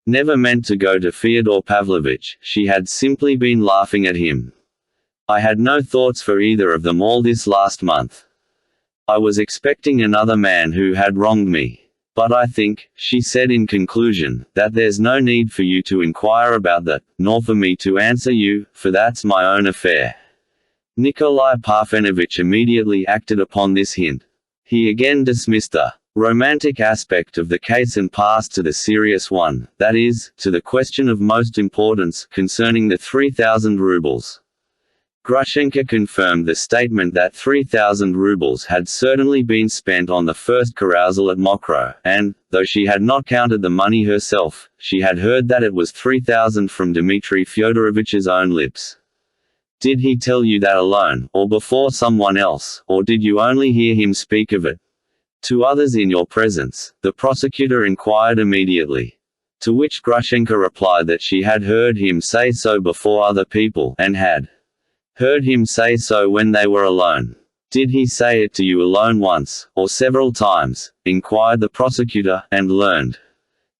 Never meant to go to Fyodor Pavlovich, she had simply been laughing at him. I had no thoughts for either of them all this last month. I was expecting another man who had wronged me. But I think, she said in conclusion, that there's no need for you to inquire about that, nor for me to answer you, for that's my own affair. Nikolai Parfenovitch immediately acted upon this hint. He again dismissed the romantic aspect of the case and passed to the serious one, that is, to the question of most importance, concerning the 3,000 rubles. Grushenka confirmed the statement that 3,000 rubles had certainly been spent on the first carousal at Mokro, and, though she had not counted the money herself, she had heard that it was 3,000 from Dmitry Fyodorovitch's own lips. Did he tell you that alone, or before someone else, or did you only hear him speak of it? To others in your presence, the prosecutor inquired immediately. To which Grushenka replied that she had heard him say so before other people, and had heard him say so when they were alone. Did he say it to you alone once, or several times? Inquired the prosecutor, and learned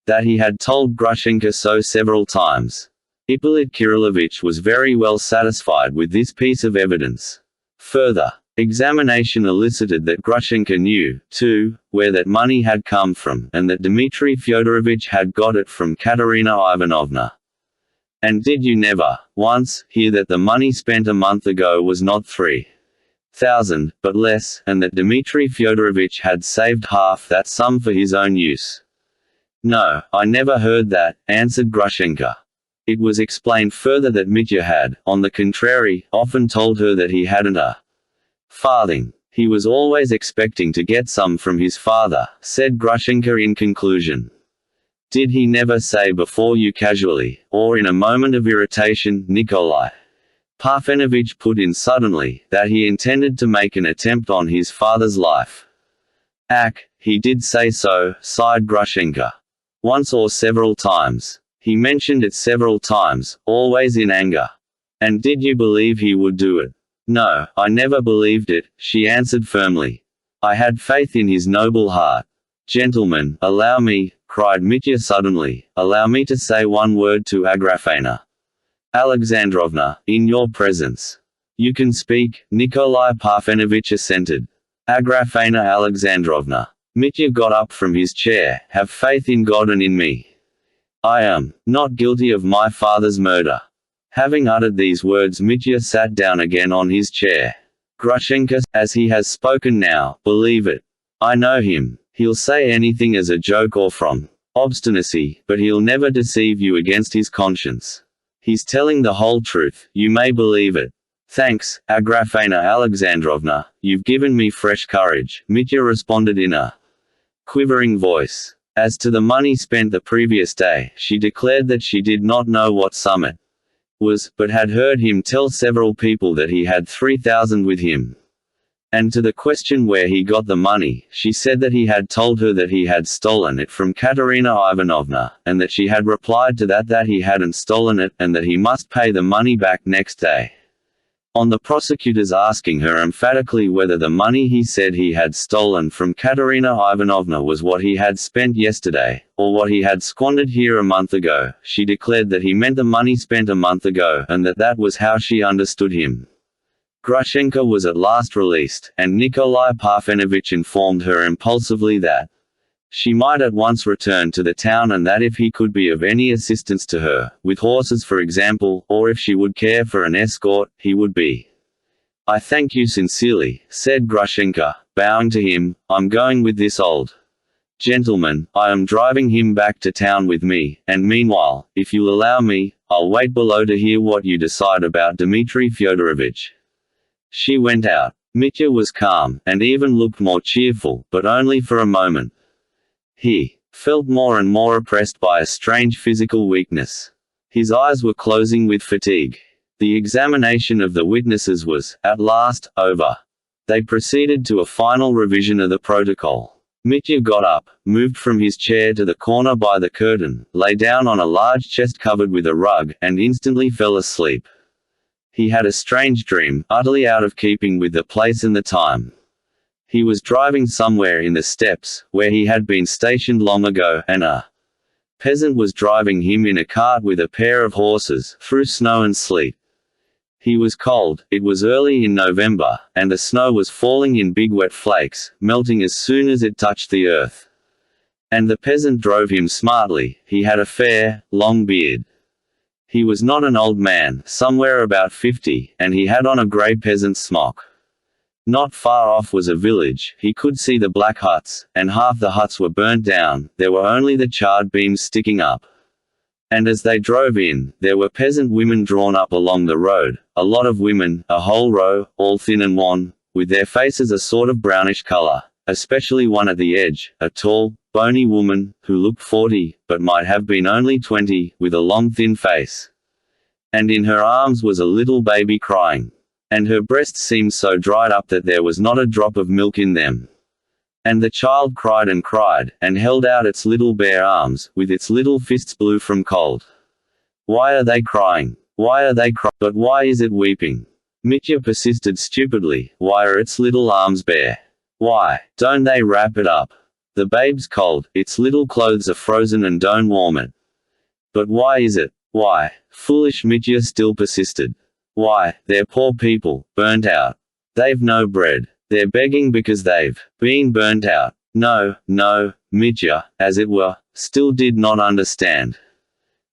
that he had told Grushenka so several times. Ippolit Kirillovich was very well satisfied with this piece of evidence. Further examination elicited that Grushenka knew, too, where that money had come from, and that Dmitry Fyodorovitch had got it from Katerina Ivanovna. And did you never, once, hear that the money spent a month ago was not 3,000, but less, and that Dmitry Fyodorovitch had saved half that sum for his own use? No, I never heard that, answered Grushenka. It was explained further that Mitya had, on the contrary, often told her that he hadn't a farthing. He was always expecting to get some from his father, said Grushenka in conclusion. Did he never say before you casually, or in a moment of irritation, Nikolai Parfenovitch put in suddenly, that he intended to make an attempt on his father's life? He did say so, sighed Grushenka. Once or several times. He mentioned it several times, always in anger. And did you believe he would do it? No, I never believed it, she answered firmly. I had faith in his noble heart. Gentlemen, allow me, cried Mitya suddenly, allow me to say one word to Agrafena Alexandrovna, in your presence. You can speak, Nikolai Parfenovitch assented. Agrafena Alexandrovna. Mitya got up from his chair. Have faith in God and in me. I am not guilty of my father's murder. Having uttered these words, Mitya sat down again on his chair. Grushenka, as he has spoken now, believe it. I know him. He'll say anything as a joke or from obstinacy, but he'll never deceive you against his conscience. He's telling the whole truth, you may believe it. Thanks, Agrafena Alexandrovna, you've given me fresh courage, Mitya responded in a quivering voice. As to the money spent the previous day, she declared that she did not know what sum it was, but had heard him tell several people that he had 3,000 with him. And to the question where he got the money, she said that he had told her that he had stolen it from Katerina Ivanovna, and that she had replied to that he hadn't stolen it, and that he must pay the money back next day. On the prosecutor's asking her emphatically whether the money he said he had stolen from Katerina Ivanovna was what he had spent yesterday, or what he had squandered here a month ago, she declared that he meant the money spent a month ago, and that was how she understood him. Grushenka was at last released, and Nikolai Parfenovitch informed her impulsively that she might at once return to the town, and that if he could be of any assistance to her, with horses for example, or if she would care for an escort, he would be. I thank you sincerely, said Grushenka, bowing to him. I'm going with this old gentleman, I am driving him back to town with me, and meanwhile, if you'll allow me, I'll wait below to hear what you decide about Dmitry Fyodorovitch. She went out. Mitya was calm, and even looked more cheerful, but only for a moment. He felt more and more oppressed by a strange physical weakness. His eyes were closing with fatigue. The examination of the witnesses was, at last, over. They proceeded to a final revision of the protocol. Mitya got up, moved from his chair to the corner by the curtain, lay down on a large chest covered with a rug, and instantly fell asleep. He had a strange dream, utterly out of keeping with the place and the time. He was driving somewhere in the steppes, where he had been stationed long ago, and a Peasant was driving him in a cart with a pair of horses, through snow and sleet. He was cold, it was early in November, and the snow was falling in big wet flakes, melting as soon as it touched the earth. And the peasant drove him smartly. He had a fair, long beard. He was not an old man, somewhere about 50, and he had on a grey peasant's smock. Not far off was a village. He could see the black huts, and half the huts were burnt down, there were only the charred beams sticking up. And as they drove in, there were peasant women drawn up along the road, a lot of women, a whole row, all thin and wan, with their faces a sort of brownish color, especially one at the edge, a tall, bony woman, who looked 40, but might have been only 20, with a long thin face. And in her arms was a little baby crying. And her breasts seemed so dried up that there was not a drop of milk in them. And the child cried, and held out its little bare arms, with its little fists blue from cold. Why are they crying? Why are they crying? But why is it weeping? Mitya persisted stupidly. Why are its little arms bare? Why don't they wrap it up? The babe's cold, its little clothes are frozen and don't warm it. But why is it? Why? Foolish Mitya still persisted. Why, they're poor people, burnt out. They've no bread. They're begging because they've been burnt out. No, Mitya, as it were, still did not understand.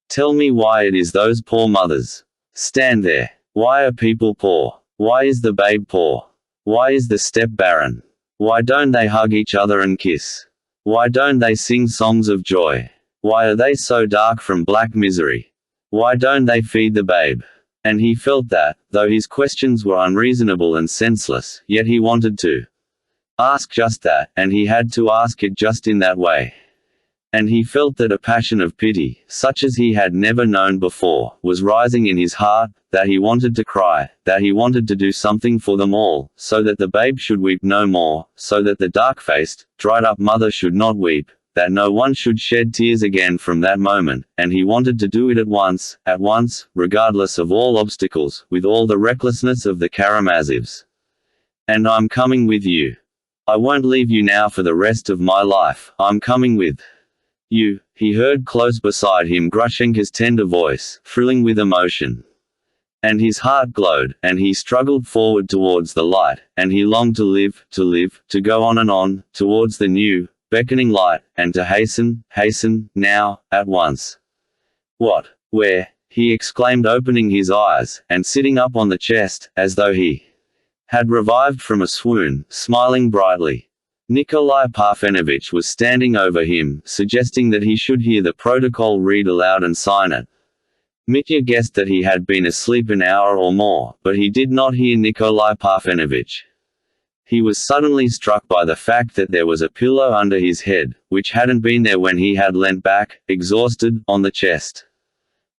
Tell me why it is those poor mothers stand there. Why are people poor? Why is the babe poor? Why is the step barren? Why don't they hug each other and kiss? Why don't they sing songs of joy? Why are they so dark from black misery? Why don't they feed the babe? And he felt that, though his questions were unreasonable and senseless, yet he wanted to ask just that, and he had to ask it just in that way. And he felt that a passion of pity, such as he had never known before, was rising in his heart, that he wanted to cry, that he wanted to do something for them all, so that the babe should weep no more, so that the dark-faced, dried-up mother should not weep, that no one should shed tears again from that moment, and he wanted to do it at once, regardless of all obstacles, with all the recklessness of the Karamazovs. And I'm coming with you. I won't leave you now for the rest of my life, I'm coming with you. He heard close beside him Grushenka's tender voice, thrilling with emotion. And his heart glowed, and he struggled forward towards the light, and he longed to live, to go on and on, towards the new, beckoning light, and to hasten, now, at once. What? Where? He exclaimed, opening his eyes, and sitting up on the chest, as though he had revived from a swoon, smiling brightly. Nikolai Parfenovitch was standing over him, suggesting that he should hear the protocol read aloud and sign it. Mitya guessed that he had been asleep an hour or more, but he did not hear Nikolai Parfenovitch. He was suddenly struck by the fact that there was a pillow under his head, which hadn't been there when he had leant back, exhausted, on the chest.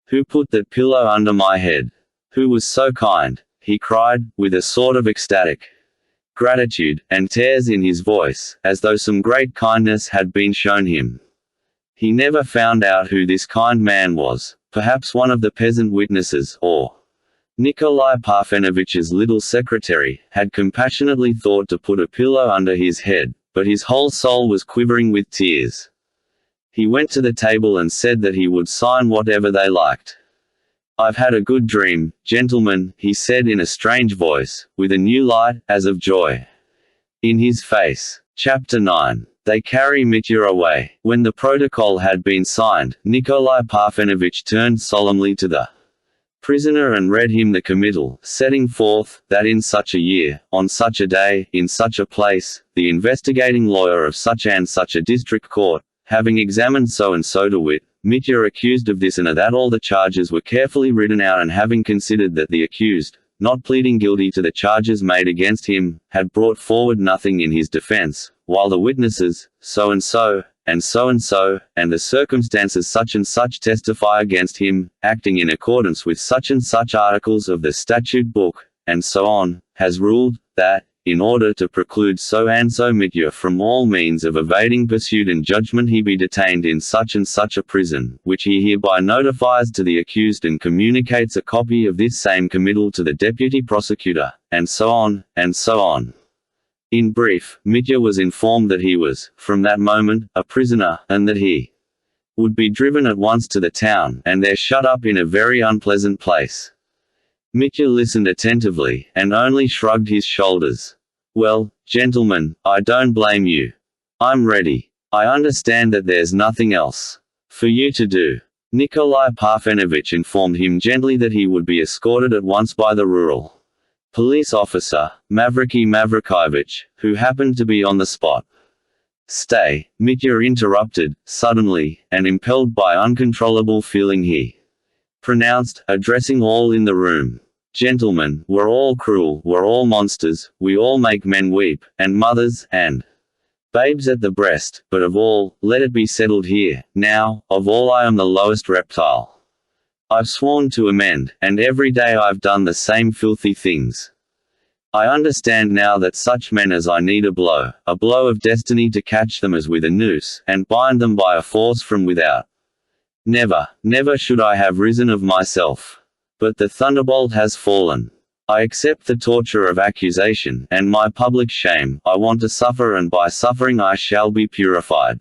Who put that pillow under my head? Who was so kind? He cried, with a sort of ecstatic gratitude, and tears in his voice, as though some great kindness had been shown him. He never found out who this kind man was, perhaps one of the peasant witnesses, or Nikolai Parfenovitch's little secretary, had compassionately thought to put a pillow under his head, but his whole soul was quivering with tears. He went to the table and said that he would sign whatever they liked. I've had a good dream, gentlemen, he said in a strange voice, with a new light, as of joy, in his face. Chapter 9. They carry Mitya away. When the protocol had been signed, Nikolai Parfenovitch turned solemnly to the prisoner and read him the committal, setting forth, that in such a year, on such a day, in such a place, the investigating lawyer of such and such a district court, having examined so and so to wit, Mitya accused of this and of that, all the charges were carefully written out, and having considered that the accused, not pleading guilty to the charges made against him, had brought forward nothing in his defense, while the witnesses, so and so, and so and so, and the circumstances such and such testify against him, acting in accordance with such and such articles of the statute book, and so on, has ruled, that, in order to preclude so and so Mitya from all means of evading pursuit and judgment, he be detained in such and such a prison, which he hereby notifies to the accused and communicates a copy of this same committal to the deputy prosecutor, and so on, and so on. In brief, Mitya was informed that he was, from that moment, a prisoner, and that he would be driven at once to the town, and there shut up in a very unpleasant place. Mitya listened attentively, and only shrugged his shoulders. Well, gentlemen, I don't blame you. I'm ready. I understand that there's nothing else for you to do. Nikolai Parfenovich informed him gently that he would be escorted at once by the rural police officer, Mavriky Mavrikovich, who happened to be on the spot. Stay, Mitya interrupted, suddenly, and impelled by uncontrollable feeling he pronounced, addressing all in the room. Gentlemen, we're all cruel, we're all monsters, we all make men weep, and mothers, and babes at the breast, but of all, let it be settled here, now, of all I am the lowest reptile. I've sworn to amend, and every day I've done the same filthy things. I understand now that such men as I need a blow of destiny to catch them as with a noose, and bind them by a force from without. Never, never should I have risen of myself. But the thunderbolt has fallen. I accept the torture of accusation, and my public shame. I want to suffer, and by suffering I shall be purified.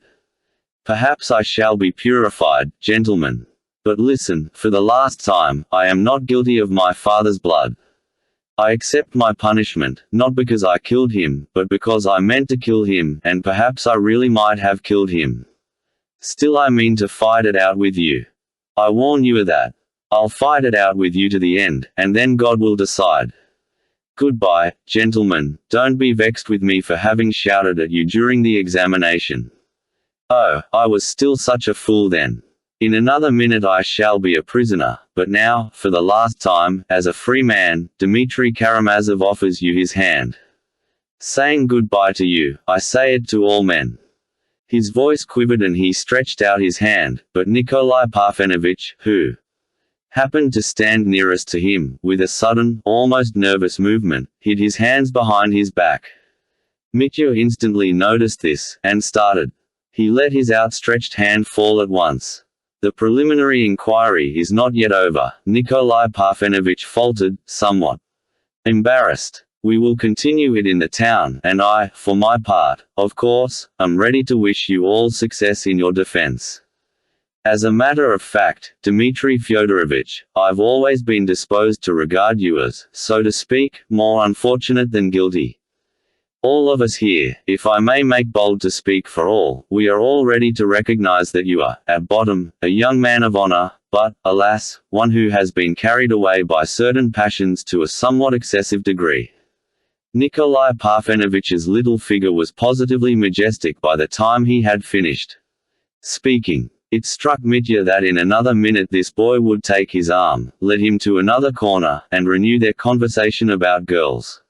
Perhaps I shall be purified, gentlemen. But listen, for the last time, I am not guilty of my father's blood. I accept my punishment, not because I killed him, but because I meant to kill him, and perhaps I really might have killed him. Still I mean to fight it out with you. I warn you of that. I'll fight it out with you to the end, and then God will decide. Goodbye, gentlemen, don't be vexed with me for having shouted at you during the examination. Oh, I was still such a fool then. In another minute I shall be a prisoner, but now, for the last time, as a free man, Dmitri Karamazov offers you his hand. Saying goodbye to you, I say it to all men. His voice quivered and he stretched out his hand, but Nikolai Parfenovich, who happened to stand nearest to him, with a sudden, almost nervous movement, hid his hands behind his back. Mitya instantly noticed this, and started. He let his outstretched hand fall at once. The preliminary inquiry is not yet over, Nikolai Parfenovich faltered, somewhat embarrassed. We will continue it in the town, and I, for my part, of course, am ready to wish you all success in your defense. As a matter of fact, Dmitri Fyodorovich, I've always been disposed to regard you as, so to speak, more unfortunate than guilty. All of us here, if I may make bold to speak for all, we are all ready to recognize that you are, at bottom, a young man of honor, but, alas, one who has been carried away by certain passions to a somewhat excessive degree. Nikolai Parfenovich's little figure was positively majestic by the time he had finished speaking. It struck Mitya that in another minute this boy would take his arm, lead him to another corner, and renew their conversation about girls.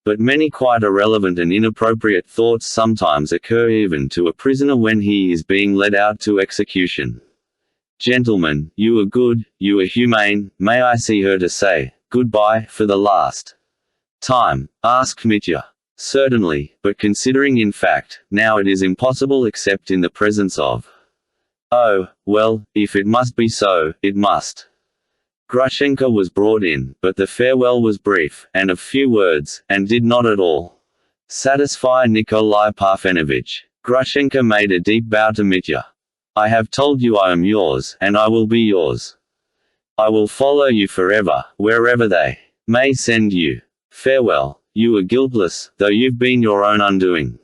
But many quite irrelevant and inappropriate thoughts sometimes occur even to a prisoner when he is being led out to execution. Gentlemen, you are good, you are humane, may I see her to say goodbye for the last time? Asked Mitya. Certainly, but considering in fact, now it is impossible except in the presence of. Oh, well, if it must be so, it must. Grushenka was brought in, but the farewell was brief, and of few words, and did not at all satisfy Nikolai Parfenovich. Grushenka made a deep bow to Mitya. I have told you I am yours, and I will be yours. I will follow you forever, wherever they may send you. Farewell. You are guiltless, though you've been your own undoing.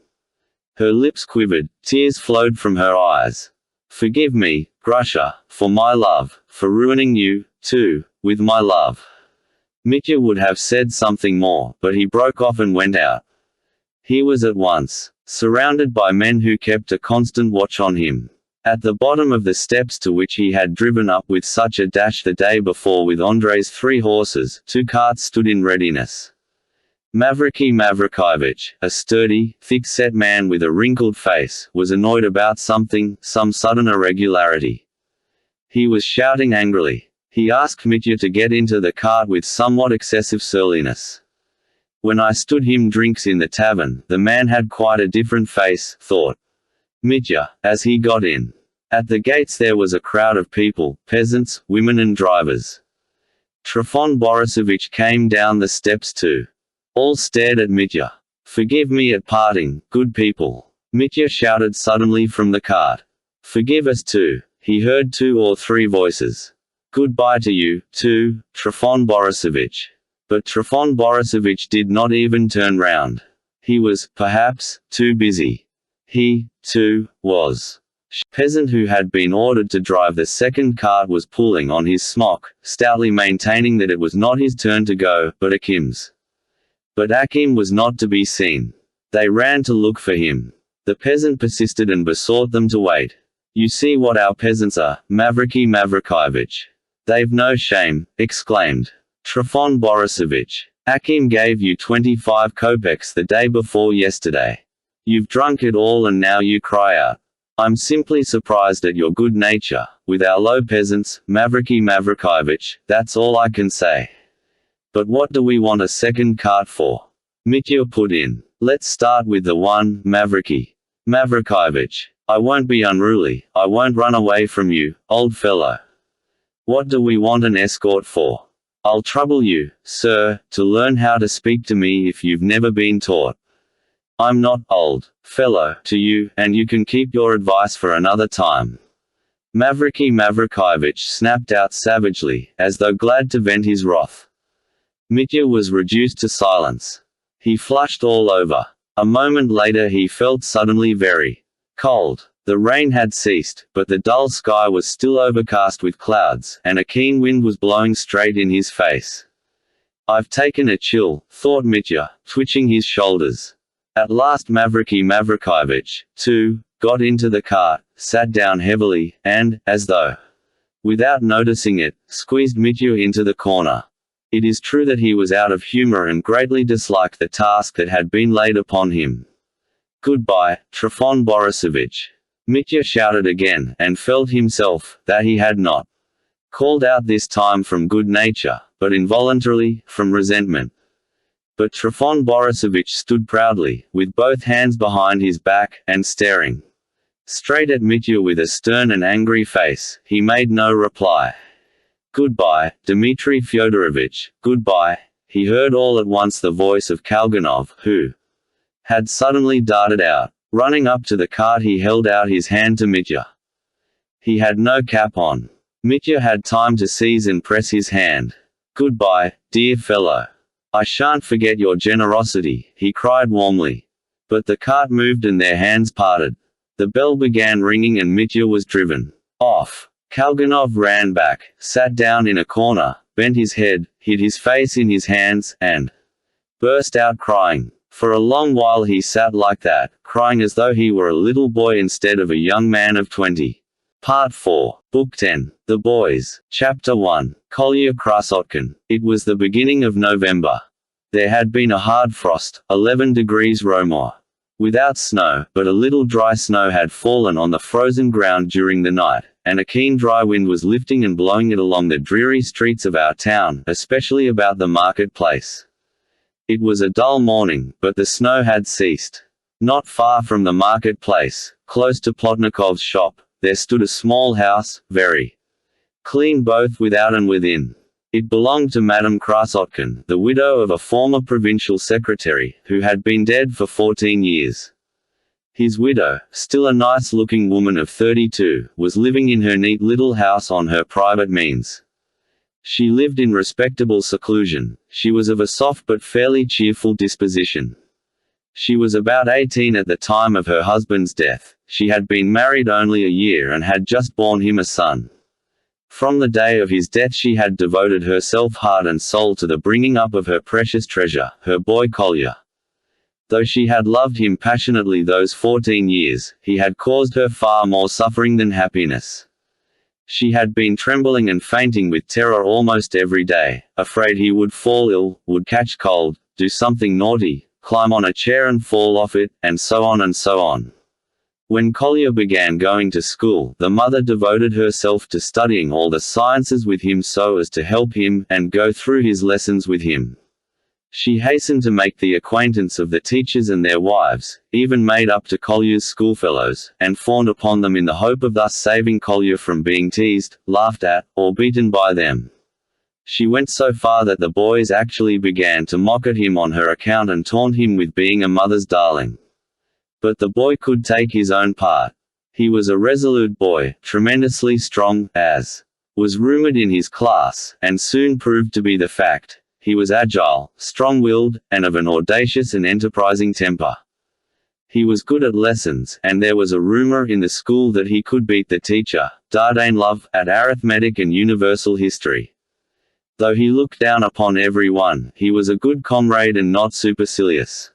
Her lips quivered, tears flowed from her eyes. Forgive me, Grusha, for my love, for ruining you, too, with my love. Mitya would have said something more, but he broke off and went out. He was at once surrounded by men who kept a constant watch on him. At the bottom of the steps to which he had driven up with such a dash the day before with Andrei's 3 horses, 2 carts stood in readiness. Mavriky Mavrikovich, a sturdy, thick-set man with a wrinkled face, was annoyed about something, some sudden irregularity. He was shouting angrily. He asked Mitya to get into the cart with somewhat excessive surliness. When I stood him drinks in the tavern, the man had quite a different face, thought Mitya, as he got in. At the gates there was a crowd of people, peasants, women and drivers. Trifon Borisovich came down the steps too. All stared at Mitya. Forgive me at parting, good people. Mitya shouted suddenly from the cart. Forgive us too. He heard 2 or 3 voices. Goodbye to you, too, Trifon Borisovich. But Trifon Borisovich did not even turn round. He was, perhaps, too busy. He, too, was. Peasant who had been ordered to drive the second cart was pulling on his smock, stoutly maintaining that it was not his turn to go, but Akim's. But Akim was not to be seen. They ran to look for him. The peasant persisted and besought them to wait. You see what our peasants are, Mavriki Mavrikovich. They've no shame, exclaimed Trifon Borisovich. Akim gave you 25 kopecks the day before yesterday. You've drunk it all and now you cry out. I'm simply surprised at your good nature. With our low peasants, Mavriki Mavrikovich, that's all I can say. But what do we want a second cart for? Mitya put in. Let's start with the one, Mavriki Mavrikovich. I won't be unruly, I won't run away from you, old fellow. What do we want an escort for? I'll trouble you, sir, to learn how to speak to me if you've never been taught. I'm not, old fellow, to you, and you can keep your advice for another time. Mavriki Mavrikovich snapped out savagely, as though glad to vent his wrath. Mitya was reduced to silence. He flushed all over. A moment later he felt suddenly very cold. The rain had ceased, but the dull sky was still overcast with clouds, and a keen wind was blowing straight in his face. I've taken a chill, thought Mitya, twitching his shoulders. At last Mavriki Mavrikovich, too, got into the cart, sat down heavily, and, as though without noticing it, squeezed Mitya into the corner. It is true that he was out of humor and greatly disliked the task that had been laid upon him. Goodbye, Trifon Borisovich. Mitya shouted again, and felt himself, that he had not called out this time from good nature, but involuntarily, from resentment. But Trifon Borisovich stood proudly, with both hands behind his back, and staring straight at Mitya with a stern and angry face. He made no reply. Goodbye, Dmitri Fyodorovich, goodbye. He heard all at once the voice of Karamazov, who had suddenly darted out. Running up to the cart he held out his hand to Mitya. He had no cap on. Mitya had time to seize and press his hand. Goodbye, dear fellow. I shan't forget your generosity, he cried warmly. But the cart moved and their hands parted. The bell began ringing and Mitya was driven off. Karamazov ran back, sat down in a corner, bent his head, hid his face in his hands, and burst out crying. For a long while he sat like that, crying as though he were a little boy instead of a young man of 20. Part 4. Book 10. The Boys. Chapter 1. Kolya Krasotkin. It was the beginning of November. There had been a hard frost, 11 degrees Reaumur. Without snow, but a little dry snow had fallen on the frozen ground during the night, and a keen dry wind was lifting and blowing it along the dreary streets of our town, especially about the market-place. It was a dull morning, but the snow had ceased. Not far from the market-place, close to Plotnikov's shop, there stood a small house, very clean both without and within. It belonged to Madame Krasotkin, the widow of a former provincial secretary, who had been dead for 14 years. His widow, still a nice-looking woman of 32, was living in her neat little house on her private means. She lived in respectable seclusion. She was of a soft but fairly cheerful disposition. She was about 18 at the time of her husband's death. She had been married only a year and had just borne him a son. From the day of his death she had devoted herself heart and soul to the bringing up of her precious treasure, her boy Kolya. Though she had loved him passionately those 14 years, he had caused her far more suffering than happiness. She had been trembling and fainting with terror almost every day, afraid he would fall ill, would catch cold, do something naughty, climb on a chair and fall off it, and so on and so on. When Kolya began going to school, the mother devoted herself to studying all the sciences with him so as to help him, and go through his lessons with him. She hastened to make the acquaintance of the teachers and their wives, even made up to Kolya's schoolfellows, and fawned upon them in the hope of thus saving Kolya from being teased, laughed at, or beaten by them. She went so far that the boys actually began to mock at him on her account and taunt him with being a mother's darling. But the boy could take his own part. He was a resolute boy, tremendously strong, as was rumored in his class, and soon proved to be the fact. He was agile, strong-willed, and of an audacious and enterprising temper. He was good at lessons, and there was a rumor in the school that he could beat the teacher, Dardanelov, at arithmetic and universal history. Though he looked down upon everyone, he was a good comrade and not supercilious.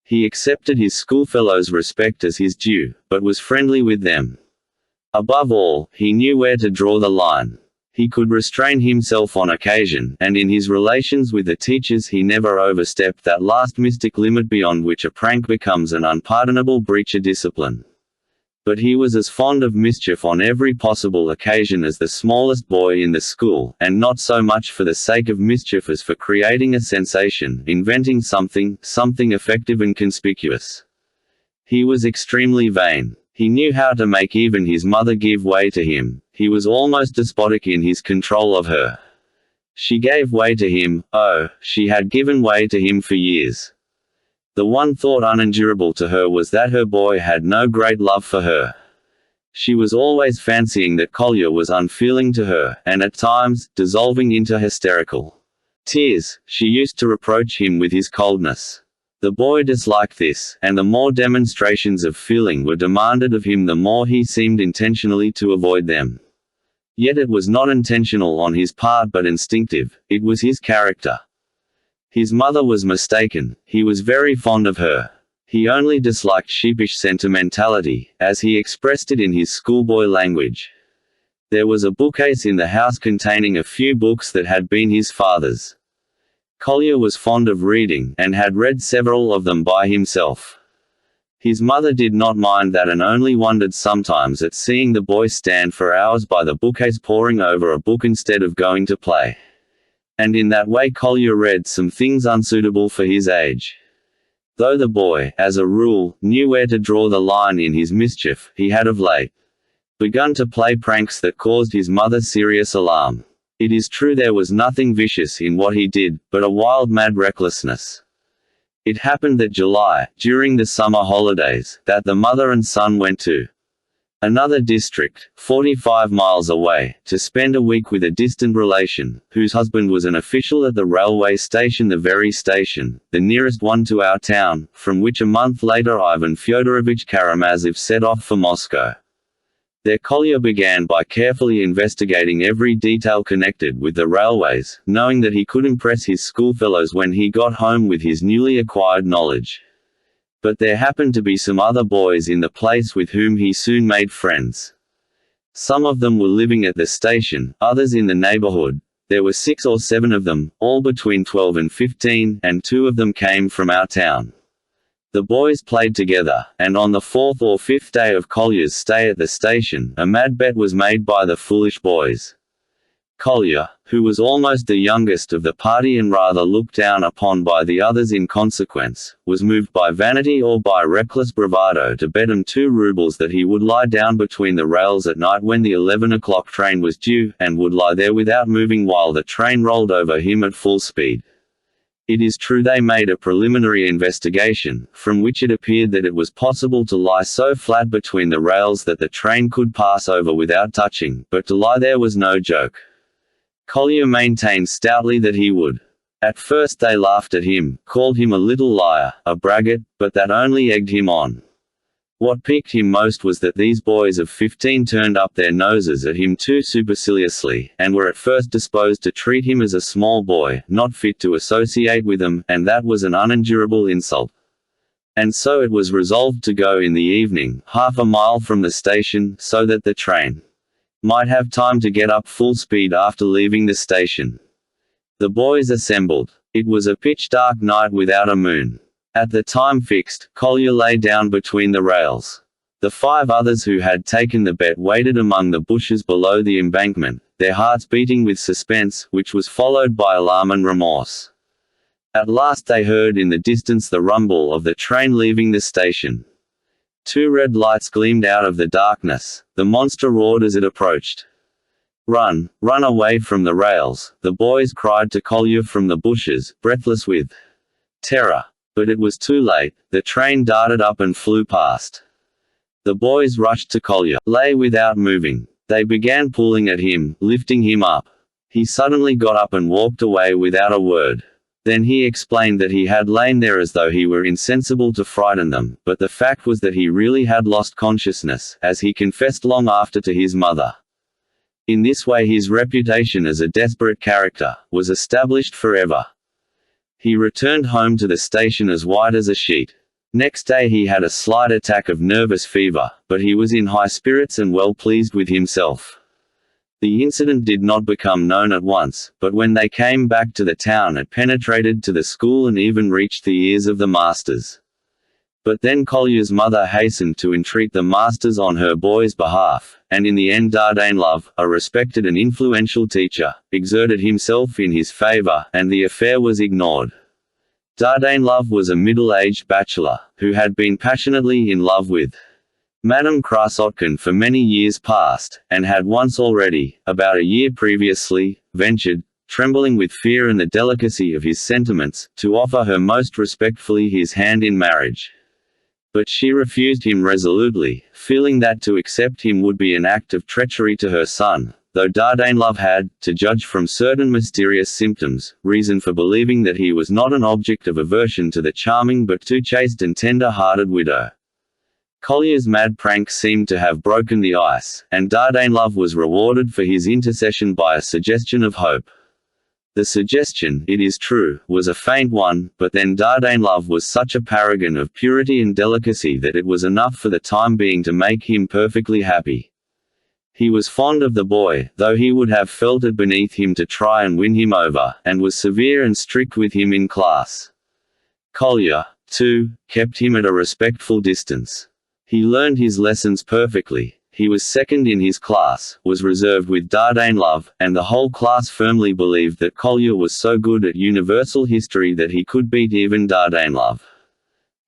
He accepted his schoolfellows' respect as his due, but was friendly with them. Above all, he knew where to draw the line. He could restrain himself on occasion, and in his relations with the teachers he never overstepped that last mystic limit beyond which a prank becomes an unpardonable breach of discipline. But he was as fond of mischief on every possible occasion as the smallest boy in the school, and not so much for the sake of mischief as for creating a sensation, inventing something effective and conspicuous. He was extremely vain. He knew how to make even his mother give way to him. He was almost despotic in his control of her. She gave way to him. Oh, she had given way to him for years. The one thought unendurable to her was that her boy had no great love for her. She was always fancying that Kolya was unfeeling to her, and at times, dissolving into hysterical tears. She used to reproach him with his coldness. The boy disliked this, and the more demonstrations of feeling were demanded of him the more he seemed intentionally to avoid them. Yet it was not intentional on his part but instinctive. It was his character. His mother was mistaken. He was very fond of her. He only disliked sheepish sentimentality, as he expressed it in his schoolboy language. There was a bookcase in the house containing a few books that had been his father's. Kolya was fond of reading, and had read several of them by himself. His mother did not mind that and only wondered sometimes at seeing the boy stand for hours by the bookcase poring over a book instead of going to play. And in that way Kolya read some things unsuitable for his age. Though the boy, as a rule, knew where to draw the line in his mischief, he had of late begun to play pranks that caused his mother serious alarm. It is true there was nothing vicious in what he did, but a wild mad recklessness. It happened that July, during the summer holidays, that the mother and son went to another district, 45 miles away, to spend a week with a distant relation, whose husband was an official at the railway station, the very station, the nearest one to our town, from which a month later Ivan Fyodorovich Karamazov set off for Moscow. Their Kolya began by carefully investigating every detail connected with the railways, knowing that he could impress his schoolfellows when he got home with his newly acquired knowledge. But there happened to be some other boys in the place with whom he soon made friends. Some of them were living at the station, others in the neighborhood. There were 6 or 7 of them, all between 12 and 15, and 2 of them came from our town. The boys played together, and on the 4th or 5th day of Kolya's stay at the station, a mad bet was made by the foolish boys. Kolya, who was almost the youngest of the party and rather looked down upon by the others in consequence, was moved by vanity or by reckless bravado to bet him 2 rubles that he would lie down between the rails at night when the 11 o'clock train was due, and would lie there without moving while the train rolled over him at full speed. It is true they made a preliminary investigation, from which it appeared that it was possible to lie so flat between the rails that the train could pass over without touching, but to lie there was no joke. Kolya maintained stoutly that he would. At first they laughed at him, called him a little liar, a braggart, but that only egged him on. What piqued him most was that these boys of 15 turned up their noses at him too superciliously, and were at first disposed to treat him as a small boy, not fit to associate with them, and that was an unendurable insult. And so it was resolved to go in the evening, half a mile from the station, so that the train might have time to get up full speed after leaving the station. The boys assembled. It was a pitch-dark night without a moon. At the time fixed, Kolya lay down between the rails. The 5 others who had taken the bet waited among the bushes below the embankment, their hearts beating with suspense, which was followed by alarm and remorse. At last they heard in the distance the rumble of the train leaving the station. 2 red lights gleamed out of the darkness. The monster roared as it approached. "Run, run away from the rails," the boys cried to Kolya from the bushes, breathless with terror. But it was too late. The train darted up and flew past. The boys rushed to Kolya. Lay without moving. They began pulling at him, lifting him up. He suddenly got up and walked away without a word. Then he explained that he had lain there as though he were insensible to frighten them, but the fact was that he really had lost consciousness, as he confessed long after to his mother. In this way his reputation as a desperate character was established forever. He returned home to the station as white as a sheet. Next day he had a slight attack of nervous fever, but he was in high spirits and well pleased with himself. The incident did not become known at once, but when they came back to the town it penetrated to the school and even reached the ears of the masters. But then Kolya's mother hastened to entreat the masters on her boy's behalf, and in the end Dardanelov, a respected and influential teacher, exerted himself in his favor, and the affair was ignored. Dardanelov was a middle-aged bachelor, who had been passionately in love with Madame Krasotkin for many years past, and had once already, about a year previously, ventured, trembling with fear and the delicacy of his sentiments, to offer her most respectfully his hand in marriage. But she refused him resolutely, feeling that to accept him would be an act of treachery to her son, though Dardanelov had, to judge from certain mysterious symptoms, reason for believing that he was not an object of aversion to the charming but too chaste and tender-hearted widow. Kolya's mad prank seemed to have broken the ice, and Dardanelov was rewarded for his intercession by a suggestion of hope. The suggestion, it is true, was a faint one, but then Dardanelov was such a paragon of purity and delicacy that it was enough for the time being to make him perfectly happy. He was fond of the boy, though he would have felt it beneath him to try and win him over, and was severe and strict with him in class. Kolya, too, kept him at a respectful distance. He learned his lessons perfectly, he was second in his class, was reserved with Dardanelov, and the whole class firmly believed that Kolya was so good at universal history that he could beat even Dardanelov.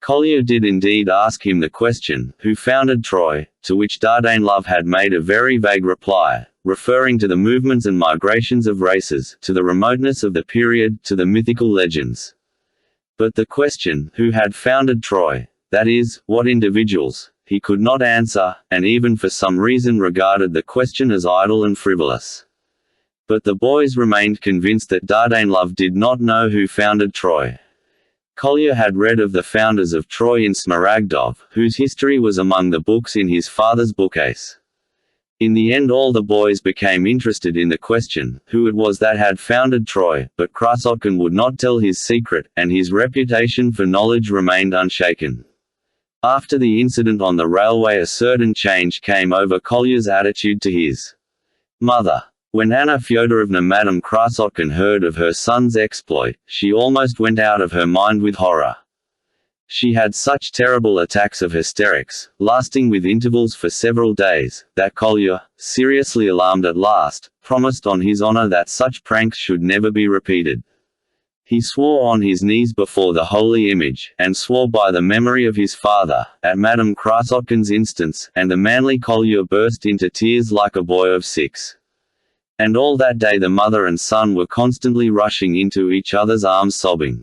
Kolya did indeed ask him the question, who founded Troy, to which Dardanelov had made a very vague reply, referring to the movements and migrations of races, to the remoteness of the period, to the mythical legends. But the question, who had founded Troy, that is, what individuals, he could not answer, and even for some reason regarded the question as idle and frivolous. But the boys remained convinced that Dardanelov did not know who founded Troy. Kolya had read of the founders of Troy in Smaragdov, whose history was among the books in his father's bookcase. In the end all the boys became interested in the question, who it was that had founded Troy, but Krasotkin would not tell his secret, and his reputation for knowledge remained unshaken. After the incident on the railway a certain change came over Kolya's attitude to his mother. When Anna Fyodorovna Madame Krasotkin heard of her son's exploit, she almost went out of her mind with horror. She had such terrible attacks of hysterics, lasting with intervals for several days, that Kolya, seriously alarmed at last, promised on his honor that such pranks should never be repeated. He swore on his knees before the holy image, and swore by the memory of his father, at Madame Krasotkin's instance, and the manly Kolya burst into tears like a boy of 6. And all that day the mother and son were constantly rushing into each other's arms sobbing.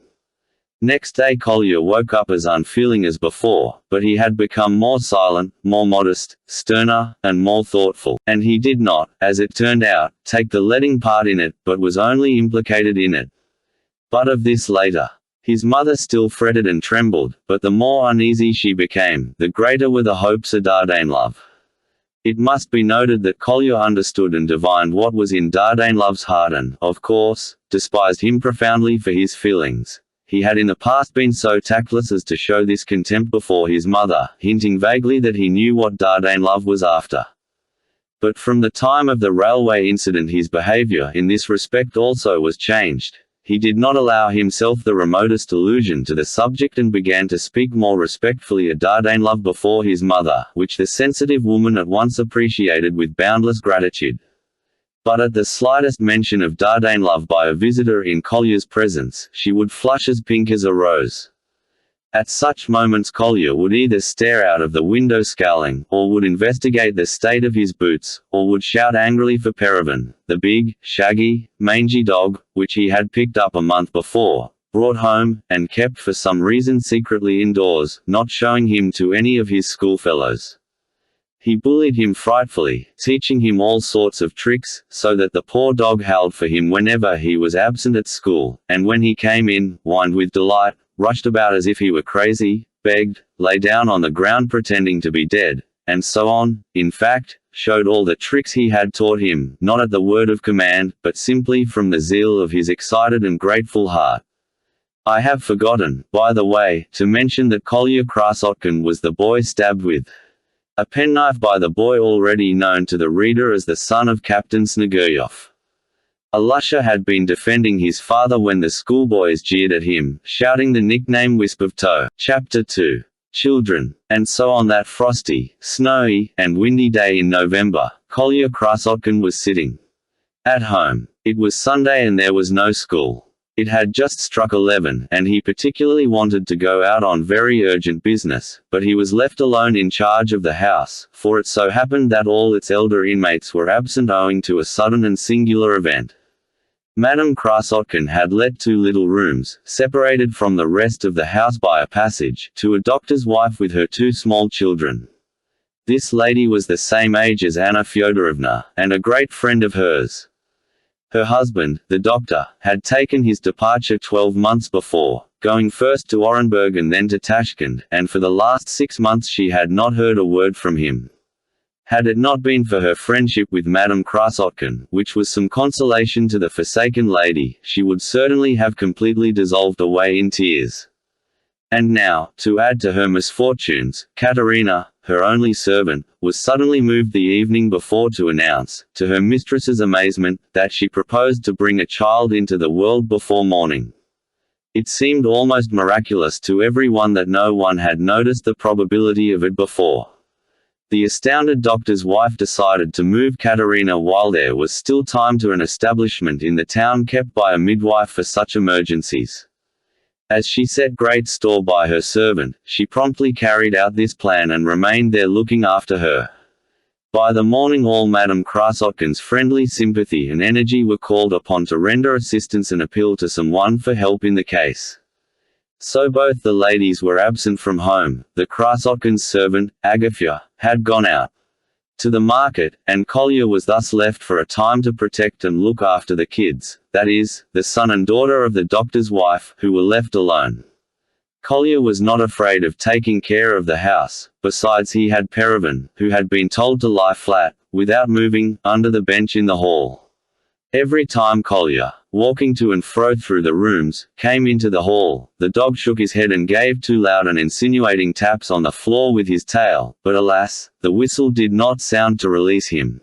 Next day Kolya woke up as unfeeling as before, but he had become more silent, more modest, sterner, and more thoughtful, and he did not, as it turned out, take the leading part in it, but was only implicated in it. But of this later. His mother still fretted and trembled, but the more uneasy she became, the greater were the hopes of Dardanelov. It must be noted that Kolya understood and divined what was in Dardanelov's heart and, of course, despised him profoundly for his feelings. He had in the past been so tactless as to show this contempt before his mother, hinting vaguely that he knew what Dardanelov was after. But from the time of the railway incident his behavior in this respect also was changed. He did not allow himself the remotest allusion to the subject and began to speak more respectfully of Dardanelov before his mother, which the sensitive woman at once appreciated with boundless gratitude. But at the slightest mention of Dardanelov by a visitor in Kolya's presence, she would flush as pink as a rose. At such moments Kolya would either stare out of the window scowling, or would investigate the state of his boots, or would shout angrily for Peregrine, the big, shaggy, mangy dog, which he had picked up a month before, brought home, and kept for some reason secretly indoors, not showing him to any of his schoolfellows. He bullied him frightfully, teaching him all sorts of tricks, so that the poor dog howled for him whenever he was absent at school, and when he came in, whined with delight, rushed about as if he were crazy, begged, lay down on the ground pretending to be dead, and so on, in fact, showed all the tricks he had taught him, not at the word of command, but simply from the zeal of his excited and grateful heart. I have forgotten, by the way, to mention that Kolya Krasotkin was the boy stabbed with a penknife by the boy already known to the reader as the son of Captain Sneguryov. Alusha had been defending his father when the schoolboys jeered at him, shouting the nickname Wisp of Tow. Chapter 2. Children. And so on that frosty, snowy, and windy day in November, Kolya Krasotkin was sitting at home. It was Sunday and there was no school. It had just struck 11, and he particularly wanted to go out on very urgent business, but he was left alone in charge of the house, for it so happened that all its elder inmates were absent owing to a sudden and singular event. Madame Krasotkin had let 2 little rooms, separated from the rest of the house by a passage, to a doctor's wife with her 2 small children. This lady was the same age as Anna Fyodorovna, and a great friend of hers. Her husband, the doctor, had taken his departure 12 months before, going first to Orenburg and then to Tashkent, and for the last 6 months she had not heard a word from him. Had it not been for her friendship with Madame Krasotkin, which was some consolation to the forsaken lady, she would certainly have completely dissolved away in tears. And now, to add to her misfortunes, Katerina, her only servant, was suddenly moved the evening before to announce, to her mistress's amazement, that she proposed to bring a child into the world before morning. It seemed almost miraculous to everyone that no one had noticed the probability of it before. The astounded doctor's wife decided to move Katerina while there was still time to an establishment in the town kept by a midwife for such emergencies. As she set great store by her servant, she promptly carried out this plan and remained there looking after her. By the morning all Madame Krasotkin's friendly sympathy and energy were called upon to render assistance and appeal to someone for help in the case. So both the ladies were absent from home. The Krasotkins' servant, Agafya, had gone out to the market, and Kolya was thus left for a time to protect and look after the kids, that is, the son and daughter of the doctor's wife, who were left alone. Kolya was not afraid of taking care of the house. Besides, he had Perevin, who had been told to lie flat, without moving, under the bench in the hall. Every time Kolya, walking to and fro through the rooms, came into the hall, the dog shook his head and gave 2 loud and insinuating taps on the floor with his tail, but alas, the whistle did not sound to release him.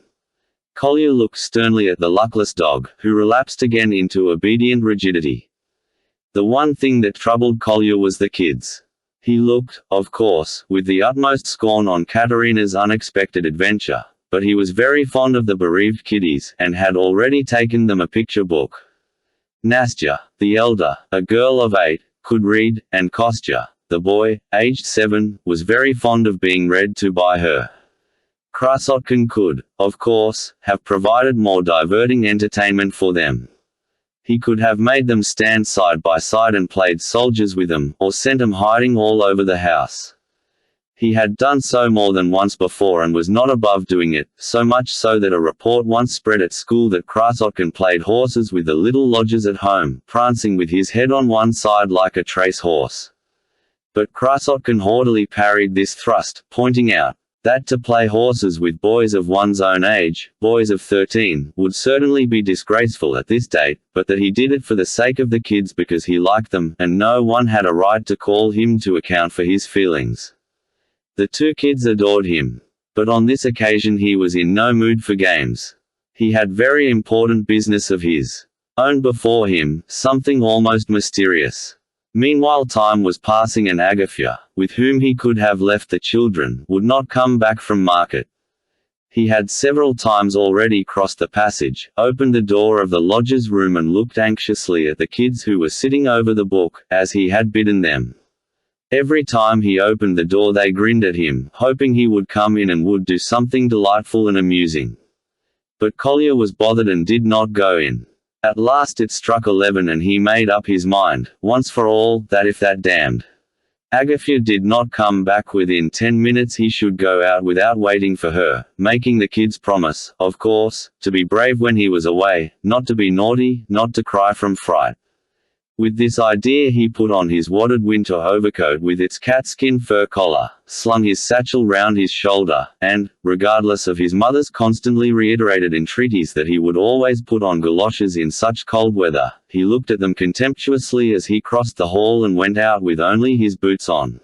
Kolya looked sternly at the luckless dog, who relapsed again into obedient rigidity. The one thing that troubled Kolya was the kids. He looked, of course, with the utmost scorn on Katerina's unexpected adventure, but he was very fond of the bereaved kiddies, and had already taken them a picture book. Nastya, the elder, a girl of 8, could read, and Kostya, the boy, aged 7, was very fond of being read to by her. Krasotkin could, of course, have provided more diverting entertainment for them. He could have made them stand side by side and played soldiers with them, or sent them hiding all over the house. He had done so more than once before and was not above doing it, so much so that a report once spread at school that Krasotkin played horses with the little lodgers at home, prancing with his head on one side like a trace horse. But Krasotkin haughtily parried this thrust, pointing out that to play horses with boys of one's own age, boys of 13, would certainly be disgraceful at this date, but that he did it for the sake of the kids because he liked them, and no one had a right to call him to account for his feelings. The 2 kids adored him. But on this occasion he was in no mood for games. He had very important business of his own before him, something almost mysterious. Meanwhile time was passing and Agafya, with whom he could have left the children, would not come back from market. He had several times already crossed the passage, opened the door of the lodger's room and looked anxiously at the kids who were sitting over the book, as he had bidden them. Every time he opened the door they grinned at him, hoping he would come in and would do something delightful and amusing. But Kolya was bothered and did not go in. At last it struck 11 and he made up his mind, once for all, that if that damned Agafya did not come back within 10 minutes. He should go out without waiting for her, making the kids promise, of course, to be brave when he was away, not to be naughty, not to cry from fright. With this idea he put on his wadded winter overcoat with its catskin fur collar, slung his satchel round his shoulder, and, regardless of his mother's constantly reiterated entreaties that he would always put on galoshes in such cold weather, he looked at them contemptuously as he crossed the hall and went out with only his boots on.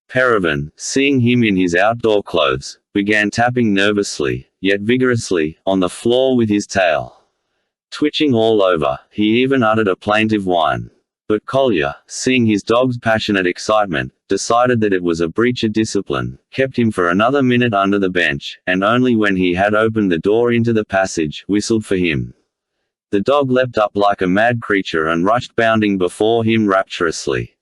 Perevan, seeing him in his outdoor clothes, began tapping nervously, yet vigorously, on the floor with his tail. Twitching all over, he even uttered a plaintive whine. But Kolya, seeing his dog's passionate excitement, decided that it was a breach of discipline, kept him for another minute under the bench, and only when he had opened the door into the passage, whistled for him. The dog leapt up like a mad creature and rushed bounding before him rapturously.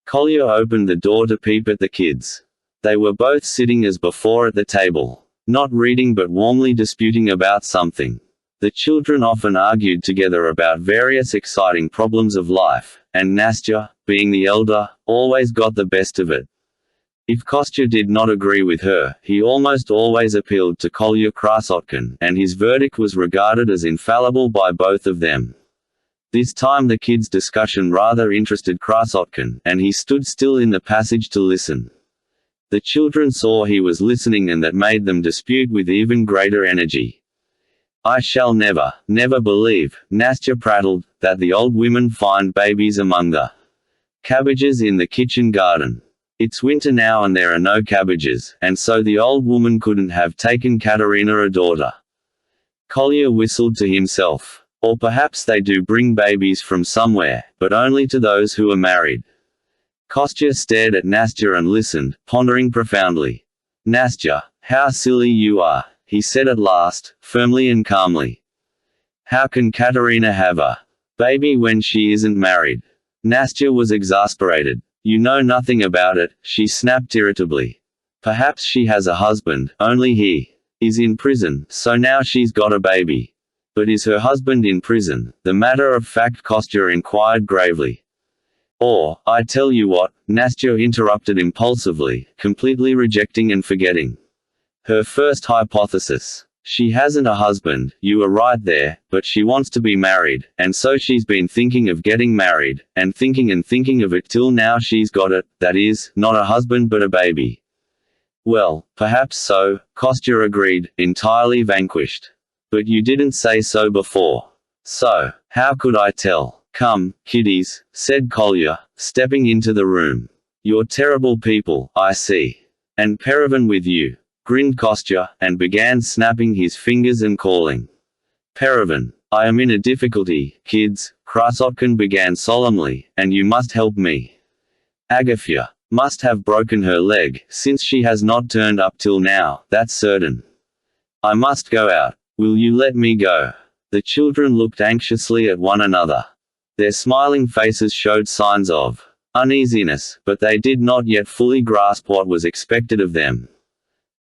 Kolya opened the door to peep at the kids. They were both sitting as before at the table, not reading but warmly disputing about something. The children often argued together about various exciting problems of life, and Nastya, being the elder, always got the best of it. If Kostya did not agree with her, he almost always appealed to Kolya Krasotkin, and his verdict was regarded as infallible by both of them. This time the kids' discussion rather interested Krasotkin, and he stood still in the passage to listen. The children saw he was listening, and that made them dispute with even greater energy. "I shall never, never believe," Nastya prattled, "that the old women find babies among the cabbages in the kitchen garden. It's winter now and there are no cabbages, and so the old woman couldn't have taken Katerina a daughter." Kolya whistled to himself. "Or perhaps they do bring babies from somewhere, but only to those who are married." Kostya stared at Nastya and listened, pondering profoundly. "Nastya, how silly you are," he said at last, firmly and calmly. "How can Katerina have a baby when she isn't married?" Nastya was exasperated. "You know nothing about it," she snapped irritably. "Perhaps she has a husband, only he is in prison, so now she's got a baby. But is her husband in prison?" the matter-of-fact Kostya inquired gravely. "Or, I tell you what," Nastya interrupted impulsively, completely rejecting and forgetting her first hypothesis. "She hasn't a husband, you are right there, but she wants to be married, and so she's been thinking of getting married, and thinking of it till now she's got it, that is, not a husband but a baby." "Well, perhaps so," Kostya agreed, entirely vanquished. "But you didn't say so before. So, how could I tell?" "Come, kiddies," said Kolya, stepping into the room. "You're terrible people, I see. And Perevan with you," grinned Kostya, and began snapping his fingers and calling. "Perevan, I am in a difficulty, kids," Krasotkin began solemnly, "and you must help me. Agafya must have broken her leg, since she has not turned up till now, that's certain. I must go out. Will you let me go?" The children looked anxiously at one another. Their smiling faces showed signs of uneasiness, but they did not yet fully grasp what was expected of them.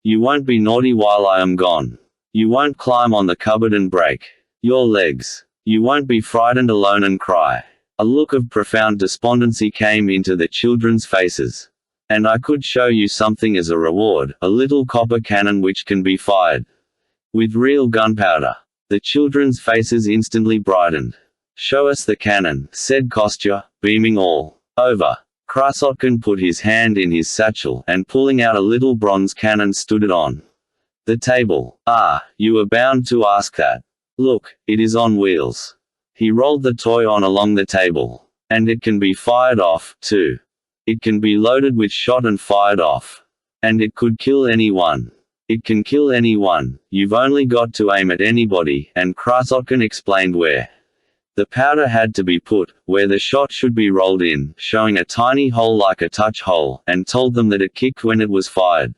"You won't be naughty while I am gone. You won't climb on the cupboard and break your legs. You won't be frightened alone and cry." A look of profound despondency came into the children's faces. "And I could show you something as a reward, a little copper cannon which can be fired with real gunpowder." The children's faces instantly brightened. "Show us the cannon," said Kostya, beaming all over. Krasotkin put his hand in his satchel, and pulling out a little bronze cannon stood it on the table. "Ah, you are bound to ask that. Look, it is on wheels." He rolled the toy on along the table. "And it can be fired off, too. It can be loaded with shot and fired off. And it could kill anyone. It can kill anyone, you've only got to aim at anybody," and Krasotkin explained where the powder had to be put, where the shot should be rolled in, showing a tiny hole like a touch hole, and told them that it kicked when it was fired.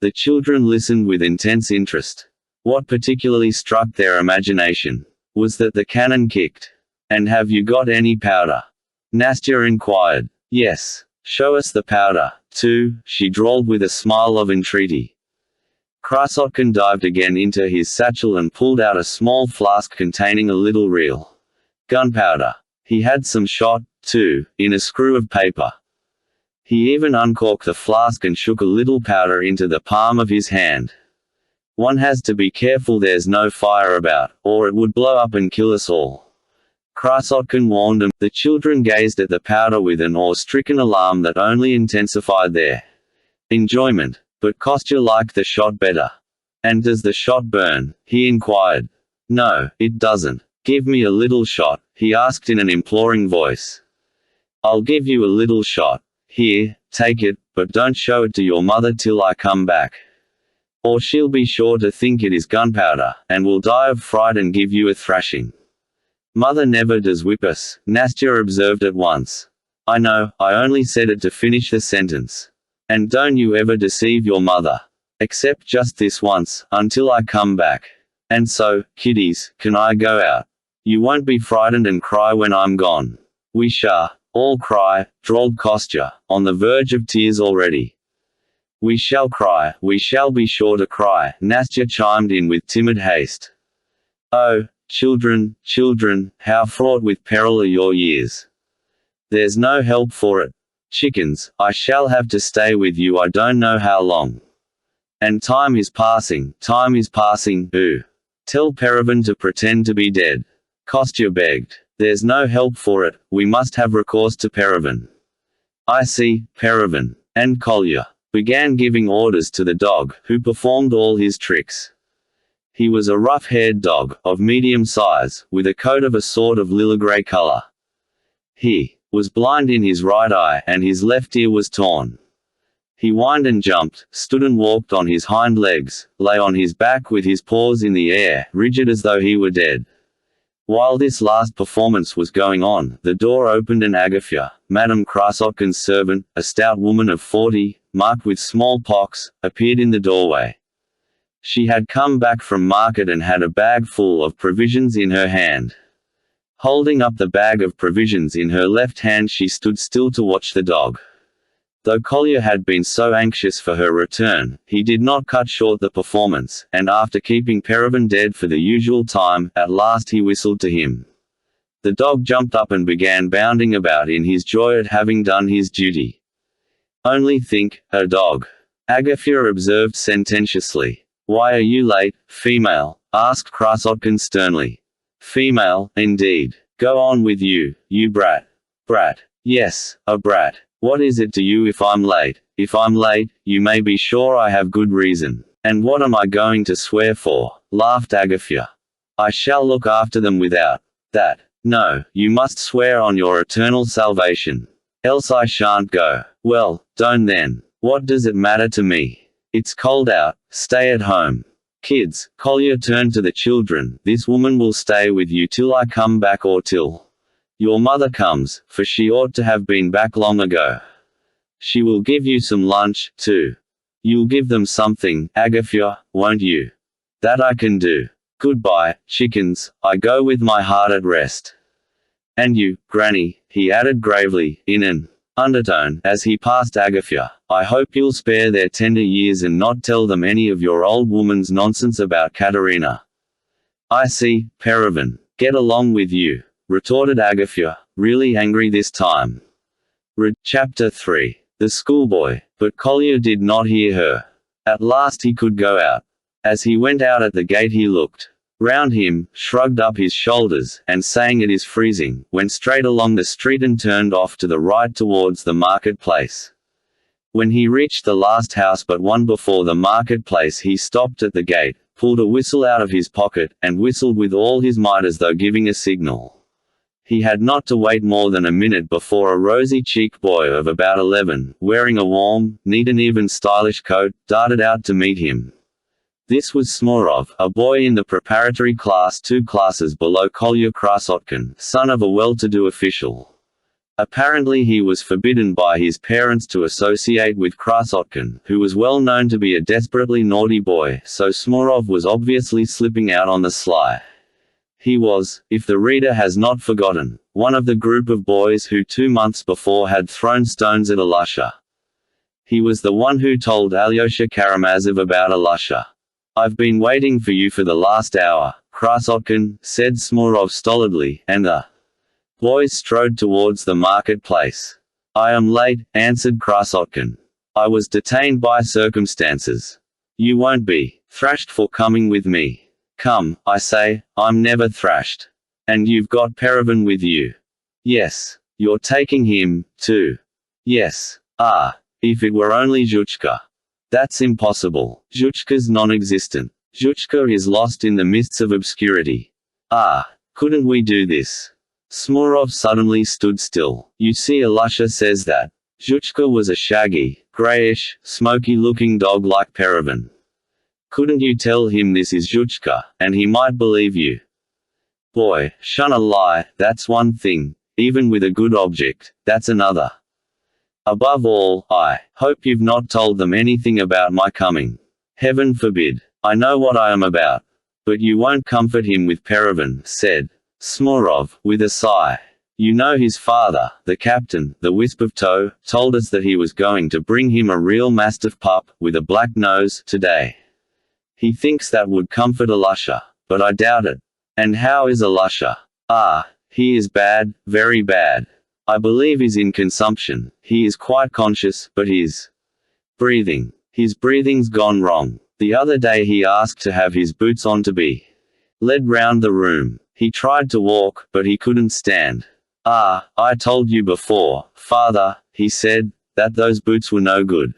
The children listened with intense interest. What particularly struck their imagination was that the cannon kicked. "And have you got any powder?" Nastya inquired. "Yes. Show us the powder, too," she drawled with a smile of entreaty. Krasotkin dived again into his satchel and pulled out a small flask containing a little real gunpowder. He had some shot, too, in a screw of paper. He even uncorked the flask and shook a little powder into the palm of his hand. One has to be careful there's no fire about, or it would blow up and kill us all. Krasotkin warned them. The children gazed at the powder with an awe-stricken alarm that only intensified their enjoyment. But Kostya liked the shot better. And does the shot burn? He inquired. No, it doesn't. Give me a little shot, he asked in an imploring voice. I'll give you a little shot. Here, take it, but don't show it to your mother till I come back. Or she'll be sure to think it is gunpowder, and will die of fright and give you a thrashing. Mother never does whip us, Nastya observed at once. I know, I only said it to finish the sentence. And don't you ever deceive your mother. Except just this once, until I come back. And so, kiddies, can I go out? You won't be frightened and cry when I'm gone. We shall all cry, drawled Kostya, on the verge of tears already. We shall cry, we shall be sure to cry, Nastya chimed in with timid haste. Oh, children, children, how fraught with peril are your years. There's no help for it. Chickens, I shall have to stay with you I don't know how long. And time is passing, ooh. Tell Perevan to pretend to be dead. Kostya begged. There's no help for it, we must have recourse to Perevan. I see, Perevan. And Kolya began giving orders to the dog, who performed all his tricks. He was a rough-haired dog, of medium size, with a coat of a sort of lilac-grey color. He was blind in his right eye, and his left ear was torn. He whined and jumped, stood and walked on his hind legs, lay on his back with his paws in the air, rigid as though he were dead. While this last performance was going on, the door opened and Agafya, Madame Krasotkin's servant, a stout woman of 40, marked with smallpox, appeared in the doorway. She had come back from market and had a bag full of provisions in her hand. Holding up the bag of provisions in her left hand she stood still to watch the dog. Though Kolya had been so anxious for her return, he did not cut short the performance, and after keeping Perevan dead for the usual time, at last he whistled to him. The dog jumped up and began bounding about in his joy at having done his duty. Only think, a dog. Agafya observed sententiously. Why are you late, female? Asked Krasotkin sternly. Female, indeed. Go on with you, you brat. Brat. Yes, a brat. What is it to you if I'm late? If I'm late, you may be sure I have good reason. And what am I going to swear for? Laughed Agafya. I shall look after them without that. No, you must swear on your eternal salvation. Else I shan't go. Well, don't then. What does it matter to me? It's cold out, stay at home. Kids, Kolya turned to the children, this woman will stay with you till I come back or till your mother comes, for she ought to have been back long ago. She will give you some lunch, too. You'll give them something, Agafya, won't you? That I can do. Goodbye, chickens, I go with my heart at rest. And you, Granny, he added gravely, in an undertone, as he passed Agafya, I hope you'll spare their tender years and not tell them any of your old woman's nonsense about Katerina. I see, Perevan. Get along with you, retorted Agafya, really angry this time. Chapter 3. The schoolboy. But Kolya did not hear her. At last he could go out. As he went out at the gate he looked round him, shrugged up his shoulders, and saying it is freezing, went straight along the street and turned off to the right towards the market-place. When he reached the last house but one before the market-place he stopped at the gate, pulled a whistle out of his pocket, and whistled with all his might as though giving a signal. He had not to wait more than a minute before a rosy-cheeked boy of about 11, wearing a warm, neat and even stylish coat, darted out to meet him. This was Smorov, a boy in the preparatory class 2 classes below Kolya Krasotkin, son of a well-to-do official. Apparently he was forbidden by his parents to associate with Krasotkin, who was well known to be a desperately naughty boy, so Smorov was obviously slipping out on the sly. He was, if the reader has not forgotten, one of the group of boys who 2 months before had thrown stones at Alyosha. He was the one who told Alyosha Karamazov about Alyosha. I've been waiting for you for the last hour, Krasotkin, said Smorov stolidly, and the boys strode towards the market-place. I am late, answered Krasotkin. I was detained by circumstances. You won't be thrashed for coming with me. Come, I say, I'm never thrashed. And you've got Perevan with you. Yes. You're taking him, too. Yes. Ah. If it were only Zhuchka. That's impossible. Zhuchka's non-existent. Zhuchka is lost in the mists of obscurity. Ah. Couldn't we do this? Smurov suddenly stood still. You see, Alusha says that Zhuchka was a shaggy, greyish, smoky-looking dog like Perevan. Couldn't you tell him this is Zhuchka, and he might believe you? Boy, shun a lie, that's one thing. Even with a good object, that's another. Above all, I hope you've not told them anything about my coming. Heaven forbid. I know what I am about. But you won't comfort him with Perevan, said Smurov, with a sigh. You know his father, the captain, the wisp of tow, told us that he was going to bring him a real mastiff pup, with a black nose, today. He thinks that would comfort Alusha, but I doubt it. And how is Alusha? Ah. He is bad, very bad. I believe he's in consumption. He is quite conscious, but his breathing's gone wrong. The other day he asked to have his boots on to be led round the room. He tried to walk, but he couldn't stand. Ah, I told you before, father, he said, that those boots were no good.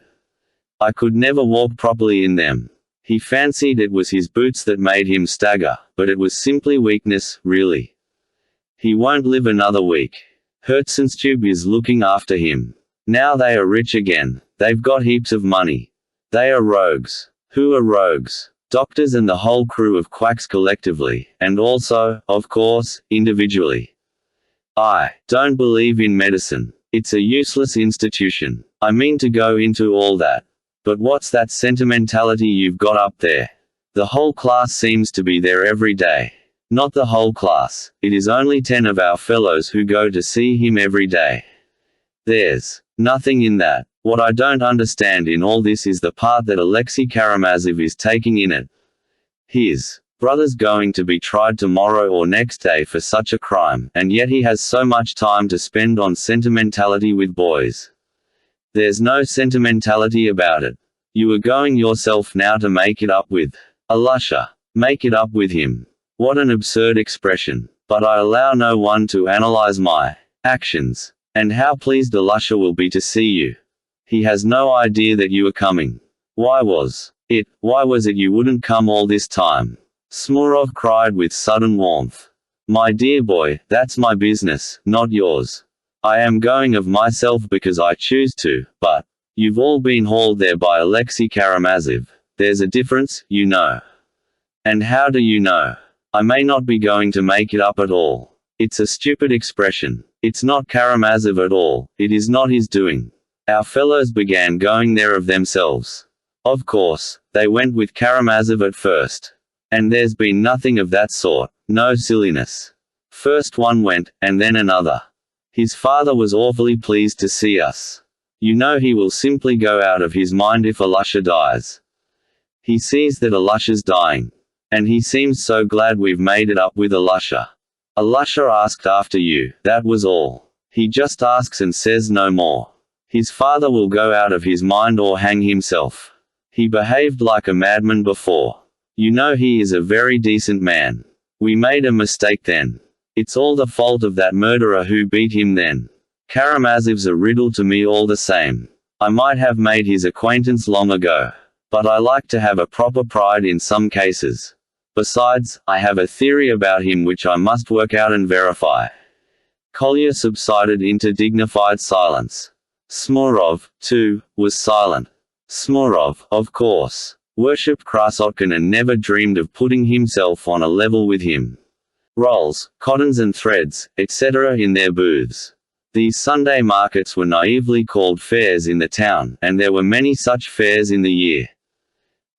I could never walk properly in them. He fancied it was his boots that made him stagger, but it was simply weakness, really. He won't live another week. Herzenstube is looking after him. Now they are rich again. They've got heaps of money. They are rogues. Who are rogues? Doctors and the whole crew of quacks collectively, and also, of course, individually. I don't believe in medicine. It's a useless institution. I mean to go into all that. But what's that sentimentality you've got up there? The whole class seems to be there every day. Not the whole class. It is only 10 of our fellows who go to see him every day. There's nothing in that. What I don't understand in all this is the part that Alexei Karamazov is taking in it. His brother's going to be tried tomorrow or next day for such a crime, and yet he has so much time to spend on sentimentality with boys. There's no sentimentality about it. You are going yourself now to make it up with Alusha. Make it up with him. What an absurd expression. But I allow no one to analyze my actions. And how pleased Alusha will be to see you. He has no idea that you are coming. Why was it you wouldn't come all this time? Smurov cried with sudden warmth. My dear boy, that's my business, not yours. I am going of myself because I choose to, but you've all been hauled there by Alexei Karamazov. There's a difference, you know. And how do you know? I may not be going to make it up at all. It's a stupid expression. It's not Karamazov at all. It is not his doing. Our fellows began going there of themselves. Of course, they went with Karamazov at first. And there's been nothing of that sort, no silliness. First one went, and then another. His father was awfully pleased to see us. You know he will simply go out of his mind if Alusha dies. He sees that Alusha's dying. And he seems so glad we've made it up with Alusha. Alusha asked after you, that was all. He just asks and says no more. His father will go out of his mind or hang himself. He behaved like a madman before. You know he is a very decent man. We made a mistake then. It's all the fault of that murderer who beat him then. Karamazov's a riddle to me all the same. I might have made his acquaintance long ago. But I like to have a proper pride in some cases. Besides, I have a theory about him which I must work out and verify. Kolya subsided into dignified silence. Smurov, too, was silent. Smurov, of course, worshipped Krasotkin and never dreamed of putting himself on a level with him. Rolls, cottons and threads, etc. in their booths. These Sunday markets were naively called fairs in the town, and there were many such fairs in the year.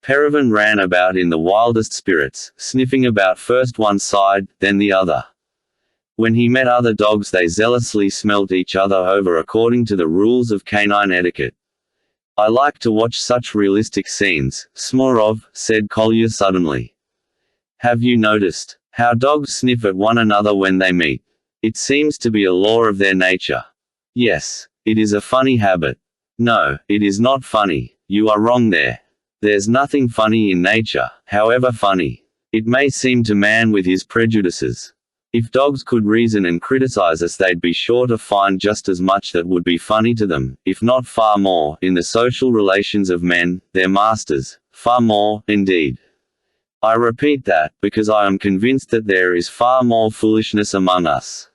Perevan ran about in the wildest spirits, sniffing about first one side, then the other. When he met other dogs they zealously smelt each other over according to the rules of canine etiquette. I like to watch such realistic scenes, Smurov, said Kolya suddenly. Have you noticed how dogs sniff at one another when they meet? It seems to be a law of their nature. Yes, It is a funny habit. No, it is not funny. You are wrong there. There's nothing funny in nature, however funny it may seem to man with his prejudices. If dogs could reason and criticize us, they'd be sure to find just as much that would be funny to them, if not far more, in the social relations of men, their masters. Far more, indeed. I repeat that, because I am convinced that there is far more foolishness among us.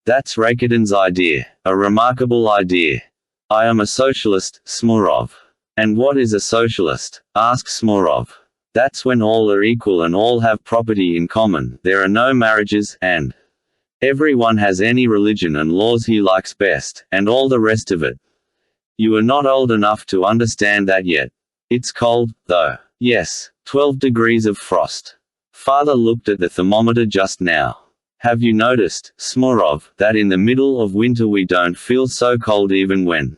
That's Rakitin's idea, a remarkable idea. I am a socialist, Smurov. And what is a socialist? Asks Smurov. That's when all are equal and all have property in common, there are no marriages, and everyone has any religion and laws he likes best, and all the rest of it. You are not old enough to understand that yet. It's cold, though. Yes, 12 degrees of frost. Father looked at the thermometer just now. Have you noticed, Smurov, that in the middle of winter we don't feel so cold even when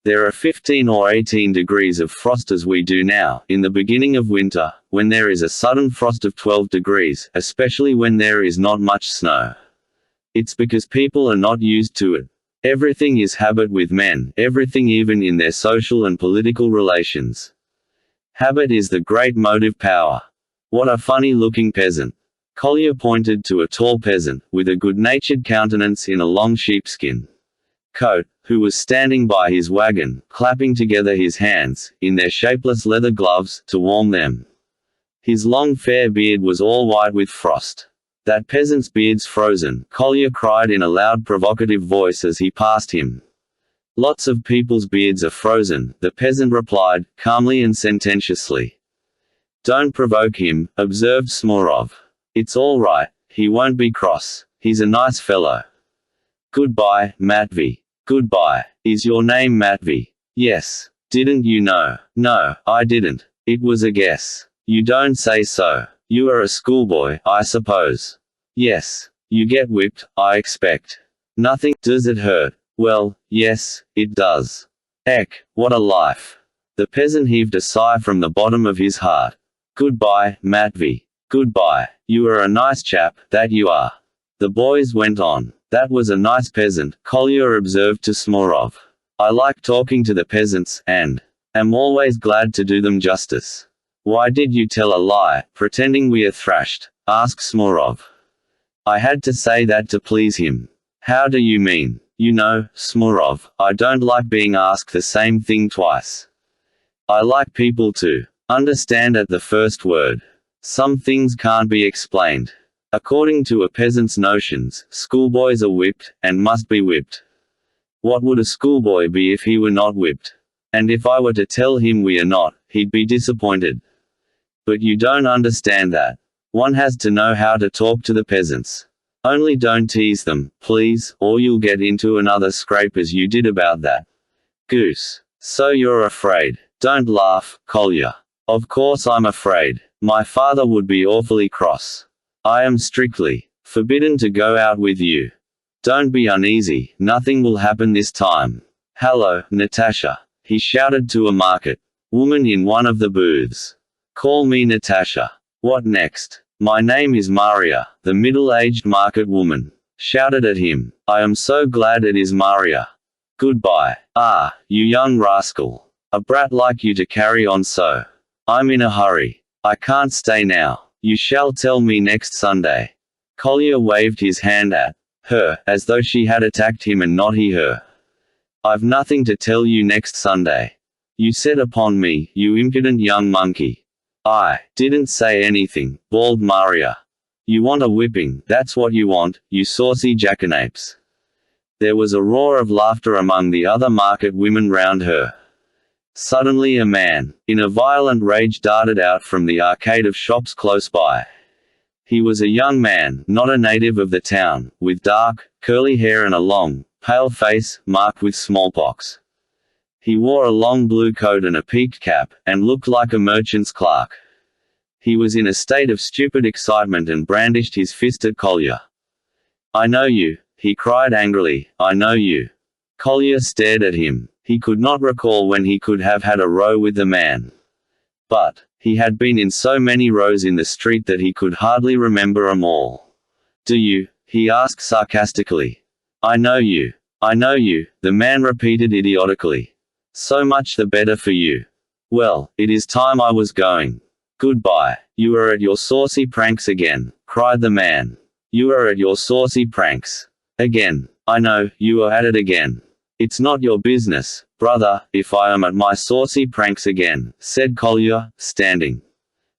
there are 15 or 18 degrees of frost as we do now, in the beginning of winter, when there is a sudden frost of 12 degrees, especially when there is not much snow. It's because people are not used to it. Everything is habit with men, everything, even in their social and political relations. Habit is the great motive power. What a funny-looking peasant. Kolya pointed to a tall peasant, with a good-natured countenance in a long sheepskin coat, who was standing by his wagon, clapping together his hands, in their shapeless leather gloves, to warm them. His long fair beard was all white with frost. That peasant's beard's frozen, Kolya cried in a loud provocative voice as he passed him. Lots of people's beards are frozen, the peasant replied, calmly and sententiously. Don't provoke him, observed Smurov. It's all right, he won't be cross, he's a nice fellow. Goodbye, Matvey. Goodbye. Is your name Matvey? Yes. Didn't you know? No, I didn't. It was a guess. You don't say so. You are a schoolboy, I suppose. Yes. You get whipped, I expect. Nothing. Does it hurt? Well, yes, it does. Eck, what a life. The peasant heaved a sigh from the bottom of his heart. Goodbye, Matvey. Goodbye. You are a nice chap, that you are. The boys went on. That was a nice peasant, Kolya observed to Smurov. I like talking to the peasants, and am always glad to do them justice. Why did you tell a lie, pretending we are thrashed? Asked Smurov. I had to say that to please him. How do you mean? You know, Smurov, I don't like being asked the same thing twice. I like people to understand at the first word. Some things can't be explained. According to a peasant's notions, schoolboys are whipped, and must be whipped. What would a schoolboy be if he were not whipped? And if I were to tell him we are not, he'd be disappointed. But you don't understand that. One has to know how to talk to the peasants. Only don't tease them, please, or you'll get into another scrape as you did about that goose. So you're afraid. Don't laugh, Kolya. Of course I'm afraid. My father would be awfully cross. I am strictly forbidden to go out with you. Don't be uneasy, nothing will happen this time. Hello, Natasha. He shouted to a market woman in one of the booths. Call me Natasha. What next? My name is Maria, the middle-aged market woman shouted at him. I am so glad it is Maria. Goodbye. Ah, you young rascal. A brat like you to carry on so. I'm in a hurry. I can't stay now. You shall tell me next Sunday. Kolya waved his hand at her, as though she had attacked him and not he her. I've nothing to tell you next Sunday. You set upon me, you impudent young monkey. I didn't say anything, bawled Maria. You want a whipping, that's what you want, you saucy jackanapes. There was a roar of laughter among the other market women round her. Suddenly a man, in a violent rage, darted out from the arcade of shops close by. He was a young man, not a native of the town, with dark, curly hair and a long, pale face, marked with smallpox. He wore a long blue coat and a peaked cap, and looked like a merchant's clerk. He was in a state of stupid excitement and brandished his fist at Kolya. I know you, he cried angrily, I know you. Kolya stared at him. He could not recall when he could have had a row with the man. But he had been in so many rows in the street that he could hardly remember 'em all. Do you? He asked sarcastically. I know you. I know you, the man repeated idiotically. So much the better for you. Well, it is time I was going. Goodbye. You are at your saucy pranks again, cried the man. You are at your saucy pranks. Again. I know, you are at it again. It's not your business, brother, if I am at my saucy pranks again, said Collier, standing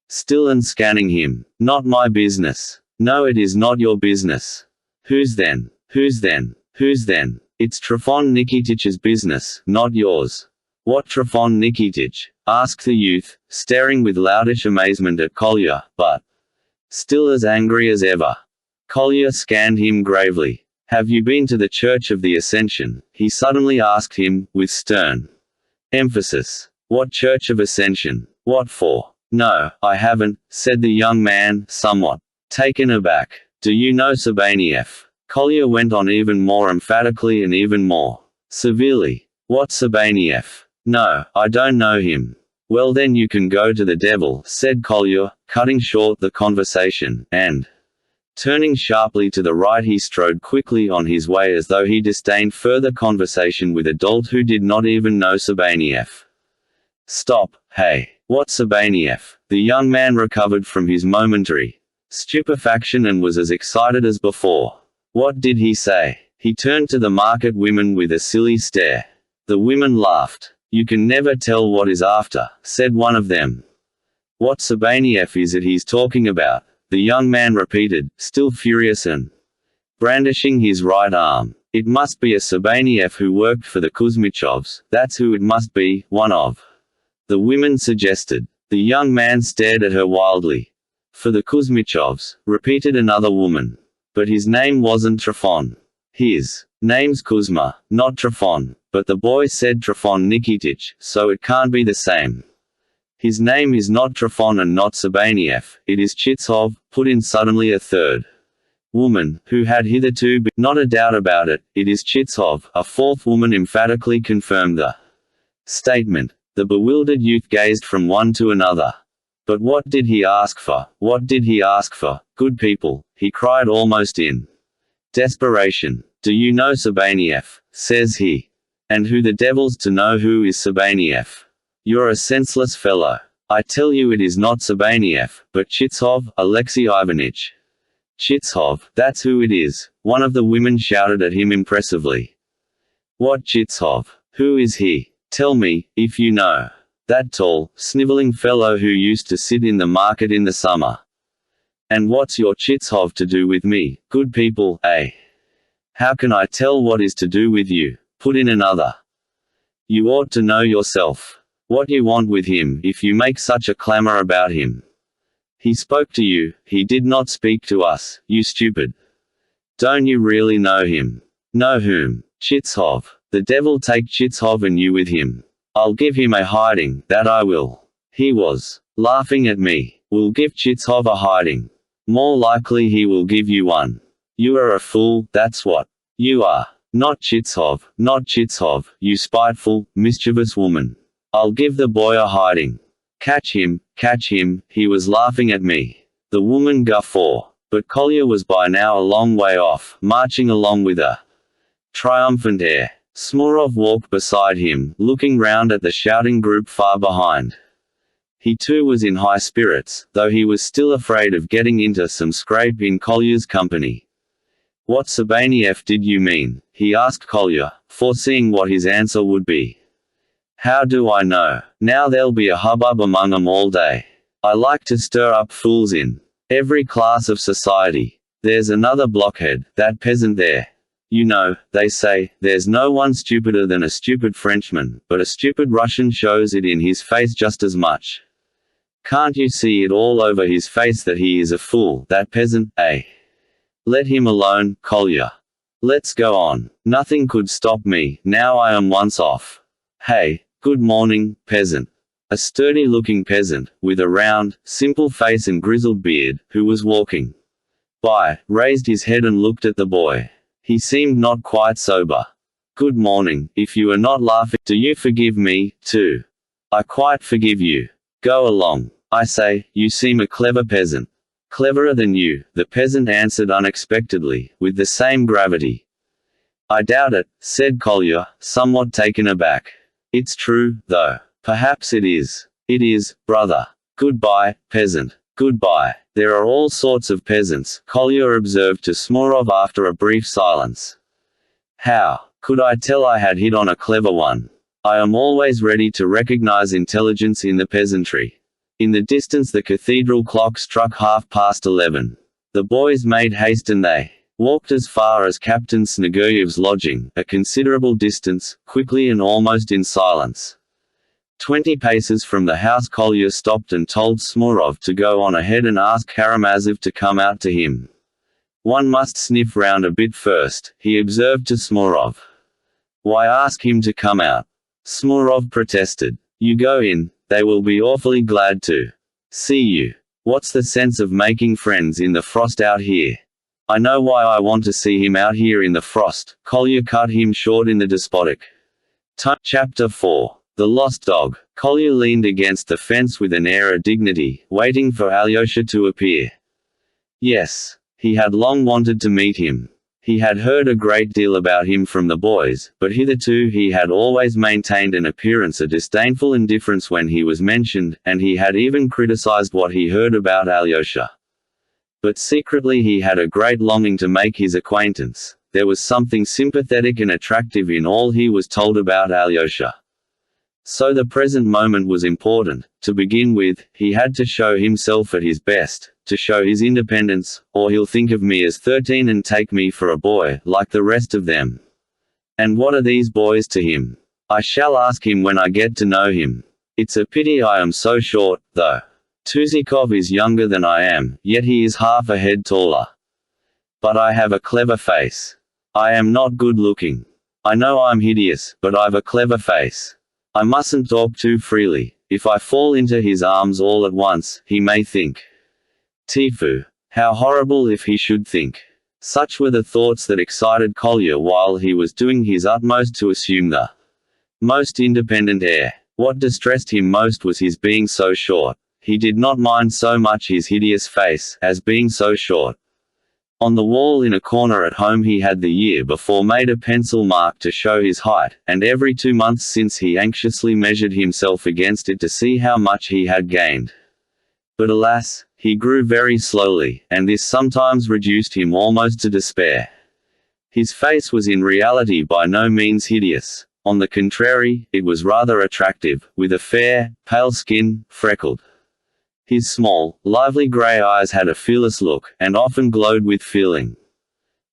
still and scanning him. Not my business. No, it is not your business. Whose then? Whose then? Whose then? It's Trifon Nikititch's business, not yours. What Trifon Nikititch? Asked the youth, staring with loudish amazement at Collier, but still as angry as ever. Collier scanned him gravely. Have you been to the Church of the Ascension? He suddenly asked him, with stern emphasis. What Church of Ascension? What for? No, I haven't, said the young man, somewhat taken aback. Do you know Sabaneyev? Collier went on even more emphatically and even more severely. What Sabaneyev? No, I don't know him. Well then you can go to the devil, said Collier, cutting short the conversation, and turning sharply to the right he strode quickly on his way as though he disdained further conversation with a dolt who did not even know Sabaneyev. Stop, hey, what Sabaneyev? The young man recovered from his momentary stupefaction and was as excited as before. What did he say? He turned to the market women with a silly stare. The women laughed. You can never tell what is after, said one of them. What Sabaneyev is it he's talking about? The young man repeated, still furious and brandishing his right arm. It must be a Sabaneyev who worked for the Kuzmichovs, that's who it must be, one of the women suggested. The young man stared at her wildly. For the Kuzmichovs, repeated another woman. But his name wasn't Trifon. His name's Kuzma, not Trifon, but the boy said Trifon Nikititch, so it can't be the same. His name is not Trifon and not Sabaneyev, it is Chitsov, put in suddenly a third woman, who had hitherto been not a doubt about it, it is Chitsov, a fourth woman emphatically confirmed the statement. The bewildered youth gazed from one to another. But what did he ask for? What did he ask for? Good people, he cried almost in desperation. Do you know Sabaneyev? Says he. And who the devil's to know who is Sabaneyev? You're a senseless fellow. I tell you it is not Sabaneyev, but Chitsov, Alexei Ivanitch. Chitsov, that's who it is, one of the women shouted at him impressively. What Chitsov? Who is he? Tell me, if you know. That tall, sniveling fellow who used to sit in the market in the summer. And what's your Chitsov to do with me, good people, eh? How can I tell what is to do with you? Put in another. You ought to know yourself. What you want with him, if you make such a clamor about him. He spoke to you, he did not speak to us, you stupid. Don't you really know him? Know whom? Chitsov. The devil take Chitsov and you with him. I'll give him a hiding, that I will. He was laughing at me. We'll give Chitsov a hiding. More likely he will give you one. You are a fool, that's what you are. Not Chitsov, you spiteful, mischievous woman. I'll give the boy a hiding. Catch him, he was laughing at me. The woman guffawed. But Collier was by now a long way off, marching along with a triumphant air. Smorov walked beside him, looking round at the shouting group far behind. He too was in high spirits, though he was still afraid of getting into some scrape in Collier's company. What Sabaneyev did you mean? He asked Collier, foreseeing what his answer would be. How do I know? Now there'll be a hubbub among 'em all day. I like to stir up fools in every class of society. There's another blockhead, that peasant there. You know, they say, there's no one stupider than a stupid Frenchman, but a stupid Russian shows it in his face just as much. Can't you see it all over his face that he is a fool, that peasant, eh? Let him alone, Collier. Let's go on. Nothing could stop me, now I am once off. Hey, good morning, peasant. A sturdy-looking peasant, with a round, simple face and grizzled beard, who was walking by, raised his head and looked at the boy. He seemed not quite sober. Good morning, if you are not laughing, do you forgive me, too? I quite forgive you. Go along. I say, you seem a clever peasant. Cleverer than you, the peasant answered unexpectedly, with the same gravity. I doubt it, said Kolya, somewhat taken aback. It's true, though. Perhaps it is. It is, brother. Goodbye, peasant. Goodbye. There are all sorts of peasants, Kolya observed to Smurov after a brief silence. How could I tell I had hit on a clever one? I am always ready to recognize intelligence in the peasantry. In the distance the cathedral clock struck 11:30. The boys made haste and they walked as far as Captain Sneguryev's lodging, a considerable distance, quickly and almost in silence. 20 paces from the house Kolya stopped and told Smurov to go on ahead and ask Karamazov to come out to him. One must sniff round a bit first, he observed to Smurov. Why ask him to come out? Smurov protested. You go in, they will be awfully glad to see you. What's the sense of making friends in the frost out here? I know why I want to see him out here in the frost, Kolya cut him short in the despotic tone. Chapter 4. The Lost Dog. Kolya leaned against the fence with an air of dignity, waiting for Alyosha to appear. Yes. He had long wanted to meet him. He had heard a great deal about him from the boys, but hitherto he had always maintained an appearance of disdainful indifference when he was mentioned, and he had even criticized what he heard about Alyosha. But secretly he had a great longing to make his acquaintance. There was something sympathetic and attractive in all he was told about Alyosha. So the present moment was important. To begin with, he had to show himself at his best, to show his independence, or he'll think of me as 13 and take me for a boy, like the rest of them. And what are these boys to him? I shall ask him when I get to know him. It's a pity I am so short, though. Tuzikov is younger than I am, yet he is half a head taller. But I have a clever face. I am not good looking. I know I'm hideous, but I've a clever face. I mustn't talk too freely. If I fall into his arms all at once, he may think. Tifu. How horrible if he should think. Such were the thoughts that excited Kolya while he was doing his utmost to assume the most independent air. What distressed him most was his being so short. He did not mind so much his hideous face, as being so short. On the wall in a corner at home he had the year before made a pencil mark to show his height, and every 2 months since he anxiously measured himself against it to see how much he had gained. But alas, he grew very slowly, and this sometimes reduced him almost to despair. His face was in reality by no means hideous. On the contrary, it was rather attractive, with a fair, pale skin, freckled. His small, lively grey eyes had a fearless look, and often glowed with feeling.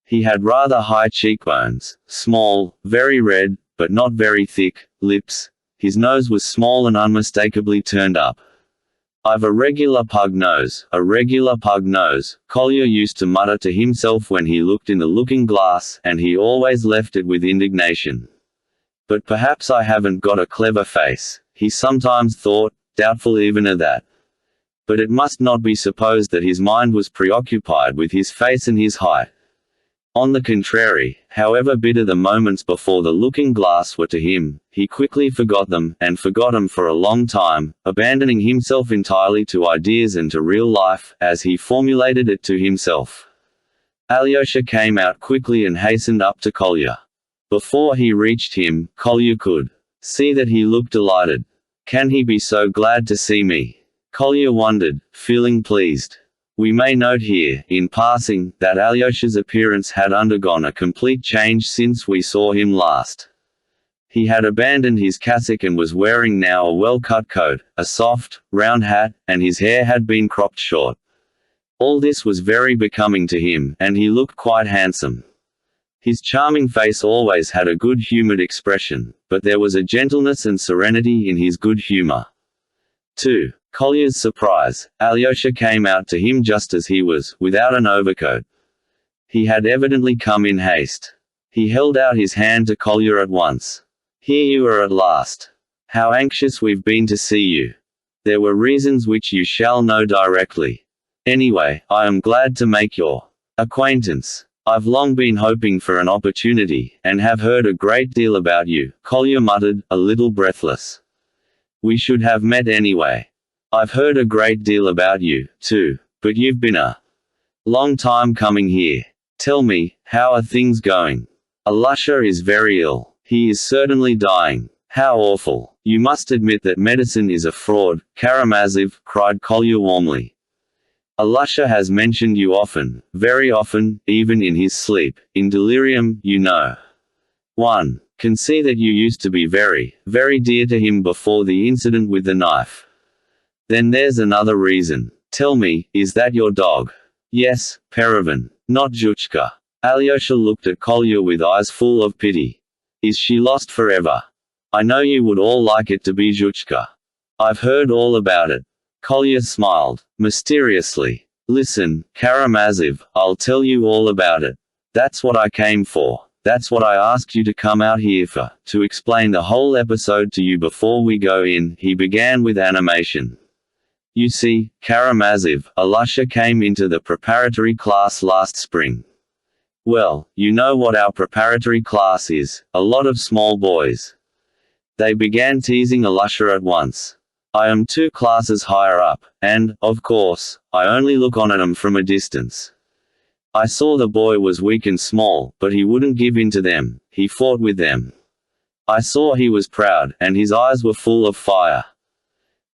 He had rather high cheekbones, small, very red, but not very thick, lips. His nose was small and unmistakably turned up. I've a regular pug nose, Kolya used to mutter to himself when he looked in the looking-glass, and he always left it with indignation. But perhaps I haven't got a clever face, he sometimes thought, doubtful even of that. But it must not be supposed that his mind was preoccupied with his face and his height. On the contrary, however bitter the moments before the looking-glass were to him, he quickly forgot them, and forgot them for a long time, abandoning himself entirely to ideas and to real life, as he formulated it to himself. Alyosha came out quickly and hastened up to Kolya. Before he reached him, Kolya could see that he looked delighted. Can he be so glad to see me? Kolya wondered, feeling pleased. We may note here, in passing, that Alyosha's appearance had undergone a complete change since we saw him last. He had abandoned his cassock and was wearing now a well-cut coat, a soft, round hat, and his hair had been cropped short. All this was very becoming to him, and he looked quite handsome. His charming face always had a good-humored expression, but there was a gentleness and serenity in his good humor. 2. Kolya's surprise, Alyosha came out to him just as he was, without an overcoat. He had evidently come in haste. He held out his hand to Kolya at once. Here you are at last. How anxious we've been to see you. There were reasons which you shall know directly. Anyway, I am glad to make your acquaintance. I've long been hoping for an opportunity, and have heard a great deal about you, Kolya muttered, a little breathless. We should have met anyway. I've heard a great deal about you, too, but you've been a long time coming here. Tell me, how are things going? Alusha is very ill. He is certainly dying. How awful. You must admit that medicine is a fraud, Karamazov, cried Kolya warmly. Alusha has mentioned you often, very often, even in his sleep, in delirium, you know. 1. Can see that you used to be very, very dear to him before the incident with the knife. Then there's another reason. Tell me, is that your dog? Yes, Perevan, not Zhuchka. Alyosha looked at Kolya with eyes full of pity. Is she lost forever? I know you would all like it to be Zhuchka. I've heard all about it. Kolya smiled, mysteriously. Listen, Karamazov, I'll tell you all about it. That's what I came for. That's what I asked you to come out here for, to explain the whole episode to you before we go in, he began with animation. You see, Karamazov, Alusha came into the preparatory class last spring. Well, you know what our preparatory class is, a lot of small boys. They began teasing Alusha at once. I am 2 classes higher up, and, of course, I only look on at him from a distance. I saw the boy was weak and small, but he wouldn't give in to them, he fought with them. I saw he was proud, and his eyes were full of fire.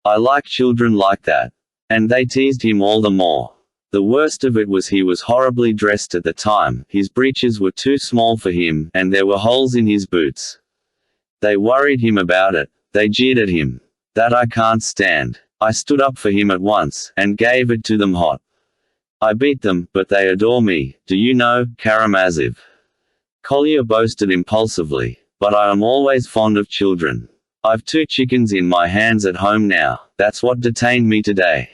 I like children like that. And they teased him all the more. The worst of it was he was horribly dressed at the time, his breeches were too small for him, and there were holes in his boots. They worried him about it, they jeered at him. That I can't stand. I stood up for him at once, and gave it to them hot. I beat them, but they adore me, do you know, Karamazov? Kolya boasted impulsively. But I am always fond of children. I've 2 chickens in my hands at home now, that's what detained me today.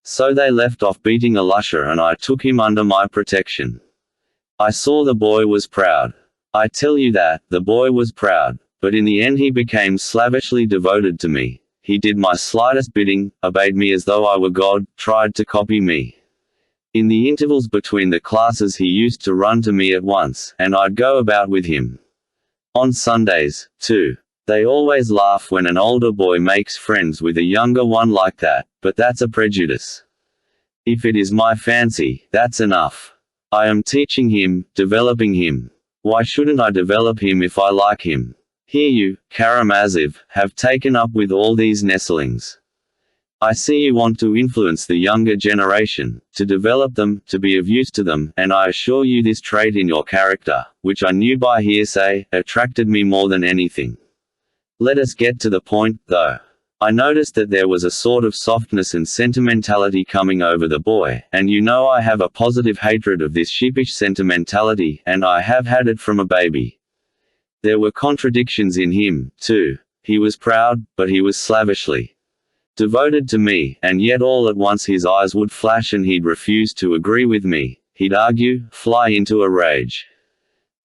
So they left off beating Alusha and I took him under my protection. I saw the boy was proud. I tell you that, the boy was proud. But in the end he became slavishly devoted to me. He did my slightest bidding, obeyed me as though I were God, tried to copy me. In the intervals between the classes he used to run to me at once, and I'd go about with him. On Sundays, too. They always laugh when an older boy makes friends with a younger one like that, but that's a prejudice. If it is my fancy, that's enough. I am teaching him, developing him. Why shouldn't I develop him if I like him? Here you, Karamazov, have taken up with all these nestlings. I see you want to influence the younger generation, to develop them, to be of use to them, and I assure you this trait in your character, which I knew by hearsay, attracted me more than anything. Let us get to the point, though. I noticed that there was a sort of softness and sentimentality coming over the boy, and you know I have a positive hatred of this sheepish sentimentality, and I have had it from a baby. There were contradictions in him, too. He was proud, but he was slavishly devoted to me, and yet all at once his eyes would flash and he'd refuse to agree with me. He'd argue, fly into a rage.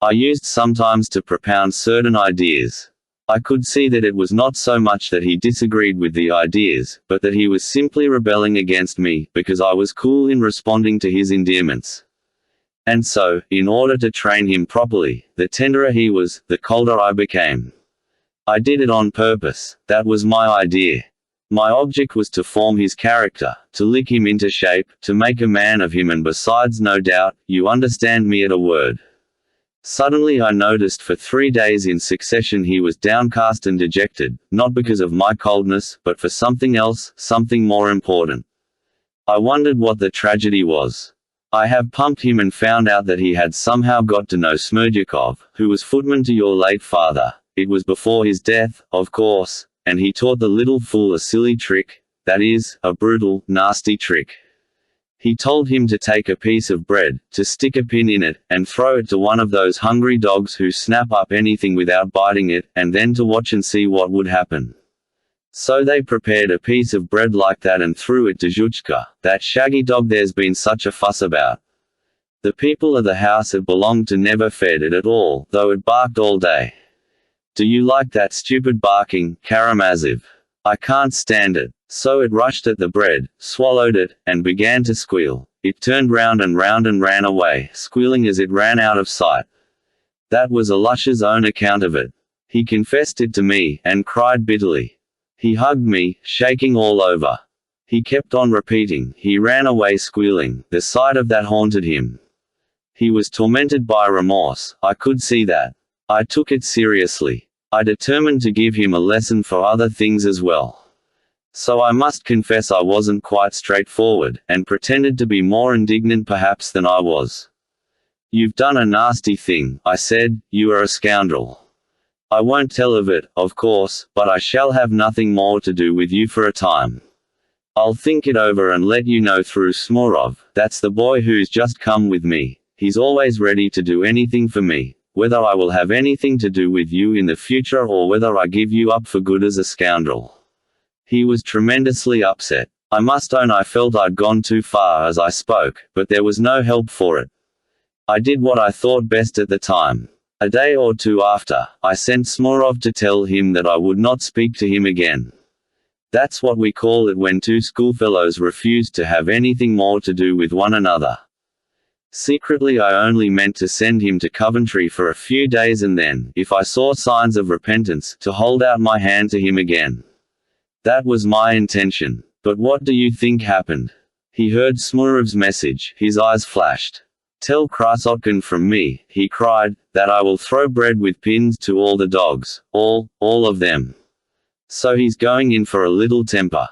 I used sometimes to propound certain ideas. I could see that it was not so much that he disagreed with the ideas, but that he was simply rebelling against me, because I was cool in responding to his endearments. And so, in order to train him properly, the tenderer he was, the colder I became. I did it on purpose, that was my idea. My object was to form his character, to lick him into shape, to make a man of him, and besides, no doubt, you understand me at a word. Suddenly I noticed for 3 days in succession he was downcast and dejected, not because of my coldness, but for something else, something more important. I wondered what the tragedy was. I have pumped him and found out that he had somehow got to know Smerdyakov, who was footman to your late father. It was before his death, of course, and he taught the little fool a silly trick, that is, a brutal, nasty trick. He told him to take a piece of bread, to stick a pin in it, and throw it to one of those hungry dogs who snap up anything without biting it, and then to watch and see what would happen. So they prepared a piece of bread like that and threw it to Zhuchka, that shaggy dog there's been such a fuss about. The people of the house it belonged to never fed it at all, though it barked all day. Do you like that stupid barking, Karamazov? I can't stand it. So it rushed at the bread, swallowed it, and began to squeal. It turned round and ran away, squealing as it ran out of sight. That was Alusha's own account of it. He confessed it to me, and cried bitterly. He hugged me, shaking all over. He kept on repeating, he ran away squealing. The sight of that haunted him. He was tormented by remorse, I could see that. I took it seriously. I determined to give him a lesson for other things as well. So I must confess I wasn't quite straightforward, and pretended to be more indignant perhaps than I was. "You've done a nasty thing," I said, "you are a scoundrel. I won't tell of it, of course, but I shall have nothing more to do with you for a time. I'll think it over and let you know through Smurov, that's the boy who's just come with me. He's always ready to do anything for me, whether I will have anything to do with you in the future or whether I give you up for good as a scoundrel." He was tremendously upset. I must own I felt I'd gone too far as I spoke, but there was no help for it. I did what I thought best at the time. A day or two after, I sent Smurov to tell him that I would not speak to him again. That's what we call it when two schoolfellows refuse to have anything more to do with one another. Secretly I only meant to send him to Coventry for a few days and then, if I saw signs of repentance, to hold out my hand to him again. That was my intention. But what do you think happened? He heard Smurov's message, his eyes flashed. "Tell Krasotkin from me," he cried, "that I will throw bread with pins to all the dogs, all of them. So he's going in for a little temper.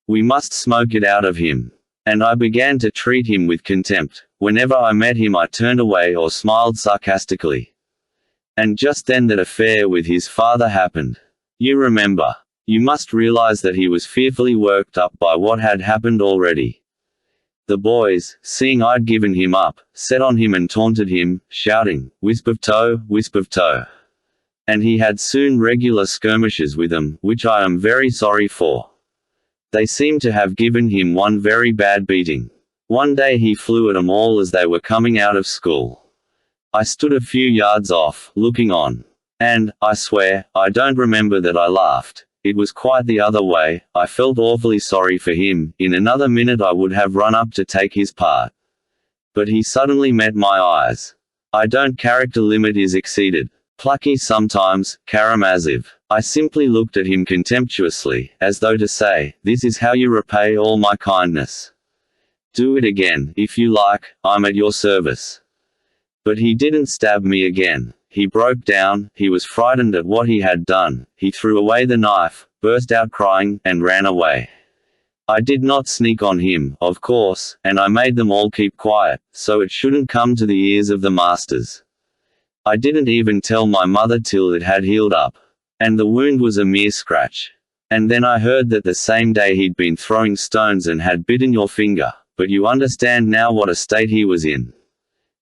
We must smoke it out of him." And I began to treat him with contempt. Whenever I met him I turned away or smiled sarcastically. And just then that affair with his father happened. You remember. You must realize that he was fearfully worked up by what had happened already. The boys, seeing I'd given him up, set on him and taunted him, shouting, "Wisp of toe, wisp of toe." And he had soon regular skirmishes with them, which I am very sorry for. They seemed to have given him one very bad beating. One day he flew at them all as they were coming out of school. I stood a few yards off, looking on. And, I swear, I don't remember that I laughed. It was quite the other way. I felt awfully sorry for him. In another minute I would have run up to take his part. But he suddenly met my eyes. I don't character limit is exceeded. Plucky sometimes, Karamazov. I simply looked at him contemptuously, as though to say, "This is how you repay all my kindness. Do it again, if you like, I'm at your service." But he didn't stab me again. He broke down, he was frightened at what he had done, he threw away the knife, burst out crying, and ran away. I did not sneak on him, of course, and I made them all keep quiet, so it shouldn't come to the ears of the masters. I didn't even tell my mother till it had healed up. And the wound was a mere scratch. And then I heard that the same day he'd been throwing stones and had bitten your finger, but you understand now what a state he was in.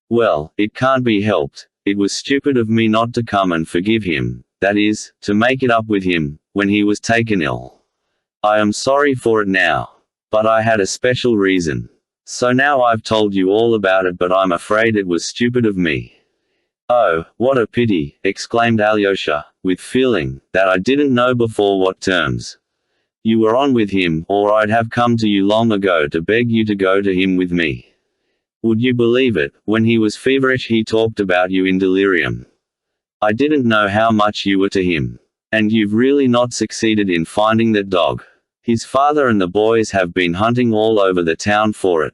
Well, it can't be helped. It was stupid of me not to come and forgive him, that is, to make it up with him, when he was taken ill. I am sorry for it now. But I had a special reason. So now I've told you all about it, but I'm afraid it was stupid of me. "Oh, what a pity," exclaimed Alyosha, with feeling, "that I didn't know before what terms. You were on with him, or I'd have come to you long ago to beg you to go to him with me. Would you believe it, when he was feverish he talked about you in delirium. I didn't know how much you were to him. And you've really not succeeded in finding that dog. His father and the boys have been hunting all over the town for it.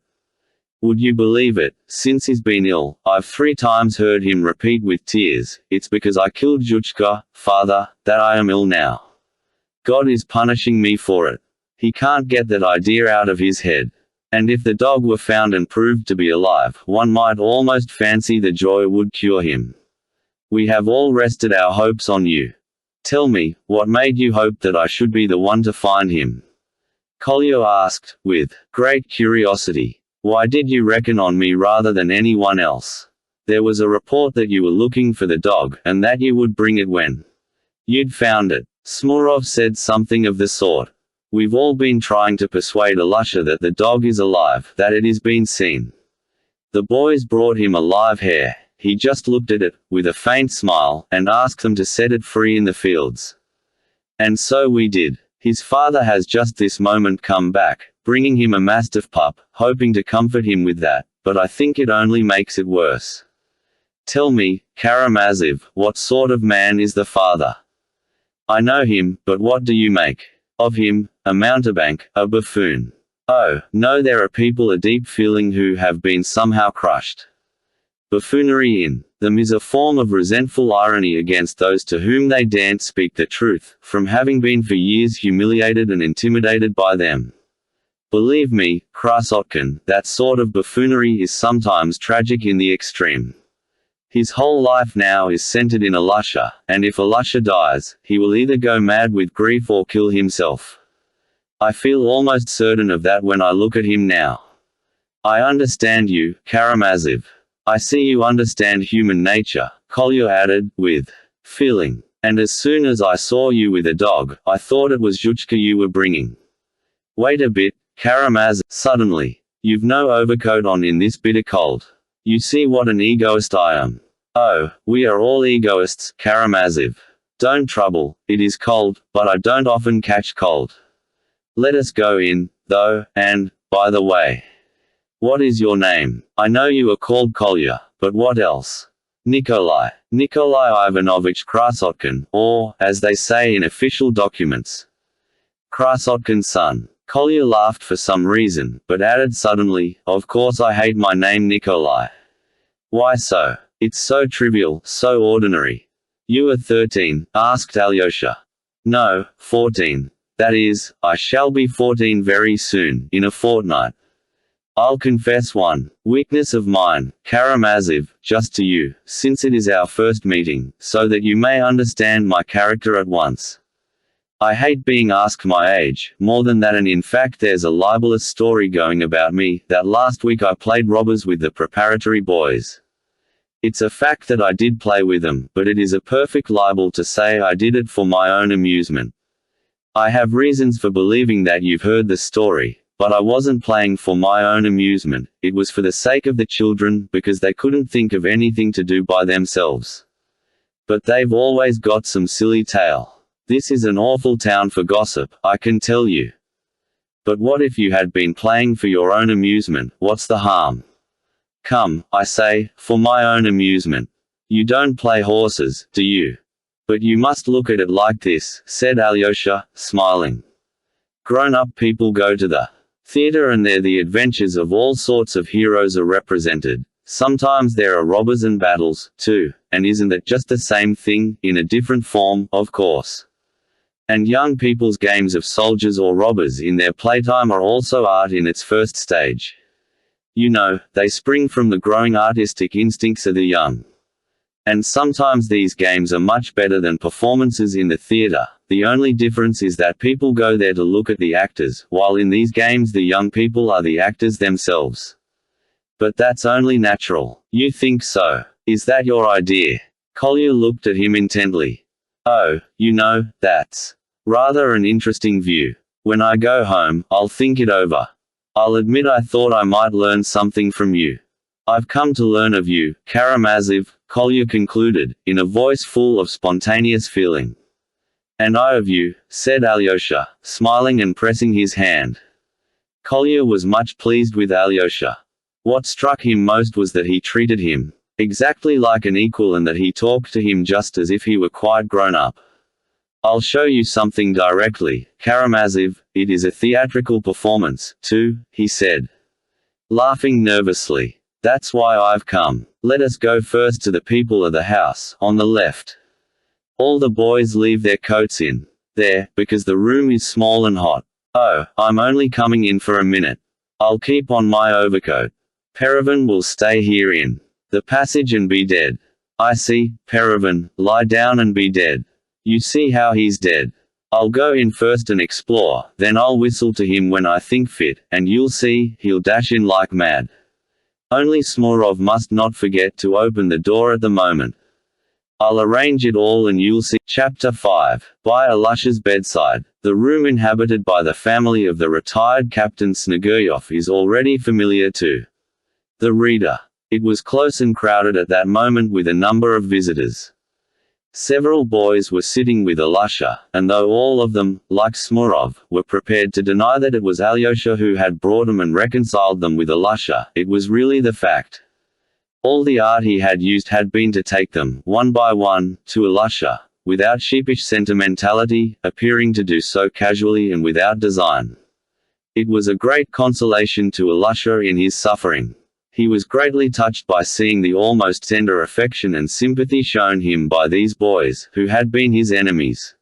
Would you believe it, since he's been ill, I've 3 times heard him repeat with tears, 'It's because I killed Zhuchka, father, that I am ill now. God is punishing me for it.' He can't get that idea out of his head. And if the dog were found and proved to be alive, one might almost fancy the joy would cure him. We have all rested our hopes on you. Tell me, what made you hope that I should be the one to find him?" Kolya asked, with great curiosity. "Why did you reckon on me rather than anyone else? There was a report that you were looking for the dog, and that you would bring it when you'd found it." Smurov said something of the sort. "We've all been trying to persuade Alyosha that the dog is alive, that it is been seen. The boys brought him a live hare. He just looked at it, with a faint smile, and asked them to set it free in the fields. And so we did. His father has just this moment come back, bringing him a mastiff pup, hoping to comfort him with that, but I think it only makes it worse. Tell me, Karamazov, what sort of man is the father? I know him, but what do you make of him? A mountebank, a buffoon. Oh, no, there are people a deep feeling who have been somehow crushed. Buffoonery in them is a form of resentful irony against those to whom they daren't speak the truth, from having been for years humiliated and intimidated by them. Believe me, Krasotkin, that sort of buffoonery is sometimes tragic in the extreme. His whole life now is centered in Alusha, and if Alusha dies, he will either go mad with grief or kill himself. I feel almost certain of that when I look at him now. I understand you, Karamazov. I see you understand human nature, Kolya added, with feeling. And as soon as I saw you with a dog, I thought it was Zhuchka you were bringing. Wait a bit, Karamazov, suddenly. You've no overcoat on in this bitter cold. You see what an egoist I am. Oh, we are all egoists, Karamazov. Don't trouble, it is cold, but I don't often catch cold. Let us go in, though, and, by the way. What is your name? I know you are called Kolya, but what else? Nikolai. Nikolai Ivanovich Krasotkin, or, as they say in official documents, Krasotkin's son. Kolya laughed for some reason, but added suddenly, of course I hate my name Nikolai. Why so? It's so trivial, so ordinary. You are 13, asked Alyosha. No, 14. That is, I shall be 14 very soon, in a fortnight. I'll confess one weakness of mine, Karamazov, just to you, since it is our first meeting, so that you may understand my character at once. I hate being asked my age, more than that, and in fact there's a libelous story going about me, that last week I played robbers with the preparatory boys. It's a fact that I did play with them, but it is a perfect libel to say I did it for my own amusement. I have reasons for believing that you've heard the story, but I wasn't playing for my own amusement, it was for the sake of the children, because they couldn't think of anything to do by themselves. But they've always got some silly tale. This is an awful town for gossip, I can tell you. But what if you had been playing for your own amusement, what's the harm? Come, I say, for my own amusement. You don't play horses, do you? But you must look at it like this, said Alyosha, smiling. Grown-up people go to the theater and there the adventures of all sorts of heroes are represented. Sometimes there are robbers and battles, too, and isn't that just the same thing, in a different form, of course? And young people's games of soldiers or robbers in their playtime are also art in its first stage. You know, they spring from the growing artistic instincts of the young. And sometimes these games are much better than performances in the theater. The only difference is that people go there to look at the actors, while in these games the young people are the actors themselves. But that's only natural. You think so? Is that your idea? Kolya looked at him intently. Oh, you know, that's rather an interesting view. When I go home, I'll think it over. I'll admit I thought I might learn something from you. I've come to learn of you, Karamazov, Kolya concluded, in a voice full of spontaneous feeling. And I of you, said Alyosha, smiling and pressing his hand. Kolya was much pleased with Alyosha. What struck him most was that he treated him exactly like an equal and that he talked to him just as if he were quite grown up. I'll show you something directly, Karamazov, it is a theatrical performance, too, he said, laughing nervously. That's why I've come. Let us go first to the people of the house, on the left. All the boys leave their coats in there, because the room is small and hot. Oh, I'm only coming in for a minute. I'll keep on my overcoat. Perevan will stay here in the passage and be dead. I see, Perevan, lie down and be dead. You see how he's dead. I'll go in first and explore, then I'll whistle to him when I think fit, and you'll see, he'll dash in like mad. Only Smurov must not forget to open the door at the moment. I'll arrange it all and you'll see. Chapter 5. By Alusha's bedside. The room inhabited by the family of the retired Captain Sneguryov is already familiar to the reader. It was close and crowded at that moment with a number of visitors. Several boys were sitting with Alusha, and though all of them, like Smurov, were prepared to deny that it was Alyosha who had brought them and reconciled them with Alusha, it was really the fact. All the art he had used had been to take them, one by one, to Alusha, without sheepish sentimentality, appearing to do so casually and without design. It was a great consolation to Alusha in his suffering. He was greatly touched by seeing the almost tender affection and sympathy shown him by these boys, who had been his enemies.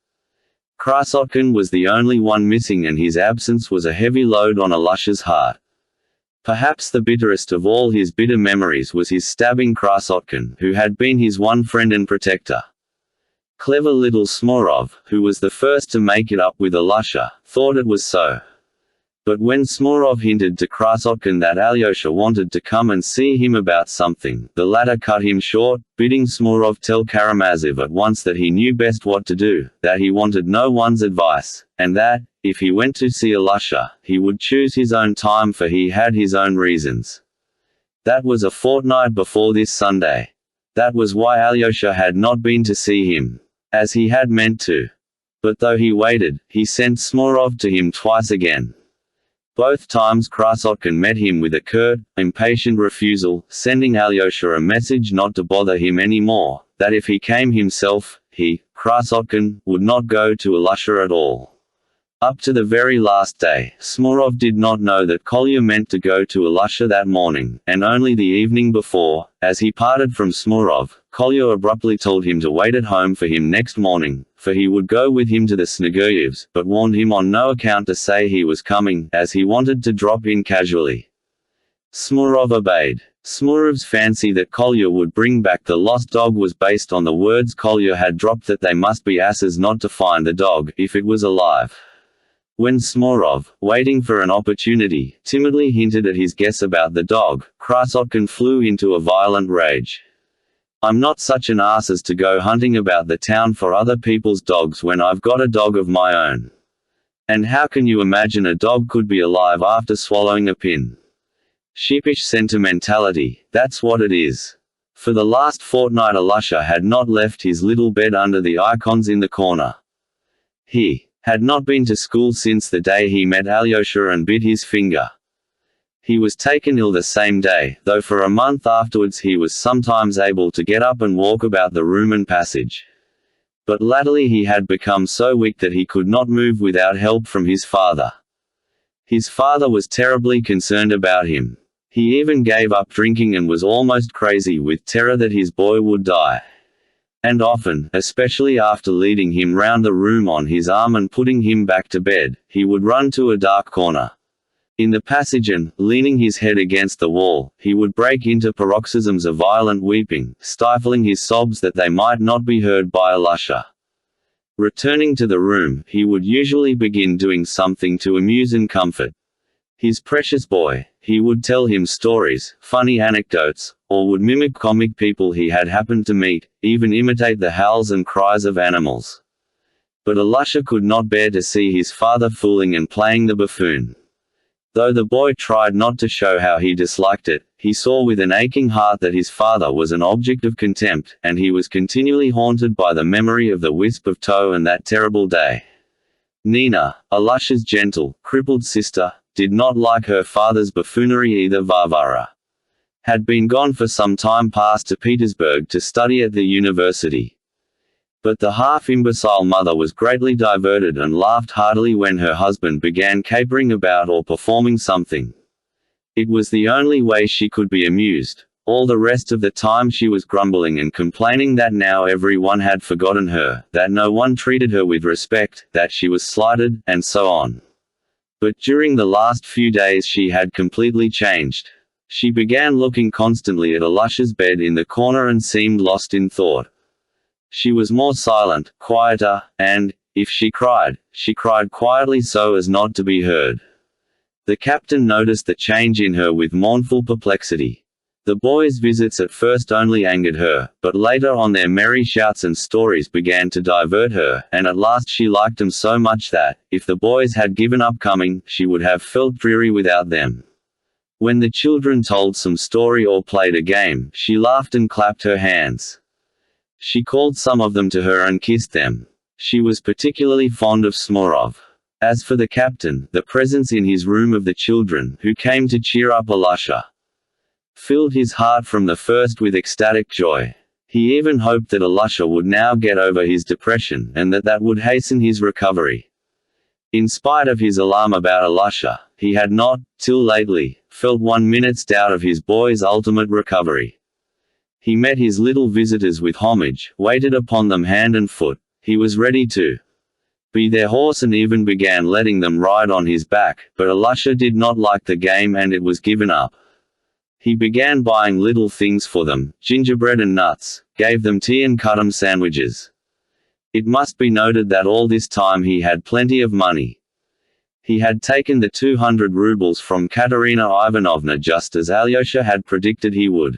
Krasotkin was the only one missing, and his absence was a heavy load on Alusha's heart. Perhaps the bitterest of all his bitter memories was his stabbing Krasotkin, who had been his one friend and protector. Clever little Smorov, who was the first to make it up with Alusha, thought it was so. But when Smorov hinted to Krasotkin that Alyosha wanted to come and see him about something, the latter cut him short, bidding Smorov tell Karamazov at once that he knew best what to do, that he wanted no one's advice, and that, if he went to see Alusha, he would choose his own time, for he had his own reasons. That was a fortnight before this Sunday. That was why Alyosha had not been to see him, as he had meant to. But though he waited, he sent Smorov to him twice again. Both times Krasotkin met him with a curt, impatient refusal, sending Alyosha a message not to bother him any more, that if he came himself, he, Krasotkin, would not go to Alusha at all. Up to the very last day, Smorov did not know that Kolya meant to go to Alusha that morning, and only the evening before, as he parted from Smorov, Kolya abruptly told him to wait at home for him next morning, for he would go with him to the Snegoyevs, but warned him on no account to say he was coming, as he wanted to drop in casually. Smorov obeyed. Smorov's fancy that Kolya would bring back the lost dog was based on the words Kolya had dropped that they must be asses not to find the dog, if it was alive. When Smorov, waiting for an opportunity, timidly hinted at his guess about the dog, Krasotkin flew into a violent rage. "I'm not such an ass as to go hunting about the town for other people's dogs when I've got a dog of my own. And how can you imagine a dog could be alive after swallowing a pin? Sheepish sentimentality, that's what it is." For the last fortnight Alusha had not left his little bed under the icons in the corner. He had not been to school since the day he met Alyosha and bit his finger. He was taken ill the same day, though for a month afterwards he was sometimes able to get up and walk about the room and passage. But latterly he had become so weak that he could not move without help from his father. His father was terribly concerned about him. He even gave up drinking and was almost crazy with terror that his boy would die. And often, especially after leading him round the room on his arm and putting him back to bed, he would run to a dark corner in the passage and, leaning his head against the wall, he would break into paroxysms of violent weeping, stifling his sobs that they might not be heard by Alusha. Returning to the room, he would usually begin doing something to amuse and comfort his precious boy. He would tell him stories, funny anecdotes, or would mimic comic people he had happened to meet, even imitate the howls and cries of animals. But Alusha could not bear to see his father fooling and playing the buffoon. Though the boy tried not to show how he disliked it, he saw with an aching heart that his father was an object of contempt, and he was continually haunted by the memory of the wisp of tow and that terrible day. Nina, Alusha's gentle, crippled sister, did not like her father's buffoonery either. Varvara had been gone for some time past to Petersburg to study at the university. But the half-imbecile mother was greatly diverted and laughed heartily when her husband began capering about or performing something. It was the only way she could be amused. All the rest of the time she was grumbling and complaining that now everyone had forgotten her, that no one treated her with respect, that she was slighted, and so on. But during the last few days she had completely changed. She began looking constantly at Alusha's bed in the corner and seemed lost in thought. She was more silent, quieter, and, if she cried quietly so as not to be heard. The captain noticed the change in her with mournful perplexity. The boys' visits at first only angered her, but later on their merry shouts and stories began to divert her, and at last she liked them so much that, if the boys had given up coming, she would have felt dreary without them. When the children told some story or played a game, she laughed and clapped her hands. She called some of them to her and kissed them. She was particularly fond of Smorov. As for the captain, the presence in his room of the children, who came to cheer up Alusha, filled his heart from the first with ecstatic joy. He even hoped that Alusha would now get over his depression, and that would hasten his recovery. In spite of his alarm about Alusha, he had not, till lately, felt 1 minute's doubt of his boy's ultimate recovery. He met his little visitors with homage, waited upon them hand and foot. He was ready to be their horse and even began letting them ride on his back, but Alusha did not like the game and it was given up. He began buying little things for them, gingerbread and nuts, gave them tea and cut 'em sandwiches. It must be noted that all this time he had plenty of money. He had taken the 200 rubles from Katerina Ivanovna just as Alyosha had predicted he would.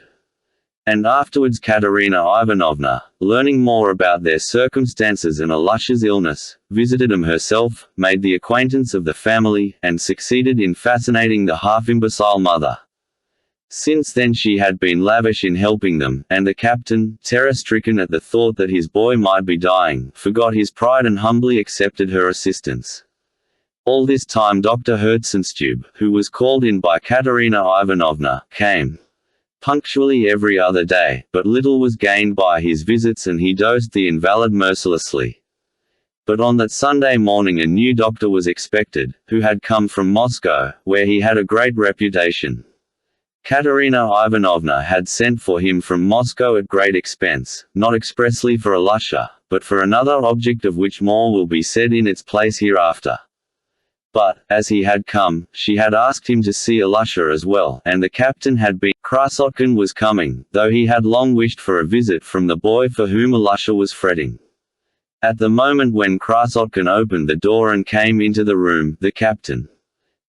And afterwards Katerina Ivanovna, learning more about their circumstances and Alusha's illness, visited him herself, made the acquaintance of the family, and succeeded in fascinating the half-imbecile mother. Since then she had been lavish in helping them, and the captain, terror-stricken at the thought that his boy might be dying, forgot his pride and humbly accepted her assistance. All this time Dr. Herzenstube, who was called in by Katerina Ivanovna, came punctually every other day, but little was gained by his visits and he dosed the invalid mercilessly. But on that Sunday morning a new doctor was expected, who had come from Moscow, where he had a great reputation. Katerina Ivanovna had sent for him from Moscow at great expense, not expressly for Alusha, but for another object of which more will be said in its place hereafter. But, as he had come, she had asked him to see Alusha as well, and the captain had been. Krasotkin was coming, though he had long wished for a visit from the boy for whom Alusha was fretting. At the moment when Krasotkin opened the door and came into the room, the captain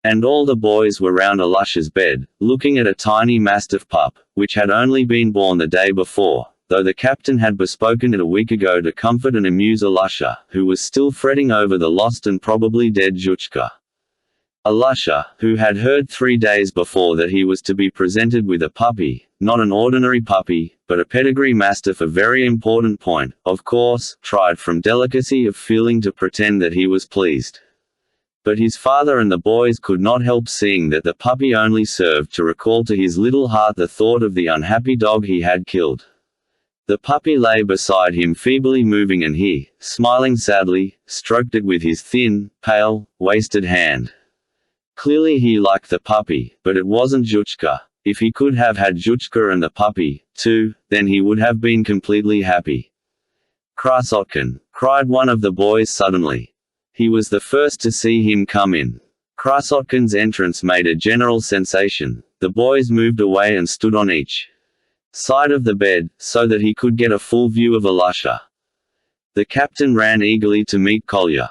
and all the boys were round Alusha's bed, looking at a tiny mastiff pup, which had only been born the day before, though the captain had bespoken it a week ago to comfort and amuse Alusha, who was still fretting over the lost and probably dead Zhuchka. Alusha, who had heard 3 days before that he was to be presented with a puppy, not an ordinary puppy, but a pedigree mastiff, a very important point, of course, tried from delicacy of feeling to pretend that he was pleased. But his father and the boys could not help seeing that the puppy only served to recall to his little heart the thought of the unhappy dog he had killed. The puppy lay beside him feebly moving and he, smiling sadly, stroked it with his thin, pale, wasted hand. Clearly he liked the puppy, but it wasn't Zhuchka. If he could have had Zhuchka and the puppy, too, then he would have been completely happy. Krasotkin, cried one of the boys suddenly. He was the first to see him come in. Krasotkin's entrance made a general sensation. The boys moved away and stood on each side of the bed, so that he could get a full view of Alusha. The captain ran eagerly to meet Kolya.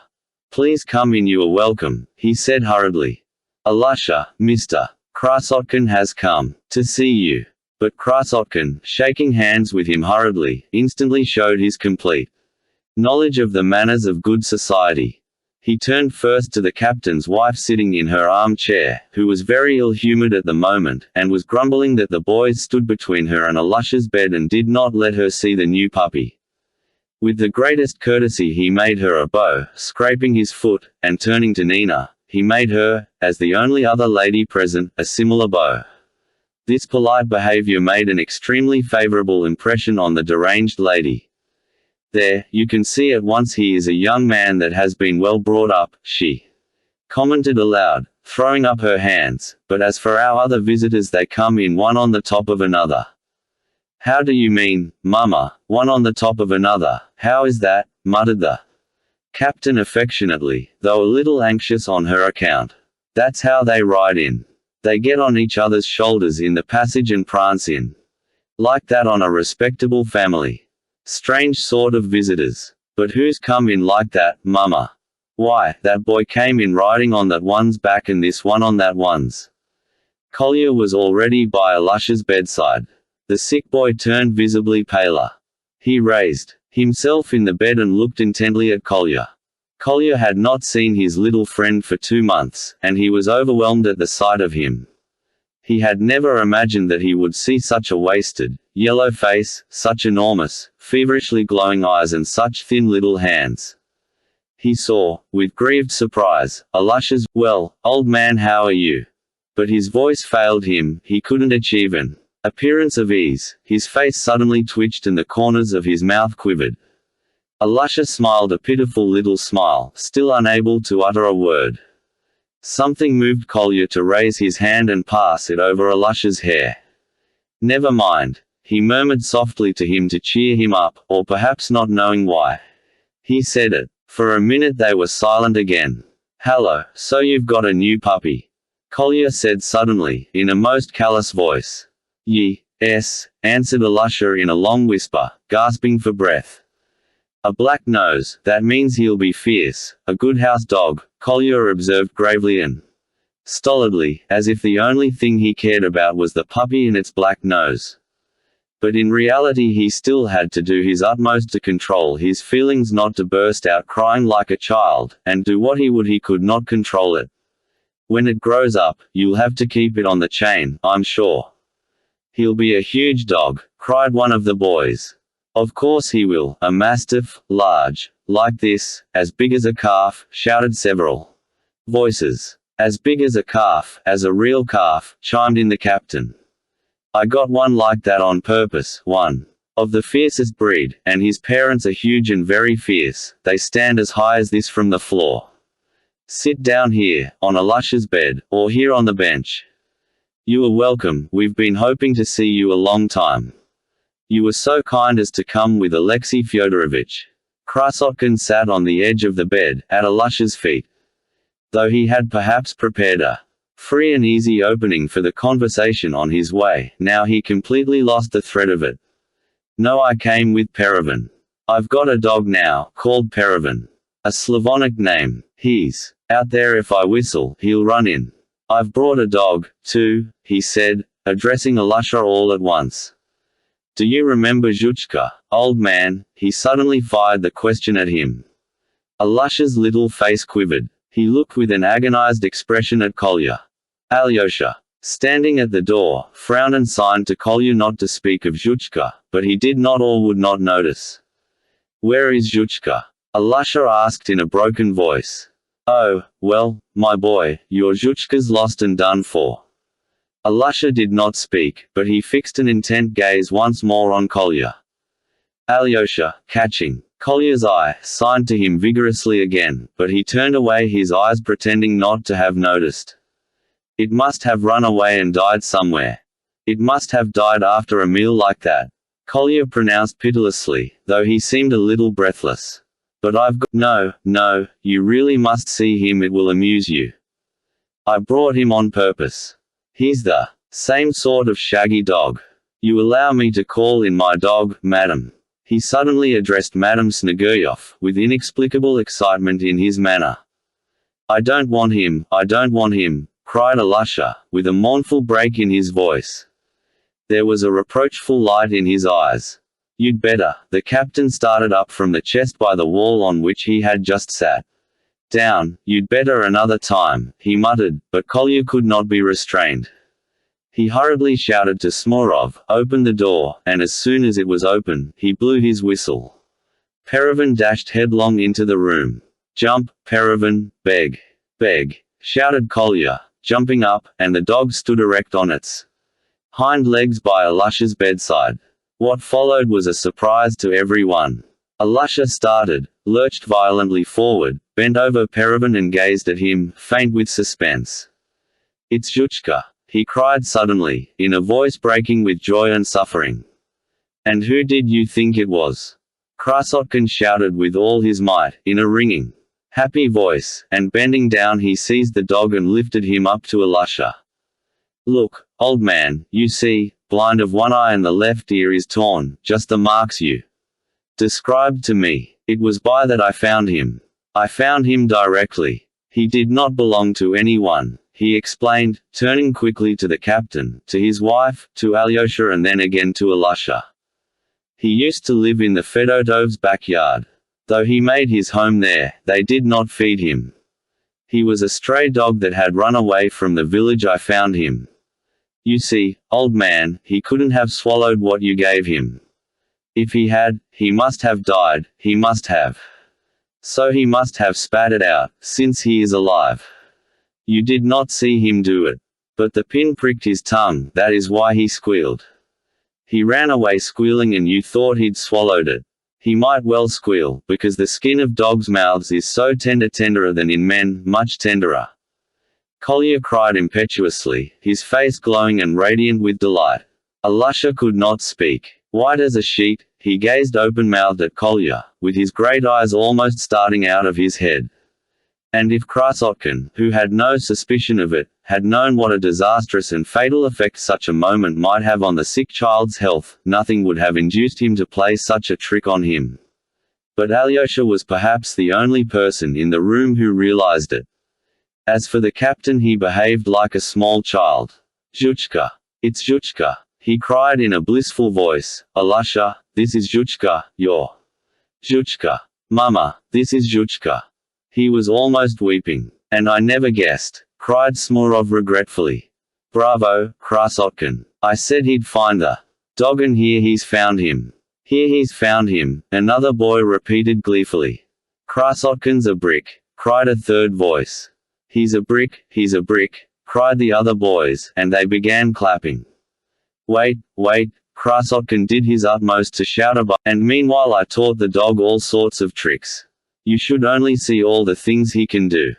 "Please come in, you are welcome," he said hurriedly. "Alusha, Mr. Krasotkin has come to see you." But Krasotkin, shaking hands with him hurriedly, instantly showed his complete knowledge of the manners of good society. He turned first to the captain's wife sitting in her armchair, who was very ill-humored at the moment, and was grumbling that the boys stood between her and Alusha's bed and did not let her see the new puppy. With the greatest courtesy he made her a bow, scraping his foot, and turning to Nina, he made her, as the only other lady present, a similar bow. This polite behavior made an extremely favorable impression on the deranged lady. "There, you can see at once he is a young man that has been well brought up," she commented aloud, throwing up her hands, "but as for our other visitors, they come in one on the top of another." "How do you mean, Mama, one on the top of another? How is that?" muttered the captain affectionately, though a little anxious on her account. "That's how they ride in. They get on each other's shoulders in the passage and prance in. Like that on a respectable family. Strange sort of visitors. But who's come in like that, Mama?" "Why, that boy came in riding on that one's back and this one on that one's." Kolya was already by Alusha's bedside. The sick boy turned visibly paler. He raised himself in the bed and looked intently at Kolya. Kolya had not seen his little friend for 2 months, and he was overwhelmed at the sight of him. He had never imagined that he would see such a wasted, yellow face, such enormous, feverishly glowing eyes and such thin little hands. He saw, with grieved surprise, Alusha's, "Well, old man, how are you?" But his voice failed him, he couldn't achieve an appearance of ease, his face suddenly twitched and the corners of his mouth quivered. Alusha smiled a pitiful little smile, still unable to utter a word. Something moved Kolya to raise his hand and pass it over Alusha's hair. "Never mind," he murmured softly to him to cheer him up, or perhaps not knowing why. He said it. For a minute they were silent again. "Hello, so you've got a new puppy?" Kolya said suddenly, in a most callous voice. "Yes," answered Alusha in a long whisper, gasping for breath. "A black nose, that means he'll be fierce, a good house dog," Kolya observed gravely and stolidly, as if the only thing he cared about was the puppy and its black nose. But in reality he still had to do his utmost to control his feelings, not to burst out crying like a child, and do what he would he could not control it. "When it grows up, you'll have to keep it on the chain, I'm sure." "He'll be a huge dog," cried one of the boys. "Of course he will, a mastiff, large, like this, as big as a calf," shouted several voices. "As big as a calf, as a real calf," chimed in the captain. "I got one like that on purpose, one of the fiercest breed, and his parents are huge and very fierce, they stand as high as this from the floor. Sit down here, on Alusha's bed, or here on the bench. You are welcome, we've been hoping to see you a long time. You were so kind as to come with Alexei Fyodorovich." Krasotkin sat on the edge of the bed, at Alusha's feet. Though he had perhaps prepared a free and easy opening for the conversation on his way, now he completely lost the thread of it. "No, I came with Perevan. I've got a dog now, called Perevan. A Slavonic name. He's out there. If I whistle, he'll run in. I've brought a dog, too," he said, addressing Alusha all at once. "Do you remember Zhuchka, old man?" He suddenly fired the question at him. Alusha's little face quivered. He looked with an agonized expression at Kolya. Alyosha, standing at the door, frowned and signed to Kolya not to speak of Zhuchka, but he did not or would not notice. "Where is Zhuchka?" Alusha asked in a broken voice. "Oh, well, my boy, your Zhuchka's lost and done for." Alusha did not speak, but he fixed an intent gaze once more on Kolya. Alyosha, catching Kolya's eye, signed to him vigorously again, but he turned away his eyes pretending not to have noticed. "It must have run away and died somewhere. It must have died after a meal like that," Kolya pronounced pitilessly, though he seemed a little breathless. "But I've got— No, you really must see him, it will amuse you. I brought him on purpose. He's the same sort of shaggy dog. You allow me to call in my dog, madam." He suddenly addressed Madame Sneguryov, with inexplicable excitement in his manner. I don't want him, cried Alusha, with a mournful break in his voice. There was a reproachful light in his eyes. "You'd better." The captain started up from the chest by the wall on which he had just sat down. "You'd better another time," he muttered, but Kolya could not be restrained. He hurriedly shouted to Smorov, "Open the door," and as soon as it was open, he blew his whistle. Perevan dashed headlong into the room. "Jump, Perevan, beg, shouted Kolya, jumping up, and the dog stood erect on its hind legs by Alusha's bedside. What followed was a surprise to everyone. Alusha started, lurched violently forward, bent over Perevan and gazed at him, faint with suspense. "It's Zhuchka," he cried suddenly, in a voice breaking with joy and suffering. "And who did you think it was?" Krasotkin shouted with all his might, in a ringing, happy voice, and bending down he seized the dog and lifted him up to Alusha. "Look, old man, you see, blind of one eye and the left ear is torn, just the marks you described to me. It was by that I found him. I found him directly. He did not belong to anyone," he explained, turning quickly to the captain, to his wife, to Alyosha and then again to Alusha. "He used to live in the Fedotovs' backyard. Though he made his home there, they did not feed him. He was a stray dog that had run away from the village. I found him. You see, old man, he couldn't have swallowed what you gave him. If he had, he must have died, he must have. So he must have spat it out, since he is alive. You did not see him do it. But the pin pricked his tongue, that is why he squealed. He ran away squealing and you thought he'd swallowed it. He might well squeal, because the skin of dogs' mouths is so tenderer than in men, much tenderer. Kolya cried impetuously, his face glowing and radiant with delight. Alasha could not speak. White as a sheet, he gazed open-mouthed at Kolya, with his great eyes almost starting out of his head. And if Krasotkin, who had no suspicion of it, had known what a disastrous and fatal effect such a moment might have on the sick child's health, nothing would have induced him to play such a trick on him. But Alyosha was perhaps the only person in the room who realized it. As for the captain, he behaved like a small child. "Zhuchka! It's Zhuchka!" he cried in a blissful voice. "Alasha, this is Zhuchka, your Zhuchka. Mama, this is Zhuchka." He was almost weeping. "And I never guessed," cried Smurov regretfully. "Bravo, Krasotkin. I said he'd find the dog, and here he's found him." "Here he's found him," another boy repeated gleefully. "Krasotkin's a brick," cried a third voice. He's a brick," cried the other boys, and they began clapping. Wait, Krasotkin did his utmost to shout about, "And meanwhile I taught the dog all sorts of tricks. You should only see all the things he can do.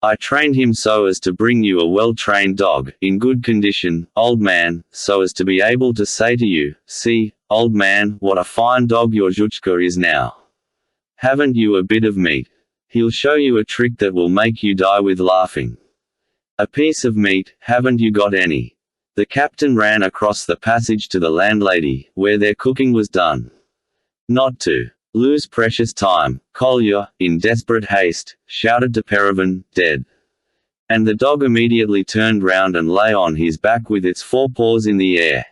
I trained him so as to bring you a well-trained dog, in good condition, old man, so as to be able to say to you, 'See, old man, what a fine dog your Zhuchka is now. Haven't you a bit of meat? He'll show you a trick that will make you die with laughing. A piece of meat, haven't you got any?'" The captain ran across the passage to the landlady, where their cooking was done. Not to lose precious time, Kolya, in desperate haste, shouted to Perevin, "Dead!" And the dog immediately turned round and lay on his back with its forepaws in the air.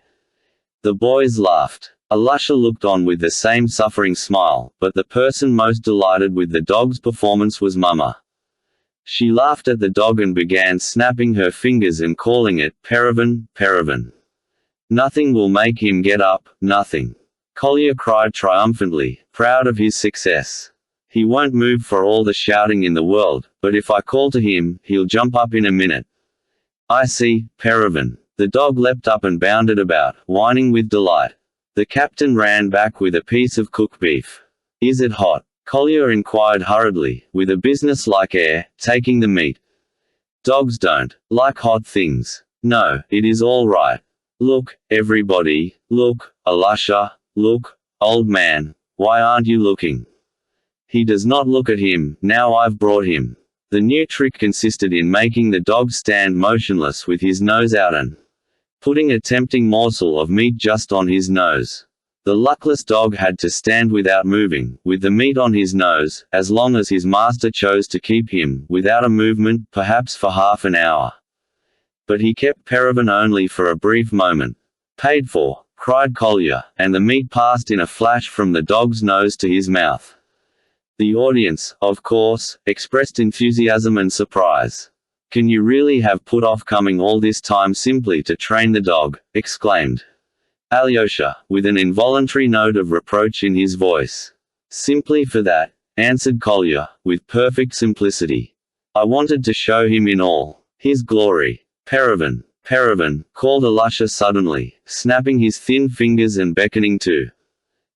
The boys laughed. Alasha looked on with the same suffering smile, but the person most delighted with the dog's performance was Mama. She laughed at the dog and began snapping her fingers and calling it, "Perevin, Perevin. Nothing will make him get up, nothing." Kolya cried triumphantly, proud of his success. "He won't move for all the shouting in the world, but if I call to him, he'll jump up in a minute. I see, Perevin." The dog leapt up and bounded about, whining with delight. The captain ran back with a piece of cooked beef. "Is it hot?" Kolya inquired hurriedly, with a business-like air, taking the meat. "Dogs don't like hot things. No, it is all right. Look, everybody, look, Alasha, look, old man, why aren't you looking? He does not look at him, now I've brought him." The new trick consisted in making the dog stand motionless with his nose out and putting a tempting morsel of meat just on his nose. The luckless dog had to stand without moving, with the meat on his nose, as long as his master chose to keep him, without a movement, perhaps for half an hour. But he kept Perevin only for a brief moment. "Paid for," cried Kolya, and the meat passed in a flash from the dog's nose to his mouth. The audience, of course, expressed enthusiasm and surprise. "Can you really have put off coming all this time simply to train the dog?" exclaimed Alyosha, with an involuntary note of reproach in his voice. "Simply for that," answered Kolya, with perfect simplicity. "I wanted to show him in all his glory." "Perevin, Perevin," called Alasha suddenly, snapping his thin fingers and beckoning to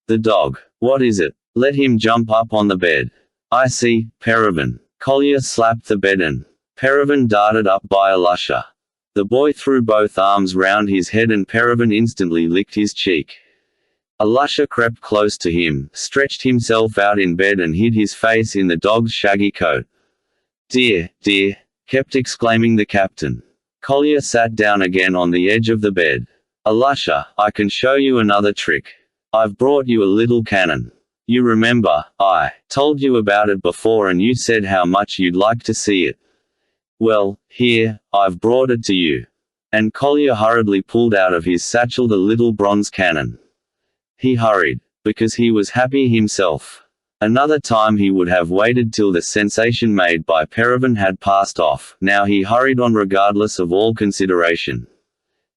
the dog. "What is it? Let him jump up on the bed." "I see, Perevin." Kolya slapped the bed and Perevin darted up by Alasha. The boy threw both arms round his head and Perevin instantly licked his cheek. Alasha crept close to him, stretched himself out in bed and hid his face in the dog's shaggy coat. "Dear, dear," kept exclaiming the captain. Kolya sat down again on the edge of the bed. "Alasha, I can show you another trick. I've brought you a little cannon. You remember, I told you about it before and you said how much you'd like to see it. Well, here, I've brought it to you." And Kolya hurriedly pulled out of his satchel the little bronze cannon. He hurried, because he was happy himself. Another time he would have waited till the sensation made by Perevin had passed off, now he hurried on regardless of all consideration.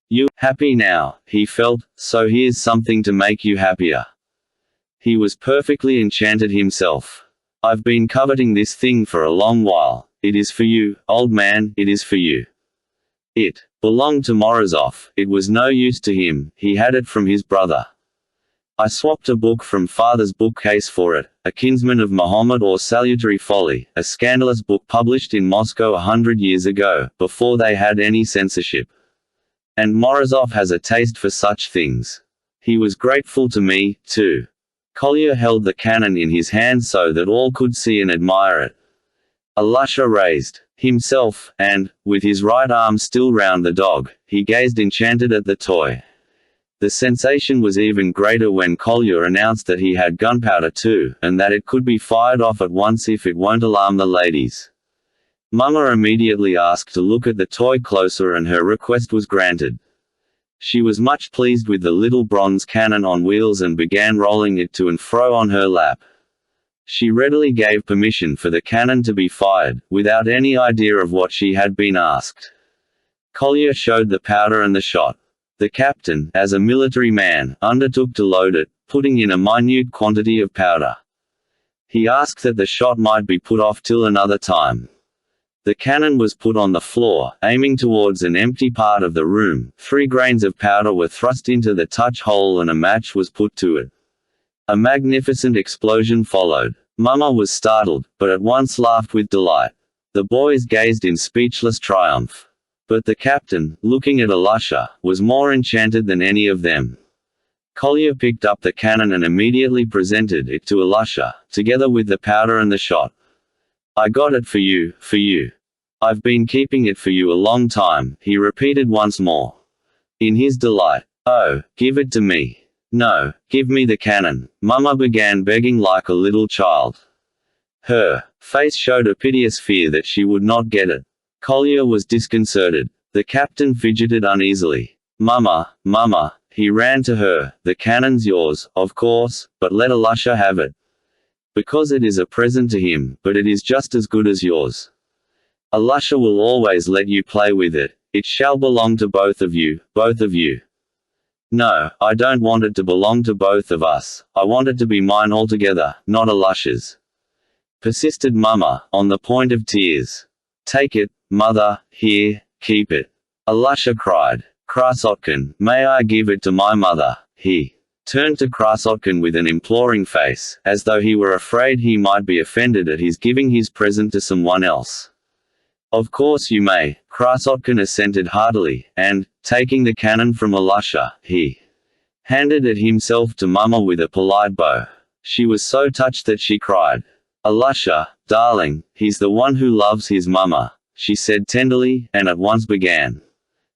"You happy now," he felt, "so here's something to make you happier." He was perfectly enchanted himself. "I've been coveting this thing for a long while. It is for you, old man, it is for you." It belonged to Morozov, it was no use to him, he had it from his brother. I swapped a book from father's bookcase for it, A Kinsman of Muhammad or Salutary Folly, a scandalous book published in Moscow 100 years ago, before they had any censorship. And Morozov has a taste for such things. He was grateful to me, too. Kolya held the cannon in his hand so that all could see and admire it. Alasha raised himself, and, with his right arm still round the dog, he gazed enchanted at the toy. The sensation was even greater when Kolya announced that he had gunpowder too, and that it could be fired off at once if it won't alarm the ladies. Mama immediately asked to look at the toy closer and her request was granted. She was much pleased with the little bronze cannon on wheels and began rolling it to and fro on her lap. She readily gave permission for the cannon to be fired, without any idea of what she had been asked. Kolya showed the powder and the shot. The captain, as a military man, undertook to load it, putting in a minute quantity of powder. He asked that the shot might be put off till another time. The cannon was put on the floor, aiming towards an empty part of the room. 3 grains of powder were thrust into the touch hole and a match was put to it. A magnificent explosion followed. Mama was startled, but at once laughed with delight. The boys gazed in speechless triumph. But the captain, looking at Alasha, was more enchanted than any of them. Kolya picked up the cannon and immediately presented it to Alasha, together with the powder and the shot. "I got it for you, for you. I've been keeping it for you a long time," he repeated once more. In his delight. "Oh, give it to me. No, give me the cannon," Mama began begging like a little child. Her face showed a piteous fear that she would not get it. Kolya was disconcerted. The captain fidgeted uneasily. "Mama, Mama," he ran to her, "the cannon's yours, of course, but let Alasha have it. Because it is a present to him, but it is just as good as yours. Alasha will always let you play with it. It shall belong to both of you, both of you." "No, I don't want it to belong to both of us. I want it to be mine altogether, not Alasha's," persisted Mama, on the point of tears. "Take it, Mother, here, keep it," Alasha cried. "Krasotkin, may I give it to my mother?" He turned to Krasotkin with an imploring face, as though he were afraid he might be offended at his giving his present to someone else. "Of course you may," Krasotkin assented heartily, and, taking the cannon from Alasha, he handed it himself to Mama with a polite bow. She was so touched that she cried. "Alasha, darling, he's the one who loves his Mama," she said tenderly, and at once began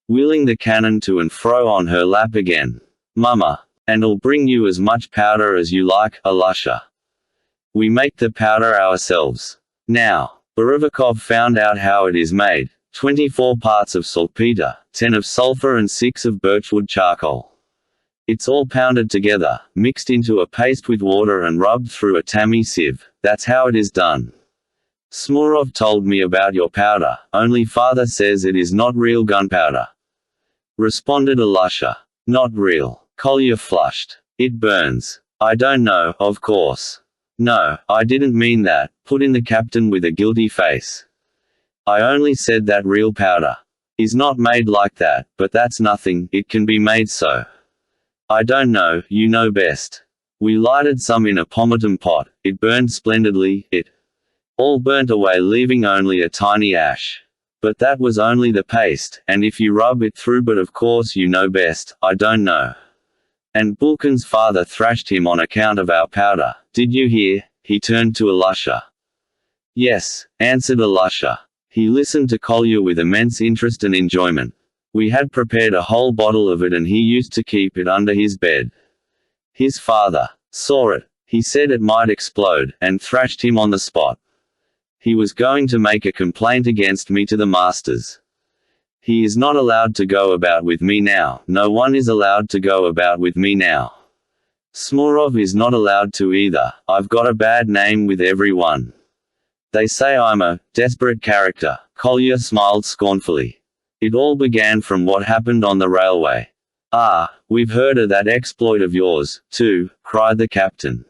wheeling the cannon to and fro on her lap again. "Mama, and I'll bring you as much powder as you like, Alasha. We make the powder ourselves. Now." Borovikov found out how it is made. 24 parts of saltpeter, 10 of sulfur and 6 of birchwood charcoal. It's all pounded together, mixed into a paste with water and rubbed through a tammy sieve. That's how it is done. Smurov told me about your powder, only father says it is not real gunpowder," responded Alasha. "Not real." Kolya flushed. "It burns." "I don't know, of course." "No, I didn't mean that," put in the captain with a guilty face. "I only said that real powder is not made like that, but that's nothing, it can be made so." "I don't know, you know best. We lighted some in a pomatum pot, it burned splendidly, it all burnt away leaving only a tiny ash. But that was only the paste, and if you rub it through, but of course you know best, I don't know. And Bulkin's father thrashed him on account of our powder, did you hear?" He turned to Alasha. "Yes," answered Alasha. He listened to Kolya with immense interest and enjoyment. "We had prepared a whole bottle of it and he used to keep it under his bed. His father saw it. He said it might explode, and thrashed him on the spot. He was going to make a complaint against me to the masters. He is not allowed to go about with me now, no one is allowed to go about with me now. Smurov is not allowed to either, I've got a bad name with everyone. They say I'm a desperate character." Kolya smiled scornfully. "It all began from what happened on the railway." "Ah, we've heard of that exploit of yours, too," cried the captain.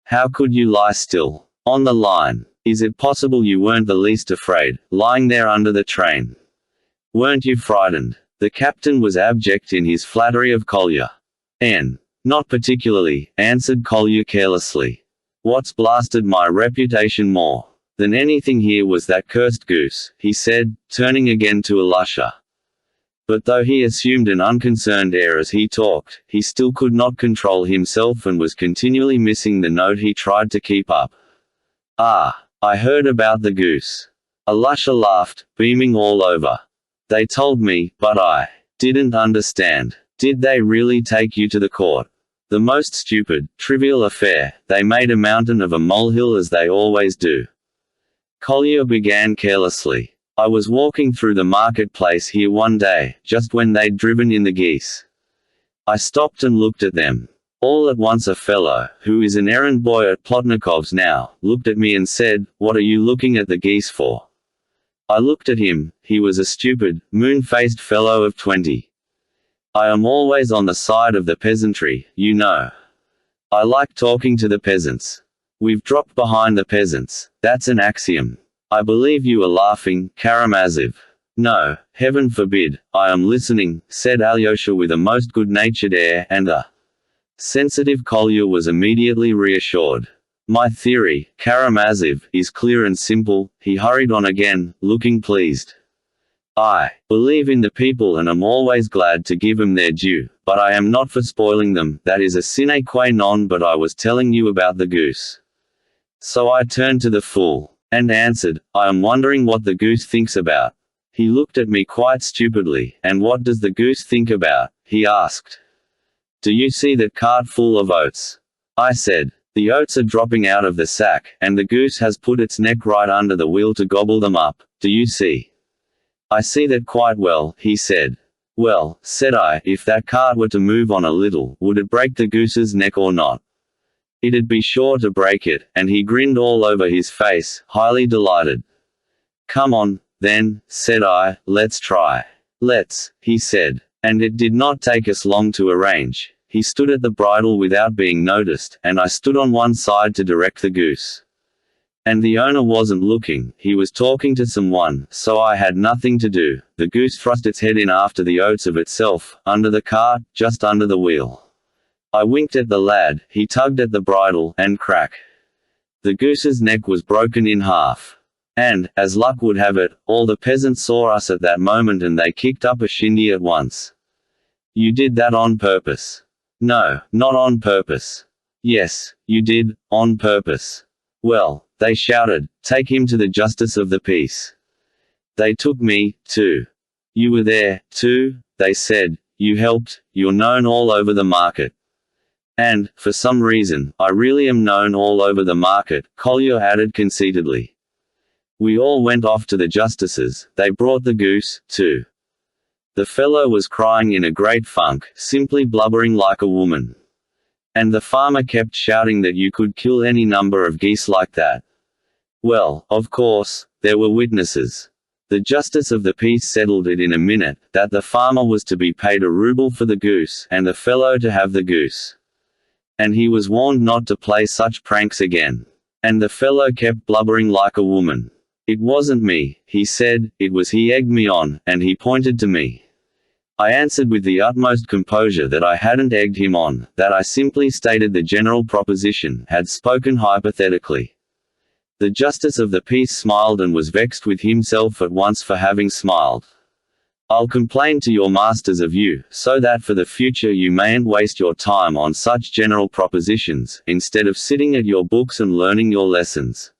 "How could you lie still on the line? Is it possible you weren't the least afraid, lying there under the train? Weren't you frightened?" The captain was abject in his flattery of Kolya. Not particularly, answered Collier carelessly. What's blasted my reputation more than anything here was that cursed goose, he said, turning again to Alusha. But though he assumed an unconcerned air as he talked, he still could not control himself and was continually missing the note he tried to keep up. Ah, I heard about the goose. Alusha laughed, beaming all over. They told me, but I didn't understand. Did they really take you to the court? The most stupid, trivial affair. They made a mountain of a molehill as they always do. Collier began carelessly. I was walking through the marketplace here one day, just when they'd driven in the geese. I stopped and looked at them. All at once a fellow, who is an errand boy at Plotnikov's now, looked at me and said, "What are you looking at the geese for?" I looked at him. He was a stupid, moon-faced fellow of 20. I am always on the side of the peasantry, you know. I like talking to the peasants. We've dropped behind the peasants. That's an axiom. I believe you are laughing, Karamazov. No, heaven forbid, I am listening, said Alyosha with a most good-natured air, and a sensitive Collier was immediately reassured. My theory, Karamazov, is clear and simple, he hurried on again, looking pleased. I believe in the people and am always glad to give them their due, but I am not for spoiling them, that is a sine qua non. But I was telling you about the goose. So I turned to the fool and answered, I am wondering what the goose thinks about. He looked at me quite stupidly. And what does the goose think about? He asked. Do you see that cart full of oats? I said. The oats are dropping out of the sack, and the goose has put its neck right under the wheel to gobble them up. Do you see? I see that quite well, he said. Well, said I, if that cart were to move on a little, would it break the goose's neck or not? It'd be sure to break it, and he grinned all over his face, highly delighted. Come on, then, said I, let's try. Let's, he said. And it did not take us long to arrange. He stood at the bridle without being noticed, and I stood on one side to direct the goose. And the owner wasn't looking, he was talking to someone, so I had nothing to do. The goose thrust its head in after the oats of itself, under the cart, just under the wheel. I winked at the lad, he tugged at the bridle, and crack! The goose's neck was broken in half. And, as luck would have it, all the peasants saw us at that moment and they kicked up a shindy at once. You did that on purpose. No, not on purpose. Yes, you did, on purpose. Well, they shouted, take him to the justice of the peace. They took me, too. You were there, too, they said, you helped, you're known all over the market. And, for some reason, I really am known all over the market, Collier added conceitedly. We all went off to the justices, they brought the goose, too. The fellow was crying in a great funk, simply blubbering like a woman. And the farmer kept shouting that you could kill any number of geese like that. Well, of course, there were witnesses. The justice of the peace settled it in a minute, that the farmer was to be paid a ruble for the goose, and the fellow to have the goose. And he was warned not to play such pranks again. And the fellow kept blubbering like a woman. It wasn't me, he said, it was he egged me on, and he pointed to me. I answered with the utmost composure that I hadn't egged him on, that I simply stated the general proposition, had spoken hypothetically. The justice of the peace smiled and was vexed with himself at once for having smiled. I'll complain to your masters of you, so that for the future you mayn't waste your time on such general propositions, instead of sitting at your books and learning your lessons.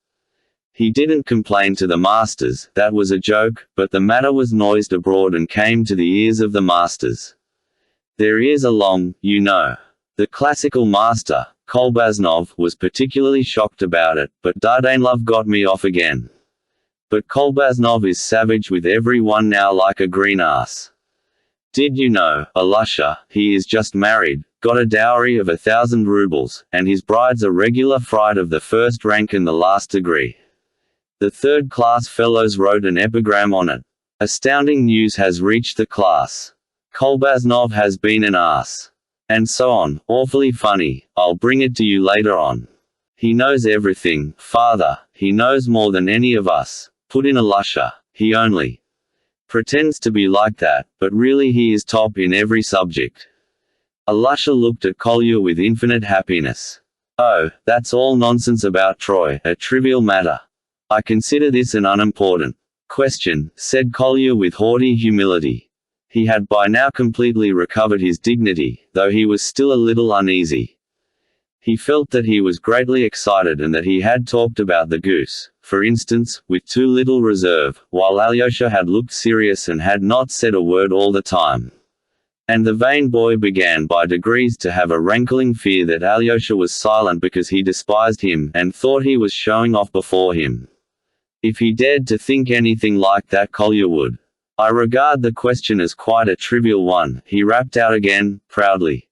He didn't complain to the masters, that was a joke, but the matter was noised abroad and came to the ears of the masters. Their ears are long, you know. The classical master, Kolbaznov, was particularly shocked about it, but Dardanlov got me off again. But Kolbaznov is savage with every one now like a green ass. Did you know, Alusha, he is just married, got a dowry of 1,000 rubles, and his bride's a regular fright of the first rank and the last degree. The third-class fellows wrote an epigram on it. Astounding news has reached the class. Kolbaznov has been an ass. And so on, awfully funny, I'll bring it to you later on. He knows everything, father, he knows more than any of us. Put in Alusha, he only pretends to be like that, but really he is top in every subject. Alusha looked at Kolya with infinite happiness. Oh, that's all nonsense about Troy, a trivial matter. I consider this an unimportant question, said Kolya with haughty humility. He had by now completely recovered his dignity, though he was still a little uneasy. He felt that he was greatly excited and that he had talked about the goose, for instance, with too little reserve, while Alyosha had looked serious and had not said a word all the time. And the vain boy began by degrees to have a rankling fear that Alyosha was silent because he despised him, and thought he was showing off before him. If he dared to think anything like that, Kolya would. I regard the question as quite a trivial one, he rapped out again, proudly.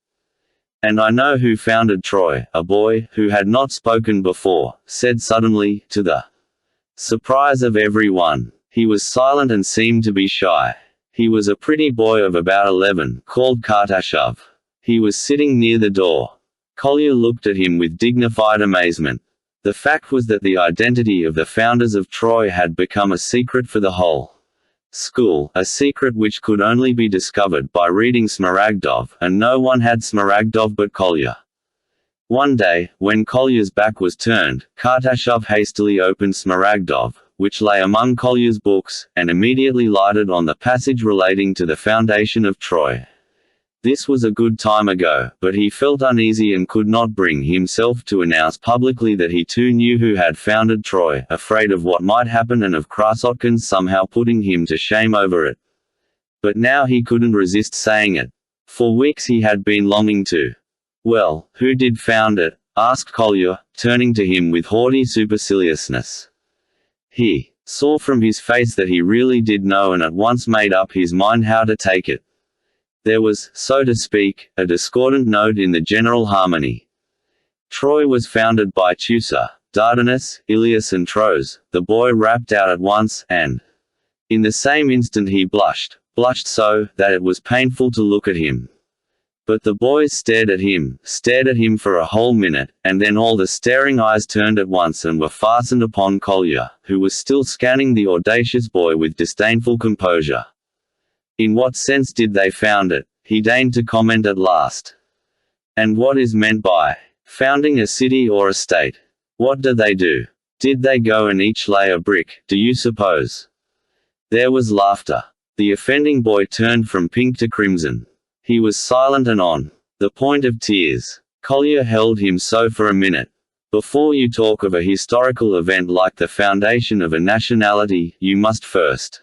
And I know who founded Troy, a boy, who had not spoken before, said suddenly, to the surprise of everyone. He was silent and seemed to be shy. He was a pretty boy of about 11, called Karamazov. He was sitting near the door. Kolya looked at him with dignified amazement. The fact was that the identity of the founders of Troy had become a secret for the whole school, a secret which could only be discovered by reading Smaragdov, and no one had Smaragdov but Kolya. One day, when Kolya's back was turned, Karamazov hastily opened Smaragdov, which lay among Kolya's books, and immediately lighted on the passage relating to the foundation of Troy. This was a good time ago, but he felt uneasy and could not bring himself to announce publicly that he too knew who had founded Troy, afraid of what might happen and of Krasotkins somehow putting him to shame over it. But now he couldn't resist saying it. For weeks he had been longing to. Well, who did found it? Asked Kolya, turning to him with haughty superciliousness. He saw from his face that he really did know and at once made up his mind how to take it. There was, so to speak, a discordant note in the general harmony. Troy was founded by Teucer, Dardanus, Ilias and Tros, the boy rapped out at once, and in the same instant he blushed so, that it was painful to look at him. But the boys stared at him for a whole minute, and then all the staring eyes turned at once and were fastened upon Kolya, who was still scanning the audacious boy with disdainful composure. In what sense did they found it? He deigned to comment at last. And what is meant by founding a city or a state? What do they do? Did they go and each lay a brick, do you suppose? There was laughter. The offending boy turned from pink to crimson. He was silent and on the point of tears. Kolya held him so for a minute. Before you talk of a historical event like the foundation of a nationality, you must first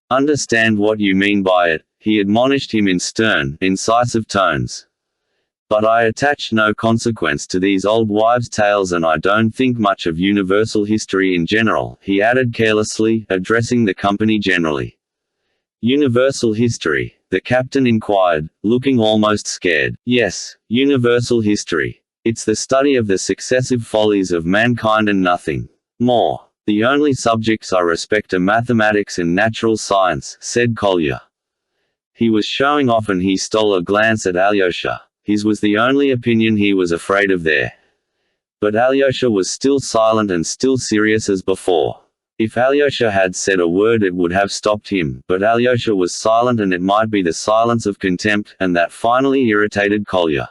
understand what you mean by it, he admonished him in stern, incisive tones. But I attach no consequence to these old wives' tales and I don't think much of universal history in general, he added carelessly, addressing the company generally. Universal history? The captain inquired, looking almost scared. Yes, universal history. It's the study of the successive follies of mankind and nothing more. The only subjects I respect are mathematics and natural science, said Kolya. He was showing off and he stole a glance at Alyosha. His was the only opinion he was afraid of there. But Alyosha was still silent and still serious as before. If Alyosha had said a word it would have stopped him, but Alyosha was silent and it might be the silence of contempt, and that finally irritated Kolya.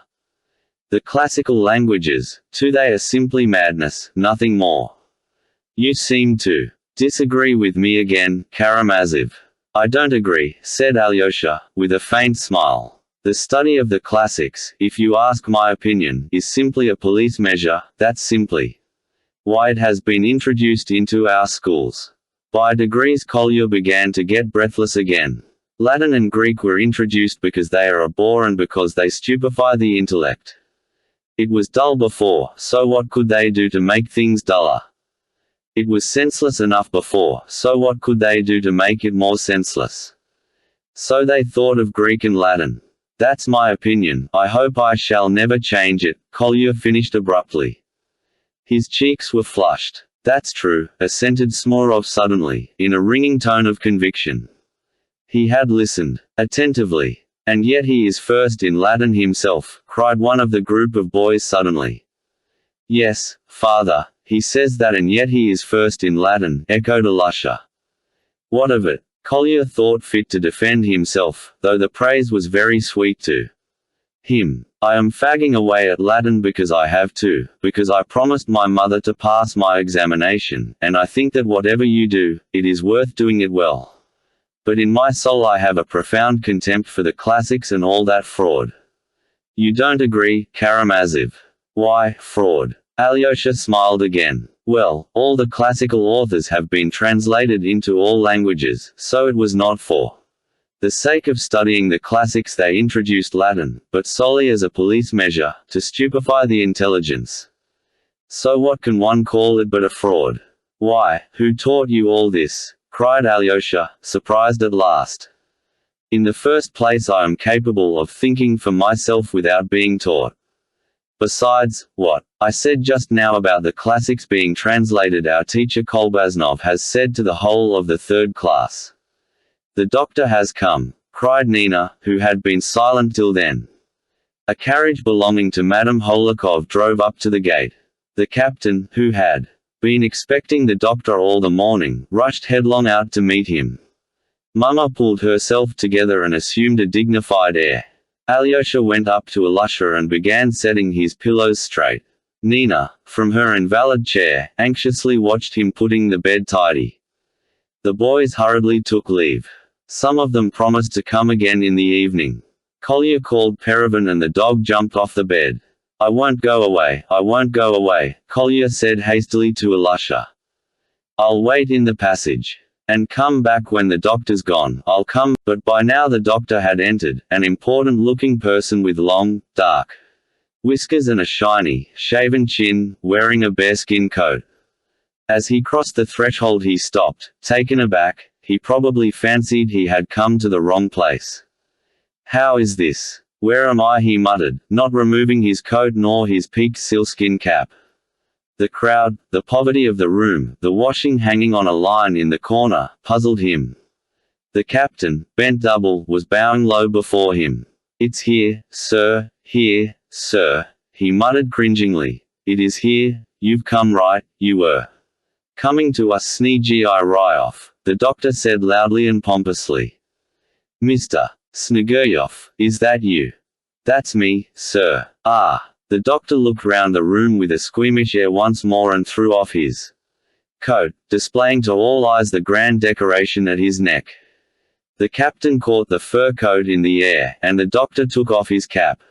The classical languages, too, they are simply madness, nothing more. You seem to disagree with me again, Karamazov. I don't agree, said Alyosha, with a faint smile. The study of the classics, if you ask my opinion, is simply a police measure, that's simply why it has been introduced into our schools. By degrees Kolya began to get breathless again. Latin and Greek were introduced because they are a bore and because they stupefy the intellect. It was dull before, so what could they do to make things duller? It was senseless enough before, so what could they do to make it more senseless? So they thought of Greek and Latin. That's my opinion, I hope I shall never change it, Kolya finished abruptly. His cheeks were flushed. That's true, assented Smorov suddenly, in a ringing tone of conviction. He had listened attentively. And yet he is first in Latin himself, cried one of the group of boys suddenly. Yes, father, he says that and yet he is first in Latin, echoed Alusha. What of it? Kolya thought fit to defend himself, though the praise was very sweet too. Him. I am fagging away at Latin because I have to, because I promised my mother to pass my examination, and I think that whatever you do, it is worth doing it well. But in my soul I have a profound contempt for the classics and all that fraud. You don't agree, Karamazov? Why, fraud? Alyosha smiled again. Well, all the classical authors have been translated into all languages, so it was not for the sake of studying the classics they introduced Latin, but solely as a police measure, to stupefy the intelligence. So what can one call it but a fraud? Why, who taught you all this? Cried Alyosha, surprised at last. In the first place, I am capable of thinking for myself without being taught. Besides, what I said just now about the classics being translated, our teacher Kolbaznov has said to the whole of the third class. The doctor has come, cried Nina, who had been silent till then. A carriage belonging to Madame Holikov drove up to the gate. The captain, who had been expecting the doctor all the morning, rushed headlong out to meet him. Mama pulled herself together and assumed a dignified air. Alyosha went up to Alyosha and began setting his pillows straight. Nina, from her invalid chair, anxiously watched him putting the bed tidy. The boys hurriedly took leave. Some of them promised to come again in the evening. Kolya called Perevan and the dog jumped off the bed. I won't go away, I won't go away, Kolya said hastily to Alyosha. I'll wait in the passage. And come back when the doctor's gone. I'll come. But by now the doctor had entered, an important-looking person with long, dark whiskers and a shiny, shaven chin, wearing a bearskin coat. As he crossed the threshold he stopped, taken aback. He probably fancied he had come to the wrong place. How is this? Where am I? He muttered, not removing his coat nor his peaked sealskin cap. The crowd, the poverty of the room, the washing hanging on a line in the corner, puzzled him. The captain, bent double, was bowing low before him. It's here, sir, he muttered cringingly. It is here, you've come right, you were coming to us Snegi Ryov, the doctor said loudly and pompously. Mr. Sneguryov, is that you? That's me, sir. Ah. The doctor looked round the room with a squeamish air once more and threw off his coat, displaying to all eyes the grand decoration at his neck. The captain caught the fur coat in the air, and the doctor took off his cap.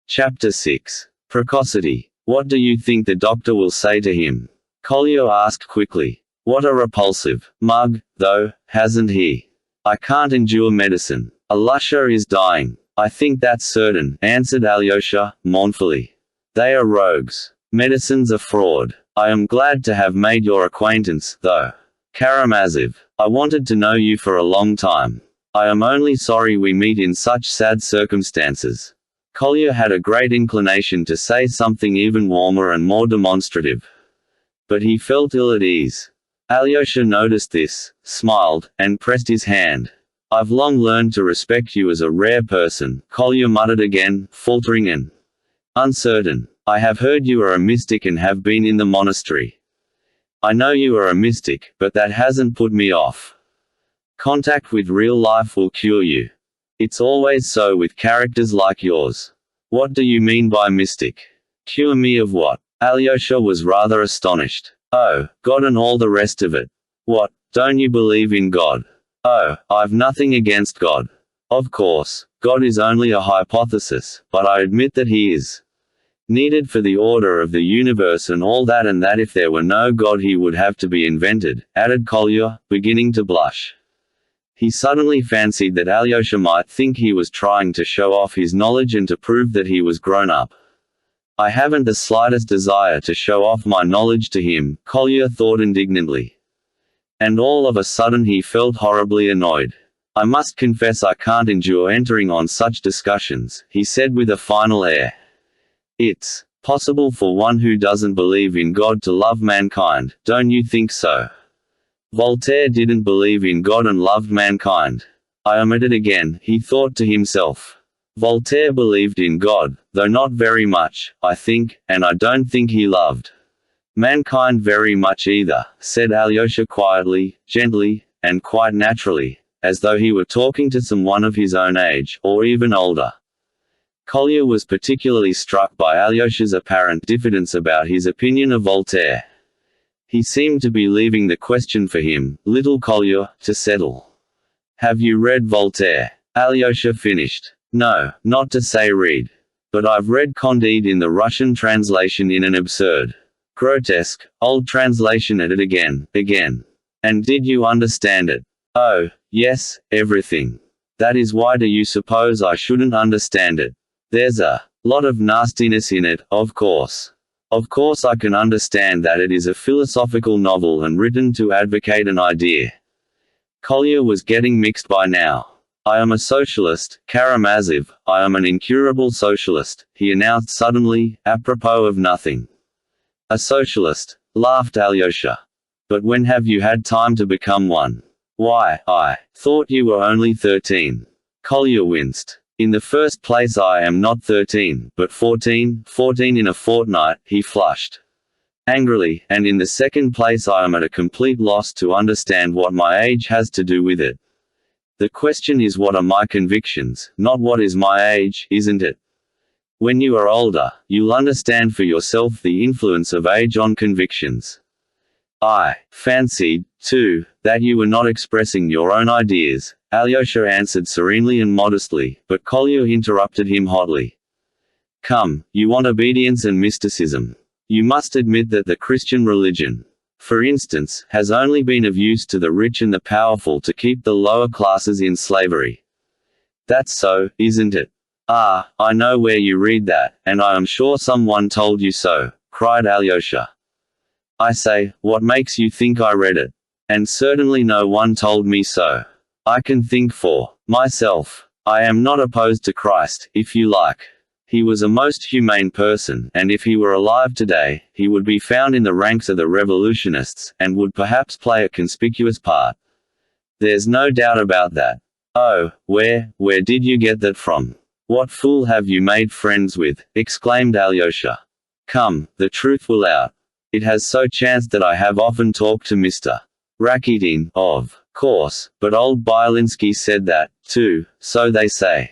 Chapter 6. Precocity. What do you think the doctor will say to him? Kolya asked quickly. What a repulsive mug, though, hasn't he? I can't endure medicine. Alyosha is dying. I think that's certain, answered Alyosha, mournfully. They are rogues. Medicine's a fraud. I am glad to have made your acquaintance, though. Karamazov, I wanted to know you for a long time. I am only sorry we meet in such sad circumstances. Kolya had a great inclination to say something even warmer and more demonstrative. But he felt ill at ease. Alyosha noticed this, smiled, and pressed his hand. I've long learned to respect you as a rare person, Kolya muttered again, faltering and uncertain. I have heard you are a mystic and have been in the monastery. I know you are a mystic, but that hasn't put me off. Contact with real life will cure you. It's always so with characters like yours. What do you mean by mystic? Cure me of what? Alyosha was rather astonished. Oh, God and all the rest of it. What, don't you believe in God? Oh, I've nothing against God. Of course, God is only a hypothesis, but I admit that he is needed for the order of the universe and all that, and that if there were no God he would have to be invented, added Kolya, beginning to blush. He suddenly fancied that Alyosha might think he was trying to show off his knowledge and to prove that he was grown up. I haven't the slightest desire to show off my knowledge to him, Kolya thought indignantly. And all of a sudden he felt horribly annoyed. I must confess I can't endure entering on such discussions, he said with a final air. It's possible for one who doesn't believe in God to love mankind, don't you think so? Voltaire didn't believe in God and loved mankind. I omit it again, he thought to himself. Voltaire believed in God, though not very much, I think, and I don't think he loved mankind very much either, said Alyosha quietly, gently, and quite naturally, as though he were talking to someone of his own age, or even older. Collier was particularly struck by Alyosha's apparent diffidence about his opinion of Voltaire. He seemed to be leaving the question for him, little Collier, to settle. "Have you read Voltaire?" Alyosha finished. "No, not to say read. But I've read Candide in the Russian translation in an absurd, grotesque, old translation at it again. And did you understand it?" "Oh, yes, everything." "That is why do you suppose I shouldn't understand it? There's a lot of nastiness in it, of course. Of course I can understand that it is a philosophical novel and written to advocate an idea." Collier was getting mixed by now. "I am a socialist, Karamazov, I am an incurable socialist," he announced suddenly, apropos of nothing. "A socialist?" laughed Alyosha. "But when have you had time to become one?" "Why, I thought you were only 13. Collier winced. "In the first place I am not 13, but 14 in a fortnight," he flushed angrily, "and in the second place I am at a complete loss to understand what my age has to do with it. The question is what are my convictions, not what is my age, isn't it? When you are older, you'll understand for yourself the influence of age on convictions." "I fancied, too, that you were not expressing your own ideas," Alyosha answered serenely and modestly, but Collier interrupted him hotly. "Come, you want obedience and mysticism. You must admit that the Christian religion, for instance, has only been of use to the rich and the powerful to keep the lower classes in slavery. That's so, isn't it?" "Ah, I know where you read that, and I am sure someone told you so," cried Alyosha. "I say, what makes you think I read it? And certainly no one told me so. I can think for myself. I am not opposed to Christ, if you like. He was a most humane person, and if he were alive today, he would be found in the ranks of the revolutionists, and would perhaps play a conspicuous part. There's no doubt about that." "Oh, where did you get that from? What fool have you made friends with?" exclaimed Alyosha. "Come, the truth will out. It has so chanced that I have often talked to Mr. Rakitin, of course, but old Byelinsky said that, too, so they say."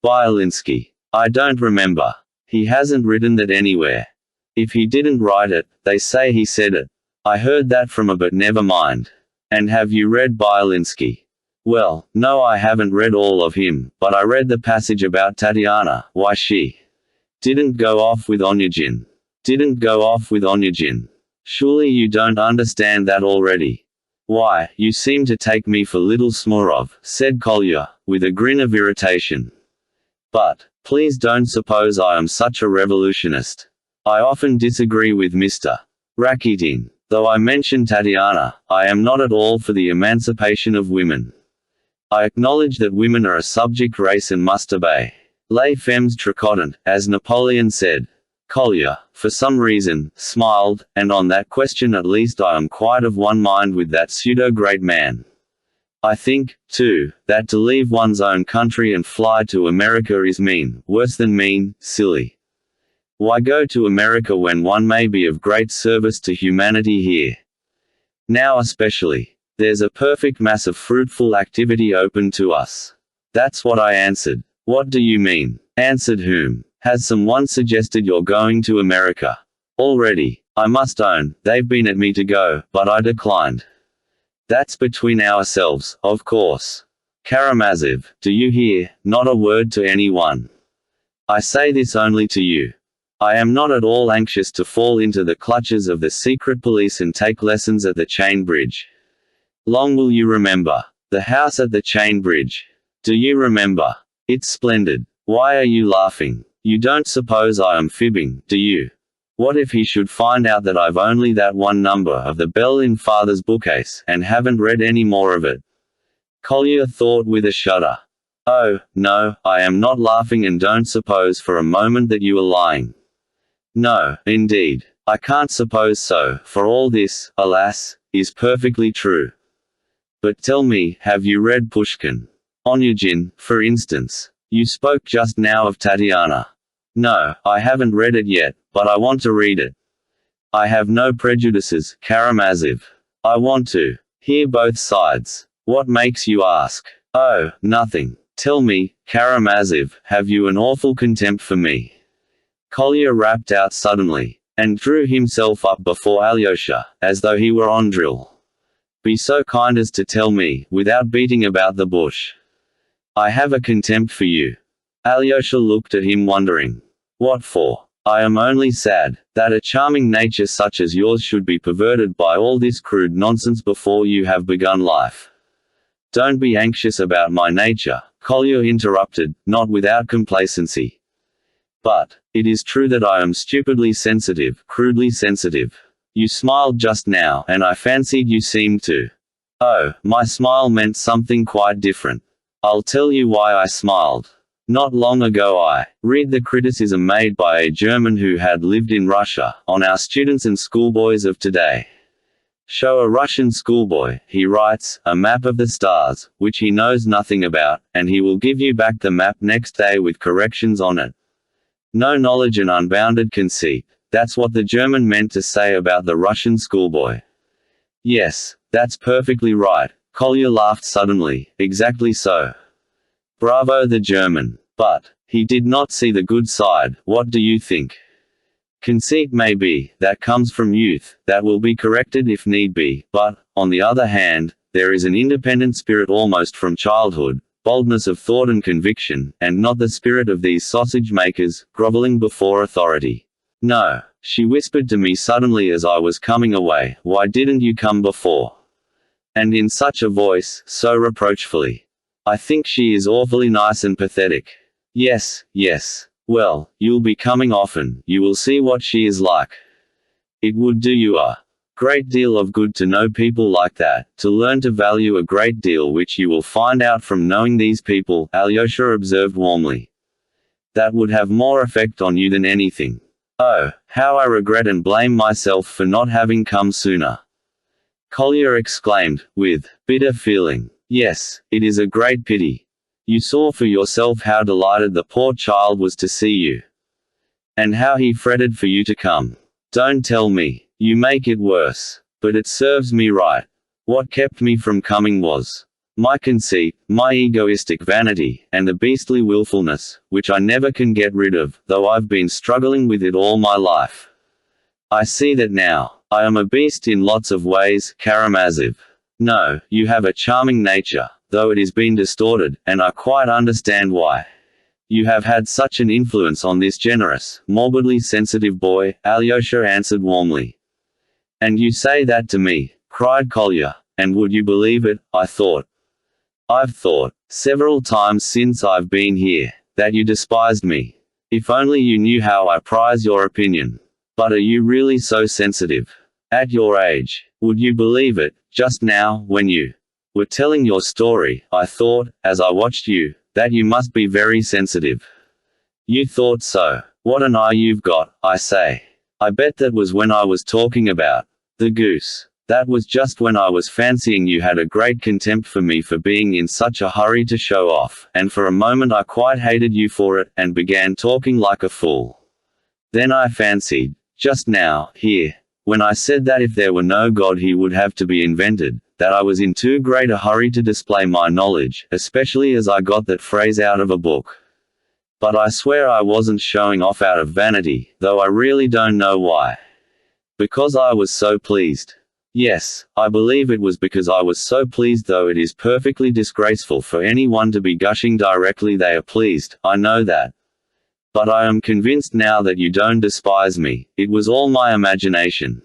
"Byelinsky? I don't remember. He hasn't written that anywhere. If he didn't write it, they say he said it. I heard that from a but never mind. And have you read Byelinsky?" "Well, no, I haven't read all of him, but I read the passage about Tatiana, why she didn't go off with Onyegin. Didn't go off with Onyegin. Surely you don't understand that already." "Why, you seem to take me for little Smurov," said Collier, with a grin of irritation. "But, please don't suppose I am such a revolutionist. I often disagree with Mr. Rakitin. Though I mention Tatiana, I am not at all for the emancipation of women. I acknowledge that women are a subject race and must obey. Les femmes tricotant, as Napoleon said." Collier, for some reason, smiled, and on that question at least I am quite of one mind with that pseudo-great man. "I think, too, that to leave one's own country and fly to America is mean, worse than mean, silly. Why go to America when one may be of great service to humanity here? Now especially. There's a perfect mass of fruitful activity open to us." "That's what I answered." "What do you mean?" "Answered whom? Has someone suggested you're going to America?" "Already. I must own, they've been at me to go, but I declined." "That's between ourselves, of course. Karamazov, do you hear? Not a word to anyone. I say this only to you. I am not at all anxious to fall into the clutches of the secret police and take lessons at the Chain Bridge. Long will you remember the house at the Chain Bridge? Do you remember? It's splendid. Why are you laughing? You don't suppose I am fibbing, do you? What if he should find out that I've only that one number of the Bell in father's bookcase, and haven't read any more of it?" Collier thought with a shudder. "Oh, no, I am not laughing, and don't suppose for a moment that you are lying. No, indeed, I can't suppose so, for all this, alas, is perfectly true. But tell me, have you read Pushkin? Onyegin, for instance. You spoke just now of Tatiana." "No, I haven't read it yet, but I want to read it. I have no prejudices, Karamazov. I want to hear both sides." "What makes you ask?" "Oh, nothing. Tell me, Karamazov, have you an awful contempt for me? Kolya rapped out suddenly, and drew himself up before Alyosha, as though he were on drill. Be so kind as to tell me, without beating about the bush. I have a contempt for you. Alyosha looked at him wondering. What for? I am only sad that a charming nature such as yours should be perverted by all this crude nonsense before you have begun life. Don't be anxious about my nature, Kolya interrupted, not without complacency. But it is true that I am stupidly sensitive, crudely sensitive. You smiled just now, and I fancied you seemed to. Oh, my smile meant something quite different. I'll tell you why I smiled. Not long ago I read the criticism made by a German who had lived in Russia, on our students and schoolboys of today. Show a Russian schoolboy, he writes, a map of the stars, which he knows nothing about, and he will give you back the map next day with corrections on it. No knowledge and unbounded conceit. That's what the German meant to say about the Russian schoolboy. Yes, that's perfectly right. Kolya laughed suddenly. Exactly so. Bravo the German. But he did not see the good side. What do you think? Conceit may be, that comes from youth, that will be corrected if need be, but, on the other hand, there is an independent spirit almost from childhood, boldness of thought and conviction, and not the spirit of these sausage-makers, groveling before authority. No, she whispered to me suddenly as I was coming away, why didn't you come before? And in such a voice, so reproachfully. I think she is awfully nice and pathetic. Yes, yes. Well, you'll be coming often, you will see what she is like. It would do you a great deal of good to know people like that, to learn to value a great deal which you will find out from knowing these people, Alyosha observed warmly. That would have more effect on you than anything. Oh, how I regret and blame myself for not having come sooner. Kolya exclaimed, with bitter feeling. Yes, it is a great pity. You saw for yourself how delighted the poor child was to see you. And how he fretted for you to come. Don't tell me. You make it worse. But it serves me right. What kept me from coming was my conceit, my egoistic vanity, and the beastly willfulness, which I never can get rid of, though I've been struggling with it all my life. I see that now. I am a beast in lots of ways, Karamazov. No, you have a charming nature, though it has been distorted, and I quite understand why. You have had such an influence on this generous, morbidly sensitive boy, Alyosha answered warmly. And you say that to me, cried Kolya, and would you believe it, I thought. I've thought, several times since I've been here, that you despised me. If only you knew how I prize your opinion. But are you really so sensitive? At your age, would you believe it, just now, when you were telling your story, I thought, as I watched you, that you must be very sensitive. You thought so. What an eye you've got, I say. I bet that was when I was talking about the goose. That was just when I was fancying you had a great contempt for me for being in such a hurry to show off, and for a moment I quite hated you for it, and began talking like a fool. Then I fancied, just now, here, when I said that if there were no God he would have to be invented, that I was in too great a hurry to display my knowledge, especially as I got that phrase out of a book. But I swear I wasn't showing off out of vanity, though I really don't know why. Because I was so pleased. Yes, I believe it was because I was so pleased, though it is perfectly disgraceful for anyone to be gushing directly they are pleased, I know that. But I am convinced now that you don't despise me, it was all my imagination.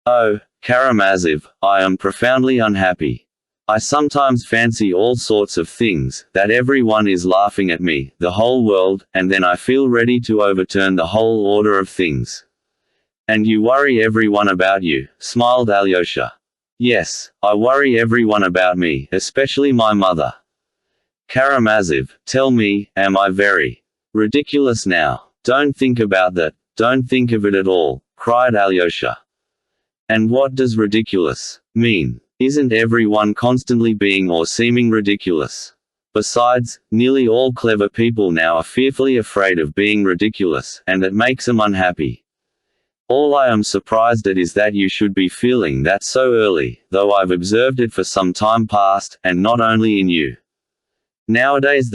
Oh, Karamazov, I am profoundly unhappy. I sometimes fancy all sorts of things, that everyone is laughing at me, the whole world, and then I feel ready to overturn the whole order of things. And you worry everyone about you, smiled Alyosha. Yes, I worry everyone about me, especially my mother. Karamazov, tell me, am I very ridiculous now? Don't think about that, don't think of it at all, cried Alyosha. And what does ridiculous mean? Isn't everyone constantly being or seeming ridiculous? Besides, nearly all clever people now are fearfully afraid of being ridiculous, and that makes them unhappy. All I am surprised at is that you should be feeling that so early, though I've observed it for some time past, and not only in you. Nowadays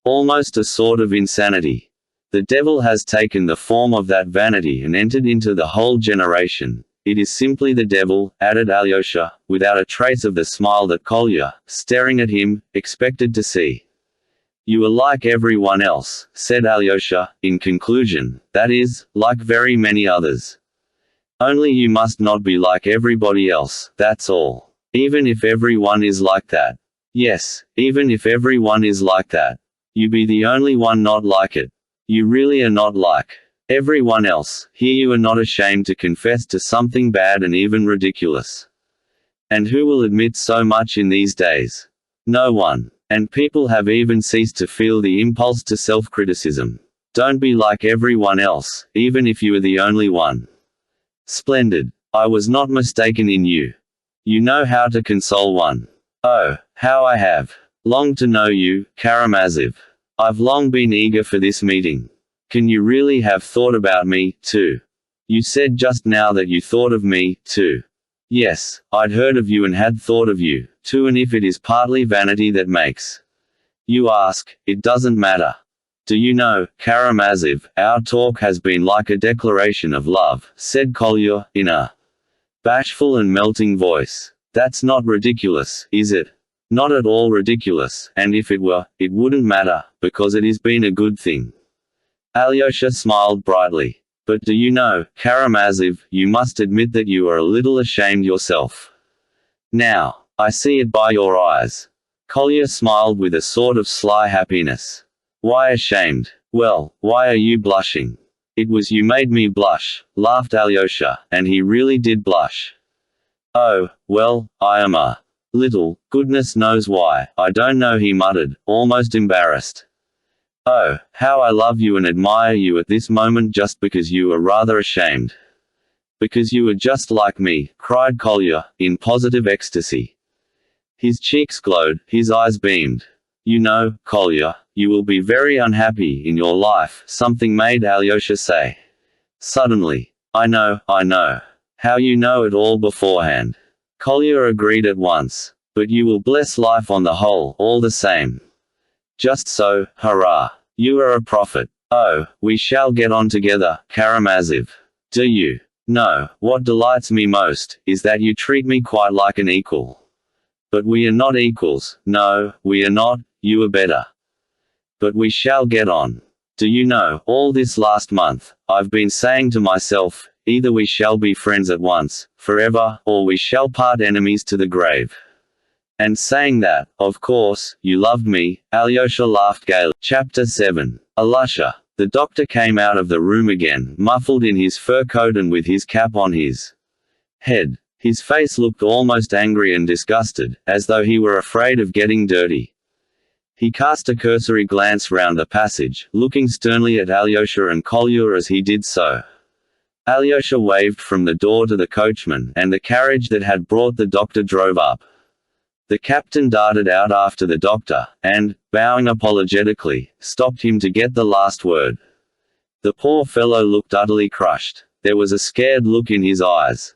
almost a sort of insanity. The devil has taken the form of that vanity and entered into the whole generation. It is simply the devil," added Alyosha, without a trace of the smile that Kolya, staring at him, expected to see. "You are like everyone else," said Alyosha, in conclusion, "that is, like very many others. Only you must not be like everybody else, that's all. Even if everyone is like that. Yes, even if everyone is like that. You be the only one not like it. You really are not like everyone else. Here you are not ashamed to confess to something bad and even ridiculous. And who will admit so much in these days? No one. And people have even ceased to feel the impulse to self-criticism. Don't be like everyone else, even if you are the only one. Splendid. I was not mistaken in you. You know how to console one. Oh, how I have longed to know you, Karamazov. I've long been eager for this meeting. Can you really have thought about me, too? You said just now that you thought of me, too. Yes, I'd heard of you and had thought of you, too, and if it is partly vanity that makes you ask, it doesn't matter. Do you know, Karamazov, our talk has been like a declaration of love, said Kolya, in a bashful and melting voice. That's not ridiculous, is it? Not at all ridiculous, and if it were, it wouldn't matter, because it has been a good thing. Alyosha smiled brightly. But do you know, Karamazov, you must admit that you are a little ashamed yourself. Now, I see it by your eyes. Kolya smiled with a sort of sly happiness. Why ashamed? Well, why are you blushing? It was you made me blush, laughed Alyosha, and he really did blush. Oh, well, I am a little, goodness knows why, I don't know, he muttered, almost embarrassed. Oh, how I love you and admire you at this moment just because you are rather ashamed. Because you are just like me, cried Kolya, in positive ecstasy. His cheeks glowed, his eyes beamed. You know, Kolya, you will be very unhappy in your life, something made Alyosha say. Suddenly. I know. How you know it all beforehand. Kolya agreed at once. But you will bless life on the whole, all the same. Just so, hurrah. You are a prophet. Oh, we shall get on together, Karamazov. Do you? No, what delights me most, is that you treat me quite like an equal. But we are not equals, no, we are not, you are better. But we shall get on. Do you know, all this last month, I've been saying to myself, either we shall be friends at once, forever, or we shall part enemies to the grave. And saying that, of course, you loved me, Alyosha laughed gaily. Chapter 7. Alyosha. The doctor came out of the room again, muffled in his fur coat and with his cap on his head. His face looked almost angry and disgusted, as though he were afraid of getting dirty. He cast a cursory glance round the passage, looking sternly at Alyosha and Kolya as he did so. Alyosha waved from the door to the coachman, and the carriage that had brought the doctor drove up. The captain darted out after the doctor, and, bowing apologetically, stopped him to get the last word. The poor fellow looked utterly crushed. There was a scared look in his eyes.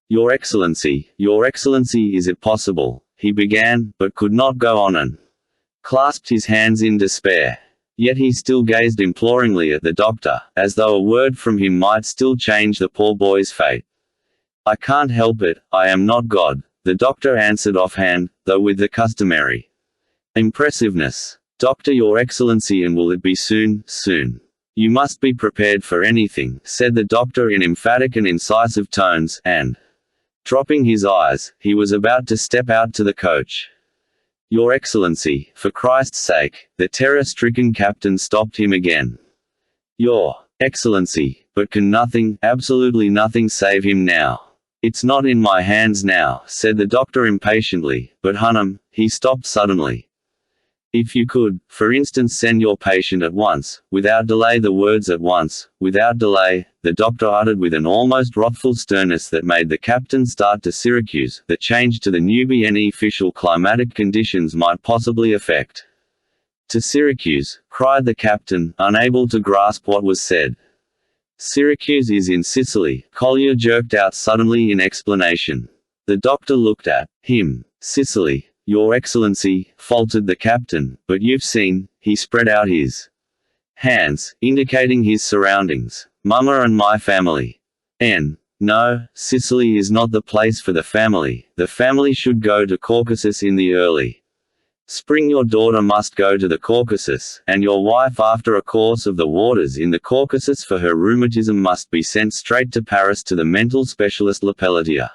Your Excellency, is it possible?" he began, but could not go on and clasped his hands in despair. Yet he still gazed imploringly at the doctor, as though a word from him might still change the poor boy's fate. "I can't help it, I am not God," the doctor answered offhand, though with the customary impressiveness. "Doctor, Your Excellency, and will it be soon, soon? You must be prepared for anything," said the doctor in emphatic and incisive tones, and, dropping his eyes, he was about to step out to the coach. "Your Excellency, for Christ's sake," the terror-stricken captain stopped him again. "Your Excellency, but can nothing, absolutely nothing save him now?" "It's not in my hands now," said the doctor impatiently, "but Hunnam," he stopped suddenly. "If you could, for instance, send your patient at once, without delay." The words "at once, without delay," the doctor uttered with an almost wrathful sternness that made the captain start to Syracuse. The change to the new beneficial climatic conditions might possibly affect. "To Syracuse?" cried the captain, unable to grasp what was said. "Syracuse is in Sicily," Kolya jerked out suddenly in explanation. The doctor looked at him. "Sicily? Your Excellency, faltered the captain, but you've seen, he spread out his hands, indicating his surroundings. Mama and my family. No, Sicily is not the place for the family. The family should go to Caucasus in the early spring. Your daughter must go to the Caucasus, and your wife after a course of the waters in the Caucasus for her rheumatism must be sent straight to Paris to the mental specialist Lepelletier.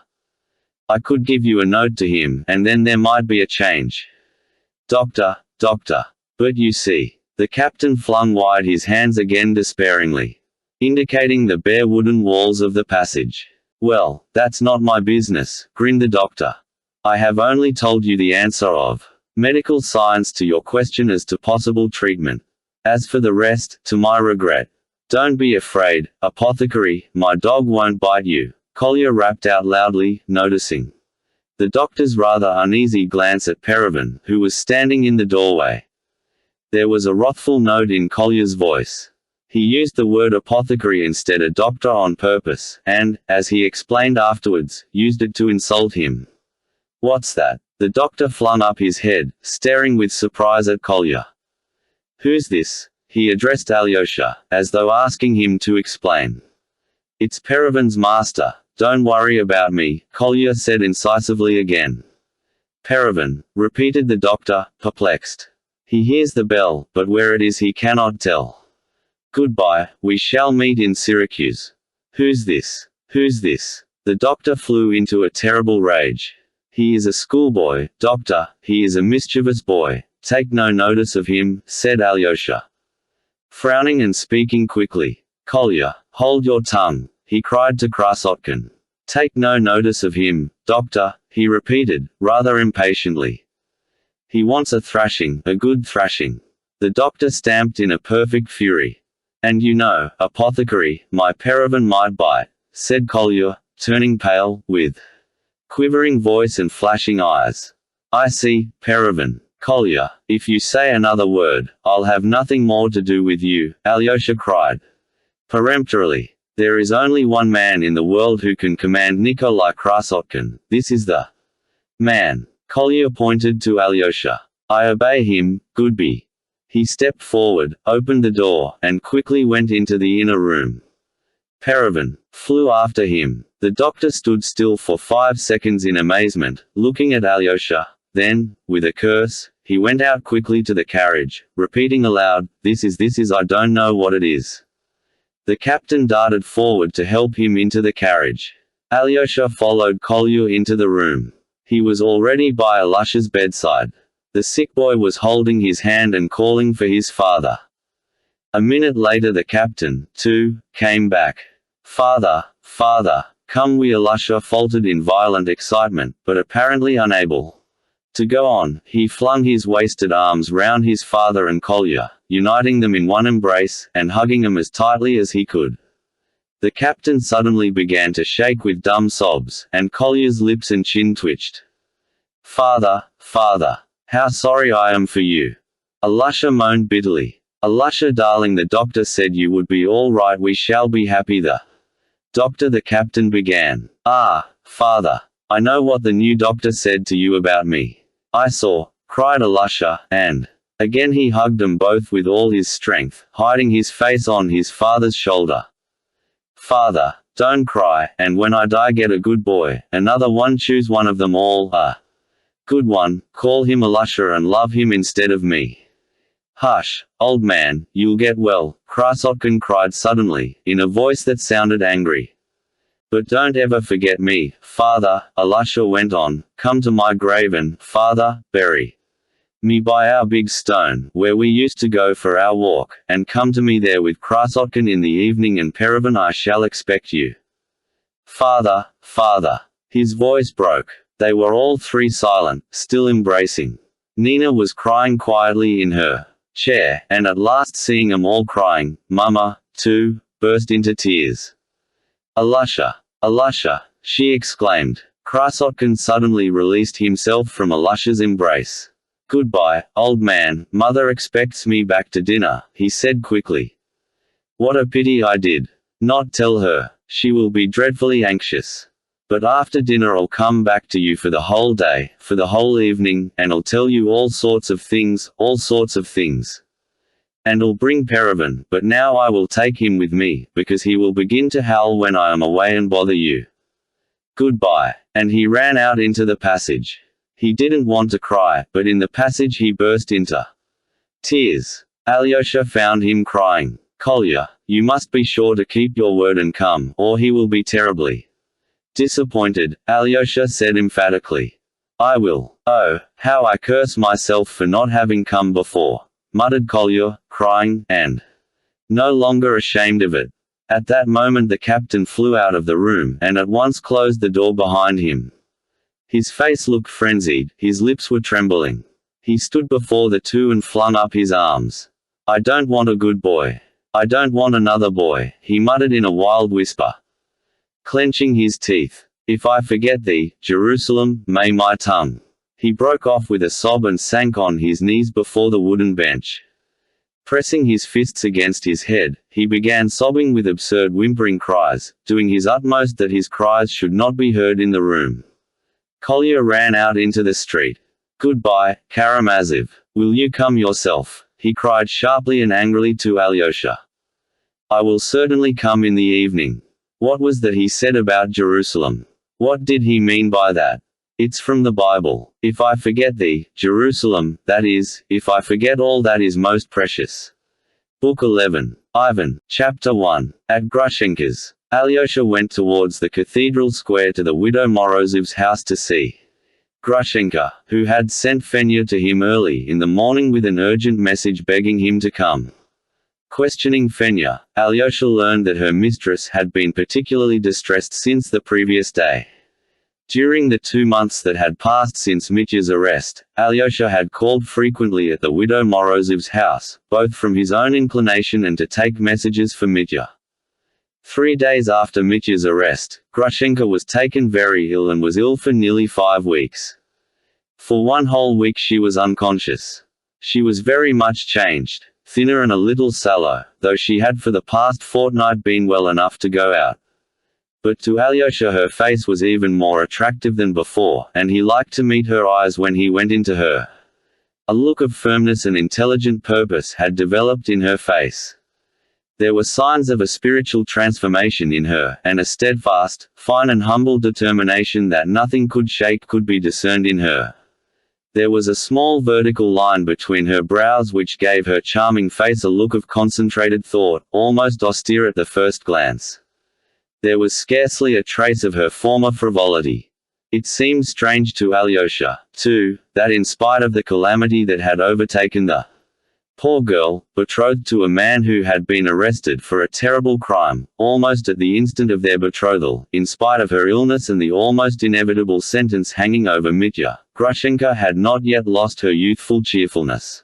I could give you a note to him, and then there might be a change. Doctor. But you see. The captain flung wide his hands again despairingly, indicating the bare wooden walls of the passage. Well, that's not my business, grinned the doctor. I have only told you the answer of medical science to your question as to possible treatment. As for the rest, to my regret. Don't be afraid, apothecary, my dog won't bite you, Collier rapped out loudly, noticing the doctor's rather uneasy glance at Peregrine, who was standing in the doorway. There was a wrathful note in Collier's voice. He used the word apothecary instead of doctor on purpose, and, as he explained afterwards, used it to insult him. What's that? The doctor flung up his head, staring with surprise at Collier. Who's this? He addressed Alyosha, as though asking him to explain. It's Peregrine's master. Don't worry about me, Collier said incisively again. Peregrine, repeated the doctor, perplexed. He hears the bell, but where it is he cannot tell. Goodbye, we shall meet in Syracuse. Who's this? The doctor flew into a terrible rage. He is a schoolboy, doctor, he is a mischievous boy. Take no notice of him, said Alyosha, frowning and speaking quickly. Collier, hold your tongue, he cried to Krasotkin. Take no notice of him, doctor, he repeated, rather impatiently. He wants a thrashing, a good thrashing. The doctor stamped in a perfect fury. And you know, apothecary, my Peregrine might bite, said Collier, turning pale, with quivering voice and flashing eyes. I see, Peregrine. Collier, if you say another word, I'll have nothing more to do with you, Alyosha cried peremptorily. There is only one man in the world who can command Nikolai Krasotkin. This is the man. Collier pointed to Alyosha. I obey him, Goodby. He stepped forward, opened the door, and quickly went into the inner room. Peregrine flew after him. The doctor stood still for 5 seconds in amazement, looking at Alyosha. Then, with a curse, he went out quickly to the carriage, repeating aloud, This is I don't know what it is. The captain darted forward to help him into the carriage. Alyosha followed Collier into the room. He was already by Alyosha's bedside. The sick boy was holding his hand and calling for his father. A minute later the captain, too, came back. Father, come we Alyosha faltered in violent excitement, but apparently unable to go on. He flung his wasted arms round his father and Collier, uniting them in one embrace, and hugging them as tightly as he could. The captain suddenly began to shake with dumb sobs, and Collier's lips and chin twitched. Father, how sorry I am for you. Alyosha moaned bitterly. Alyosha darling, the doctor said you would be all right, we shall be happy. The doctor, the captain began. Ah, father, I know what the new doctor said to you about me. I saw, cried Alyosha, and again he hugged them both with all his strength, hiding his face on his father's shoulder. Father, don't cry, and when I die get a good boy, another one, choose one of them all, a good one, call him Alyosha and love him instead of me. Hush, old man, you'll get well, Krasotkin cried suddenly, in a voice that sounded angry. But don't ever forget me, father, Alyosha went on, come to my grave and, father, bury me by our big stone, where we used to go for our walk, and come to me there with Krasotkin in the evening, and Peregrine I shall expect you. Father. His voice broke. They were all three silent, still embracing. Nina was crying quietly in her chair, and at last seeing them all crying, Mama, too, burst into tears. Alyosha, she exclaimed. Krasotkin suddenly released himself from Alyosha's embrace. Goodbye, old man, mother expects me back to dinner, he said quickly. What a pity I did not tell her. She will be dreadfully anxious. But after dinner I'll come back to you for the whole day, for the whole evening, and I'll tell you all sorts of things, all sorts of things. And I'll bring Peregrine, but now I will take him with me, because he will begin to howl when I am away and bother you. Goodbye." And he ran out into the passage. He didn't want to cry, but in the passage he burst into tears. Alyosha found him crying. "Kolya, you must be sure to keep your word and come, or he will be terribly disappointed," Alyosha said emphatically. "I will. Oh, how I curse myself for not having come before," muttered Kolya, crying, and no longer ashamed of it. At that moment the captain flew out of the room, and at once closed the door behind him. His face looked frenzied, his lips were trembling. He stood before the two and flung up his arms. "I don't want a good boy. I don't want another boy," he muttered in a wild whisper, clenching his teeth. "If I forget thee, Jerusalem, may my tongue—" He broke off with a sob and sank on his knees before the wooden bench. Pressing his fists against his head, he began sobbing with absurd whimpering cries, doing his utmost that his cries should not be heard in the room. Kolya ran out into the street. "Goodbye, Karamazov. Will you come yourself?" he cried sharply and angrily to Alyosha. "I will certainly come in the evening." What was that he said about Jerusalem? What did he mean by that? It's from the Bible. If I forget thee, Jerusalem, that is, if I forget all that is most precious. Book 11. Ivan, Chapter 1. At Grushenka's, Alyosha went towards the cathedral square to the widow Morozov's house to see Grushenka, who had sent Fenya to him early in the morning with an urgent message begging him to come. Questioning Fenya, Alyosha learned that her mistress had been particularly distressed since the previous day. During the 2 months that had passed since Mitya's arrest, Alyosha had called frequently at the widow Morozov's house, both from his own inclination and to take messages for Mitya. 3 days after Mitya's arrest, Grushenka was taken very ill and was ill for nearly 5 weeks. For 1 whole week she was unconscious. She was very much changed, thinner and a little sallow, though she had for the past fortnight been well enough to go out. But to Alyosha her face was even more attractive than before, and he liked to meet her eyes when he went into her. A look of firmness and intelligent purpose had developed in her face. There were signs of a spiritual transformation in her, and a steadfast, fine and humble determination that nothing could shake could be discerned in her. There was a small vertical line between her brows which gave her charming face a look of concentrated thought, almost austere at the first glance. There was scarcely a trace of her former frivolity. It seemed strange to Alyosha, too, that in spite of the calamity that had overtaken the poor girl, betrothed to a man who had been arrested for a terrible crime, almost at the instant of their betrothal, in spite of her illness and the almost inevitable sentence hanging over Mitya, Grushenka had not yet lost her youthful cheerfulness.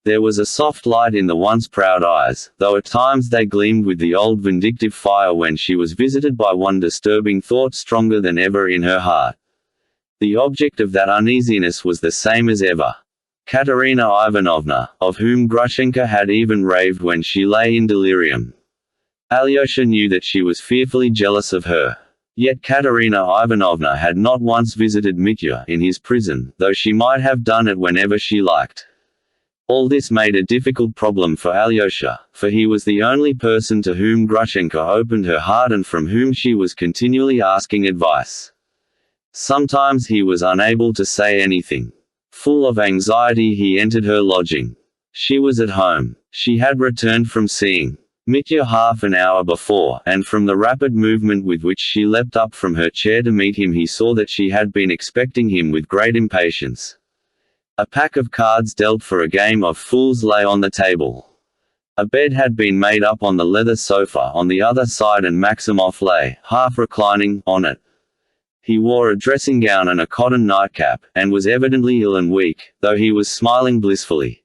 There was a soft light in the once proud eyes, though at times they gleamed with the old vindictive fire when she was visited by one disturbing thought stronger than ever in her heart. The object of that uneasiness was the same as ever. Katerina Ivanovna, of whom Grushenka had even raved when she lay in delirium. Alyosha knew that she was fearfully jealous of her. Yet Katerina Ivanovna had not once visited Mitya in his prison, though she might have done it whenever she liked. All this made a difficult problem for Alyosha, for he was the only person to whom Grushenka opened her heart and from whom she was continually asking advice. Sometimes he was unable to say anything. Full of anxiety he entered her lodging. She was at home. She had returned from seeing Mitya half an hour before, and from the rapid movement with which she leapt up from her chair to meet him he saw that she had been expecting him with great impatience. A pack of cards dealt for a game of fools lay on the table. A bed had been made up on the leather sofa on the other side and Maximov lay, half reclining, on it. He wore a dressing gown and a cotton nightcap, and was evidently ill and weak, though he was smiling blissfully.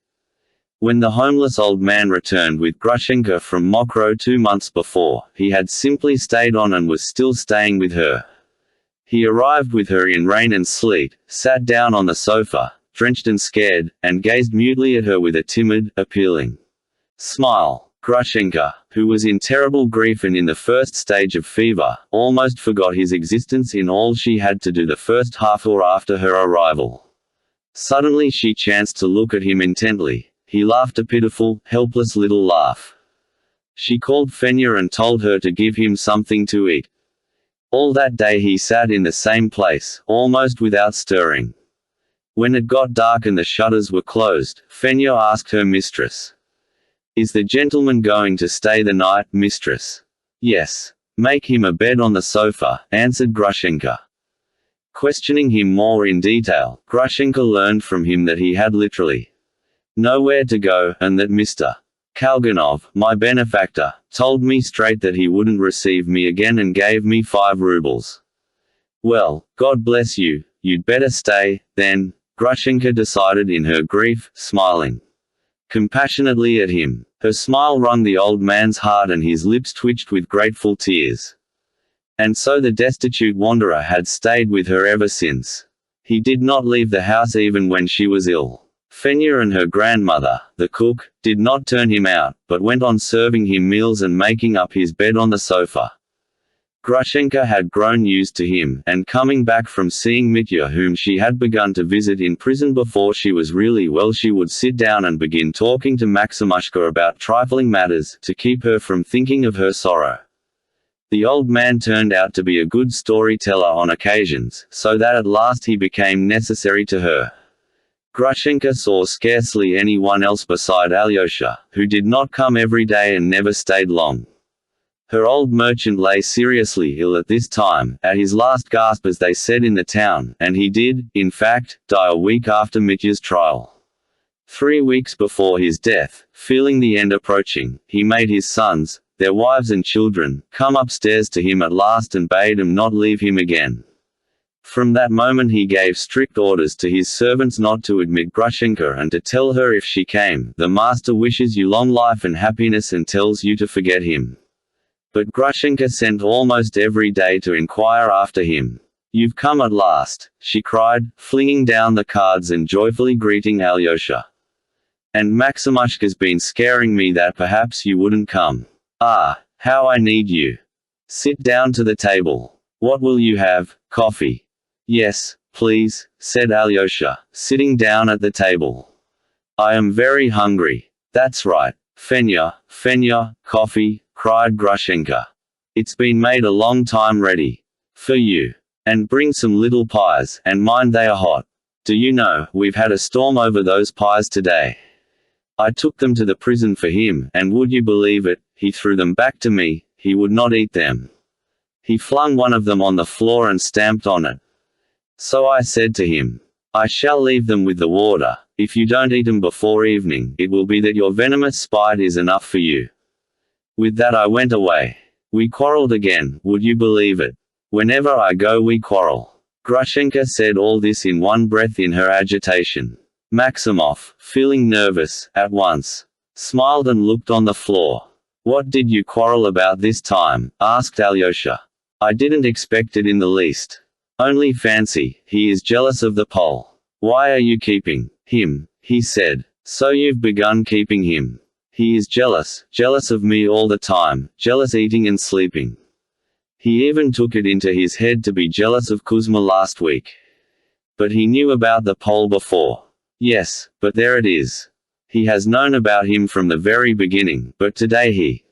When the homeless old man returned with Grushenka from Mokroe 2 months before, he had simply stayed on and was still staying with her. He arrived with her in rain and sleet, sat down on the sofa, drenched and scared, and gazed mutely at her with a timid, appealing smile. Grushenka, who was in terrible grief and in the first stage of fever, almost forgot his existence in all she had to do the first half hour after her arrival. Suddenly she chanced to look at him intently. He laughed a pitiful, helpless little laugh. She called Fenya and told her to give him something to eat. All that day he sat in the same place, almost without stirring. When it got dark and the shutters were closed, Fenya asked her mistress, "Is the gentleman going to stay the night, mistress?" "Yes. Make him a bed on the sofa," answered Grushenka. Questioning him more in detail, Grushenka learned from him that he had literally nowhere to go, and that Mr. Kalganov, my benefactor, told me straight that he wouldn't receive me again and gave me 5 rubles. "Well, God bless you, you'd better stay, then," Grushenka decided in her grief, smiling compassionately at him. Her smile wrung the old man's heart and his lips twitched with grateful tears. And so the destitute wanderer had stayed with her ever since. He did not leave the house even when she was ill. Fenya and her grandmother, the cook, did not turn him out, but went on serving him meals and making up his bed on the sofa. Grushenka had grown used to him, and coming back from seeing Mitya, whom she had begun to visit in prison before she was really well, she would sit down and begin talking to Maximushka about trifling matters, to keep her from thinking of her sorrow. The old man turned out to be a good storyteller on occasions, so that at last he became necessary to her. Grushenka saw scarcely anyone else beside Alyosha, who did not come every day and never stayed long. Her old merchant lay seriously ill at this time, at his last gasp as they said in the town, and he did, in fact, die a week after Mitya's trial. 3 weeks before his death, feeling the end approaching, he made his sons, their wives and children, come upstairs to him at last and bade them not leave him again. From that moment he gave strict orders to his servants not to admit Grushenka and to tell her if she came, "The master wishes you long life and happiness and tells you to forget him." But Grushenka sent almost every day to inquire after him. "You've come at last," she cried, flinging down the cards and joyfully greeting Alyosha. "And Maximushka's been scaring me that perhaps you wouldn't come. Ah, how I need you. Sit down to the table. What will you have, coffee?" "Yes, please," said Alyosha, sitting down at the table. "I am very hungry." "That's right. Fenya, coffee," cried Grushenka. "It's been made a long time ready. For you. And bring some little pies, and mind they are hot. Do you know, we've had a storm over those pies today. I took them to the prison for him, and would you believe it, he threw them back to me. He would not eat them. He flung one of them on the floor and stamped on it. So I said to him, 'I shall leave them with the warder. If you don't eat them before evening, it will be that your venomous spite is enough for you.' With that I went away. We quarreled again, would you believe it? Whenever I go we quarrel." Grushenka said all this in one breath in her agitation. Maximov, feeling nervous, at once smiled and looked on the floor. "What did you quarrel about this time?" asked Alyosha. "I didn't expect it in the least. Only fancy, he is jealous of the Pole. Why are you keeping him?" he said. "So you've begun keeping him. He is jealous of me all the time, jealous eating and sleeping. He even took it into his head to be jealous of Kuzma last week. But he knew about the Pole before. Yes, but there it is. He has known about him from the very beginning, but today he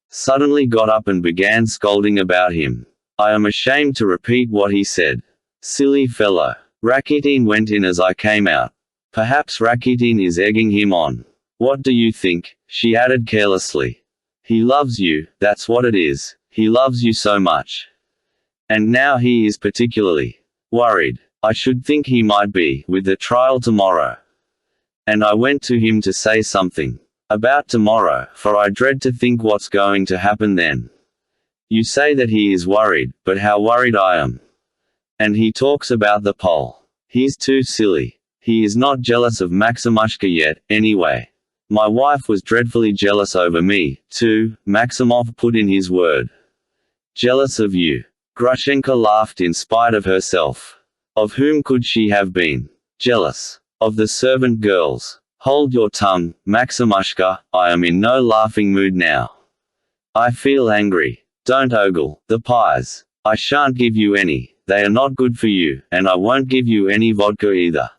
suddenly got up and began scolding about him. I am ashamed to repeat what he said. Silly fellow. Rakitin went in as I came out. Perhaps Rakitin is egging him on. What do you think?" she added carelessly. "He loves you, that's what it is. He loves you so much. And now he is particularly worried. I should think he might be, with the trial tomorrow. And I went to him to say something about tomorrow, for I dread to think what's going to happen then. You say that he is worried, but how worried I am. And he talks about the Pole. He's too silly. He is not jealous of Maximushka yet, anyway. My wife was dreadfully jealous over me, too," Maximov put in his word. "Jealous of you?" Grushenka laughed in spite of herself. Of whom could she have been jealous? Of the servant girls. Hold your tongue, Maximushka, I am in no laughing mood now. I feel angry. Don't ogle the pies. I shan't give you any, they are not good for you, and I won't give you any vodka either.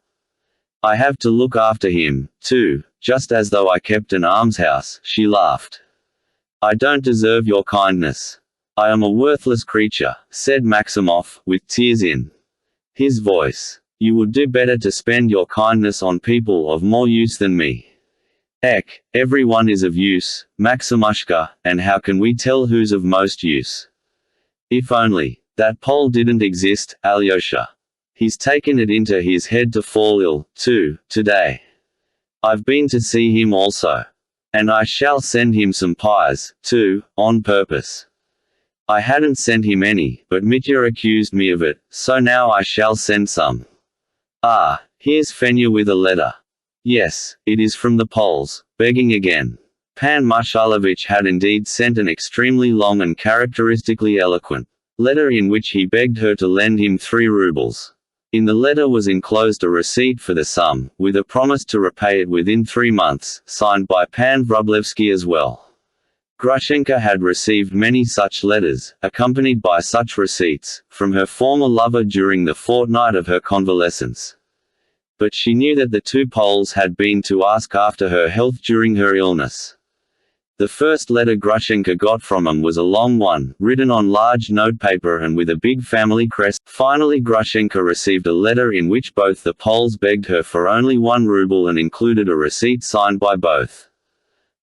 I have to look after him, too, just as though I kept an almshouse, she laughed. I don't deserve your kindness. I am a worthless creature, said Maximov, with tears in his voice. You would do better to spend your kindness on people of more use than me. Ek, everyone is of use, Maximushka, and how can we tell who's of most use? If only that Pole didn't exist, Alyosha. He's taken it into his head to fall ill, too, today. I've been to see him also. And I shall send him some pies, too, on purpose. I hadn't sent him any, but Mitya accused me of it, so now I shall send some. Ah, here's Fenya with a letter. Yes, it is from the Poles, begging again. Pan Marshallowitch had indeed sent an extremely long and characteristically eloquent letter in which he begged her to lend him 3 rubles. In the letter was enclosed a receipt for the sum, with a promise to repay it within 3 months, signed by Pan Vrublevsky as well. Grushenka had received many such letters, accompanied by such receipts, from her former lover during the fortnight of her convalescence. But she knew that the 2 Poles had been to ask after her health during her illness. The first letter Grushenka got from him was a long one, written on large notepaper and with a big family crest. Finally Grushenka received a letter in which both the Poles begged her for only 1 ruble and included a receipt signed by both.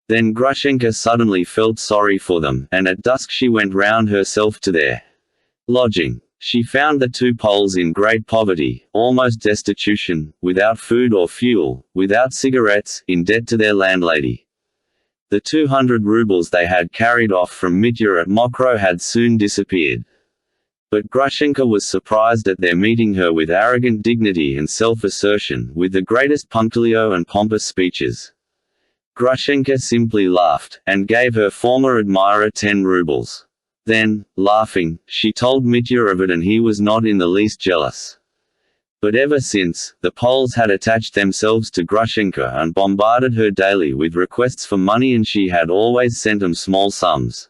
Then Grushenka suddenly felt sorry for them, and at dusk she went round herself to their lodging. She found the 2 Poles in great poverty, almost destitution, without food or fuel, without cigarettes, in debt to their landlady. The 200 rubles they had carried off from Mitya at Mokroe had soon disappeared. But Grushenka was surprised at their meeting her with arrogant dignity and self-assertion, with the greatest punctilio and pompous speeches. Grushenka simply laughed, and gave her former admirer 10 rubles. Then, laughing, she told Mitya of it and he was not in the least jealous. But ever since, the Poles had attached themselves to Grushenka and bombarded her daily with requests for money, and she had always sent them small sums.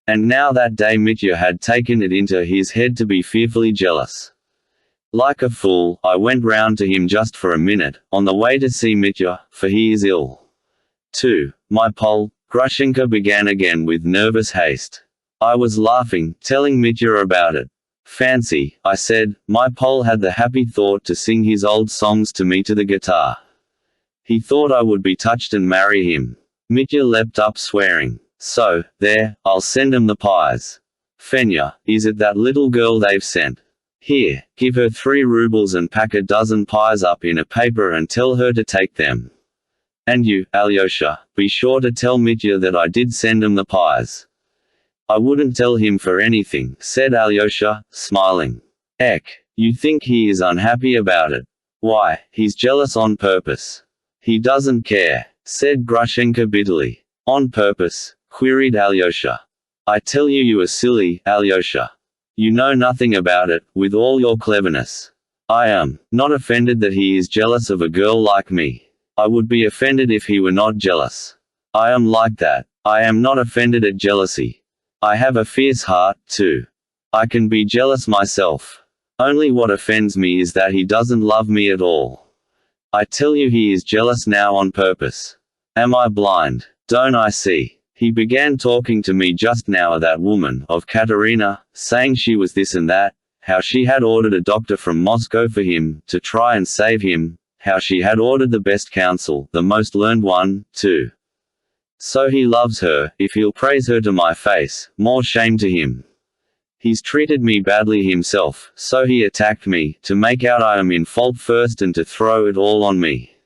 And now that day Mitya had taken it into his head to be fearfully jealous. Like a fool, I went round to him just for a minute, on the way to see Mitya, for he is ill. 2. My Pole, Grushenka began again with nervous haste. I was laughing, telling Mitya about it. Fancy, I said, my Pole had the happy thought to sing his old songs to me to the guitar. He thought I would be touched and marry him. Mitya leapt up swearing. So, there, I'll send 'em the pies. Fenya, is it that little girl they've sent? Here, give her 3 rubles and pack a dozen pies up in a paper and tell her to take them. And you, Alyosha, be sure to tell Mitya that I did send 'em the pies. I wouldn't tell him for anything, said Alyosha, smiling. Ek, you think he is unhappy about it? Why, he's jealous on purpose. He doesn't care, said Grushenka bitterly. On purpose? Queried Alyosha. I tell you you are silly, Alyosha. You know nothing about it, with all your cleverness. I am not offended that he is jealous of a girl like me. I would be offended if he were not jealous. I am like that. I am not offended at jealousy. I have a fierce heart, too. I can be jealous myself. Only what offends me is that he doesn't love me at all. I tell you he is jealous now on purpose. Am I blind? Don't I see? He began talking to me just now of that woman, of Katerina, saying she was this and that, how she had ordered a doctor from Moscow for him, to try and save him, how she had ordered the best counsel, the most learned one, too. So he loves her, if he'll praise her to my face, more shame to him. He's treated me badly himself, so he attacked me, to make out I am in fault first and to throw it all on me.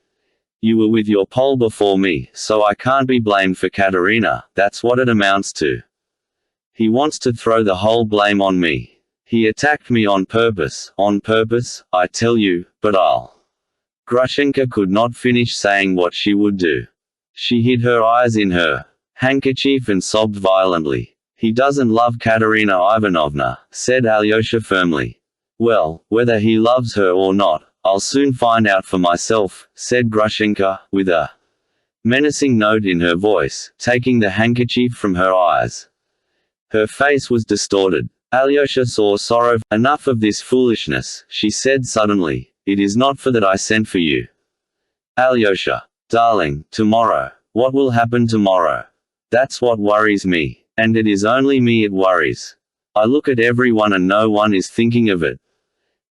You were with your Pole before me, so I can't be blamed for Katerina, that's what it amounts to. He wants to throw the whole blame on me. He attacked me on purpose, I tell you, but I'll. Grushenka could not finish saying what she would do. She hid her eyes in her handkerchief and sobbed violently. He doesn't love Katerina Ivanovna, said Alyosha firmly. Well, whether he loves her or not, I'll soon find out for myself, said Grushenka, with a menacing note in her voice, taking the handkerchief from her eyes. Her face was distorted. Alyosha saw sorrow. Enough of this foolishness, she said suddenly. It is not for that I sent for you. Alyosha. Darling, tomorrow. What will happen tomorrow? That's what worries me. And it is only me it worries. I look at everyone and no one is thinking of it.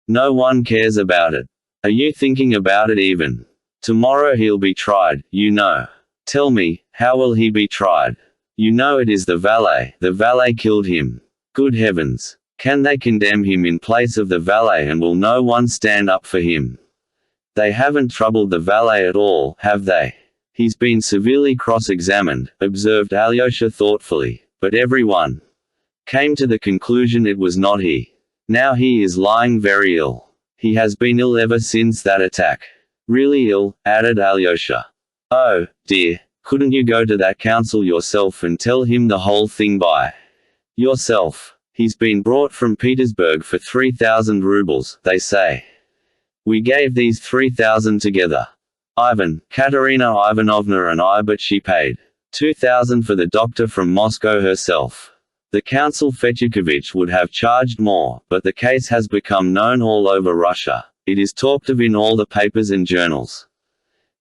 No one cares about it. Are you thinking about it even? Tomorrow he'll be tried, you know. Tell me, how will he be tried? You know it is the valet. The valet killed him. Good heavens. Can they condemn him in place of the valet, and will no one stand up for him? They haven't troubled the valet at all, have they? He's been severely cross-examined, observed Alyosha thoughtfully, but everyone came to the conclusion it was not he. Now he is lying very ill. He has been ill ever since that attack. Really ill, added Alyosha. Oh, dear, couldn't you go to that council yourself and tell him the whole thing by yourself? He's been brought from Petersburg for 3,000 rubles, they say. We gave these 3,000 together. Ivan, Katerina Ivanovna and I, but she paid 2,000 for the doctor from Moscow herself. The counsel Fetyukovich would have charged more, but the case has become known all over Russia. It is talked of in all the papers and journals.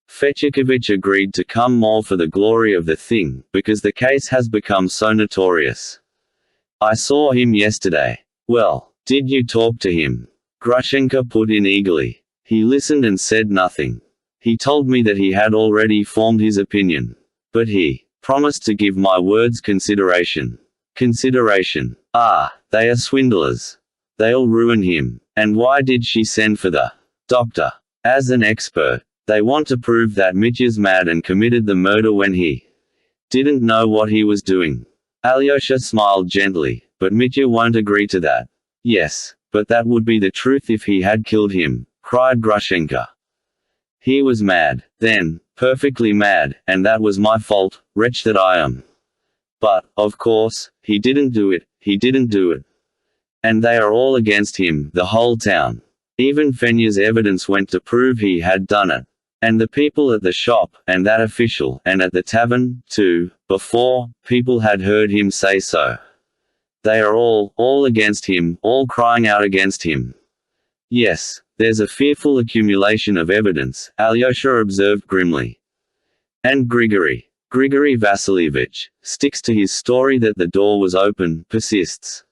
Fetyukovich agreed to come more for the glory of the thing, because the case has become so notorious. I saw him yesterday. Well, did you talk to him? Grushenka put in eagerly. He listened and said nothing. He told me that he had already formed his opinion. But he promised to give my words consideration. Consideration. Ah, they are swindlers. They'll ruin him. And why did she send for the doctor? As an expert. They want to prove that Mitya's mad and committed the murder when he didn't know what he was doing. Alyosha smiled gently, but Mitya won't agree to that. Yes, but that would be the truth if he had killed him, cried Grushenka. He was mad, then, perfectly mad, and that was my fault, wretch that I am. But, of course, he didn't do it, he didn't do it. And they are all against him, the whole town. Even Fenya's evidence went to prove he had done it. And the people at the shop, and that official, and at the tavern, too, before, people had heard him say so. They are all against him, all crying out against him. Yes, there's a fearful accumulation of evidence, Alyosha observed grimly. And Grigory Vasilievich, sticks to his story that the door was open, persists.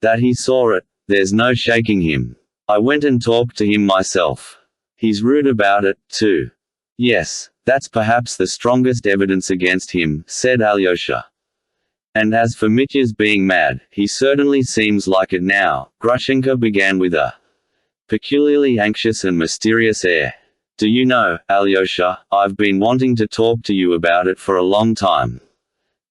That he saw it, there's no shaking him. I went and talked to him myself. He's rude about it, too. Yes, that's perhaps the strongest evidence against him, said Alyosha. And as for Mitya's being mad, he certainly seems like it now, Grushenka began with a peculiarly anxious and mysterious air. Do you know, Alyosha, I've been wanting to talk to you about it for a long time.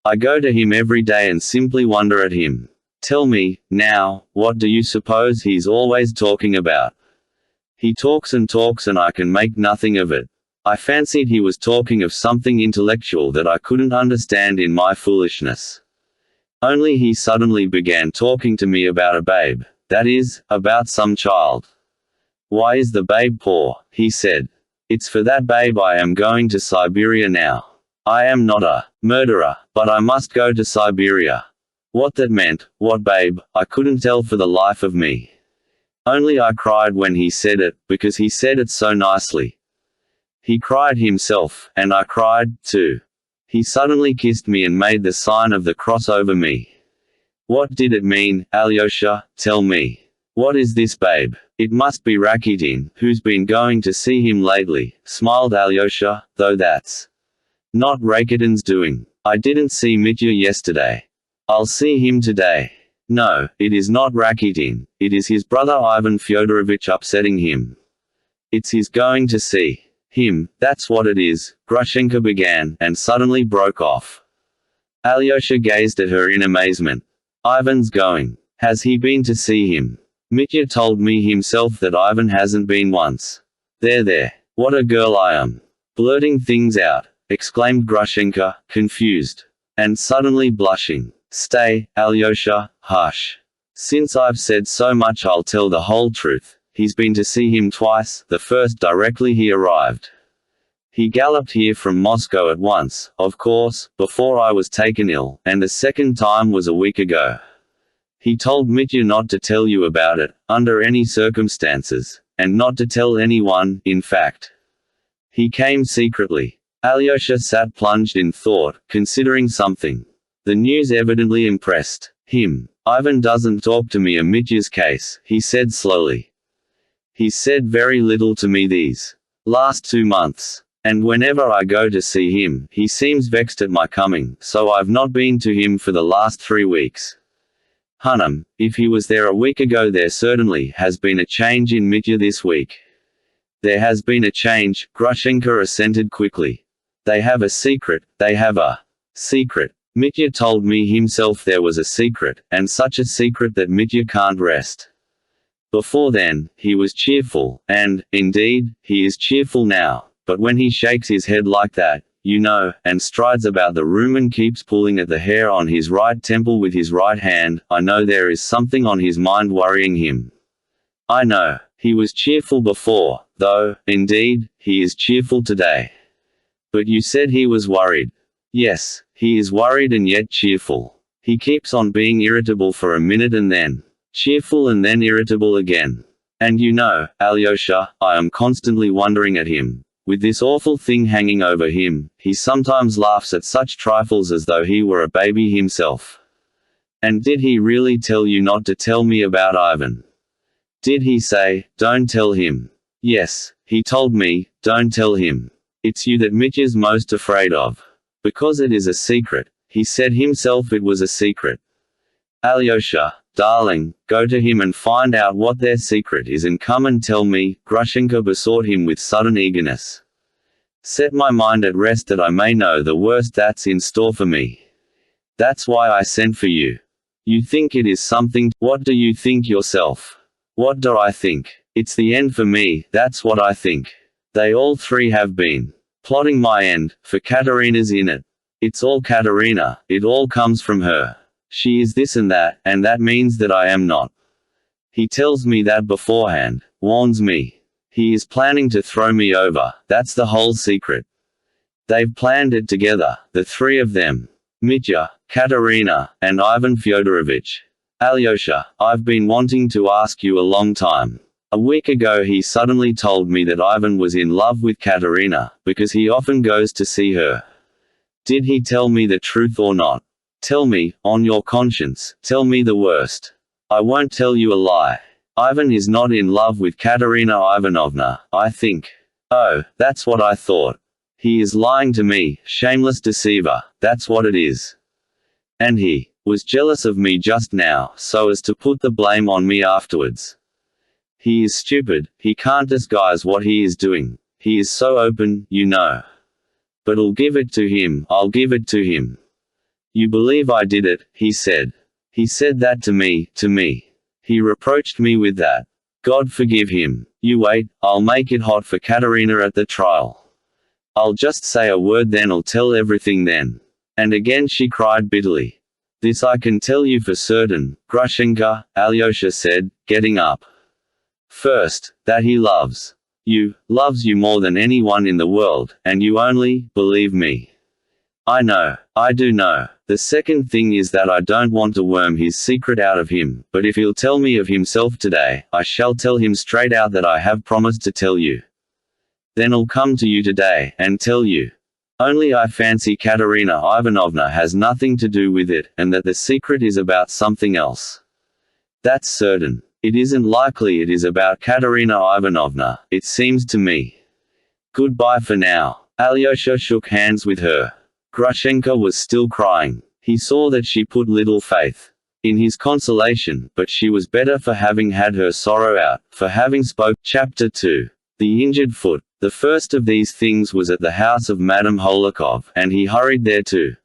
I go to him every day and simply wonder at him. Tell me, now, what do you suppose he's always talking about? He talks and I can make nothing of it. I fancied he was talking of something intellectual that I couldn't understand in my foolishness. Only he suddenly began talking to me about a babe, that is, about some child. Why is the babe poor? He said. It's for that babe I am going to Siberia now. I am not a murderer, but I must go to Siberia. What that meant, what babe, I couldn't tell for the life of me. Only I cried when he said it, because he said it so nicely. He cried himself, and I cried, too. He suddenly kissed me and made the sign of the cross over me. What did it mean, Alyosha, tell me? What is this babe? It must be Rakitin, who's been going to see him lately, smiled Alyosha, though that's not Rakitin's doing. I didn't see Mitya yesterday. I'll see him today. No, it is not Rakitin, it is his brother Ivan Fyodorovich upsetting him. It's his going to see him, that's what it is, Grushenka began, and suddenly broke off. Alyosha gazed at her in amazement. Ivan's going. Has he been to see him? Mitya told me himself that Ivan hasn't been once. There, what a girl I am. Blurting things out, exclaimed Grushenka, confused. And suddenly blushing. Stay, Alyosha, hush. Since I've said so much I'll tell the whole truth. he's been to see him twice, the first directly he arrived. He galloped here from Moscow at once, of course, before I was taken ill, and the second time was a week ago. He told Mitya not to tell you about it, under any circumstances, and not to tell anyone, in fact. He came secretly. Alyosha sat plunged in thought, considering something. The news evidently impressed him. Ivan doesn't talk to me of Mitya's case, he said slowly. He's said very little to me these last 2 months. And whenever I go to see him, he seems vexed at my coming, so I've not been to him for the last 3 weeks. Hanum, if he was there a week ago, there certainly has been a change in Mitya this week. There has been a change, Grushenka assented quickly. They have a secret, they have a secret. Mitya told me himself there was a secret, and such a secret that Mitya can't rest. Before then, he was cheerful, and, indeed, he is cheerful now. But when he shakes his head like that, you know, and strides about the room and keeps pulling at the hair on his right temple with his right hand, I know there is something on his mind worrying him. I know. He was cheerful before, though, indeed, he is cheerful today. But you said he was worried. Yes, he is worried and yet cheerful. He keeps on being irritable for a minute and then cheerful and then irritable again. And you know, Alyosha, I am constantly wondering at him. With this awful thing hanging over him, he sometimes laughs at such trifles as though he were a baby himself. And did he really tell you not to tell me about Ivan? Did he say, don't tell him? Yes, he told me, don't tell him. It's you that Mitya's most afraid of. Because it is a secret. He said himself it was a secret. Alyosha, darling, go to him and find out what their secret is and come and tell me, Grushenka besought him with sudden eagerness. Set my mind at rest that I may know the worst that's in store for me. That's why I sent for you. You think it is something, what do you think yourself? What do I think? It's the end for me, that's what I think. They all three have been plotting my end, for Katerina's in it. It's all Katerina, it all comes from her. She is this and that means that I am not. He tells me that beforehand, warns me. He is planning to throw me over, that's the whole secret. They've planned it together, the three of them. Mitya, Katerina, and Ivan Fyodorovich. Alyosha, I've been wanting to ask you a long time. A week ago he suddenly told me that Ivan was in love with Katerina, because he often goes to see her. Did he tell me the truth or not? Tell me, on your conscience, tell me the worst. I won't tell you a lie. Ivan is not in love with Katerina Ivanovna, I think. Oh, that's what I thought. He is lying to me, shameless deceiver, that's what it is. And he was jealous of me just now, so as to put the blame on me afterwards. He is stupid, he can't disguise what he is doing. He is so open, you know. But I'll give it to him, I'll give it to him. You believe I did it, he said. He said that to me. He reproached me with that. God forgive him. You wait, I'll make it hot for Katerina at the trial. I'll just say a word then I'll tell everything then. And again she cried bitterly. This I can tell you for certain, Grushenka, Alyosha said, getting up. First, that he loves you more than anyone in the world, and you only believe me. I know, I do know. The second thing is that I don't want to worm his secret out of him, but if he'll tell me of himself today, I shall tell him straight out that I have promised to tell you. Then I'll come to you today, and tell you. Only I fancy Katerina Ivanovna has nothing to do with it, and that the secret is about something else. That's certain. It isn't likely it is about Katerina Ivanovna, it seems to me. Goodbye for now. Alyosha shook hands with her. Grushenka was still crying. He saw that she put little faith in his consolation, but she was better for having had her sorrow out, for having spoke. Chapter 2. The injured foot. The first of these things was at the house of Madame Holikov, and he hurried there to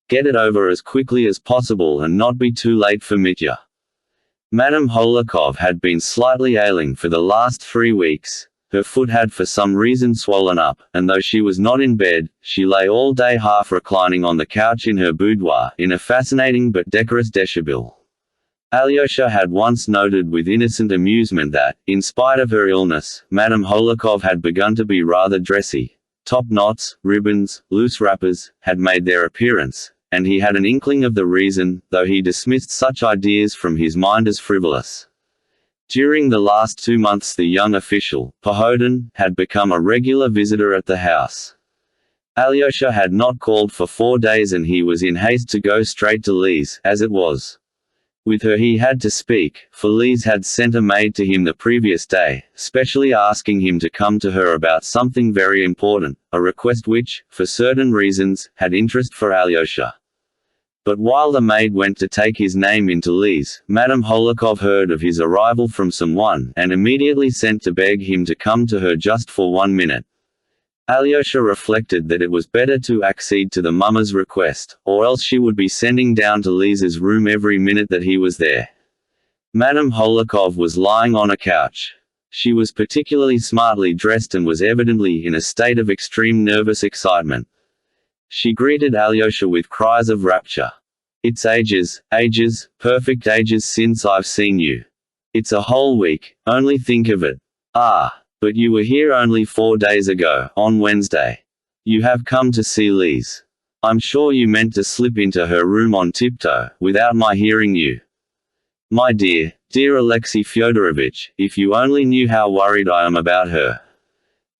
get it over as quickly as possible and not be too late for Mitya. Madame Holikov had been slightly ailing for the last 3 weeks. Her foot had for some reason swollen up, and though she was not in bed, she lay all day half reclining on the couch in her boudoir, in a fascinating but decorous deshabille. Alyosha had once noted with innocent amusement that, in spite of her illness, Madame Holikov had begun to be rather dressy. Top knots, ribbons, loose wrappers, had made their appearance, and he had an inkling of the reason, though he dismissed such ideas from his mind as frivolous. During the last 2 months the young official, Pohodin, had become a regular visitor at the house. Alyosha had not called for 4 days and he was in haste to go straight to Lise, as it was. With her he had to speak, for Lise had sent a maid to him the previous day, specially asking him to come to her about something very important, a request which, for certain reasons, had interest for Alyosha. But while the maid went to take his name into Lise, Madame Holikov heard of his arrival from someone, and immediately sent to beg him to come to her just for 1 minute. Alyosha reflected that it was better to accede to the mama's request, or else she would be sending down to Lise's room every minute that he was there. Madame Holikov was lying on a couch. She was particularly smartly dressed and was evidently in a state of extreme nervous excitement. She greeted Alyosha with cries of rapture. "It's ages, perfect ages since I've seen you. It's a whole week, only think of it. Ah, but you were here only 4 days ago, on Wednesday. You have come to see Lise. I'm sure you meant to slip into her room on tiptoe, without my hearing you. My dear, dear Alexei Fyodorovitch, if you only knew how worried I am about her.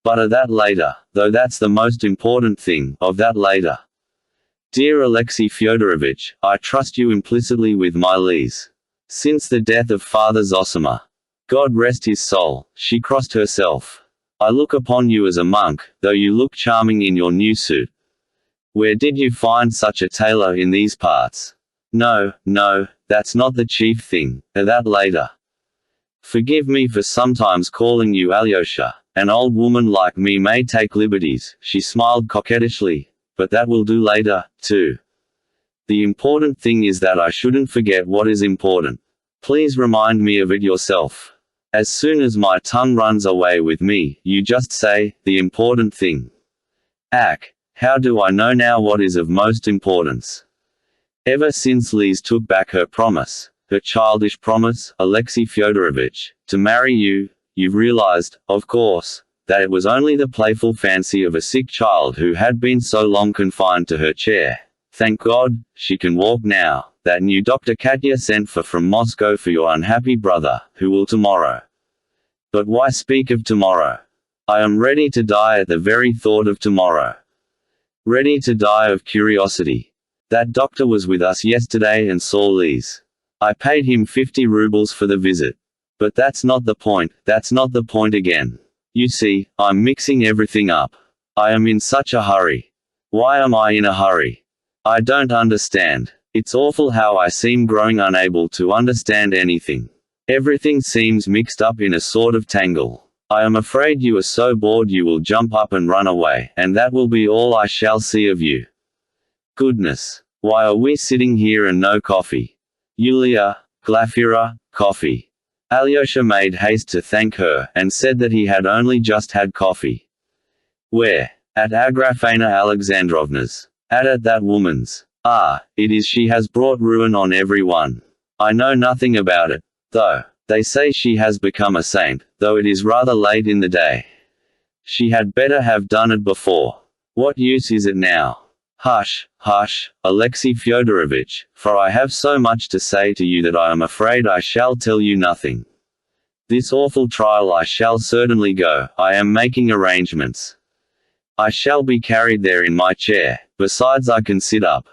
But of that later, though that's the most important thing, of that later. Dear Alexei Fyodorovitch, I trust you implicitly with my Lise. Since the death of Father Zosima, God rest his soul, she crossed herself. I look upon you as a monk, though you look charming in your new suit. Where did you find such a tailor in these parts? No, that's not the chief thing, that later. Forgive me for sometimes calling you Alyosha. An old woman like me may take liberties, she smiled coquettishly, but that will do later, too. The important thing is that I shouldn't forget what is important. Please remind me of it yourself. As soon as my tongue runs away with me, you just say, the important thing. Ack, how do I know now what is of most importance? Ever since Lise took back her promise, her childish promise, Alexei Fyodorovitch, to marry you, you've realized, of course, that it was only the playful fancy of a sick child who had been so long confined to her chair. Thank God, she can walk now. That new Dr. Katya sent for from Moscow for your unhappy brother, who will tomorrow. But why speak of tomorrow? I am ready to die at the very thought of tomorrow. Ready to die of curiosity. That doctor was with us yesterday and saw Lise. I paid him 50 rubles for the visit. But that's not the point again. You see, I'm mixing everything up. I am in such a hurry. Why am I in a hurry? I don't understand. It's awful how I seem growing unable to understand anything. Everything seems mixed up in a sort of tangle. I am afraid you are so bored you will jump up and run away, and that will be all I shall see of you. Goodness. Why are we sitting here and no coffee? Yulia, Glafira, coffee. Alyosha made haste to thank her, and said that he had only just had coffee. Where? At Agrafena Alexandrovna's. At that woman's. Ah, it is she has brought ruin on everyone. I know nothing about it, though. They say she has become a saint, though it is rather late in the day. She had better have done it before. What use is it now? Hush, Alexei Fyodorovitch, for I have so much to say to you that I am afraid I shall tell you nothing. This awful trial I shall certainly go, I am making arrangements. I shall be carried there in my chair, besides I can sit up.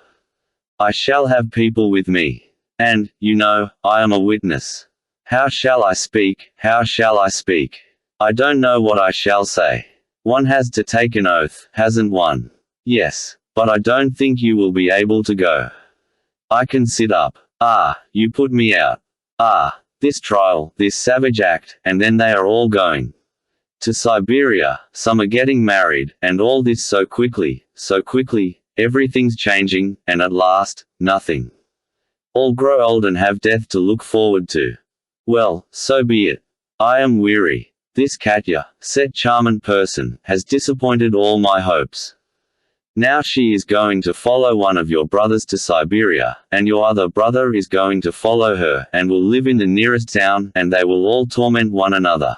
I shall have people with me. And, you know, I am a witness. How shall I speak? I don't know what I shall say. One has to take an oath, hasn't one? Yes. But I don't think you will be able to go. I can sit up. Ah, you put me out. Ah, this trial, this savage act, and then they are all going to Siberia, some are getting married, and all this so quickly, everything's changing, and at last, nothing. All grow old and have death to look forward to. Well, so be it. I am weary. This Katya, set charming person, has disappointed all my hopes. Now she is going to follow one of your brothers to Siberia, and your other brother is going to follow her, and will live in the nearest town, and they will all torment one another.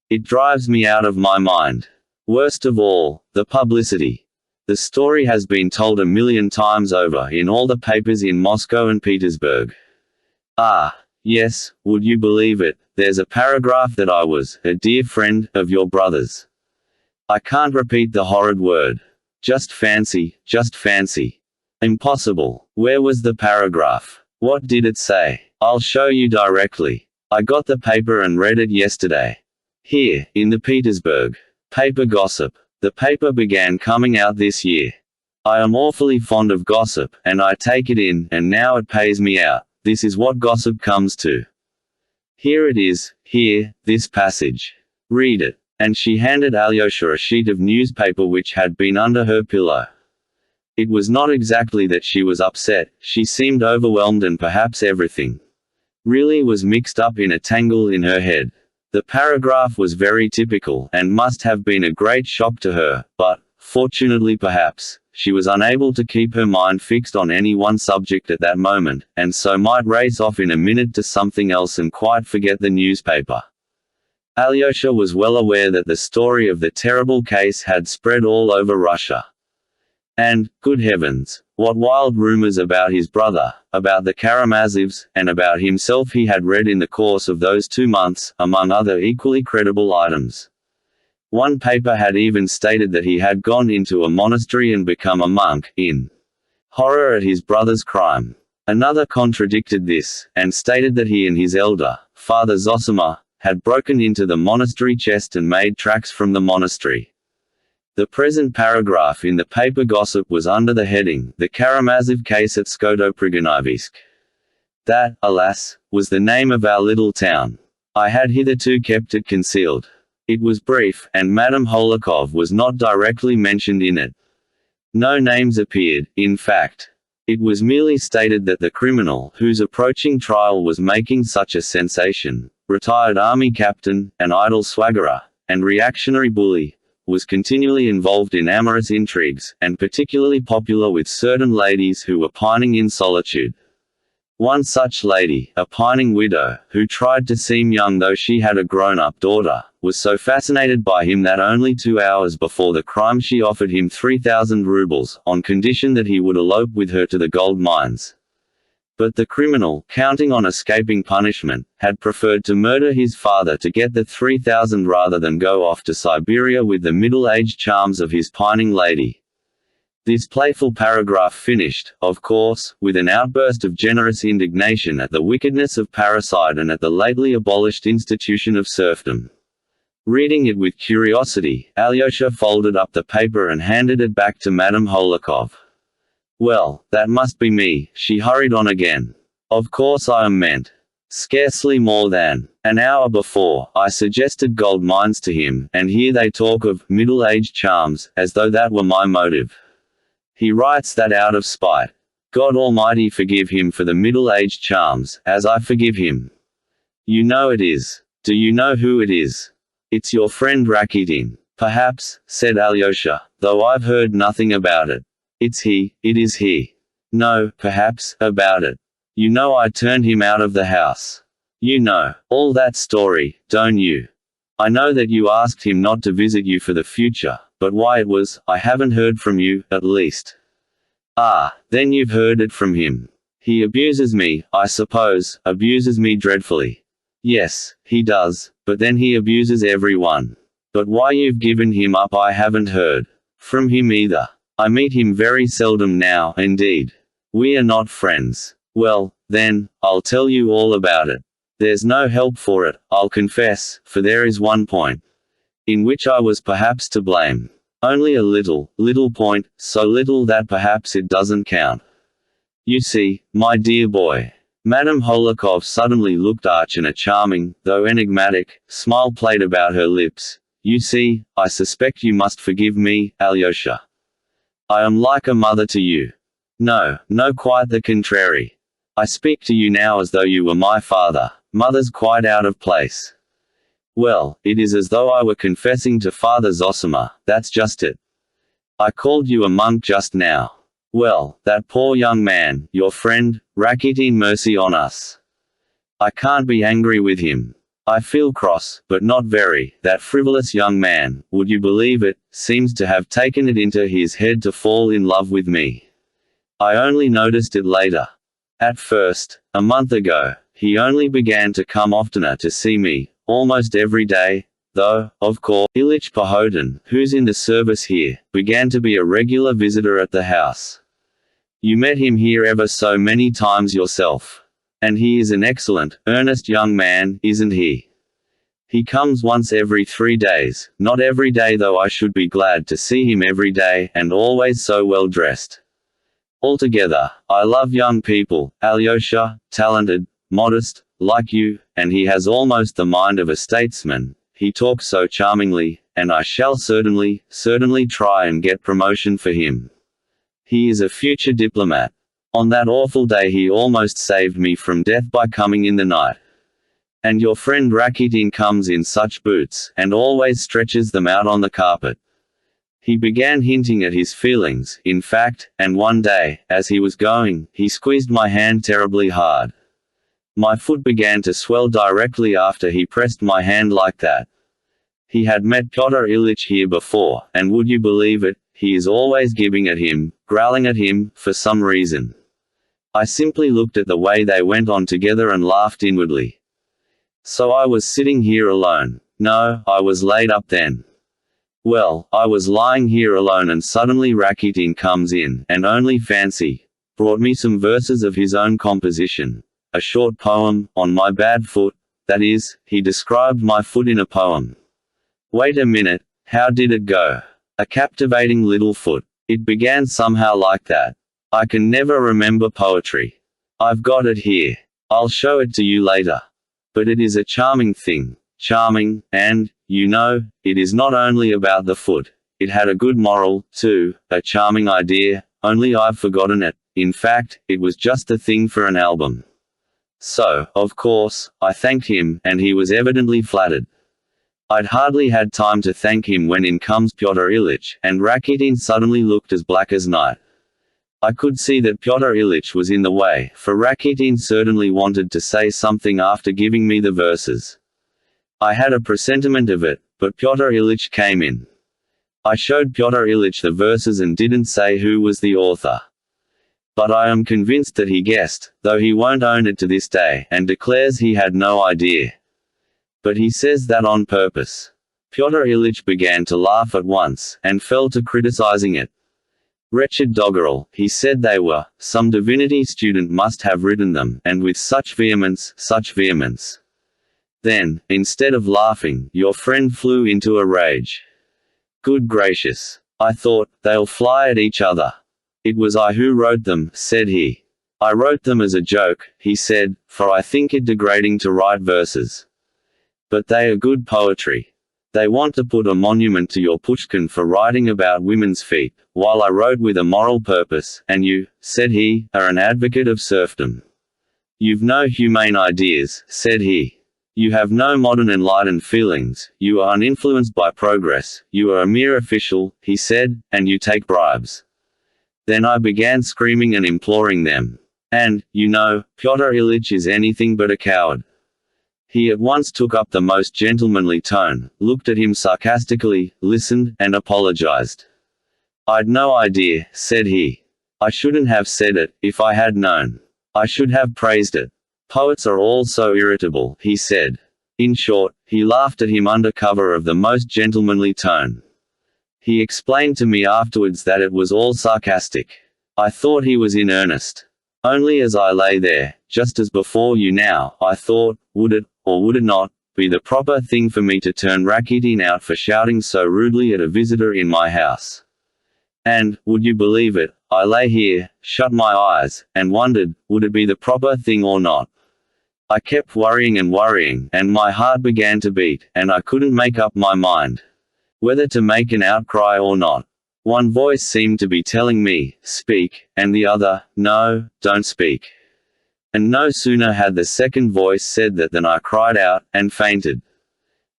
It drives me out of my mind. Worst of all, the publicity. The story has been told 1,000,000 times over in all the papers in Moscow and Petersburg. Ah, yes, would you believe it, there's a paragraph that I was a dear friend of your brother's. I can't repeat the horrid word. Just fancy, just fancy. Impossible. Where was the paragraph? What did it say? I'll show you directly. I got the paper and read it yesterday. Here, in the Petersburg paper gossip. The paper began coming out this year. I am awfully fond of gossip, and I take it in, and now it pays me out. This is what gossip comes to. Here it is, here, this passage. Read it. And she handed Alyosha a sheet of newspaper which had been under her pillow. It was not exactly that she was upset, she seemed overwhelmed, and perhaps everything really was mixed up in a tangle in her head. The paragraph was very typical, and must have been a great shock to her, but, fortunately perhaps, she was unable to keep her mind fixed on any one subject at that moment, and so might race off in a minute to something else and quite forget the newspaper. Alyosha was well aware that the story of the terrible case had spread all over Russia. And, good heavens, what wild rumors about his brother, about the Karamazovs, and about himself he had read in the course of those 2 months, among other equally credible items. One paper had even stated that he had gone into a monastery and become a monk, in horror at his brother's crime. Another contradicted this, and stated that he and his elder, Father Zosima, had broken into the monastery chest and made tracks from the monastery. The present paragraph in the paper gossip was under the heading, "The Karamazov Case at Skotoprigonivisk." That, alas, was the name of our little town. I had hitherto kept it concealed. It was brief, and Madame Holikov was not directly mentioned in it. No names appeared, in fact. It was merely stated that the criminal, whose approaching trial was making such a sensation, retired army captain, an idle swaggerer, and reactionary bully, was continually involved in amorous intrigues, and particularly popular with certain ladies who were pining in solitude. One such lady, a pining widow, who tried to seem young though she had a grown-up daughter, was so fascinated by him that only 2 hours before the crime she offered him 3,000 rubles, on condition that he would elope with her to the gold mines. But the criminal, counting on escaping punishment, had preferred to murder his father to get the 3,000 rather than go off to Siberia with the middle-aged charms of his pining lady. This playful paragraph finished, of course, with an outburst of generous indignation at the wickedness of parricide and at the lately abolished institution of serfdom. Reading it with curiosity, Alyosha folded up the paper and handed it back to Madame Holikov. "Well, that must be me," she hurried on again. "Of course I am meant. Scarcely more than an hour before, I suggested gold mines to him, and here they talk of middle-aged charms, as though that were my motive. He writes that out of spite. God Almighty forgive him for the middle-aged charms, as I forgive him. You know it is. Do you know who it is? It's your friend Rakitin." "Perhaps," said Alyosha, "though I've heard nothing about it." "It's he, it is he." "No, perhaps, about it. You know I turned him out of the house. You know all that story, don't you? I know that you asked him not to visit you for the future, but why it was, I haven't heard from you, at least." "Ah, then you've heard it from him. He abuses me, I suppose, abuses me dreadfully." "Yes, he does, but then he abuses everyone. But why you've given him up I haven't heard from him either. I meet him very seldom now, indeed. We are not friends. Well, then, I'll tell you all about it. There's no help for it, I'll confess, for there is one point in which I was perhaps to blame. Only a little point, so little that perhaps it doesn't count. You see, my dear boy." Madame Holikov suddenly looked arch, and a charming, though enigmatic, smile played about her lips. "You see, I suspect you must forgive me, Alyosha. I am like a mother to you. No, quite the contrary. I speak to you now as though you were my father. Mother's quite out of place. Well, it is as though I were confessing to Father Zosima, that's just it. I called you a monk just now. Well, that poor young man, your friend, Rakitin, mercy on us. I can't be angry with him. I feel cross, but not very. That frivolous young man, would you believe it, seems to have taken it into his head to fall in love with me. I only noticed it later. At first, a month ago, he only began to come oftener to see me, almost every day, though, of course, Ilyich Pohotin, who's in the service here, began to be a regular visitor at the house. You met him here ever so many times yourself. And he is an excellent, earnest young man, isn't he? He comes once every 3 days, not every day though. I should be glad to see him every day, and always so well dressed. Altogether, I love young people, Alyosha, talented, modest, like you, and he has almost the mind of a statesman. He talks so charmingly, and I shall certainly try and get promotion for him. He is a future diplomat. On that awful day he almost saved me from death by coming in the night. And your friend Rakitin comes in such boots, and always stretches them out on the carpet. He began hinting at his feelings, in fact, and one day, as he was going, he squeezed my hand terribly hard. My foot began to swell directly after he pressed my hand like that. He had met Pyotr Ilyich here before, and would you believe it, he is always gibing at him, growling at him, for some reason. I simply looked at the way they went on together and laughed inwardly. So I was sitting here alone. No, I was laid up then. Well, I was lying here alone and suddenly Rakitin comes in, and only fancy, brought me some verses of his own composition. A short poem, on my bad foot, that is, he described my foot in a poem. Wait a minute, how did it go? A captivating little foot. It began somehow like that. I can never remember poetry. I've got it here. I'll show it to you later. But it is a charming thing. Charming, and, you know, it is not only about the foot. It had a good moral, too, a charming idea, only I've forgotten it. In fact, it was just the thing for an album. So, of course, I thanked him, and he was evidently flattered. I'd hardly had time to thank him when in comes Pyotr Ilyich, and Rakitin suddenly looked as black as night. I could see that Pyotr Ilyich was in the way, for Rakitin certainly wanted to say something after giving me the verses. I had a presentiment of it, but Pyotr Ilyich came in. I showed Pyotr Ilyich the verses and didn't say who was the author. But I am convinced that he guessed, though he won't own it to this day, and declares he had no idea. But he says that on purpose. Pyotr Ilyich began to laugh at once, and fell to criticizing it. Wretched doggerel, he said they were, some divinity student must have written them, and with such vehemence, such vehemence. Then, instead of laughing, your friend flew into a rage. Good gracious! I thought, they'll fly at each other. It was I who wrote them, said he. I wrote them as a joke, he said, for I think it degrading to write verses. But they are good poetry. They want to put a monument to your Pushkin for writing about women's feet, while I wrote with a moral purpose, and you, said he, are an advocate of serfdom. You've no humane ideas, said he. You have no modern enlightened feelings, you are uninfluenced by progress, you are a mere official, he said, and you take bribes. Then I began screaming and imploring them. And, you know, Pyotr Ilyich is anything but a coward. He at once took up the most gentlemanly tone, looked at him sarcastically, listened, and apologized. I'd no idea, said he. I shouldn't have said it, if I had known. I should have praised it. Poets are all so irritable, he said. In short, he laughed at him under cover of the most gentlemanly tone. He explained to me afterwards that it was all sarcastic. I thought he was in earnest. Only as I lay there, just as before you now, I thought, would it, or would it not, be the proper thing for me to turn Rakitin out for shouting so rudely at a visitor in my house? And, would you believe it, I lay here, shut my eyes, and wondered, would it be the proper thing or not? I kept worrying, and my heart began to beat, and I couldn't make up my mind whether to make an outcry or not. One voice seemed to be telling me, speak, and the other, no, don't speak. And no sooner had the second voice said that than I cried out, and fainted.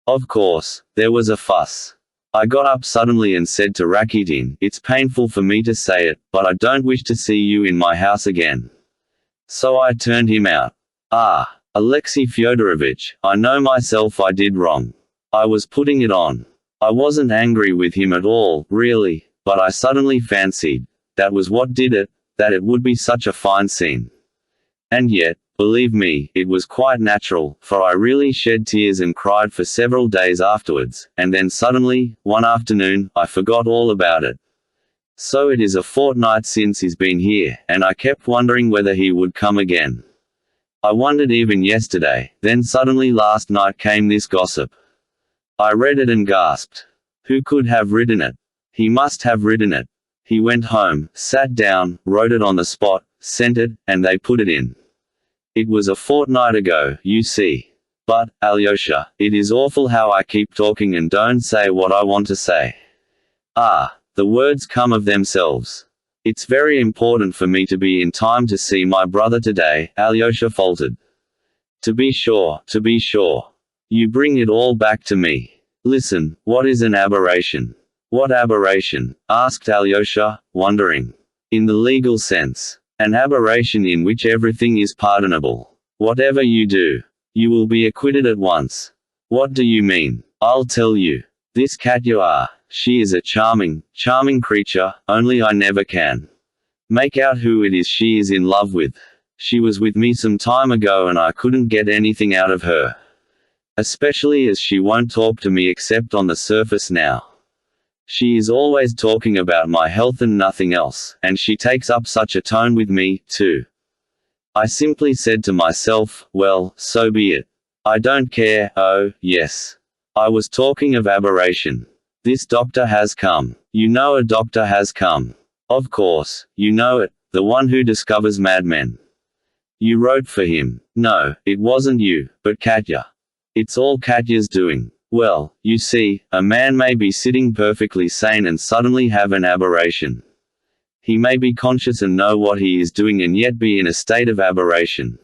Of course, there was a fuss. I got up suddenly and said to Rakitin, "It's painful for me to say it, but I don't wish to see you in my house again." So I turned him out. Ah, Alexei Fyodorovich, I know myself I did wrong. I was putting it on. I wasn't angry with him at all, really, but I suddenly fancied, that was what did it, that it would be such a fine scene. And yet, believe me, it was quite natural, for I really shed tears and cried for several days afterwards, and then suddenly, one afternoon, I forgot all about it. So it is a fortnight since he's been here, and I kept wondering whether he would come again. I wondered even yesterday, then suddenly last night came this gossip. I read it and gasped. Who could have written it? He must have written it. He went home, sat down, wrote it on the spot, sent it, and they put it in. It was a fortnight ago, you see. But, Alyosha, it is awful how I keep talking and don't say what I want to say. Ah, the words come of themselves. It's very important for me to be in time to see my brother today, Alyosha faltered. To be sure, to be sure. You bring it all back to me. Listen, what is an aberration? What aberration? Asked Alyosha, wondering. In the legal sense. An aberration in which everything is pardonable. Whatever you do, you will be acquitted at once. What do you mean? I'll tell you. This Katya, she is a charming, charming creature, only I never can make out who it is she is in love with. She was with me some time ago and I couldn't get anything out of her. Especially as she won't talk to me except on the surface now. She is always talking about my health and nothing else, and she takes up such a tone with me, too. I simply said to myself, well, so be it. I don't care. Oh, yes. I was talking of aberration. This doctor has come. You know a doctor has come. Of course, you know it, the one who discovers madmen. You wrote for him. No, it wasn't you, but Katya. It's all Katya's doing. Well, you see, a man may be sitting perfectly sane and suddenly have an aberration. He may be conscious and know what he is doing and yet be in a state of aberration.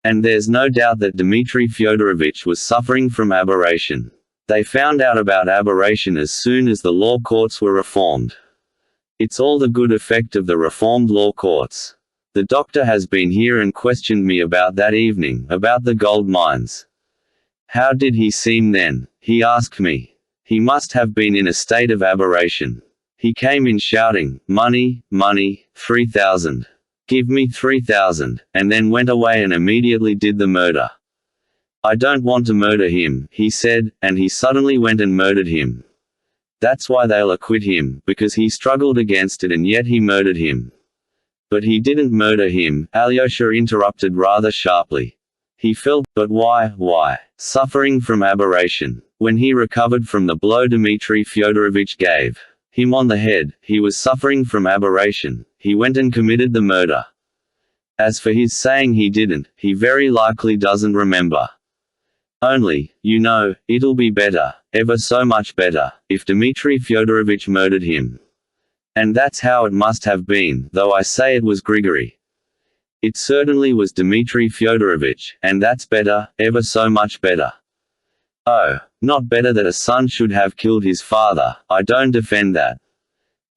And there's no doubt that Dmitri Fyodorovich was suffering from aberration. They found out about aberration as soon as the law courts were reformed. It's all the good effect of the reformed law courts. The doctor has been here and questioned me about that evening, about the gold mines. How did he seem then? He asked me. He must have been in a state of aberration. He came in shouting, money, money, 3,000. Give me 3,000, and then went away and immediately did the murder. I don't want to murder him, he said, and he suddenly went and murdered him. That's why they'll acquit him, because he struggled against it and yet he murdered him. But he didn't murder him, Alyosha interrupted rather sharply. He felt, but why? Suffering from aberration. When he recovered from the blow Dmitri Fyodorovich gave him on the head, he was suffering from aberration. He went and committed the murder. As for his saying he didn't, he very likely doesn't remember. Only, you know, it'll be better, ever so much better, if Dmitri Fyodorovich murdered him. And that's how it must have been, though I say it was Grigory. It certainly was Dmitri Fyodorovich, and that's better, ever so much better. Oh, not better that a son should have killed his father, I don't defend that.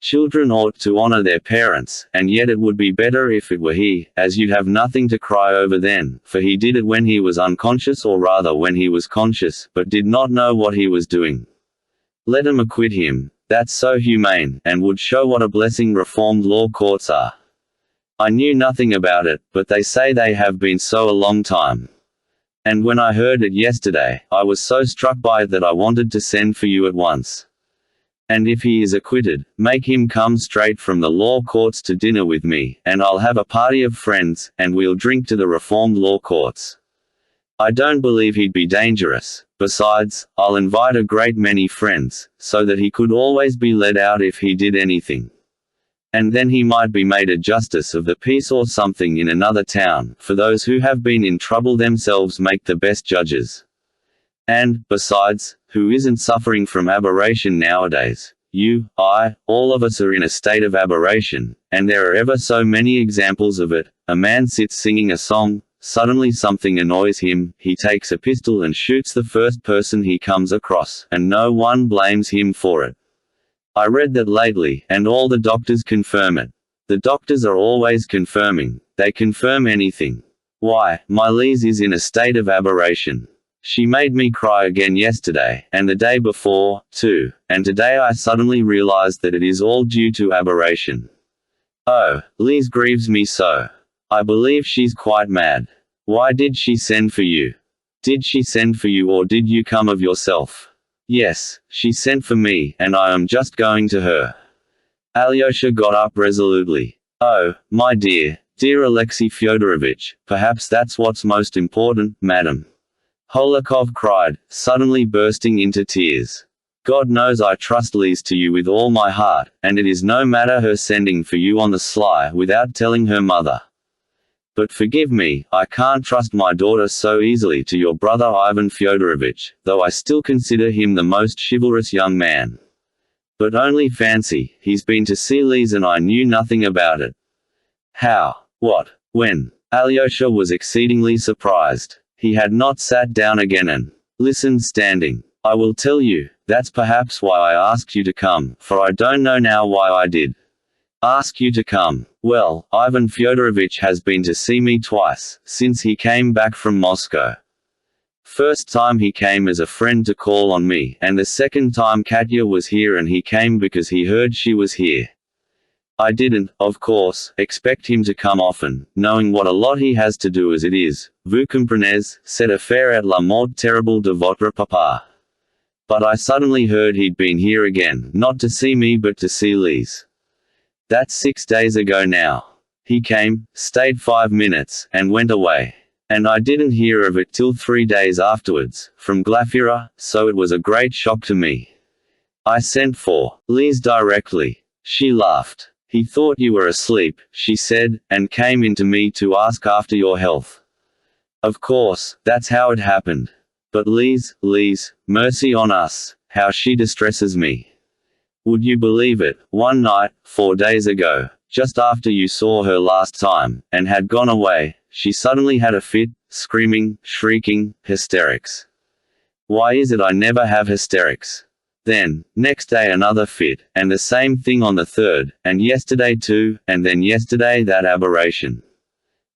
Children ought to honor their parents, and yet it would be better if it were he, as you'd have nothing to cry over then, for he did it when he was unconscious or rather when he was conscious, but did not know what he was doing. Let 'em acquit him, that's so humane, and would show what a blessing reformed law courts are. I knew nothing about it, but they say they have been so a long time. And when I heard it yesterday, I was so struck by it that I wanted to send for you at once. And if he is acquitted, make him come straight from the law courts to dinner with me, and I'll have a party of friends, and we'll drink to the reformed law courts. I don't believe he'd be dangerous. Besides, I'll invite a great many friends, so that he could always be let out if he did anything. And then he might be made a justice of the peace or something in another town, for those who have been in trouble themselves make the best judges. And, besides, who isn't suffering from aberration nowadays? You, I, all of us are in a state of aberration, and there are ever so many examples of it. A man sits singing a song, suddenly something annoys him, he takes a pistol and shoots the first person he comes across, and no one blames him for it. I read that lately, and all the doctors confirm it. The doctors are always confirming. They confirm anything. Why, my Lise is in a state of aberration. She made me cry again yesterday, and the day before, too, and today I suddenly realized that it is all due to aberration. Oh, Lise grieves me so. I believe she's quite mad. Why did she send for you? Did she send for you or did you come of yourself? Yes, she sent for me, and I am just going to her. Alyosha got up resolutely. Oh, my dear, dear Alexei Fyodorovich, perhaps that's what's most important, madam. Holikov cried, suddenly bursting into tears. God knows I trust Lise to you with all my heart, and it is no matter her sending for you on the sly without telling her mother. But forgive me, I can't trust my daughter so easily to your brother Ivan Fyodorovich, though I still consider him the most chivalrous young man. But only fancy, he's been to see Lise and I knew nothing about it. How? What? When? Alyosha was exceedingly surprised. He had not sat down again and listened standing. I will tell you, that's perhaps why I asked you to come, for I don't know now why I did ask you to come. Well, Ivan Fyodorovich has been to see me twice, since he came back from Moscow. First time he came as a friend to call on me, and the second time Katya was here and he came because he heard she was here. I didn't, of course, expect him to come often, knowing what a lot he has to do as it is. Vous comprenez, cette affaire est la mort terrible de votre papa. But I suddenly heard he'd been here again, not to see me but to see Lise. That's 6 days ago now. He came, stayed 5 minutes, and went away. And I didn't hear of it till 3 days afterwards, from Glafira, so it was a great shock to me. I sent for Lise directly. She laughed. He thought you were asleep, she said, and came in to me to ask after your health. Of course, that's how it happened. But Lise, mercy on us, how she distresses me. Would you believe it, one night, 4 days ago, just after you saw her last time, and had gone away, she suddenly had a fit, screaming, shrieking, hysterics. Why is it I never have hysterics? Then, next day another fit, and the same thing on the third, and yesterday too, and then yesterday that aberration.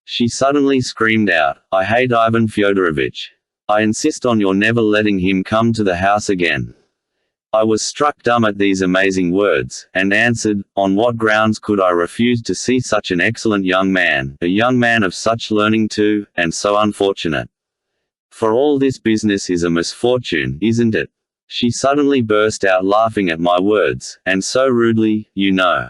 She suddenly screamed out, I hate Ivan Fyodorovich. I insist on your never letting him come to the house again. I was struck dumb at these amazing words, and answered, on what grounds could I refuse to see such an excellent young man, a young man of such learning too, and so unfortunate? For all this business is a misfortune, isn't it? She suddenly burst out laughing at my words, and so rudely, you know.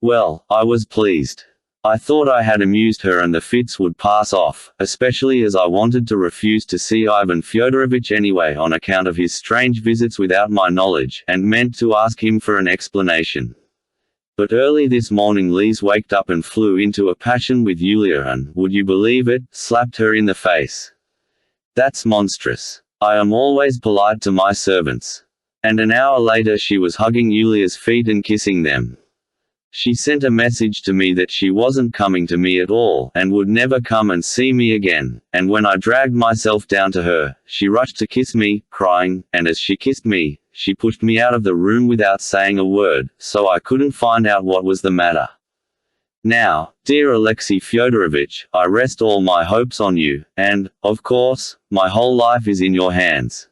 Well, I was pleased. I thought I had amused her and the fits would pass off, especially as I wanted to refuse to see Ivan Fyodorovich anyway on account of his strange visits without my knowledge, and meant to ask him for an explanation. But early this morning Lise waked up and flew into a passion with Yulia and, would you believe it, slapped her in the face. That's monstrous. I am always polite to my servants. And an hour later she was hugging Yulia's feet and kissing them. She sent a message to me that she wasn't coming to me at all, and would never come and see me again, and when I dragged myself down to her, she rushed to kiss me, crying, and as she kissed me, she pushed me out of the room without saying a word, so I couldn't find out what was the matter. Now, dear Alexei Fyodorovich, I rest all my hopes on you, and, of course, my whole life is in your hands.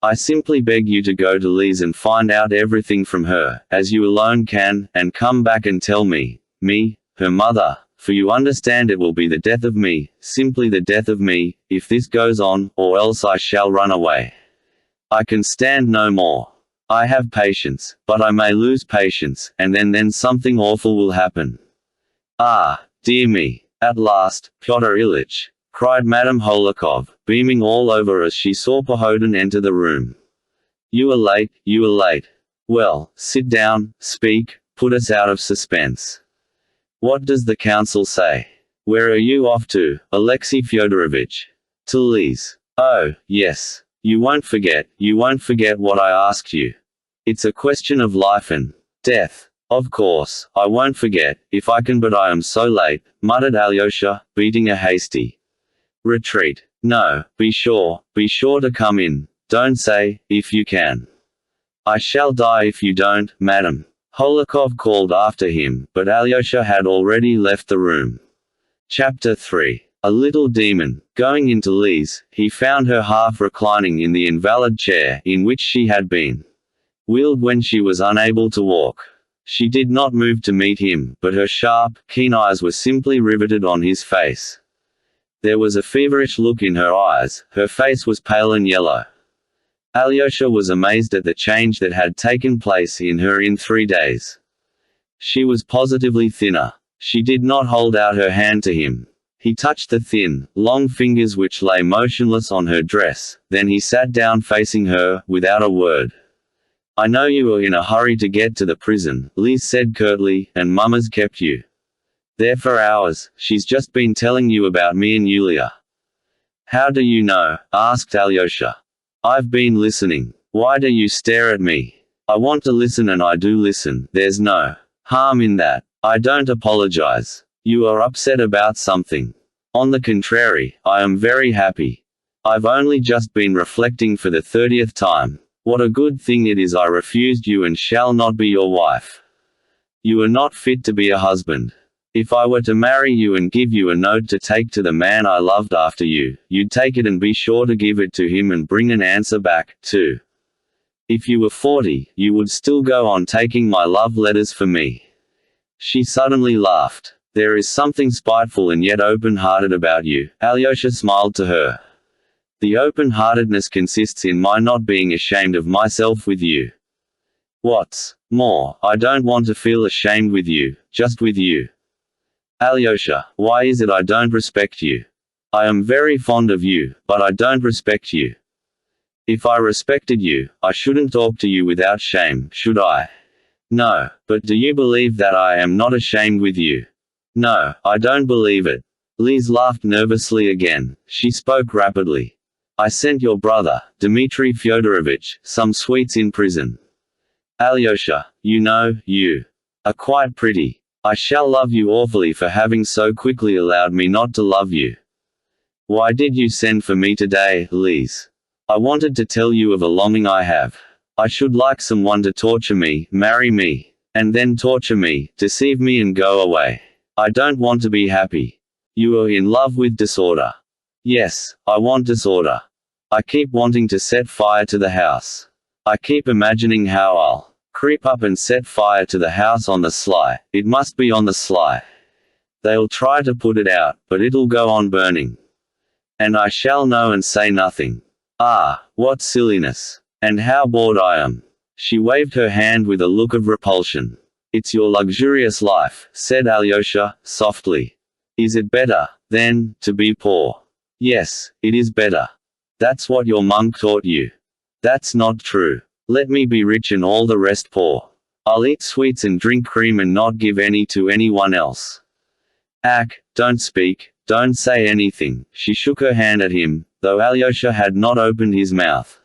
I simply beg you to go to Lise and find out everything from her, as you alone can, and come back and tell me, her mother, for you understand it will be the death of me, simply the death of me, if this goes on, or else I shall run away. I can stand no more. I have patience, but I may lose patience, and then something awful will happen. Ah, dear me. At last, Pyotr Ilyich, cried Madame Holikov, beaming all over as she saw Pohodin enter the room. You are late, you are late. Well, sit down, speak, put us out of suspense. What does the council say? Where are you off to, Alexei Fyodorovich? To Lise. Oh, yes. You won't forget what I asked you. It's a question of life and death. Of course, I won't forget, if I can, but I am so late, muttered Alyosha, beating a hasty Retreat. No, be sure to come in. Don't say, if you can. I shall die if you don't, madam. Holikov called after him, but Alyosha had already left the room. Chapter 3. A little demon. Going into Liz, he found her half reclining in the invalid chair in which she had been wheeled when she was unable to walk. She did not move to meet him, but her sharp, keen eyes were simply riveted on his face. There was a feverish look in her eyes, her face was pale and yellow. Alyosha was amazed at the change that had taken place in her in 3 days. She was positively thinner. She did not hold out her hand to him. He touched the thin, long fingers which lay motionless on her dress, then he sat down facing her, without a word. I know you were in a hurry to get to the prison, Liz said curtly, and Mama's kept you there for hours. She's just been telling you about me and Yulia. How do you know? Asked Alyosha. I've been listening. Why do you stare at me? I want to listen and I do listen. There's no harm in that. I don't apologize. You are upset about something. On the contrary, I am very happy. I've only just been reflecting for the 30th time. What a good thing it is I refused you and shall not be your wife. You are not fit to be a husband. If I were to marry you and give you a note to take to the man I loved after you, you'd take it and be sure to give it to him and bring an answer back, too. If you were 40, you would still go on taking my love letters for me. She suddenly laughed. There is something spiteful and yet open-hearted about you, Alyosha smiled to her. The open-heartedness consists in my not being ashamed of myself with you. What's more, I don't want to feel ashamed with you, just with you. Alyosha, why is it I don't respect you? I am very fond of you, but I don't respect you. If I respected you, I shouldn't talk to you without shame, should I? No, but do you believe that I am not ashamed with you? No, I don't believe it. Liz laughed nervously again. She spoke rapidly. I sent your brother, Dmitry Fyodorovich, some sweets in prison. Alyosha, you know, you are quite pretty. I shall love you awfully for having so quickly allowed me not to love you. Why did you send for me today, Liz? I wanted to tell you of a longing I have. I should like someone to torture me, marry me, and then torture me, deceive me and go away. I don't want to be happy. You are in love with disorder. Yes, I want disorder. I keep wanting to set fire to the house. I keep imagining how I'll creep up and set fire to the house on the sly. It must be on the sly. They'll try to put it out, but it'll go on burning. And I shall know and say nothing. Ah, what silliness. And how bored I am. She waved her hand with a look of repulsion. It's your luxurious life, said Alyosha, softly. Is it better, then, to be poor? Yes, it is better. That's what your monk taught you. That's not true. Let me be rich and all the rest poor. I'll eat sweets and drink cream and not give any to anyone else. Ak, don't speak, don't say anything. She shook her hand at him, though Alyosha had not opened his mouth.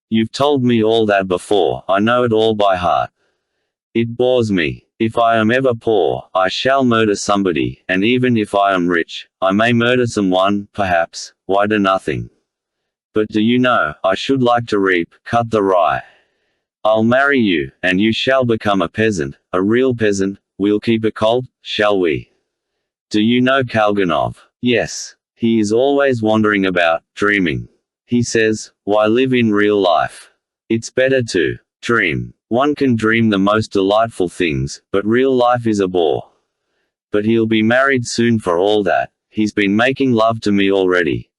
You've told me all that before, I know it all by heart. It bores me. If I am ever poor, I shall murder somebody, and even if I am rich, I may murder someone, perhaps. Why do nothing? But do you know, I should like to reap, cut the rye. I'll marry you, and you shall become a peasant, a real peasant. We'll keep a cult, shall we? Do you know Kalganov? Yes. He is always wandering about, dreaming. He says, why live in real life? It's better to dream. One can dream the most delightful things, but real life is a bore. But he'll be married soon for all that. He's been making love to me already.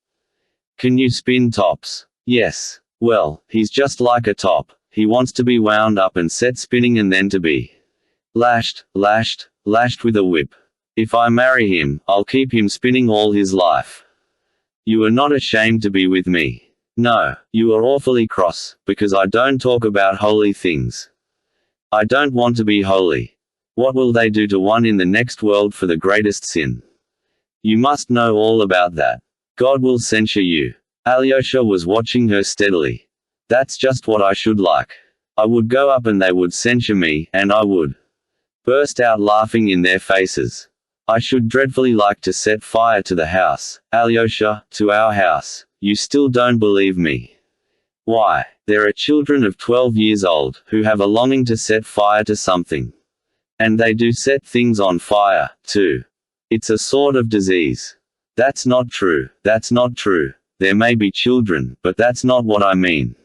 Can you spin tops? Yes. Well, he's just like a top. He wants to be wound up and set spinning and then to be lashed with a whip. If I marry him, I'll keep him spinning all his life. You are not ashamed to be with me. No, you are awfully cross, because I don't talk about holy things. I don't want to be holy. What will they do to one in the next world for the greatest sin? You must know all about that. God will censure you. Alyosha was watching her steadily. That's just what I should like. I would go up and they would censure me, and I would burst out laughing in their faces. I should dreadfully like to set fire to the house, Alyosha, to our house. You still don't believe me. Why, there are children of 12 years old, who have a longing to set fire to something. And they do set things on fire, too. It's a sort of disease. That's not true, that's not true. There may be children, but that's not what I mean.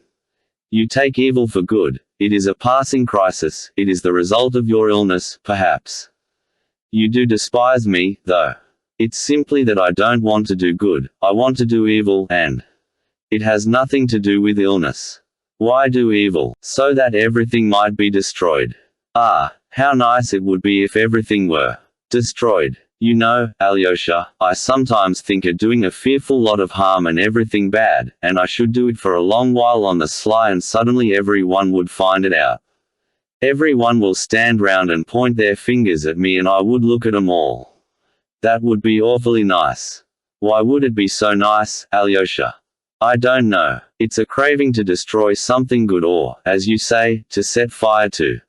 You take evil for good. It is a passing crisis, it is the result of your illness, perhaps. You do despise me, though. It's simply that I don't want to do good, I want to do evil, and it has nothing to do with illness. Why do evil? So that everything might be destroyed. Ah, how nice it would be if everything were destroyed. You know, Alyosha, I sometimes think of doing a fearful lot of harm and everything bad, and I should do it for a long while on the sly and suddenly everyone would find it out. Everyone will stand round and point their fingers at me and I would look at 'em all. That would be awfully nice. Why would it be so nice, Alyosha? I don't know. It's a craving to destroy something good or, as you say, to set fire to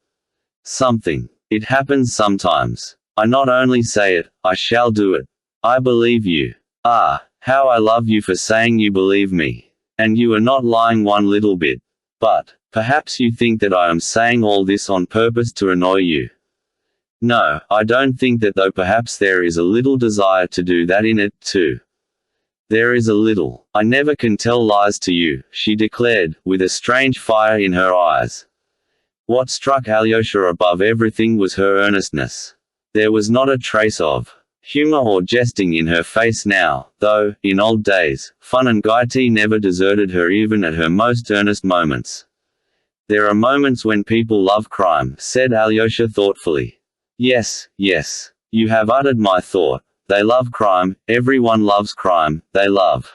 something. It happens sometimes. I not only say it, I shall do it. I believe you. Ah, how I love you for saying you believe me. And you are not lying one little bit. But, perhaps you think that I am saying all this on purpose to annoy you. No, I don't think that, though perhaps there is a little desire to do that in it, too. There is a little. I never can tell lies to you, she declared, with a strange fire in her eyes. What struck Alyosha above everything was her earnestness. There was not a trace of humor or jesting in her face now, though, in old days, fun and gaiety never deserted her even at her most earnest moments. There are moments when people love crime, said Alyosha thoughtfully. Yes, yes. You have uttered my thought. They love crime, everyone loves crime, they love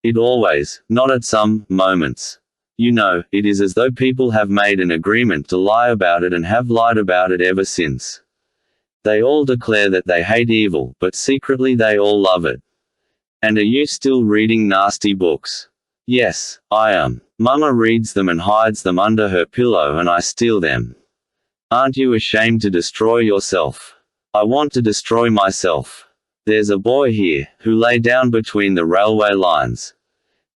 it always, not at some moments. You know, it is as though people have made an agreement to lie about it and have lied about it ever since. They all declare that they hate evil, but secretly they all love it. And are you still reading nasty books? Yes, I am. Mama reads them and hides them under her pillow and I steal them. Aren't you ashamed to destroy yourself? I want to destroy myself. There's a boy here, who lay down between the railway lines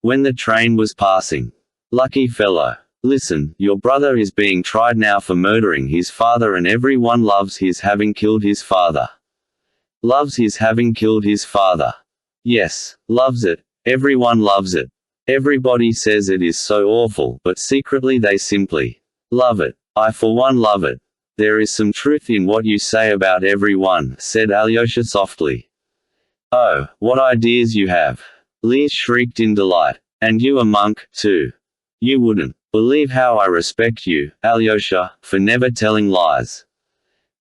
when the train was passing. Lucky fellow. Listen, your brother is being tried now for murdering his father and everyone loves his having killed his father. Loves his having killed his father. Yes, loves it. Everyone loves it. Everybody says it is so awful, but secretly they simply love it. I for one love it. There is some truth in what you say about everyone, said Alyosha softly. Oh, what ideas you have. Lise shrieked in delight. And you a monk, too. You wouldn't believe how I respect you, Alyosha, for never telling lies.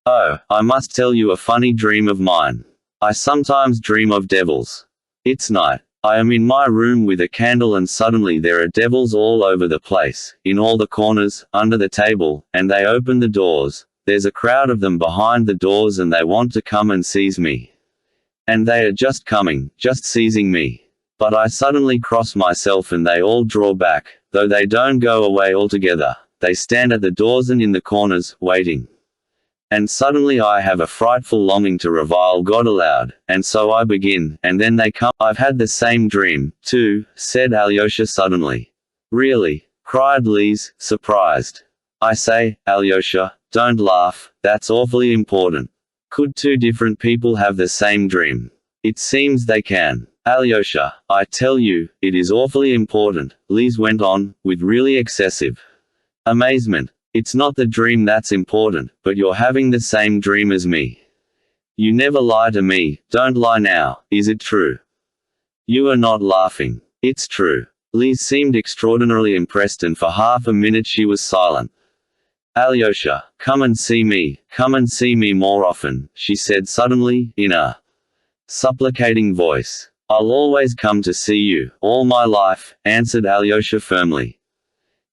Oh, I must tell you a funny dream of mine. I sometimes dream of devils. It's night. I am in my room with a candle and suddenly there are devils all over the place, in all the corners, under the table, and they open the doors. There's a crowd of them behind the doors and they want to come and seize me. And they are just coming, just seizing me. But I suddenly cross myself and they all draw back, though they don't go away altogether. They stand at the doors and in the corners, waiting. And suddenly I have a frightful longing to revile God aloud, and so I begin, and then they come. I've had the same dream, too, said Alyosha suddenly. Really? Cried Lise, surprised. I say, Alyosha, don't laugh, that's awfully important. Could two different people have the same dream? It seems they can. Alyosha, I tell you, it is awfully important, Lise went on, with really excessive amazement. It's not the dream that's important, but you're having the same dream as me. You never lie to me, don't lie now, is it true? You are not laughing. It's true. Lise seemed extraordinarily impressed and for half a minute she was silent. Alyosha, come and see me more often, she said suddenly, in a supplicating voice. I'll always come to see you, all my life, answered Alyosha firmly.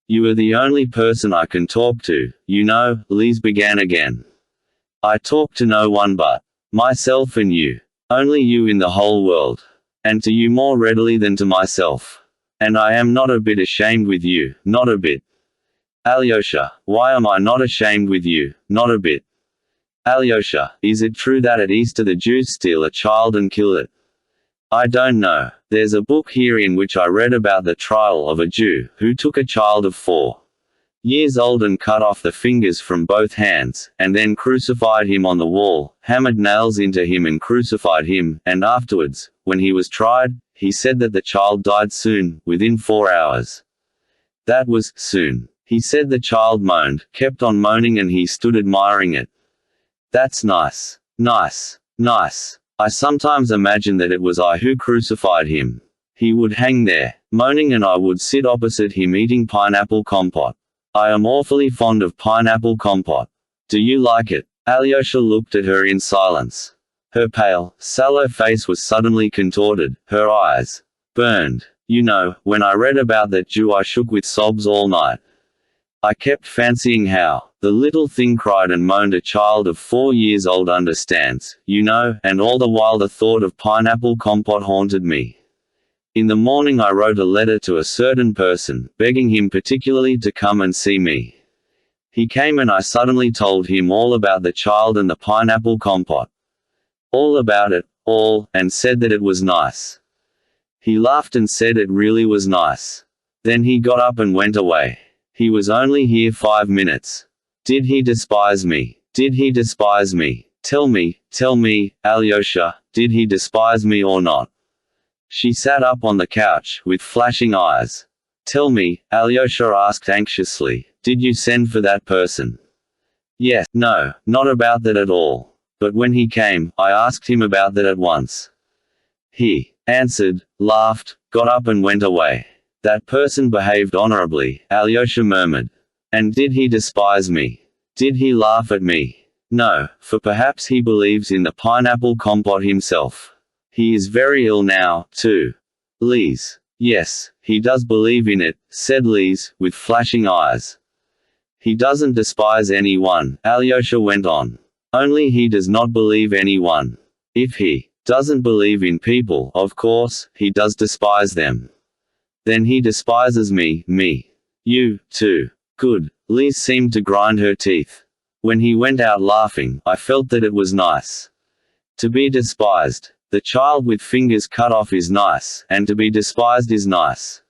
You are the only person I can talk to, you know, Lise began again. I talk to no one but myself and you. Only you in the whole world. And to you more readily than to myself. And I am not a bit ashamed with you, not a bit. Alyosha, why am I not ashamed with you, not a bit? Alyosha, is it true that at Easter the Jews steal a child and kill it? I don't know. There's a book here in which I read about the trial of a Jew who took a child of 4 years old and cut off the fingers from both hands, and then crucified him on the wall, hammered nails into him and crucified him, and afterwards, when he was tried, he said that the child died soon, within 4 hours. That was soon. He said the child moaned, kept on moaning, and he stood admiring it. That's nice. Nice. Nice. I sometimes imagine that it was I who crucified him. He would hang there, moaning, and I would sit opposite him eating pineapple compote. I am awfully fond of pineapple compote. Do you like it? Alyosha looked at her in silence. Her pale, sallow face was suddenly contorted, her eyes burned. You know, when I read about that Jew I shook with sobs all night. I kept fancying how the little thing cried and moaned a child of 4 years old understands, you know, and all the while the thought of pineapple compote haunted me. In the morning I wrote a letter to a certain person, begging him particularly to come and see me. He came and I suddenly told him all about the child and the pineapple compote. All about it, all, and said that it was nice. He laughed and said it really was nice. Then he got up and went away. He was only here 5 minutes. Did he despise me? Did he despise me? Tell me, Alyosha, did he despise me or not? She sat up on the couch, with flashing eyes. Tell me, Alyosha asked anxiously, did you send for that person? Yes, no, not about that at all. But when he came, I asked him about that at once. He answered, laughed, got up and went away. That person behaved honorably, Alyosha murmured. And did he despise me? Did he laugh at me? No, for perhaps he believes in the pineapple compote himself. He is very ill now, too. Lise. Yes, he does believe in it, said Lise, with flashing eyes. He doesn't despise anyone, Alyosha went on. Only he does not believe anyone. If he doesn't believe in people, of course, he does despise them. Then he despises me. You, too. Good. Lise seemed to grind her teeth. When he went out laughing, I felt that it was nice. To be despised. The child with fingers cut off is nice, and to be despised is nice.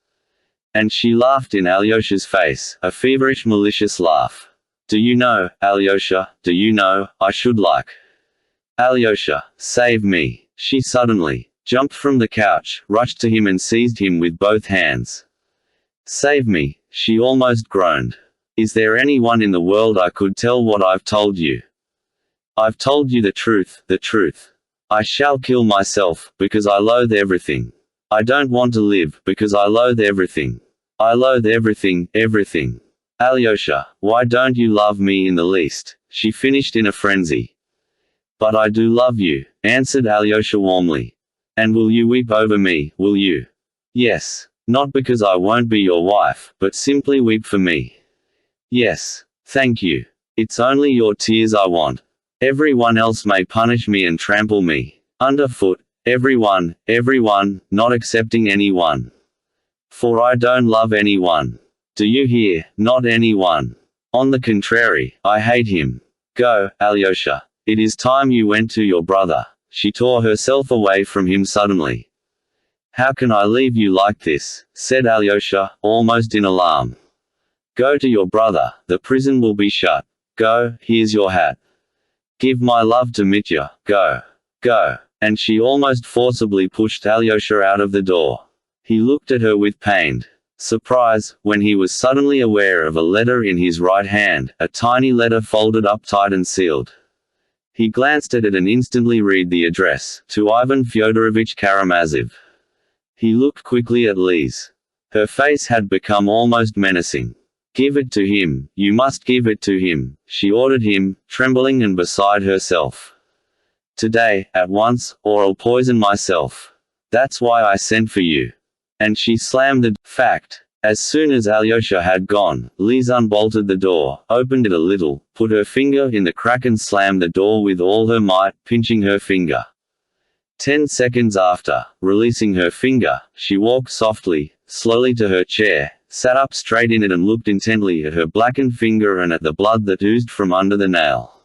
And she laughed in Alyosha's face, a feverish malicious laugh. Do you know, Alyosha, do you know, I should like. Alyosha, save me. She suddenly jumped from the couch, rushed to him and seized him with both hands. Save me, she almost groaned. Is there anyone in the world I could tell what I've told you? I've told you the truth, the truth. I shall kill myself, because I loathe everything. I don't want to live, because I loathe everything. I loathe everything, everything. Alyosha, why don't you love me in the least? She finished in a frenzy. But I do love you, answered Alyosha warmly. And will you weep over me, will you? Yes. Not because I won't be your wife, but simply weep for me. Yes. Thank you. It's only your tears I want. Everyone else may punish me and trample me underfoot. Everyone, not excepting anyone. For I don't love anyone. Do you hear? Not anyone. On the contrary, I hate him. Go, Alyosha. It is time you went to your brother. She tore herself away from him suddenly. How can I leave you like this? Said Alyosha, almost in alarm. Go to your brother, the prison will be shut. Go, here's your hat. Give my love to Mitya, go. Go. And she almost forcibly pushed Alyosha out of the door. He looked at her with pained surprise, when he was suddenly aware of a letter in his right hand, a tiny letter folded up tight and sealed. He glanced at it and instantly read the address, to Ivan Fyodorovich Karamazov. He looked quickly at Lise. Her face had become almost menacing. Give it to him, you must give it to him, she ordered him, trembling and beside herself. Today, at once, or I'll poison myself. That's why I sent for you. And she slammed the fact. As soon as Alyosha had gone, Lise unbolted the door, opened it a little, put her finger in the crack and slammed the door with all her might, pinching her finger. 10 seconds after, releasing her finger, she walked softly, slowly to her chair, sat up straight in it and looked intently at her blackened finger and at the blood that oozed from under the nail.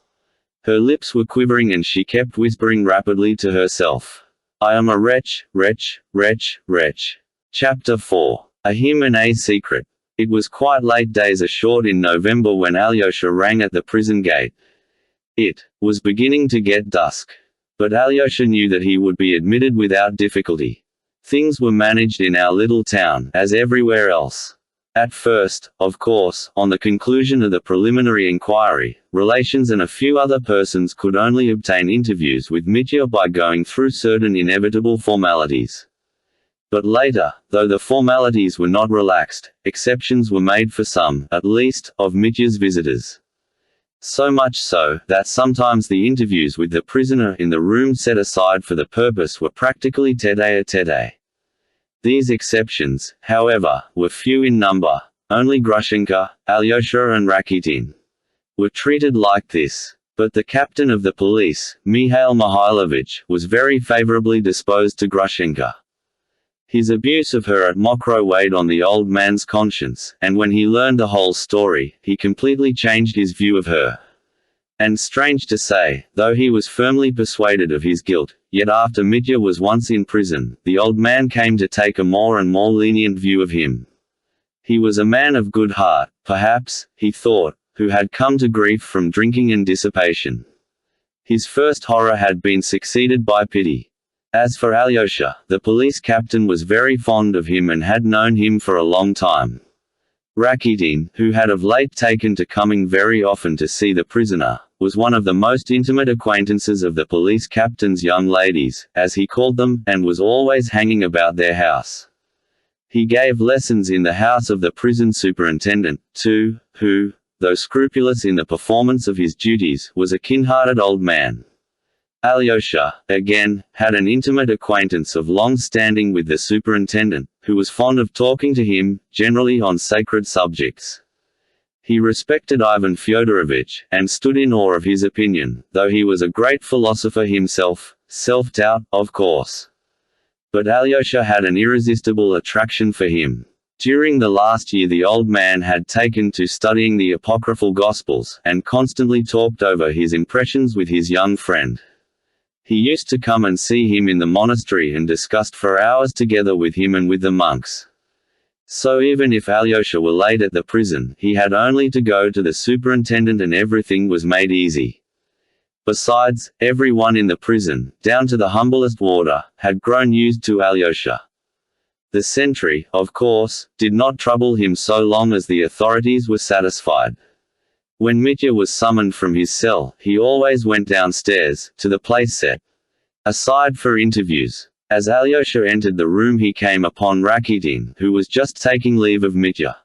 Her lips were quivering and she kept whispering rapidly to herself. I am a wretch, wretch, wretch, wretch. Chapter 4. A Hymn and a Secret. It was quite late days ashort in November when Alyosha rang at the prison gate. It was beginning to get dusk. But Alyosha knew that he would be admitted without difficulty. Things were managed in our little town, as everywhere else. At first, of course, on the conclusion of the preliminary inquiry, relations and a few other persons could only obtain interviews with Mitya by going through certain inevitable formalities. But later, though the formalities were not relaxed, exceptions were made for some, at least, of Mitya's visitors. So much so, that sometimes the interviews with the prisoner in the room set aside for the purpose were practically tete-a-tete. These exceptions, however, were few in number. Only Grushenka, Alyosha and Rakitin were treated like this. But the captain of the police, Mikhail Mihailovich, was very favorably disposed to Grushenka. His abuse of her at Mokro weighed on the old man's conscience, and when he learned the whole story, he completely changed his view of her. And strange to say, though he was firmly persuaded of his guilt, yet after Mitya was once in prison, the old man came to take a more and more lenient view of him. He was a man of good heart, perhaps, he thought, who had come to grief from drinking and dissipation. His first horror had been succeeded by pity. As for Alyosha, the police captain was very fond of him and had known him for a long time. Rakitin, who had of late taken to coming very often to see the prisoner, was one of the most intimate acquaintances of the police captain's young ladies, as he called them, and was always hanging about their house. He gave lessons in the house of the prison superintendent, too, who, though scrupulous in the performance of his duties, was a kind-hearted old man. Alyosha, again, had an intimate acquaintance of long standing with the superintendent, who was fond of talking to him, generally on sacred subjects. He respected Ivan Fyodorovich, and stood in awe of his opinion, though he was a great philosopher himself, self-doubt, of course. But Alyosha had an irresistible attraction for him. During the last year the old man had taken to studying the apocryphal Gospels, and constantly talked over his impressions with his young friend. He used to come and see him in the monastery and discussed for hours together with him and with the monks. So even if Alyosha were late at the prison, he had only to go to the superintendent and everything was made easy. Besides, everyone in the prison, down to the humblest warder, had grown used to Alyosha. The sentry, of course, did not trouble him so long as the authorities were satisfied. When Mitya was summoned from his cell, he always went downstairs, to the place set aside for interviews. As Alyosha entered the room he came upon Rakitin, who was just taking leave of Mitya.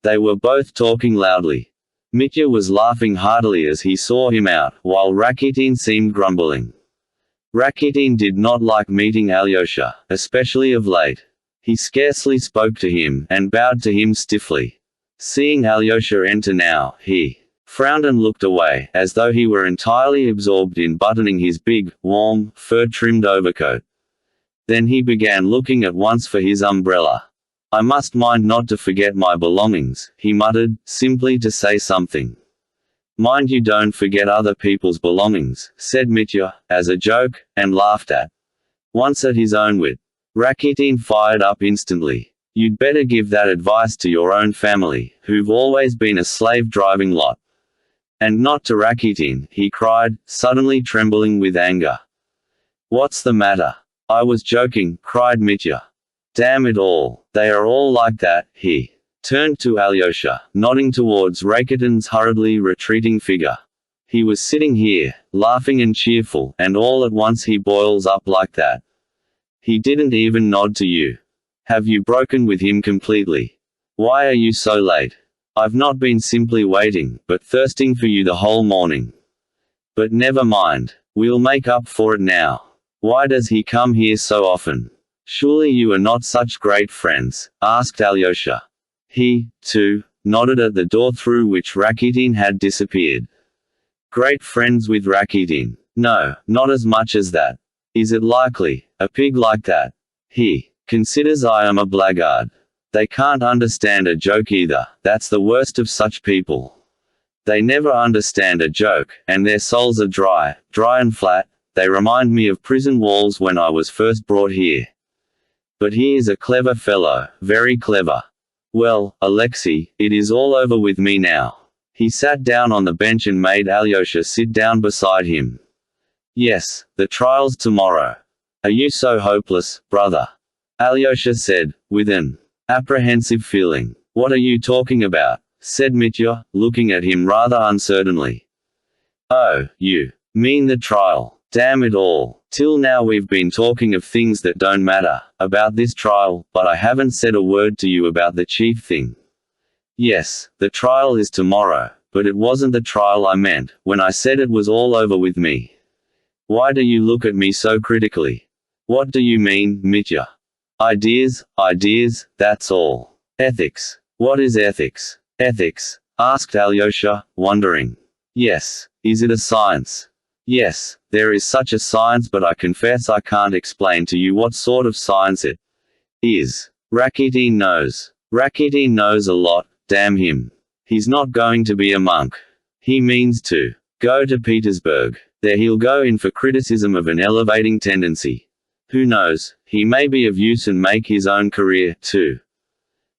They were both talking loudly. Mitya was laughing heartily as he saw him out, while Rakitin seemed grumbling. Rakitin did not like meeting Alyosha, especially of late. He scarcely spoke to him, and bowed to him stiffly. Seeing Alyosha enter now, he frowned and looked away, as though he were entirely absorbed in buttoning his big, warm, fur-trimmed overcoat. Then he began looking at once for his umbrella. I must mind not to forget my belongings, he muttered, simply to say something. Mind you don't forget other people's belongings, said Mitya, as a joke, and laughed at once at his own wit. Rakitin fired up instantly. You'd better give that advice to your own family, who've always been a slave-driving lot. And not to Rakitin, he cried, suddenly trembling with anger. What's the matter? I was joking, cried Mitya. Damn it all, they are all like that. He turned to Alyosha, nodding towards Rakitin's hurriedly retreating figure. He was sitting here, laughing and cheerful, and all at once he boils up like that. He didn't even nod to you. Have you broken with him completely? Why are you so late? I've not been simply waiting, but thirsting for you the whole morning. But never mind. We'll make up for it now. Why does he come here so often? Surely you are not such great friends, asked Alyosha. He, too, nodded at the door through which Rakitin had disappeared. Great friends with Rakitin? No, not as much as that. Is it likely? A pig like that? He considers I am a blackguard. They can't understand a joke either, that's the worst of such people. They never understand a joke, and their souls are dry and flat. They remind me of prison walls when I was first brought here. But he is a clever fellow, very clever. Well, Alexei, it is all over with me now. He sat down on the bench and made Alyosha sit down beside him. Yes, the trial's tomorrow. Are you so hopeless, brother? Alyosha said, with an apprehensive feeling. What are you talking about? Said Mitya, looking at him rather uncertainly. Oh, you mean the trial. Damn it all. Till now we've been talking of things that don't matter, about this trial, but I haven't said a word to you about the chief thing. Yes, the trial is tomorrow, but it wasn't the trial I meant, when I said it was all over with me. Why do you look at me so critically? What do you mean, Mitya? Ideas, that's all. Ethics. What is ethics? Ethics? Asked Alyosha, wondering. Yes, is it a science? Yes, there is such a science, but I confess I can't explain to you what sort of science it is. Rakitin knows. Rakitin knows a lot, damn him. He's not going to be a monk. He means to go to Petersburg. There he'll go in for criticism of an elevating tendency. Who knows, he may be of use and make his own career, too.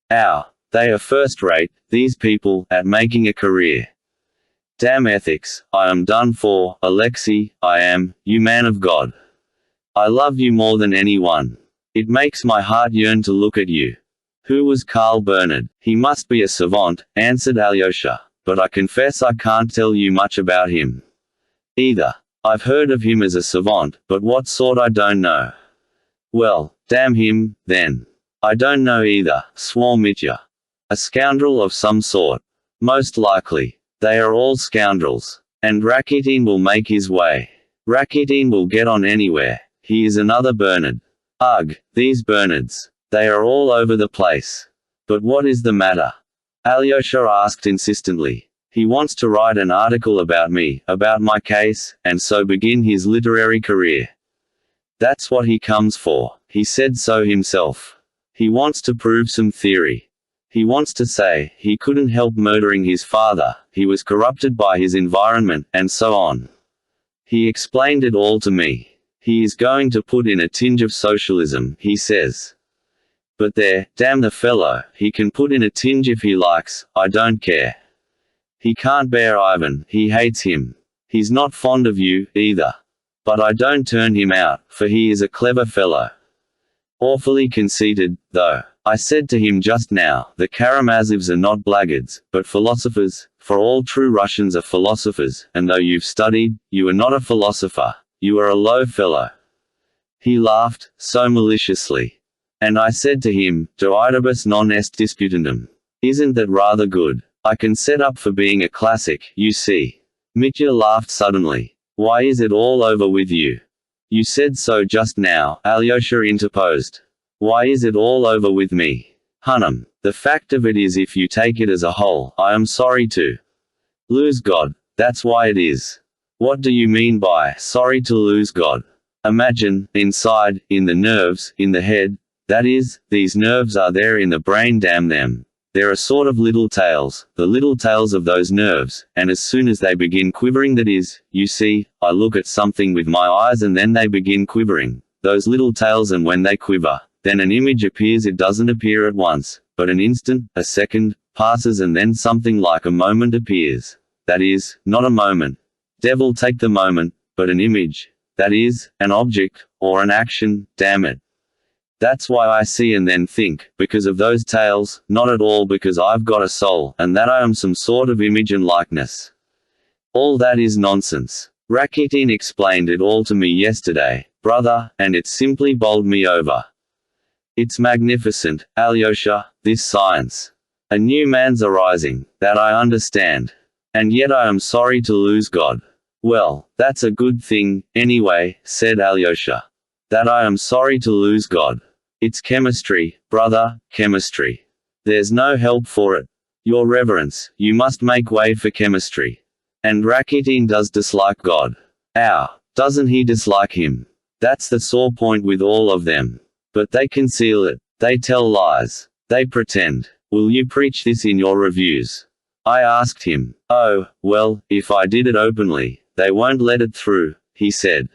They are first-rate, these people, at making a career. Damn ethics, I am done for, Alexei, I am, you man of God. I love you more than anyone. It makes my heart yearn to look at you. Who was Karl Bernard? He must be a savant, answered Alyosha, but I confess I can't tell you much about him. Either. I've heard of him as a savant, but what sort I don't know. Well, damn him, then. I don't know either, swore Mitya. A scoundrel of some sort. Most likely. They are all scoundrels. And Rakitin will make his way. Rakitin will get on anywhere. He is another Bernard. Ugh, these Bernards. They are all over the place. But what is the matter? Alyosha asked insistently. He wants to write an article about me, about my case, and so begin his literary career. That's what he comes for. He said so himself. He wants to prove some theory. He wants to say, he couldn't help murdering his father, he was corrupted by his environment, and so on. He explained it all to me. He is going to put in a tinge of socialism, he says. But there, damn the fellow, he can put in a tinge if he likes, I don't care. He can't bear Ivan, he hates him. He's not fond of you, either. But I don't turn him out, for he is a clever fellow. Awfully conceited, though. I said to him just now, the Karamazovs are not blackguards, but philosophers, for all true Russians are philosophers, and though you've studied, you are not a philosopher, you are a low fellow. He laughed, so maliciously. And I said to him, Deidibus non est disputandum. Isn't that rather good? I can set up for being a classic, you see. Mitya laughed suddenly. Why is it all over with you? You said so just now, Alyosha interposed. Why is it all over with me? Hunnam, the fact of it is if you take it as a whole, I am sorry to lose God, that's why it is. What do you mean by sorry to lose God? Imagine, inside, in the nerves, in the head, that is, these nerves are there in the brain, damn them. There are sort of little tails, the little tails of those nerves, and as soon as they begin quivering, that is, you see, I look at something with my eyes and then they begin quivering, those little tails, and when they quiver, then an image appears. It doesn't appear at once, but an instant, a second, passes and then something like a moment appears. That is, not a moment. Devil take the moment, but an image. That is, an object, or an action, damn it. That's why I see and then think, because of those tails, not at all because I've got a soul, and that I am some sort of image and likeness. All that is nonsense. Rakitin explained it all to me yesterday, brother, and it simply bowled me over. It's magnificent, Alyosha, this science. A new man's arising, that I understand. And yet I am sorry to lose God. Well, that's a good thing, anyway, said Alyosha. That I am sorry to lose God. It's chemistry, brother, chemistry. There's no help for it. Your Reverence, you must make way for chemistry. And Rakitin does dislike God. Doesn't he dislike him? That's the sore point with all of them. But they conceal it. They tell lies. They pretend. Will you preach this in your reviews? I asked him. Oh, well, if I did it openly, they won't let it through, he said.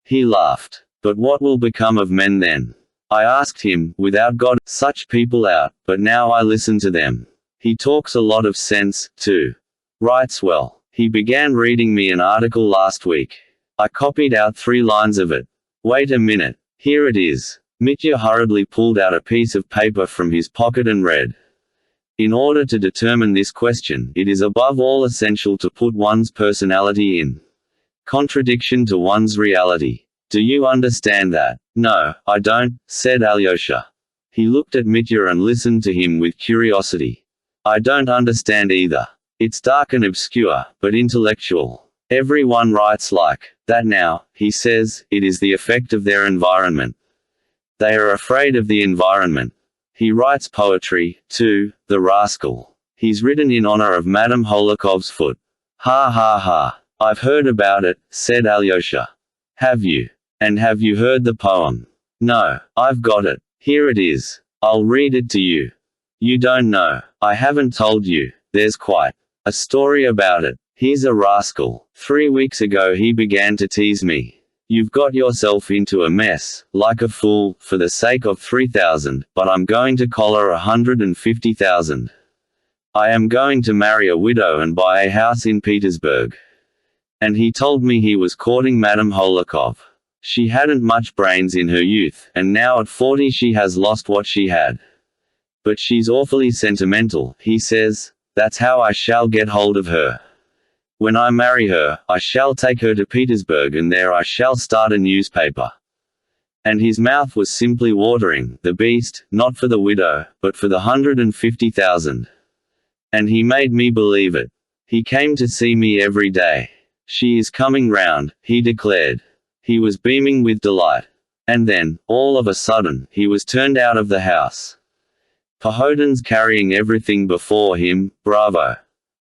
He laughed. But what will become of men then? I asked him. Without God, such people out, but now I listen to them. He talks a lot of sense, too. Writes well. He began reading me an article last week. I copied out 3 lines of it. Wait a minute. Here it is. Mitya hurriedly pulled out a piece of paper from his pocket and read. In order to determine this question, it is above all essential to put one's personality in contradiction to one's reality. Do you understand that? No, I don't, said Alyosha. He looked at Mitya and listened to him with curiosity. I don't understand either. It's dark and obscure, but intellectual. Everyone writes like that now, he says. It is the effect of their environment. They are afraid of the environment. He writes poetry, too, the rascal. He's written in honor of Madame Holokov's foot. Ha ha ha. I've heard about it, said Alyosha. Have you? And have you heard the poem? No, I've got it. Here it is. I'll read it to you. You don't know. I haven't told you. There's quite a story about it. He's a rascal. 3 weeks ago he began to tease me. You've got yourself into a mess, like a fool, for the sake of 3,000, but I'm going to collar 150,000. I am going to marry a widow and buy a house in Petersburg. And he told me he was courting Madame Holikov. She hadn't much brains in her youth, and now at 40 she has lost what she had. But she's awfully sentimental, he says. That's how I shall get hold of her. When I marry her, I shall take her to Petersburg and there I shall start a newspaper. And his mouth was simply watering, the beast, not for the widow, but for the 150,000. And he made me believe it. He came to see me every day. She is coming round, he declared. He was beaming with delight. And then, all of a sudden, he was turned out of the house. Pahodin's carrying everything before him, bravo.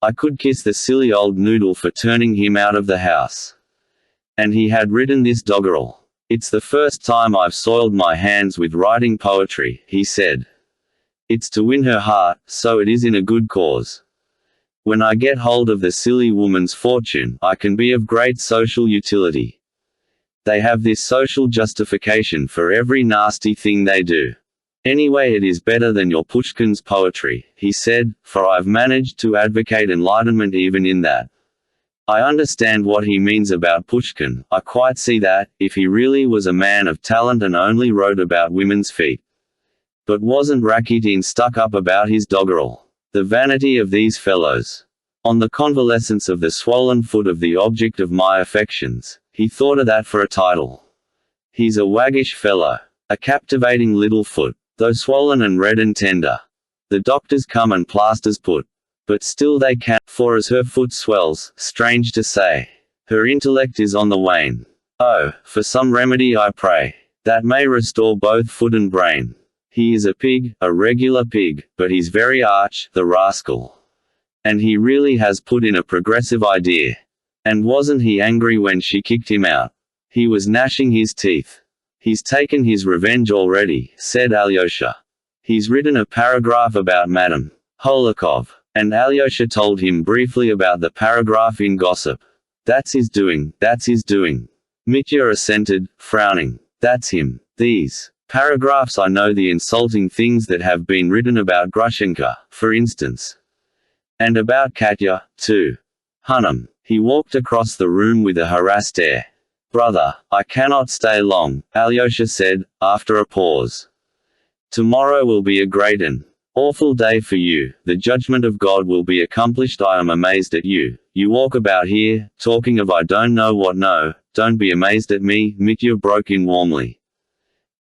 I could kiss the silly old noodle for turning him out of the house. And he had written this doggerel. It's the first time I've soiled my hands with writing poetry, he said. It's to win her heart, so it is in a good cause. When I get hold of the silly woman's fortune, I can be of great social utility. They have this social justification for every nasty thing they do. Anyway, it is better than your Pushkin's poetry, he said, for I've managed to advocate enlightenment even in that. I understand what he means about Pushkin. I quite see that, if he really was a man of talent and only wrote about women's feet. But wasn't Rakitin stuck up about his doggerel? The vanity of these fellows. On the convalescence of the swollen foot of the object of my affections, he thought of that for a title. He's a waggish fellow. A captivating little foot, though swollen and red and tender. The doctors come and plasters put. But still they can't, for as her foot swells, strange to say, her intellect is on the wane. Oh, for some remedy I pray, that may restore both foot and brain. He is a pig, a regular pig, but he's very arch, the rascal. And he really has put in a progressive idea. And wasn't he angry when she kicked him out? He was gnashing his teeth. He's taken his revenge already, said Alyosha. He's written a paragraph about Madame Holikov. And Alyosha told him briefly about the paragraph in Gossip. That's his doing, that's his doing. Mitya assented, frowning. That's him. These paragraphs I know the insulting things that have been written about Grushenka, for instance. And about Katya, too. Hunnam. He walked across the room with a harassed air. Brother, I cannot stay long, Alyosha said, after a pause. Tomorrow will be a great and awful day for you. The judgment of God will be accomplished. I am amazed at you. You walk about here, talking of I don't know what. No, don't be amazed at me, Mitya broke in warmly.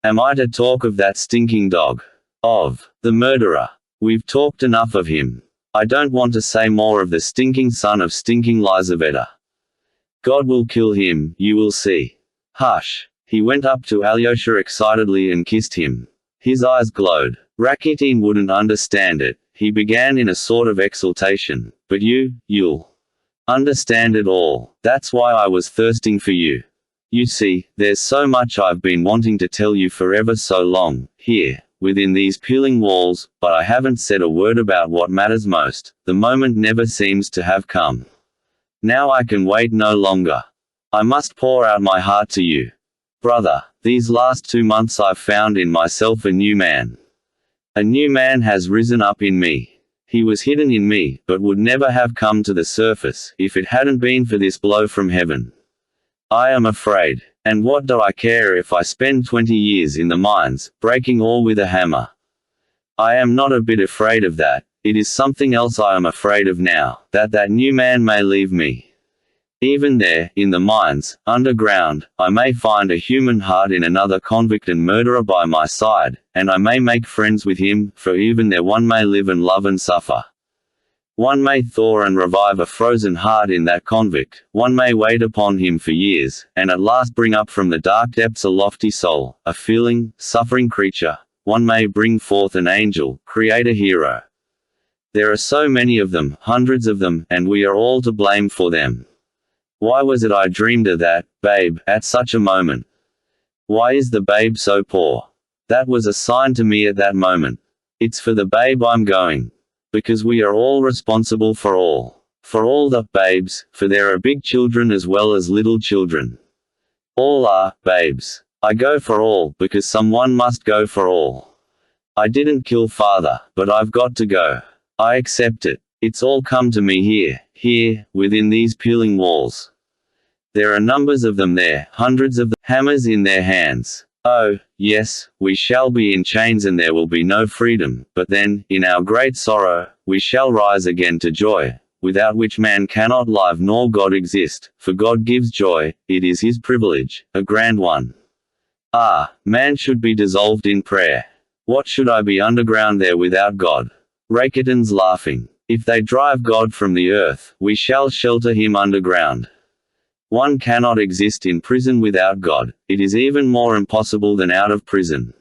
Am I to talk of that stinking dog? Of the murderer? We've talked enough of him. I don't want to say more of the stinking son of stinking Lizaveta. God will kill him, you will see. Hush. He went up to Alyosha excitedly and kissed him. His eyes glowed. Rakitin wouldn't understand it. He began in a sort of exultation. But you'll understand it all. That's why I was thirsting for you. You see, there's so much I've been wanting to tell you for ever so long. Here, within these peeling walls, but I haven't said a word about what matters most. The moment never seems to have come. Now I can wait no longer. I must pour out my heart to you. Brother, these last 2 months I've found in myself a new man. A new man has risen up in me. He was hidden in me, but would never have come to the surface, if it hadn't been for this blow from heaven. I am afraid. And what do I care if I spend 20 years in the mines, breaking all with a hammer? I am not a bit afraid of that. It is something else I am afraid of now, that new man may leave me. Even there, in the mines, underground, I may find a human heart in another convict and murderer by my side, and I may make friends with him, for even there one may live and love and suffer. One may thaw and revive a frozen heart in that convict, one may wait upon him for years, and at last bring up from the dark depths a lofty soul, a feeling, suffering creature. One may bring forth an angel, create a hero. There are so many of them, hundreds of them, and we are all to blame for them. Why was it I dreamed of that, babe, at such a moment? Why is the babe so poor? That was a sign to me at that moment. It's for the babe I'm going. Because we are all responsible for all the babes, for there are big children as well as little children. All are babes. I go for all, because someone must go for all. I didn't kill father, but I've got to go. I accept it. It's all come to me here, within these peeling walls. There are numbers of them there, hundreds of them, hammers in their hands. Oh, yes, we shall be in chains and there will be no freedom, but then, in our great sorrow, we shall rise again to joy, without which man cannot live nor God exist, for God gives joy, it is his privilege, a grand one. Ah, man should be dissolved in prayer. What should I be underground there without God? Rakitin's laughing. If they drive God from the earth, we shall shelter him underground. One cannot exist in prison without God, it is even more impossible than out of prison.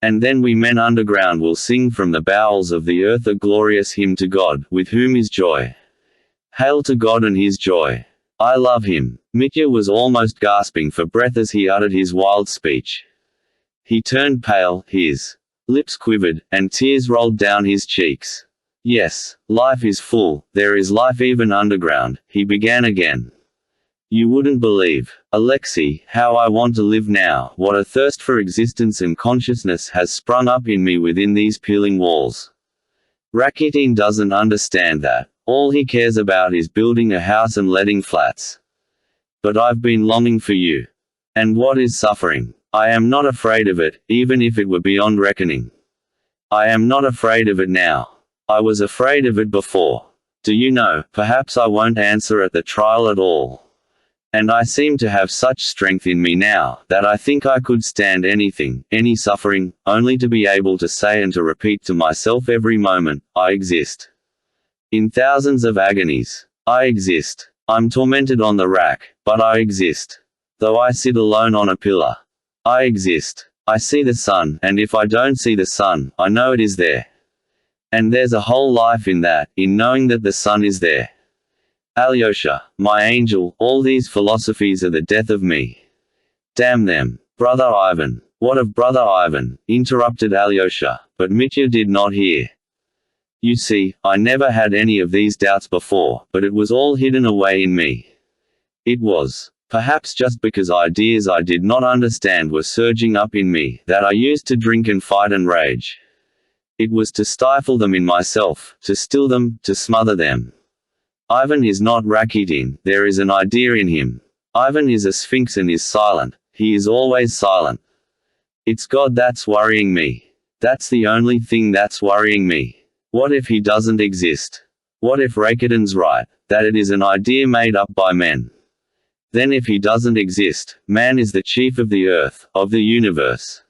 And then we men underground will sing from the bowels of the earth a glorious hymn to God, with whom is joy. Hail to God and his joy. I love him. Mitya was almost gasping for breath as he uttered his wild speech. He turned pale, his lips quivered, and tears rolled down his cheeks. Yes, life is full, there is life even underground, he began again. You wouldn't believe, Alexei, how I want to live now, what a thirst for existence and consciousness has sprung up in me within these peeling walls. Rakitin doesn't understand that. All he cares about is building a house and letting flats. But I've been longing for you. And what is suffering? I am not afraid of it, even if it were beyond reckoning. I am not afraid of it now. I was afraid of it before. Do you know, perhaps I won't answer at the trial at all. And I seem to have such strength in me now, that I think I could stand anything, any suffering, only to be able to say and to repeat to myself every moment, I exist. In thousands of agonies, I exist. I'm tormented on the rack, but I exist. Though I sit alone on a pillar, I exist. I see the sun, and if I don't see the sun, I know it is there. And there's a whole life in that, in knowing that the sun is there. Alyosha, my angel, all these philosophies are the death of me. Damn them. Brother Ivan. What of Brother Ivan? Interrupted Alyosha, but Mitya did not hear. You see, I never had any of these doubts before, but it was all hidden away in me. It was, perhaps just because ideas I did not understand were surging up in me, that I used to drink and fight and rage. It was to stifle them in myself, to still them, to smother them. Ivan is not Rakitin, there is an idea in him. Ivan is a sphinx and is silent, he is always silent. It's God that's worrying me. That's the only thing that's worrying me. What if he doesn't exist? What if Rakitin's right, that it is an idea made up by men? Then if he doesn't exist, man is the chief of the earth, of the universe.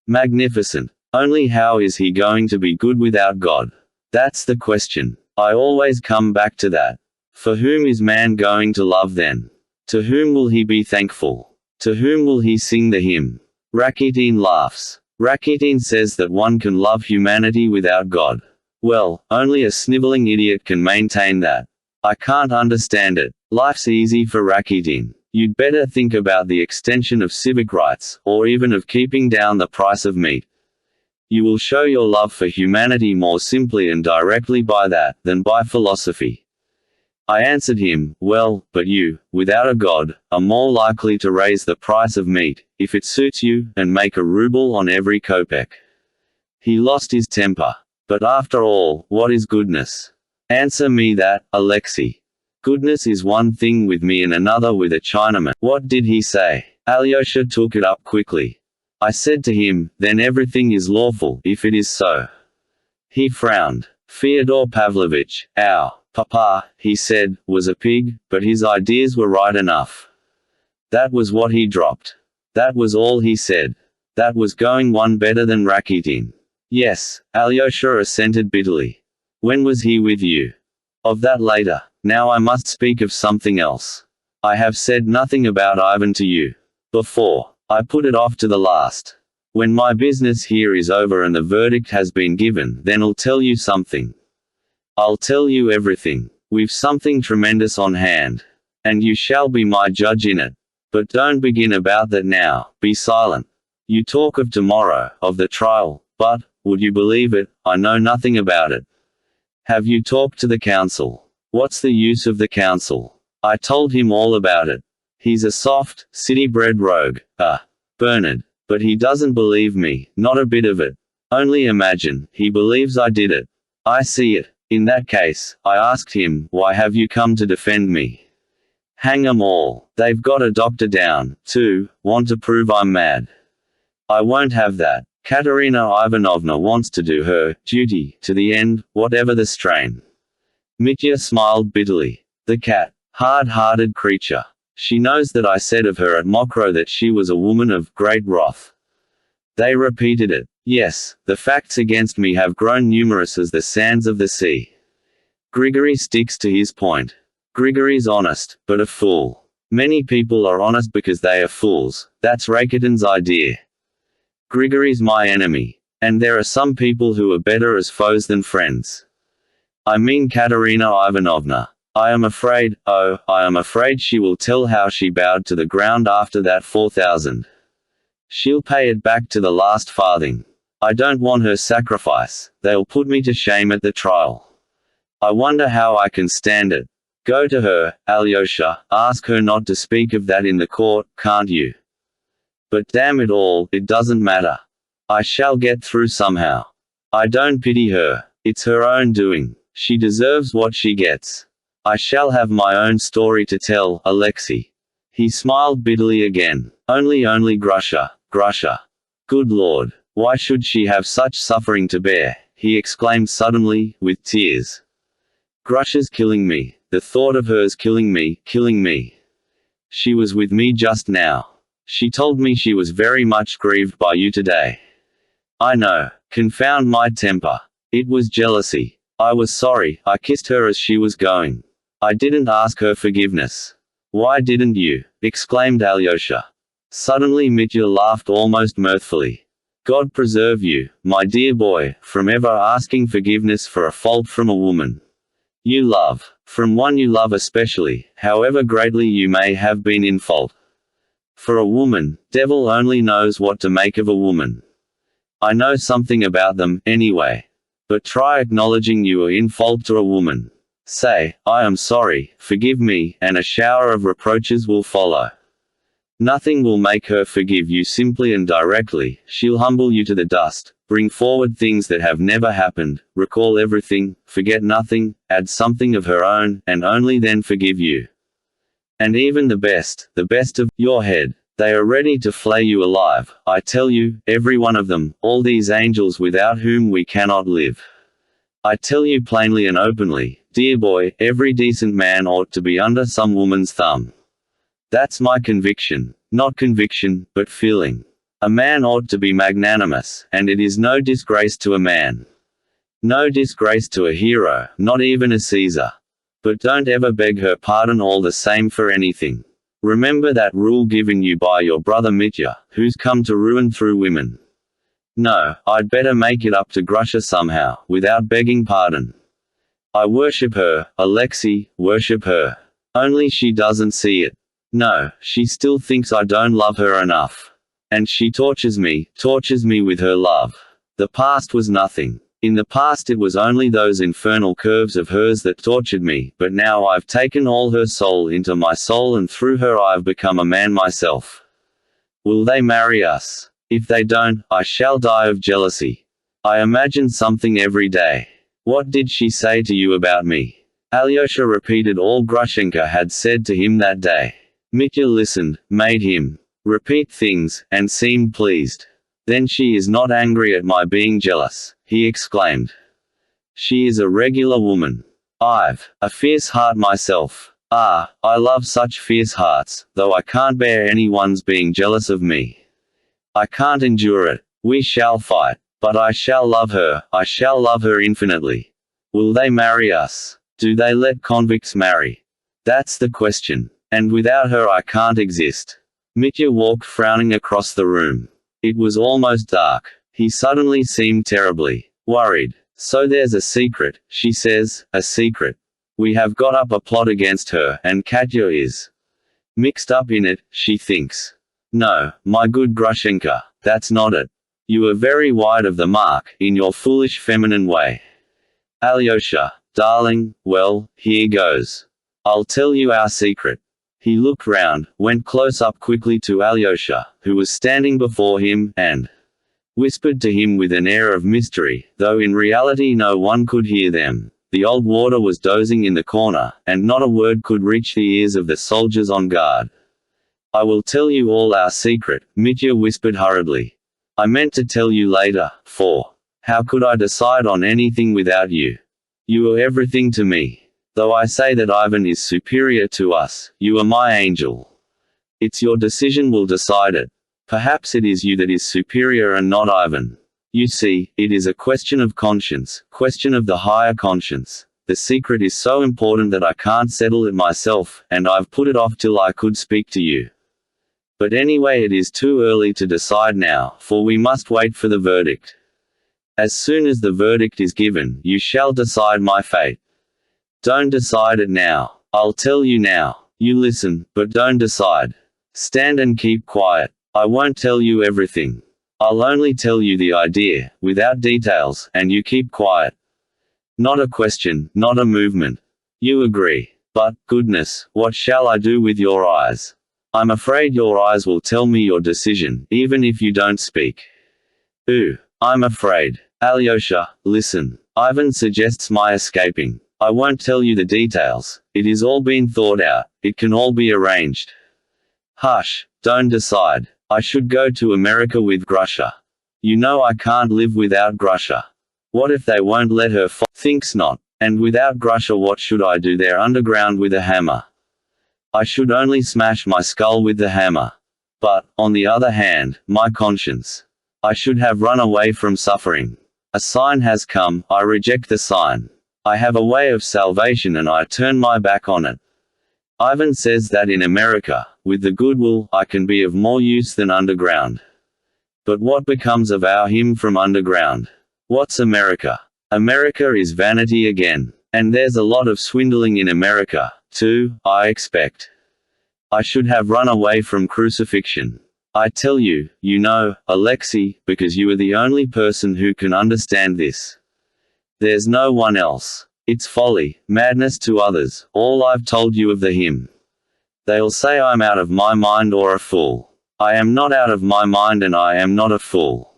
Magnificent. Only how is he going to be good without God? That's the question. I always come back to that. For whom is man going to love then? To whom will he be thankful? To whom will he sing the hymn? Rakitin laughs. Rakitin says that one can love humanity without God. Well, only a sniveling idiot can maintain that. I can't understand it. Life's easy for Rakitin. You'd better think about the extension of civic rights, or even of keeping down the price of meat. You will show your love for humanity more simply and directly by that, than by philosophy. I answered him, well, but you, without a god, are more likely to raise the price of meat, if it suits you, and make a ruble on every kopeck. He lost his temper. But after all, what is goodness? Answer me that, Alexei. Goodness is one thing with me and another with a Chinaman. What did he say? Alyosha took it up quickly. I said to him, then everything is lawful, if it is so. He frowned. Fyodor Pavlovitch, our papa, he said, was a pig, but his ideas were right enough. That was what he dropped. That was all he said. That was going one better than Rakitin. Yes, Alyosha assented bitterly. When was he with you? Of that later. Now I must speak of something else. I have said nothing about Ivan to you. Before. I put it off to the last. When my business here is over and the verdict has been given, then I'll tell you something. I'll tell you everything. We've something tremendous on hand. And you shall be my judge in it. But don't begin about that now, be silent. You talk of tomorrow, of the trial, but, would you believe it, I know nothing about it. Have you talked to the council? What's the use of the council? I told him all about it. He's a soft, city-bred rogue, Bernard. But he doesn't believe me, not a bit of it. Only imagine, he believes I did it. I see it. In that case, I asked him, why have you come to defend me? Hang 'em all, they've got a doctor down, too, want to prove I'm mad. I won't have that. Katerina Ivanovna wants to do her duty to the end, whatever the strain. Mitya smiled bitterly. The cat. Hard-hearted creature. She knows that I said of her at Mokroe that she was a woman of great wrath. They repeated it. Yes, the facts against me have grown numerous as the sands of the sea. Grigory sticks to his point. Grigory's honest, but a fool. Many people are honest because they are fools. That's Rakitin's idea. Grigory's my enemy. And there are some people who are better as foes than friends. I mean Katerina Ivanovna. I am afraid, oh, I am afraid she will tell how she bowed to the ground after that 4,000. She'll pay it back to the last farthing. I don't want her sacrifice. They'll put me to shame at the trial. I wonder how I can stand it. Go to her, Alyosha, ask her not to speak of that in the court, can't you? But damn it all, it doesn't matter. I shall get through somehow. I don't pity her. It's her own doing. She deserves what she gets. I shall have my own story to tell, Alexei. He smiled bitterly again. Only Grusha. Good Lord, why should she have such suffering to bear? He exclaimed suddenly, with tears. Grusha's killing me. The thought of hers killing me. She was with me just now. She told me she was very much grieved by you today. I know. Confound my temper. It was jealousy. I was sorry. I kissed her as she was going. I didn't ask her forgiveness. Why didn't you? Exclaimed Alyosha. Suddenly Mitya laughed almost mirthfully. God preserve you, my dear boy, from ever asking forgiveness for a fault from a woman you love. From one you love especially, however greatly you may have been in fault. For a woman, devil only knows what to make of a woman. I know something about them, anyway. But try acknowledging you are in fault to a woman. Say, I am sorry, forgive me, and a shower of reproaches will follow. Nothing will make her forgive you simply and directly. She'll humble you to the dust, bring forward things that have never happened, recall everything, forget nothing, add something of her own, and only then forgive you. And even the best of your head, they are ready to flay you alive, I tell you, every one of them, all these angels without whom we cannot live. I tell you plainly and openly, dear boy, every decent man ought to be under some woman's thumb. That's my conviction. Not conviction, but feeling. A man ought to be magnanimous, and it is no disgrace to a man. No disgrace to a hero, not even a Caesar. But don't ever beg her pardon all the same for anything. Remember that rule given you by your brother Mitya, who's come to ruin through women. No, I'd better make it up to Grusha somehow, without begging pardon. I worship her, Alexei, worship her. Only she doesn't see it. No, she still thinks I don't love her enough. And she tortures me with her love. The past was nothing. In the past it was only those infernal curves of hers that tortured me, but now I've taken all her soul into my soul and through her I've become a man myself. Will they marry us? If they don't, I shall die of jealousy. I imagine something every day. What did she say to you about me? Alyosha repeated all Grushenka had said to him that day. Mitya listened, made him repeat things, and seemed pleased. Then she is not angry at my being jealous, he exclaimed. She is a regular woman. I've a fierce heart myself. Ah, I love such fierce hearts, though I can't bear anyone's being jealous of me. I can't endure it. We shall fight. But I shall love her, I shall love her infinitely. Will they marry us? Do they let convicts marry? That's the question. And without her I can't exist. Mitya walked frowning across the room. It was almost dark. He suddenly seemed terribly worried. So there's a secret, she says, a secret. We have got up a plot against her, and Katya is mixed up in it, she thinks. No, my good Grushenka, that's not it. You are very wide of the mark, in your foolish feminine way. Alyosha, darling, well, here goes. I'll tell you our secret. He looked round, went close up quickly to Alyosha, who was standing before him, and whispered to him with an air of mystery, though in reality no one could hear them. The old warder was dozing in the corner, and not a word could reach the ears of the soldiers on guard. I will tell you all our secret, Mitya whispered hurriedly. I meant to tell you later, for how could I decide on anything without you? You are everything to me. Though I say that Ivan is superior to us, you are my angel. It's your decision will decide it. Perhaps it is you that is superior and not Ivan. You see, it is a question of conscience, question of the higher conscience. The secret is so important that I can't settle it myself, and I've put it off till I could speak to you. But anyway it is too early to decide now, for we must wait for the verdict. As soon as the verdict is given, you shall decide my fate. Don't decide it now. I'll tell you now. You listen, but don't decide. Stand and keep quiet. I won't tell you everything. I'll only tell you the idea, without details, and you keep quiet. Not a question, not a movement. You agree. But, goodness, what shall I do with your eyes? I'm afraid your eyes will tell me your decision, even if you don't speak. I'm afraid. Alyosha, listen. Ivan suggests my escaping. I won't tell you the details. It is all been thought out. It can all be arranged. Hush, don't decide. I should go to America with Grusha. You know I can't live without Grusha. What if they won't let her Thinks not. And without Grusha what should I do there underground with a hammer? I should only smash my skull with the hammer. But, on the other hand, my conscience. I should have run away from suffering. A sign has come, I reject the sign. I have a way of salvation and I turn my back on it. Ivan says that in America, with the goodwill, I can be of more use than underground. But what becomes of our him from underground? What's America? America is vanity again. And there's a lot of swindling in America, too, I expect. I should have run away from crucifixion. I tell you, you know, Alexei, because you are the only person who can understand this. There's no one else. It's folly, madness to others, all I've told you of the hymn. They'll say I'm out of my mind or a fool. I am not out of my mind and I am not a fool.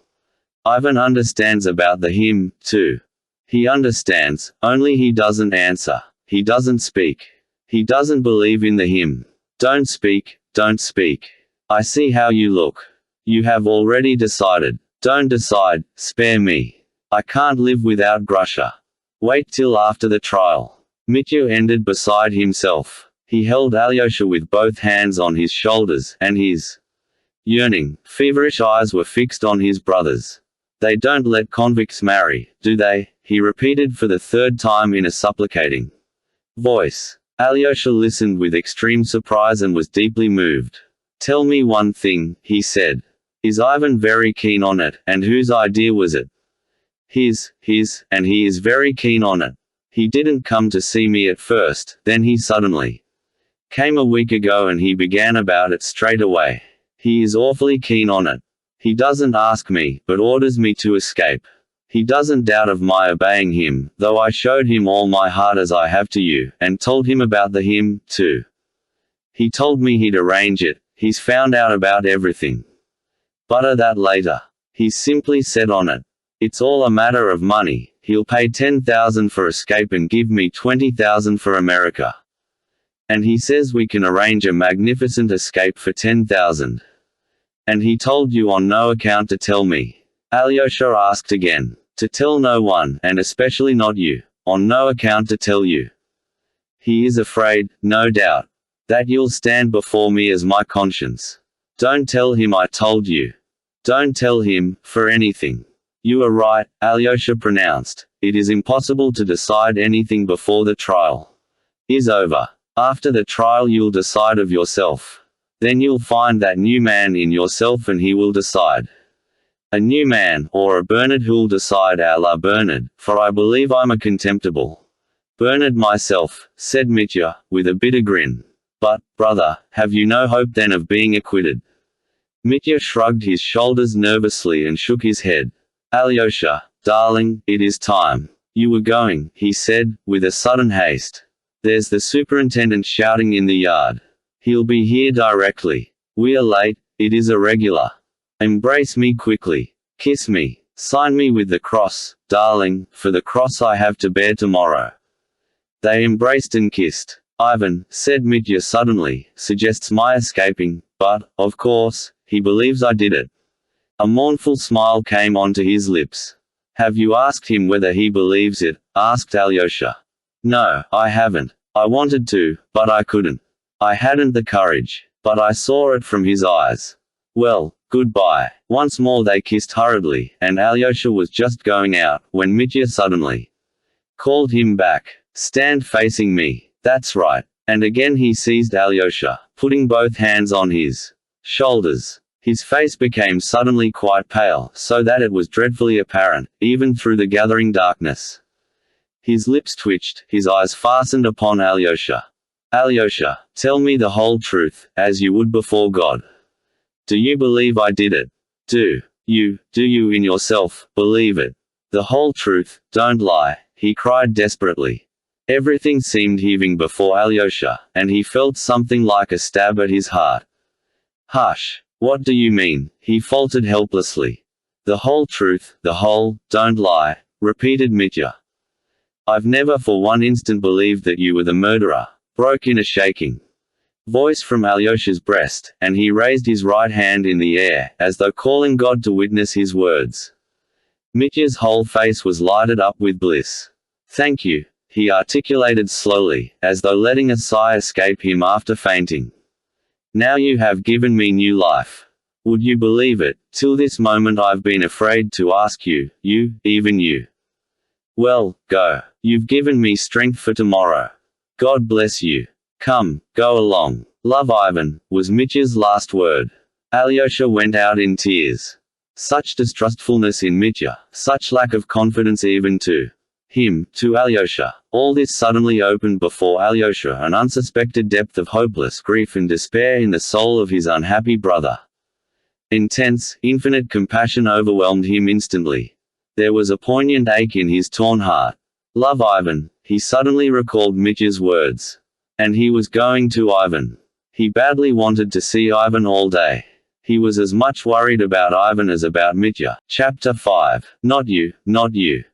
Ivan understands about the hymn, too. He understands, only he doesn't answer. He doesn't speak. He doesn't believe in the hymn. Don't speak, don't speak. I see how you look. You have already decided. Don't decide, spare me. I can't live without Grusha. Wait till after the trial. Mitya ended beside himself. He held Alyosha with both hands on his shoulders, and his yearning, feverish eyes were fixed on his brothers. They don't let convicts marry, do they? He repeated for the third time in a supplicating voice. Alyosha listened with extreme surprise and was deeply moved. Tell me one thing, he said. Is Ivan very keen on it, and whose idea was it? His, and he is very keen on it. He didn't come to see me at first, then he suddenly came a week ago and he began about it straight away. He is awfully keen on it. He doesn't ask me, but orders me to escape. He doesn't doubt of my obeying him, though I showed him all my heart as I have to you, and told him about the hymn, too. He told me he'd arrange it, he's found out about everything. Butter that later. He's simply set on it. It's all a matter of money. He'll pay 10,000 for escape and give me 20,000 for America. And he says we can arrange a magnificent escape for 10,000. And he told you on no account to tell me? Alyosha asked again. To tell no one, and especially not you. On no account to tell you. He is afraid, no doubt, that you'll stand before me as my conscience. Don't tell him I told you. Don't tell him, for anything. You are right, Alyosha pronounced. It is impossible to decide anything before the trial is over. After the trial you'll decide of yourself. Then you'll find that new man in yourself and he will decide. A new man, or a Bernard who'll decide a la Bernard, for I believe I'm a contemptible Bernard myself, said Mitya, with a bitter grin. But, brother, have you no hope then of being acquitted? Mitya shrugged his shoulders nervously and shook his head. Alyosha, darling, it is time. You were going, he said, with a sudden haste. There's the superintendent shouting in the yard. He'll be here directly. We are late, it is irregular. Embrace me quickly. Kiss me. Sign me with the cross, darling, for the cross I have to bear tomorrow. They embraced and kissed. Ivan, said Mitya suddenly, suggests my escaping, but, of course, he believes I did it. A mournful smile came onto his lips. Have you asked him whether he believes it? Asked Alyosha. No, I haven't. I wanted to, but I couldn't. I hadn't the courage. But I saw it from his eyes. Well, goodbye. Once more they kissed hurriedly, and Alyosha was just going out, when Mitya suddenly called him back. Stand facing me. That's right. And again he seized Alyosha, putting both hands on his shoulders. His face became suddenly quite pale, so that it was dreadfully apparent, even through the gathering darkness. His lips twitched, his eyes fastened upon Alyosha. Alyosha, tell me the whole truth, as you would before God. Do you believe I did it? Do you in yourself, believe it? The whole truth, don't lie, he cried desperately. Everything seemed heaving before Alyosha, and he felt something like a stab at his heart. Hush. What do you mean? He faltered helplessly. The whole truth, the whole, don't lie, repeated Mitya. I've never for one instant believed that you were the murderer, broke in a shaking voice from Alyosha's breast, and he raised his right hand in the air, as though calling God to witness his words. Mitya's whole face was lighted up with bliss. Thank you, he articulated slowly, as though letting a sigh escape him after fainting. Now you have given me new life. Would you believe it, till this moment I've been afraid to ask you, even you. Well, go. You've given me strength for tomorrow. God bless you. Come, go along. Love Ivan, was Mitya's last word. Alyosha went out in tears. Such distrustfulness in Mitya, such lack of confidence even to him, to Alyosha. All this suddenly opened before Alyosha an unsuspected depth of hopeless grief and despair in the soul of his unhappy brother. Intense, infinite compassion overwhelmed him instantly. There was a poignant ache in his torn heart. Love Ivan, he suddenly recalled Mitya's words. And he was going to Ivan. He badly wanted to see Ivan all day. He was as much worried about Ivan as about Mitya. Chapter 5. Not you, not you.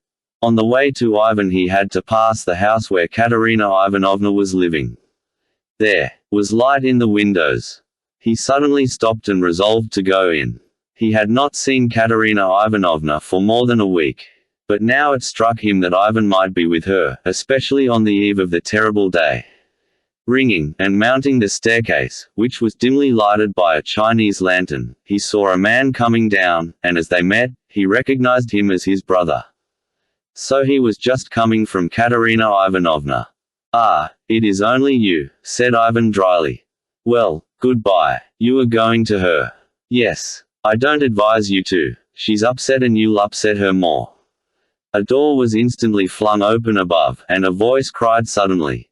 On the way to Ivan he had to pass the house where Katerina Ivanovna was living. There was light in the windows. He suddenly stopped and resolved to go in. He had not seen Katerina Ivanovna for more than a week. But now it struck him that Ivan might be with her, especially on the eve of the terrible day. Ringing, and mounting the staircase, which was dimly lighted by a Chinese lantern, he saw a man coming down, and as they met, he recognized him as his brother. So he was just coming from Katerina Ivanovna. Ah, it is only you, said Ivan dryly. Well, goodbye. You are going to her. Yes. I don't advise you to. She's upset and you'll upset her more. A door was instantly flung open above, and a voice cried suddenly.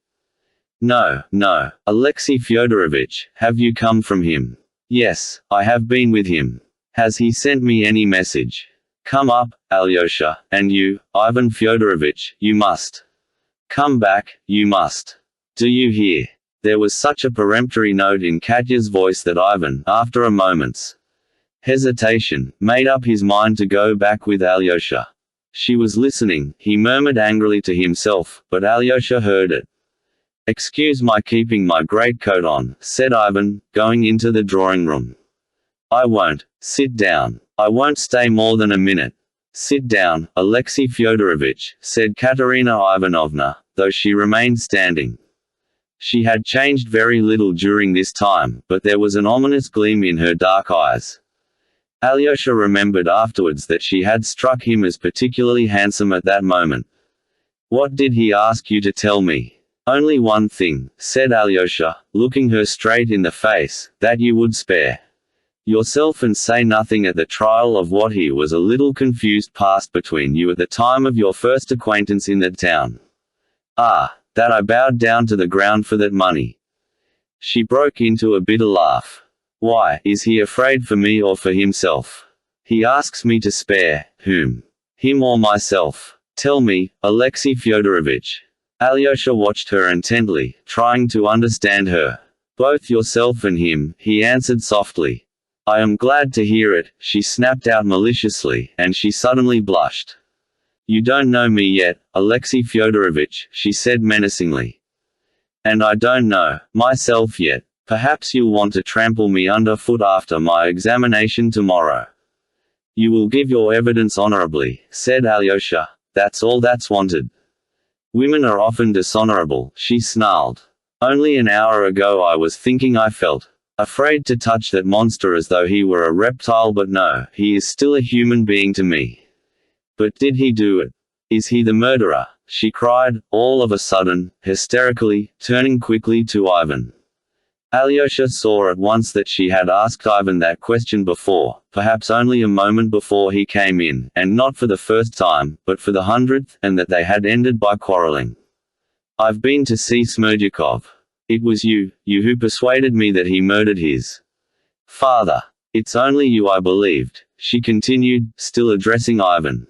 No, no, Alexei Fyodorovich, have you come from him? Yes, I have been with him. Has he sent me any message? Come up, Alyosha, and you, Ivan Fyodorovich, you must. Come back, you must. Do you hear? There was such a peremptory note in Katya's voice that Ivan, after a moment's hesitation, made up his mind to go back with Alyosha. She was listening, he murmured angrily to himself, but Alyosha heard it. Excuse my keeping my greatcoat on, said Ivan, going into the drawing room. I won't. Sit down. I won't stay more than a minute. Sit down, Alexey Fyodorovich, said Katerina Ivanovna, though she remained standing. She had changed very little during this time, but there was an ominous gleam in her dark eyes. Alyosha remembered afterwards that she had struck him as particularly handsome at that moment. What did he ask you to tell me? Only one thing, said Alyosha, looking her straight in the face, that you would spare yourself and say nothing at the trial of what he was a little confused passed between you at the time of your first acquaintance in that town. Ah, that I bowed down to the ground for that money. She broke into a bitter laugh. Why, is he afraid for me or for himself? He asks me to spare, whom? Him or myself? Tell me, Alexey Fyodorovich. Alyosha watched her intently, trying to understand her. Both yourself and him, he answered softly. I am glad to hear it, she snapped out maliciously, and she suddenly blushed. You don't know me yet, Alexey Fyodorovich, she said menacingly. And I don't know myself yet. Perhaps you'll want to trample me underfoot after my examination tomorrow. You will give your evidence honorably, said Alyosha. That's all that's wanted. Women are often dishonorable, she snarled. Only an hour ago I was thinking I felt afraid to touch that monster as though he were a reptile, but no, he is still a human being to me. But did he do it? Is he the murderer? She cried, all of a sudden, hysterically, turning quickly to Ivan. Alyosha saw at once that she had asked Ivan that question before, perhaps only a moment before he came in, and not for the first time, but for the 100th, and that they had ended by quarreling. I've been to see Smerdyakov. It was you who persuaded me that he murdered his father. It's only you I believed, she continued, still addressing Ivan.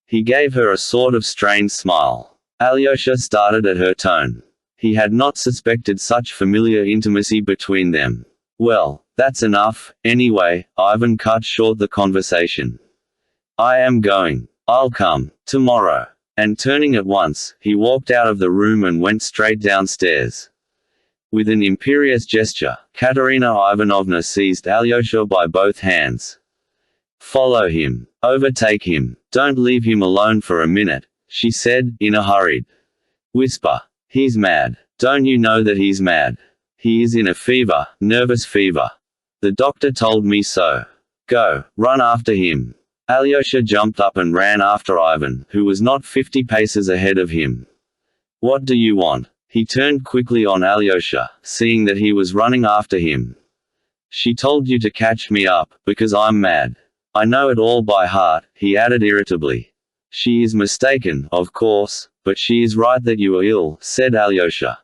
He gave her a sort of strained smile. Alyosha started at her tone. He had not suspected such familiar intimacy between them. Well, that's enough, anyway, Ivan cut short the conversation. I am going. I'll come tomorrow. And turning at once, he walked out of the room and went straight downstairs. With an imperious gesture, Katerina Ivanovna seized Alyosha by both hands. Follow him. Overtake him. Don't leave him alone for a minute, she said, in a hurried whisper. He's mad. Don't you know that he's mad? He is in a fever, nervous fever. The doctor told me so. Go, run after him. Alyosha jumped up and ran after Ivan, who was not 50 paces ahead of him. What do you want? He turned quickly on Alyosha, seeing that he was running after him. She told you to catch me up, because I'm mad. I know it all by heart, he added irritably. She is mistaken, of course, but she is right that you are ill, said Alyosha.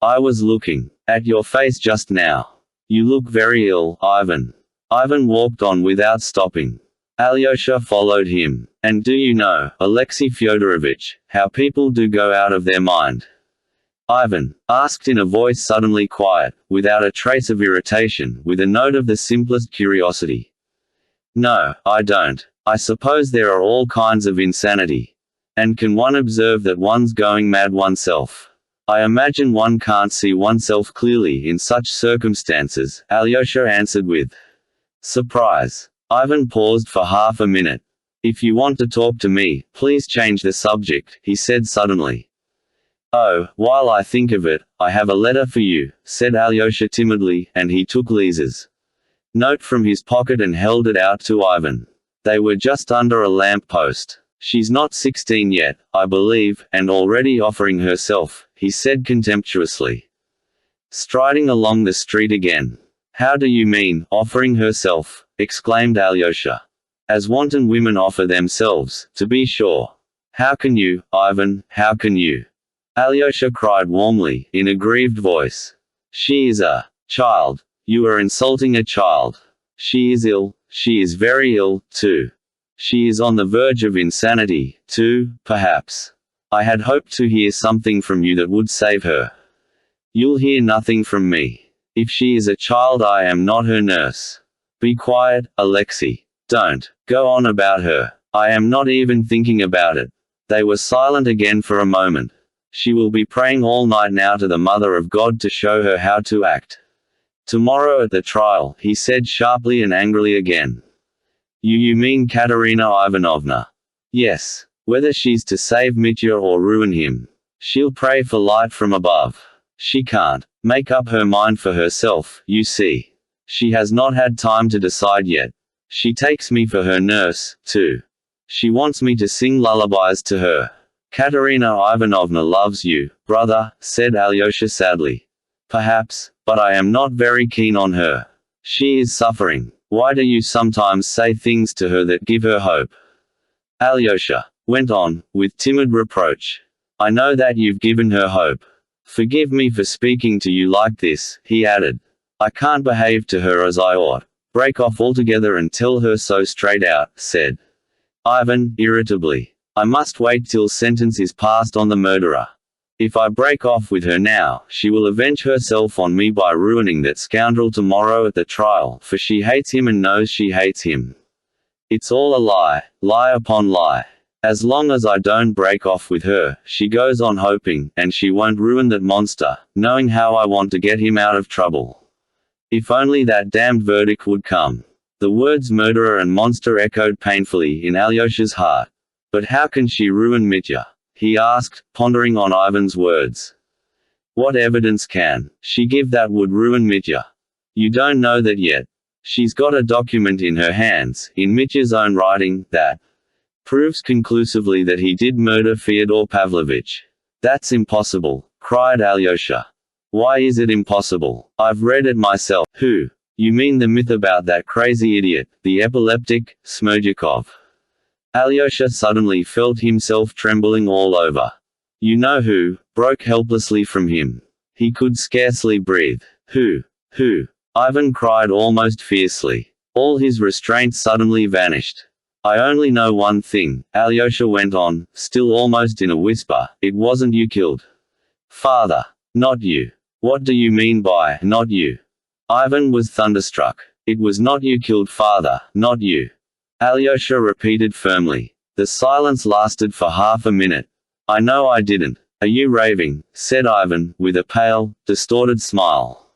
I was looking at your face just now. You look very ill, Ivan. Ivan walked on without stopping. Alyosha followed him. And do you know, Alexey Fyodorovich, how people do go out of their mind? Ivan asked in a voice suddenly quiet, without a trace of irritation, with a note of the simplest curiosity. No, I don't. I suppose there are all kinds of insanity. And can one observe that one's going mad oneself? I imagine one can't see oneself clearly in such circumstances, Alyosha answered with surprise. Ivan paused for half a minute. If you want to talk to me, please change the subject, he said suddenly. Oh, while I think of it, I have a letter for you, said Alyosha timidly, and he took Lisa's note from his pocket and held it out to Ivan. They were just under a lamp post. She's not 16 yet, I believe, and already offering herself, he said contemptuously. Striding along the street again. How do you mean, offering herself? Exclaimed Alyosha. As wanton women offer themselves, to be sure. How can you, Ivan, how can you? Alyosha cried warmly, in a grieved voice. She is a child. You are insulting a child. She is ill, She is very ill, too. She is on the verge of insanity, too, perhaps. I had hoped to hear something from you that would save her. You'll hear nothing from me. If she is a child, I am not her nurse. Be quiet, Alexei. Don't go on about her. I am not even thinking about it. They were silent again for a moment. She will be praying all night now to the Mother of God to show her how to act. Tomorrow at the trial, he said sharply and angrily again. You mean Katerina Ivanovna? Yes. Whether she's to save Mitya or ruin him. She'll pray for light from above. She can't make up her mind for herself, you see. She has not had time to decide yet. She takes me for her nurse, too. She wants me to sing lullabies to her. Katerina Ivanovna loves you, brother, said Alyosha sadly. Perhaps, but I am not very keen on her. She is suffering. Why do you sometimes say things to her that give her hope? Alyosha went on, with timid reproach. I know that you've given her hope. Forgive me for speaking to you like this, he added. I can't behave to her as I ought. Break off altogether and tell her so straight out, said Ivan, irritably. I must wait till sentence is passed on the murderer. If I break off with her now, she will avenge herself on me by ruining that scoundrel tomorrow at the trial, for she hates him and knows she hates him. It's all a lie, lie upon lie. As long as I don't break off with her, she goes on hoping, and she won't ruin that monster, knowing how I want to get him out of trouble. If only that damned verdict would come. The words murderer and monster echoed painfully in Alyosha's heart. But how can she ruin Mitya? He asked, pondering on Ivan's words. What evidence can she give that would ruin Mitya? You don't know that yet. She's got a document in her hands, in Mitya's own writing, that proves conclusively that he did murder Fyodor Pavlovich. That's impossible, cried Alyosha. Why is it impossible? I've read it myself. Who? You mean the myth about that crazy idiot, the epileptic, Smerdyakov? Alyosha suddenly felt himself trembling all over. You know who? Broke helplessly from him. He could scarcely breathe. Who? Who? Ivan cried almost fiercely. All his restraint suddenly vanished. I only know one thing, Alyosha went on, still almost in a whisper, it wasn't you killed Father. Not you. What do you mean by, not you? Ivan was thunderstruck. It was not you killed Father, not you. Alyosha repeated firmly. The silence lasted for half a minute. I know I didn't. Are you raving? Said Ivan, with a pale, distorted smile.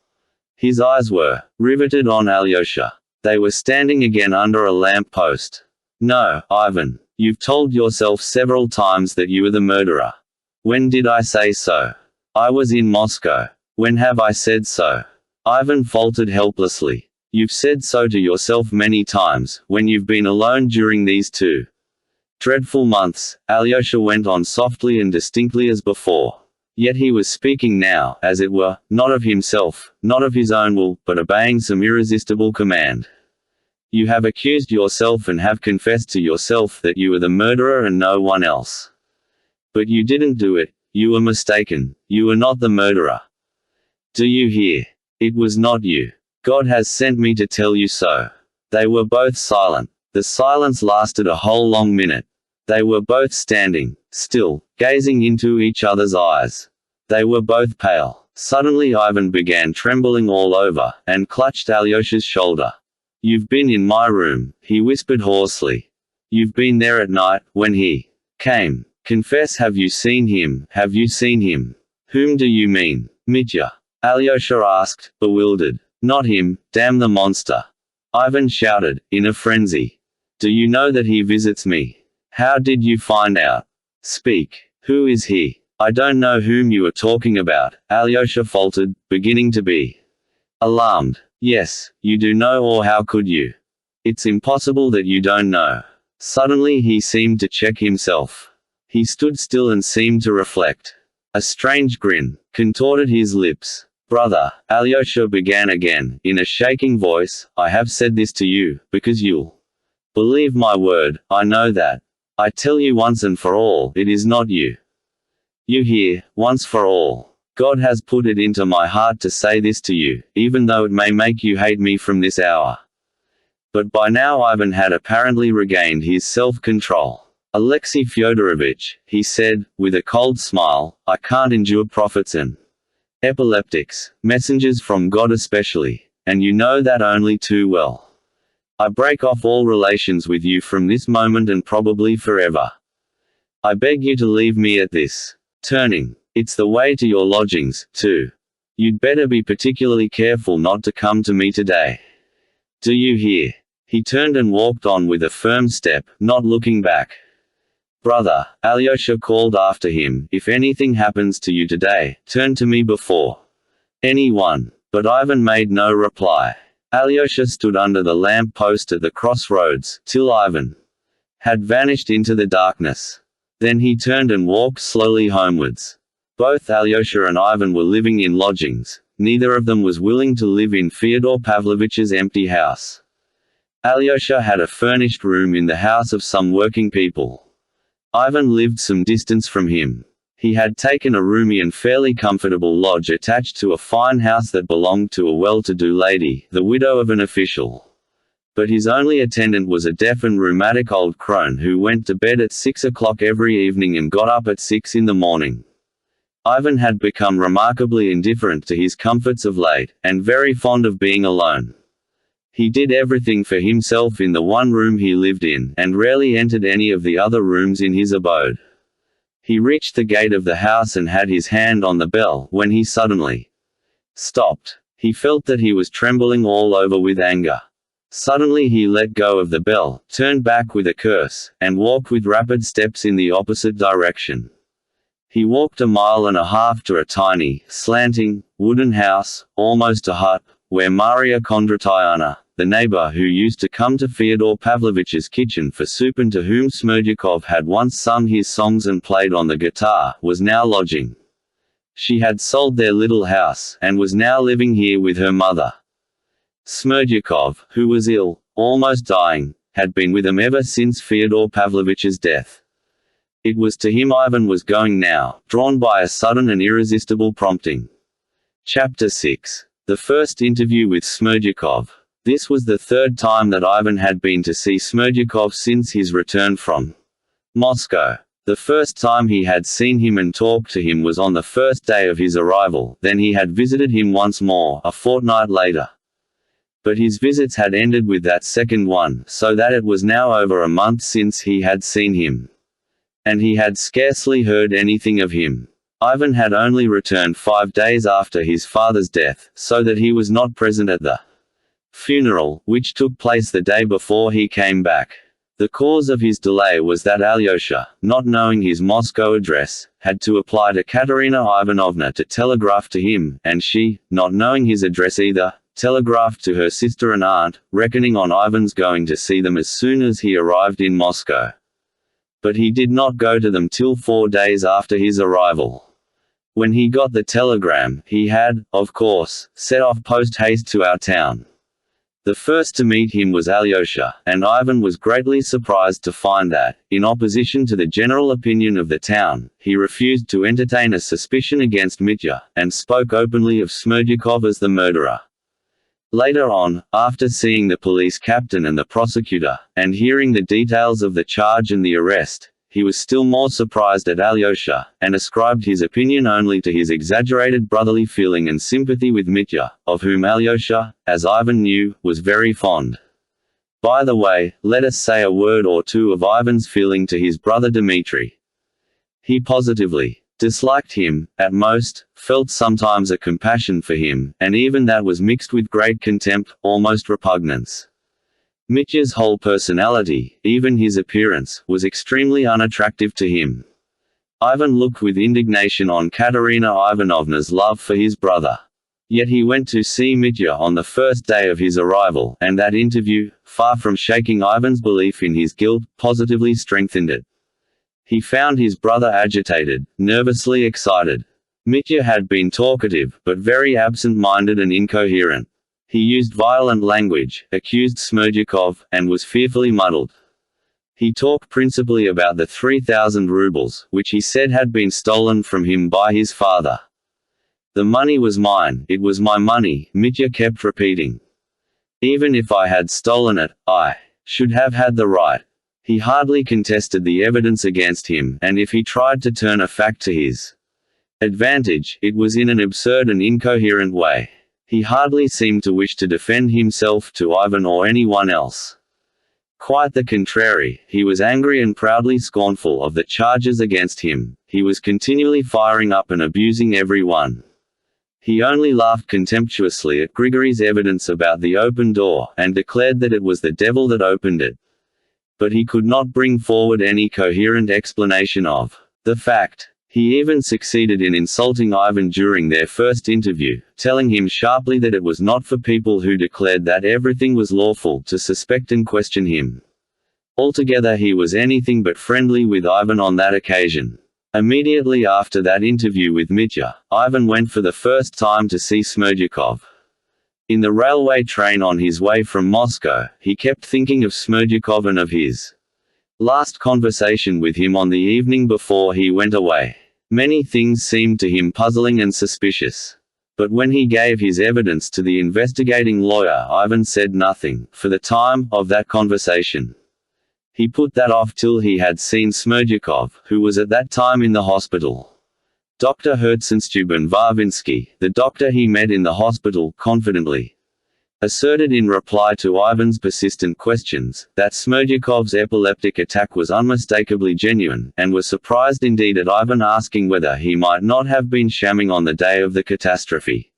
His eyes were riveted on Alyosha. They were standing again under a lamp post. No, Ivan. You've told yourself several times that you were the murderer. When did I say so? I was in Moscow. When have I said so? Ivan faltered helplessly. You've said so to yourself many times, when you've been alone during these 2 dreadful months, Alyosha went on softly and distinctly as before. Yet he was speaking now, as it were, not of himself, not of his own will, but obeying some irresistible command. You have accused yourself and have confessed to yourself that you were the murderer and no one else. But you didn't do it, you were mistaken, you were not the murderer. Do you hear? It was not you. God has sent me to tell you so. They were both silent. The silence lasted a whole long minute. They were both standing, still, gazing into each other's eyes. They were both pale. Suddenly Ivan began trembling all over, and clutched Alyosha's shoulder. You've been in my room, he whispered hoarsely. You've been there at night, when he came. Confess, have you seen him, have you seen him? Whom do you mean? Mitya. Alyosha asked, bewildered. Not him, damn the monster. Ivan shouted, in a frenzy. Do you know that he visits me? How did you find out? Speak. Who is he? I don't know whom you are talking about, Alyosha faltered, beginning to be alarmed. Yes, you do know, or how could you? It's impossible that you don't know. Suddenly he seemed to check himself. He stood still and seemed to reflect. A strange grin contorted his lips. Brother, Alyosha began again, in a shaking voice, I have said this to you, because you'll believe my word, I know that. I tell you once and for all, it is not you. You hear, once for all. God has put it into my heart to say this to you, even though it may make you hate me from this hour. But by now Ivan had apparently regained his self-control. "Alexei Fyodorovich," he said, with a cold smile, "I can't endure prophets and epileptics, messengers from God especially, and you know that only too well. I break off all relations with you from this moment and probably forever. I beg you to leave me at this turning. It's the way to your lodgings, too. You'd better be particularly careful not to come to me today. Do you hear?" He turned and walked on with a firm step, not looking back. "Brother," Alyosha called after him, "if anything happens to you today, turn to me before anyone." But Ivan made no reply. Alyosha stood under the lamp post at the crossroads, till Ivan had vanished into the darkness. Then he turned and walked slowly homewards. Both Alyosha and Ivan were living in lodgings. Neither of them was willing to live in Fyodor Pavlovich's empty house. Alyosha had a furnished room in the house of some working people. Ivan lived some distance from him. He had taken a roomy and fairly comfortable lodge attached to a fine house that belonged to a well-to-do lady, the widow of an official. But his only attendant was a deaf and rheumatic old crone who went to bed at 6 o'clock every evening and got up at 6 in the morning. Ivan had become remarkably indifferent to his comforts of late, and very fond of being alone. He did everything for himself in the one room he lived in, and rarely entered any of the other rooms in his abode. He reached the gate of the house and had his hand on the bell, when he suddenly stopped. He felt that he was trembling all over with anger. Suddenly he let go of the bell, turned back with a curse, and walked with rapid steps in the opposite direction. He walked a mile and a half to a tiny, slanting, wooden house, almost a hut, where Maria Kondratyevna, the neighbor who used to come to Fyodor Pavlovich's kitchen for soup and to whom Smerdyakov had once sung his songs and played on the guitar, was now lodging. She had sold their little house, and was now living here with her mother. Smerdyakov, who was ill, almost dying, had been with them ever since Fyodor Pavlovich's death. It was to him Ivan was going now, drawn by a sudden and irresistible prompting. Chapter 6. The first interview with Smerdyakov. This was the third time that Ivan had been to see Smerdyakov since his return from Moscow. The first time he had seen him and talked to him was on the first day of his arrival, then he had visited him once more, a fortnight later. But his visits had ended with that second one, so that it was now over a month since he had seen him. And he had scarcely heard anything of him. Ivan had only returned 5 days after his father's death, so that he was not present at the funeral, which took place the day before he came back. The cause of his delay was that Alyosha, not knowing his Moscow address, had to apply to Katerina Ivanovna to telegraph to him, and she, not knowing his address either, telegraphed to her sister and aunt, reckoning on Ivan's going to see them as soon as he arrived in Moscow. But he did not go to them till 4 days after his arrival. When he got the telegram, he had, of course, set off post-haste to our town. The first to meet him was Alyosha, and Ivan was greatly surprised to find that, in opposition to the general opinion of the town, he refused to entertain a suspicion against Mitya, and spoke openly of Smerdyakov as the murderer. Later on, after seeing the police captain and the prosecutor, and hearing the details of the charge and the arrest, he was still more surprised at Alyosha, and ascribed his opinion only to his exaggerated brotherly feeling and sympathy with Mitya, of whom Alyosha, as Ivan knew, was very fond. By the way, let us say a word or two of Ivan's feeling to his brother Dmitri. He positively disliked him, at most, felt sometimes a compassion for him, and even that was mixed with great contempt, almost repugnance. Mitya's whole personality, even his appearance, was extremely unattractive to him. Ivan looked with indignation on Katerina Ivanovna's love for his brother. Yet he went to see Mitya on the first day of his arrival, and that interview, far from shaking Ivan's belief in his guilt, positively strengthened it. He found his brother agitated, nervously excited. Mitya had been talkative, but very absent-minded and incoherent. He used violent language, accused Smerdyakov, and was fearfully muddled. He talked principally about the 3,000 rubles, which he said had been stolen from him by his father. "The money was mine, it was my money," Mitya kept repeating. Even if I had stolen it, I should have had the right. He hardly contested the evidence against him, and if he tried to turn a fact to his advantage, it was in an absurd and incoherent way. He hardly seemed to wish to defend himself to Ivan or anyone else. Quite the contrary, he was angry and proudly scornful of the charges against him. He was continually firing up and abusing everyone. He only laughed contemptuously at Grigory's evidence about the open door, and declared that it was the devil that opened it. But he could not bring forward any coherent explanation of the fact. He even succeeded in insulting Ivan during their first interview, telling him sharply that it was not for people who declared that everything was lawful to suspect and question him. Altogether he was anything but friendly with Ivan on that occasion. Immediately after that interview with Mitya, Ivan went for the first time to see Smerdyakov. In the railway train on his way from Moscow, he kept thinking of Smerdyakov and of his last conversation with him on the evening before he went away. Many things seemed to him puzzling and suspicious. But when he gave his evidence to the investigating lawyer, Ivan said nothing, for the time, of that conversation. He put that off till he had seen Smerdyakov, who was at that time in the hospital. Dr. Herzenstube Varvinsky, the doctor he met in the hospital, confidently asserted in reply to Ivan's persistent questions, that Smerdyakov's epileptic attack was unmistakably genuine, and was surprised indeed at Ivan asking whether he might not have been shamming on the day of the catastrophe.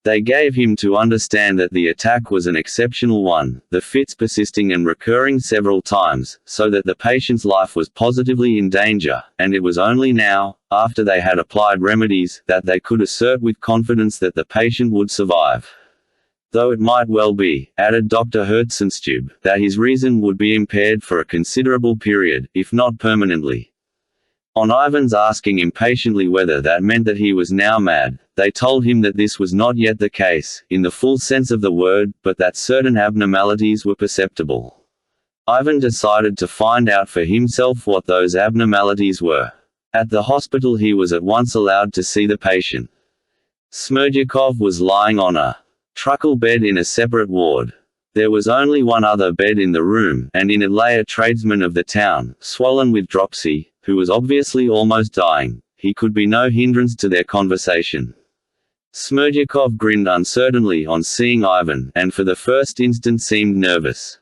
They gave him to understand that the attack was an exceptional one, the fits persisting and recurring several times, so that the patient's life was positively in danger, and it was only now, after they had applied remedies, that they could assert with confidence that the patient would survive. Though it might well be, added Dr. Herzenstube, that his reason would be impaired for a considerable period, if not permanently. On Ivan's asking impatiently whether that meant that he was now mad, they told him that this was not yet the case, in the full sense of the word, but that certain abnormalities were perceptible. Ivan decided to find out for himself what those abnormalities were. At the hospital he was at once allowed to see the patient. Smerdyakov was lying on a truckle bed in a separate ward. There was only one other bed in the room, and in it lay a tradesman of the town, swollen with dropsy, who was obviously almost dying. He could be no hindrance to their conversation. Smerdyakov grinned uncertainly on seeing Ivan, and for the first instant seemed nervous.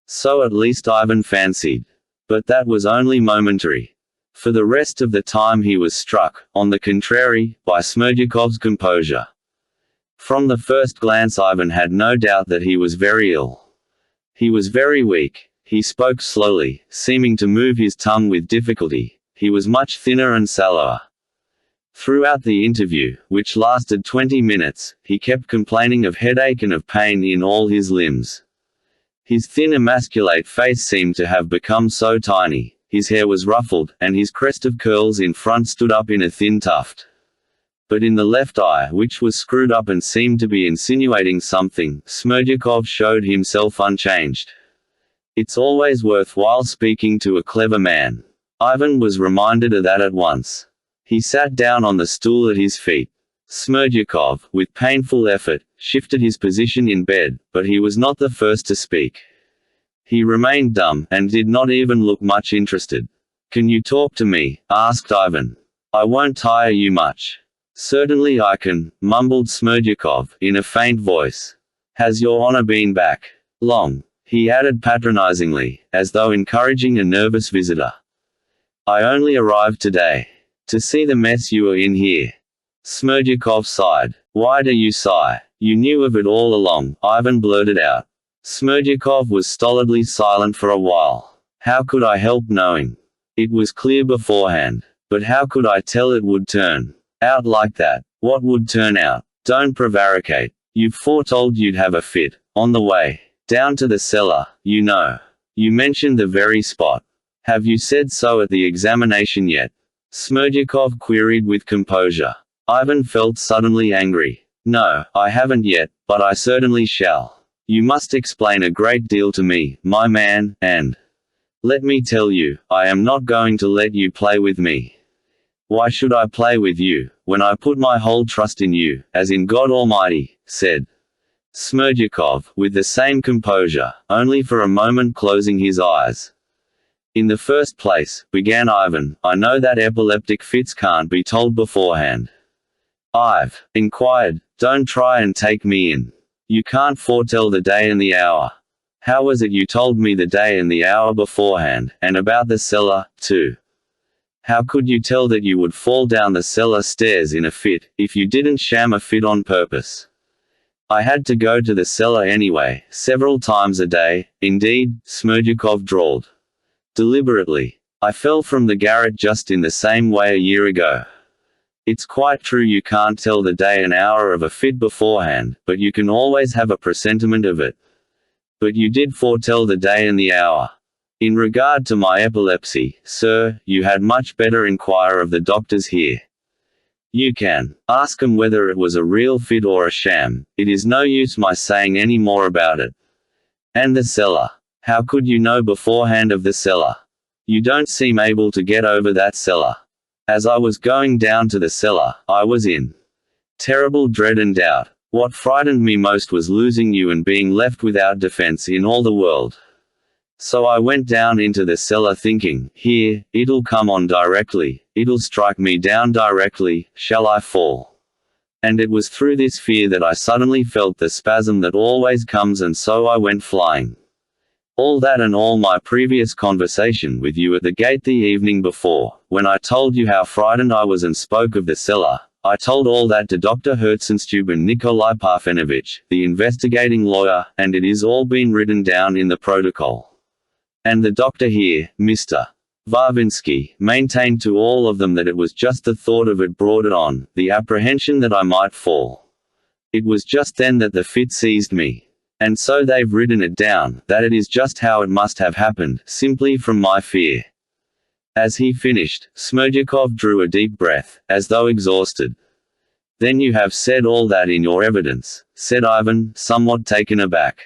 So at least Ivan fancied. But that was only momentary. For the rest of the time he was struck, on the contrary, by Smerdyakov's composure. From the first glance Ivan had no doubt that he was very ill. He was very weak. He spoke slowly, seeming to move his tongue with difficulty. He was much thinner and sallower. Throughout the interview, which lasted 20 minutes, he kept complaining of headache and of pain in all his limbs. His thin emasculate face seemed to have become so tiny, his hair was ruffled, and his crest of curls in front stood up in a thin tuft. But in the left eye, which was screwed up and seemed to be insinuating something, Smerdyakov showed himself unchanged. It's always worthwhile speaking to a clever man. Ivan was reminded of that at once. He sat down on the stool at his feet. Smerdyakov, with painful effort, shifted his position in bed, but he was not the first to speak. He remained dumb, and did not even look much interested. "Can you talk to me?" asked Ivan. "I won't tire you much." "Certainly I can," mumbled Smerdyakov, in a faint voice. "Has your honor been back long?" he added patronizingly, as though encouraging a nervous visitor. "I only arrived today. To see the mess you are in here." Smerdyakov sighed. "Why do you sigh? You knew of it all along," Ivan blurted out. Smerdyakov was stolidly silent for a while. "How could I help knowing? It was clear beforehand. But how could I tell it would turn out like that?" "What would turn out? Don't prevaricate. You've foretold you'd have a fit. On the way down to the cellar, you know. You mentioned the very spot. Have you said so at the examination yet?" Smerdyakov queried with composure. Ivan felt suddenly angry. "No, I haven't yet, but I certainly shall. You must explain a great deal to me, my man, and let me tell you, I am not going to let you play with me." "Why should I play with you, when I put my whole trust in you, as in God Almighty?" said Smerdyakov, with the same composure, only for a moment closing his eyes. In the first place, began Ivan, I know that epileptic fits can't be told beforehand. I've inquired, don't try and take me in. You can't foretell the day and the hour. How was it you told me the day and the hour beforehand, and about the cellar, too? How could you tell that you would fall down the cellar stairs in a fit, if you didn't sham a fit on purpose? I had to go to the cellar anyway, several times a day, indeed, Smerdyakov drawled. Deliberately. I fell from the garret just in the same way a year ago. It's quite true you can't tell the day and hour of a fit beforehand, but you can always have a presentiment of it. But you did foretell the day and the hour. In regard to my epilepsy, sir, you had much better inquire of the doctors here. You can ask 'em whether it was a real fit or a sham. It is no use my saying any more about it. And the cellar. How could you know beforehand of the cellar? You don't seem able to get over that cellar. As I was going down to the cellar, I was in terrible dread and doubt. What frightened me most was losing you and being left without defense in all the world. So I went down into the cellar thinking, here, it'll come on directly, it'll strike me down directly, shall I fall? And it was through this fear that I suddenly felt the spasm that always comes, and so I went flying. All that and all my previous conversation with you at the gate the evening before, when I told you how frightened I was and spoke of the cellar, I told all that to Dr. Herzenstube and Nikolai Parfenovitch, the investigating lawyer, and it is all been written down in the protocol. And the doctor here, Mr. Varvinsky, maintained to all of them that it was just the thought of it brought it on, the apprehension that I might fall. It was just then that the fit seized me. And so they've written it down, that it is just how it must have happened, simply from my fear. As he finished, Smerdyakov drew a deep breath, as though exhausted. Then you have said all that in your evidence, said Ivan, somewhat taken aback.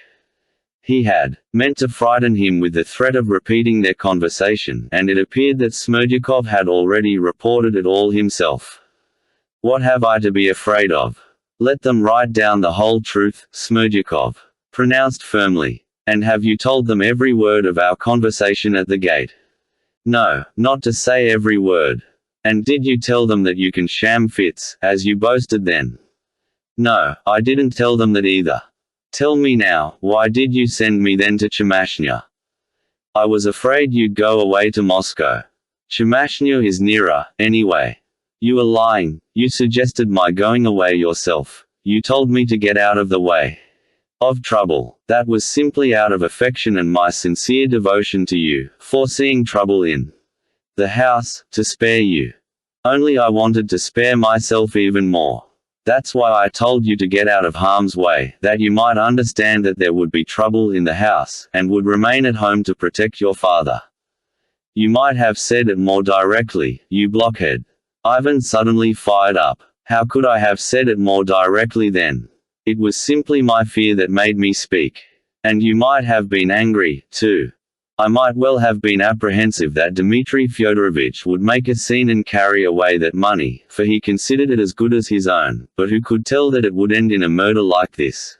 He had meant to frighten him with the threat of repeating their conversation, and it appeared that Smerdyakov had already reported it all himself. What have I to be afraid of? Let them write down the whole truth, Smerdyakov pronounced firmly. And have you told them every word of our conversation at the gate? No, not to say every word. And did you tell them that you can sham fits, as you boasted then? No, I didn't tell them that either. Tell me now, why did you send me then to Chemashnya? I was afraid you'd go away to Moscow. Chemashnya is nearer, anyway. You were lying, you suggested my going away yourself. You told me to get out of the way of trouble. That was simply out of affection and my sincere devotion to you, foreseeing trouble in the house, to spare you. Only I wanted to spare myself even more. That's why I told you to get out of harm's way, that you might understand that there would be trouble in the house, and would remain at home to protect your father. You might have said it more directly, you blockhead. Ivan suddenly fired up. How could I have said it more directly then? It was simply my fear that made me speak. And you might have been angry, too. I might well have been apprehensive that Dmitri Fyodorovitch would make a scene and carry away that money, for he considered it as good as his own, but who could tell that it would end in a murder like this?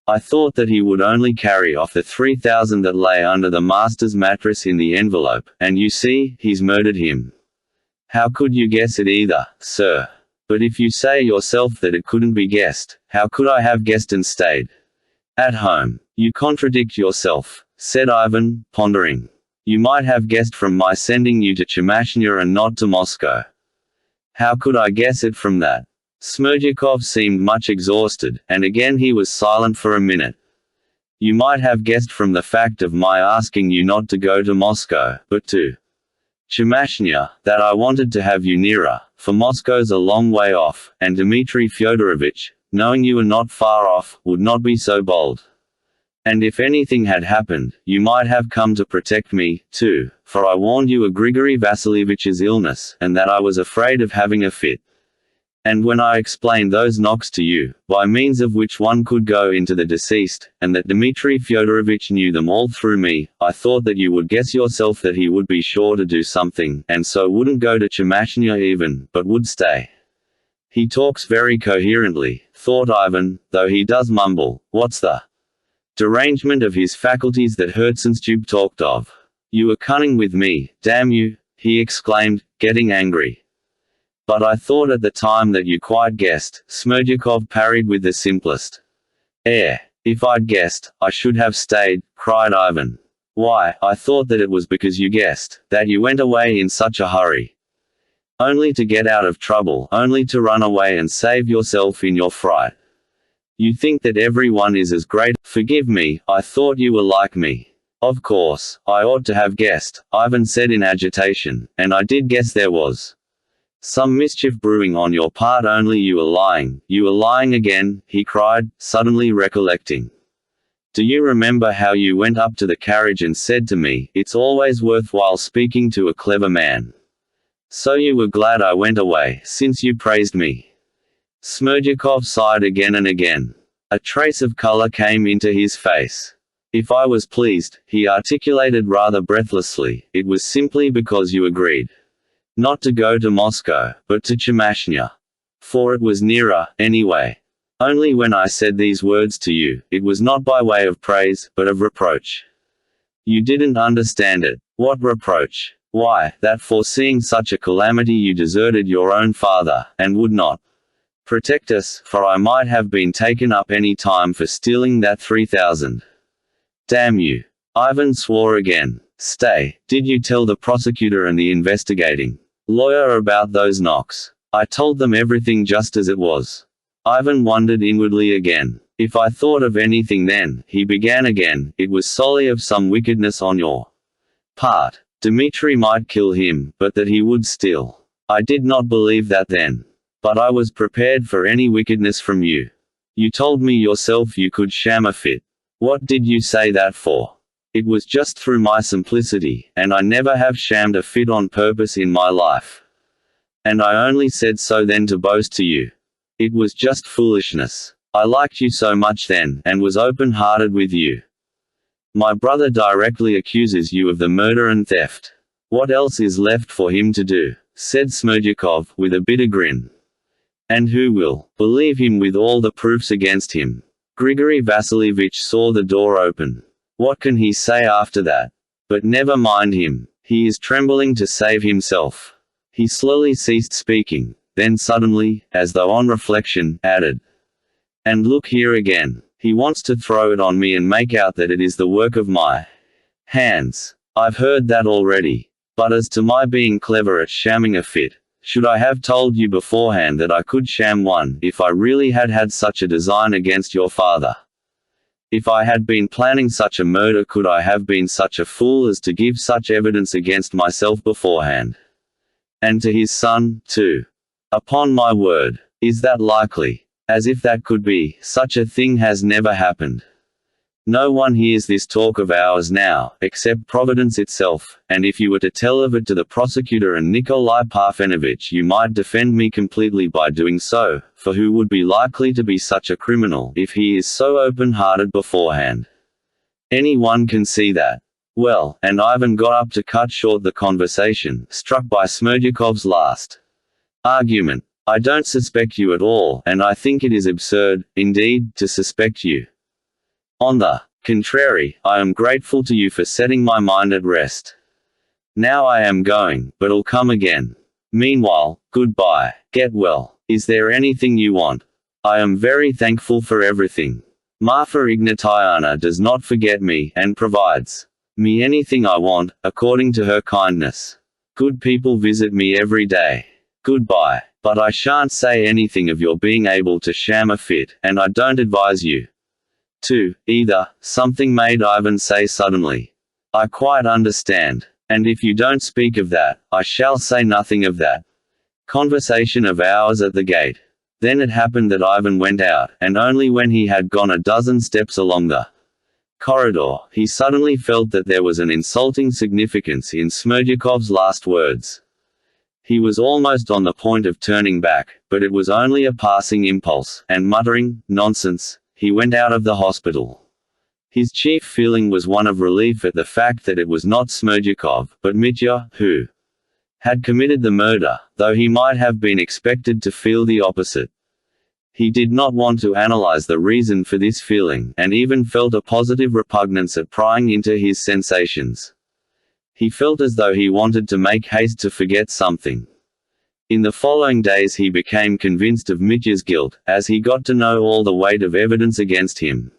I thought that he would only carry off the 3,000 that lay under the master's mattress in the envelope, and you see, he's murdered him. How could you guess it either, sir? But if you say yourself that it couldn't be guessed, how could I have guessed and stayed at home? You contradict yourself, said Ivan, pondering. You might have guessed from my sending you to Chemashnya and not to Moscow. How could I guess it from that? Smerdyakov seemed much exhausted, and again he was silent for a minute. You might have guessed from the fact of my asking you not to go to Moscow, but to Chemashnya, that I wanted to have you nearer, for Moscow's a long way off, and Dmitri Fyodorovitch, knowing you were not far off, would not be so bold. And if anything had happened, you might have come to protect me, too, for I warned you of Grigory Vasilievitch's illness, and that I was afraid of having a fit. And when I explained those knocks to you, by means of which one could go into the deceased, and that Dmitri Fyodorovitch knew them all through me, I thought that you would guess yourself that he would be sure to do something, and so wouldn't go to Chemashnya even, but would stay He talks very coherently, thought Ivan, though he does mumble. What's the derangement of his faculties that Herzenstube talked of? You were cunning with me, damn you, he exclaimed, getting angry. But I thought at the time that you quite guessed, Smerdyakov parried with the simplest air. If I'd guessed, I should have stayed, cried Ivan. Why, I thought that it was because you guessed, that you went away in such a hurry. Only to get out of trouble, only to run away and save yourself in your fright. You think that everyone is as great. Forgive me, I thought you were like me. Of course, I ought to have guessed, Ivan said in agitation, and I did guess there was some mischief brewing on your part, only you were lying again, he cried, suddenly recollecting. Do you remember how you went up to the carriage and said to me, it's always worthwhile speaking to a clever man? So you were glad I went away, since you praised me. Smerdyakov sighed again and again. A trace of color came into his face. If I was pleased, he articulated rather breathlessly, it was simply because you agreed not to go to Moscow, but to Chemashnya. For it was nearer, anyway. Only when I said these words to you, it was not by way of praise, but of reproach. You didn't understand it. What reproach? Why, that foreseeing such a calamity you deserted your own father, and would not protect us, for I might have been taken up any time for stealing that 3,000. Damn you. Ivan swore again. Stay, did you tell the prosecutor and the investigating lawyer about those knocks? I told them everything just as it was. Ivan wondered inwardly again. If I thought of anything then, he began again, it was solely of some wickedness on your part. Dmitri might kill him, but that he would steal. I did not believe that then. But I was prepared for any wickedness from you. You told me yourself you could sham a fit. What did you say that for? It was just through my simplicity, and I never have shammed a fit on purpose in my life. And I only said so then to boast to you. It was just foolishness. I liked you so much then, and was open-hearted with you. My brother directly accuses you of the murder and theft. What else is left for him to do? Said Smerdyakov, with a bitter grin. And who will believe him with all the proofs against him? Grigory Vasilievich saw the door open. What can he say after that? But never mind him. He is trembling to save himself. He slowly ceased speaking, then suddenly, as though on reflection, added. And look here again. He wants to throw it on me and make out that it is the work of my hands. I've heard that already. But as to my being clever at shamming a fit, should I have told you beforehand that I could sham one, if I really had had such a design against your father? If I had been planning such a murder, could I have been such a fool as to give such evidence against myself beforehand? And to his son, too. Upon my word, is that likely? As if that could be, such a thing has never happened. No one hears this talk of ours now, except Providence itself, and if you were to tell of it to the prosecutor and Nikolai Parfenovitch, you might defend me completely by doing so, for who would be likely to be such a criminal if he is so open-hearted beforehand? Any one can see that. Well, and Ivan got up to cut short the conversation, struck by Smerdyakov's last argument. I don't suspect you at all, and I think it is absurd, indeed, to suspect you. On the contrary, I am grateful to you for setting my mind at rest. Now I am going, but I'll come again. Meanwhile, goodbye. Get well. Is there anything you want? I am very thankful for everything. Marfa Ignatievna does not forget me, and provides me anything I want, according to her kindness. Good people visit me every day. Goodbye. But I shan't say anything of your being able to sham a fit, and I don't advise you to, either. Something made Ivan say suddenly. I quite understand. And if you don't speak of that, I shall say nothing of that conversation of ours at the gate. Then it happened that Ivan went out, and only when he had gone a dozen steps along the corridor, he suddenly felt that there was an insulting significance in Smerdyakov's last words. He was almost on the point of turning back, but it was only a passing impulse, and muttering, nonsense, he went out of the hospital. His chief feeling was one of relief at the fact that it was not Smerdyakov, but Mitya, who had committed the murder, though he might have been expected to feel the opposite. He did not want to analyze the reason for this feeling, and even felt a positive repugnance at prying into his sensations. He felt as though he wanted to make haste to forget something. In the following days he became convinced of Mitya's guilt, as he got to know all the weight of evidence against him.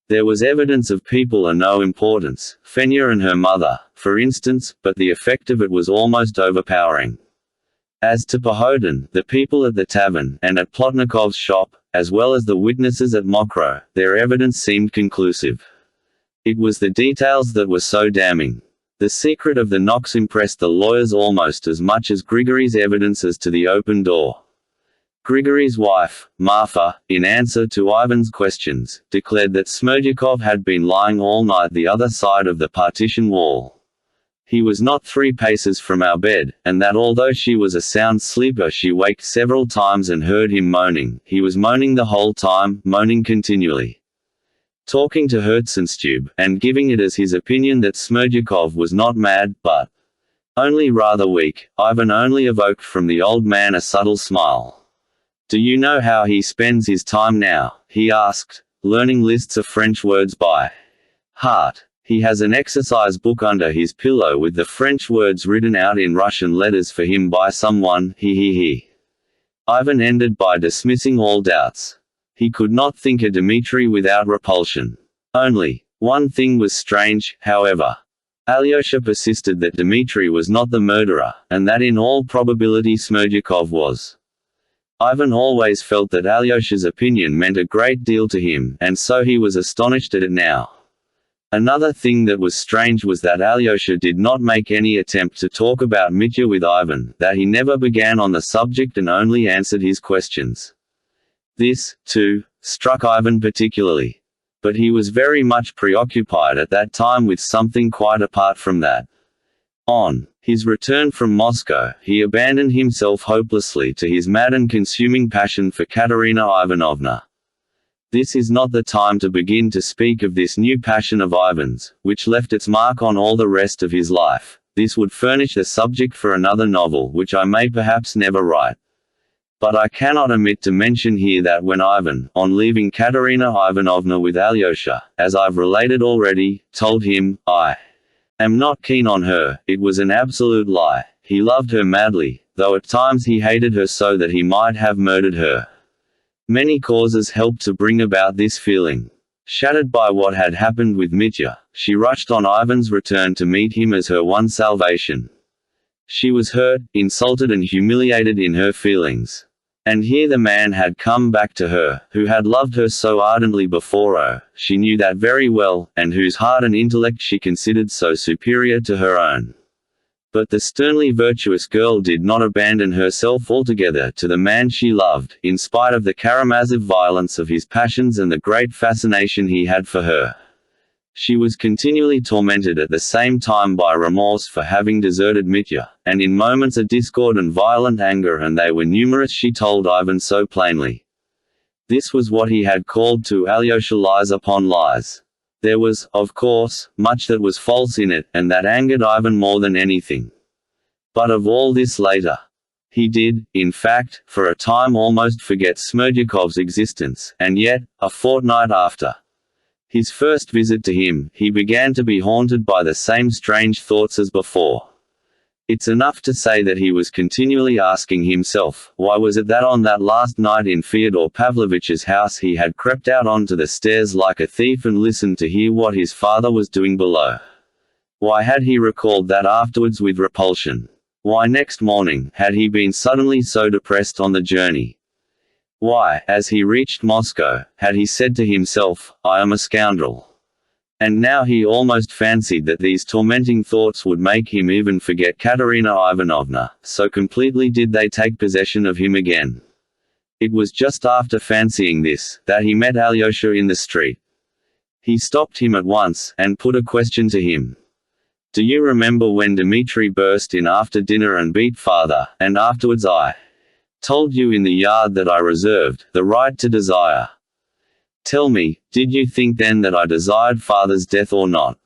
There was evidence of people of no importance, Fenya and her mother, for instance, but the effect of it was almost overpowering. As to Pohodin, the people at the tavern, and at Plotnikov's shop, as well as the witnesses at Mokro, their evidence seemed conclusive. It was the details that were so damning. The secret of the knocks impressed the lawyers almost as much as Grigory's evidence as to the open door. Grigory's wife, Marfa, in answer to Ivan's questions, declared that Smerdyakov had been lying all night the other side of the partition wall. He was not 3 paces from our bed, and that although she was a sound sleeper she waked several times and heard him moaning. He was moaning the whole time, moaning continually. Talking to Herzenstube, and giving it as his opinion that Smerdyakov was not mad, but only rather weak, Ivan only evoked from the old man a subtle smile. "Do you know how he spends his time now?" he asked. "Learning lists of French words by heart. He has an exercise book under his pillow with the French words written out in Russian letters for him by someone, he. Ivan ended by dismissing all doubts. He could not think of Dmitri without repulsion. Only one thing was strange, however. Alyosha persisted that Dmitri was not the murderer, and that in all probability Smerdyakov was. Ivan always felt that Alyosha's opinion meant a great deal to him, and so he was astonished at it now. Another thing that was strange was that Alyosha did not make any attempt to talk about Mitya with Ivan, that he never began on the subject and only answered his questions. This, too, struck Ivan particularly. But he was very much preoccupied at that time with something quite apart from that. On his return from Moscow, he abandoned himself hopelessly to his mad and consuming passion for Katerina Ivanovna. This is not the time to begin to speak of this new passion of Ivan's, which left its mark on all the rest of his life. This would furnish the subject for another novel which I may perhaps never write. But I cannot omit to mention here that when Ivan, on leaving Katerina Ivanovna with Alyosha, as I've related already, told him, "I am not keen on her," it was an absolute lie. He loved her madly, though at times he hated her so that he might have murdered her. Many causes helped to bring about this feeling. Shattered by what had happened with Mitya, she rushed on Ivan's return to meet him as her one salvation. She was hurt, insulted and humiliated in her feelings. And here the man had come back to her, who had loved her so ardently before. She knew that very well, and whose heart and intellect she considered so superior to her own. But the sternly virtuous girl did not abandon herself altogether to the man she loved, in spite of the Karamazov violence of his passions and the great fascination he had for her. She was continually tormented at the same time by remorse for having deserted Mitya, and in moments of discord and violent anger, and they were numerous, she told Ivan so plainly. This was what he had called to Alyosha lies upon lies. There was, of course, much that was false in it, and that angered Ivan more than anything. But of all this later. He did, in fact, for a time almost forget Smerdyakov's existence, and yet, a fortnight after his first visit to him, he began to be haunted by the same strange thoughts as before. It's enough to say that he was continually asking himself, why was it that on that last night in Fyodor Pavlovitch's house he had crept out onto the stairs like a thief and listened to hear what his father was doing below? Why had he recalled that afterwards with repulsion? Why next morning had he been suddenly so depressed on the journey? Why, as he reached Moscow, had he said to himself, I am a scoundrel? And now he almost fancied that these tormenting thoughts would make him even forget Katerina Ivanovna, so completely did they take possession of him again. It was just after fancying this, that he met Alyosha in the street. He stopped him at once, and put a question to him. Do you remember when Dmitri burst in after dinner and beat father, and afterwards I told you in the yard that I reserved the right to desire? Tell me, did you think then that I desired father's death or not?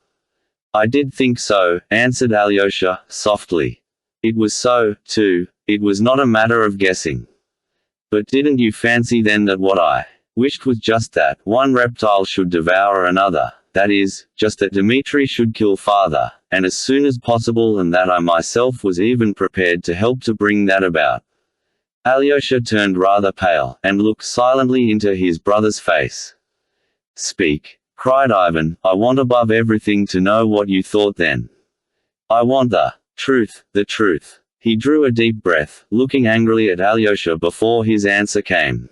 I did think so, answered Alyosha, softly. It was so, too. It was not a matter of guessing. But didn't you fancy then that what I wished was just that one reptile should devour another, that is, just that Dmitri should kill father, and as soon as possible, and that I myself was even prepared to help to bring that about? Alyosha turned rather pale, and looked silently into his brother's face. "Speak," cried Ivan. "I want above everything to know what you thought then. I want the truth, the truth." He drew a deep breath, looking angrily at Alyosha before his answer came.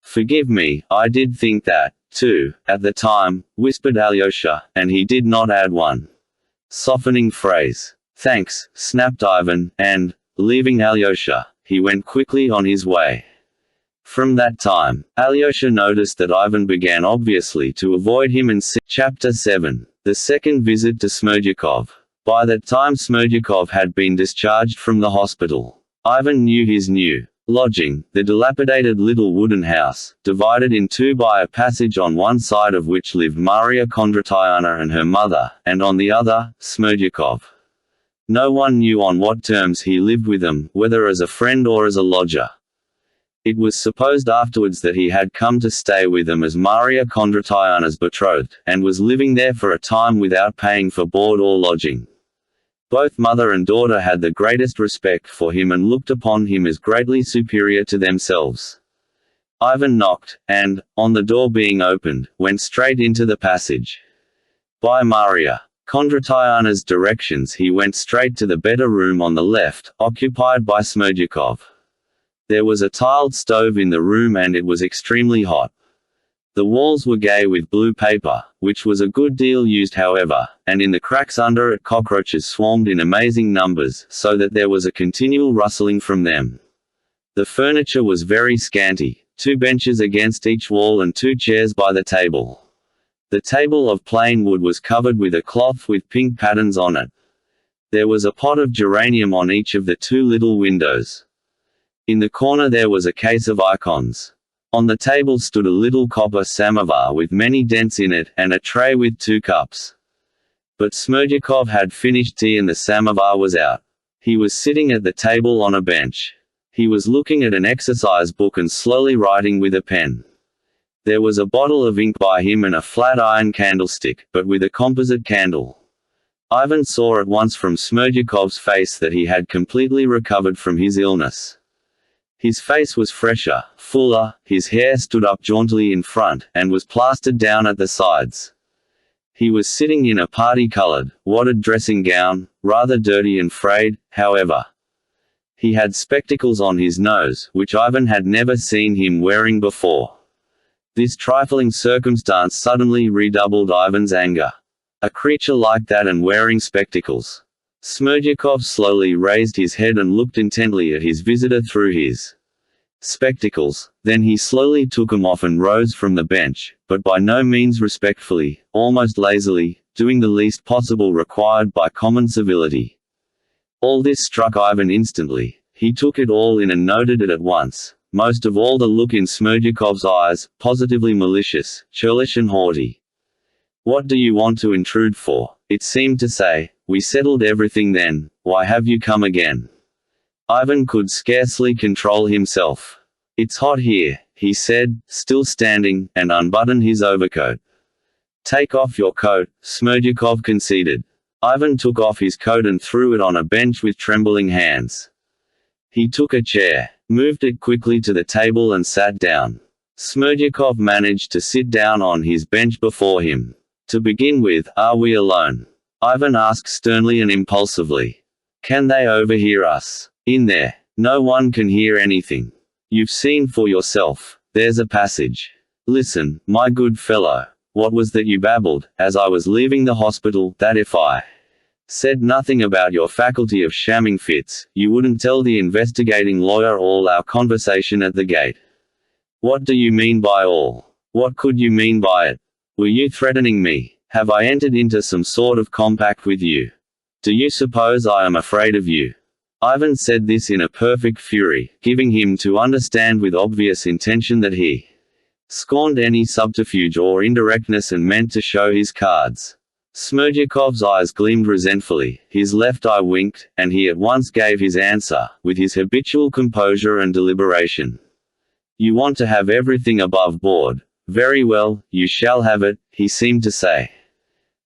"Forgive me, I did think that, too, at the time," whispered Alyosha, and he did not add one softening phrase. "Thanks," snapped Ivan, and, leaving Alyosha, he went quickly on his way. From that time, Alyosha noticed that Ivan began obviously to avoid him and Chapter 7. The second visit to Smerdyakov. By that time Smerdyakov had been discharged from the hospital. Ivan knew his new lodging, the dilapidated little wooden house, divided in two by a passage on one side of which lived Maria Kondratyevna and her mother, and on the other, Smerdyakov. No one knew on what terms he lived with them, whether as a friend or as a lodger. It was supposed afterwards that he had come to stay with them as Maria Kondratyevna's betrothed, and was living there for a time without paying for board or lodging. Both mother and daughter had the greatest respect for him and looked upon him as greatly superior to themselves. Ivan knocked, and, on the door being opened, went straight into the passage. By Maria Kondratyevna's directions he went straight to the better room on the left, occupied by Smerdyakov. There was a tiled stove in the room and it was extremely hot. The walls were gay with blue paper, which was a good deal used however, and in the cracks under it cockroaches swarmed in amazing numbers, so that there was a continual rustling from them. The furniture was very scanty, 2 benches against each wall and 2 chairs by the table. The table of plain wood was covered with a cloth with pink patterns on it. There was a pot of geranium on each of the 2 little windows. In the corner there was a case of icons. On the table stood a little copper samovar with many dents in it, and a tray with 2 cups. But Smerdyakov had finished tea and the samovar was out. He was sitting at the table on a bench. He was looking at an exercise book and slowly writing with a pen. There was a bottle of ink by him and a flat iron candlestick, but with a composite candle. Ivan saw at once from Smerdyakov's face that he had completely recovered from his illness. His face was fresher, fuller, his hair stood up jauntily in front, and was plastered down at the sides. He was sitting in a party-colored, wadded dressing gown, rather dirty and frayed, however. He had spectacles on his nose, which Ivan had never seen him wearing before. This trifling circumstance suddenly redoubled Ivan's anger. A creature like that and wearing spectacles. Smerdyakov slowly raised his head and looked intently at his visitor through his spectacles, then he slowly took them off and rose from the bench, but by no means respectfully, almost lazily, doing the least possible required by common civility. All this struck Ivan instantly. He took it all in and noted it at once, most of all the look in Smerdyakov's eyes, positively malicious, churlish and haughty. "What do you want to intrude for?" it seemed to say. "We settled everything then, why have you come again?" Ivan could scarcely control himself. "It's hot here," he said, still standing, and unbuttoned his overcoat. "Take off your coat," Smerdyakov conceded. Ivan took off his coat and threw it on a bench with trembling hands. He took a chair, moved it quickly to the table and sat down. Smerdyakov managed to sit down on his bench before him. "To begin with, are we alone?" Ivan asked sternly and impulsively. "Can they overhear us? In there, no one can hear anything. You've seen for yourself. There's a passage. Listen, my good fellow. What was that you babbled, as I was leaving the hospital, that if I said nothing about your faculty of shamming fits, you wouldn't tell the investigating lawyer all our conversation at the gate? What do you mean by all? What could you mean by it? Were you threatening me? Have I entered into some sort of compact with you? Do you suppose I am afraid of you?" Ivan said this in a perfect fury, giving him to understand with obvious intention that he scorned any subterfuge or indirectness and meant to show his cards. Smerdyakov's eyes gleamed resentfully, his left eye winked, and he at once gave his answer, with his habitual composure and deliberation. You want to have everything above board. Very well, you shall have it, he seemed to say.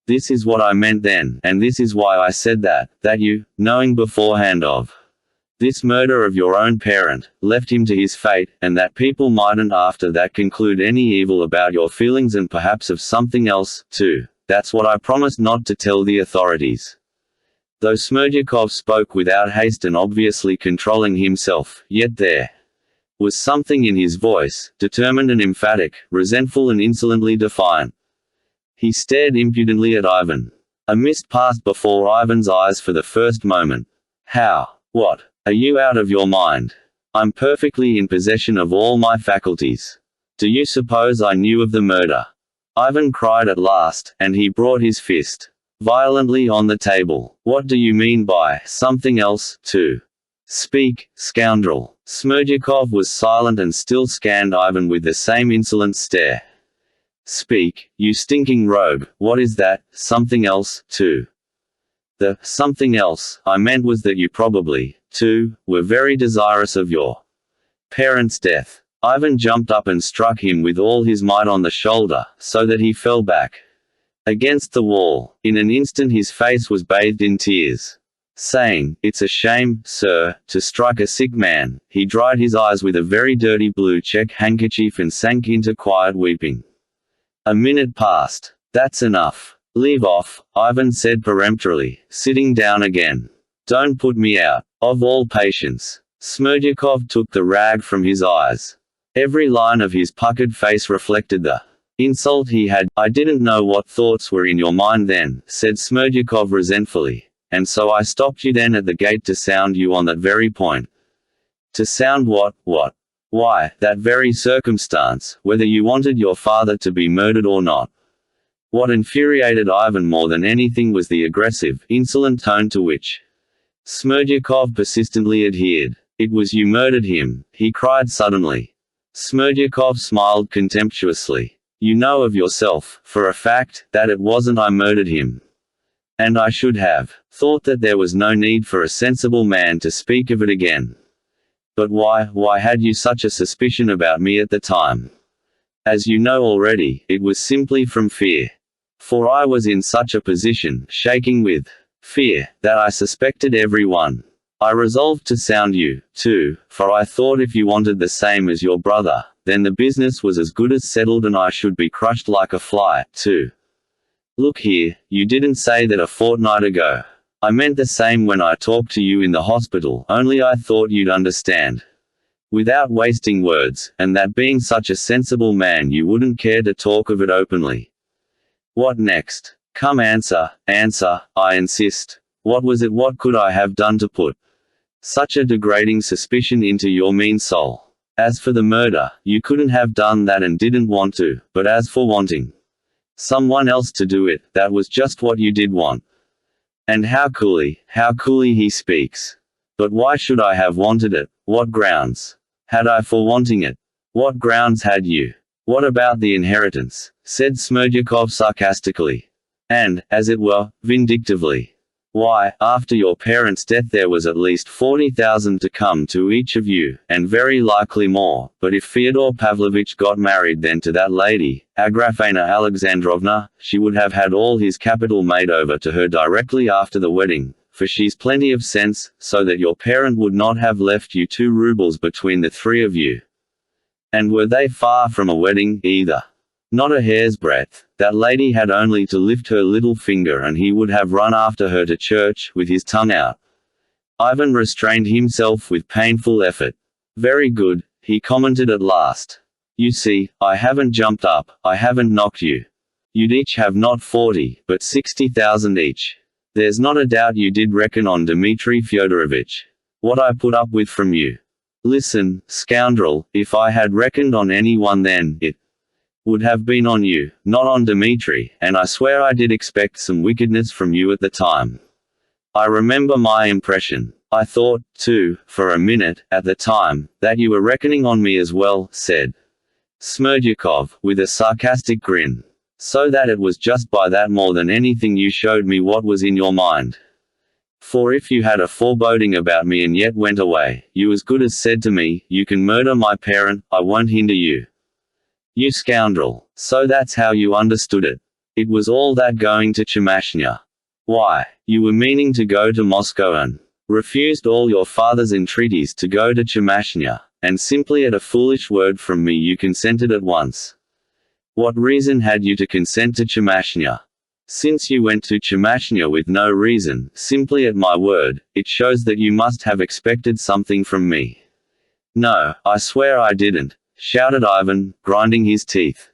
This is what I meant then, and this is why I said that you, knowing beforehand of this murder of your own parent, left him to his fate, and that people mightn't after that conclude any evil about your feelings and perhaps of something else, too. That's what I promised not to tell the authorities. Though Smerdyakov spoke without haste and obviously controlling himself, yet there was something in his voice, determined and emphatic, resentful and insolently defiant. He stared impudently at Ivan. A mist passed before Ivan's eyes for the first moment. How? What? Are you out of your mind? I'm perfectly in possession of all my faculties. Do you suppose I knew of the murder? Ivan cried at last, and he brought his fist violently on the table. What do you mean by something else, too? Speak, scoundrel. Smerdyakov was silent and still scanned Ivan with the same insolent stare. Speak, you stinking rogue, what is that, something else, too? The something else I meant was that you probably, too, were very desirous of your parents' death. Ivan jumped up and struck him with all his might on the shoulder, so that he fell back against the wall. In an instant his face was bathed in tears. Saying, "It's a shame, sir, to strike a sick man," he dried his eyes with a very dirty blue check handkerchief and sank into quiet weeping. A minute passed. That's enough. Leave off, Ivan said peremptorily, sitting down again. Don't put me out of all patience. Smerdyakov took the rag from his eyes. Every line of his puckered face reflected the insult he had. I didn't know what thoughts were in your mind then, said Smerdyakov resentfully, and so I stopped you then at the gate to sound you on that very point. To sound what? What? Why, that very circumstance, whether you wanted your father to be murdered or not. What infuriated Ivan more than anything was the aggressive, insolent tone to which Smerdyakov persistently adhered. It was you murdered him, he cried suddenly. Smerdyakov smiled contemptuously. You know of yourself, for a fact, that it wasn't I murdered him. And I should have thought that there was no need for a sensible man to speak of it again. But why had you such a suspicion about me at the time? As you know already, it was simply from fear. For I was in such a position, shaking with fear, that I suspected everyone. I resolved to sound you, too, for I thought if you wanted the same as your brother, then the business was as good as settled and I should be crushed like a fly, too. Look here, you didn't say that a fortnight ago. I meant the same when I talked to you in the hospital, only I thought you'd understand. Without wasting words, and that being such a sensible man you wouldn't care to talk of it openly. What next? Come answer, I insist. What was it? What could I have done to put such a degrading suspicion into your mean soul? As for the murder, you couldn't have done that and didn't want to, but as for wanting someone else to do it, that was just what you did want. And how coolly he speaks. But why should I have wanted it? What grounds had I for wanting it? What grounds had you? What about the inheritance? Said Smerdyakov sarcastically. And, as it were, vindictively. Why, after your parents' death there was at least 40,000 to come to each of you, and very likely more, but if Fyodor Pavlovitch got married then to that lady, Agrafena Alexandrovna, she would have had all his capital made over to her directly after the wedding, for she's plenty of sense, so that your parent would not have left you 2 rubles between the 3 of you. And were they far from a wedding, either? Not a hair's breadth. That lady had only to lift her little finger and he would have run after her to church, with his tongue out. Ivan restrained himself with painful effort. Very good, he commented at last. You see, I haven't jumped up, I haven't knocked you. You'd each have not 40, but 60,000 each. There's not a doubt you did reckon on Dmitri Fyodorovitch. What I put up with from you. Listen, scoundrel, if I had reckoned on anyone then, it would have been on you, not on Dmitri, and I swear I did expect some wickedness from you at the time. I remember my impression. I thought, too, for a minute, at the time, that you were reckoning on me as well, said Smerdyakov, with a sarcastic grin. So that it was just by that more than anything you showed me what was in your mind. For if you had a foreboding about me and yet went away, you as good as said to me, you can murder my parent, I won't hinder you. You scoundrel. So that's how you understood it. It was all that going to Chemashnya. Why, you were meaning to go to Moscow and refused all your father's entreaties to go to Chemashnya, and simply at a foolish word from me you consented at once. What reason had you to consent to Chemashnya? Since you went to Chemashnya with no reason, simply at my word, it shows that you must have expected something from me. No, I swear I didn't, shouted Ivan, grinding his teeth.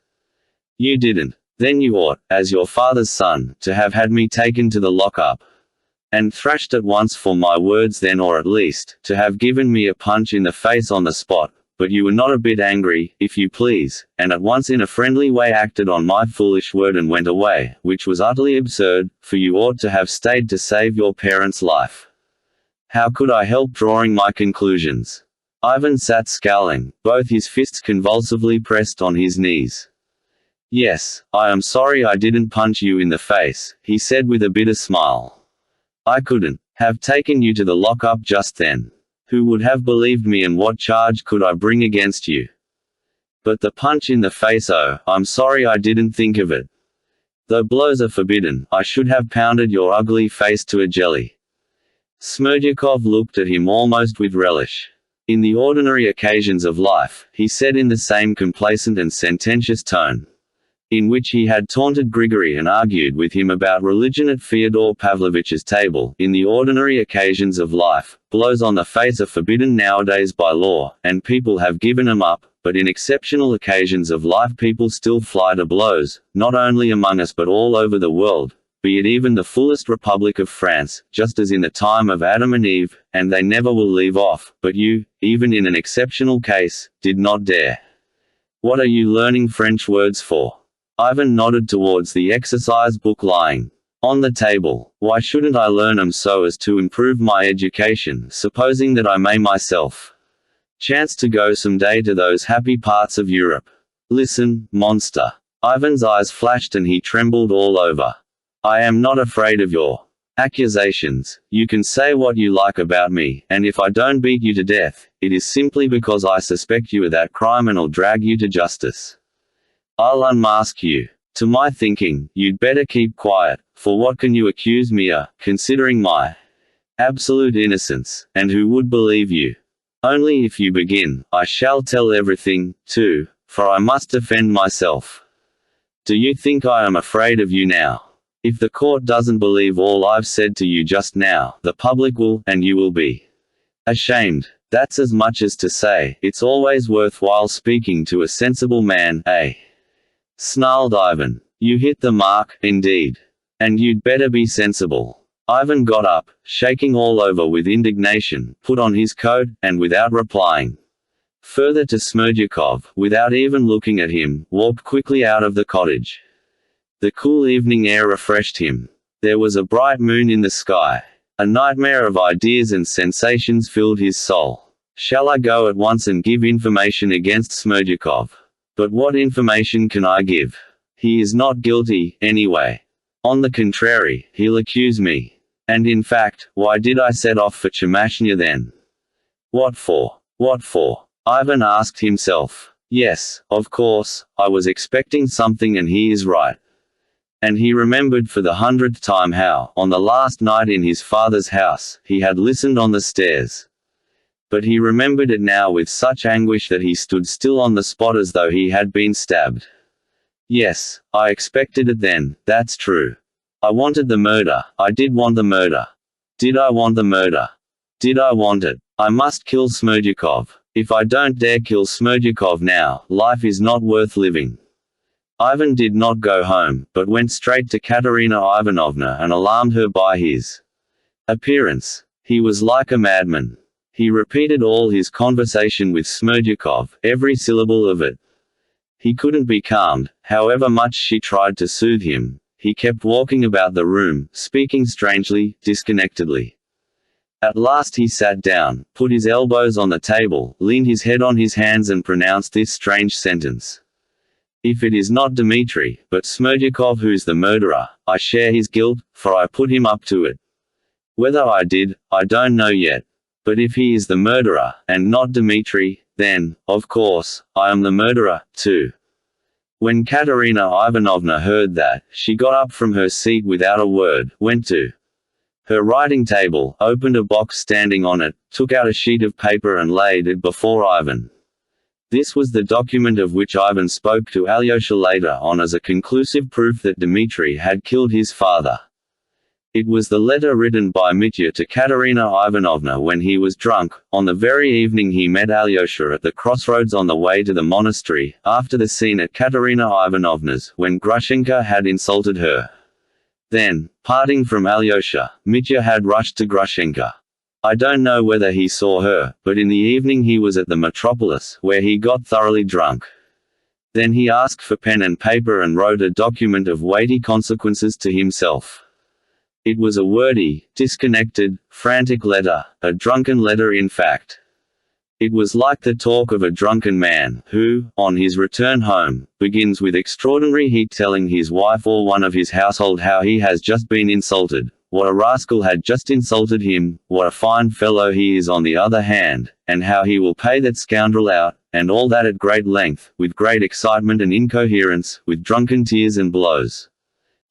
You didn't. Then you ought, as your father's son, to have had me taken to the lock-up. And thrashed at once for my words then, or at least, to have given me a punch in the face on the spot. But you were not a bit angry, if you please, and at once in a friendly way acted on my foolish word and went away, which was utterly absurd, for you ought to have stayed to save your parent's life. How could I help drawing my conclusions? Ivan sat scowling, both his fists convulsively pressed on his knees. Yes, I am sorry I didn't punch you in the face, he said with a bitter smile. I couldn't have taken you to the lock-up just then. Who would have believed me, and what charge could I bring against you? But the punch in the face, oh, I'm sorry I didn't think of it. Though blows are forbidden, I should have pounded your ugly face to a jelly. Smerdyakov looked at him almost with relish. In the ordinary occasions of life, he said in the same complacent and sententious tone, in which he had taunted Grigory and argued with him about religion at Fyodor Pavlovitch's table, in the ordinary occasions of life, blows on the face are forbidden nowadays by law, and people have given them up, but in exceptional occasions of life people still fly to blows, not only among us but all over the world, be it even the fullest Republic of France, just as in the time of Adam and Eve, and they never will leave off, but you, even in an exceptional case, did not dare. What are you learning French words for? Ivan nodded towards the exercise book lying on the table. Why shouldn't I learn 'em so as to improve my education, supposing that I may myself chance to go some day to those happy parts of Europe? Listen, monster. Ivan's eyes flashed and he trembled all over. I am not afraid of your accusations. You can say what you like about me, and if I don't beat you to death, it is simply because I suspect you of that crime and I'll drag you to justice. I'll unmask you. To my thinking, you'd better keep quiet, for what can you accuse me of, considering my absolute innocence, and who would believe you? Only if you begin, I shall tell everything, too, for I must defend myself. Do you think I am afraid of you now? If the court doesn't believe all I've said to you just now, the public will, and you will be ashamed. That's as much as to say, it's always worthwhile speaking to a sensible man, eh? Snarled Ivan. You hit the mark, indeed. And you'd better be sensible. Ivan got up, shaking all over with indignation, put on his coat, and without replying further to Smerdyakov, without even looking at him, walked quickly out of the cottage. The cool evening air refreshed him. There was a bright moon in the sky. A nightmare of ideas and sensations filled his soul. Shall I go at once and give information against Smerdyakov? But what information can I give? He is not guilty, anyway. On the contrary, he'll accuse me. And in fact, why did I set off for Chemashnya then? What for? What for? Ivan asked himself. Yes, of course, I was expecting something and he is right. And he remembered for the 100th time how, on the last night in his father's house, he had listened on the stairs. But he remembered it now with such anguish that he stood still on the spot as though he had been stabbed. Yes, I expected it then, that's true. I wanted the murder, I did want the murder. Did I want the murder? Did I want it? I must kill Smerdyakov. If I don't dare kill Smerdyakov now, life is not worth living. Ivan did not go home, but went straight to Katerina Ivanovna and alarmed her by his appearance. He was like a madman. He repeated all his conversation with Smerdyakov, every syllable of it. He couldn't be calmed, however much she tried to soothe him. He kept walking about the room, speaking strangely, disconnectedly. At last he sat down, put his elbows on the table, leaned his head on his hands and pronounced this strange sentence. If it is not Dmitri, but Smerdyakov who's the murderer, I share his guilt, for I put him up to it. Whether I did, I don't know yet. But if he is the murderer, and not Dmitri, then, of course, I am the murderer, too." When Katerina Ivanovna heard that, she got up from her seat without a word, went to her writing table, opened a box standing on it, took out a sheet of paper and laid it before Ivan. This was the document of which Ivan spoke to Alyosha later on as a conclusive proof that Dmitri had killed his father. It was the letter written by Mitya to Katerina Ivanovna when he was drunk, on the very evening he met Alyosha at the crossroads on the way to the monastery, after the scene at Katerina Ivanovna's, when Grushenka had insulted her. Then, parting from Alyosha, Mitya had rushed to Grushenka. I don't know whether he saw her, but in the evening he was at the metropolis, where he got thoroughly drunk. Then he asked for pen and paper and wrote a document of weighty consequences to himself. It was a wordy, disconnected, frantic letter, a drunken letter in fact. It was like the talk of a drunken man, who, on his return home, begins with extraordinary heat telling his wife or one of his household how he has just been insulted, what a rascal had just insulted him, what a fine fellow he is on the other hand, and how he will pay that scoundrel out, and all that at great length, with great excitement and incoherence, with drunken tears and blows.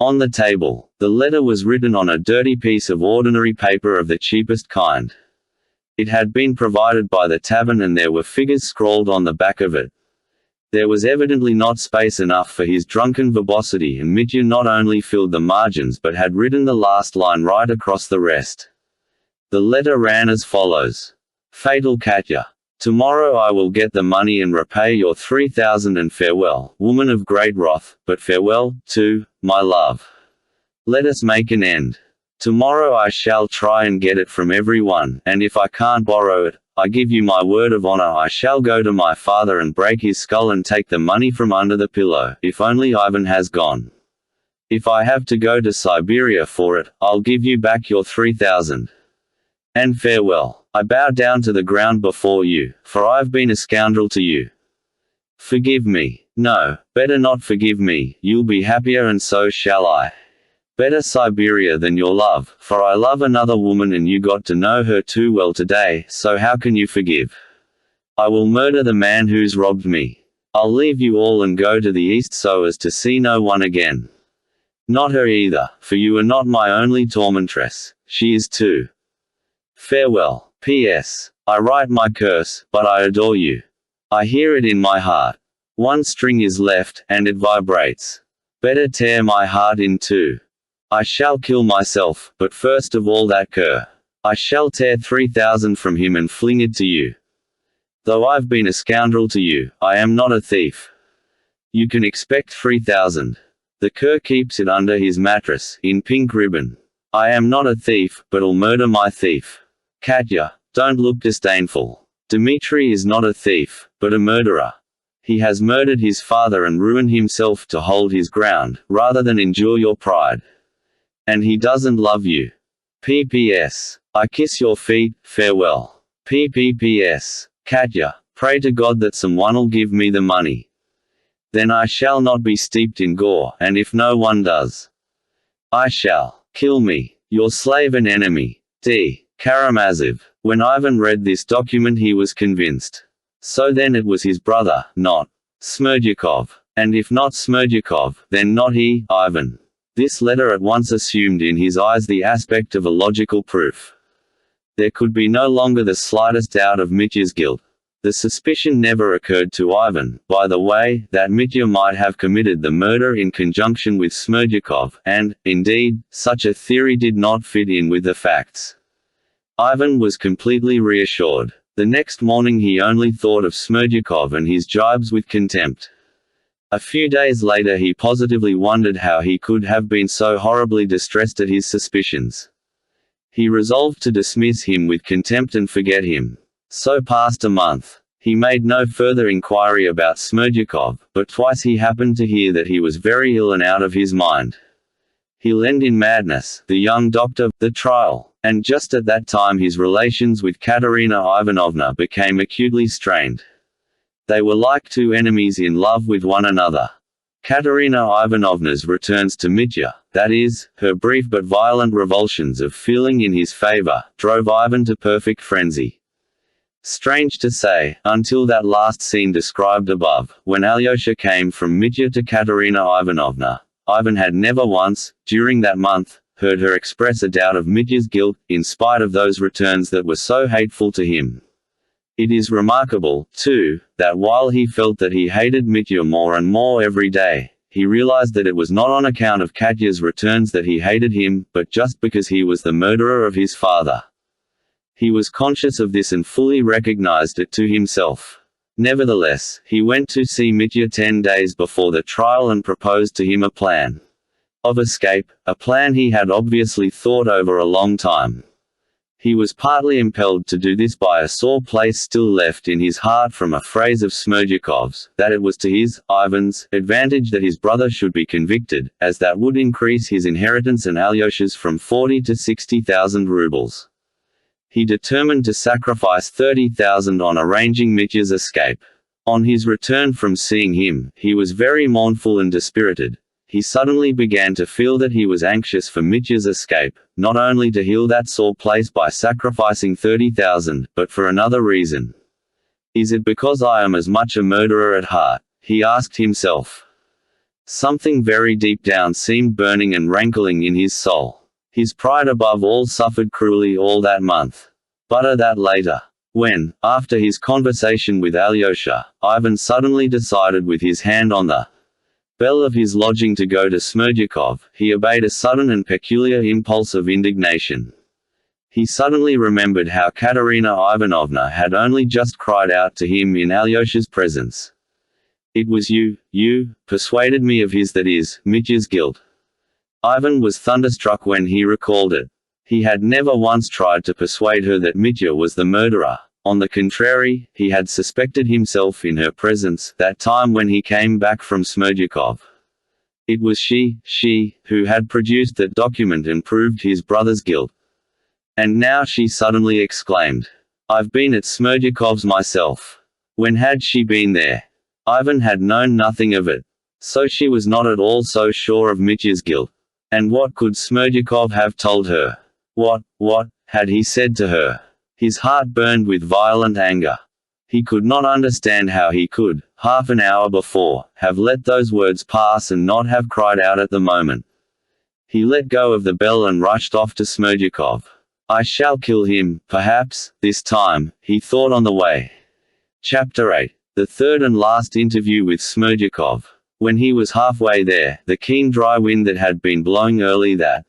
On the table, the letter was written on a dirty piece of ordinary paper of the cheapest kind. It had been provided by the tavern and there were figures scrawled on the back of it. There was evidently not space enough for his drunken verbosity, and Mitya not only filled the margins but had written the last line right across the rest. The letter ran as follows. Fatal Katya. Tomorrow I will get the money and repay your 3,000 and farewell, woman of great wrath, but farewell, too, my love. Let us make an end. Tomorrow I shall try and get it from everyone, and if I can't borrow it, I give you my word of honor I shall go to my father and break his skull and take the money from under the pillow, if only Ivan has gone. If I have to go to Siberia for it, I'll give you back your 3,000. And farewell. I bow down to the ground before you, for I've been a scoundrel to you. Forgive me. No, better not forgive me, you'll be happier and so shall I. Better Siberia than your love, for I love another woman and you got to know her too well today, so how can you forgive? I will murder the man who's robbed me. I'll leave you all and go to the east so as to see no one again. Not her either, for you are not my only tormentress, she is too. Farewell. P.S. I write my curse, but I adore you. I hear it in my heart. One string is left, and it vibrates. Better tear my heart in two. I shall kill myself, but first of all that cur. I shall tear 3,000 from him and fling it to you. Though I've been a scoundrel to you, I am not a thief. You can expect 3,000. The cur keeps it under his mattress, in pink ribbon. I am not a thief, but'll murder my thief. Katya, don't look disdainful. Dmitri is not a thief, but a murderer. He has murdered his father and ruined himself to hold his ground, rather than endure your pride. And he doesn't love you. P.P.S. I kiss your feet, farewell. P.P.P.S. Katya, pray to God that someone'll give me the money. Then I shall not be steeped in gore, and if no one does, I shall. Kill me. Your slave and enemy. D. Karamazov. When Ivan read this document he was convinced. So then it was his brother, not Smerdyakov. And if not Smerdyakov, then not he, Ivan. This letter at once assumed in his eyes the aspect of a logical proof. There could be no longer the slightest doubt of Mitya's guilt. The suspicion never occurred to Ivan, by the way, that Mitya might have committed the murder in conjunction with Smerdyakov, and, indeed, such a theory did not fit in with the facts. Ivan was completely reassured. The next morning he only thought of Smerdyakov and his jibes with contempt. A few days later he positively wondered how he could have been so horribly distressed at his suspicions. He resolved to dismiss him with contempt and forget him. So passed a month. He made no further inquiry about Smerdyakov, but twice he happened to hear that he was very ill and out of his mind. He leaned in madness, the young doctor, the trial, and just at that time his relations with Katerina Ivanovna became acutely strained. They were like two enemies in love with one another. Katerina Ivanovna's returns to Mitya, that is, her brief but violent revulsions of feeling in his favor, drove Ivan to perfect frenzy. Strange to say, until that last scene described above, when Alyosha came from Mitya to Katerina Ivanovna, Ivan had never once, during that month, heard her express a doubt of Mitya's guilt, in spite of those returns that were so hateful to him. It is remarkable, too, that while he felt that he hated Mitya more and more every day, he realized that it was not on account of Katya's returns that he hated him, but just because he was the murderer of his father. He was conscious of this and fully recognized it to himself. Nevertheless, he went to see Mitya 10 days before the trial and proposed to him a plan of escape, a plan he had obviously thought over a long time. He was partly impelled to do this by a sore place still left in his heart from a phrase of Smerdykov's, that it was to his, Ivan's, advantage that his brother should be convicted, as that would increase his inheritance and Alyosha's from 40 to 60,000 rubles. He determined to sacrifice 30,000 on arranging Mitya's escape. On his return from seeing him, he was very mournful and dispirited. He suddenly began to feel that he was anxious for Mitya's escape, not only to heal that sore place by sacrificing 30,000, but for another reason. Is it because I am as much a murderer at heart? He asked himself. Something very deep down seemed burning and rankling in his soul. His pride above all suffered cruelly all that month. But that later. When, after his conversation with Alyosha, Ivan suddenly decided with his hand on the bell of his lodging to go to Smerdyakov, he obeyed a sudden and peculiar impulse of indignation. He suddenly remembered how Katerina Ivanovna had only just cried out to him in Alyosha's presence. "It was you, persuaded me of his, that is, Mitya's guilt." Ivan was thunderstruck when he recalled it. He had never once tried to persuade her that Mitya was the murderer. On the contrary, he had suspected himself in her presence, that time when he came back from Smerdyakov. It was she, who had produced that document and proved his brother's guilt. And now she suddenly exclaimed, "I've been at Smerdyakov's myself." When had she been there? Ivan had known nothing of it. So she was not at all so sure of Mitya's guilt. And what could Smerdyakov have told her? What had he said to her? His heart burned with violent anger. He could not understand how he could, half an hour before, have let those words pass and not have cried out at the moment. He let go of the bell and rushed off to Smerdyakov. "I shall kill him, perhaps, this time," he thought on the way. Chapter 8. The third and last interview with Smerdyakov. When he was halfway there, the keen dry wind that had been blowing early that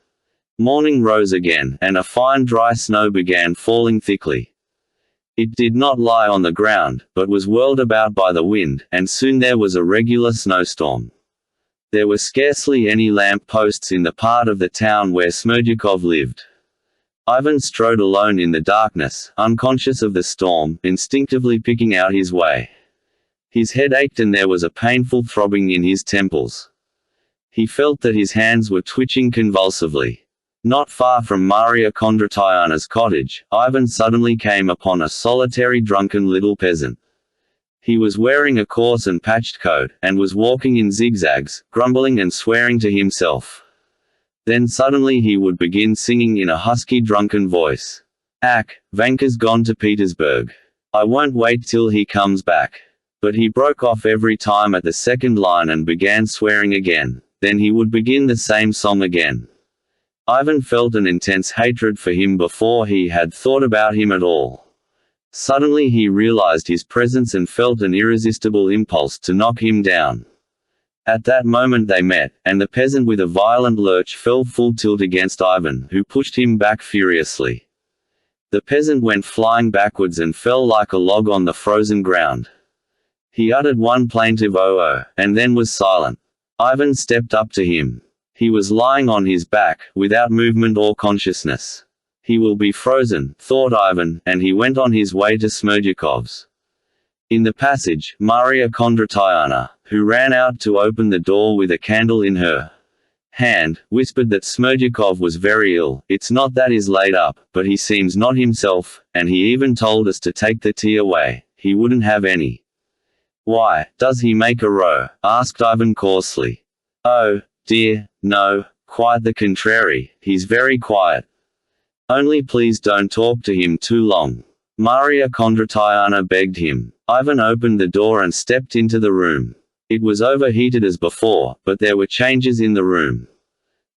morning rose again, and a fine dry snow began falling thickly. It did not lie on the ground, but was whirled about by the wind, and soon there was a regular snowstorm. There were scarcely any lamp posts in the part of the town where Smerdyakov lived. Ivan strode alone in the darkness, unconscious of the storm, instinctively picking out his way. His head ached and there was a painful throbbing in his temples. He felt that his hands were twitching convulsively. Not far from Maria Kondratyana's cottage, Ivan suddenly came upon a solitary drunken little peasant. He was wearing a coarse and patched coat, and was walking in zigzags, grumbling and swearing to himself. Then suddenly he would begin singing in a husky drunken voice. "Ak, Vanka's gone to Petersburg. I won't wait till he comes back." But he broke off every time at the second line and began swearing again. Then he would begin the same song again. Ivan felt an intense hatred for him before he had thought about him at all. Suddenly he realized his presence and felt an irresistible impulse to knock him down. At that moment they met, and the peasant with a violent lurch fell full tilt against Ivan, who pushed him back furiously. The peasant went flying backwards and fell like a log on the frozen ground. He uttered one plaintive "oh-oh," and then was silent. Ivan stepped up to him. He was lying on his back, without movement or consciousness. He will be frozen, thought Ivan, and he went on his way to Smerdyakov's. In the passage, Maria Kondratyana, who ran out to open the door with a candle in her hand, whispered that Smerdyakov was very ill. "It's not that he's laid up, but he seems not himself, and he even told us to take the tea away. He wouldn't have any." Why, does he make a row? Asked Ivan coarsely. Oh, dear, no, quite the contrary, he's very quiet. Only please don't talk to him too long. Maria Kondratyevna begged him. Ivan opened the door and stepped into the room. It was overheated as before, but there were changes in the room.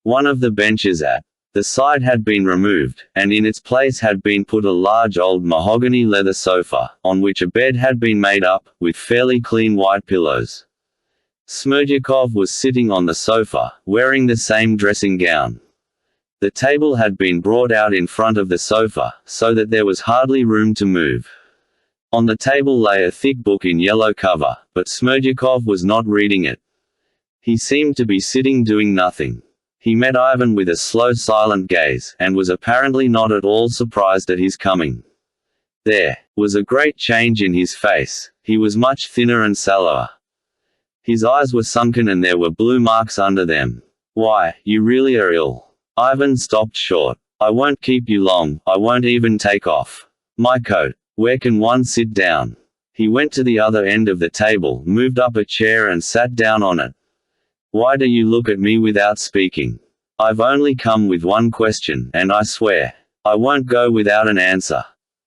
One of the benches at the side had been removed, and in its place had been put a large old mahogany leather sofa, on which a bed had been made up, with fairly clean white pillows. Smerdyakov was sitting on the sofa, wearing the same dressing gown. The table had been brought out in front of the sofa, so that there was hardly room to move. On the table lay a thick book in yellow cover, but Smerdyakov was not reading it. He seemed to be sitting doing nothing. He met Ivan with a slow silent gaze, and was apparently not at all surprised at his coming. There was a great change in his face. He was much thinner and sallower. His eyes were sunken and there were blue marks under them. Why, you really are ill. Ivan stopped short. I won't keep you long, I won't even take off my coat. Where can one sit down? He went to the other end of the table, moved up a chair and sat down on it. Why do you look at me without speaking? I've only come with one question, and I swear I won't go without an answer.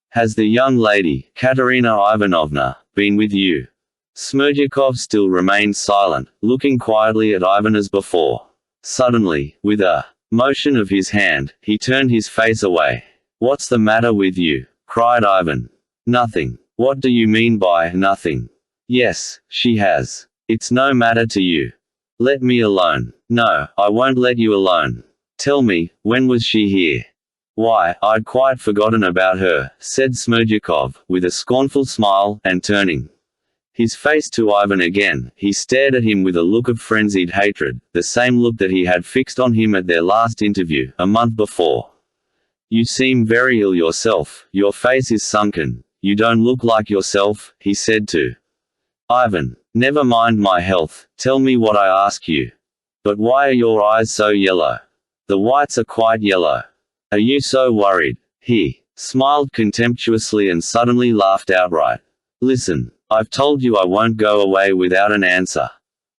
Has the young lady, Katerina Ivanovna, been with you? Smerdyakov still remained silent, looking quietly at Ivan as before. Suddenly, with a motion of his hand, he turned his face away. What's the matter with you? Cried Ivan. Nothing. What do you mean by nothing? Yes, she has. It's no matter to you. Let me alone. No, I won't let you alone. Tell me, when was she here? Why, I'd quite forgotten about her, said Smerdyakov, with a scornful smile, and turning his face to Ivan again, he stared at him with a look of frenzied hatred, the same look that he had fixed on him at their last interview, a month before. You seem very ill yourself, your face is sunken, you don't look like yourself, he said to Ivan. Never mind my health, tell me what I ask you. But why are your eyes so yellow? The whites are quite yellow. Are you so worried? He smiled contemptuously and suddenly laughed outright. Listen, I've told you I won't go away without an answer.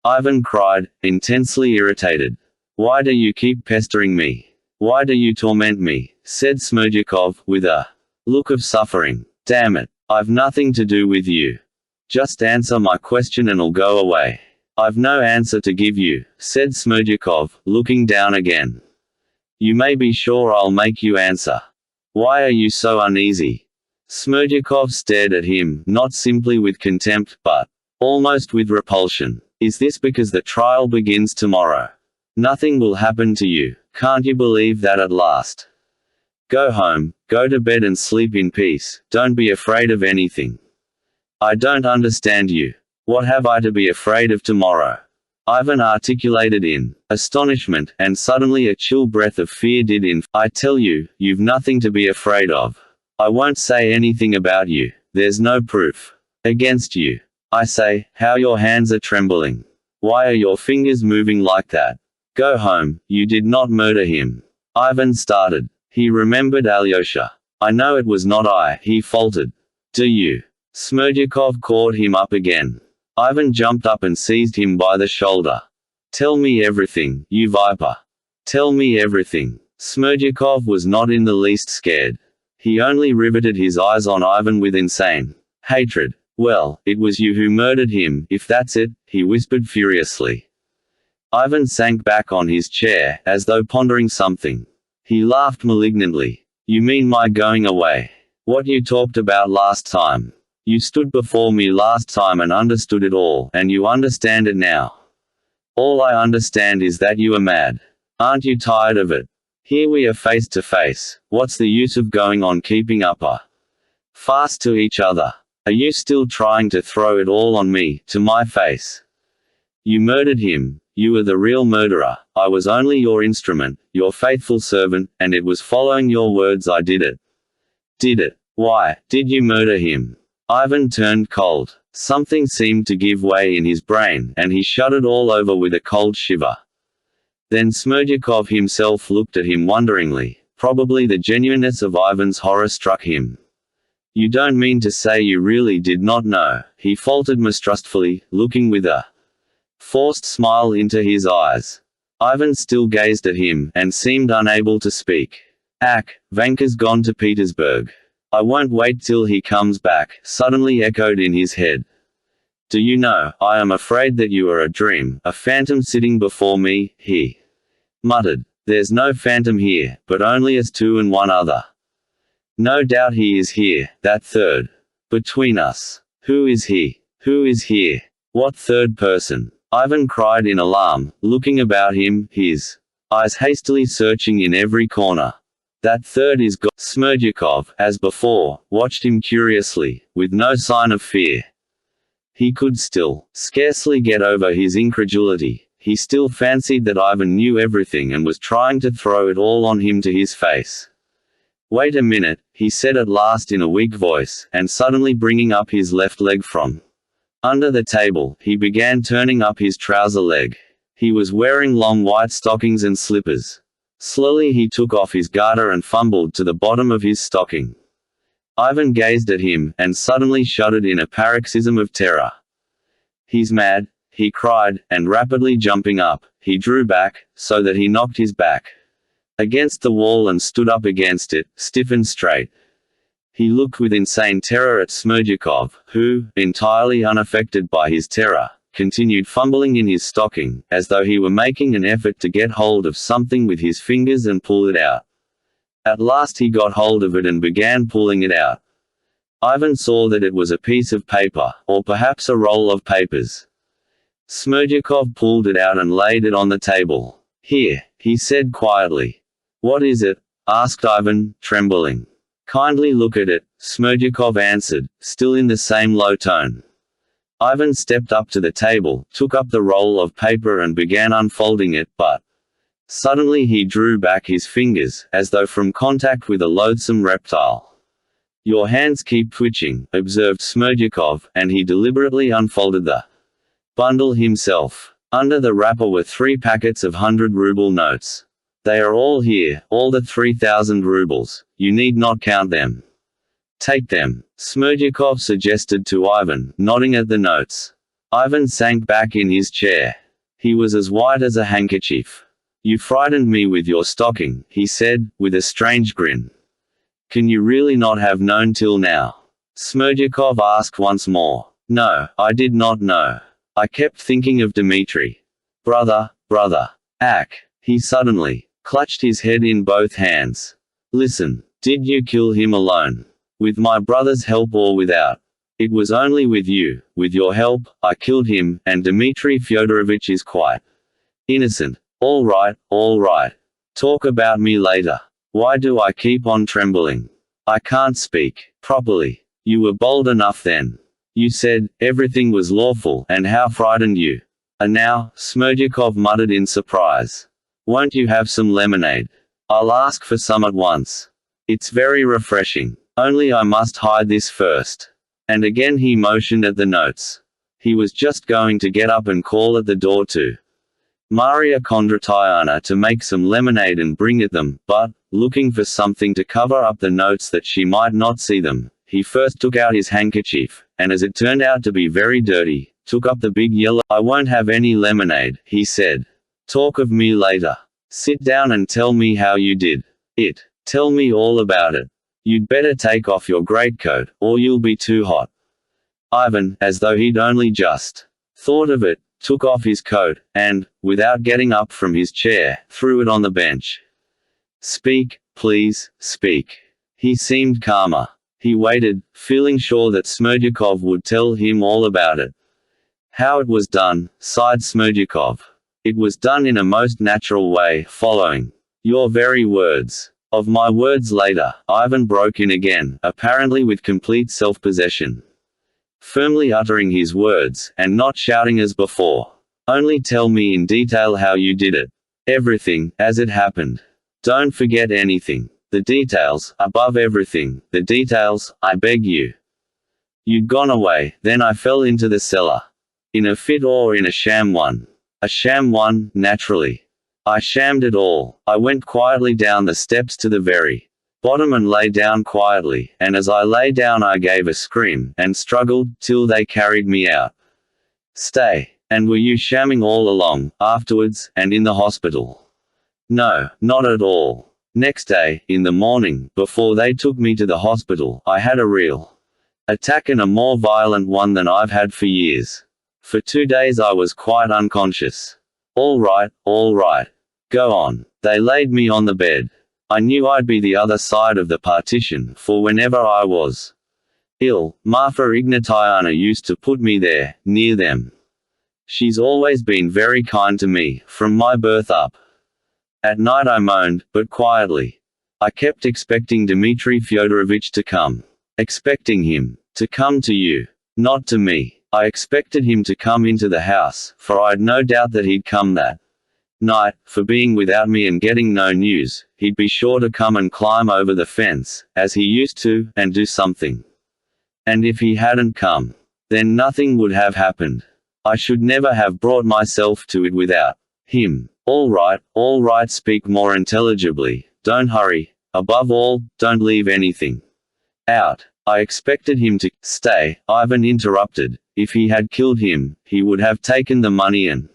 Ivan cried, intensely irritated. Why do you keep pestering me? Why do you torment me? Said Smerdyakov, with a look of suffering. Damn it, I've nothing to do with you. Just answer my question and I'll go away. I've no answer to give you, said Smerdyakov, looking down again. You may be sure I'll make you answer. Why are you so uneasy? Smerdyakov stared at him, not simply with contempt, but almost with repulsion. Is this because the trial begins tomorrow? Nothing will happen to you. Can't you believe that at last? Go home, go to bed and sleep in peace. Don't be afraid of anything. I don't understand you. What have I to be afraid of tomorrow? Ivan articulated in astonishment, and suddenly a chill breath of fear did in. I tell you, you've nothing to be afraid of. I won't say anything about you. There's no proof against you. I say, how your hands are trembling. Why are your fingers moving like that? Go home, you did not murder him. Ivan started. He remembered Alyosha. I know it was not I, he faltered. Do you? Smerdyakov caught him up again. Ivan jumped up and seized him by the shoulder. Tell me everything, you viper. Tell me everything. Smerdyakov was not in the least scared. He only riveted his eyes on Ivan with insane hatred. Well, it was you who murdered him, if that's it, he whispered furiously. Ivan sank back on his chair, as though pondering something. He laughed malignantly. You mean my going away? What you talked about last time. You stood before me last time and understood it all, and you understand it now. All I understand is that you are mad. Aren't you tired of it? Here we are face to face. What's the use of going on keeping up a farce to each other? Are you still trying to throw it all on me, to my face? You murdered him. You were the real murderer. I was only your instrument, your faithful servant, and it was following your words I did it. Did it? Why, did you murder him? Ivan turned cold. Something seemed to give way in his brain, and he shuddered all over with a cold shiver. Then Smerdyakov himself looked at him wonderingly. Probably the genuineness of Ivan's horror struck him. You don't mean to say you really did not know, he faltered mistrustfully, looking with a forced smile into his eyes. Ivan still gazed at him, and seemed unable to speak. Vanka's gone to Petersburg. I won't wait till he comes back, suddenly echoed in his head. Do you know, I am afraid that you are a dream, a phantom sitting before me, he muttered. There's no phantom here, but only us two and one other. No doubt he is here, that third. Between us. Who is he? Who is here? What third person? Ivan cried in alarm, looking about him, his eyes hastily searching in every corner. That third is God. Smerdyakov, as before, watched him curiously, with no sign of fear. He could still scarcely get over his incredulity. He still fancied that Ivan knew everything and was trying to throw it all on him to his face. Wait a minute, he said at last in a weak voice, and suddenly bringing up his left leg from under the table, he began turning up his trouser leg. He was wearing long white stockings and slippers. Slowly he took off his garter and fumbled to the bottom of his stocking. Ivan gazed at him, and suddenly shuddered in a paroxysm of terror. He's mad, he cried, and rapidly jumping up, he drew back, so that he knocked his back against the wall and stood up against it, stiff and straight. He looked with insane terror at Smerdyakov, who, entirely unaffected by his terror, continued fumbling in his stocking, as though he were making an effort to get hold of something with his fingers and pull it out. At last he got hold of it and began pulling it out. Ivan saw that it was a piece of paper, or perhaps a roll of papers. Smerdyakov pulled it out and laid it on the table. Here, he said quietly. What is it? Asked Ivan, trembling. Kindly look at it, Smerdyakov answered, still in the same low tone. Ivan stepped up to the table, took up the roll of paper and began unfolding it, but suddenly he drew back his fingers, as though from contact with a loathsome reptile. Your hands keep twitching, observed Smerdyakov, and he deliberately unfolded the bundle himself. Under the wrapper were 3 packets of 100-ruble notes. They are all here, all the 3,000 rubles. You need not count them. Take them, Smerdyakov suggested to Ivan, nodding at the notes. Ivan sank back in his chair. He was as white as a handkerchief. You frightened me with your stocking, he said, with a strange grin. Can you really not have known till now? Smerdyakov asked once more. No, I did not know. I kept thinking of Dmitri. Brother. He suddenly clutched his head in both hands. Listen, did you kill him alone? With my brother's help or without? It was only with you, with your help, I killed him, and Dmitri Fyodorovich is quite innocent. All right. Talk about me later. Why do I keep on trembling? I can't speak properly. You were bold enough then. You said, everything was lawful, and how frightened you are now, Smerdyakov muttered in surprise. Won't you have some lemonade? I'll ask for some at once. It's very refreshing. Only I must hide this first. And again he motioned at the notes. He was just going to get up and call at the door to Maria Kondratyevna to make some lemonade and bring it them, but, looking for something to cover up the notes that she might not see them, he first took out his handkerchief, and as it turned out to be very dirty, took up the big yellow. I won't have any lemonade, he said. Talk of me later. Sit down and tell me how you did it. Tell me all about it. You'd better take off your greatcoat, or you'll be too hot. Ivan, as though he'd only just thought of it, took off his coat, and, without getting up from his chair, threw it on the bench. Speak, please, speak. He seemed calmer. He waited, feeling sure that Smerdyakov would tell him all about it. How it was done, sighed Smerdyakov. It was done in a most natural way, following your very words. Of my words later, Ivan broke in again, apparently with complete self-possession. Firmly uttering his words, and not shouting as before. Only tell me in detail how you did it. Everything, as it happened. Don't forget anything. The details, above everything, the details, I beg you. You'd gone away, then I fell into the cellar. In a fit or in a sham one? A sham one, naturally. I shammed it all. I went quietly down the steps to the very bottom and lay down quietly, and as I lay down I gave a scream, and struggled, till they carried me out. Stay. And were you shamming all along, afterwards, and in the hospital? No, not at all. Next day, in the morning, before they took me to the hospital, I had a real attack, and a more violent one than I've had for years. For 2 days I was quite unconscious. All right, go on. They laid me on the bed. I knew I'd be the other side of the partition, for whenever I was ill, Marfa Ignatievna used to put me there, near them. She's always been very kind to me, from my birth up. At night I moaned, but quietly. I kept expecting Dmitri Fyodorovich to come. Expecting him to come to you, not to me. I expected him to come into the house, for I'd no doubt that he'd come that night, for being without me and getting no news, he'd be sure to come and climb over the fence, as he used to, and do something. And if he hadn't come, then nothing would have happened. I should never have brought myself to it without him. All right, speak more intelligibly, don't hurry, above all, don't leave anything out. I expected him to stay, Ivan interrupted. If he had killed him, he would have taken the money and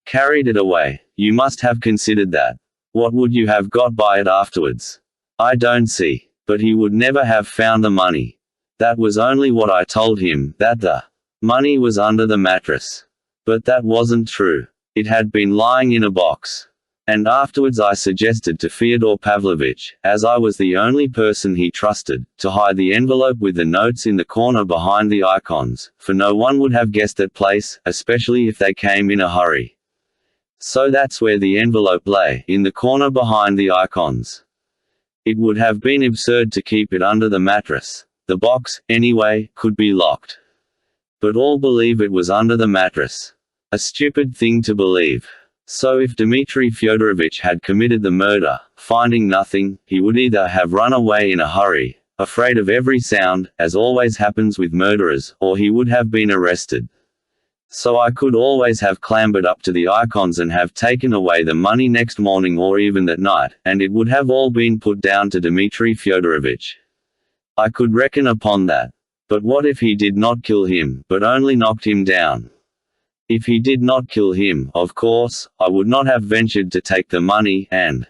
carried it away. You must have considered that. What would you have got by it afterwards? I don't see. But he would never have found the money. That was only what I told him, that the money was under the mattress. But that wasn't true. It had been lying in a box. And afterwards I suggested to Fyodor Pavlovitch, as I was the only person he trusted, to hide the envelope with the notes in the corner behind the icons, for no one would have guessed that place, especially if they came in a hurry. So that's where the envelope lay, in the corner behind the icons. It would have been absurd to keep it under the mattress. The box, anyway, could be locked. But all believe it was under the mattress. A stupid thing to believe. So if Dmitri Fyodorovich had committed the murder, finding nothing, he would either have run away in a hurry, afraid of every sound, as always happens with murderers, or he would have been arrested. So I could always have clambered up to the icons and have taken away the money next morning or even that night, and it would have all been put down to Dmitri Fyodorovich. I could reckon upon that. But what if he did not kill him, but only knocked him down? If he did not kill him, of course, I would not have ventured to take the money, and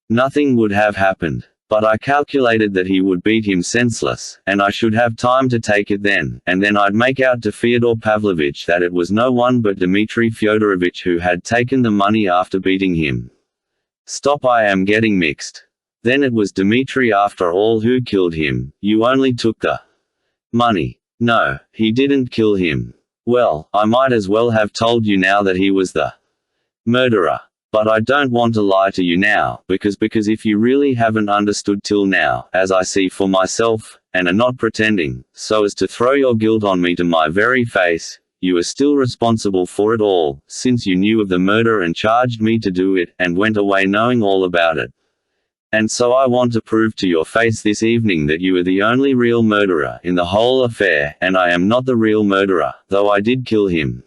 nothing would have happened. But I calculated that he would beat him senseless, and I should have time to take it then, and then I'd make out to Fyodor Pavlovitch that it was no one but Dmitri Fyodorovich who had taken the money after beating him. Stop, I am getting mixed. Then it was Dmitri after all who killed him. You only took the money. No, he didn't kill him. Well, I might as well have told you now that he was the murderer. But I don't want to lie to you now, because if you really haven't understood till now, as I see for myself, and are not pretending, so as to throw your guilt on me to my very face, you are still responsible for it all, since you knew of the murder and charged me to do it, and went away knowing all about it. And so I want to prove to your face this evening that you are the only real murderer in the whole affair, and I am not the real murderer, though I did kill him.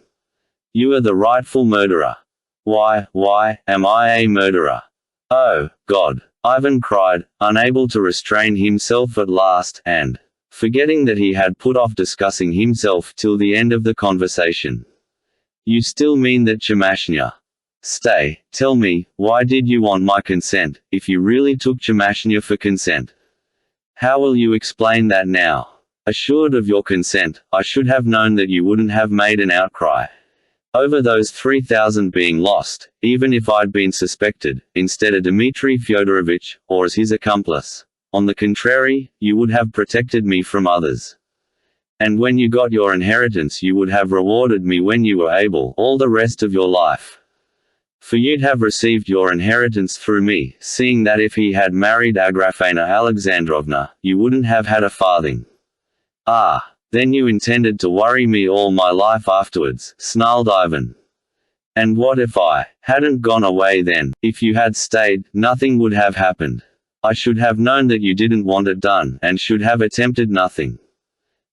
You are the rightful murderer. Why, am I a murderer? Oh, God! Ivan cried, unable to restrain himself at last, and forgetting that he had put off discussing himself till the end of the conversation. You still mean that Chemashnya? Stay, tell me, why did you want my consent, if you really took Chemashnya for consent? How will you explain that now? Assured of your consent, I should have known that you wouldn't have made an outcry over those 3,000 being lost, even if I'd been suspected, instead of Dmitri Fyodorovich, or as his accomplice. On the contrary, you would have protected me from others. And when you got your inheritance you would have rewarded me when you were able, all the rest of your life. For you'd have received your inheritance through me, seeing that if he had married Agrafena Alexandrovna, you wouldn't have had a farthing. Ah! Then you intended to worry me all my life afterwards, snarled Ivan. And what if I hadn't gone away then? If you had stayed, nothing would have happened. I should have known that you didn't want it done, and should have attempted nothing.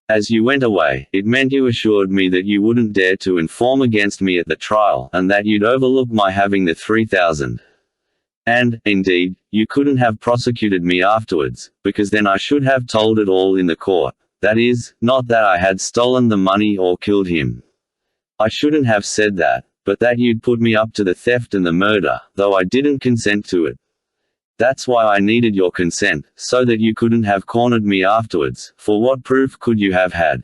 As you went away, it meant you assured me that you wouldn't dare to inform against me at the trial, and that you'd overlook my having the 3,000. And, indeed, you couldn't have prosecuted me afterwards, because then I should have told it all in the court. That is, not that I had stolen the money or killed him. I shouldn't have said that, but that you'd put me up to the theft and the murder, though I didn't consent to it. That's why I needed your consent, so that you couldn't have cornered me afterwards, for what proof could you have had?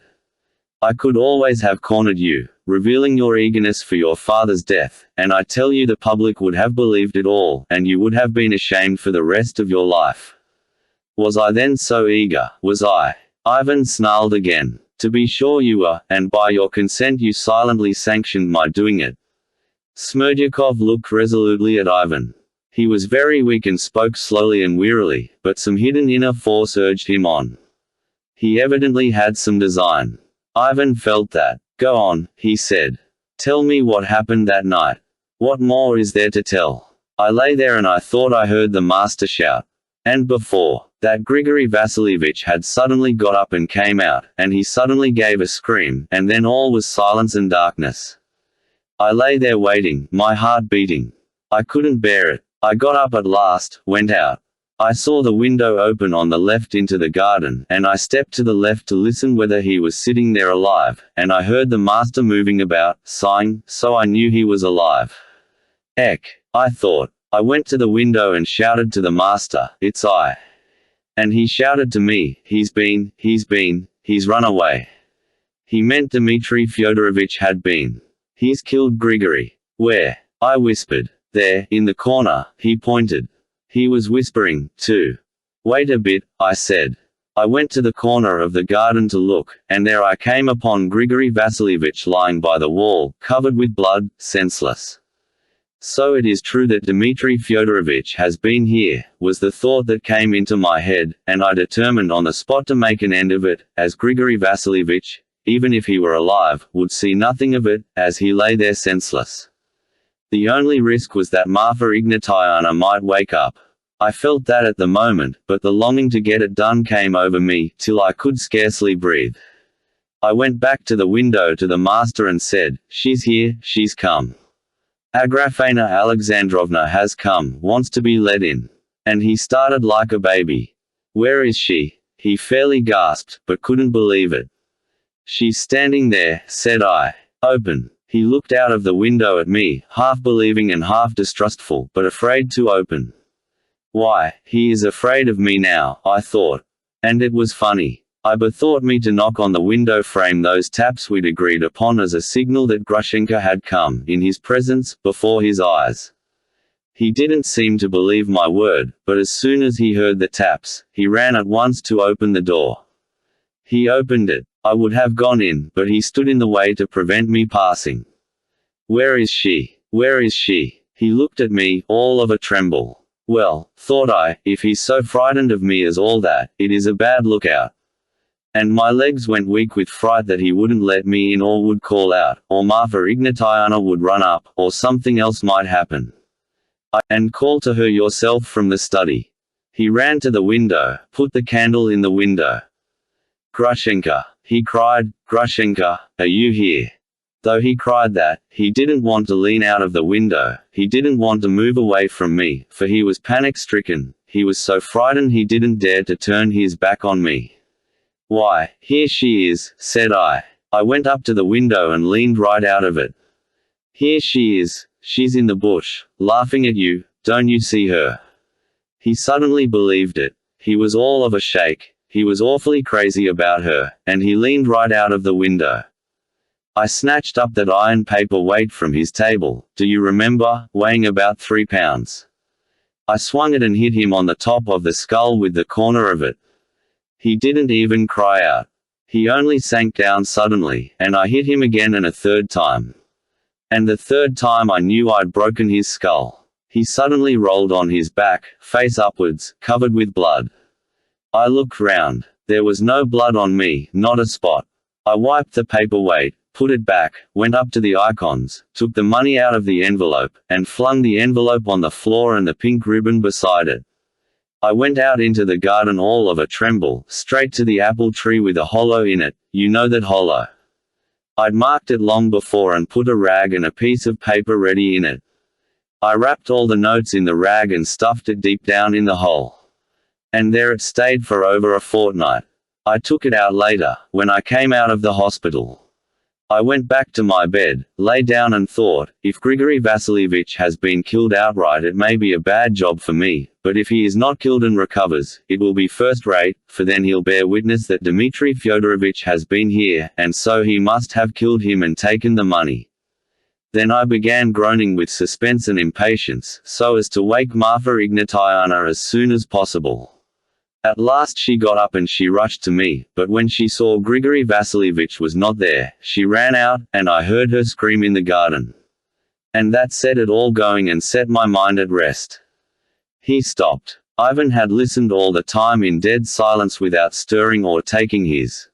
I could always have cornered you, revealing your eagerness for your father's death, and I tell you the public would have believed it all, and you would have been ashamed for the rest of your life. Was I then so eager, was I? Ivan snarled again. To be sure you were, and by your consent you silently sanctioned my doing it. Smerdyakov looked resolutely at Ivan. He was very weak and spoke slowly and wearily, but some hidden inner force urged him on. He evidently had some design. Ivan felt that. Go on, he said. Tell me what happened that night. What more is there to tell? I lay there and I thought I heard the master shout. And before that Grigory Vasilievich had suddenly got up and came out, and he suddenly gave a scream, and then all was silence and darkness. I lay there waiting, my heart beating. I couldn't bear it. I got up at last, went out. I saw the window open on the left into the garden, and I stepped to the left to listen whether he was sitting there alive, and I heard the master moving about, sighing, so I knew he was alive. Eck, I thought. I went to the window and shouted to the master, it's I. And he shouted to me, he's run away. He meant Dmitri Fyodorovich had been. He's killed Grigory. Where? I whispered. There, in the corner, he pointed. He was whispering, too. Wait a bit, I said. I went to the corner of the garden to look, and there I came upon Grigory Vasilievich lying by the wall, covered with blood, senseless. So it is true that Dmitri Fyodorovich has been here, was the thought that came into my head, and I determined on the spot to make an end of it, as Grigory Vasilievich, even if he were alive, would see nothing of it, as he lay there senseless. The only risk was that Marfa Ignatievna might wake up. I felt that at the moment, but the longing to get it done came over me, till I could scarcely breathe. I went back to the window to the master and said, she's here, she's come. Agrafena Alexandrovna has come, wants to be let in. And he started like a baby. Where is she? He fairly gasped, but couldn't believe it. She's standing there, said I. Open. He looked out of the window at me, half believing and half distrustful, but afraid to open. Why, he is afraid of me now, I thought. And it was funny. I bethought me to knock on the window frame those taps we'd agreed upon as a signal that Grushenka had come, in his presence, before his eyes. He didn't seem to believe my word, but as soon as he heard the taps, he ran at once to open the door. He opened it. I would have gone in, but he stood in the way to prevent me passing. Where is she? Where is she? He looked at me, all of a tremble. Well, thought I, if he's so frightened of me as all that, it is a bad lookout. And my legs went weak with fright that he wouldn't let me in or would call out, or Marfa Ignatievna would run up, or something else might happen. And call to her yourself from the study. He ran to the window, put the candle in the window. Grushenka, he cried, Grushenka, are you here? Though he cried that, he didn't want to lean out of the window, he didn't want to move away from me, for he was panic-stricken, he was so frightened he didn't dare to turn his back on me. Why, here she is, said I. I went up to the window and leaned right out of it. Here she is, she's in the bush, laughing at you, don't you see her? He suddenly believed it. He was all of a shake, he was awfully crazy about her, and he leaned right out of the window. I snatched up that iron paper weight from his table, do you remember, weighing about 3 pounds. I swung it and hit him on the top of the skull with the corner of it. He didn't even cry out. He only sank down suddenly, and I hit him again and a third time. And the third time I knew I'd broken his skull. He suddenly rolled on his back, face upwards, covered with blood. I looked round. There was no blood on me, not a spot. I wiped the paperweight, put it back, went up to the icons, took the money out of the envelope, and flung the envelope on the floor and the pink ribbon beside it. I went out into the garden all of a tremble, straight to the apple tree with a hollow in it, you know that hollow. I'd marked it long before and put a rag and a piece of paper ready in it. I wrapped all the notes in the rag and stuffed it deep down in the hole. And there it stayed for over a fortnight. I took it out later, when I came out of the hospital. I went back to my bed, lay down and thought, if Grigory Vasilievich has been killed outright it may be a bad job for me, but if he is not killed and recovers, it will be first-rate, for then he'll bear witness that Dmitri Fyodorovich has been here, and so he must have killed him and taken the money. Then I began groaning with suspense and impatience, so as to wake Marfa Ignatievna as soon as possible. At last she got up and she rushed to me, but when she saw Grigory Vasilievich was not there, she ran out, and I heard her scream in the garden. And that set it all going and set my mind at rest. He stopped. Ivan had listened all the time in dead silence without stirring or taking his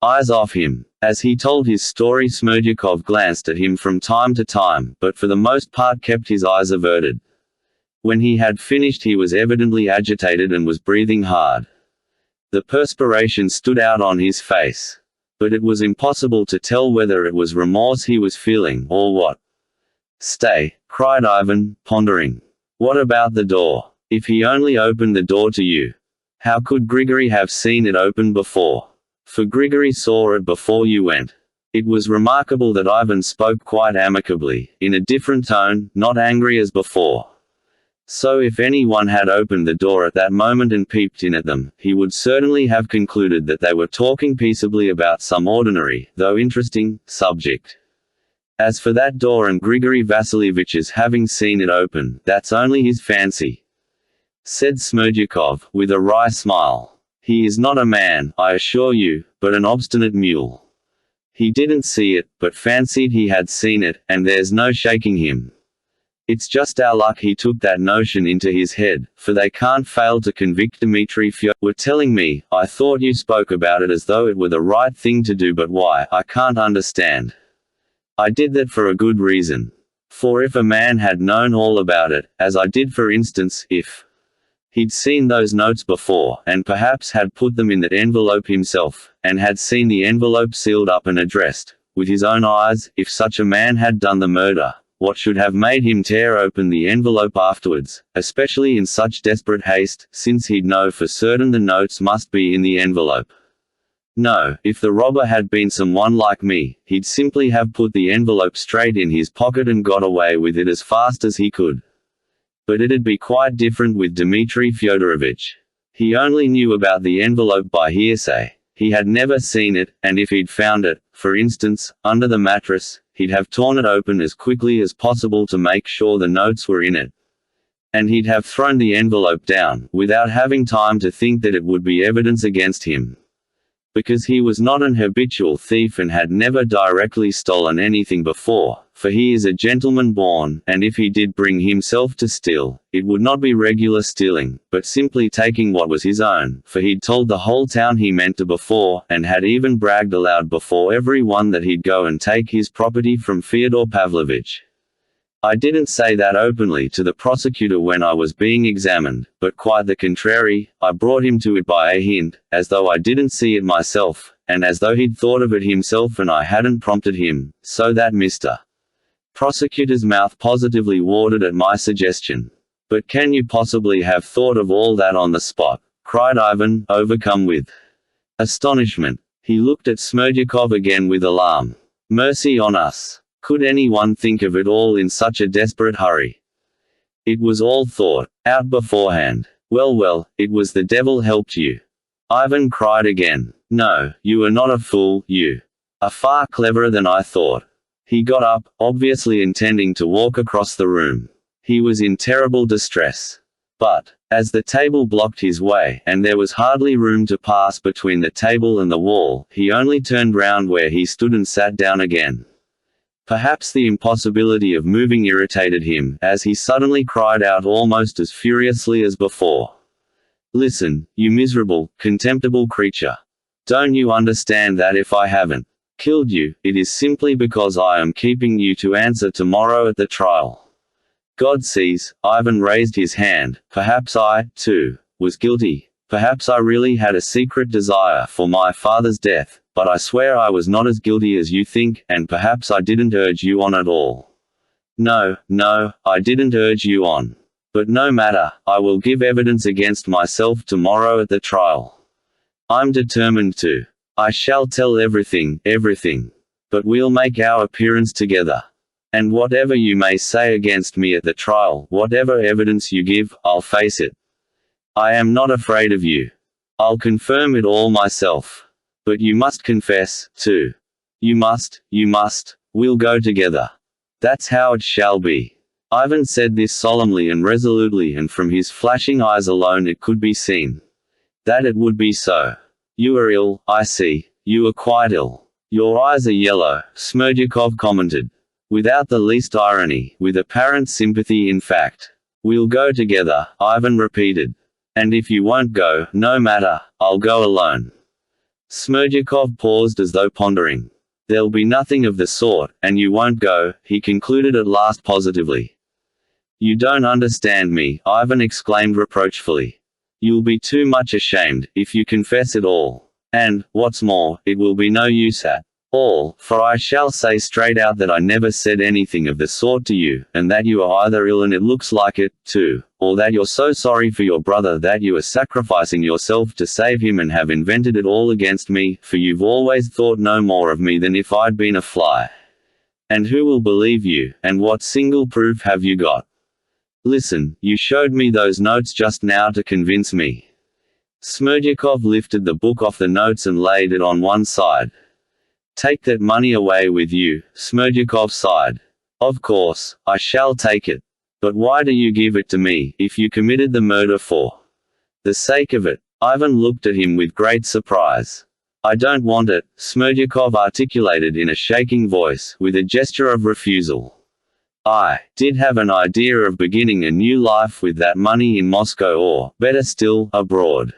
eyes off him. As he told his story, Smerdyakov glanced at him from time to time, but for the most part kept his eyes averted. When he had finished he was evidently agitated and was breathing hard. The perspiration stood out on his face. But it was impossible to tell whether it was remorse he was feeling, or what. "Stay," cried Ivan, pondering. "What about the door? If he only opened the door to you. How could Grigory have seen it open before? For Grigory saw it before you went." It was remarkable that Ivan spoke quite amicably, in a different tone, not angry as before. So if anyone had opened the door at that moment and peeped in at them, he would certainly have concluded that they were talking peaceably about some ordinary, though interesting, subject. As for that door and Grigory Vasilievich's having seen it open, that's only his fancy," said Smerdyakov, with a wry smile. "He is not a man, I assure you, but an obstinate mule. He didn't see it, but fancied he had seen it, and there's no shaking him. It's just our luck he took that notion into his head, for they can't fail to convict Dmitri were telling me. I thought you spoke about it as though it were the right thing to do, but why, I can't understand. I did that for a good reason. For if a man had known all about it, as I did for instance, if he'd seen those notes before, and perhaps had put them in that envelope himself, and had seen the envelope sealed up and addressed, with his own eyes, if such a man had done the murder, what should have made him tear open the envelope afterwards, especially in such desperate haste, since he'd know for certain the notes must be in the envelope? No, if the robber had been someone like me, he'd simply have put the envelope straight in his pocket and got away with it as fast as he could. But it'd be quite different with Dmitri Fyodorovich. He only knew about the envelope by hearsay. He had never seen it, and if he'd found it, for instance, under the mattress, he'd have torn it open as quickly as possible to make sure the notes were in it. And he'd have thrown the envelope down, without having time to think that it would be evidence against him. Because he was not an habitual thief and had never directly stolen anything before, for he is a gentleman born, and if he did bring himself to steal, it would not be regular stealing, but simply taking what was his own, for he'd told the whole town he meant to before, and had even bragged aloud before every one that he'd go and take his property from Fyodor Pavlovich. I didn't say that openly to the prosecutor when I was being examined, but quite the contrary, I brought him to it by a hint, as though I didn't see it myself, and as though he'd thought of it himself and I hadn't prompted him, so that Mr. Prosecutor's mouth positively watered at my suggestion. "But can you possibly have thought of all that on the spot?" cried Ivan, overcome with astonishment. He looked at Smerdyakov again with alarm. "Mercy on us! Could anyone think of it all in such a desperate hurry? It was all thought out beforehand." Well, it was the devil helped you," Ivan cried again. "No, you are not a fool, you are far cleverer than I thought." He got up, obviously intending to walk across the room. He was in terrible distress. But, as the table blocked his way, and there was hardly room to pass between the table and the wall, he only turned round where he stood and sat down again. Perhaps the impossibility of moving irritated him, as he suddenly cried out almost as furiously as before. "Listen, you miserable, contemptible creature. Don't you understand that if I haven't killed you, it is simply because I am keeping you to answer tomorrow at the trial? God sees," Ivan raised his hand, "perhaps I, too, was guilty. Perhaps I really had a secret desire for my father's death, but I swear I was not as guilty as you think, and perhaps I didn't urge you on at all. No, no, I didn't urge you on. But no matter, I will give evidence against myself tomorrow at the trial. I'm determined to. I shall tell everything, everything. But we'll make our appearance together. And whatever you may say against me at the trial, whatever evidence you give, I'll face it. I am not afraid of you. I'll confirm it all myself. But you must confess, too. You must, we'll go together. That's how it shall be. Ivan said this solemnly and resolutely, and from his flashing eyes alone it could be seen that it would be so. You are ill, I see. You are quite ill. Your eyes are yellow, Smerdyakov commented. Without the least irony, with apparent sympathy in fact. We'll go together, Ivan repeated. And if you won't go, no matter, I'll go alone. Smerdyakov paused as though pondering. There'll be nothing of the sort, and you won't go, he concluded at last positively. You don't understand me, Ivan exclaimed reproachfully. You'll be too much ashamed, if you confess it all. And, what's more, it will be no use at all, for I shall say straight out that I never said anything of the sort to you, and that you are either ill and it looks like it, too, or that you're so sorry for your brother that you are sacrificing yourself to save him and have invented it all against me, for you've always thought no more of me than if I'd been a fly. And who will believe you, and what single proof have you got? Listen, you showed me those notes just now to convince me. Smerdyakov lifted the book off the notes and laid it on one side. Take that money away with you, Smerdyakov sighed. Of course, I shall take it. But why do you give it to me, if you committed the murder for the sake of it? Ivan looked at him with great surprise. I don't want it, Smerdyakov articulated in a shaking voice, with a gesture of refusal. I did have an idea of beginning a new life with that money in Moscow or, better still, abroad.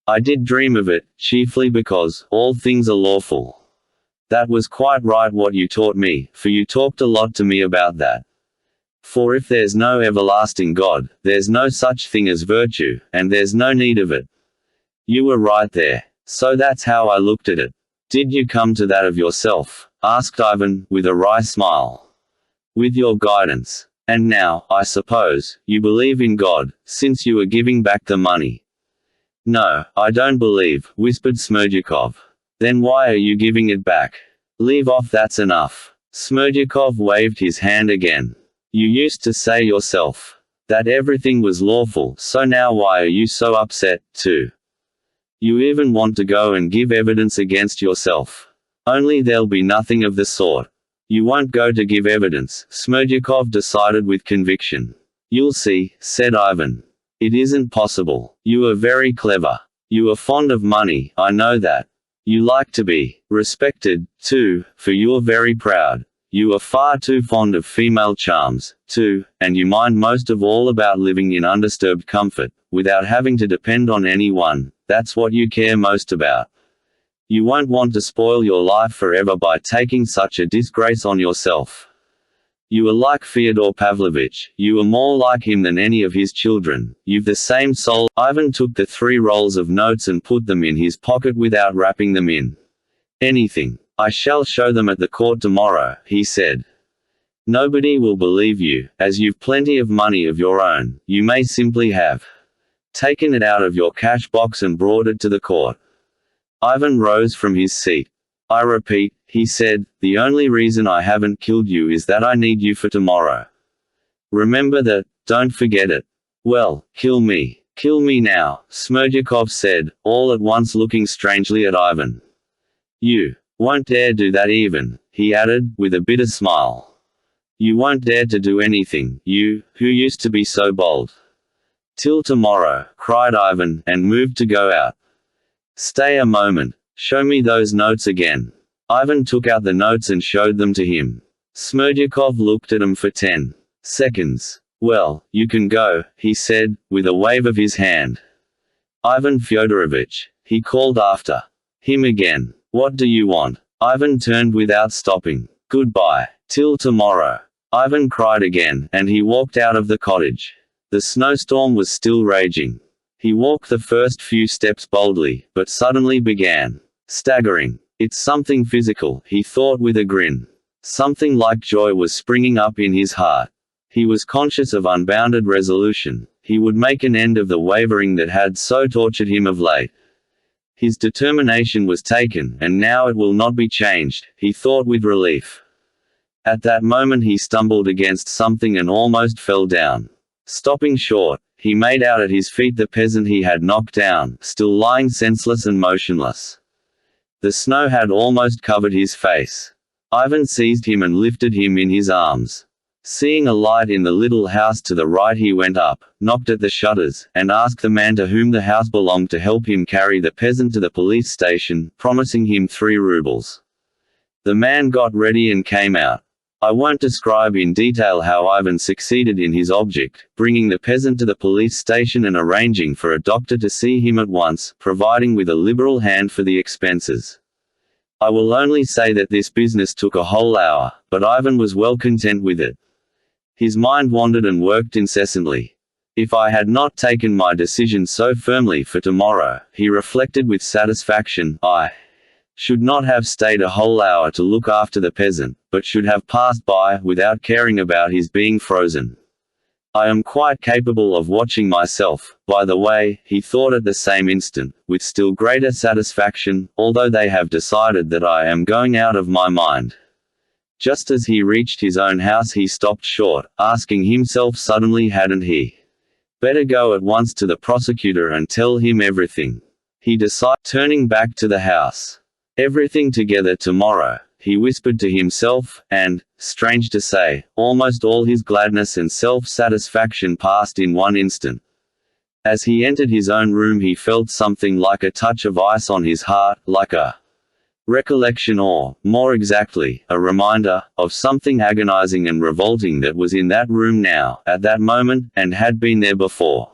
I did dream of it, chiefly because, all things are lawful. That was quite right what you taught me, for you talked a lot to me about that. For if there's no everlasting God, there's no such thing as virtue, and there's no need of it. You were right there. So that's how I looked at it. Did you come to that of yourself? Asked Ivan, with a wry smile. With your guidance. And now, I suppose, you believe in God, since you are giving back the money. No, I don't believe, whispered Smerdyakov. Then why are you giving it back? Leave off, that's enough. Smerdyakov waved his hand again. You used to say yourself that everything was lawful, so now why are you so upset, too? You even want to go and give evidence against yourself. Only there'll be nothing of the sort. You won't go to give evidence, Smerdyakov decided with conviction. You'll see, said Ivan. It isn't possible. You are very clever. You are fond of money, I know that. You like to be respected, too, for you're very proud. You are far too fond of female charms, too, and you mind most of all about living in undisturbed comfort, without having to depend on anyone. That's what you care most about. You won't want to spoil your life forever by taking such a disgrace on yourself. You are like Fyodor Pavlovitch, you are more like him than any of his children, you've the same soul. Ivan took the 3 rolls of notes and put them in his pocket without wrapping them in anything. I shall show them at the court tomorrow, he said. Nobody will believe you, as you've plenty of money of your own. You may simply have taken it out of your cash box and brought it to the court. Ivan rose from his seat. I repeat, he said, the only reason I haven't killed you is that I need you for tomorrow. Remember that, don't forget it. Well, kill me. Kill me now, Smerdyakov said, all at once looking strangely at Ivan. You won't dare do that even, he added, with a bitter smile. You won't dare to do anything, you, who used to be so bold. Till tomorrow, cried Ivan, and moved to go out. Stay a moment. Show me those notes again. Ivan took out the notes and showed them to him. Smerdyakov looked at them for 10 seconds. Well, you can go, he said, with a wave of his hand. Ivan Fyodorovich, he called after him again. What do you want? Ivan turned without stopping. Goodbye. Till tomorrow. Ivan cried again, and he walked out of the cottage. The snowstorm was still raging. He walked the first few steps boldly, but suddenly began staggering. It's something physical, he thought with a grin. Something like joy was springing up in his heart. He was conscious of unbounded resolution. He would make an end of the wavering that had so tortured him of late. His determination was taken, and now it will not be changed, he thought with relief. At that moment he stumbled against something and almost fell down. Stopping short, he made out at his feet the peasant he had knocked down, still lying senseless and motionless. The snow had almost covered his face. Ivan seized him and lifted him in his arms. Seeing a light in the little house to the right, he went up, knocked at the shutters, and asked the man to whom the house belonged to help him carry the peasant to the police station, promising him 3 rubles. The man got ready and came out. I won't describe in detail how Ivan succeeded in his object, bringing the peasant to the police station and arranging for a doctor to see him at once, providing with a liberal hand for the expenses. I will only say that this business took a whole hour, but Ivan was well content with it. His mind wandered and worked incessantly. If I had not taken my decision so firmly for tomorrow, he reflected with satisfaction, I should not have stayed a whole hour to look after the peasant, but should have passed by, without caring about his being frozen. I am quite capable of watching myself, by the way, he thought at the same instant, with still greater satisfaction, although they have decided that I am going out of my mind. Just as he reached his own house he stopped short, asking himself suddenly, hadn't he better go at once to the prosecutor and tell him everything? He decided, turning back to the house. Everything together tomorrow, he whispered to himself, and, strange to say, almost all his gladness and self-satisfaction passed in one instant. As he entered his own room he felt something like a touch of ice on his heart, like a recollection or, more exactly, a reminder, of something agonizing and revolting that was in that room now, at that moment, and had been there before.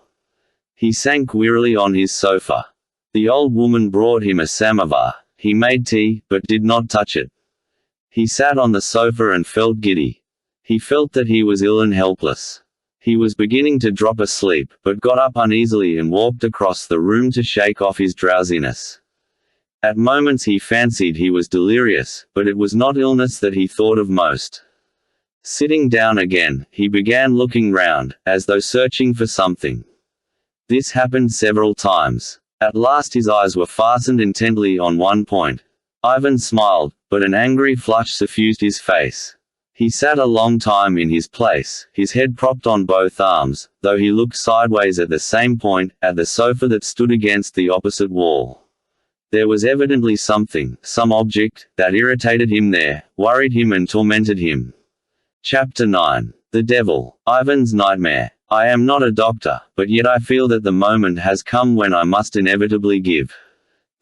He sank wearily on his sofa. The old woman brought him a samovar. He made tea, but did not touch it. He sat on the sofa and felt giddy. He felt that he was ill and helpless. He was beginning to drop asleep, but got up uneasily and walked across the room to shake off his drowsiness. At moments he fancied he was delirious, but it was not illness that he thought of most. Sitting down again, he began looking round, as though searching for something. This happened several times. At last his eyes were fastened intently on one point. Ivan smiled, but an angry flush suffused his face. He sat a long time in his place, his head propped on both arms, though he looked sideways at the same point, at the sofa that stood against the opposite wall. There was evidently something, some object, that irritated him there, worried him and tormented him. Chapter 9. The Devil, Ivan's Nightmare. I am not a doctor, but yet I feel that the moment has come when I must inevitably give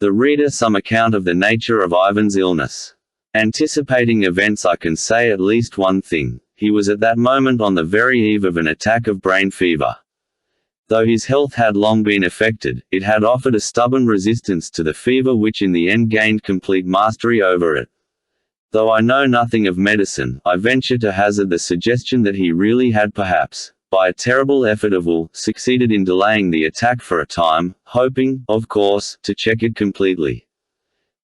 the reader some account of the nature of Ivan's illness. Anticipating events, I can say at least one thing: he was at that moment on the very eve of an attack of brain fever. Though his health had long been affected, it had offered a stubborn resistance to the fever which in the end gained complete mastery over it. Though I know nothing of medicine, I venture to hazard the suggestion that he really had perhaps, by a terrible effort of will, succeeded in delaying the attack for a time, hoping, of course, to check it completely.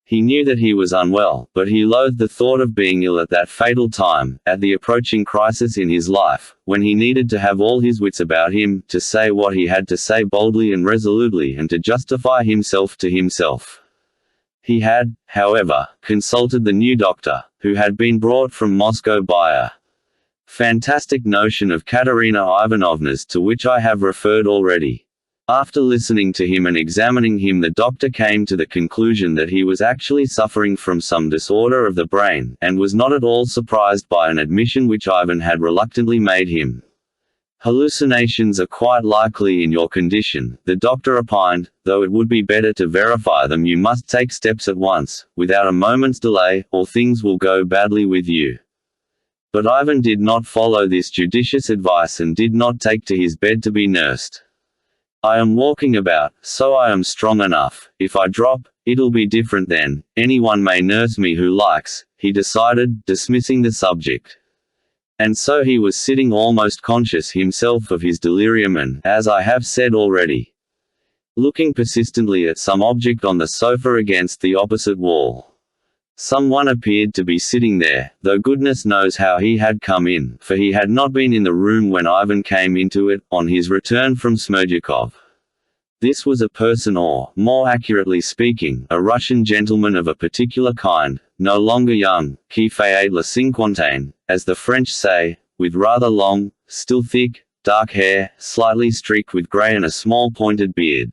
He knew that he was unwell, but he loathed the thought of being ill at that fatal time, at the approaching crisis in his life, when he needed to have all his wits about him, to say what he had to say boldly and resolutely and to justify himself to himself. He had, however, consulted the new doctor, who had been brought from Moscow by a fantastic notion of Katerina Ivanovna's to which I have referred already. After listening to him and examining him, the doctor came to the conclusion that he was actually suffering from some disorder of the brain, and was not at all surprised by an admission which Ivan had reluctantly made him. Hallucinations are quite likely in your condition, the doctor opined, though it would be better to verify them. You must take steps at once, without a moment's delay, or things will go badly with you. But Ivan did not follow this judicious advice and did not take to his bed to be nursed. I am walking about, so I am strong enough. If I drop, it'll be different then. Anyone may nurse me who likes, he decided, dismissing the subject. And so he was sitting almost conscious himself of his delirium and, as I have said already, looking persistently at some object on the sofa against the opposite wall. Someone appeared to be sitting there, though goodness knows how he had come in, for he had not been in the room when Ivan came into it, on his return from Smerdyakov. This was a person or, more accurately speaking, a Russian gentleman of a particular kind, no longer young, qui fait la cinquantaine, as the French say, with rather long, still thick, dark hair, slightly streaked with grey and a small pointed beard.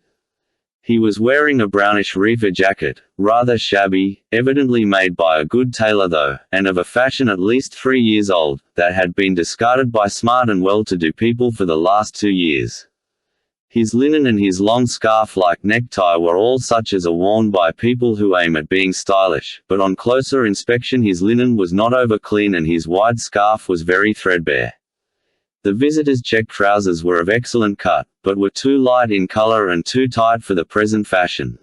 He was wearing a brownish reefer jacket, rather shabby, evidently made by a good tailor though, and of a fashion at least 3 years old, that had been discarded by smart and well-to-do people for the last 2 years. His linen and his long scarf-like necktie were all such as are worn by people who aim at being stylish, but on closer inspection his linen was not over-clean and his wide scarf was very threadbare. The visitor's check trousers were of excellent cut, but were too light in color and too tight for the present fashion.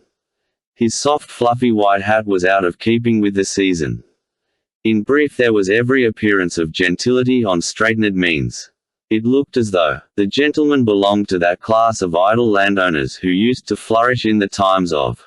His soft fluffy white hat was out of keeping with the season. In brief, there was every appearance of gentility on straightening means. It looked as though the gentleman belonged to that class of idle landowners who used to flourish in the times of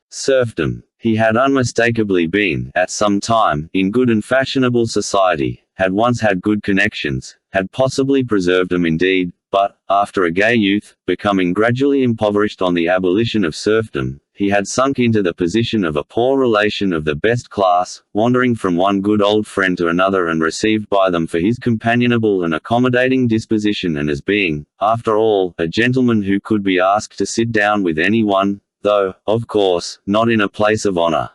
serfdom. He had unmistakably been, at some time, in good and fashionable society, had once had good connections, had possibly preserved them indeed, but, after a gay youth, becoming gradually impoverished on the abolition of serfdom, he had sunk into the position of a poor relation of the best class, wandering from one good old friend to another and received by them for his companionable and accommodating disposition and as being, after all, a gentleman who could be asked to sit down with any one, though, of course, not in a place of honor.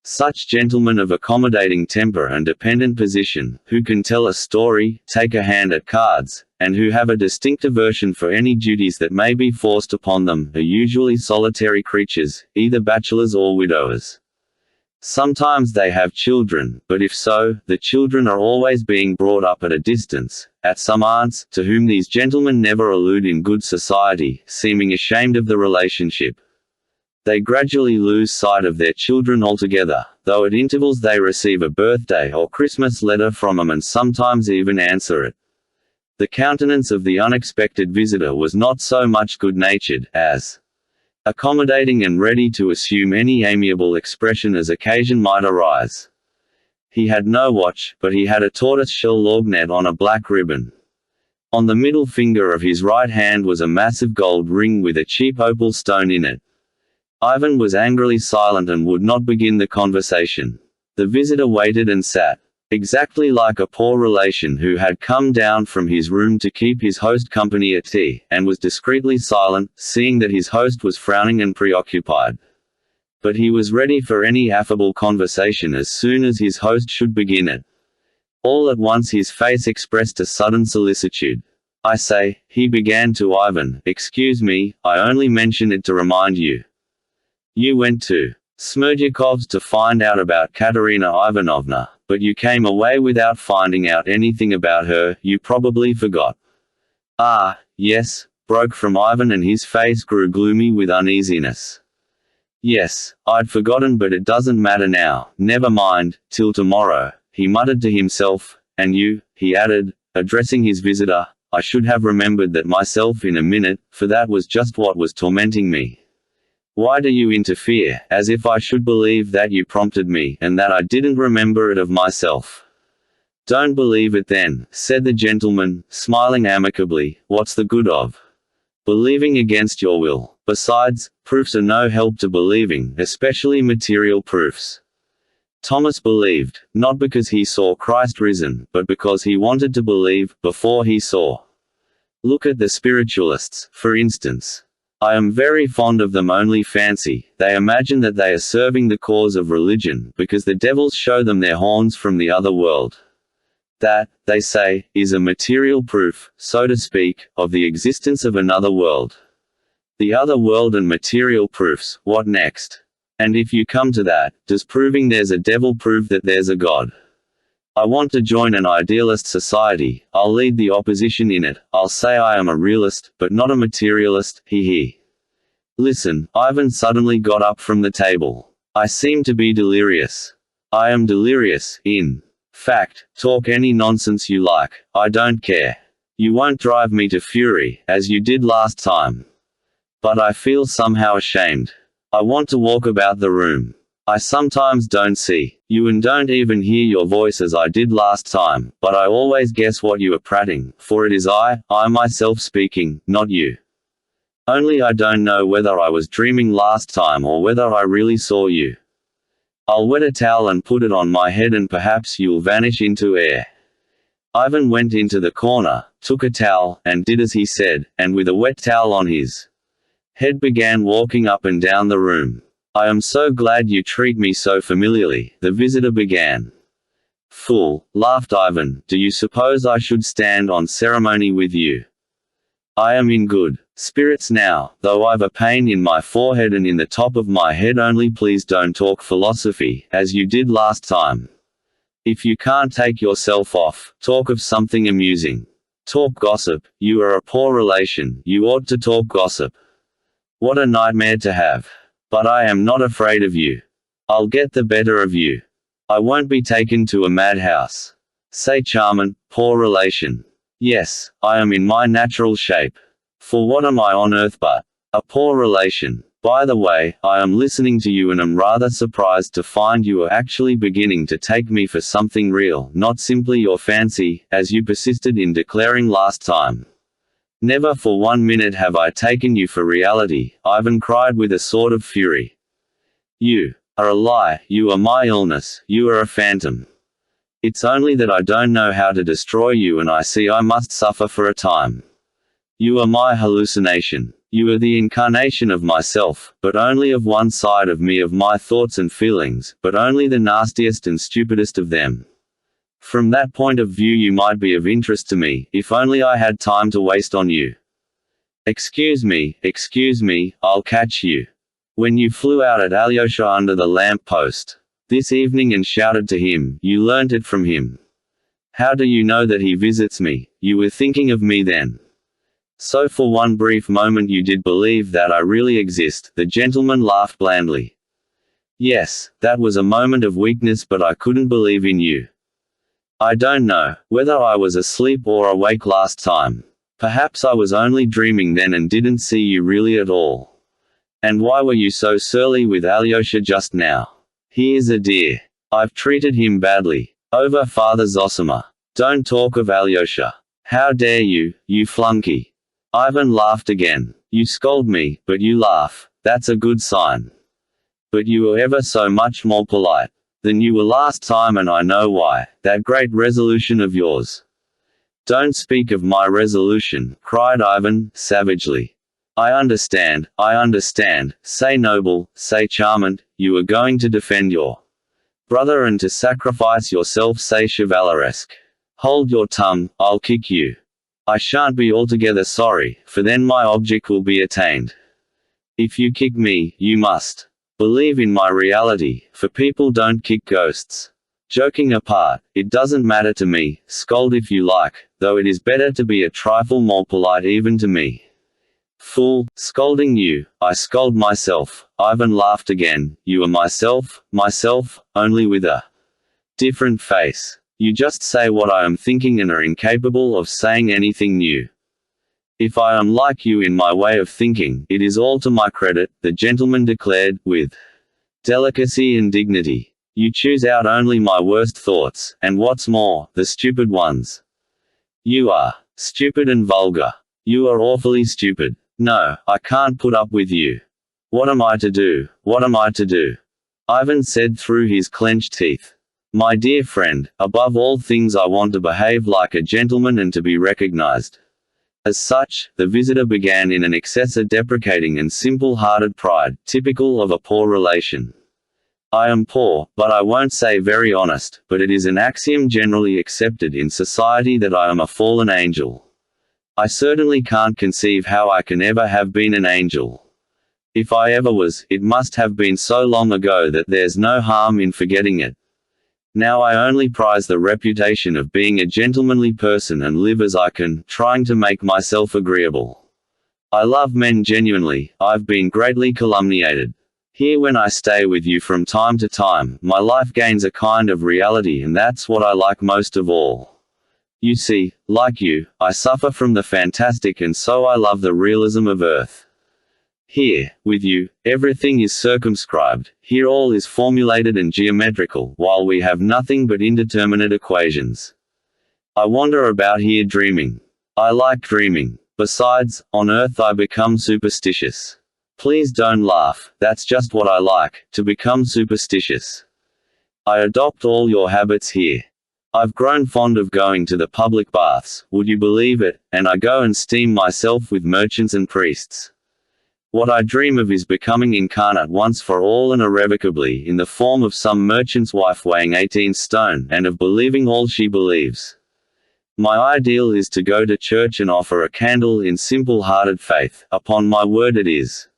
Such gentlemen of accommodating temper and dependent position, who can tell a story, take a hand at cards, and who have a distinct aversion for any duties that may be forced upon them, are usually solitary creatures, either bachelors or widowers. Sometimes they have children, but if so, the children are always being brought up at a distance, at some aunt's, to whom these gentlemen never allude in good society, seeming ashamed of the relationship. They gradually lose sight of their children altogether, though at intervals they receive a birthday or Christmas letter from them and sometimes even answer it. The countenance of the unexpected visitor was not so much good-natured, as accommodating and ready to assume any amiable expression as occasion might arise. He had no watch, but he had a tortoise-shell lorgnette on a black ribbon. On the middle finger of his right hand was a massive gold ring with a cheap opal stone in it. Ivan was angrily silent and would not begin the conversation. The visitor waited and sat, exactly like a poor relation who had come down from his room to keep his host company at tea, and was discreetly silent, seeing that his host was frowning and preoccupied. But he was ready for any affable conversation as soon as his host should begin it. All at once his face expressed a sudden solicitude. "I say," he began to Ivan, "excuse me, I only mention it to remind you. You went to Smerdyakov's to find out about Katerina Ivanovna, but you came away without finding out anything about her, you probably forgot." "Ah, yes," broke from Ivan, and his face grew gloomy with uneasiness. "Yes, I'd forgotten, but it doesn't matter now, never mind, till tomorrow," he muttered to himself. "And you," he added, addressing his visitor, "I should have remembered that myself in a minute, for that was just what was tormenting me. Why do you interfere, as if I should believe that you prompted me, and that I didn't remember it of myself?" "Don't believe it then," said the gentleman, smiling amicably. "What's the good of believing against your will? Besides, proofs are no help to believing, especially material proofs. Thomas believed, not because he saw Christ risen, but because he wanted to believe, before he saw. Look at the spiritualists, for instance. I am very fond of them, only fancy, they imagine that they are serving the cause of religion, because the devils show them their horns from the other world. That, they say, is a material proof, so to speak, of the existence of another world. The other world and material proofs, what next? And if you come to that, does proving there's a devil prove that there's a God? I want to join an idealist society, I'll lead the opposition in it, I'll say I am a realist, but not a materialist, he. Listen." Ivan suddenly got up from the table. "I seem to be delirious. I am delirious, in fact, talk any nonsense you like, I don't care. You won't drive me to fury, as you did last time. But I feel somehow ashamed. I want to walk about the room. I sometimes don't see you and don't even hear your voice as I did last time, but I always guess what you are prating, for it is I myself speaking, not you. Only I don't know whether I was dreaming last time or whether I really saw you. I'll wet a towel and put it on my head and perhaps you'll vanish into air. Ivan went into the corner, took a towel, and did as he said, and with a wet towel on his head began walking up and down the room. I am so glad you treat me so familiarly, the visitor began. Fool, laughed Ivan, do you suppose I should stand on ceremony with you? I am in good spirits now, though I've a pain in my forehead and in the top of my head. Only please don't talk philosophy, as you did last time. If you can't take yourself off, talk of something amusing. Talk gossip, you are a poor relation, you ought to talk gossip. What a nightmare to have. But I am not afraid of you. I'll get the better of you. I won't be taken to a madhouse. Say charmant, poor relation. Yes, I am in my natural shape. For what am I on earth but a poor relation? By the way, I am listening to you and am rather surprised to find you are actually beginning to take me for something real, not simply your fancy, as you persisted in declaring last time. Never for 1 minute have I taken you for reality, Ivan cried with a sort of fury. You are a lie, you are my illness, you are a phantom. It's only that I don't know how to destroy you and I see I must suffer for a time. You are my hallucination. You are the incarnation of myself, but only of one side of me, of my thoughts and feelings, but only the nastiest and stupidest of them. From that point of view you might be of interest to me, if only I had time to waste on you. Excuse me, I'll catch you. When you flew out at Alyosha under the lamp-post this evening and shouted to him, you learnt it from him. How do you know that he visits me? You were thinking of me then. So for one brief moment you did believe that I really exist, the gentleman laughed blandly. Yes, that was a moment of weakness, but I couldn't believe in you. I don't know whether I was asleep or awake last time. Perhaps I was only dreaming then and didn't see you really at all. And why were you so surly with Alyosha just now? He is a dear. I've treated him badly. Over Father Zosima. Don't talk of Alyosha. How dare you, you flunky. Ivan laughed again. You scold me, but you laugh. That's a good sign. But you are ever so much more polite than you were last time, and I know why. That great resolution of yours. Don't speak of my resolution, cried Ivan, savagely. I understand, say noble, say charmant, you are going to defend your brother and to sacrifice yourself, say chevaleresque. Hold your tongue, I'll kick you. I shan't be altogether sorry, for then my object will be attained. If you kick me, you must believe in my reality, for people don't kick ghosts. Joking apart, it doesn't matter to me, scold if you like, though it is better to be a trifle more polite even to me. Fool, scolding you, I scold myself. Ivan laughed again. You are myself, only with a different face. You just say what I am thinking and are incapable of saying anything new. If I am like you in my way of thinking, it is all to my credit, the gentleman declared, with delicacy and dignity. You choose out only my worst thoughts, and what's more, the stupid ones. You are stupid and vulgar. You are awfully stupid. No, I can't put up with you. What am I to do? What am I to do? Ivan said through his clenched teeth. My dear friend, above all things I want to behave like a gentleman and to be recognized as such. The visitor began in an excess of deprecating and simple-hearted pride, typical of a poor relation. I am poor, but I won't say very honest, but it is an axiom generally accepted in society that I am a fallen angel. I certainly can't conceive how I can ever have been an angel. If I ever was, it must have been so long ago that there's no harm in forgetting it. Now I only prize the reputation of being a gentlemanly person and live as I can, trying to make myself agreeable. I love men genuinely. I've been greatly calumniated. Here when I stay with you from time to time, my life gains a kind of reality, and that's what I like most of all. You see, like you, I suffer from the fantastic, and so I love the realism of earth. Here, with you, everything is circumscribed, here all is formulated and geometrical, while we have nothing but indeterminate equations. I wander about here dreaming. I like dreaming. Besides, on earth I become superstitious. Please don't laugh, that's just what I like, to become superstitious. I adopt all your habits here. I've grown fond of going to the public baths, would you believe it, and I go and steam myself with merchants and priests. What I dream of is becoming incarnate once for all and irrevocably in the form of some merchant's wife weighing 18 stone, and of believing all she believes. My ideal is to go to church and offer a candle in simple-hearted faith, upon my word it is.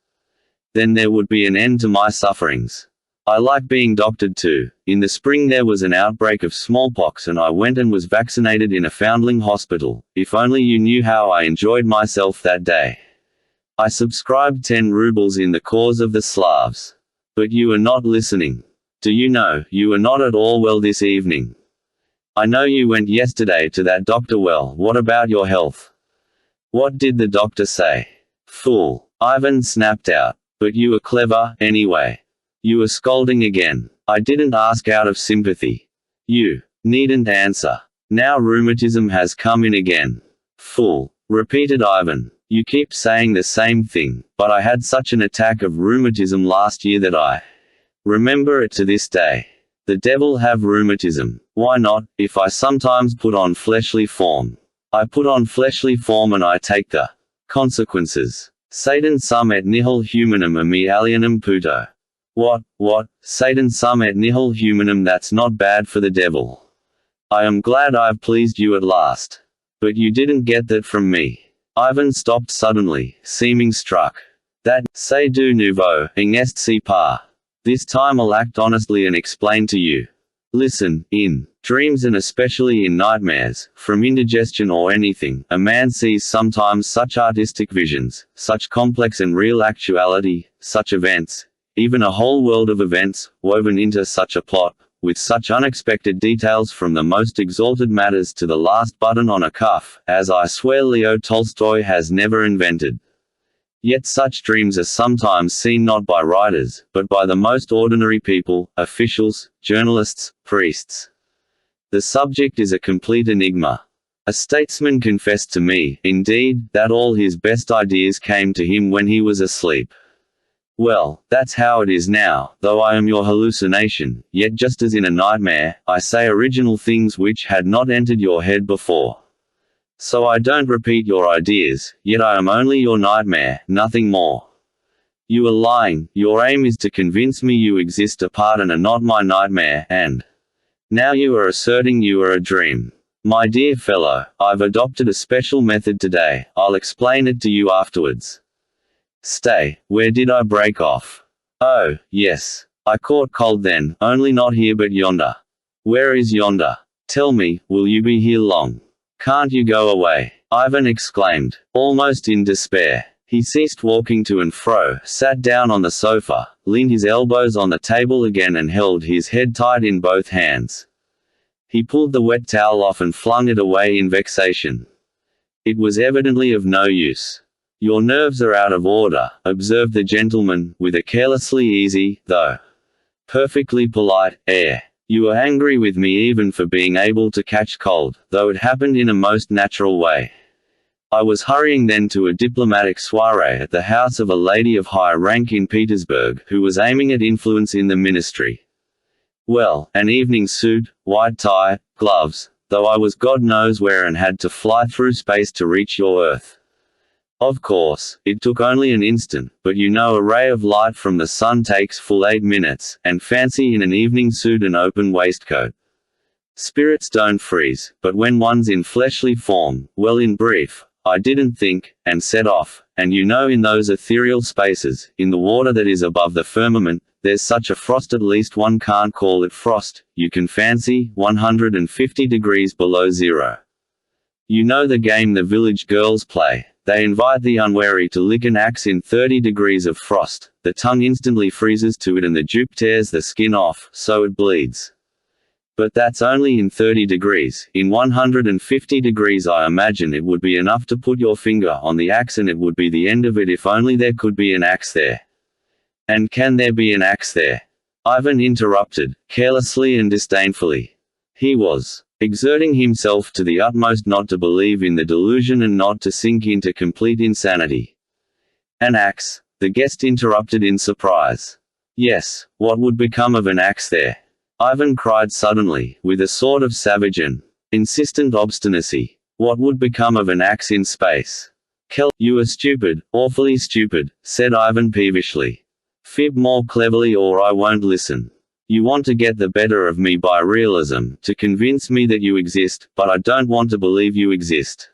Then there would be an end to my sufferings. I like being doctored too. In the spring there was an outbreak of smallpox and I went and was vaccinated in a foundling hospital. If only you knew how I enjoyed myself that day. I subscribed 10 rubles in the cause of the Slavs. But you are not listening. Do you know, you are not at all well this evening. I know you went yesterday to that doctor. Well, what about your health? What did the doctor say? Fool. Ivan snapped out. But you are clever, anyway. You are scolding again. I didn't ask out of sympathy. You needn't answer. Now rheumatism has come in again. Fool. Repeated Ivan. You keep saying the same thing, but I had such an attack of rheumatism last year that I remember it to this day. The devil have rheumatism. Why not, if I sometimes put on fleshly form? I put on fleshly form and I take the consequences. Satan sum et nihil humanum a me alienum puto. What, Satan sum et nihil humanum, that's not bad for the devil. I am glad I've pleased you at last. But you didn't get that from me. Ivan stopped suddenly, seeming struck. That, c'est du nouveau, ingest si pas. This time I'll act honestly and explain to you. Listen, in dreams and especially in nightmares, from indigestion or anything, a man sees sometimes such artistic visions, such complex and real actuality, such events, even a whole world of events, woven into such a plot, with such unexpected details from the most exalted matters to the last button on a cuff, as I swear Leo Tolstoy has never invented. Yet such dreams are sometimes seen not by writers, but by the most ordinary people, officials, journalists, priests. The subject is a complete enigma. A statesman confessed to me, indeed, that all his best ideas came to him when he was asleep. Well, that's how it is now, though I am your hallucination, yet just as in a nightmare, I say original things which had not entered your head before. So I don't repeat your ideas, yet I am only your nightmare, nothing more. You are lying, your aim is to convince me you exist apart and are not my nightmare, and now you are asserting you are a dream. My dear fellow, I've adopted a special method today, I'll explain it to you afterwards. Stay, where did I break off? Oh, yes. I caught cold then, only not here but yonder. Where is yonder? Tell me, will you be here long? Can't you go away? Ivan exclaimed, almost in despair. He ceased walking to and fro, sat down on the sofa, leaned his elbows on the table again and held his head tight in both hands. He pulled the wet towel off and flung it away in vexation. It was evidently of no use. Your nerves are out of order, observed the gentleman, with a carelessly easy, though perfectly polite, air. You are angry with me even for being able to catch cold, though it happened in a most natural way. I was hurrying then to a diplomatic soirée at the house of a lady of high rank in Petersburg, who was aiming at influence in the ministry. Well, an evening suit, white tie, gloves, though I was God knows where and had to fly through space to reach your earth. Of course, it took only an instant, but you know a ray of light from the sun takes full 8 minutes, and fancy in an evening suit and open waistcoat. Spirits don't freeze, but when one's in fleshly form, well, in brief, I didn't think, and set off, and you know in those ethereal spaces, in the water that is above the firmament, there's such a frost at least one can't call it frost, you can fancy, 150 degrees below zero. You know the game the village girls play. They invite the unwary to lick an axe in 30 degrees of frost, the tongue instantly freezes to it and the dupe tears the skin off, so it bleeds. But that's only in 30 degrees. In 150 degrees I imagine it would be enough to put your finger on the axe and it would be the end of it if only there could be an axe there. And can there be an axe there? Ivan interrupted, carelessly and disdainfully. He was exerting himself to the utmost not to believe in the delusion and not to sink into complete insanity. An axe? The guest interrupted in surprise. Yes, what would become of an axe there? Ivan cried suddenly, with a sort of savage and insistent obstinacy. What would become of an axe in space? You are stupid, awfully stupid, said Ivan peevishly. Fib more cleverly or I won't listen. You want to get the better of me by realism, to convince me that you exist, but I don't want to believe you exist.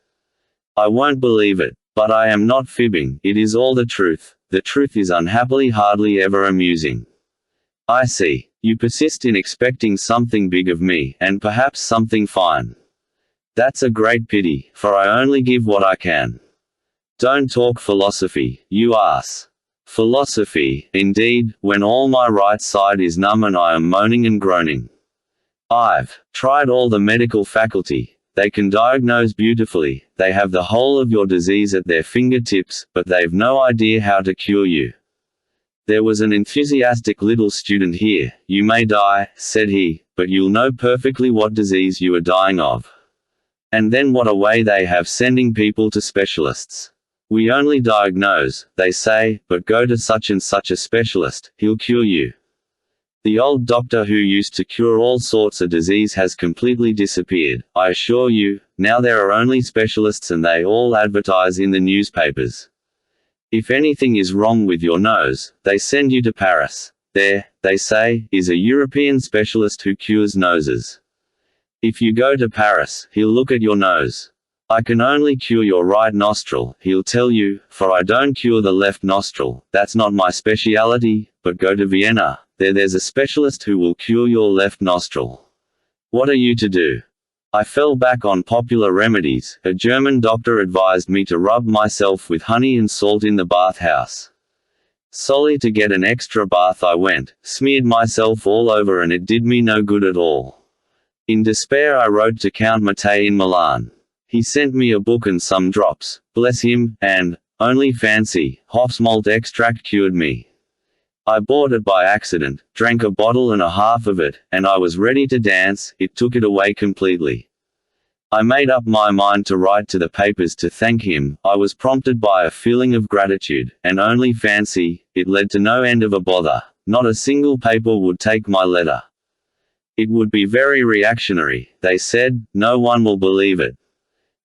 I won't believe it. But I am not fibbing, it is all the truth. The truth is unhappily hardly ever amusing. I see. You persist in expecting something big of me, and perhaps something fine. That's a great pity, for I only give what I can. Don't talk philosophy, you ass. Philosophy, indeed, when all my right side is numb and I am moaning and groaning. I've tried all the medical faculty. They can diagnose beautifully, they have the whole of your disease at their fingertips, but they've no idea how to cure you. There was an enthusiastic little student here. You may die, said he, but you'll know perfectly what disease you are dying of. And then what a way they have sending people to specialists. We only diagnose, they say, but go to such and such a specialist, he'll cure you. The old doctor who used to cure all sorts of disease has completely disappeared, I assure you. Now there are only specialists and they all advertise in the newspapers. If anything is wrong with your nose, they send you to Paris. There, they say, is a European specialist who cures noses. If you go to Paris, he'll look at your nose. I can only cure your right nostril, he'll tell you, for I don't cure the left nostril, that's not my speciality, but go to Vienna, there's a specialist who will cure your left nostril. What are you to do? I fell back on popular remedies. A German doctor advised me to rub myself with honey and salt in the bathhouse. Solely to get an extra bath I went, smeared myself all over and it did me no good at all. In despair I wrote to Count Mattei in Milan. He sent me a book and some drops, bless him, and, only fancy, hops malt extract cured me. I bought it by accident, drank a bottle and a half of it, and I was ready to dance. It took it away completely. I made up my mind to write to the papers to thank him. I was prompted by a feeling of gratitude, and only fancy, it led to no end of a bother. Not a single paper would take my letter. It would be very reactionary, they said, no one will believe it.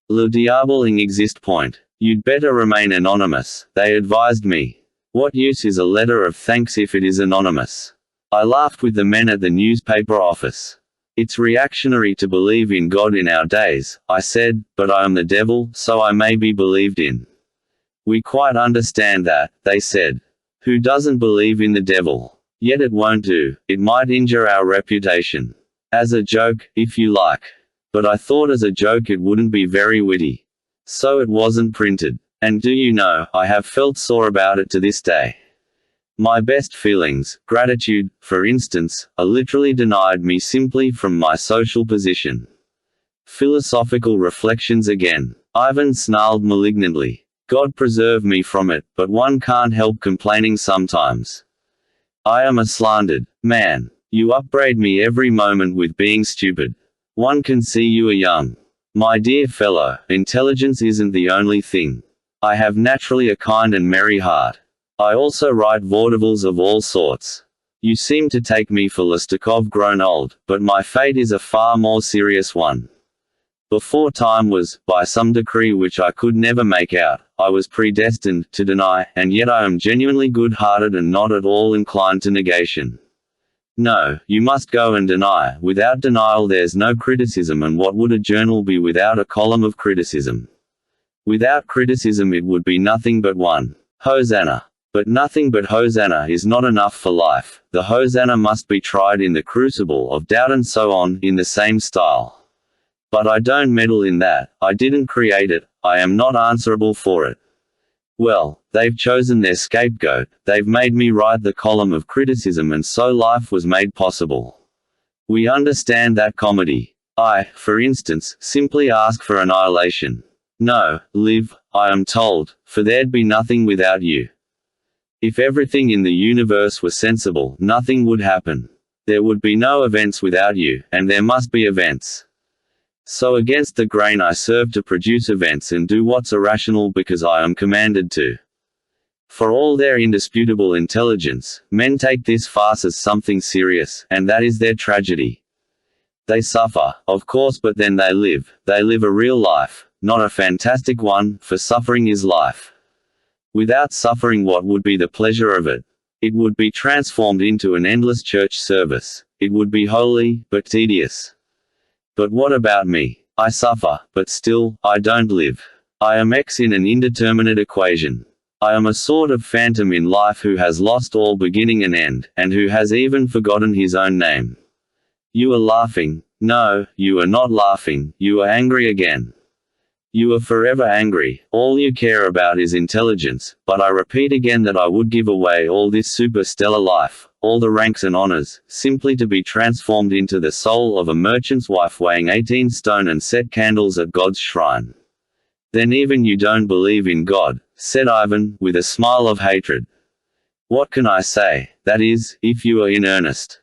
Le diable existe point. You'd better remain anonymous, they advised me. What use is a letter of thanks if it is anonymous? I laughed with the men at the newspaper office. It's reactionary to believe in God in our days, I said, but I am the devil, so I may be believed in. We quite understand that, they said. Who doesn't believe in the devil? Yet it won't do, it might injure our reputation. As a joke, if you like. But I thought as a joke it wouldn't be very witty. So it wasn't printed. And do you know, I have felt sore about it to this day. My best feelings, gratitude, for instance, are literally denied me simply from my social position. Philosophical reflections again. Ivan snarled malignantly. God preserve me from it, but one can't help complaining sometimes. I am a slandered man. You upbraid me every moment with being stupid. One can see you are young. My dear fellow, intelligence isn't the only thing. I have naturally a kind and merry heart. I also write vaudevilles of all sorts. You seem to take me for Lestakov grown old, but my fate is a far more serious one. Before time was, by some decree which I could never make out, I was predestined to deny, and yet I am genuinely good-hearted and not at all inclined to negation. No, you must go and deny. Without denial there's no criticism, and what would a journal be without a column of criticism? Without criticism it would be nothing but one hosanna. But nothing but hosanna is not enough for life. The hosanna must be tried in the crucible of doubt and so on, in the same style. But I don't meddle in that. I didn't create it. I am not answerable for it. Well, they've chosen their scapegoat. They've made me write the column of criticism, and so life was made possible. We understand that comedy. I, for instance, simply ask for annihilation. No, live, I am told, for there'd be nothing without you. If everything in the universe were sensible, nothing would happen. There would be no events without you, and there must be events. So against the grain I serve to produce events and do what's irrational because I am commanded to. For all their indisputable intelligence, men take this farce as something serious, and that is their tragedy. They suffer, of course, but then they live a real life, not a fantastic one, for suffering is life. Without suffering, what would be the pleasure of it? It would be transformed into an endless church service. It would be holy, but tedious. But what about me? I suffer, but still, I don't live. I am X in an indeterminate equation. I am a sort of phantom in life who has lost all beginning and end, and who has even forgotten his own name. You are laughing. No, you are not laughing, you are angry again. You are forever angry, all you care about is intelligence, but I repeat again that I would give away all this superstellar life, all the ranks and honors, simply to be transformed into the soul of a merchant's wife weighing 18 stone and set candles at God's shrine. Then even you don't believe in God, said Ivan, with a smile of hatred. What can I say, that is, if you are in earnest?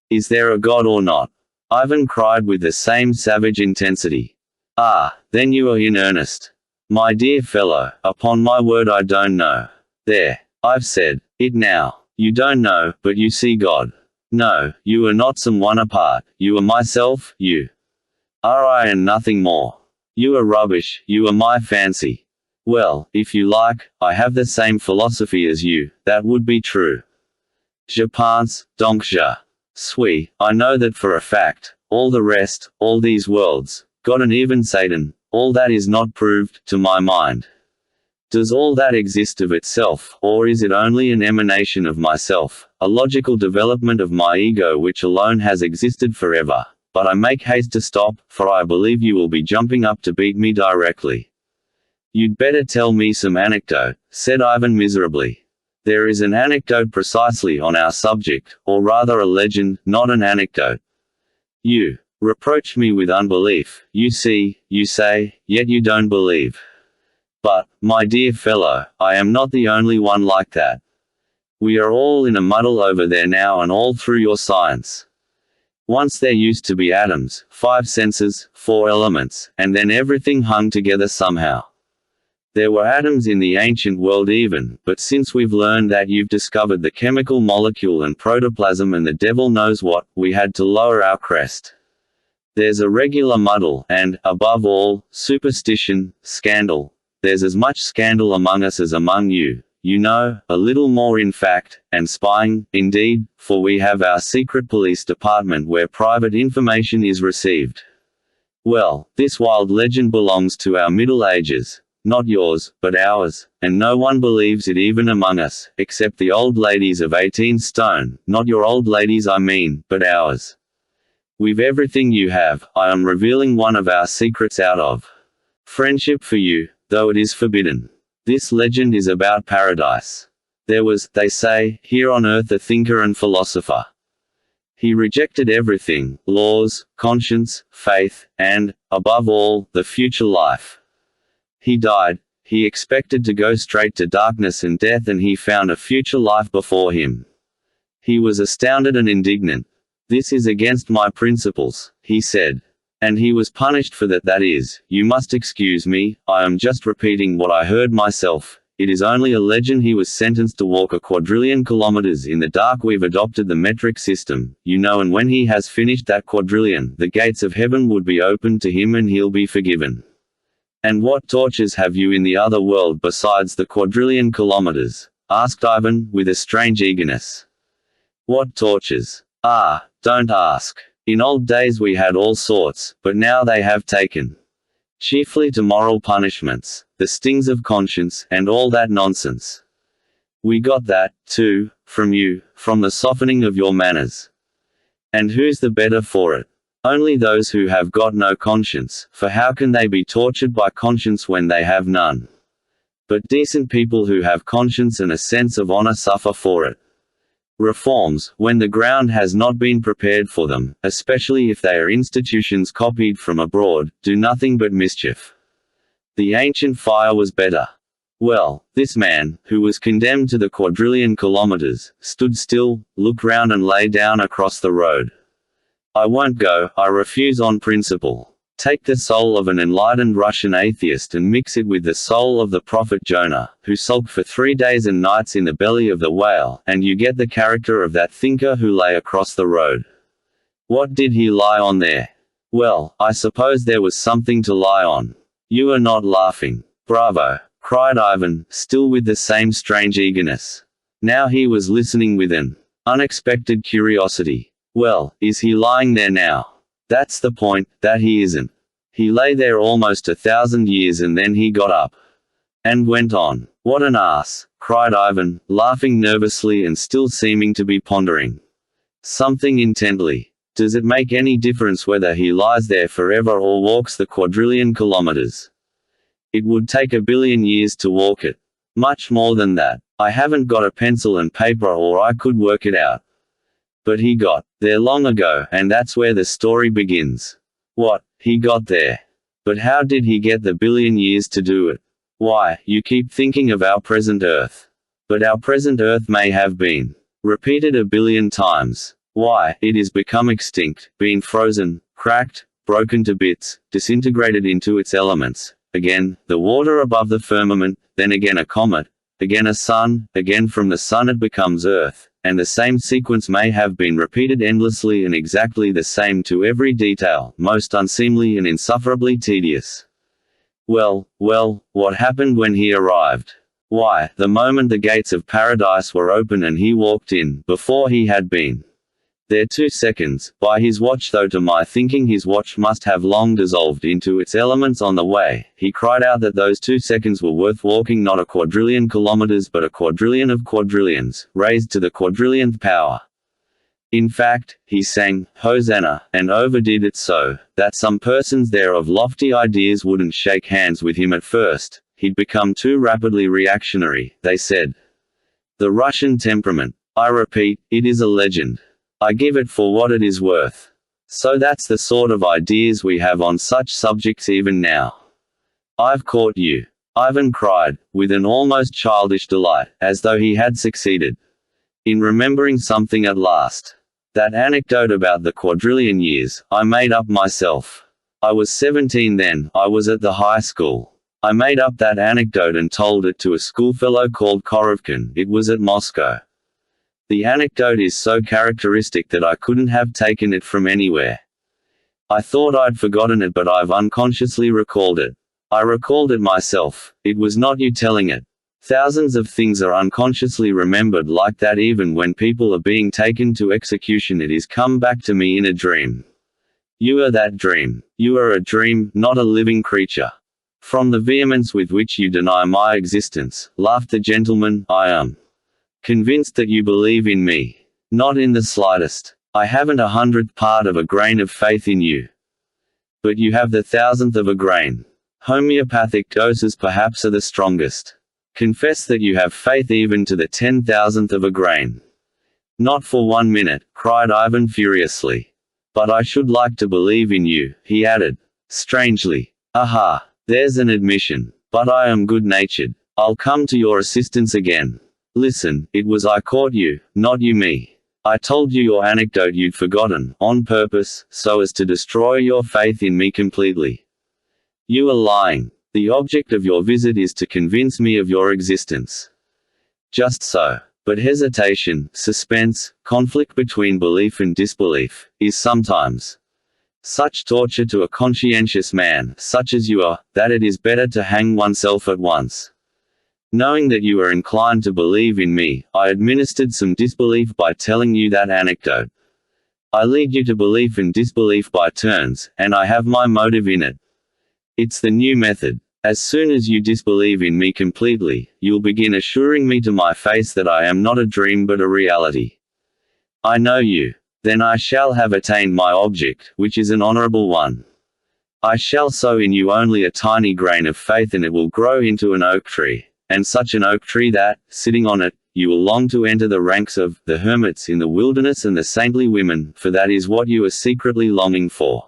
Is there a God or not? Ivan cried with the same savage intensity. Ah, then you are in earnest. My dear fellow, upon my word I don't know. There, I've said it now. You don't know, but you see God. No, you are not someone apart, you are myself, you are I and nothing more. You are rubbish, you are my fancy. Well, if you like, I have the same philosophy as you, that would be true. Je pense, donc je suis, I know that for a fact. All the rest, all these worlds, God and even Satan, all that is not proved, to my mind. Does all that exist of itself, or is it only an emanation of myself, a logical development of my ego which alone has existed forever? But I make haste to stop, for I believe you will be jumping up to beat me directly. You'd better tell me some anecdote, said Ivan miserably. There is an anecdote precisely on our subject, or rather a legend, not an anecdote. You reproach me with unbelief, you see, you say, yet you don't believe. But, my dear fellow, I am not the only one like that. We are all in a muddle over there now, and all through your science. Once there used to be atoms, 5 senses, 4 elements, and then everything hung together somehow. There were atoms in the ancient world even, but since we've learned that you've discovered the chemical molecule and protoplasm and the devil knows what, we had to lower our crest. There's a regular muddle, and, above all, superstition, scandal. There's as much scandal among us as among you. You know, a little more in fact, and spying, indeed, for we have our secret police department where private information is received. Well, this wild legend belongs to our Middle Ages. Not yours, but ours, and no one believes it even among us, except the old ladies of 18 stone, not your old ladies I mean, but ours. We've everything you have. I am revealing one of our secrets out of friendship for you, though it is forbidden. This legend is about paradise. There was, they say, here on earth a thinker and philosopher. He rejected everything, laws, conscience, faith, and, above all, the future life. He died. He expected to go straight to darkness and death, and he found a future life before him. He was astounded and indignant. This is against my principles, he said. And he was punished for that. That is, you must excuse me, I am just repeating what I heard myself. It is only a legend. He was sentenced to walk a quadrillion kilometers in the dark. We've adopted the metric system, you know, and when he has finished that quadrillion, the gates of heaven would be opened to him and he'll be forgiven. And what tortures have you in the other world besides the quadrillion kilometers? Asked Ivan, with a strange eagerness. What tortures? Ah, don't ask. In old days we had all sorts, but now they have taken chiefly to moral punishments, the stings of conscience, and all that nonsense. We got that, too, from you, from the softening of your manners. And who's the better for it? Only those who have got no conscience, for how can they be tortured by conscience when they have none? But decent people who have conscience and a sense of honor suffer for it. Reforms, when the ground has not been prepared for them, especially if they are institutions copied from abroad, do nothing but mischief. The ancient fire was better. Well, this man, who was condemned to the quadrillion kilometers, stood still, looked round and lay down across the road. I won't go, I refuse on principle. Take the soul of an enlightened Russian atheist and mix it with the soul of the prophet Jonah, who sulked for 3 days and nights in the belly of the whale, and you get the character of that thinker who lay across the road. What did he lie on there? Well, I suppose there was something to lie on. You are not laughing. Bravo! Cried Ivan, still with the same strange eagerness. Now he was listening with an unexpected curiosity. Well, is he lying there now? That's the point, that he isn't. He lay there almost 1,000 years and then he got up. And went on. What an ass! Cried Ivan, laughing nervously and still seeming to be pondering something intently. Does it make any difference whether he lies there forever or walks the quadrillion kilometers? It would take 1 billion years to walk it. Much more than that. I haven't got a pencil and paper or I could work it out. But he got there long ago, and that's where the story begins. What? He got there. But how did he get the 1 billion years to do it? Why, you keep thinking of our present Earth. But our present Earth may have been repeated 1 billion times. Why, it is become extinct, been frozen, cracked, broken to bits, disintegrated into its elements. Again, the water above the firmament, then again a comet, again a sun, again from the sun it becomes Earth, and the same sequence may have been repeated endlessly and exactly the same to every detail, most unseemly and insufferably tedious. Well, what happened when he arrived? Why, the moment the gates of paradise were open and he walked in, before he had been there 2 seconds, by his watch, though to my thinking his watch must have long dissolved into its elements on the way, he cried out that those 2 seconds were worth walking not a quadrillion kilometers but a quadrillion of quadrillions, raised to the quadrillionth power. In fact, he sang, Hosanna, and overdid it so, that some persons there of lofty ideas wouldn't shake hands with him at first. He'd become too rapidly reactionary, they said. The Russian temperament. I repeat, it is a legend. I give it for what it is worth. So that's the sort of ideas we have on such subjects even now. I've caught you. Ivan cried, with an almost childish delight, as though he had succeeded in remembering something at last. That anecdote about the quadrillion years, I made up myself. I was 17 then, I was at the high school. I made up that anecdote and told it to a schoolfellow called Korovkin. It was at Moscow. The anecdote is so characteristic that I couldn't have taken it from anywhere. I thought I'd forgotten it, but I've unconsciously recalled it. I recalled it myself. It was not you telling it. Thousands of things are unconsciously remembered like that. Even when people are being taken to execution, it is come back to me in a dream. You are that dream. You are a dream, not a living creature. From the vehemence with which you deny my existence, laughed the gentleman, I am convinced that you believe in me. Not in the slightest. I haven't 100th part of a grain of faith in you. But you have the 1,000th of a grain. Homeopathic doses perhaps are the strongest. Confess that you have faith even to the 10,000th of a grain. Not for 1 minute, cried Ivan furiously. But I should like to believe in you, he added, strangely. Aha, there's an admission. But I am good-natured. I'll come to your assistance again. Listen, it was I caught you, not you me. I told you your anecdote you'd forgotten, on purpose, so as to destroy your faith in me completely. You are lying. The object of your visit is to convince me of your existence. Just so. But hesitation, suspense, conflict between belief and disbelief, is sometimes such torture to a conscientious man, such as you are, that it is better to hang oneself at once. Knowing that you are inclined to believe in me, I administered some disbelief by telling you that anecdote. I lead you to belief and disbelief by turns, and I have my motive in it. It's the new method. As soon as you disbelieve in me completely, you'll begin assuring me to my face that I am not a dream but a reality. I know you. Then I shall have attained my object, which is an honorable one. I shall sow in you only a tiny grain of faith, and it will grow into an oak tree. And such an oak tree that, sitting on it, you will long to enter the ranks of the hermits in the wilderness and the saintly women, for that is what you are secretly longing for.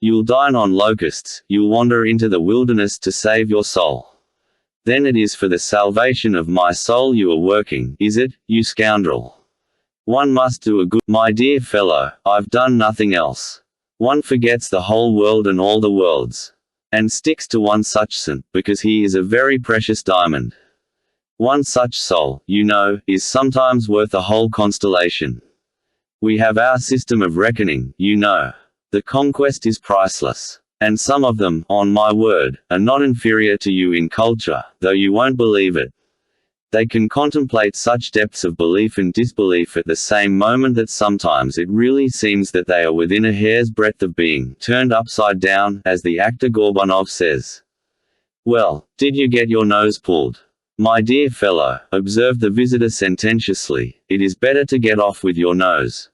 You'll dine on locusts, you'll wander into the wilderness to save your soul. Then it is for the salvation of my soul you are working, is it, you scoundrel? One must do a good. My dear fellow, I've done nothing else. One forgets the whole world and all the worlds, and sticks to one such saint, because he is a very precious diamond. One such soul, you know, is sometimes worth a whole constellation. We have our system of reckoning, you know. The conquest is priceless. And some of them, on my word, are not inferior to you in culture, though you won't believe it. They can contemplate such depths of belief and disbelief at the same moment that sometimes it really seems that they are within a hair's breadth of being turned upside down, as the actor Gorbanov says. Well, did you get your nose pulled? My dear fellow, observed the visitor sententiously, it is better to get off with your nose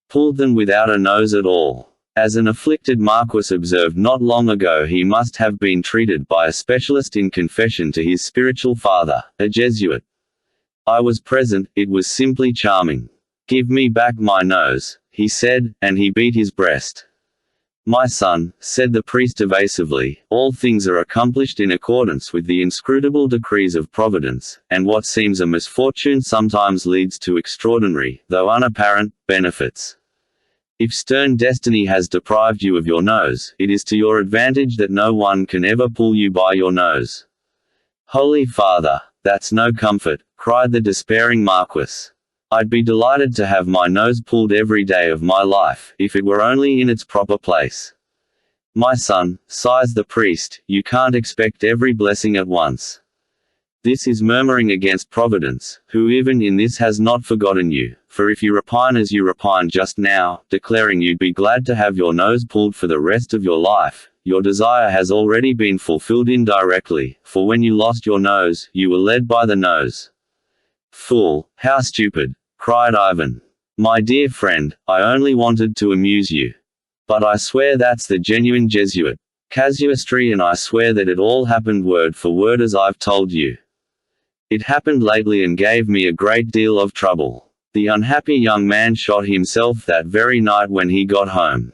pulled than without a nose at all. As an afflicted Marquis observed not long ago, he must have been treated by a specialist in confession to his spiritual father, a Jesuit. I was present, it was simply charming. Give me back my nose, he said, and he beat his breast. My son, said the priest evasively, all things are accomplished in accordance with the inscrutable decrees of Providence, and what seems a misfortune sometimes leads to extraordinary, though unapparent, benefits. If stern destiny has deprived you of your nose, it is to your advantage that no one can ever pull you by your nose. Holy Father, that's no comfort, cried the despairing Marquis. I'd be delighted to have my nose pulled every day of my life, if it were only in its proper place. My son, sighs the priest, you can't expect every blessing at once. This is murmuring against Providence, who even in this has not forgotten you, for if you repine as you repined just now, declaring you'd be glad to have your nose pulled for the rest of your life, your desire has already been fulfilled indirectly, for when you lost your nose, you were led by the nose. Fool, how stupid, cried Ivan. My dear friend, I only wanted to amuse you. But I swear that's the genuine Jesuit casuistry, and I swear that it all happened word for word as I've told you. It happened lately and gave me a great deal of trouble. The unhappy young man shot himself that very night when he got home.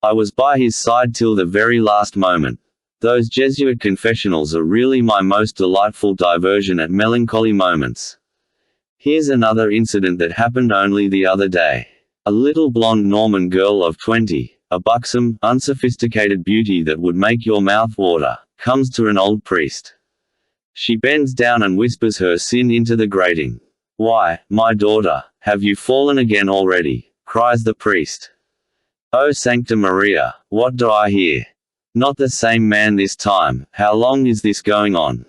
I was by his side till the very last moment. Those Jesuit confessionals are really my most delightful diversion at melancholy moments. Here's another incident that happened only the other day. A little blonde Norman girl of 20, a buxom, unsophisticated beauty that would make your mouth water, comes to an old priest. She bends down and whispers her sin into the grating. Why, my daughter, have you fallen again already? Cries the priest. Oh Sancta Maria, what do I hear? Not the same man this time, how long is this going on?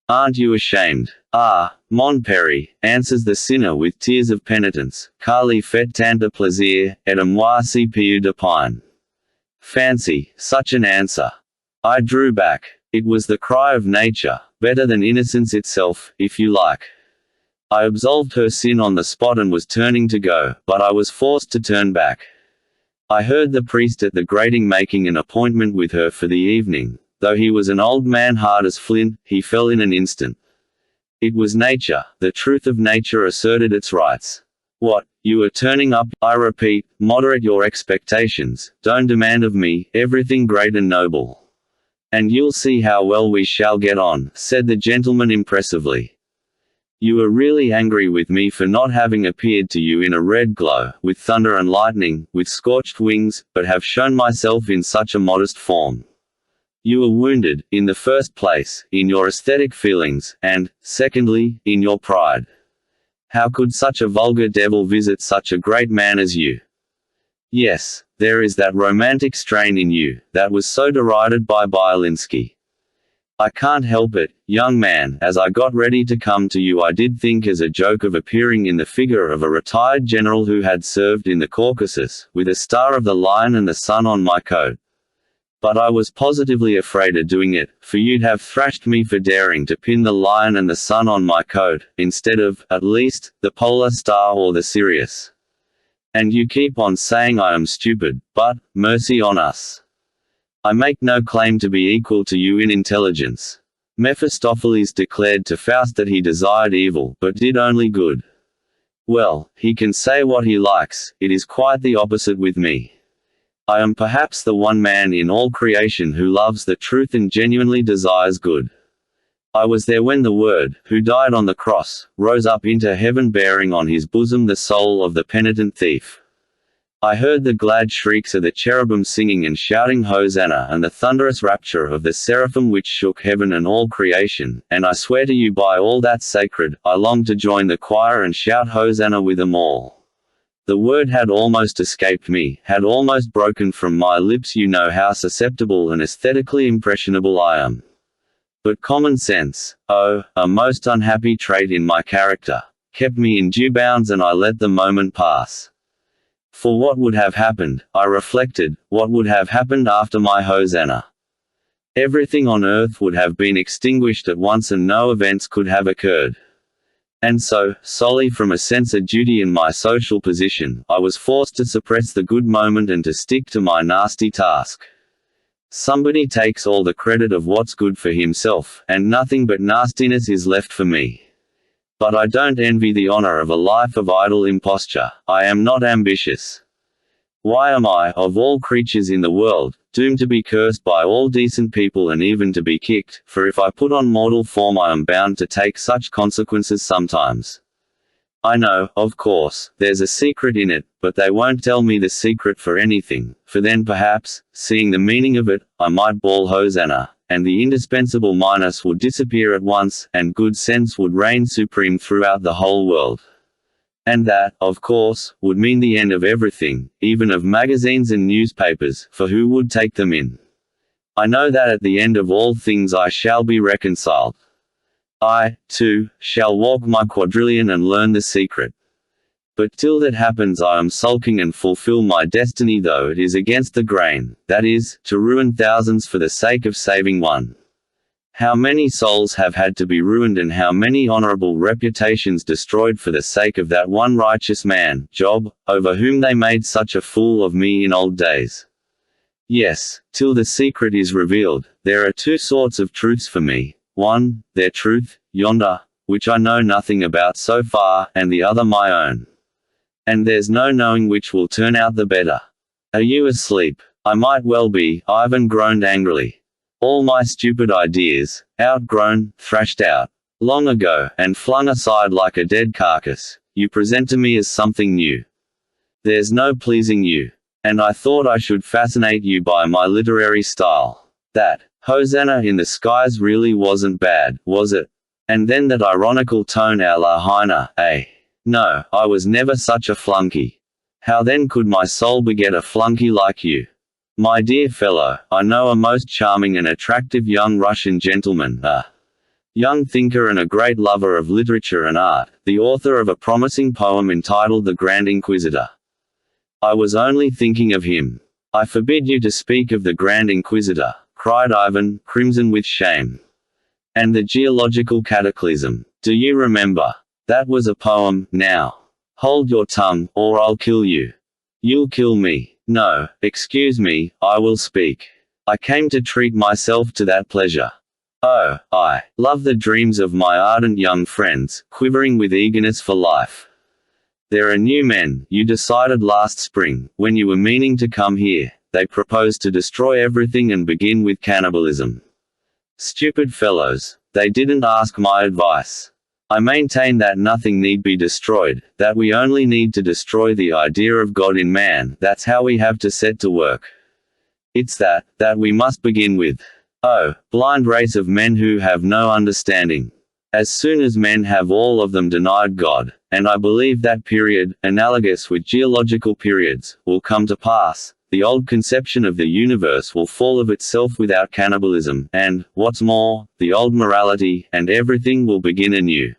Aren't you ashamed? Ah, mon père, answers the sinner with tears of penitence, car li fait tant de plaisir, et à moi si peu de peine. Fancy, such an answer. I drew back. It was the cry of nature, better than innocence itself, if you like. I absolved her sin on the spot and was turning to go, but I was forced to turn back. I heard the priest at the grating making an appointment with her for the evening. Though he was an old man hard as flint, he fell in an instant. It was nature, the truth of nature asserted its rights. What, you are turning up? I repeat, moderate your expectations, don't demand of me everything great and noble. And you'll see how well we shall get on, said the gentleman impressively. You are really angry with me for not having appeared to you in a red glow, with thunder and lightning, with scorched wings, but have shown myself in such a modest form. You are wounded, in the first place, in your aesthetic feelings, and, secondly, in your pride. How could such a vulgar devil visit such a great man as you? Yes, there is that romantic strain in you, that was so derided by Bielinski. I can't help it, young man, as I got ready to come to you I did think as a joke of appearing in the figure of a retired general who had served in the Caucasus, with a star of the Lion and the Sun on my coat. But I was positively afraid of doing it, for you'd have thrashed me for daring to pin the Lion and the Sun on my coat, instead of, at least, the Polar Star or the Sirius. And you keep on saying I am stupid, but, mercy on us. I make no claim to be equal to you in intelligence. Mephistopheles declared to Faust that he desired evil, but did only good. Well, he can say what he likes, it is quite the opposite with me. I am perhaps the one man in all creation who loves the truth and genuinely desires good. I was there when the Word, who died on the cross, rose up into heaven bearing on his bosom the soul of the penitent thief. I heard the glad shrieks of the cherubim singing and shouting Hosanna, and the thunderous rapture of the seraphim which shook heaven and all creation, and I swear to you by all that's sacred, I long to join the choir and shout Hosanna with them all. The word had almost escaped me, had almost broken from my lips. You know how susceptible and aesthetically impressionable I am. But common sense, oh, a most unhappy trait in my character, kept me in due bounds, and I let the moment pass. For what would have happened, I reflected, what would have happened after my Hosanna? Everything on earth would have been extinguished at once and no events could have occurred. And so, solely from a sense of duty and my social position, I was forced to suppress the good moment and to stick to my nasty task. Somebody takes all the credit of what's good for himself, and nothing but nastiness is left for me. But I don't envy the honor of a life of idle imposture. I am not ambitious. Why am I, of all creatures in the world, doomed to be cursed by all decent people and even to be kicked? For if I put on mortal form I am bound to take such consequences sometimes. I know, of course, there's a secret in it, but they won't tell me the secret for anything, for then perhaps, seeing the meaning of it, I might bawl Hosanna, and the indispensable minus would disappear at once, and good sense would reign supreme throughout the whole world. And that, of course, would mean the end of everything, even of magazines and newspapers, for who would take them in? I know that at the end of all things I shall be reconciled. I, too, shall walk my quadrillion and learn the secret. But till that happens I am sulking and fulfill my destiny, though it is against the grain, that is, to ruin thousands for the sake of saving one. How many souls have had to be ruined and how many honorable reputations destroyed for the sake of that one righteous man, Job, over whom they made such a fool of me in old days. Yes, till the secret is revealed, there are two sorts of truths for me. One, their truth, yonder, which I know nothing about so far, and the other my own. And there's no knowing which will turn out the better. Are you asleep? I might well be, Ivan groaned angrily. All my stupid ideas, outgrown, thrashed out, long ago, and flung aside like a dead carcass, you present to me as something new. There's no pleasing you. And I thought I should fascinate you by my literary style. That Hosanna in the skies really wasn't bad, was it? And then that ironical tone à la Heine, eh? No, I was never such a flunky. How then could my soul beget a flunky like you? My dear fellow, I know a most charming and attractive young Russian gentleman, a young thinker and a great lover of literature and art, the author of a promising poem entitled The Grand Inquisitor. I was only thinking of him. I forbid you to speak of the Grand Inquisitor, cried Ivan, crimson with shame. And the geological cataclysm. Do you remember? That was a poem. Now, hold your tongue, or I'll kill you. You'll kill me. No, excuse me, I will speak. I came to treat myself to that pleasure. Oh, I love the dreams of my ardent young friends, quivering with eagerness for life. There are new men, you decided last spring, when you were meaning to come here. They propose to destroy everything and begin with cannibalism. Stupid fellows. They didn't ask my advice. I maintain that nothing need be destroyed, that we only need to destroy the idea of God in man. That's how we have to set to work. It's that we must begin with. Oh, blind race of men who have no understanding. As soon as men have all of them denied God, and I believe that period, analogous with geological periods, will come to pass, the old conception of the universe will fall of itself without cannibalism, and, what's more, the old morality, and everything will begin anew.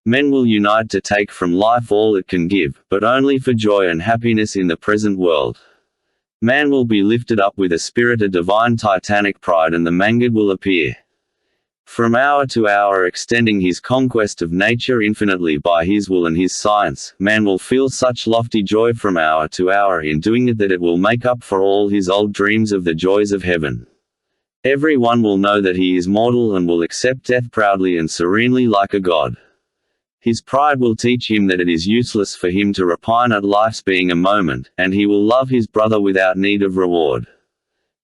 Men will unite to take from life all it can give, but only for joy and happiness in the present world. Man will be lifted up with a spirit of divine titanic pride, and the Mangad will appear. From hour to hour extending his conquest of nature infinitely by his will and his science, man will feel such lofty joy from hour to hour in doing it that it will make up for all his old dreams of the joys of heaven. Everyone will know that he is mortal and will accept death proudly and serenely like a god. His pride will teach him that it is useless for him to repine at life's being a moment, and he will love his brother without need of reward.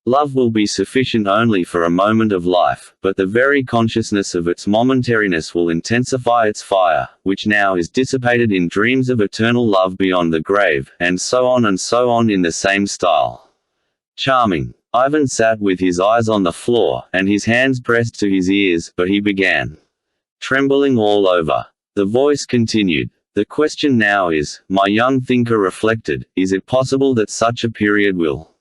Love will be sufficient only for a moment of life, but the very consciousness of its momentariness will intensify its fire, which now is dissipated in dreams of eternal love beyond the grave, and so on in the same style. Charming. Ivan sat with his eyes on the floor, and his hands pressed to his ears, but he began. Trembling all over. The voice continued. The question now is, my young thinker reflected, is it possible that such a period will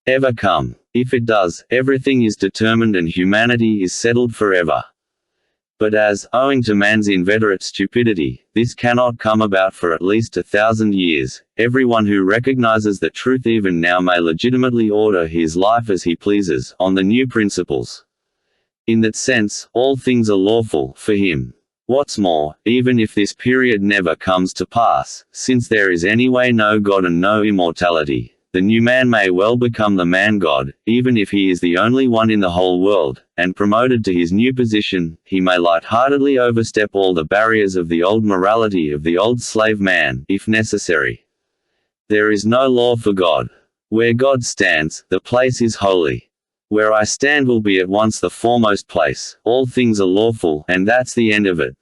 ever come? If it does, everything is determined and humanity is settled forever. But as, owing to man's inveterate stupidity, this cannot come about for at least 1,000 years, everyone who recognizes the truth even now may legitimately order his life as he pleases, on the new principles. In that sense, all things are lawful for him. What's more, even if this period never comes to pass, since there is anyway no God and no immortality, the new man may well become the man-God, even if he is the only one in the whole world, and promoted to his new position, he may light-heartedly overstep all the barriers of the old morality of the old slave man, if necessary. There is no law for God. Where God stands, the place is holy. Where I stand will be at once the foremost place, all things are lawful, and that's the end of it.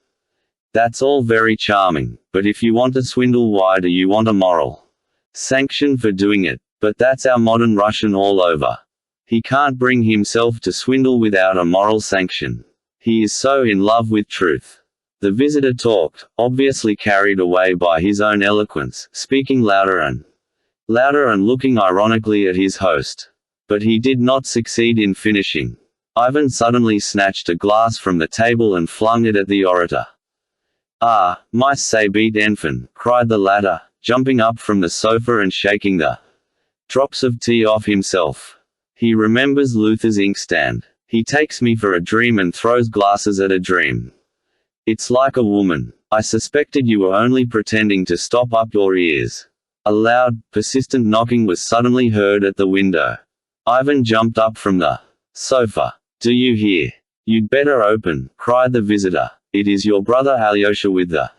That's all very charming, but if you want a swindle, why do you want a moral sanction for doing it? But that's our modern Russian all over. He can't bring himself to swindle without a moral sanction. He is so in love with truth. The visitor talked, obviously carried away by his own eloquence, speaking louder and looking ironically at his host. But he did not succeed in finishing. Ivan suddenly snatched a glass from the table and flung it at the orator. "Ah, my say-beat Enfin," cried the latter, jumping up from the sofa and shaking the drops of tea off himself. "He remembers Luther's inkstand. He takes me for a dream and throws glasses at a dream. It's like a woman. I suspected you were only pretending to stop up your ears." A loud, persistent knocking was suddenly heard at the window. Ivan jumped up from the sofa. "Do you hear? You'd better open," cried the visitor. "It is your brother Alyosha with the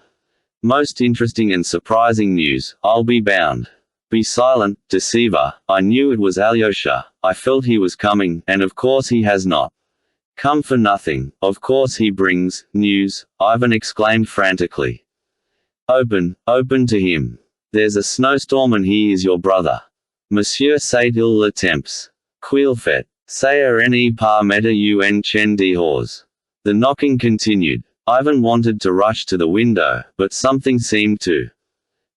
most interesting and surprising news, I'll be bound." "Be silent, deceiver. I knew it was Alyosha. I felt he was coming, and of course he has not come for nothing. Of course he brings news," Ivan exclaimed frantically. "Open, open to him. There's a snowstorm and he is your brother. Monsieur sait-il le temps? Qu'il fait? C'est rne par meta un chen dehors." The knocking continued. Ivan wanted to rush to the window, but something seemed to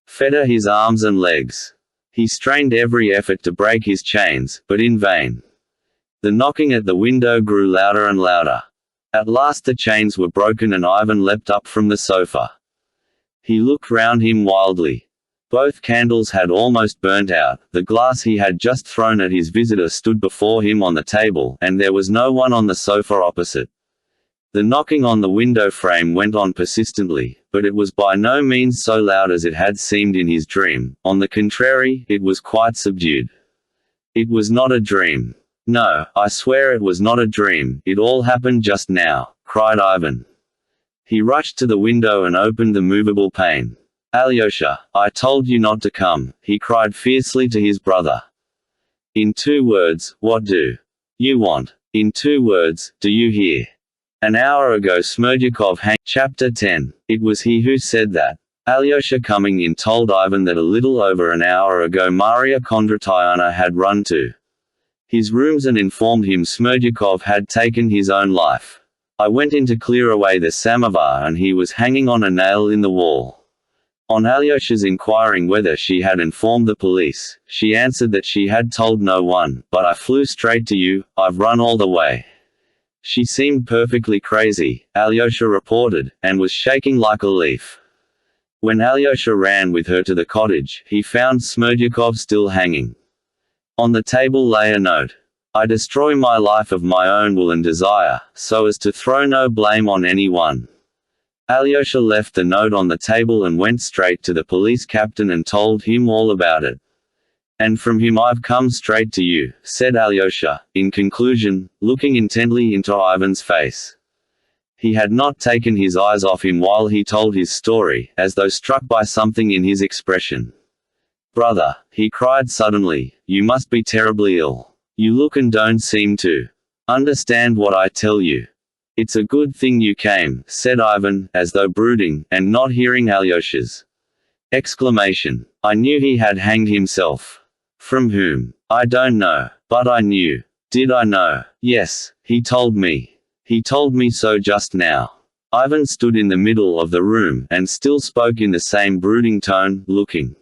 fetter his arms and legs. He strained every effort to break his chains, but in vain. The knocking at the window grew louder and louder. At last the chains were broken and Ivan leapt up from the sofa. He looked round him wildly. Both candles had almost burnt out, the glass he had just thrown at his visitor stood before him on the table, and there was no one on the sofa opposite. The knocking on the window frame went on persistently, but it was by no means so loud as it had seemed in his dream. On the contrary, it was quite subdued. It was not a dream. "No, I swear it was not a dream, it all happened just now," cried Ivan. He rushed to the window and opened the movable pane. "Alyosha, I told you not to come," he cried fiercely to his brother. "In 2 words, what do you want? In 2 words, do you hear? An hour ago Smerdyakov hanged." Chapter 10. It was he who said that. Alyosha coming in told Ivan that a little over an hour ago Maria Kondratyevna had run to his rooms and informed him Smerdyakov had taken his own life. "I went in to clear away the samovar and he was hanging on a nail in the wall." On Alyosha's inquiring whether she had informed the police, she answered that she had told no one, "But I flew straight to you, I've run all the way." She seemed perfectly crazy, Alyosha reported, and was shaking like a leaf. When Alyosha ran with her to the cottage, he found Smerdyakov still hanging. On the table lay a note. "I destroy my life of my own will and desire, so as to throw no blame on any one." Alyosha left the note on the table and went straight to the police captain and told him all about it. And from him I've come straight to you," said Alyosha, in conclusion, looking intently into Ivan's face. He had not taken his eyes off him while he told his story, as though struck by something in his expression. "Brother," he cried suddenly, "you must be terribly ill. You look and don't seem to understand what I tell you." "It's a good thing you came," said Ivan, as though brooding, and not hearing Alyosha's exclamation. "I knew he had hanged himself." "From whom?" "I don't know. But I knew." "Did I know?" "Yes. He told me. He told me so just now." Ivan stood in the middle of the room, and still spoke in the same brooding tone, looking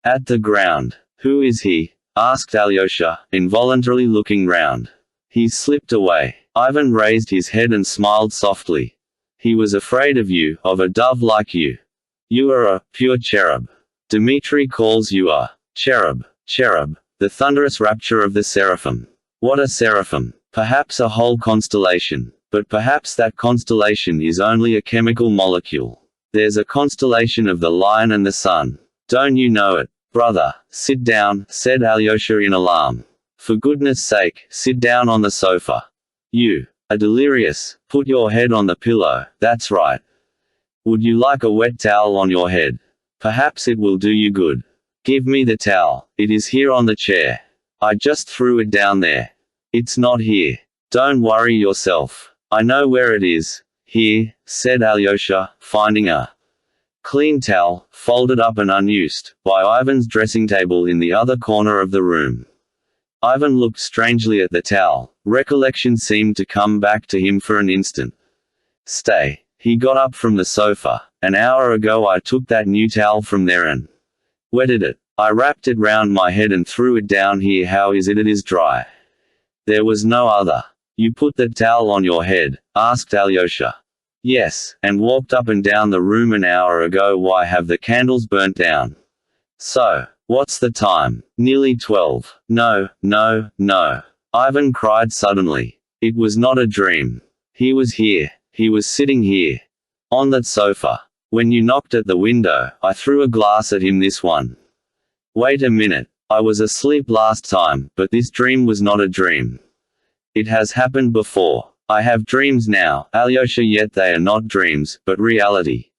at the ground. "Who is he?" asked Alyosha, involuntarily looking round. "He's slipped away." Ivan raised his head and smiled softly. "He was afraid of you, of a dove like you. You are a pure cherub. Dmitri calls you a cherub." Cherub, the thunderous rapture of the seraphim. What a seraphim! Perhaps a whole constellation. But perhaps that constellation is only a chemical molecule. There's a constellation of the lion and the sun. Don't you know it? "Brother, sit down," said Alyosha in alarm. "For goodness sake, sit down on the sofa. You are delirious. Put your head on the pillow, that's right. Would you like a wet towel on your head? Perhaps it will do you good. Give me the towel. It is here on the chair. I just threw it down there. It's not here. Don't worry yourself. I know where it is." "Here," said Alyosha, finding a clean towel, folded up and unused, by Ivan's dressing table in the other corner of the room. Ivan looked strangely at the towel. Recollection seemed to come back to him for an instant. "Stay." He got up from the sofa. "An hour ago I took that new towel from there and wetted it. I wrapped it round my head and threw it down here. How is it? It is dry. There was no other." "You put the towel on your head?" asked Alyosha. "Yes, and walked up and down the room an hour ago. Why have the candles burnt down?" "So, what's the time?" "Nearly 12. No, no, no." Ivan cried suddenly. It was not a dream. He was here. He was sitting here. On that sofa. When you knocked at the window, I threw a glass at him. This one. Wait a minute. I was asleep last time, but this dream was not a dream. It has happened before. I have dreams now, Alyosha, yet they are not dreams, but reality.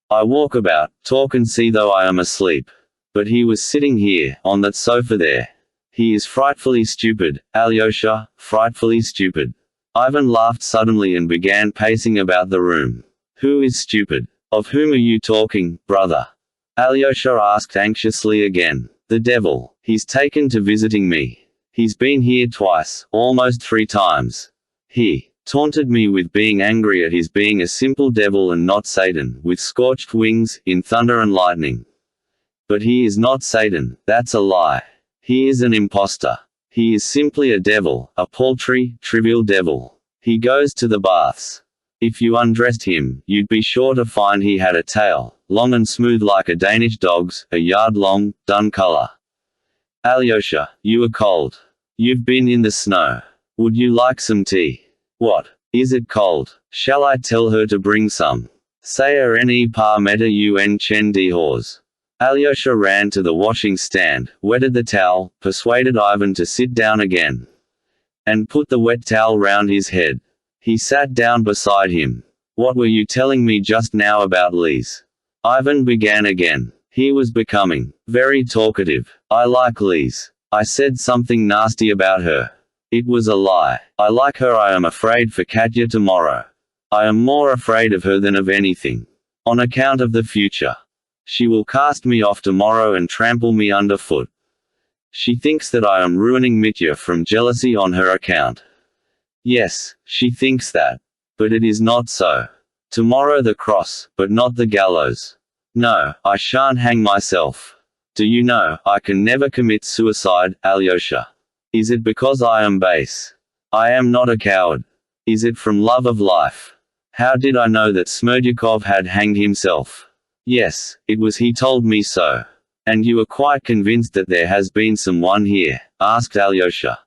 I walk about, talk and see though I am asleep. But he was sitting here, on that sofa there. He is frightfully stupid, Alyosha, frightfully stupid. Ivan laughed suddenly and began pacing about the room. "Who is stupid? Of whom are you talking, brother?" Alyosha asked anxiously again. "The devil. He's taken to visiting me. He's been here twice, almost 3 times. He taunted me with being angry at his being a simple devil and not Satan, with scorched wings, in thunder and lightning. But he is not Satan, that's a lie. He is an impostor. He is simply a devil, a paltry, trivial devil. He goes to the baths. If you undressed him, you'd be sure to find he had a tail, long and smooth like a Danish dog's, a yard long, dun color. Alyosha, you are cold. You've been in the snow. Would you like some tea?" "What? Is it cold? Shall I tell her to bring some?" "Say ne par meta un chen de hors." Alyosha ran to the washing stand, wetted the towel, persuaded Ivan to sit down again, and put the wet towel round his head. He sat down beside him. "What were you telling me just now about Lise?" Ivan began again. He was becoming very talkative. "I like Lise. I said something nasty about her. It was a lie. I like her. I am afraid for Katya tomorrow. I am more afraid of her than of anything. On account of the future. She will cast me off tomorrow and trample me underfoot. She thinks that I am ruining Mitya from jealousy on her account. Yes, she thinks that. But it is not so. Tomorrow the cross, but not the gallows. No, I shan't hang myself. Do you know, I can never commit suicide, Alyosha. Is it because I am base? I am not a coward. Is it from love of life? How did I know that Smerdyakov had hanged himself? Yes, it was he told me so. And you are quite convinced that there has been someone here? Asked Alyosha.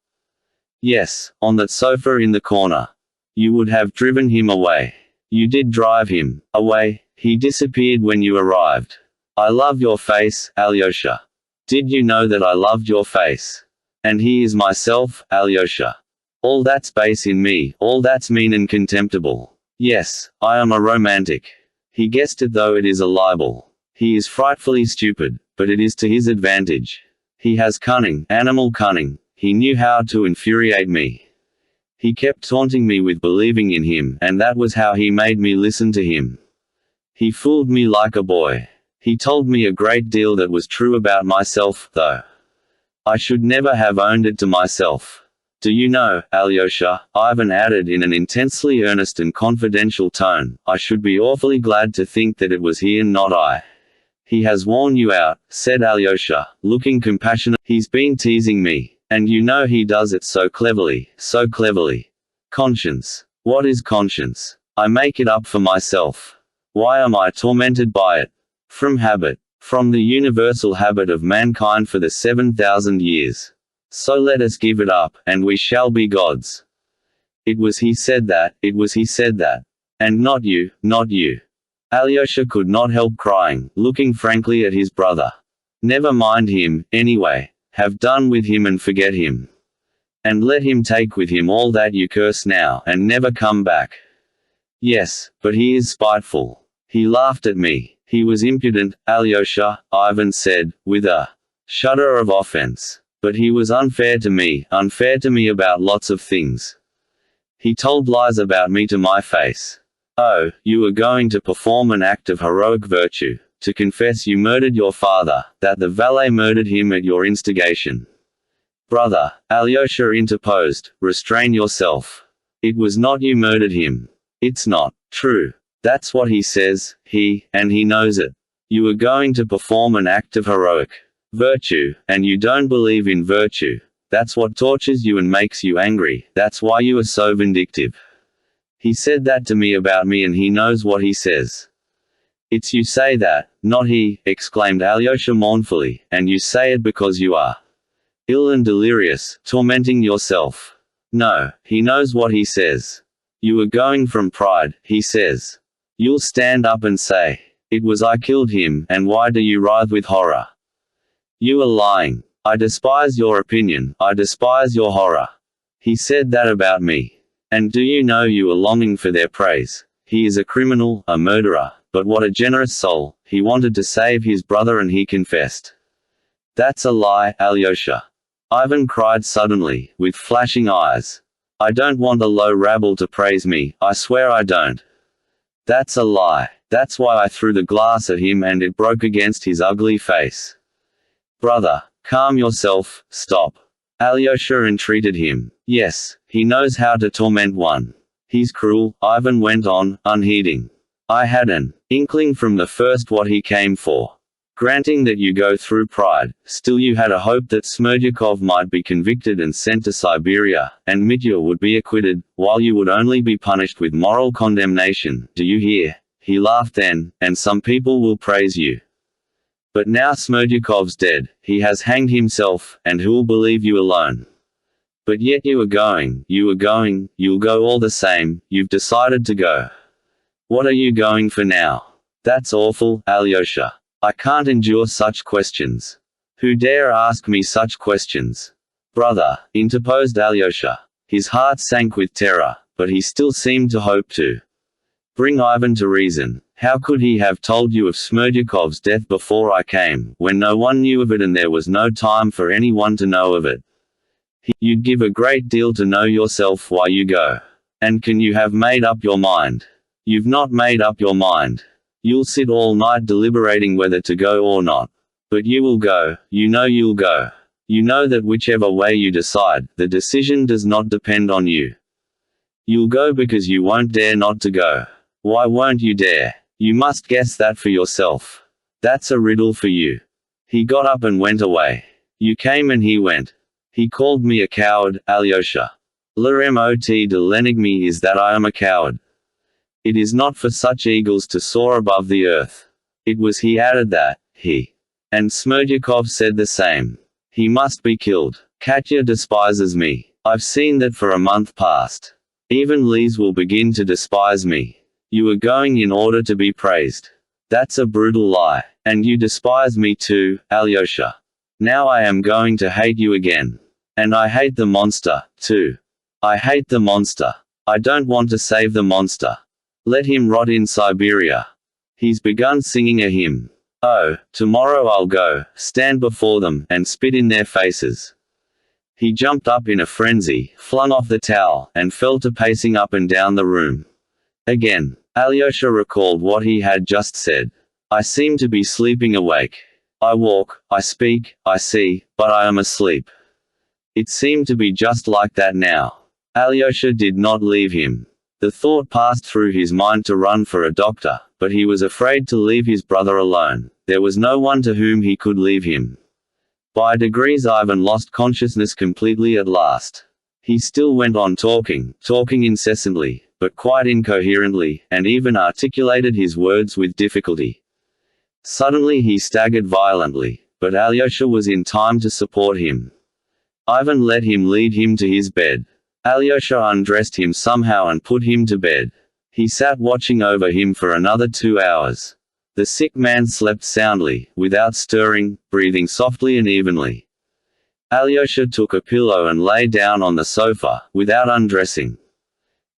Yes, on that sofa in the corner. You would have driven him away. You did drive him away. He disappeared when you arrived. I love your face, Alyosha. Did you know that I loved your face? And he is myself, Alyosha. All that's base in me, all that's mean and contemptible. Yes, I am a romantic. He guessed it, though it is a libel. He is frightfully stupid, but it is to his advantage. He has cunning, animal cunning. He knew how to infuriate me. He kept taunting me with believing in him, and that was how he made me listen to him. He fooled me like a boy. He told me a great deal that was true about myself, though I should never have owned it to myself. Do you know, Alyosha, Ivan added in an intensely earnest and confidential tone, I should be awfully glad to think that it was he and not I. He has worn you out, said Alyosha, looking compassionate. He's been teasing me. And you know he does it so cleverly, so cleverly. Conscience. What is conscience? I make it up for myself. Why am I tormented by it? From habit. From the universal habit of mankind for the 7,000 years. So let us give it up, and we shall be gods. It was he said that, it was he said that. And not you, not you. Alyosha could not help crying, looking frankly at his brother. Never mind him, anyway. Have done with him and forget him. And let him take with him all that you curse now, and never come back. Yes, but he is spiteful. He laughed at me. He was impudent, Alyosha, Ivan said, with a shudder of offense. But he was unfair to me about lots of things. He told lies about me to my face. Oh, you were going to perform an act of heroic virtue. To confess you murdered your father, that the valet murdered him at your instigation. Brother, Alyosha interposed, restrain yourself. It was not you murdered him. It's not true. That's what he says, and he knows it. You were going to perform an act of heroic virtue, and you don't believe in virtue. That's what tortures you and makes you angry, that's why you are so vindictive. He said that to me about me, and he knows what he says. It's you say that, not he, exclaimed Alyosha mournfully, and you say it because you are ill and delirious, tormenting yourself. No, he knows what he says. You are going from pride, he says. You'll stand up and say, it was I killed him, and why do you writhe with horror? You are lying. I despise your opinion, I despise your horror. He said that about me. And do you know you are longing for their praise? He is a criminal, a murderer. But what a generous soul, he wanted to save his brother and he confessed. That's a lie, Alyosha. Ivan cried suddenly, with flashing eyes. I don't want a low rabble to praise me, I swear I don't. That's a lie. That's why I threw the glass at him and it broke against his ugly face. Brother, calm yourself, stop. Alyosha entreated him. Yes, he knows how to torment one. He's cruel, Ivan went on, unheeding. I had an inkling from the first what he came for. Granting that you go through pride, still you had a hope that Smerdyakov might be convicted and sent to Siberia, and Mitya would be acquitted, while you would only be punished with moral condemnation. Do you hear? He laughed then, and some people will praise you. But now Smerdyakov's dead, he has hanged himself, and who'll believe you alone? But yet you are going, you'll go all the same, you've decided to go. What are you going for now? That's awful, Alyosha. I can't endure such questions. Who dare ask me such questions? Brother, interposed Alyosha. His heart sank with terror, but he still seemed to hope to bring Ivan to reason. How could he have told you of Smerdyakov's death before I came, when no one knew of it and there was no time for anyone to know of it? You'd give a great deal to know yourself why you go. And can you have made up your mind? You've not made up your mind. You'll sit all night deliberating whether to go or not. But you will go, you know you'll go. You know that whichever way you decide, the decision does not depend on you. You'll go because you won't dare not to go. Why won't you dare? You must guess that for yourself. That's a riddle for you. He got up and went away. You came and he went. He called me a coward, Alyosha. Le mot de l'ennemi is that I am a coward. It is not for such eagles to soar above the earth. It was he added that, he. And Smerdyakov said the same. He must be killed. Katya despises me. I've seen that for a month past. Even Lise will begin to despise me. You are going in order to be praised. That's a brutal lie. And you despise me too, Alyosha. Now I am going to hate you again. And I hate the monster, too. I hate the monster. I don't want to save the monster. Let him rot in Siberia. He's begun singing a hymn. Oh, tomorrow I'll go, stand before them, and spit in their faces. He jumped up in a frenzy, flung off the towel, and fell to pacing up and down the room. Again, Alyosha recalled what he had just said. I seem to be sleeping awake. I walk, I speak, I see, but I am asleep. It seemed to be just like that now. Alyosha did not leave him. The thought passed through his mind to run for a doctor, but he was afraid to leave his brother alone. There was no one to whom he could leave him. By degrees Ivan lost consciousness completely at last. He still went on talking incessantly, but quite incoherently, and even articulated his words with difficulty. Suddenly he staggered violently, but Alyosha was in time to support him. Ivan let him lead him to his bed. Alyosha undressed him somehow and put him to bed. He sat watching over him for another 2 hours. The sick man slept soundly, without stirring, breathing softly and evenly. Alyosha took a pillow and lay down on the sofa, without undressing.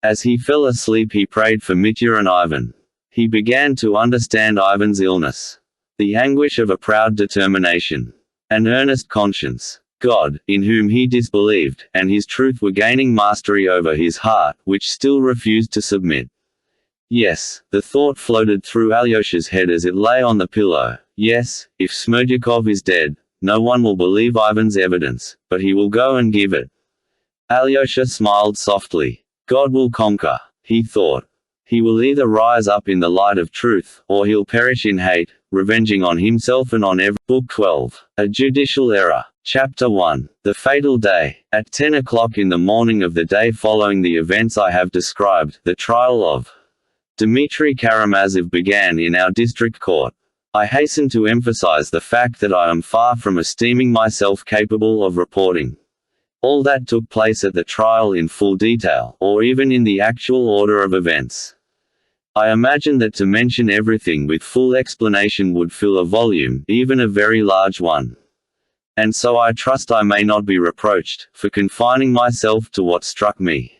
As he fell asleep he prayed for Mitya and Ivan. He began to understand Ivan's illness. The anguish of a proud determination. An earnest conscience. God, in whom he disbelieved, and his truth were gaining mastery over his heart, which still refused to submit. Yes, the thought floated through Alyosha's head as it lay on the pillow. Yes, if Smerdyakov is dead, no one will believe Ivan's evidence, but he will go and give it. Alyosha smiled softly. God will conquer, he thought. He will either rise up in the light of truth, or he'll perish in hate, revenging on himself and on every. Book 12. A Judicial Error. Chapter 1. The Fatal Day. At 10 o'clock in the morning of the day following the events I have described, the trial of Dmitry Karamazov began in our district court. I hasten to emphasize the fact that I am far from esteeming myself capable of reporting all that took place at the trial in full detail, or even in the actual order of events. I imagine that to mention everything with full explanation would fill a volume, even a very large one. And so I trust I may not be reproached for confining myself to what struck me.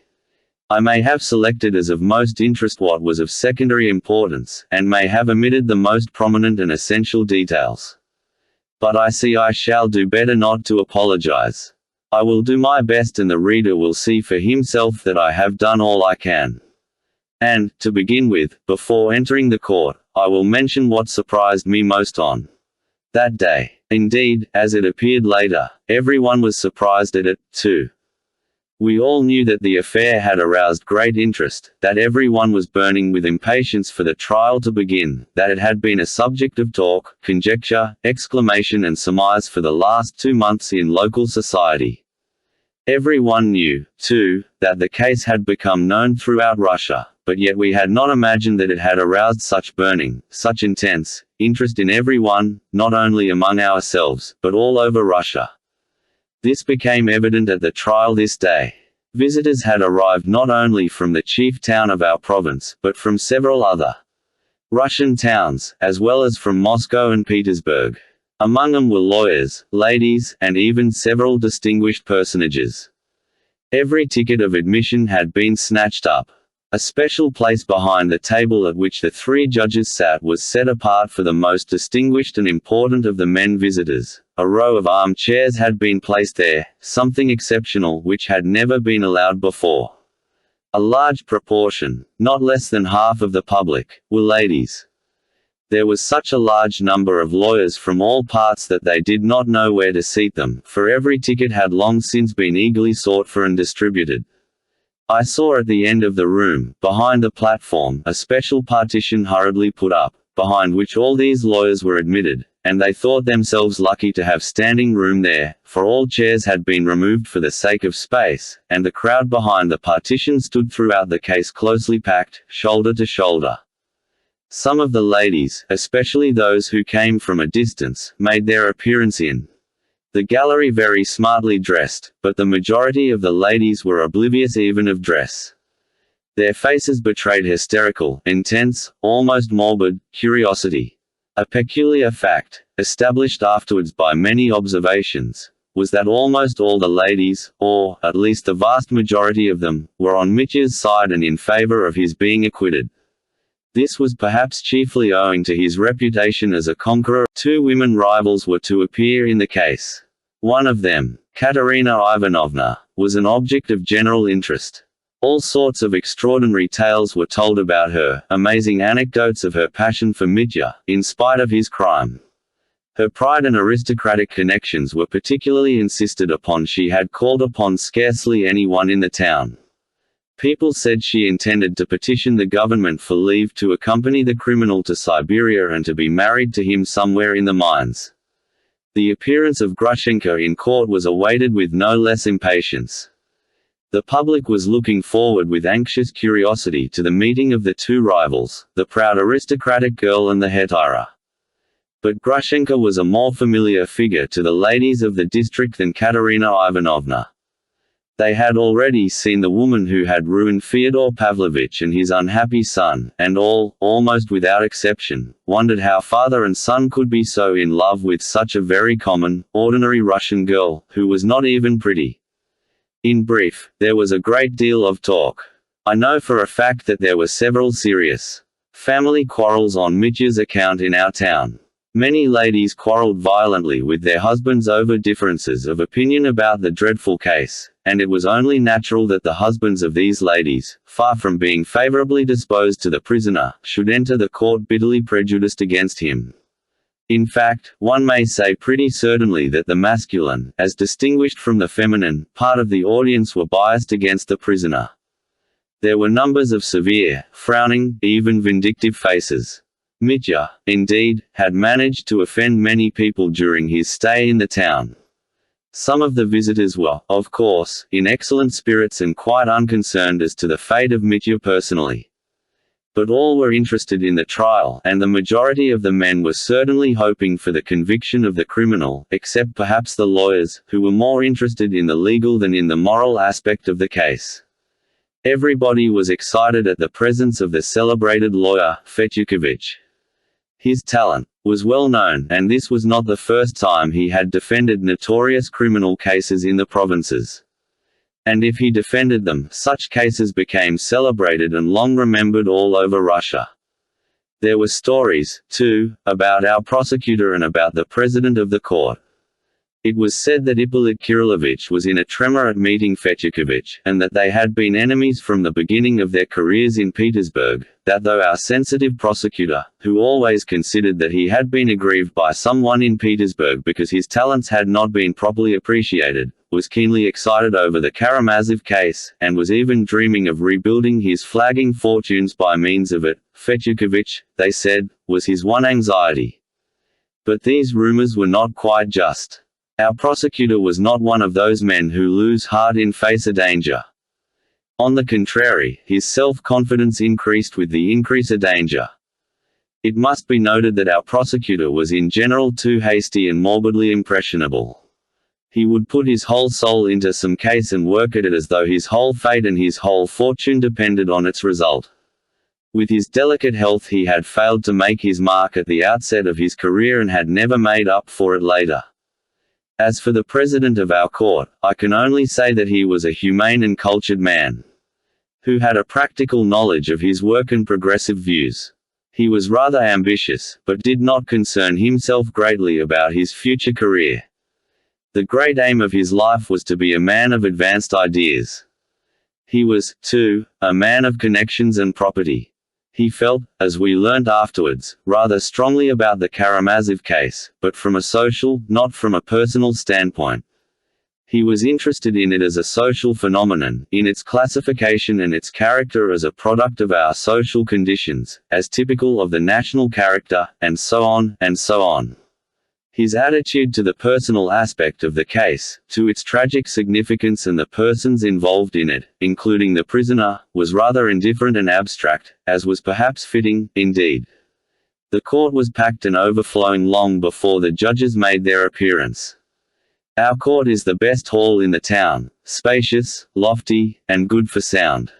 I may have selected as of most interest what was of secondary importance, and may have omitted the most prominent and essential details. But I see I shall do better not to apologize. I will do my best and the reader will see for himself that I have done all I can. And, to begin with, before entering the court, I will mention what surprised me most on that day. Indeed, as it appeared later, everyone was surprised at it, too. We all knew that the affair had aroused great interest, that everyone was burning with impatience for the trial to begin, that it had been a subject of talk, conjecture, exclamation and surmise for the last 2 months in local society. Everyone knew, too, that the case had become known throughout Russia, but yet we had not imagined that it had aroused such burning, such intense interest in everyone, not only among ourselves, but all over Russia. This became evident at the trial this day. Visitors had arrived not only from the chief town of our province, but from several other Russian towns, as well as from Moscow and Petersburg. Among them were lawyers, ladies, and even several distinguished personages. Every ticket of admission had been snatched up. A special place behind the table at which the 3 judges sat was set apart for the most distinguished and important of the men visitors. A row of armchairs had been placed there, something exceptional which had never been allowed before. A large proportion, not less than half of the public, were ladies. There was such a large number of lawyers from all parts that they did not know where to seat them, for every ticket had long since been eagerly sought for and distributed. I saw at the end of the room, behind the platform, a special partition hurriedly put up, behind which all these lawyers were admitted, and they thought themselves lucky to have standing room there, for all chairs had been removed for the sake of space, and the crowd behind the partition stood throughout the case closely packed, shoulder to shoulder. Some of the ladies, especially those who came from a distance, made their appearance in the gallery very smartly dressed, but the majority of the ladies were oblivious even of dress. Their faces betrayed hysterical, intense, almost morbid, curiosity. A peculiar fact, established afterwards by many observations, was that almost all the ladies, or, at least the vast majority of them, were on Mitya's side and in favor of his being acquitted. This was perhaps chiefly owing to his reputation as a conqueror. 2 women rivals were to appear in the case. One of them, Katerina Ivanovna, was an object of general interest. All sorts of extraordinary tales were told about her, amazing anecdotes of her passion for Mitya, in spite of his crime. Her pride and aristocratic connections were particularly insisted upon. She had called upon scarcely anyone in the town. People said she intended to petition the government for leave to accompany the criminal to Siberia and to be married to him somewhere in the mines. The appearance of Grushenka in court was awaited with no less impatience. The public was looking forward with anxious curiosity to the meeting of the 2 rivals, the proud aristocratic girl and the hetairai. But Grushenka was a more familiar figure to the ladies of the district than Katerina Ivanovna. They had already seen the woman who had ruined Fyodor Pavlovich and his unhappy son, and all, almost without exception, wondered how father and son could be so in love with such a very common, ordinary Russian girl, who was not even pretty. In brief, there was a great deal of talk. I know for a fact that there were several serious family quarrels on Mitya's account in our town. Many ladies quarreled violently with their husbands over differences of opinion about the dreadful case, and it was only natural that the husbands of these ladies, far from being favorably disposed to the prisoner, should enter the court bitterly prejudiced against him. In fact, one may say pretty certainly that the masculine, as distinguished from the feminine, part of the audience were biased against the prisoner. There were numbers of severe, frowning, even vindictive faces. Mitya, indeed, had managed to offend many people during his stay in the town. Some of the visitors were, of course, in excellent spirits and quite unconcerned as to the fate of Mitya personally. But all were interested in the trial, and the majority of the men were certainly hoping for the conviction of the criminal, except perhaps the lawyers, who were more interested in the legal than in the moral aspect of the case. Everybody was excited at the presence of the celebrated lawyer, Fetyukovich. His talent was well known, and this was not the first time he had defended notorious criminal cases in the provinces. And if he defended them, such cases became celebrated and long remembered all over Russia. There were stories, too, about our prosecutor and about the president of the court. It was said that Ippolit Kirillovich was in a tremor at meeting Fetyukovich, and that they had been enemies from the beginning of their careers in Petersburg, that though our sensitive prosecutor, who always considered that he had been aggrieved by someone in Petersburg because his talents had not been properly appreciated, was keenly excited over the Karamazov case, and was even dreaming of rebuilding his flagging fortunes by means of it. Fetyukovich, they said, was his one anxiety. But these rumors were not quite just. Our prosecutor was not one of those men who lose heart in face of danger. On the contrary, his self-confidence increased with the increase of danger. It must be noted that our prosecutor was in general too hasty and morbidly impressionable. He would put his whole soul into some case and work at it as though his whole fate and his whole fortune depended on its result. With his delicate health he had failed to make his mark at the outset of his career and had never made up for it later. As for the president of our court, I can only say that he was a humane and cultured man, who had a practical knowledge of his work and progressive views. He was rather ambitious, but did not concern himself greatly about his future career. The great aim of his life was to be a man of advanced ideas. He was, too, a man of connections and property. He felt, as we learnt afterwards, rather strongly about the Karamazov case, but from a social, not from a personal standpoint. He was interested in it as a social phenomenon, in its classification and its character as a product of our social conditions, as typical of the national character, and so on, and so on. His attitude to the personal aspect of the case, to its tragic significance and the persons involved in it, including the prisoner, was rather indifferent and abstract, as was perhaps fitting, indeed. The court was packed and overflowing long before the judges made their appearance. Our court is the best hall in the town, spacious, lofty, and good for sound.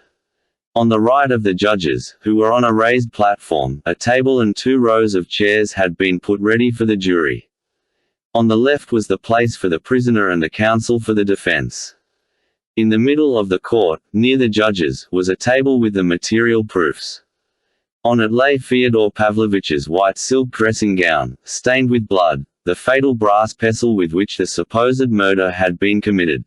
On the right of the judges, who were on a raised platform, a table and 2 rows of chairs had been put ready for the jury. On the left was the place for the prisoner and the counsel for the defense. In the middle of the court, near the judges, was a table with the material proofs. On it lay Fyodor Pavlovich's white silk dressing gown, stained with blood, the fatal brass pestle with which the supposed murder had been committed.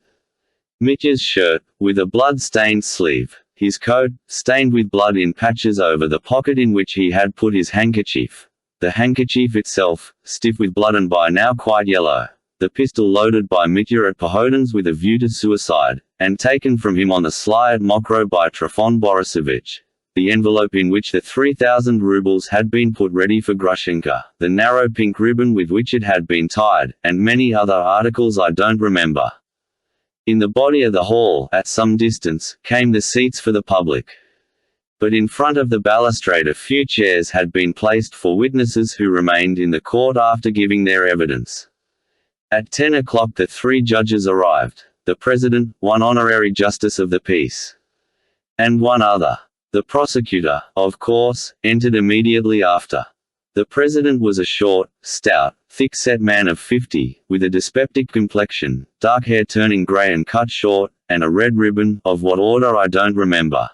Mitya's shirt, with a blood-stained sleeve. His coat, stained with blood in patches over the pocket in which he had put his handkerchief. The handkerchief itself, stiff with blood and by now quite yellow. The pistol loaded by Mitya at Pohodin's with a view to suicide, and taken from him on the sly at Mokro by Trifon Borisovich. The envelope in which the 3,000 rubles had been put ready for Grushenka, the narrow pink ribbon with which it had been tied, and many other articles I don't remember. In the body of the hall, at some distance, came the seats for the public. But in front of the balustrade a few chairs had been placed for witnesses who remained in the court after giving their evidence. At 10 o'clock the 3 judges arrived, the president, 1 honorary justice of the peace, and 1 other. The prosecutor, of course, entered immediately after. The president was a short, stout, thick-set man of 50, with a dyspeptic complexion, dark hair turning grey and cut short, and a red ribbon, of what order I don't remember.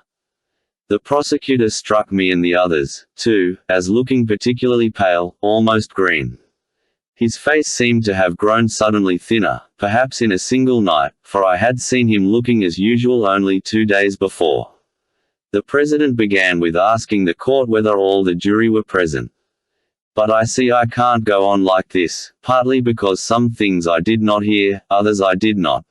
The prosecutor struck me and the others, too, as looking particularly pale, almost green. His face seemed to have grown suddenly thinner, perhaps in a single night, for I had seen him looking as usual only 2 days before. The president began with asking the court whether all the jury were present. But I see I can't go on like this, partly because some things I did not hear, others I did not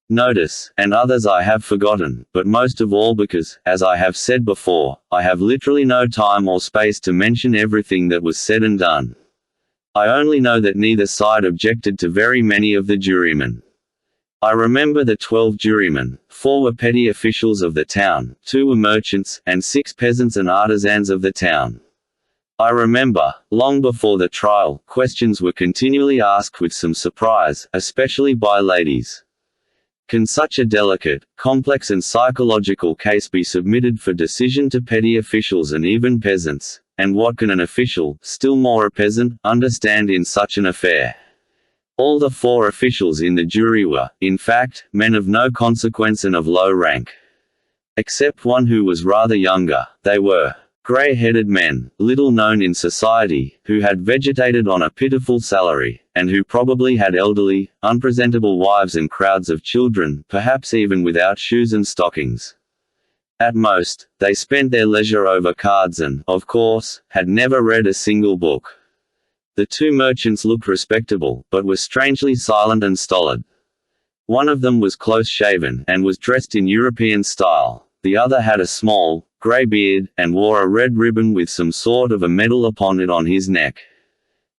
notice, and others I have forgotten, but most of all because, as I have said before, I have literally no time or space to mention everything that was said and done. I only know that neither side objected to very many of the jurymen. I remember the 12 jurymen, 4 were petty officials of the town, 2 were merchants, and 6 peasants and artisans of the town. I remember, long before the trial, questions were continually asked with some surprise, especially by ladies. Can such a delicate, complex and psychological case be submitted for decision to petty officials and even peasants? And what can an official, still more a peasant, understand in such an affair? All the 4 officials in the jury were, in fact, men of no consequence and of low rank. Except one who was rather younger, they were grey-headed men, little known in society, who had vegetated on a pitiful salary, and who probably had elderly, unpresentable wives and crowds of children, perhaps even without shoes and stockings. At most, they spent their leisure over cards and, of course, had never read a single book. The 2 merchants looked respectable, but were strangely silent and stolid. One of them was close-shaven, and was dressed in European style. The other had a small, grey beard, and wore a red ribbon with some sort of a medal upon it on his neck.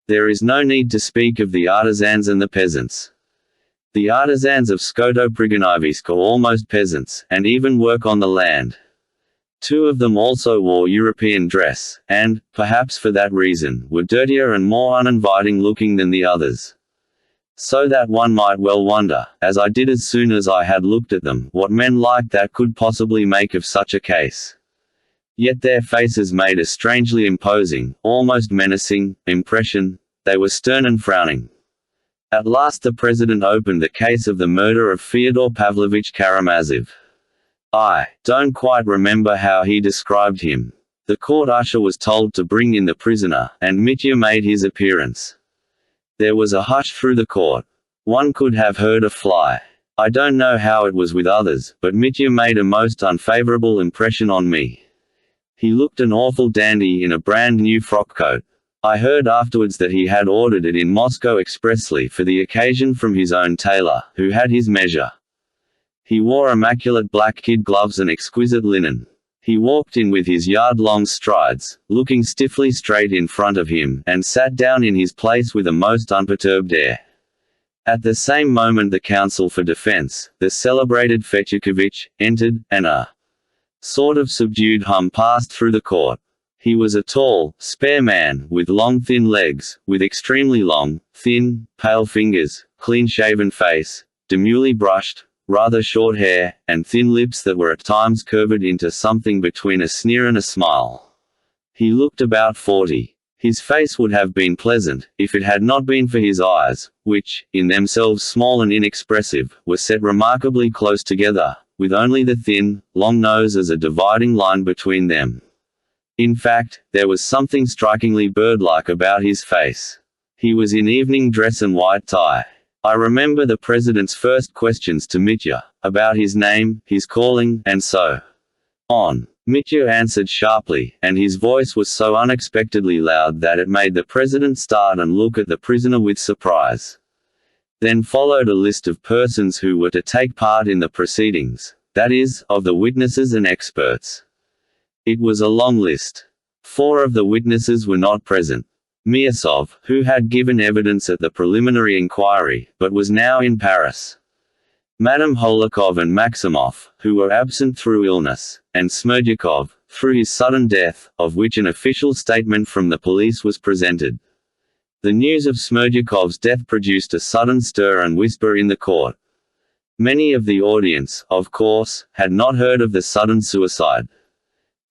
There is no need to speak of the artisans and the peasants. The artisans of Skoto-Prigonovisk are almost peasants, and even work on the land. 2 of them also wore European dress, and, perhaps for that reason, were dirtier and more uninviting looking than the others. So that one might well wonder, as I did as soon as I had looked at them, what men like that could possibly make of such a case. Yet their faces made a strangely imposing, almost menacing, impression. They were stern and frowning. At last the president opened the case of the murder of Fyodor Pavlovich Karamazov. I don't quite remember how he described him. The court usher was told to bring in the prisoner, and Mitya made his appearance. There was a hush through the court. One could have heard a fly. I don't know how it was with others, but Mitya made a most unfavorable impression on me. He looked an awful dandy in a brand new frock coat. I heard afterwards that he had ordered it in Moscow expressly for the occasion from his own tailor, who had his measure. He wore immaculate black kid gloves and exquisite linen. He walked in with his yard-long strides, looking stiffly straight in front of him, and sat down in his place with a most unperturbed air. At the same moment the counsel for defense, the celebrated Fetyukovich, entered, and a sort of subdued hum passed through the court. He was a tall, spare man, with long thin legs, with extremely long, thin, pale fingers, clean-shaven face, demurely brushed, rather short hair, and thin lips that were at times curved into something between a sneer and a smile. He looked about 40. His face would have been pleasant, if it had not been for his eyes, which, in themselves small and inexpressive, were set remarkably close together, with only the thin, long nose as a dividing line between them. In fact, there was something strikingly bird-like about his face. He was in evening dress and white tie. I remember the president's first questions to Mitya, about his name, his calling, and so on. Mitya answered sharply, and his voice was so unexpectedly loud that it made the president start and look at the prisoner with surprise. Then followed a list of persons who were to take part in the proceedings, that is, of the witnesses and experts. It was a long list. 4 of the witnesses were not present. Miasov, who had given evidence at the preliminary inquiry, but was now in Paris. Madame Holikov and Maximov, who were absent through illness, and Smerdyakov, through his sudden death, of which an official statement from the police was presented. The news of Smerdyakov's death produced a sudden stir and whisper in the court. Many of the audience, of course, had not heard of the sudden suicide.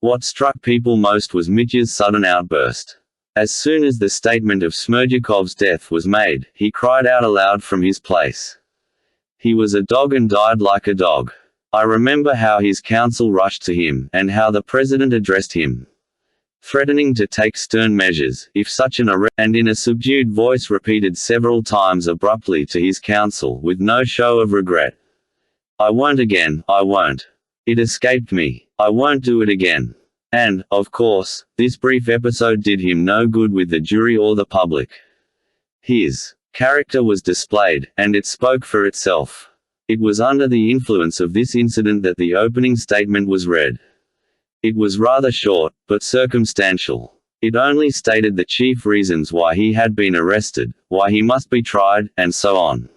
What struck people most was Mitya's sudden outburst. As soon as the statement of Smerdyakov's death was made, he cried out aloud from his place. He was a dog and died like a dog. I remember how his counsel rushed to him, and how the president addressed him, threatening to take stern measures, if such an arrest, and in a subdued voice repeated several times abruptly to his counsel with no show of regret, "I won't again, I won't. It escaped me. I won't do it again." And, of course, this brief episode did him no good with the jury or the public. His character was displayed, and it spoke for itself. It was under the influence of this incident that the opening statement was read. It was rather short, but circumstantial. It only stated the chief reasons why he had been arrested, why he must be tried, and so on.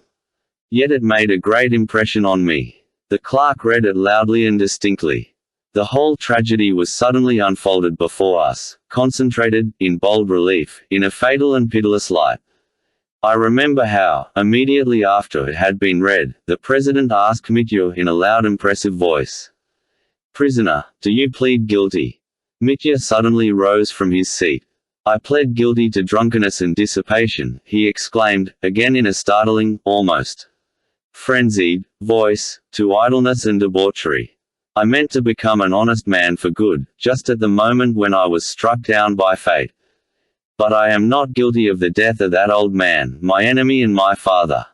Yet it made a great impression on me. The clerk read it loudly and distinctly. The whole tragedy was suddenly unfolded before us, concentrated, in bold relief, in a fatal and pitiless light. I remember how, immediately after it had been read, the president asked Mitya in a loud impressive voice, "Prisoner, do you plead guilty?" Mitya suddenly rose from his seat. "I pled guilty to drunkenness and dissipation," he exclaimed, again in a startling, almost frenzied, voice, "to idleness and debauchery. I meant to become an honest man for good, just at the moment when I was struck down by fate. But I am not guilty of the death of that old man, my enemy and my father.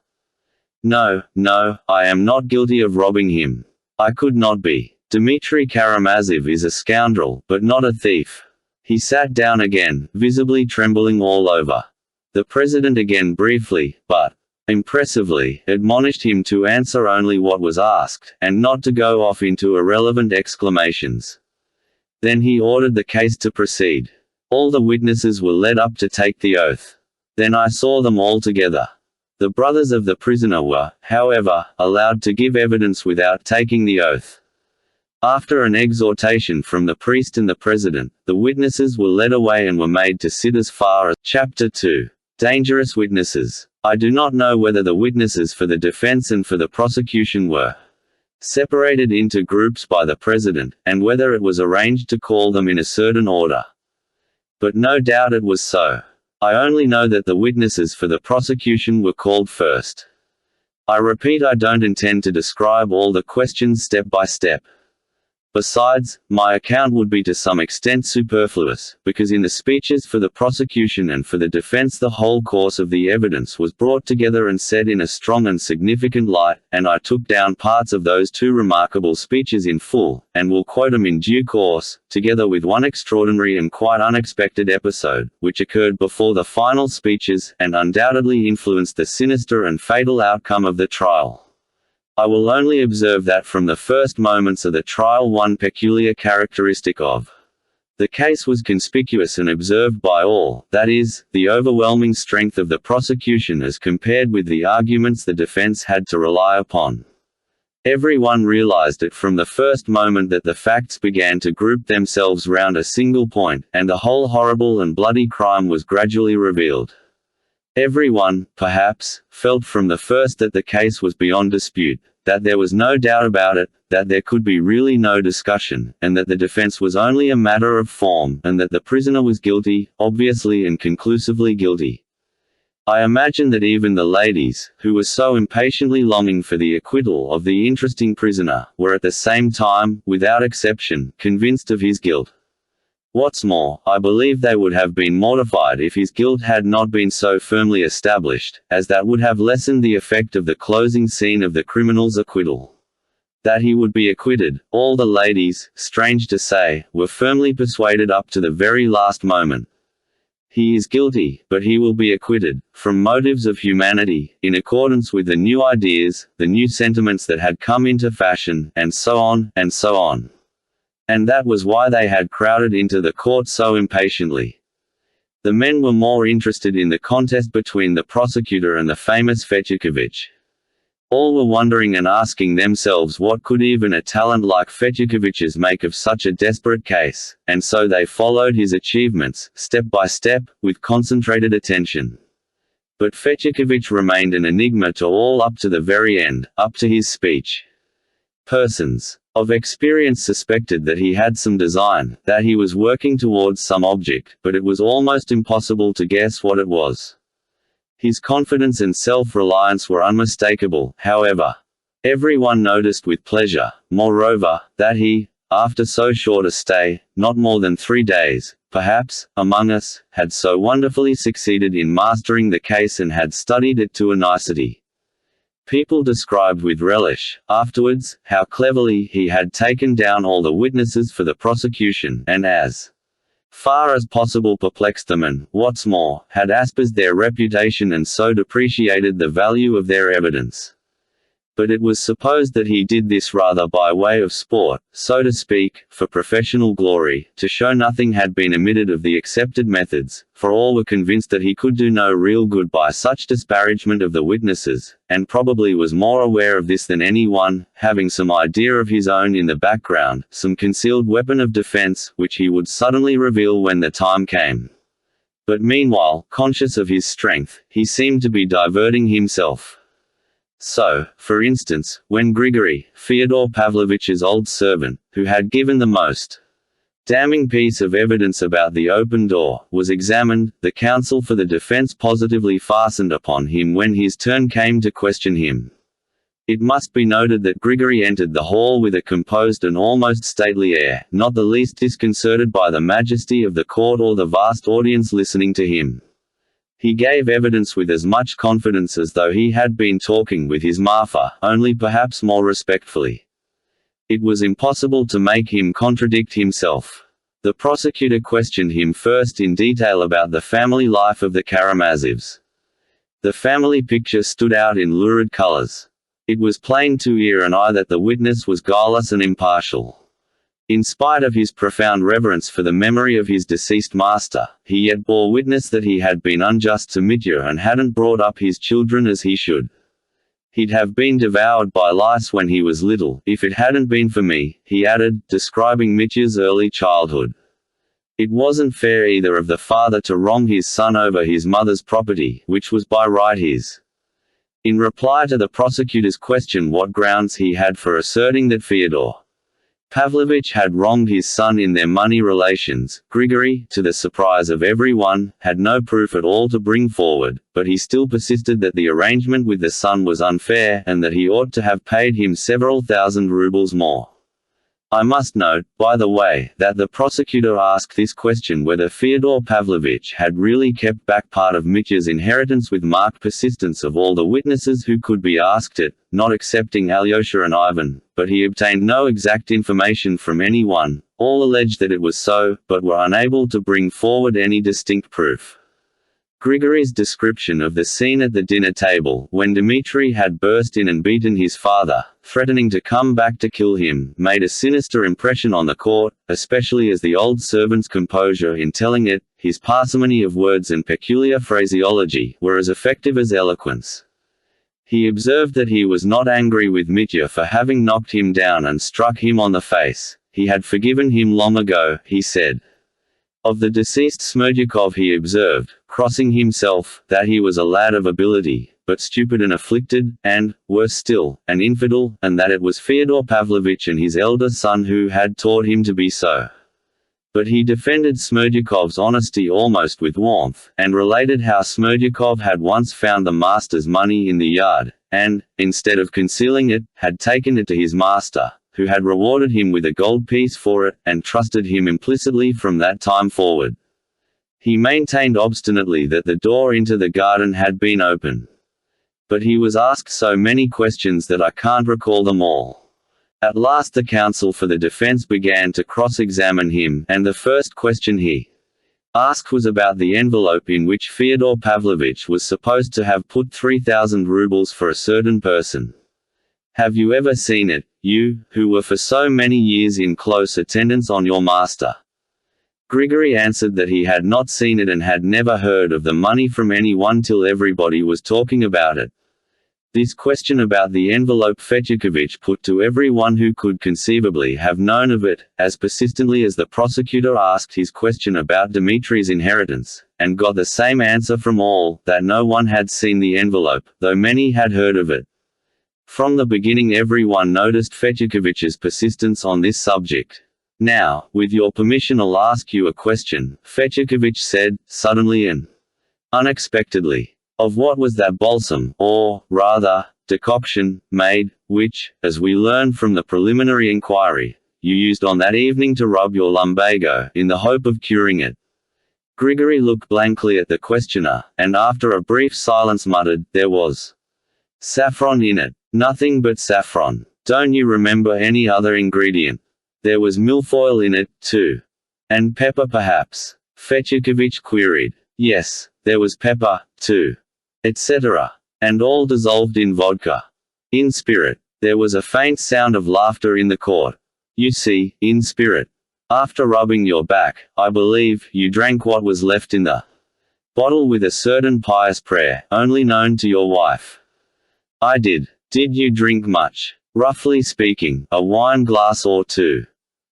No, no, I am not guilty of robbing him. I could not be. Dmitry Karamazov is a scoundrel, but not a thief." He sat down again, visibly trembling all over. The president again briefly, but impressively, admonished him to answer only what was asked, and not to go off into irrelevant exclamations. Then he ordered the case to proceed. All the witnesses were led up to take the oath. Then I saw them all together. The brothers of the prisoner were, however, allowed to give evidence without taking the oath. After an exhortation from the priest and the president, the witnesses were led away and were made to sit as far as Chapter 2. Dangerous witnesses. I do not know whether the witnesses for the defense and for the prosecution were separated into groups by the president, and whether it was arranged to call them in a certain order. But no doubt it was so. I only know that the witnesses for the prosecution were called first. I repeat, I don't intend to describe all the questions step by step. Besides, my account would be to some extent superfluous, because in the speeches for the prosecution and for the defense the whole course of the evidence was brought together and set in a strong and significant light, and I took down parts of those 2 remarkable speeches in full, and will quote them in due course, together with one extraordinary and quite unexpected episode, which occurred before the final speeches, and undoubtedly influenced the sinister and fatal outcome of the trial. I will only observe that from the first moments of the trial one peculiar characteristic of the case was conspicuous and observed by all, that is, the overwhelming strength of the prosecution as compared with the arguments the defense had to rely upon. Everyone realized it from the first moment that the facts began to group themselves round a single point, and the whole horrible and bloody crime was gradually revealed. Everyone, perhaps, felt from the first that the case was beyond dispute, that there was no doubt about it, that there could be really no discussion, and that the defense was only a matter of form, and that the prisoner was guilty, obviously and conclusively guilty. I imagine that even the ladies, who were so impatiently longing for the acquittal of the interesting prisoner, were at the same time, without exception, convinced of his guilt. What's more, I believe they would have been mortified if his guilt had not been so firmly established, as that would have lessened the effect of the closing scene of the criminal's acquittal. That he would be acquitted, all the ladies, strange to say, were firmly persuaded up to the very last moment. He is guilty, but he will be acquitted, from motives of humanity, in accordance with the new ideas, the new sentiments that had come into fashion, and so on, and so on. And that was why they had crowded into the court so impatiently. The men were more interested in the contest between the prosecutor and the famous Fetchikovich. All were wondering and asking themselves what could even a talent like Fetchikovich's make of such a desperate case, and so they followed his achievements, step by step, with concentrated attention. But Fetchikovich remained an enigma to all up to the very end, up to his speech. Persons of experience suspected that he had some design, that he was working towards some object, but it was almost impossible to guess what it was. His confidence and self-reliance were unmistakable, however. Everyone noticed with pleasure, moreover, that he, after so short a stay, not more than 3 days, perhaps, among us, had so wonderfully succeeded in mastering the case and had studied it to a nicety. People described with relish, afterwards, how cleverly he had taken down all the witnesses for the prosecution, and as far as possible perplexed them and, what's more, had aspersed their reputation and so depreciated the value of their evidence. But it was supposed that he did this rather by way of sport, so to speak, for professional glory, to show nothing had been omitted of the accepted methods, for all were convinced that he could do no real good by such disparagement of the witnesses, and probably was more aware of this than any one, having some idea of his own in the background, some concealed weapon of defense, which he would suddenly reveal when the time came. But meanwhile, conscious of his strength, he seemed to be diverting himself. So, for instance, when Grigory, Fyodor Pavlovich's old servant, who had given the most damning piece of evidence about the open door, was examined, the counsel for the defense positively fastened upon him when his turn came to question him. It must be noted that Grigory entered the hall with a composed and almost stately air, not the least disconcerted by the majesty of the court or the vast audience listening to him. He gave evidence with as much confidence as though he had been talking with his Marfa, only perhaps more respectfully. It was impossible to make him contradict himself. The prosecutor questioned him first in detail about the family life of the Karamazovs. The family picture stood out in lurid colors. It was plain to ear and eye that the witness was guileless and impartial. In spite of his profound reverence for the memory of his deceased master, he yet bore witness that he had been unjust to Mitya and hadn't brought up his children as he should. He'd have been devoured by lice when he was little, if it hadn't been for me, he added, describing Mitya's early childhood. It wasn't fair either of the father to wrong his son over his mother's property, which was by right his. In reply to the prosecutor's question what grounds he had for asserting that Fyodor Pavlovich had wronged his son in their money relations, Grigory, to the surprise of everyone, had no proof at all to bring forward, but he still persisted that the arrangement with the son was unfair, and that he ought to have paid him several thousand rubles more. I must note, by the way, that the prosecutor asked this question whether Fyodor Pavlovich had really kept back part of Mitya's inheritance with marked persistence of all the witnesses who could be asked it, not excepting Alyosha and Ivan, but he obtained no exact information from anyone. All alleged that it was so, but were unable to bring forward any distinct proof. Grigory's description of the scene at the dinner table, when Dmitri had burst in and beaten his father, threatening to come back to kill him, made a sinister impression on the court, especially as the old servant's composure in telling it, his parsimony of words and peculiar phraseology, were as effective as eloquence. He observed that he was not angry with Mitya for having knocked him down and struck him on the face. He had forgiven him long ago, he said. Of the deceased Smerdyakov he observed, crossing himself, that he was a lad of ability, but stupid and afflicted, and, worse still, an infidel, and that it was Fyodor Pavlovitch and his elder son who had taught him to be so. But he defended Smerdyakov's honesty almost with warmth, and related how Smerdyakov had once found the master's money in the yard, and, instead of concealing it, had taken it to his master, who had rewarded him with a gold piece for it, and trusted him implicitly from that time forward. He maintained obstinately that the door into the garden had been open. But he was asked so many questions that I can't recall them all. At last the counsel for the defense began to cross-examine him, and the first question he asked was about the envelope in which Fyodor Pavlovitch was supposed to have put 3,000 rubles for a certain person. "Have you ever seen it, you, who were for so many years in close attendance on your master?" Grigory answered that he had not seen it and had never heard of the money from anyone till everybody was talking about it. This question about the envelope Fetyukovitch put to everyone who could conceivably have known of it, as persistently as the prosecutor asked his question about Dmitri's inheritance, and got the same answer from all, that no one had seen the envelope, though many had heard of it. From the beginning everyone noticed Fetyukovitch's persistence on this subject. "Now, with your permission I'll ask you a question," Fetyukovitch said, suddenly and unexpectedly. "Of what was that balsam, or, rather, decoction, made, which, as we learned from the preliminary inquiry, you used on that evening to rub your lumbago, in the hope of curing it?" Grigory looked blankly at the questioner, and after a brief silence muttered, "There was saffron in it." "Nothing but saffron. Don't you remember any other ingredient?" "There was milfoil in it, too." "And pepper perhaps?" Fetyukovitch queried. "Yes, there was pepper, too." Etc. "And all dissolved in vodka?" "In spirit." There was a faint sound of laughter in the court. "You see, in spirit. After rubbing your back, I believe, you drank what was left in the bottle with a certain pious prayer, only known to your wife." "I did." "Did you drink much?" "Roughly speaking, a wine glass or two."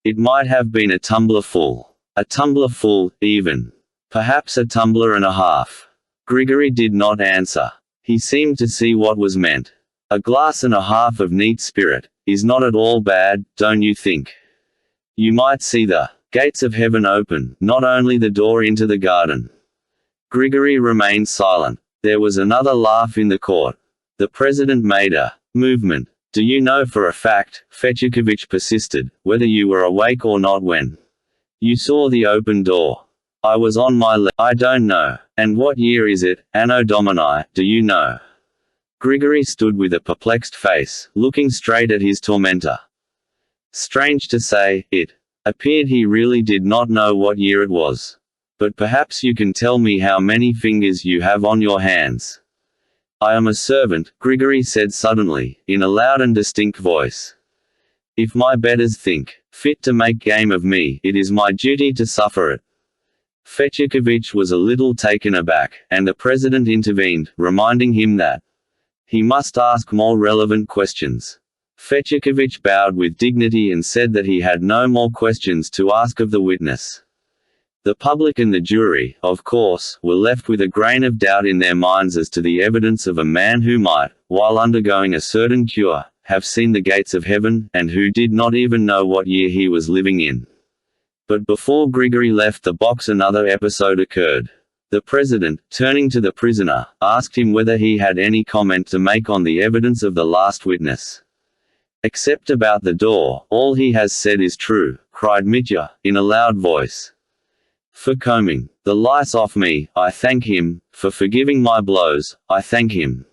"It might have been a tumbler full." "A tumbler full, even." "Perhaps a tumbler and a half." Grigory did not answer. He seemed to see what was meant. "A glass and a half of neat spirit is not at all bad, don't you think? You might see the gates of heaven open, not only the door into the garden." Grigory remained silent. There was another laugh in the court. The president made a movement. "Do you know for a fact," Fetyukovitch persisted, "whether you were awake or not when you saw the open door?" "I was on my I don't know." "And what year is it, Anno Domini, do you know?" Grigory stood with a perplexed face, looking straight at his tormentor. Strange to say, it appeared he really did not know what year it was. "But perhaps you can tell me how many fingers you have on your hands." "I am a servant," Grigory said suddenly, in a loud and distinct voice. "If my betters think fit to make game of me, it is my duty to suffer it." Fetyukovitch was a little taken aback, and the president intervened, reminding him that he must ask more relevant questions. Fetyukovitch bowed with dignity and said that he had no more questions to ask of the witness. The public and the jury, of course, were left with a grain of doubt in their minds as to the evidence of a man who might, while undergoing a certain cure, have seen the gates of heaven, and who did not even know what year he was living in. But before Grigory left the box another episode occurred. The president, turning to the prisoner, asked him whether he had any comment to make on the evidence of the last witness. "Except about the door, all he has said is true," cried Mitya, in a loud voice. "For combing the lice off me, I thank him. For forgiving my blows, I thank him.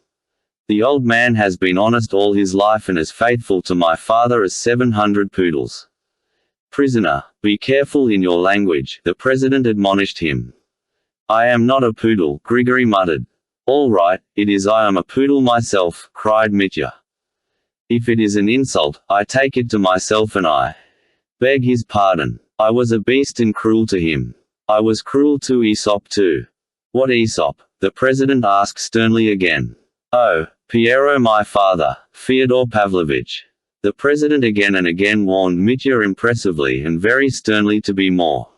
The old man has been honest all his life and as faithful to my father as 700 poodles." "Prisoner, be careful in your language," the president admonished him. "I am not a poodle," Grigory muttered. "All right, it is I am a poodle myself," cried Mitya. "If it is an insult, I take it to myself and I beg his pardon. I was a beast and cruel to him. I was cruel to Aesop too." "What Aesop?" the president asked sternly again. "Oh, Piero my father, Fyodor Pavlovitch." The president again and again warned Mitya impressively and very sternly to be more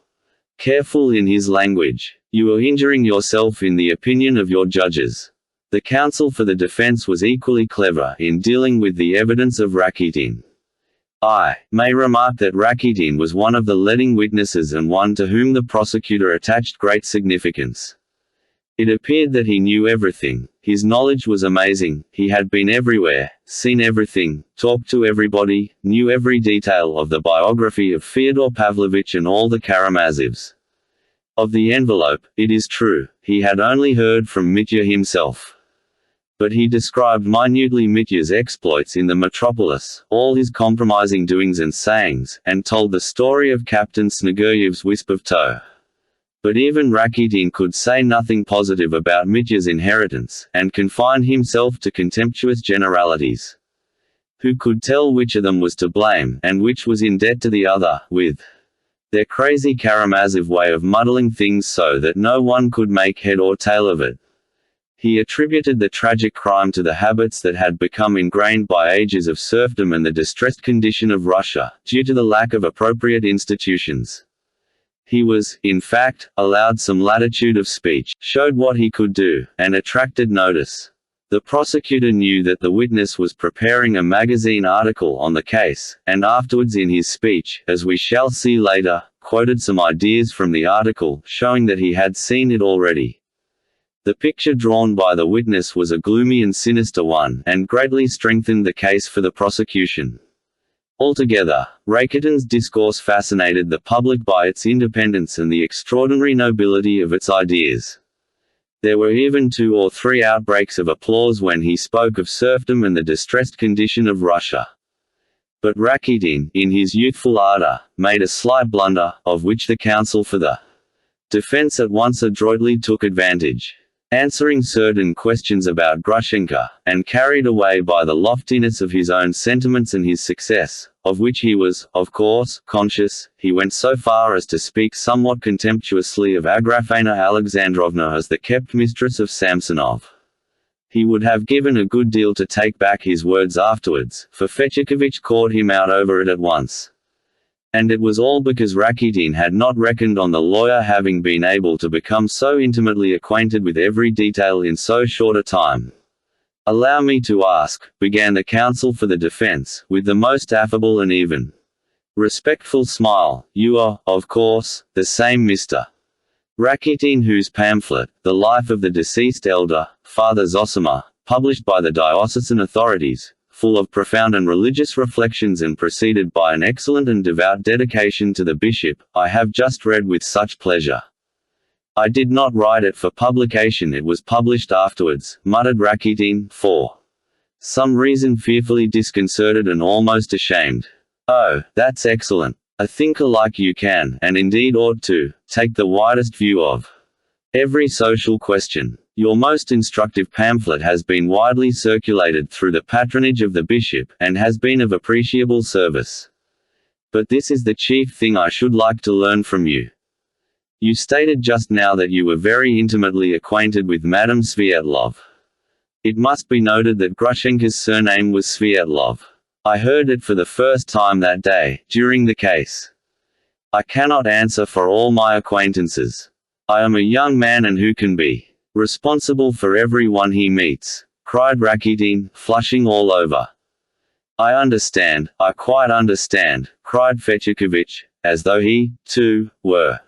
Careful in his language. You are injuring yourself in the opinion of your judges. The counsel for the defense was equally clever in dealing with the evidence of Rakitin. I may remark that Rakitin was one of the leading witnesses and one to whom the prosecutor attached great significance. It appeared that he knew everything. His knowledge was amazing. He had been everywhere, seen everything, talked to everybody, knew every detail of the biography of Fyodor Pavlovich and all the Karamazovs. Of the envelope, it is true, he had only heard from Mitya himself. But he described minutely Mitya's exploits in the metropolis, all his compromising doings and sayings, and told the story of Captain Sneguryev's wisp of tow. But even Rakitin could say nothing positive about Mitya's inheritance, and confined himself to contemptuous generalities. Who could tell which of them was to blame, and which was in debt to the other, with their crazy Karamazov way of muddling things so that no one could make head or tail of it. He attributed the tragic crime to the habits that had become ingrained by ages of serfdom and the distressed condition of Russia, due to the lack of appropriate institutions. He was, in fact, allowed some latitude of speech, showed what he could do, and attracted notice. The prosecutor knew that the witness was preparing a magazine article on the case, and afterwards in his speech, as we shall see later, quoted some ideas from the article, showing that he had seen it already. The picture drawn by the witness was a gloomy and sinister one, and greatly strengthened the case for the prosecution. Altogether, Rakitin's discourse fascinated the public by its independence and the extraordinary nobility of its ideas. There were even 2 or 3 outbreaks of applause when he spoke of serfdom and the distressed condition of Russia. But Rakitin, in his youthful ardor, made a slight blunder, of which the counsel for the defense at once adroitly took advantage. Answering certain questions about Grushenka, and carried away by the loftiness of his own sentiments and his success, of which he was, of course, conscious, he went so far as to speak somewhat contemptuously of Agrafena Alexandrovna as the kept mistress of Samsonov. He would have given a good deal to take back his words afterwards, for Fetyukovich caught him out over it at once. And it was all because Rakitin had not reckoned on the lawyer having been able to become so intimately acquainted with every detail in so short a time. "Allow me to ask," began the counsel for the defense, with the most affable and even respectful smile, "you are, of course, the same Mr. Rakitin whose pamphlet, The Life of the Deceased Elder, Father Zosima, published by the diocesan authorities, full of profound and religious reflections and preceded by an excellent and devout dedication to the bishop, I have just read with such pleasure. I did not write it for publication, it was published afterwards," muttered Rakitin, for some reason fearfully disconcerted and almost ashamed. "Oh, that's excellent. A thinker like you can, and indeed ought to, take the widest view of every social question. Your most instructive pamphlet has been widely circulated through the patronage of the bishop, and has been of appreciable service. But this is the chief thing I should like to learn from you. You stated just now that you were very intimately acquainted with Madame Svietlov. It must be noted that Grushenka's surname was Svietlov. I heard it for the first time that day, during the case. I cannot answer for all my acquaintances. I am a young man, and who can be responsible for every one he meets?" cried Rakitin, flushing all over. "I understand, I quite understand," cried Fetyukovich, as though he, too, were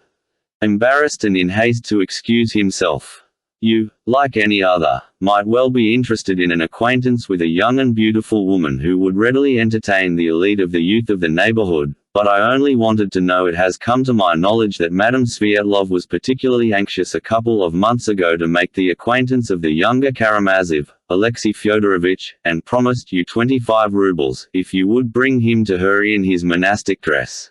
embarrassed and in haste to excuse himself. "You, like any other, might well be interested in an acquaintance with a young and beautiful woman who would readily entertain the elite of the youth of the neighborhood, but I only wanted to know it has come to my knowledge that Madame Svietlov was particularly anxious a couple of months ago to make the acquaintance of the younger Karamazov, Alexei Fyodorovich, and promised you 25 rubles, if you would bring him to her in his monastic dress.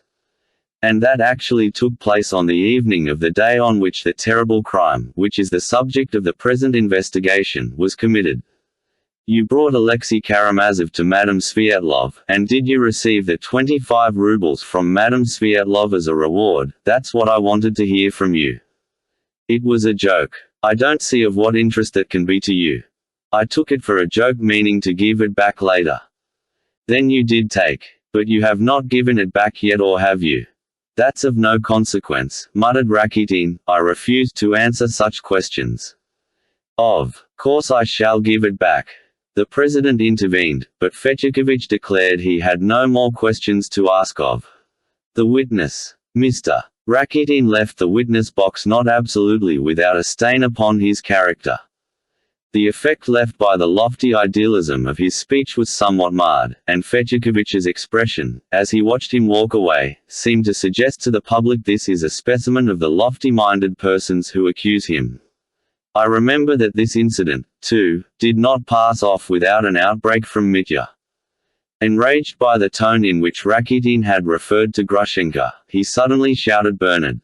And that actually took place on the evening of the day on which the terrible crime, which is the subject of the present investigation, was committed. You brought Alexei Karamazov to Madame Svietlov, and did you receive the 25 rubles from Madame Svietlov as a reward? That's what I wanted to hear from you. It was a joke. I don't see of what interest it can be to you. I took it for a joke, meaning to give it back later. Then you did take. But you have not given it back yet, or have you?" "That's of no consequence," muttered Rakitin. "I refuse to answer such questions." "Of course I shall give it back." The president intervened, but Fechikovich declared he had no more questions to ask of the witness. Mr. Rakitin left the witness box not absolutely without a stain upon his character. The effect left by the lofty idealism of his speech was somewhat marred, and Fechikovich's expression, as he watched him walk away, seemed to suggest to the public this is a specimen of the lofty-minded persons who accuse him. I remember that this incident, too, did not pass off without an outbreak from Mitya. Enraged by the tone in which Rakitin had referred to Grushenka, he suddenly shouted Bernard.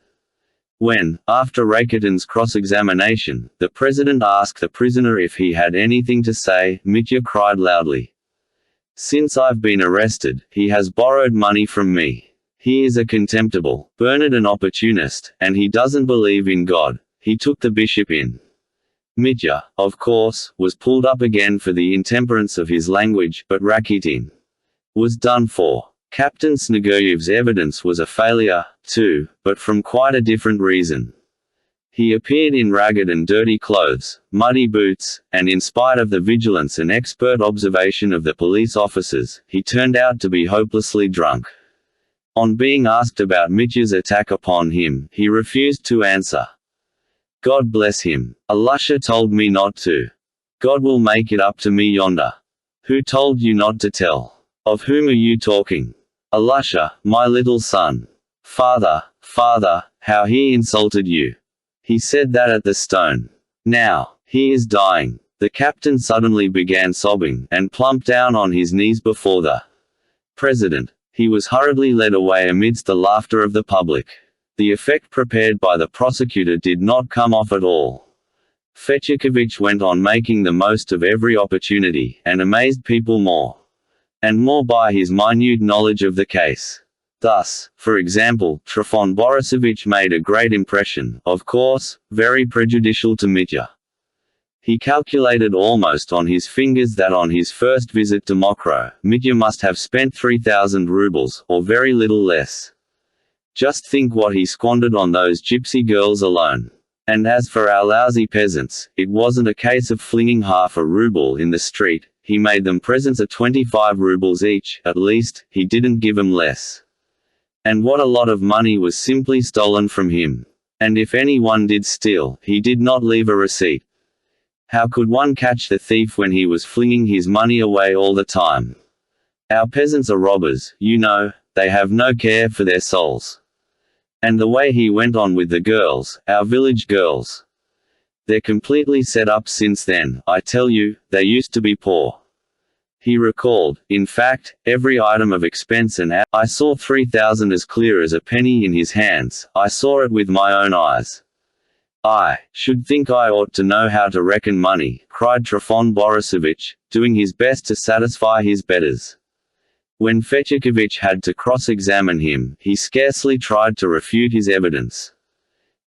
When, after Rakitin's cross-examination, the president asked the prisoner if he had anything to say, Mitya cried loudly. "Since I've been arrested, he has borrowed money from me. He is a contemptible, Bernard an opportunist, and he doesn't believe in God. He took the bishop in." Mitya, of course, was pulled up again for the intemperance of his language, but Rakitin was done for. Captain Snegoyev's evidence was a failure, too, but from quite a different reason. He appeared in ragged and dirty clothes, muddy boots, and in spite of the vigilance and expert observation of the police officers, he turned out to be hopelessly drunk. On being asked about Mitya's attack upon him, he refused to answer. "God bless him. Alusha told me not to. God will make it up to me yonder." "Who told you not to tell? Of whom are you talking?" "Alusha, my little son." Father, how he insulted you." "He said that at the stone. Now, he is dying." The captain suddenly began sobbing, and plumped down on his knees before the president. He was hurriedly led away amidst the laughter of the public. The effect prepared by the prosecutor did not come off at all. Fechikovich went on making the most of every opportunity, and amazed people more and more by his minute knowledge of the case. Thus, for example, Trifon Borisovich made a great impression, of course, very prejudicial to Mitya. He calculated almost on his fingers that on his first visit to Mokro, Mitya must have spent 3,000 rubles, or very little less. Just think what he squandered on those gypsy girls alone. And as for our lousy peasants, it wasn't a case of flinging half a ruble in the street. He made them presents of 25 rubles each, at least, he didn't give them less. And what a lot of money was simply stolen from him. And if anyone did steal, he did not leave a receipt. How could one catch the thief when he was flinging his money away all the time? Our peasants are robbers, you know, they have no care for their souls. And the way he went on with the girls, our village girls. They're completely set up since then, I tell you, they used to be poor. He recalled, in fact, every item of expense and I saw 3,000 as clear as a penny in his hands, I saw it with my own eyes. "I should think I ought to know how to reckon money," cried Trifon Borisovich, doing his best to satisfy his betters. When Fechikovich had to cross-examine him, he scarcely tried to refute his evidence,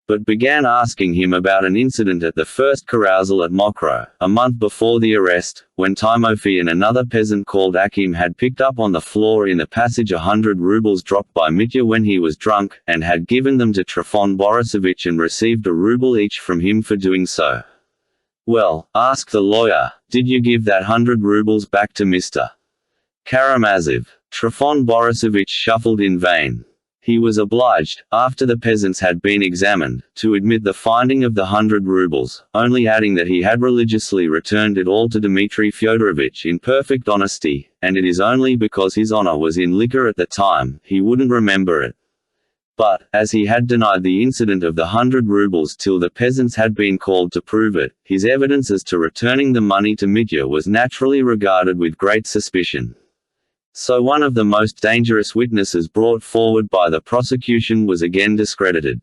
but began asking him about an incident at the first carousal at Mokro, a month before the arrest, when Timofey and another peasant called Akim had picked up on the floor in the passage 100 rubles dropped by Mitya when he was drunk, and had given them to Trifon Borisovich and received a ruble each from him for doing so. "Well," asked the lawyer, "did you give that 100 rubles back to Mr. Karamazov?" Trifon Borisovich shuffled in vain. He was obliged, after the peasants had been examined, to admit the finding of the 100 rubles, only adding that he had religiously returned it all to Dmitry Fyodorovich in perfect honesty, and it is only because his honor was in liquor at the time, he wouldn't remember it. But, as he had denied the incident of the 100 rubles till the peasants had been called to prove it, his evidence as to returning the money to Mitya was naturally regarded with great suspicion. So one of the most dangerous witnesses brought forward by the prosecution was again discredited.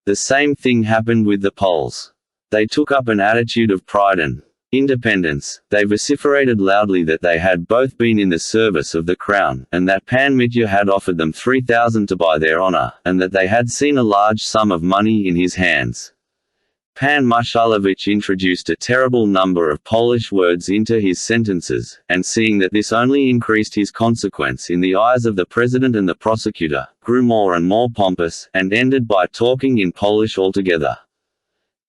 The same thing happened with the Poles. They took up an attitude of pride and independence. They vociferated loudly that they had both been in the service of the crown, and that Pan Mitya had offered them 3,000 to buy their honor, and that they had seen a large sum of money in his hands. Pan Mashalevich introduced a terrible number of Polish words into his sentences, and seeing that this only increased his consequence in the eyes of the president and the prosecutor, grew more and more pompous, and ended by talking in Polish altogether.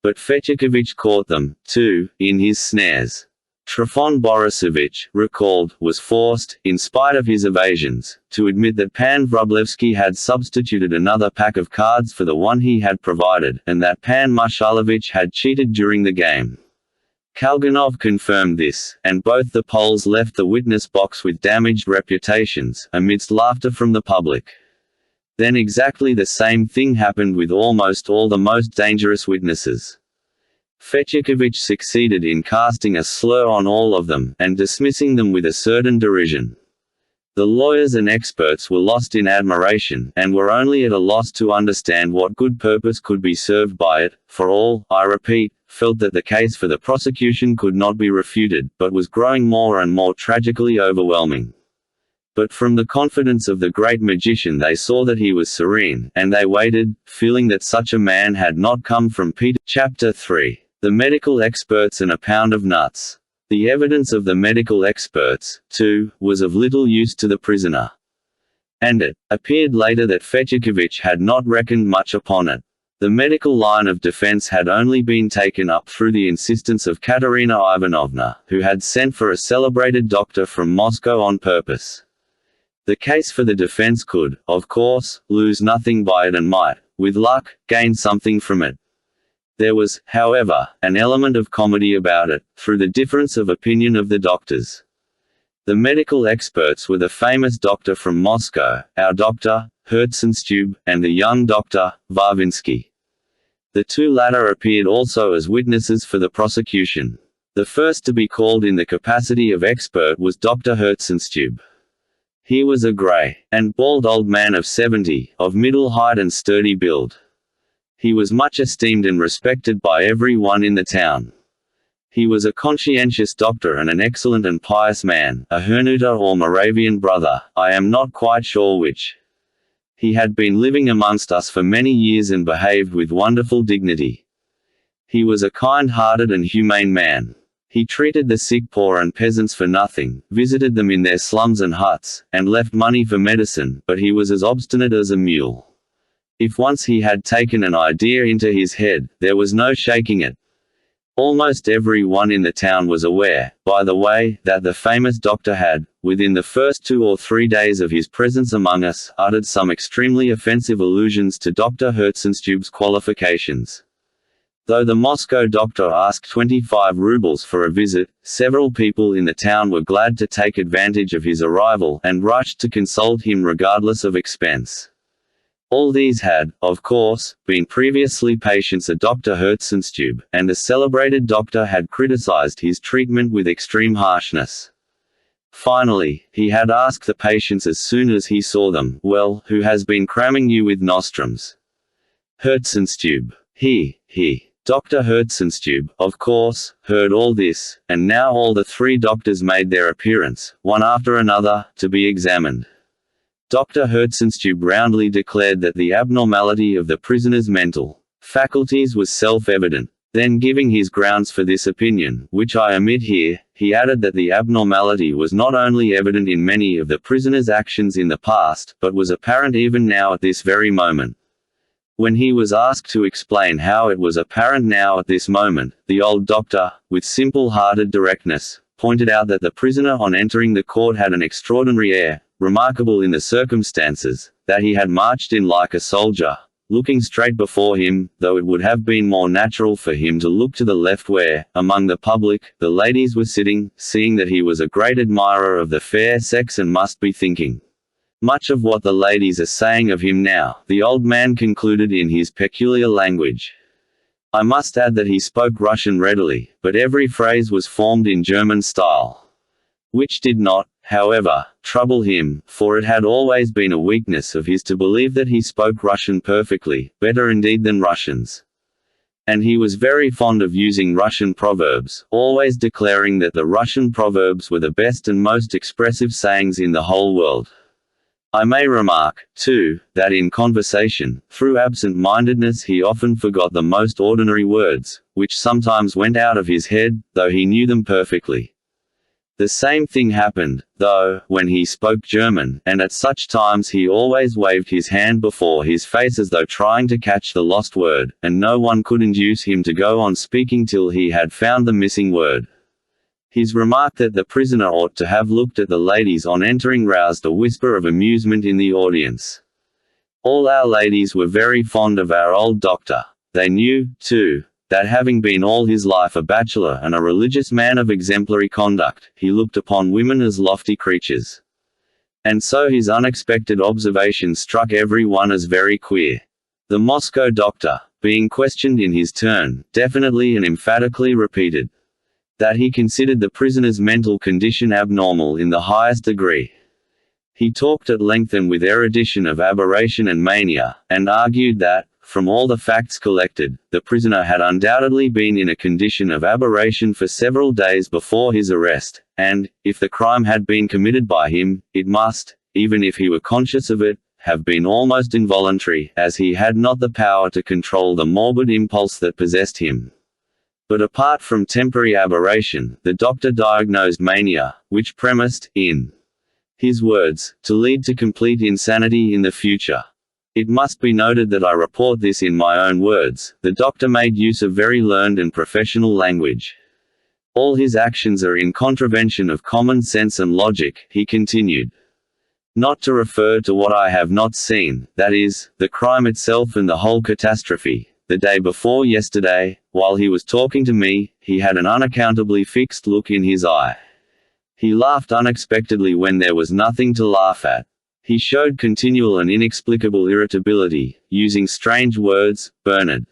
But Fetyukovich caught them, too, in his snares. Trifon Borisovich, recalled, was forced, in spite of his evasions, to admit that Pan Wróblewski had substituted another pack of cards for the one he had provided, and that Pan Mashalevich had cheated during the game. Kalganov confirmed this, and both the Poles left the witness box with damaged reputations, amidst laughter from the public. Then exactly the same thing happened with almost all the most dangerous witnesses. Fetyukovich succeeded in casting a slur on all of them, and dismissing them with a certain derision. The lawyers and experts were lost in admiration, and were only at a loss to understand what good purpose could be served by it, for all, I repeat, felt that the case for the prosecution could not be refuted, but was growing more and more tragically overwhelming. But from the confidence of the great magician they saw that he was serene, and they waited, feeling that such a man had not come from Peter. Chapter 3. The medical experts and a pound of nuts. The evidence of the medical experts, too, was of little use to the prisoner. And it appeared later that Fetyukovich had not reckoned much upon it. The medical line of defense had only been taken up through the insistence of Katerina Ivanovna, who had sent for a celebrated doctor from Moscow on purpose. The case for the defense could, of course, lose nothing by it and might, with luck, gain something from it. There was, however, an element of comedy about it, through the difference of opinion of the doctors. The medical experts were the famous doctor from Moscow, our doctor, Herzenstube, and the young doctor, Varvinsky. The two latter appeared also as witnesses for the prosecution. The first to be called in the capacity of expert was Dr. Herzenstube. He was a grey and bald old man of 70, of middle height and sturdy build. He was much esteemed and respected by every one in the town. He was a conscientious doctor and an excellent and pious man, a Hernuta or Moravian brother, I am not quite sure which. He had been living amongst us for many years and behaved with wonderful dignity. He was a kind-hearted and humane man. He treated the sick, poor and peasants for nothing, visited them in their slums and huts, and left money for medicine, but he was as obstinate as a mule. If once he had taken an idea into his head, there was no shaking it. Almost every one in the town was aware, by the way, that the famous doctor had, within the first 2 or 3 days of his presence among us, uttered some extremely offensive allusions to Dr. Herzenstube's qualifications. Though the Moscow doctor asked 25 rubles for a visit, several people in the town were glad to take advantage of his arrival, and rushed to consult him regardless of expense. All these had, of course, been previously patients of Dr. Herzenstube, and a celebrated doctor had criticized his treatment with extreme harshness. Finally, he had asked the patients as soon as he saw them, "Well, who has been cramming you with nostrums?" Herzenstube. He. Dr. Herzenstube, of course, heard all this, and now all the 3 doctors made their appearance, one after another, to be examined. Dr. Herzenstube roundly declared that the abnormality of the prisoner's mental faculties was self-evident. Then, giving his grounds for this opinion, which I omit here, he added that the abnormality was not only evident in many of the prisoner's actions in the past, but was apparent even now at this very moment. When he was asked to explain how it was apparent now at this moment, the old doctor, with simple-hearted directness, pointed out that the prisoner on entering the court had an extraordinary air, remarkable in the circumstances, that he had marched in like a soldier, looking straight before him, though it would have been more natural for him to look to the left where, among the public, the ladies were sitting, seeing that he was a great admirer of the fair sex and must be thinking much of what the ladies are saying of him now, the old man concluded in his peculiar language. I must add that he spoke Russian readily, but every phrase was formed in German style, which did not, however, trouble him, for it had always been a weakness of his to believe that he spoke Russian perfectly, better indeed than Russians. And he was very fond of using Russian proverbs, always declaring that the Russian proverbs were the best and most expressive sayings in the whole world. I may remark, too, that in conversation, through absent-mindedness he often forgot the most ordinary words, which sometimes went out of his head, though he knew them perfectly. The same thing happened, though, when he spoke German, and at such times he always waved his hand before his face as though trying to catch the lost word, and no one could induce him to go on speaking till he had found the missing word. His remark that the prisoner ought to have looked at the ladies on entering roused a whisper of amusement in the audience. All our ladies were very fond of our old doctor. They knew, too, that having been all his life a bachelor and a religious man of exemplary conduct, he looked upon women as lofty creatures. And so his unexpected observation struck every one as very queer. The Moscow doctor, being questioned in his turn, definitely and emphatically repeated that he considered the prisoner's mental condition abnormal in the highest degree. He talked at length and with erudition of aberration and mania, and argued that, from all the facts collected, the prisoner had undoubtedly been in a condition of aberration for several days before his arrest, and, if the crime had been committed by him, it must, even if he were conscious of it, have been almost involuntary, as he had not the power to control the morbid impulse that possessed him. But apart from temporary aberration, the doctor diagnosed mania, which premised, in his words, to lead to complete insanity in the future. It must be noted that I report this in my own words. The doctor made use of very learned and professional language. All his actions are in contravention of common sense and logic, he continued. Not to refer to what I have not seen, that is, the crime itself and the whole catastrophe. The day before yesterday, while he was talking to me, he had an unaccountably fixed look in his eye. He laughed unexpectedly when there was nothing to laugh at. He showed continual and inexplicable irritability, using strange words, bernard,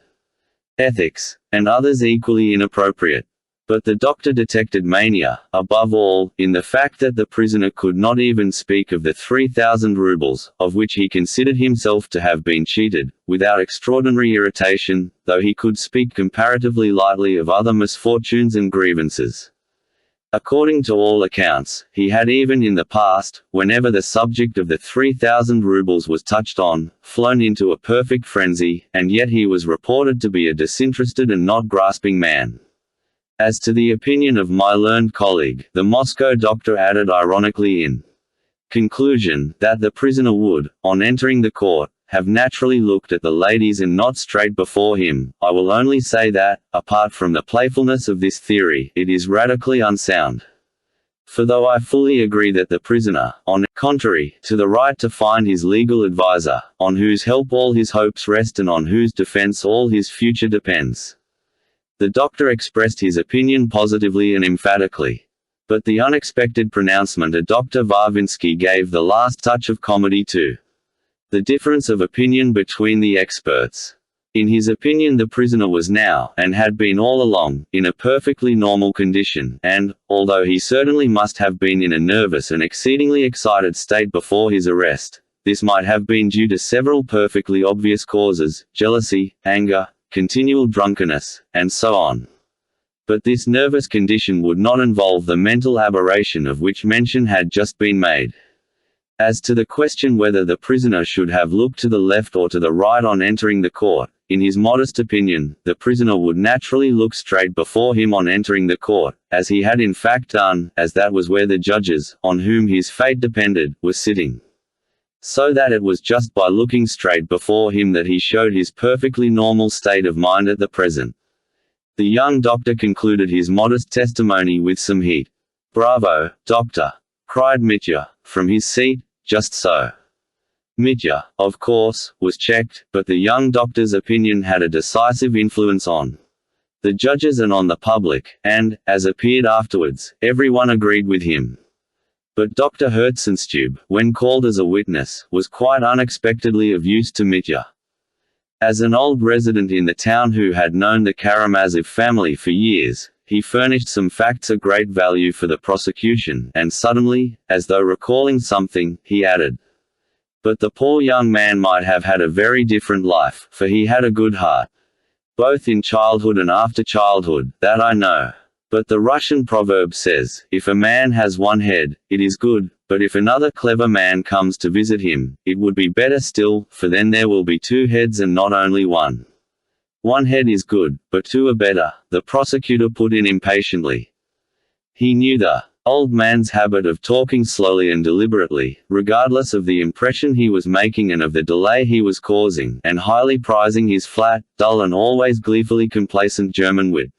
ethics, and others equally inappropriate. But the doctor detected mania, above all, in the fact that the prisoner could not even speak of the 3,000 rubles, of which he considered himself to have been cheated, without extraordinary irritation, though he could speak comparatively lightly of other misfortunes and grievances. According to all accounts, he had even in the past, whenever the subject of the 3,000 rubles was touched on, flown into a perfect frenzy, and yet he was reported to be a disinterested and not grasping man. As to the opinion of my learned colleague, the Moscow doctor added ironically in conclusion, that the prisoner would, on entering the court, have naturally looked at the ladies and not straight before him, I will only say that, apart from the playfulness of this theory, it is radically unsound. For though I fully agree that the prisoner, on the contrary, to the right to find his legal adviser, on whose help all his hopes rest and on whose defense all his future depends. The doctor expressed his opinion positively and emphatically. But the unexpected pronouncement of Dr. Varvinsky gave the last touch of comedy to the difference of opinion between the experts. In his opinion the prisoner was now, and had been all along, in a perfectly normal condition, and, although he certainly must have been in a nervous and exceedingly excited state before his arrest, this might have been due to several perfectly obvious causes, jealousy, anger, continual drunkenness, and so on. But this nervous condition would not involve the mental aberration of which mention had just been made. As to the question whether the prisoner should have looked to the left or to the right on entering the court, in his modest opinion, the prisoner would naturally look straight before him on entering the court, as he had in fact done, as that was where the judges, on whom his fate depended, were sitting. So that it was just by looking straight before him that he showed his perfectly normal state of mind at the present. The young doctor concluded his modest testimony with some heat. "Bravo, doctor!" cried Mitya, from his seat. "Just so." Mitya, of course, was checked, but the young doctor's opinion had a decisive influence on the judges and on the public, and, as appeared afterwards, everyone agreed with him. But Dr. Herzenstube, when called as a witness, was quite unexpectedly of use to Mitya. As an old resident in the town who had known the Karamazov family for years, he furnished some facts of great value for the prosecution, and suddenly, as though recalling something, he added, "But the poor young man might have had a very different life, for he had a good heart. Both in childhood and after childhood, that I know. But the Russian proverb says, if a man has one head, it is good, But if another clever man comes to visit him, it would be better still, for then there will be 2 heads and not only 1. 1 head is good, but 2 are better, the prosecutor put in impatiently. He knew the old man's habit of talking slowly and deliberately, regardless of the impression he was making and of the delay he was causing, and highly prizing his flat, dull and always gleefully complacent German wit.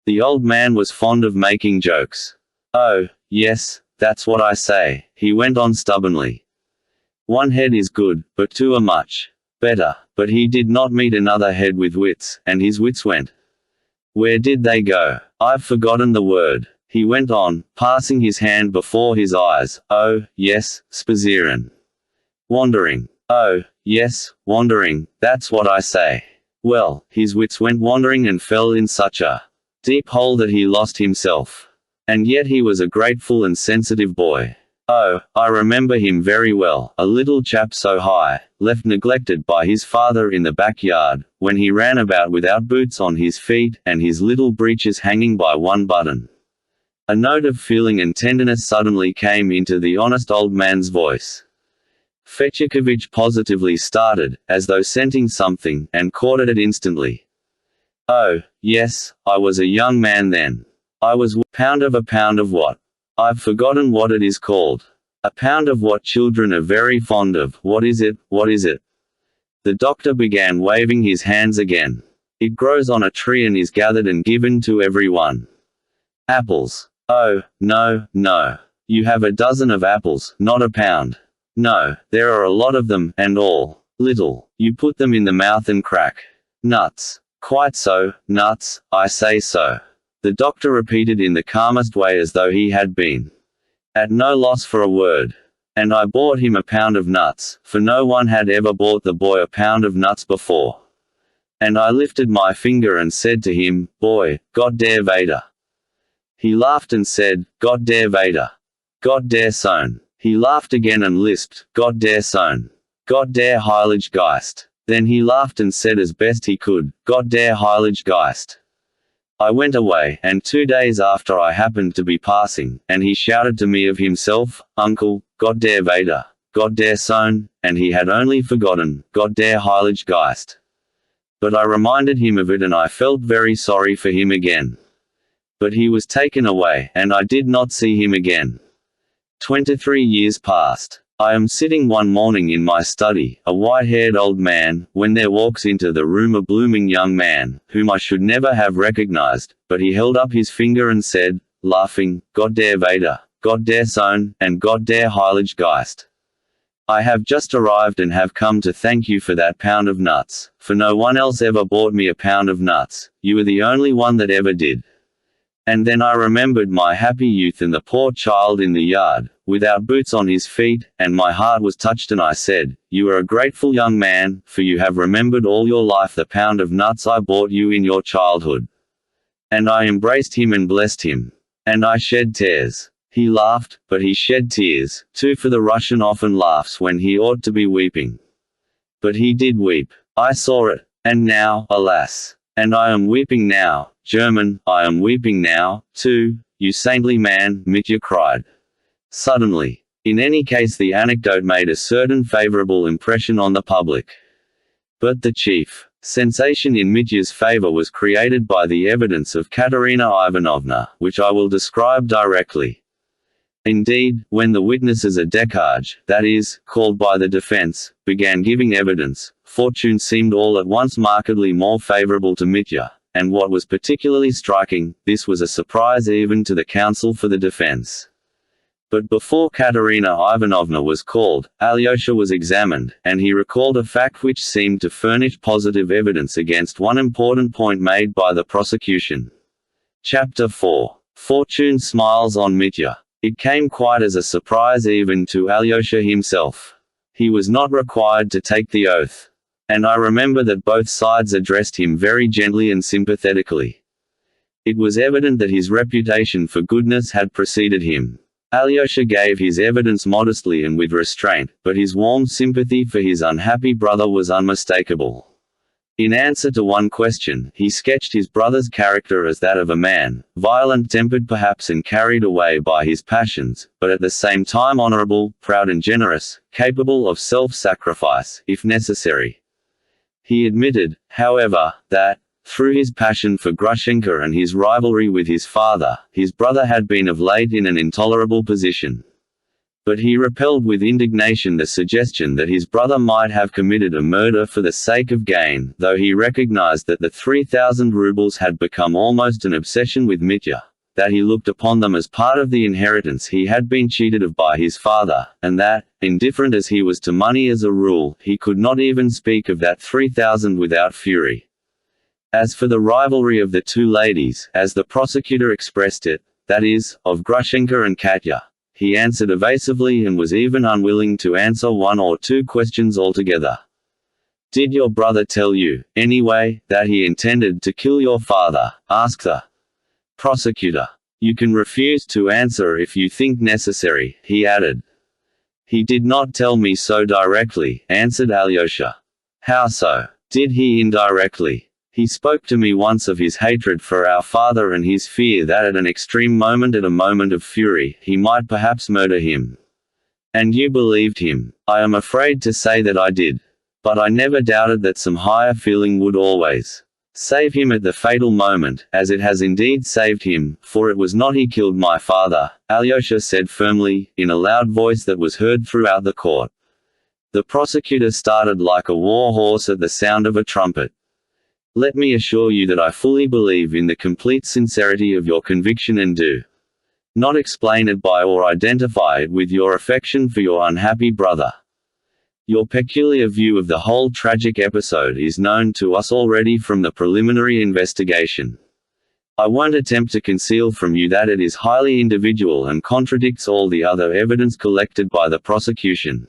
The old man was fond of making jokes. "Oh, yes, that's what I say," he went on stubbornly. 1 head is good, but 2 are much better. But he did not meet another head with wits, and his wits went. Where did they go? I've forgotten the word. He went on, passing his hand before his eyes. "Oh, yes, spazieren. Wandering. Oh, yes, wandering, that's what I say." Well, his wits went wandering and fell in such a deep hole that he lost himself. And yet he was a grateful and sensitive boy. Oh, I remember him very well, a little chap so high, left neglected by his father in the backyard, when he ran about without boots on his feet, and his little breeches hanging by 1 button. A note of feeling and tenderness suddenly came into the honest old man's voice. Fetyukovitch positively started, as though scenting something, and caught at it instantly. "Oh, yes, I was a young man then. I was pound of what? I've forgotten what it is called. A pound of what children are very fond of. What is it, what is it?" The doctor began waving his hands again. "It grows on a tree and is gathered and given to everyone." "Apples." "Oh, no, no. You have a dozen of apples, not a pound." "No, there are a lot of them, and all little. You put them in the mouth and crack." "Nuts." "Quite so, nuts, I say so," the doctor repeated in the calmest way, as though he had been at no loss for a word. "And I bought him a pound of nuts, for no one had ever bought the boy a pound of nuts before. And I lifted my finger and said to him, 'Boy, Gott der Vater.' He laughed and said, 'Gott der Vater. Gott der Sohn.' He laughed again and lisped, 'Gott der Sohn. Gott der Heilige Geist.' Then he laughed and said as best he could, 'Gott der Heilige Geist.' I went away, and 2 days after I happened to be passing, and he shouted to me of himself, 'Uncle, Gott der Vater, Gott der Sohn,' and he had only forgotten, 'Gott der Heilige Geist.' But I reminded him of it, and I felt very sorry for him again. But he was taken away, and I did not see him again. 23 years passed. I am sitting one morning in my study, a white-haired old man, when there walks into the room a blooming young man, whom I should never have recognized, but he held up his finger and said, laughing, 'Gott der Vater, Gott der Sohn, and Gott der Heilige Geist. I have just arrived and have come to thank you for that pound of nuts, for no one else ever bought me a pound of nuts. You were the only one that ever did.' And then I remembered my happy youth and the poor child in the yard, without boots on his feet, and my heart was touched, and I said, 'You are a grateful young man, for you have remembered all your life the pound of nuts I bought you in your childhood.' And I embraced him and blessed him. And I shed tears. He laughed, but he shed tears, too, for the Russian often laughs when he ought to be weeping. But he did weep. I saw it. And now, alas! And I am weeping now, German, I am weeping now, too, you saintly man," Mitya cried suddenly. In any case, the anecdote made a certain favorable impression on the public. But the chief sensation in Mitya's favor was created by the evidence of Katerina Ivanovna, which I will describe directly. Indeed, when the witnesses at Decharge, that is, called by the defense, began giving evidence, fortune seemed all at once markedly more favorable to Mitya, and what was particularly striking, this was a surprise even to the counsel for the defense. But before Katerina Ivanovna was called, Alyosha was examined, and he recalled a fact which seemed to furnish positive evidence against one important point made by the prosecution. Chapter 4. Fortune smiles on Mitya. It came quite as a surprise even to Alyosha himself. He was not required to take the oath. And I remember that both sides addressed him very gently and sympathetically. It was evident that his reputation for goodness had preceded him. Alyosha gave his evidence modestly and with restraint, but his warm sympathy for his unhappy brother was unmistakable. In answer to one question, he sketched his brother's character as that of a man, violent-tempered perhaps and carried away by his passions, but at the same time honorable, proud and generous, capable of self-sacrifice, if necessary. He admitted, however, that, through his passion for Grushenka and his rivalry with his father, his brother had been of late in an intolerable position. But he repelled with indignation the suggestion that his brother might have committed a murder for the sake of gain, though he recognized that the 3,000 rubles had become almost an obsession with Mitya, that he looked upon them as part of the inheritance he had been cheated of by his father, and that, indifferent as he was to money as a rule, he could not even speak of that 3,000 without fury. As for the rivalry of the two ladies, as the prosecutor expressed it, that is, of Grushenka and Katya, he answered evasively and was even unwilling to answer one or two questions altogether. "Did your brother tell you, anyway, that he intended to kill your father?" asked the prosecutor. "You can refuse to answer if you think necessary," he added. "He did not tell me so directly," answered Alyosha. "How so?" "Did he indirectly? He spoke to me once of his hatred for our father and his fear that at an extreme moment, at a moment of fury, he might perhaps murder him. And you believed him." "I am afraid to say that I did. But I never doubted that some higher feeling would always save him at the fatal moment, as it has indeed saved him, for it was not he killed my father," Alyosha said firmly, in a loud voice that was heard throughout the court. The prosecutor started like a war horse at the sound of a trumpet. "Let me assure you that I fully believe in the complete sincerity of your conviction and do not explain it by or identify it with your affection for your unhappy brother. Your peculiar view of the whole tragic episode is known to us already from the preliminary investigation. I won't attempt to conceal from you that it is highly individual and contradicts all the other evidence collected by the prosecution.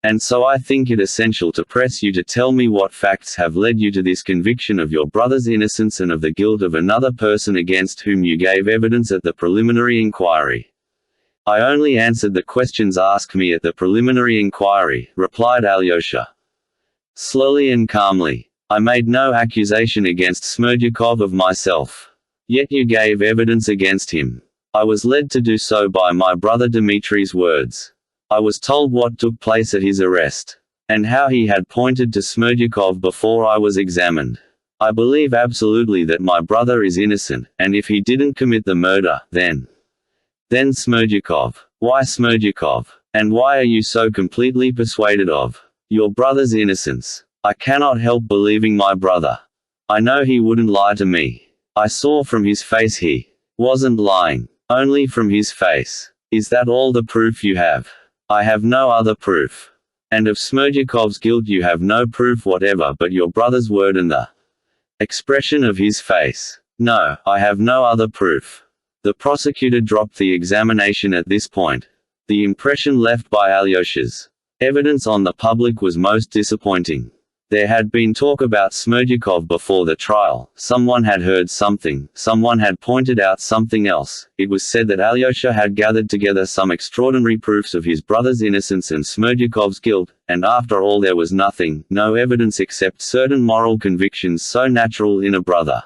And so I think it essential to press you to tell me what facts have led you to this conviction of your brother's innocence and of the guilt of another person against whom you gave evidence at the preliminary inquiry." "I only answered the questions asked me at the preliminary inquiry," replied Alyosha, slowly and calmly. "I made no accusation against Smerdyakov of myself. Yet you gave evidence against him. I was led to do so by my brother Dmitri's words. I was told what took place at his arrest, and how he had pointed to Smerdyakov before I was examined. I believe absolutely that my brother is innocent, and if he didn't commit the murder, then Smerdyakov. Why Smerdyakov? And why are you so completely persuaded of your brother's innocence?" "I cannot help believing my brother. I know he wouldn't lie to me. I saw from his face he wasn't lying. Only from his face. Is that all the proof you have?" "I have no other proof." "And of Smerdyakov's guilt you have no proof whatever but your brother's word and the expression of his face?" "No, I have no other proof." The prosecutor dropped the examination at this point. The impression left by Alyosha's evidence on the public was most disappointing. There had been talk about Smerdyakov before the trial, someone had heard something, someone had pointed out something else. It was said that Alyosha had gathered together some extraordinary proofs of his brother's innocence and Smerdyakov's guilt, and after all there was nothing, no evidence except certain moral convictions so natural in a brother.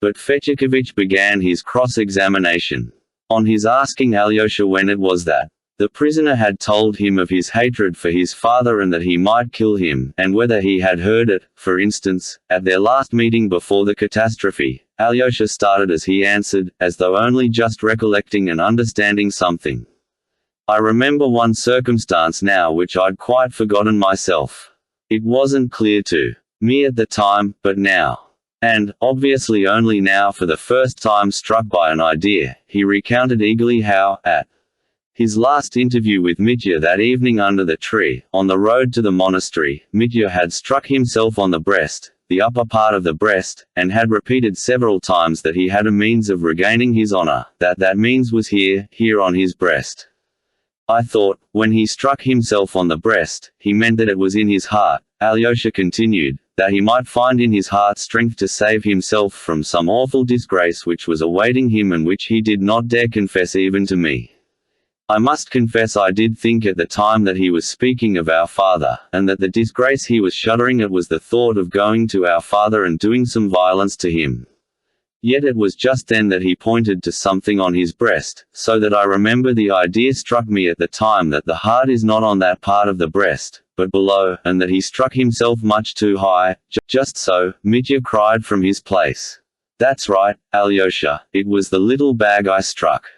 But Fetyukovich began his cross-examination. On his asking Alyosha when it was that the prisoner had told him of his hatred for his father and that he might kill him, and whether he had heard it, for instance, at their last meeting before the catastrophe, Alyosha started as he answered, as though only just recollecting and understanding something. "I remember one circumstance now which I'd quite forgotten myself. It wasn't clear to me at the time, but now, and, obviously only now for the first time struck by an idea," he recounted eagerly how, at his last interview with Mitya that evening under the tree, on the road to the monastery, Mitya had struck himself on the breast, the upper part of the breast, and had repeated several times that he had a means of regaining his honor, that means was here on his breast. "I thought, when he struck himself on the breast, he meant that it was in his heart," Alyosha continued, "that he might find in his heart strength to save himself from some awful disgrace which was awaiting him and which he did not dare confess even to me. I must confess I did think at the time that he was speaking of our father, and that the disgrace he was shuddering at was the thought of going to our father and doing some violence to him. Yet it was just then that he pointed to something on his breast, so that I remember the idea struck me at the time that the heart is not on that part of the breast, but below, and that he struck himself much too high. Just so, Mitya cried from his place. That's right, Alyosha, it was the little bag I struck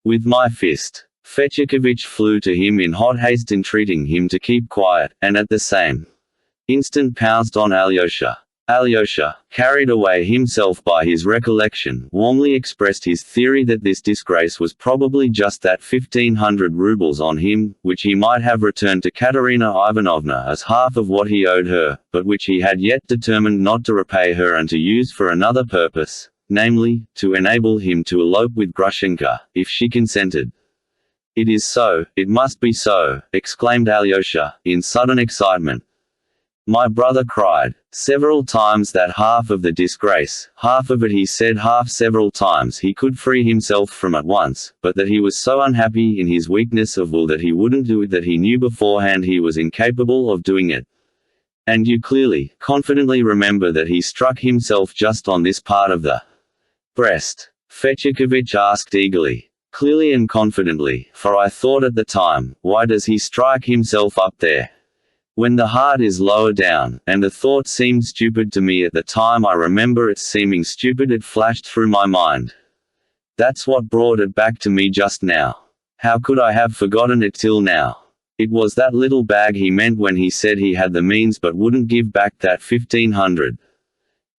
with my fist. Fetyukovich flew to him in hot haste entreating him to keep quiet, and at the same instant pounced on Alyosha. Alyosha, carried away himself by his recollection, warmly expressed his theory that this disgrace was probably just that 1,500 rubles on him, which he might have returned to Katerina Ivanovna as half of what he owed her, but which he had yet determined not to repay her and to use for another purpose, namely, to enable him to elope with Grushenka, if she consented. "It is so, it must be so," exclaimed Alyosha, in sudden excitement. My brother cried several times that half of the disgrace, half of it he said half several times he could free himself from at once, but that he was so unhappy in his weakness of will that he wouldn't do it, that he knew beforehand he was incapable of doing it. And you clearly, confidently remember that he struck himself just on this part of the breast? Fetyukovich asked eagerly. Clearly and confidently, for I thought at the time, why does he strike himself up there, when the heart is lower down? And the thought seemed stupid to me at the time. I remember it seeming stupid. It flashed through my mind. That's what brought it back to me just now. How could I have forgotten it till now? It was that little bag he meant when he said he had the means but wouldn't give back that 1,500.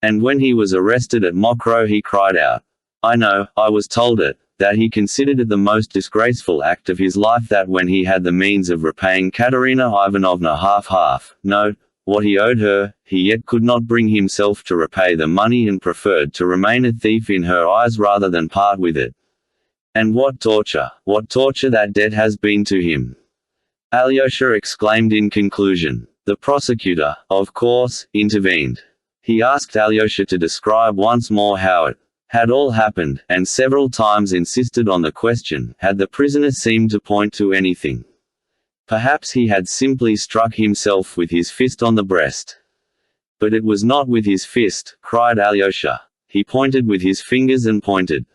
And when he was arrested at Mokroe he cried out, I know, I was told it, that he considered it the most disgraceful act of his life that when he had the means of repaying Katerina Ivanovna half, no, what he owed her, he yet could not bring himself to repay the money and preferred to remain a thief in her eyes rather than part with it. And what torture that debt has been to him! Alyosha exclaimed in conclusion. The prosecutor, of course, intervened. He asked Alyosha to describe once more how it had all happened, and several times insisted on the question, had the prisoner seemed to point to anything. Perhaps he had simply struck himself with his fist on the breast. But it was not with his fist, cried Alyosha. He pointed with his fingers and pointed.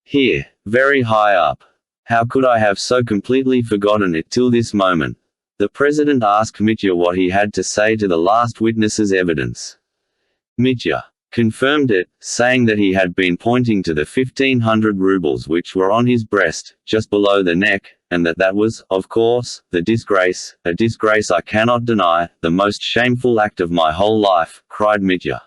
Here, very high up. How could I have so completely forgotten it till this moment? The president asked Mitya what he had to say to the last witness's evidence. Mitya confirmed it, saying that he had been pointing to the 1,500 rubles which were on his breast, just below the neck, and that was, of course, the disgrace, a disgrace I cannot deny, the most shameful act of my whole life, cried Mitya.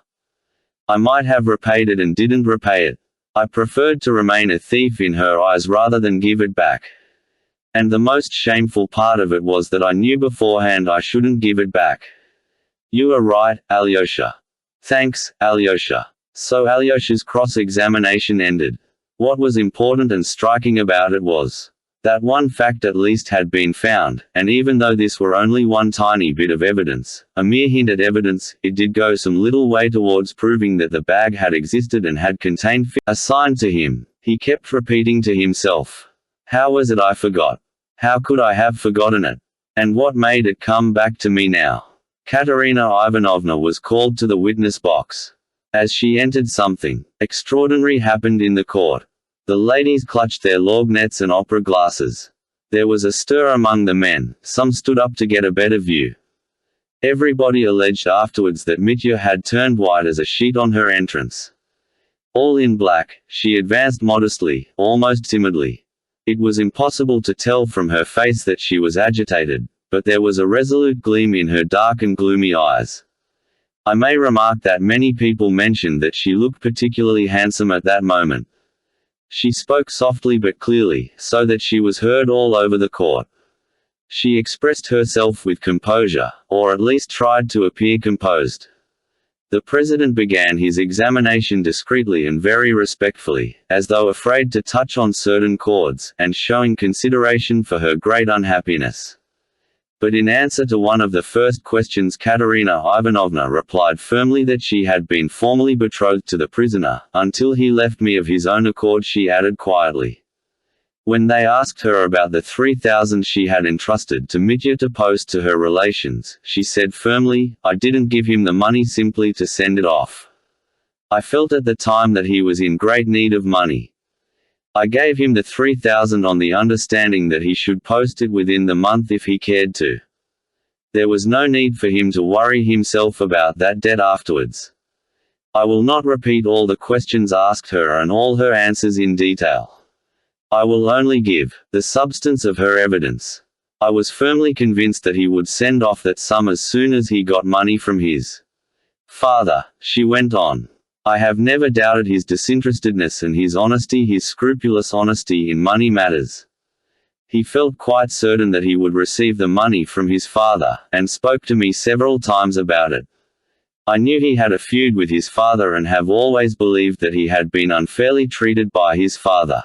I might have repaid it and didn't repay it. I preferred to remain a thief in her eyes rather than give it back. And the most shameful part of it was that I knew beforehand I shouldn't give it back. You are right, Alyosha. Thanks, Alyosha. So Alyosha's cross-examination ended. What was important and striking about it was that one fact at least had been found, and even though this were only one tiny bit of evidence, a mere hint at evidence, it did go some little way towards proving that the bag had existed and had contained assigned to him. He kept repeating to himself, how was it I forgot? How could I have forgotten it? And what made it come back to me now? Katerina Ivanovna was called to the witness box. As she entered, something extraordinary happened in the court. The ladies clutched their lorgnettes and opera glasses. There was a stir among the men, some stood up to get a better view. Everybody alleged afterwards that Mitya had turned white as a sheet on her entrance. All in black, she advanced modestly, almost timidly. It was impossible to tell from her face that she was agitated, but there was a resolute gleam in her dark and gloomy eyes. I may remark that many people mentioned that she looked particularly handsome at that moment. She spoke softly but clearly, so that she was heard all over the court. She expressed herself with composure, or at least tried to appear composed. The president began his examination discreetly and very respectfully, as though afraid to touch on certain chords, and showing consideration for her great unhappiness. But in answer to one of the first questions, Katerina Ivanovna replied firmly that she had been formally betrothed to the prisoner, until he left me of his own accord. She added quietly, When they asked her about the 3,000 she had entrusted to Mitya to post to her relations, she said firmly, "I didn't give him the money simply to send it off. I felt at the time that he was in great need of money. I gave him the 3,000 on the understanding that he should post it within the month if he cared to. There was no need for him to worry himself about that debt afterwards." I will not repeat all the questions asked her and all her answers in detail. I will only give the substance of her evidence. I was firmly convinced that he would send off that sum as soon as he got money from his father, she went on. I have never doubted his disinterestedness and his honesty, his scrupulous honesty in money matters. He felt quite certain that he would receive the money from his father, and spoke to me several times about it. I knew he had a feud with his father and have always believed that he had been unfairly treated by his father.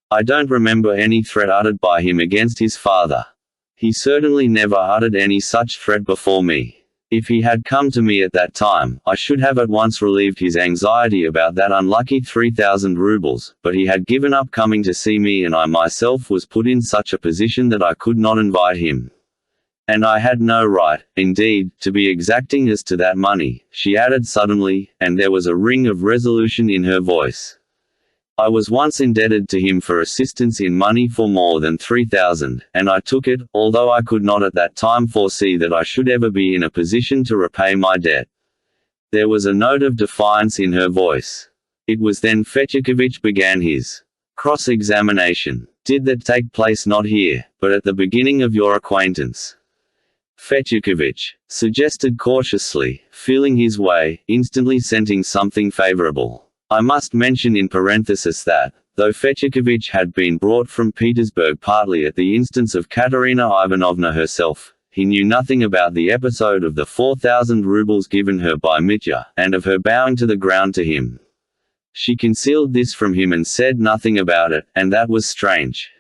I don't remember any threat uttered by him against his father. He certainly never uttered any such threat before me. If he had come to me at that time, I should have at once relieved his anxiety about that unlucky 3,000 rubles, but he had given up coming to see me and I myself was put in such a position that I could not invite him. And I had no right, indeed, to be exacting as to that money, she added suddenly, and there was a ring of resolution in her voice. I was once indebted to him for assistance in money for more than 3,000, and I took it, although I could not at that time foresee that I should ever be in a position to repay my debt. There was a note of defiance in her voice. It was then Fetyukovich began his cross-examination. "Did that take place not here, but at the beginning of your acquaintance?" Fetyukovich suggested cautiously, feeling his way, instantly scenting something favorable. I must mention in parenthesis that, though Fetyukovich had been brought from Petersburg partly at the instance of Katerina Ivanovna herself, he knew nothing about the episode of the 4,000 rubles given her by Mitya, and of her bowing to the ground to him. She concealed this from him and said nothing about it, and that was strange.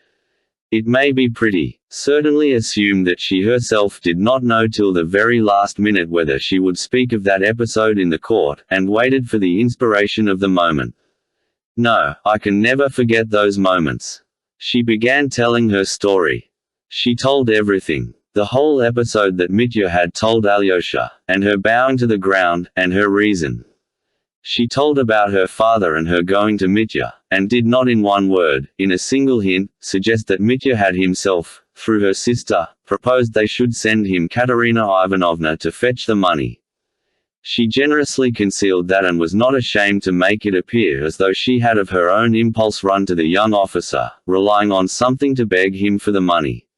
It may be pretty, certainly assumed that she herself did not know till the very last minute whether she would speak of that episode in the court, and waited for the inspiration of the moment. No, I can never forget those moments. She began telling her story. She told everything. The whole episode that Mitya had told Alyosha, and her bowing to the ground, and her reason. She told about her father and her going to Mitya, and did not in one word, in a single hint, suggest that Mitya had himself, through her sister, proposed they should send him Katerina Ivanovna to fetch the money. She generously concealed that and was not ashamed to make it appear as though she had of her own impulse run to the young officer, relying on something to beg him for the money.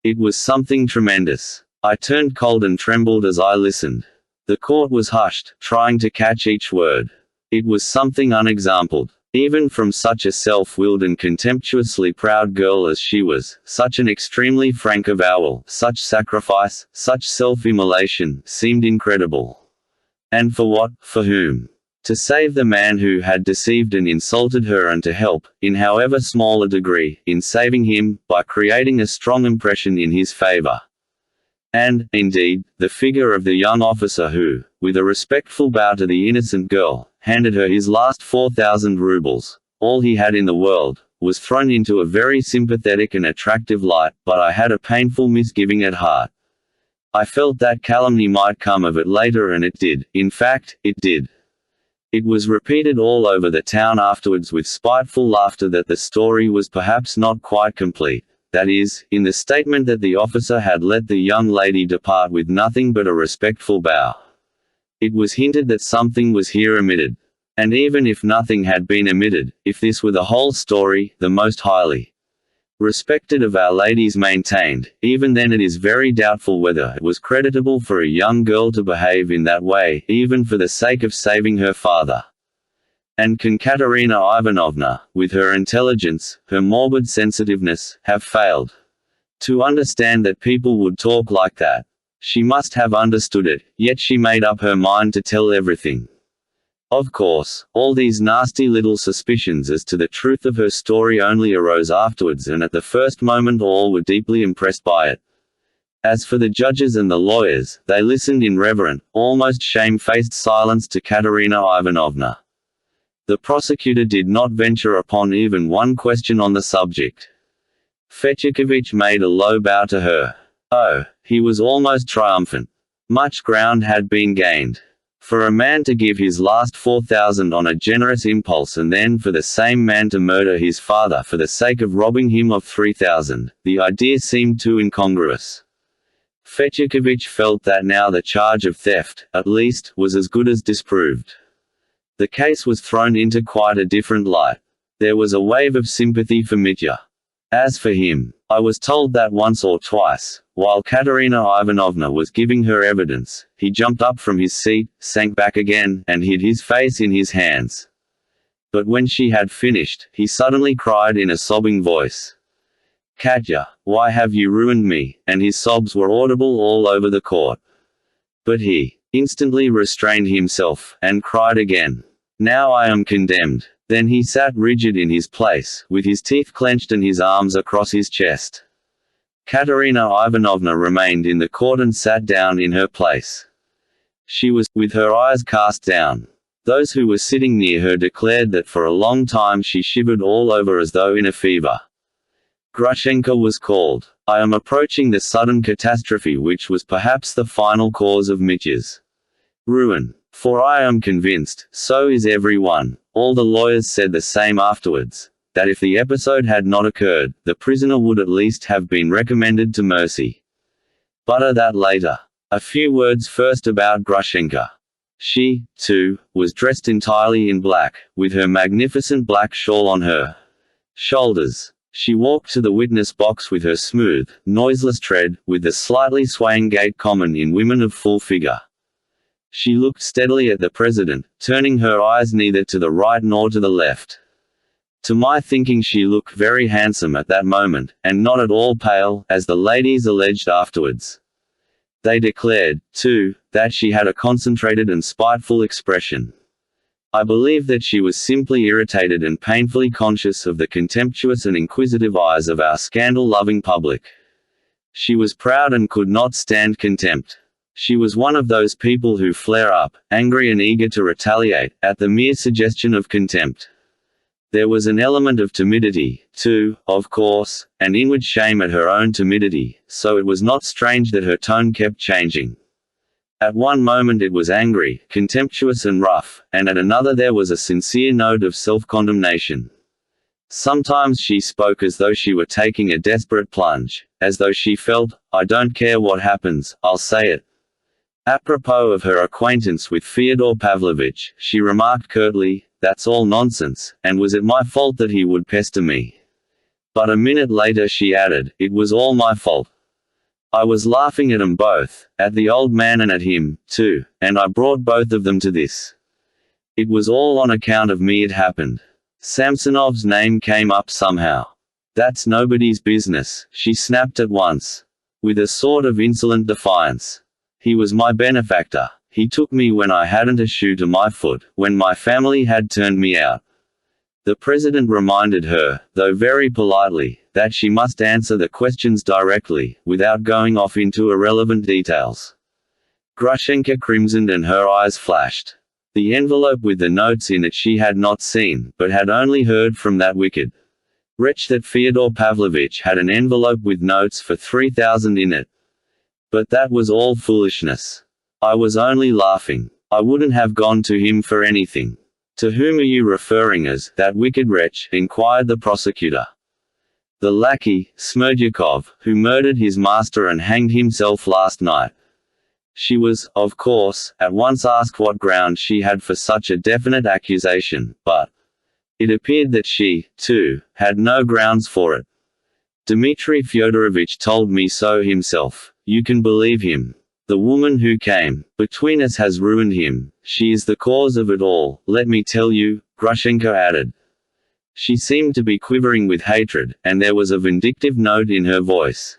It was something tremendous. I turned cold and trembled as I listened. The court was hushed, trying to catch each word. It was something unexampled. Even from such a self-willed and contemptuously proud girl as she was, such an extremely frank avowal, such sacrifice, such self-immolation, seemed incredible. And for what, for whom? To save the man who had deceived and insulted her, and to help, in however small a degree, in saving him, by creating a strong impression in his favor. And, indeed, the figure of the young officer who, with a respectful bow to the innocent girl, handed her his last 4,000 rubles, all he had in the world, was thrown into a very sympathetic and attractive light, but I had a painful misgiving at heart. I felt that calumny might come of it later, and it did. In fact, it did. It was repeated all over the town afterwards with spiteful laughter that the story was perhaps not quite complete. That is, in the statement that the officer had let the young lady depart with nothing but a respectful bow. It was hinted that something was here omitted. And even if nothing had been omitted, if this were the whole story, the most highly respected of our ladies maintained, even then it is very doubtful whether it was creditable for a young girl to behave in that way, even for the sake of saving her father. And can Katerina Ivanovna, with her intelligence, her morbid sensitiveness, have failed to understand that people would talk like that? She must have understood it, yet she made up her mind to tell everything. Of course, all these nasty little suspicions as to the truth of her story only arose afterwards, and at the first moment all were deeply impressed by it. As for the judges and the lawyers, they listened in reverent, almost shame-faced silence to Katerina Ivanovna. The prosecutor did not venture upon even one question on the subject. Fechikovich made a low bow to her. Oh, he was almost triumphant. Much ground had been gained. For a man to give his last 4,000 on a generous impulse and then for the same man to murder his father for the sake of robbing him of 3,000, the idea seemed too incongruous. Fechikovich felt that now the charge of theft, at least, was as good as disproved. The case was thrown into quite a different light. There was a wave of sympathy for Mitya. As for him, I was told that once or twice, while Katerina Ivanovna was giving her evidence, he jumped up from his seat, sank back again, and hid his face in his hands. But when she had finished, he suddenly cried in a sobbing voice, "Katya, why have you ruined me?" and his sobs were audible all over the court. But he instantly restrained himself, and cried again, "Now I am condemned." Then he sat rigid in his place, with his teeth clenched and his arms across his chest. Katerina Ivanovna remained in the court and sat down in her place. She was, with her eyes cast down. Those who were sitting near her declared that for a long time she shivered all over as though in a fever. Grushenka was called. I am approaching the sudden catastrophe which was perhaps the final cause of Mitya's ruin. For I am convinced, so is everyone, all the lawyers said the same afterwards, that if the episode had not occurred, the prisoner would at least have been recommended to mercy. But of that later. A few words first about Grushenka. She, too, was dressed entirely in black, with her magnificent black shawl on her shoulders. She walked to the witness box with her smooth, noiseless tread, with the slightly swaying gait common in women of full figure. She looked steadily at the president, turning her eyes neither to the right nor to the left. To my thinking she looked very handsome at that moment, and not at all pale, as the ladies alleged afterwards. They declared, too, that she had a concentrated and spiteful expression. I believe that she was simply irritated and painfully conscious of the contemptuous and inquisitive eyes of our scandal-loving public. She was proud and could not stand contempt. She was one of those people who flare up, angry and eager to retaliate, at the mere suggestion of contempt. There was an element of timidity, too, of course, and inward shame at her own timidity, so it was not strange that her tone kept changing. At one moment it was angry, contemptuous and rough, and at another there was a sincere note of self-condemnation. Sometimes she spoke as though she were taking a desperate plunge, as though she felt, "I don't care what happens, I'll say it." Apropos of her acquaintance with Fyodor Pavlovich, she remarked curtly, "That's all nonsense, and was it my fault that he would pester me?" But a minute later she added, "It was all my fault. I was laughing at 'em both, at the old man and at him, too, and I brought both of them to this. It was all on account of me it happened. Samsonov's name came up somehow. That's nobody's business," she snapped at once. With a sort of insolent defiance. "He was my benefactor. He took me when I hadn't a shoe to my foot, when my family had turned me out." The president reminded her, though very politely, that she must answer the questions directly, without going off into irrelevant details. Grushenka crimsoned and her eyes flashed. The envelope with the notes in it she had not seen, but had only heard from that wicked wretch that Fyodor Pavlovich had an envelope with notes for 3,000 in it. But that was all foolishness. I was only laughing. I wouldn't have gone to him for anything. "To whom are you referring as that wicked wretch?" inquired the prosecutor. "The lackey, Smerdyakov, who murdered his master and hanged himself last night." She was, of course, at once asked what ground she had for such a definite accusation, but it appeared that she, too, had no grounds for it. "Dmitri Fyodorovich told me so himself. You can believe him. The woman who came between us has ruined him. She is the cause of it all, let me tell you," Grushenka added. She seemed to be quivering with hatred, and there was a vindictive note in her voice.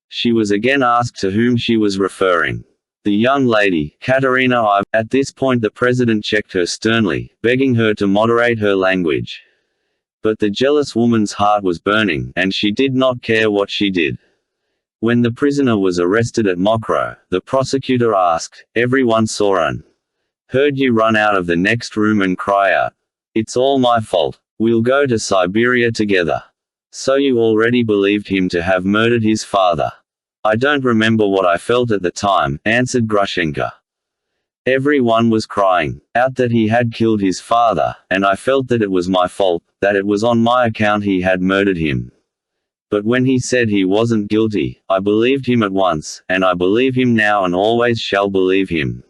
She was again asked to whom she was referring. "The young lady, Katerina I." At this point the president checked her sternly, begging her to moderate her language. But the jealous woman's heart was burning, and she did not care what she did. When the prisoner was arrested at Mokro, the prosecutor asked, "Everyone saw and heard you run out of the next room and cry out. It's all my fault. We'll go to Siberia together. So you already believed him to have murdered his father? I don't remember what I felt at the time, answered Grushenka. Everyone was crying out that he had killed his father, and I felt that it was my fault, that it was on my account he had murdered him. But when he said he wasn't guilty, I believed him at once, and I believe him now and always shall believe him.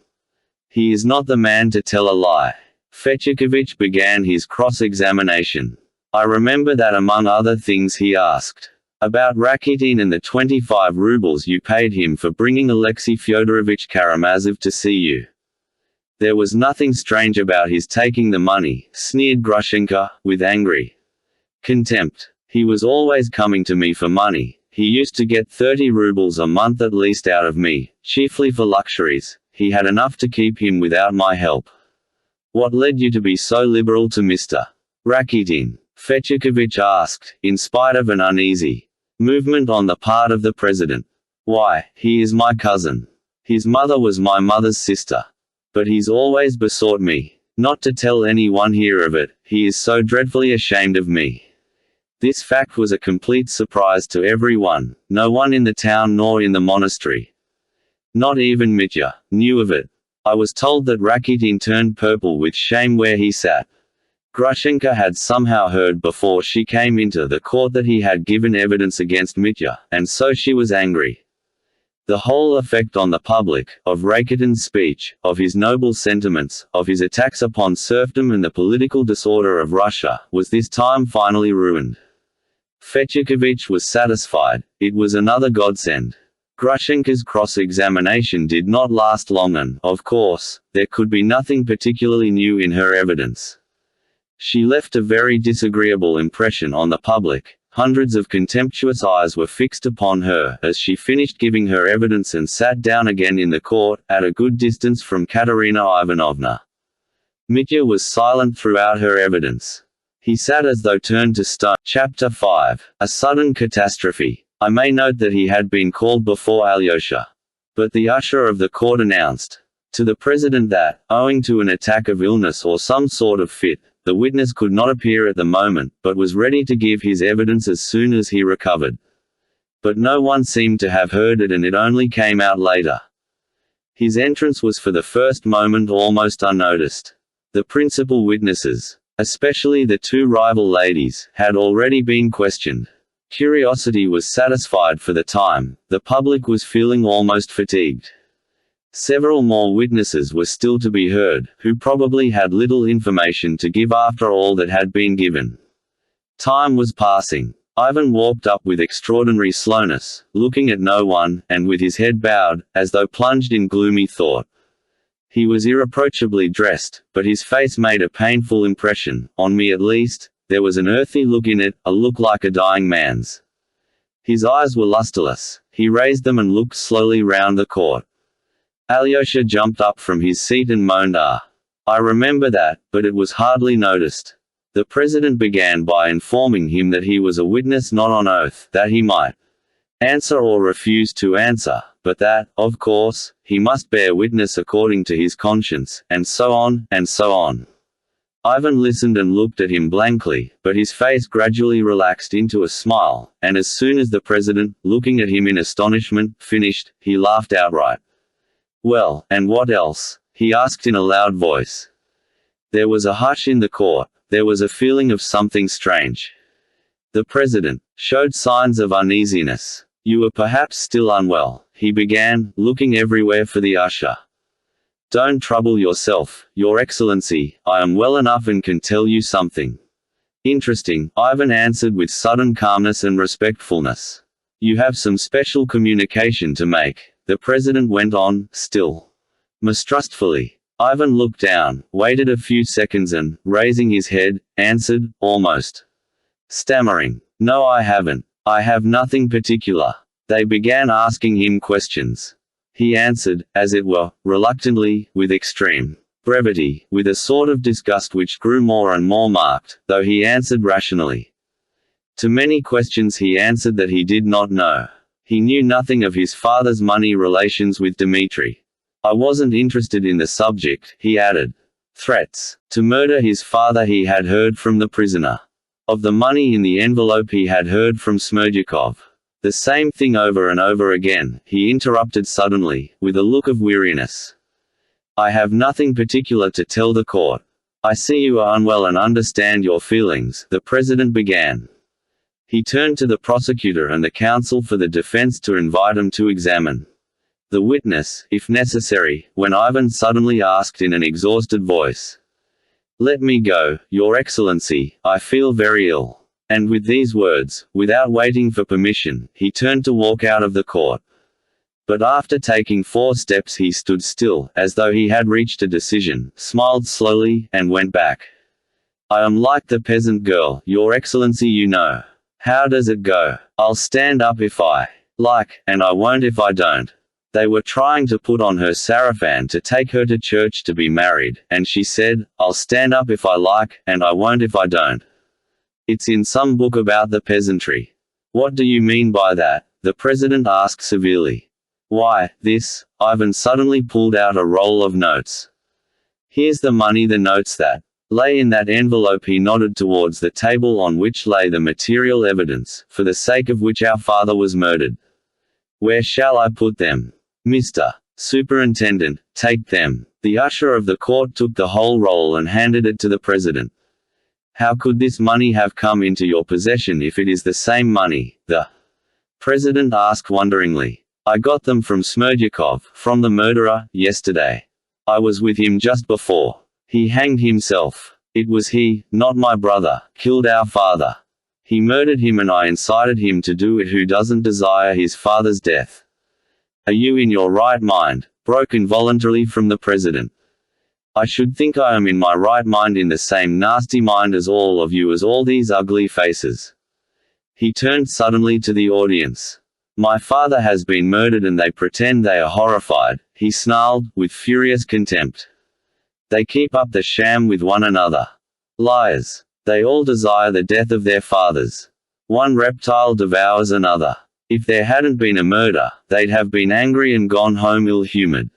He is not the man to tell a lie. Fetyukovich began his cross-examination. I remember that among other things he asked about Rakitin and the 25 rubles you paid him for bringing Alexei Fyodorovich Karamazov to see you. There was nothing strange about his taking the money, sneered Grushenka, with angry contempt. He was always coming to me for money. He used to get 30 rubles a month at least out of me, chiefly for luxuries. He had enough to keep him without my help. What led you to be so liberal to Mr. Rakitin? Fetyukovich asked, in spite of an uneasy movement on the part of the president. Why, he is my cousin. His mother was my mother's sister. But he's always besought me not to tell anyone here of it. He is so dreadfully ashamed of me. This fact was a complete surprise to everyone. No one in the town nor in the monastery, not even Mitya, knew of it. I was told that Rakitin turned purple with shame where he sat. Grushenka had somehow heard before she came into the court that he had given evidence against Mitya, and so she was angry. The whole effect on the public, of Rakitin's speech, of his noble sentiments, of his attacks upon serfdom and the political disorder of Russia, was this time finally ruined. Fetyukovich was satisfied. It was another godsend. Grushenka's cross-examination did not last long and, of course, there could be nothing particularly new in her evidence. She left a very disagreeable impression on the public. Hundreds of contemptuous eyes were fixed upon her as she finished giving her evidence and sat down again in the court, at a good distance from Katerina Ivanovna. Mitya was silent throughout her evidence. He sat as though turned to stone. Chapter 5. A sudden catastrophe. I may note that he had been called before Alyosha. But the usher of the court announced to the president that, owing to an attack of illness or some sort of fit, the witness could not appear at the moment, but was ready to give his evidence as soon as he recovered. But no one seemed to have heard it, and it only came out later. His entrance was for the first moment almost unnoticed. The principal witnesses, especially the two rival ladies, had already been questioned. Curiosity was satisfied for the time. The public was feeling almost fatigued. Several more witnesses were still to be heard, who probably had little information to give after all that had been given. Time was passing. Ivan walked up with extraordinary slowness, looking at no one, and with his head bowed, as though plunged in gloomy thought. He was irreproachably dressed, but his face made a painful impression, on me at least. There was an earthy look in it, a look like a dying man's. His eyes were lusterless. He raised them and looked slowly round the court. Alyosha jumped up from his seat and moaned, "Ah! I remember that, but it was hardly noticed." The president began by informing him that he was a witness not on oath, that he might answer or refuse to answer, but that, of course, he must bear witness according to his conscience, and so on, and so on. Ivan listened and looked at him blankly, but his face gradually relaxed into a smile, and as soon as the president, looking at him in astonishment, finished, he laughed outright. "Well, and what else?" he asked in a loud voice. There was a hush in the court. There was a feeling of something strange. The president showed signs of uneasiness. "You are perhaps still unwell," he began, looking everywhere for the usher. "Don't trouble yourself, Your Excellency, I am well enough and can tell you something interesting," Ivan answered with sudden calmness and respectfulness. "You have some special communication to make," the president went on, still mistrustfully. Ivan looked down, waited a few seconds and, raising his head, answered, almost stammering, "No, I haven't. I have nothing particular." They began asking him questions. He answered, as it were, reluctantly, with extreme brevity, with a sort of disgust which grew more and more marked, though he answered rationally. To many questions he answered that he did not know. He knew nothing of his father's money relations with Dmitri. "I wasn't interested in the subject," he added. Threats to murder his father he had heard from the prisoner. Of the money in the envelope he had heard from Smerdyakov. The same thing over and over again, he interrupted suddenly, with a look of weariness. I have nothing particular to tell the court. I see you are unwell and understand your feelings, the president began. He turned to the prosecutor and the counsel for the defense to invite him to examine the witness, if necessary, when Ivan suddenly asked in an exhausted voice, "Let me go, Your Excellency, I feel very ill." And with these words, without waiting for permission, he turned to walk out of the court. But after taking 4 steps he stood still, as though he had reached a decision, smiled slowly, and went back. "I am like the peasant girl, Your Excellency, you know. How does it go? I'll stand up if I like, and I won't if I don't. They were trying to put on her sarafan to take her to church to be married, and she said, I'll stand up if I like, and I won't if I don't. It's in some book about the peasantry." "What do you mean by that?" the president asked severely. "Why, this." Ivan suddenly pulled out a roll of notes. "Here's the money, the notes that lay in that envelope." He nodded towards the table on which lay the material evidence, for the sake of which our father was murdered. "Where shall I put them?" "Mr. Superintendent, take them." The usher of the court took the whole roll and handed it to the president. "How could this money have come into your possession if it is the same money?" the president asked wonderingly. "I got them from Smerdyakov, from the murderer, yesterday. I was with him just before he hanged himself. It was he, not my brother, killed our father. He murdered him and I incited him to do it. Who doesn't desire his father's death?" "Are you in your right mind?" broke involuntarily from the president. "I should think I am in my right mind, in the same nasty mind as all of you, as all these ugly faces." He turned suddenly to the audience. "My father has been murdered and they pretend they are horrified," he snarled, with furious contempt. "They keep up the sham with one another. Liars. They all desire the death of their fathers. One reptile devours another. If there hadn't been a murder, they'd have been angry and gone home ill-humored.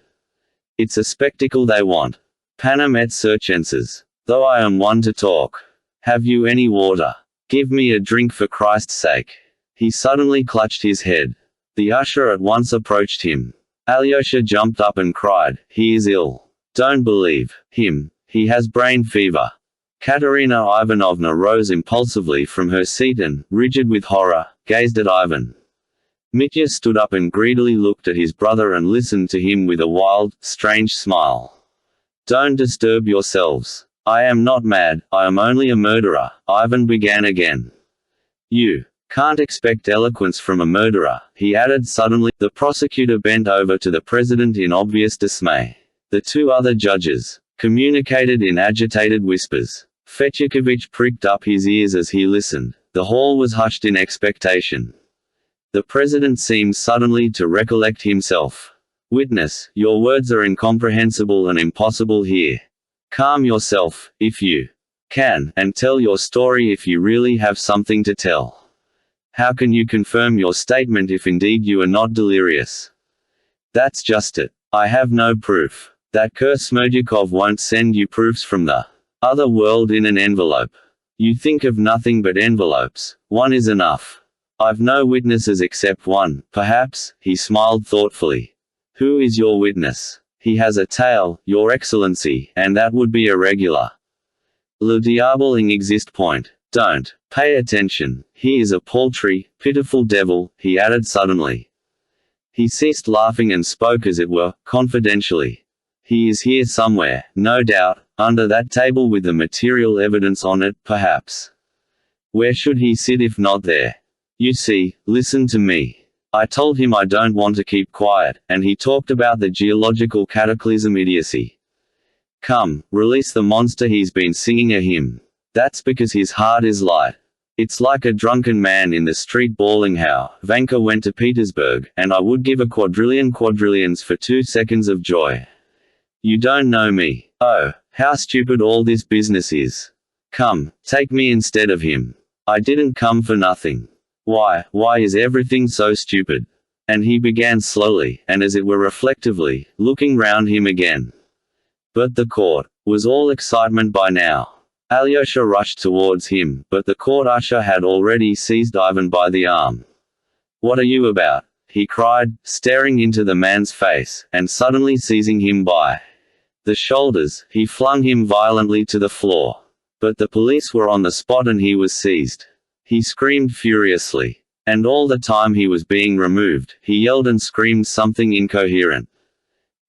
It's a spectacle they want. Panem et circenses. Though I am one to talk. Have you any water? Give me a drink for Christ's sake." He suddenly clutched his head. The usher at once approached him. Alyosha jumped up and cried, "He is ill. Don't believe him. He has brain fever." Katerina Ivanovna rose impulsively from her seat and, rigid with horror, gazed at Ivan. Mitya stood up and greedily looked at his brother and listened to him with a wild, strange smile. "Don't disturb yourselves. I am not mad, I am only a murderer," Ivan began again. "You can't expect eloquence from a murderer," he added suddenly. The prosecutor bent over to the president in obvious dismay. The 2 other judges communicated in agitated whispers. Fetyukovich pricked up his ears as he listened. The hall was hushed in expectation. The president seemed suddenly to recollect himself. "Witness, your words are incomprehensible and impossible here. Calm yourself, if you can, and tell your story if you really have something to tell. How can you confirm your statement if indeed you are not delirious?" "That's just it. I have no proof. That cur Smerdyakov won't send you proofs from the other world in an envelope. You think of nothing but envelopes. One is enough. I've no witnesses except one, perhaps." He smiled thoughtfully. "Who is your witness?" "He has a tail, Your Excellency, and that would be irregular. Le diable existe point. Don't pay attention. He is a paltry, pitiful devil," he added suddenly. He ceased laughing and spoke as it were, confidentially. "He is here somewhere, no doubt, under that table with the material evidence on it, perhaps. Where should he sit if not there? You see, listen to me. I told him I don't want to keep quiet, and he talked about the geological cataclysm idiocy. Come, release the monster, he's been singing a hymn. That's because his heart is light. It's like a drunken man in the street bawling how Vanka went to Petersburg, and I would give a quadrillions for 2 seconds of joy. You don't know me. Oh, how stupid all this business is. Come, take me instead of him. I didn't come for nothing. Why is everything so stupid?" And he began slowly, and as it were reflectively, looking round him again. "But the court. was all excitement by now. Alyosha rushed towards him, but the court usher had already seized Ivan by the arm. "What are you about?" he cried, staring into the man's face, and suddenly seizing him by the shoulders, he flung him violently to the floor. But the police were on the spot and he was seized. He screamed furiously. And all the time he was being removed, he yelled and screamed something incoherent.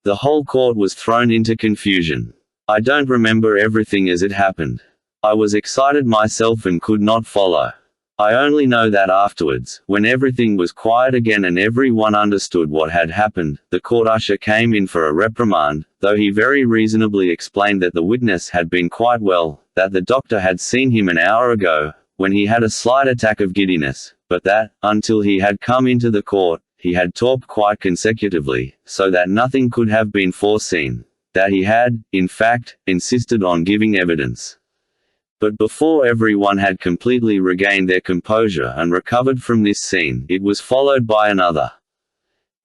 The whole court was thrown into confusion. I don't remember everything as it happened. I was excited myself and could not follow. I only know that afterwards, when everything was quiet again and everyone understood what had happened, the court usher came in for a reprimand, though he very reasonably explained that the witness had been quite well, that the doctor had seen him an hour ago, when he had a slight attack of giddiness, but that, until he had come into the court, he had talked quite consecutively, so that nothing could have been foreseen, that he had, in fact, insisted on giving evidence. But before everyone had completely regained their composure and recovered from this scene, it was followed by another.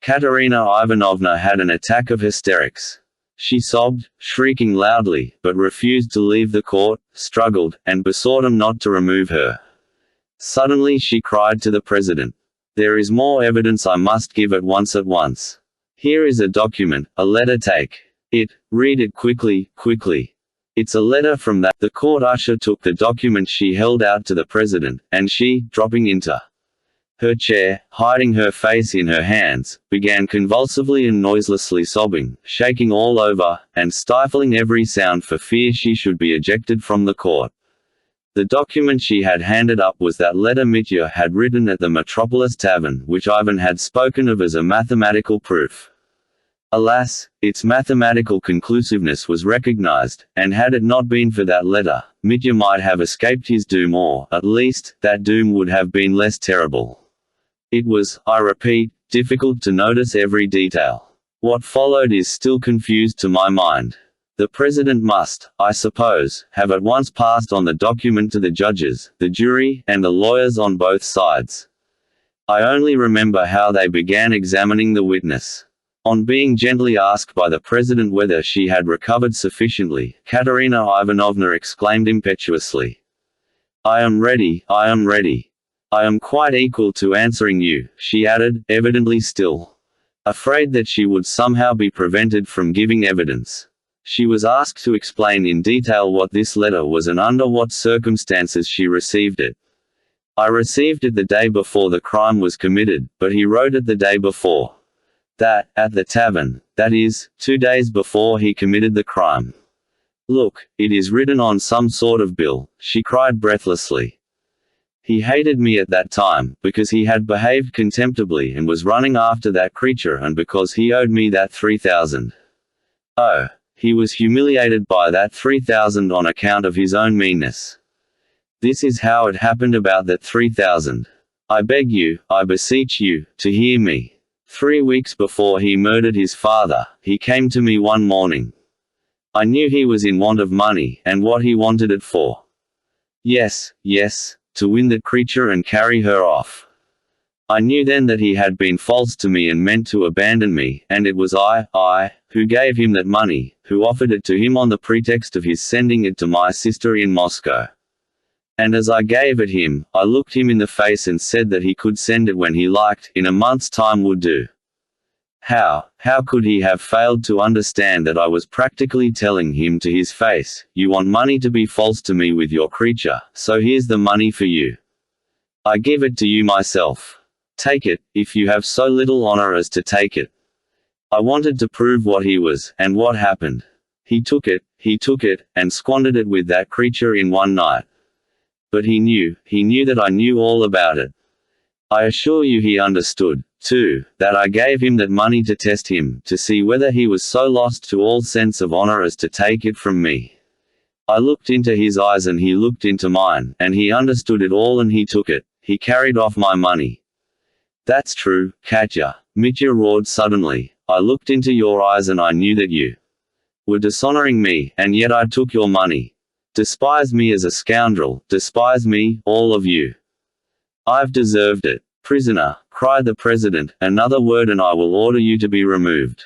Katerina Ivanovna had an attack of hysterics. She sobbed, shrieking loudly, but refused to leave the court, struggled, and besought him not to remove her. Suddenly she cried to the president, "There is more evidence I must give at once. Here is a document, a letter, take it, read it quickly, quickly. It's a letter from that." The court usher took the document she held out to the president, and she, dropping into her chair, hiding her face in her hands, began convulsively and noiselessly sobbing, shaking all over, and stifling every sound for fear she should be ejected from the court. The document she had handed up was that letter Mitya had written at the Metropolis Tavern, which Ivan had spoken of as a mathematical proof. Alas, its mathematical conclusiveness was recognized, and had it not been for that letter, Mitya might have escaped his doom, or, at least, that doom would have been less terrible. It was, I repeat, difficult to notice every detail. What followed is still confused to my mind. The president must, I suppose, have at once passed on the document to the judges, the jury, and the lawyers on both sides. I only remember how they began examining the witness. On being gently asked by the president whether she had recovered sufficiently, Katerina Ivanovna exclaimed impetuously, "I am ready, I am ready. I am quite equal to answering you," she added, evidently still afraid that she would somehow be prevented from giving evidence. She was asked to explain in detail what this letter was and under what circumstances she received it. "I received it the day before the crime was committed, but he wrote it the day before that, at the tavern, that is, 2 days before he committed the crime. Look, it is written on some sort of bill," she cried breathlessly. "He hated me at that time, because he had behaved contemptibly and was running after that creature, and because he owed me that 3,000. Oh, he was humiliated by that 3,000 on account of his own meanness. This is how it happened about that 3,000. I beg you, I beseech you, to hear me. 3 weeks before he murdered his father, he came to me one morning. I knew he was in want of money, and what he wanted it for. Yes, to win that creature and carry her off. I knew then that he had been false to me and meant to abandon me, and it was I, who gave him that money, who offered it to him on the pretext of his sending it to my sister in Moscow. And as I gave it him, I looked him in the face and said that he could send it when he liked, in a month's time would do. How could he have failed to understand that I was practically telling him to his face, you want money to be false to me with your creature, so here's the money for you. I give it to you myself. Take it, if you have so little honor as to take it. I wanted to prove what he was, and what happened. He took it, and squandered it with that creature in one night. But he knew that I knew all about it. I assure you he understood, too, that I gave him that money to test him, to see whether he was so lost to all sense of honor as to take it from me. I looked into his eyes and he looked into mine, and he understood it all and he took it, he carried off my money." "That's true, Katya," Mitya roared suddenly. "I looked into your eyes and I knew that you were dishonoring me, and yet I took your money. Despise me as a scoundrel, despise me, all of you. I've deserved it." "Prisoner," cried the president, "another word and I will order you to be removed."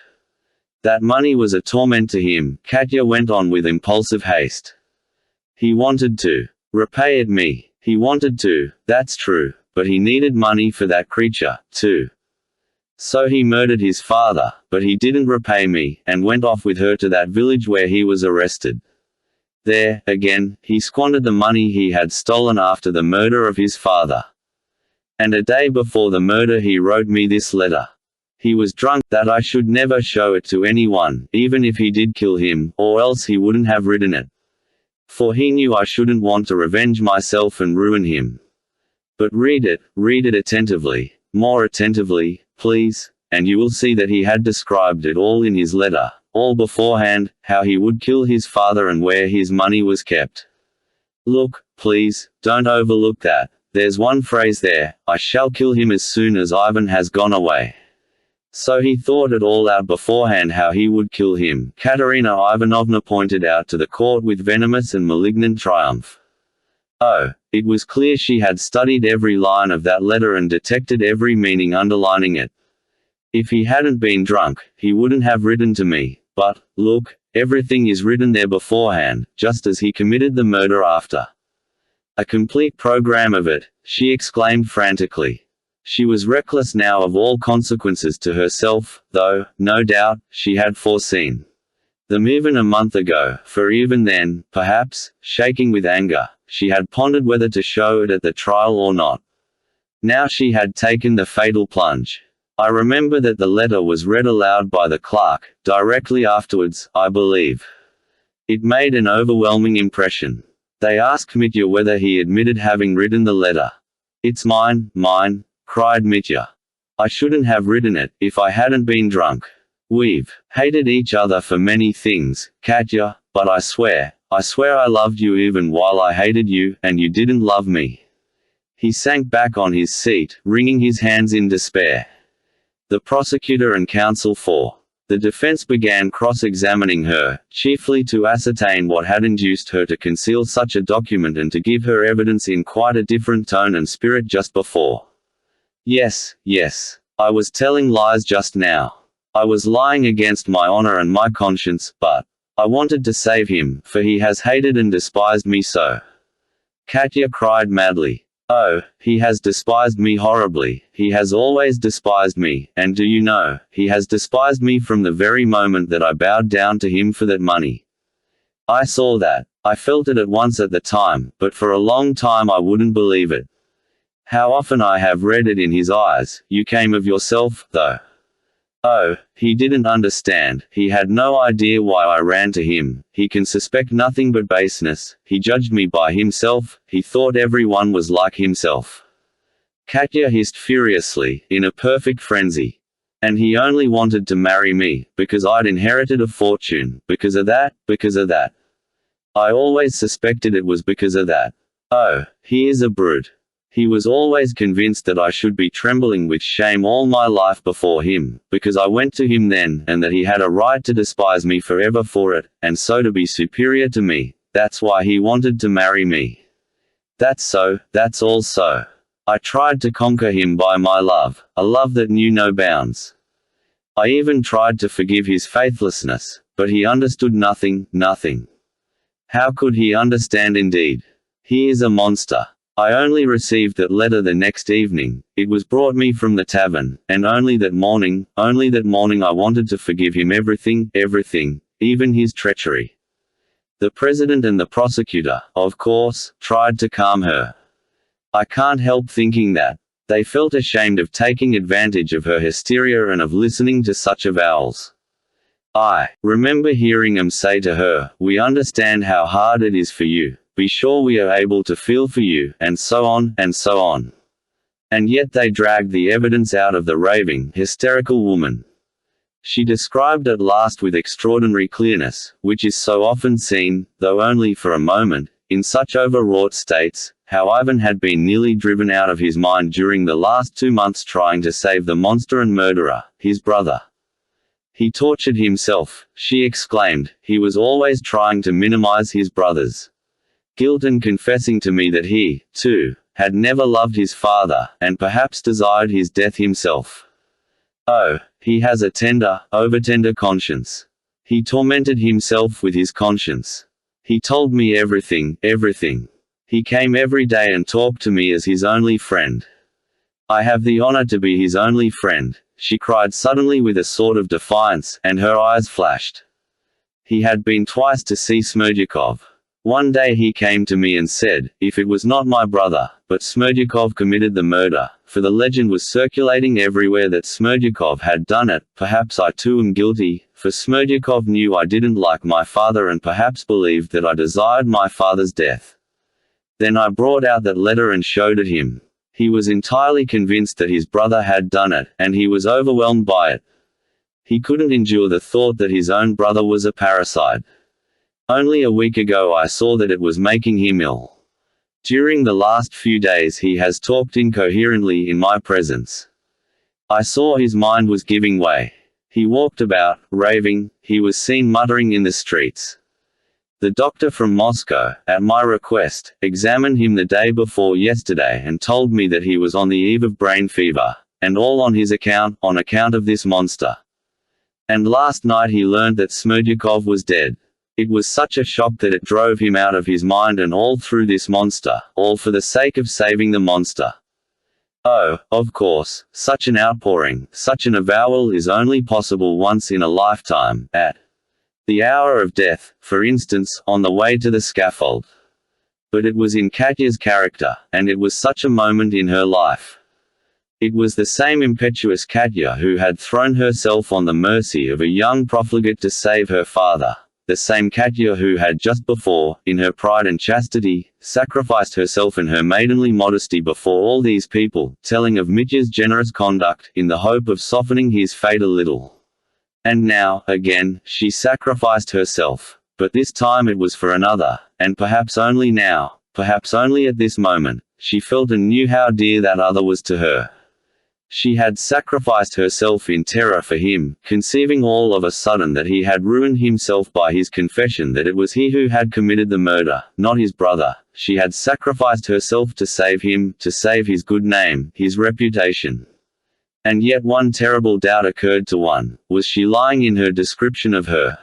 That money was a torment to him, Katya went on with impulsive haste. He wanted to repay it me. He wanted to, that's true, but he needed money for that creature, too. So he murdered his father, but he didn't repay me, and went off with her to that village where he was arrested. There, again, he squandered the money he had stolen after the murder of his father. And a day before the murder he wrote me this letter. He was drunk, that I should never show it to anyone, even if he did kill him, or else he wouldn't have written it. For he knew I shouldn't want to revenge myself and ruin him. But read it attentively, more attentively, please, and you will see that he had described it all in his letter, all beforehand, how he would kill his father and where his money was kept. Look, please, don't overlook that. There's one phrase there, I shall kill him as soon as Ivan has gone away. So he thought it all out beforehand how he would kill him, Katerina Ivanovna pointed out to the court with venomous and malignant triumph. Oh, it was clear she had studied every line of that letter and detected every meaning underlining it. If he hadn't been drunk, he wouldn't have written to me, but, look, everything is written there beforehand, just as he committed the murder after. A complete program of it, she exclaimed frantically. She was reckless now of all consequences to herself, though, no doubt, she had foreseen them even a month ago, for even then, perhaps, shaking with anger, she had pondered whether to show it at the trial or not. Now she had taken the fatal plunge. I remember that the letter was read aloud by the clerk, directly afterwards, I believe. It made an overwhelming impression. They asked Mitya whether he admitted having written the letter. It's mine, cried Mitya. I shouldn't have written it, if I hadn't been drunk. We've hated each other for many things, Katya, but I swear I loved you even while I hated you, and you didn't love me. He sank back on his seat, wringing his hands in despair. The prosecutor and counsel for the defense began cross-examining her, chiefly to ascertain what had induced her to conceal such a document and to give her evidence in quite a different tone and spirit just before. Yes, I was telling lies just now. I was lying against my honor and my conscience, but I wanted to save him, for he has hated and despised me so. Katya cried madly. Oh, he has despised me horribly, he has always despised me, and do you know, he has despised me from the very moment that I bowed down to him for that money. I saw that. I felt it at once at the time, but for a long time I wouldn't believe it. How often I have read it in his eyes. You came of yourself, though. Oh, he didn't understand, he had no idea why I ran to him, he can suspect nothing but baseness, he judged me by himself, he thought everyone was like himself. Katya hissed furiously, in a perfect frenzy. And he only wanted to marry me, because I'd inherited a fortune, because of that. I always suspected it was because of that. Oh, he is a brute. He was always convinced that I should be trembling with shame all my life before him, because I went to him then, and that he had a right to despise me forever for it, and so to be superior to me. That's why he wanted to marry me. That's so, that's all so. I tried to conquer him by my love, a love that knew no bounds. I even tried to forgive his faithlessness, but he understood nothing. How could he understand indeed? He is a monster. I only received that letter the next evening, it was brought me from the tavern, and only that morning I wanted to forgive him everything, even his treachery. The president and the prosecutor, of course, tried to calm her. I can't help thinking that they felt ashamed of taking advantage of her hysteria and of listening to such avowals. I remember hearing them say to her, "We understand how hard it is for you. Be sure we are able to feel for you," and so on, and so on. And yet they dragged the evidence out of the raving, hysterical woman. She described at last with extraordinary clearness, which is so often seen, though only for a moment, in such overwrought states, how Ivan had been nearly driven out of his mind during the last 2 months trying to save the monster and murderer, his brother. He tortured himself, she exclaimed, he was always trying to minimize his brother's guilt and confessing to me that he, too, had never loved his father, and perhaps desired his death himself. Oh, he has a tender, overtender conscience. He tormented himself with his conscience. He told me everything, everything. He came every day and talked to me as his only friend. I have the honor to be his only friend, she cried suddenly with a sort of defiance, and her eyes flashed. He had been twice to see Smerdyakov. One day he came to me and said, if it was not my brother, but Smerdyakov committed the murder, for the legend was circulating everywhere that Smerdyakov had done it, perhaps I too am guilty, for Smerdyakov knew I didn't like my father and perhaps believed that I desired my father's death. Then I brought out that letter and showed it him. He was entirely convinced that his brother had done it, and he was overwhelmed by it. He couldn't endure the thought that his own brother was a parricide. Only a week ago I saw that it was making him ill. During the last few days he has talked incoherently in my presence. I saw his mind was giving way. He walked about, raving, he was seen muttering in the streets. The doctor from Moscow, at my request, examined him the day before yesterday and told me that he was on the eve of brain fever, and all on his account, on account of this monster. And last night he learned that Smerdyakov was dead. It was such a shock that it drove him out of his mind, and all through this monster, all for the sake of saving the monster. Oh, of course, such an outpouring, such an avowal is only possible once in a lifetime, at the hour of death, for instance, on the way to the scaffold. But it was in Katya's character, and it was such a moment in her life. It was the same impetuous Katya who had thrown herself on the mercy of a young profligate to save her father, the same Katya who had just before, in her pride and chastity, sacrificed herself and her maidenly modesty before all these people, telling of Mitya's generous conduct, in the hope of softening his fate a little. And now, again, she sacrificed herself. But this time it was for another, and perhaps only now, perhaps only at this moment, she felt and knew how dear that other was to her. She had sacrificed herself in terror for him, conceiving all of a sudden that he had ruined himself by his confession that it was he who had committed the murder, not his brother. She had sacrificed herself to save him, to save his good name, his reputation. And yet one terrible doubt occurred to one: was she lying in her description of her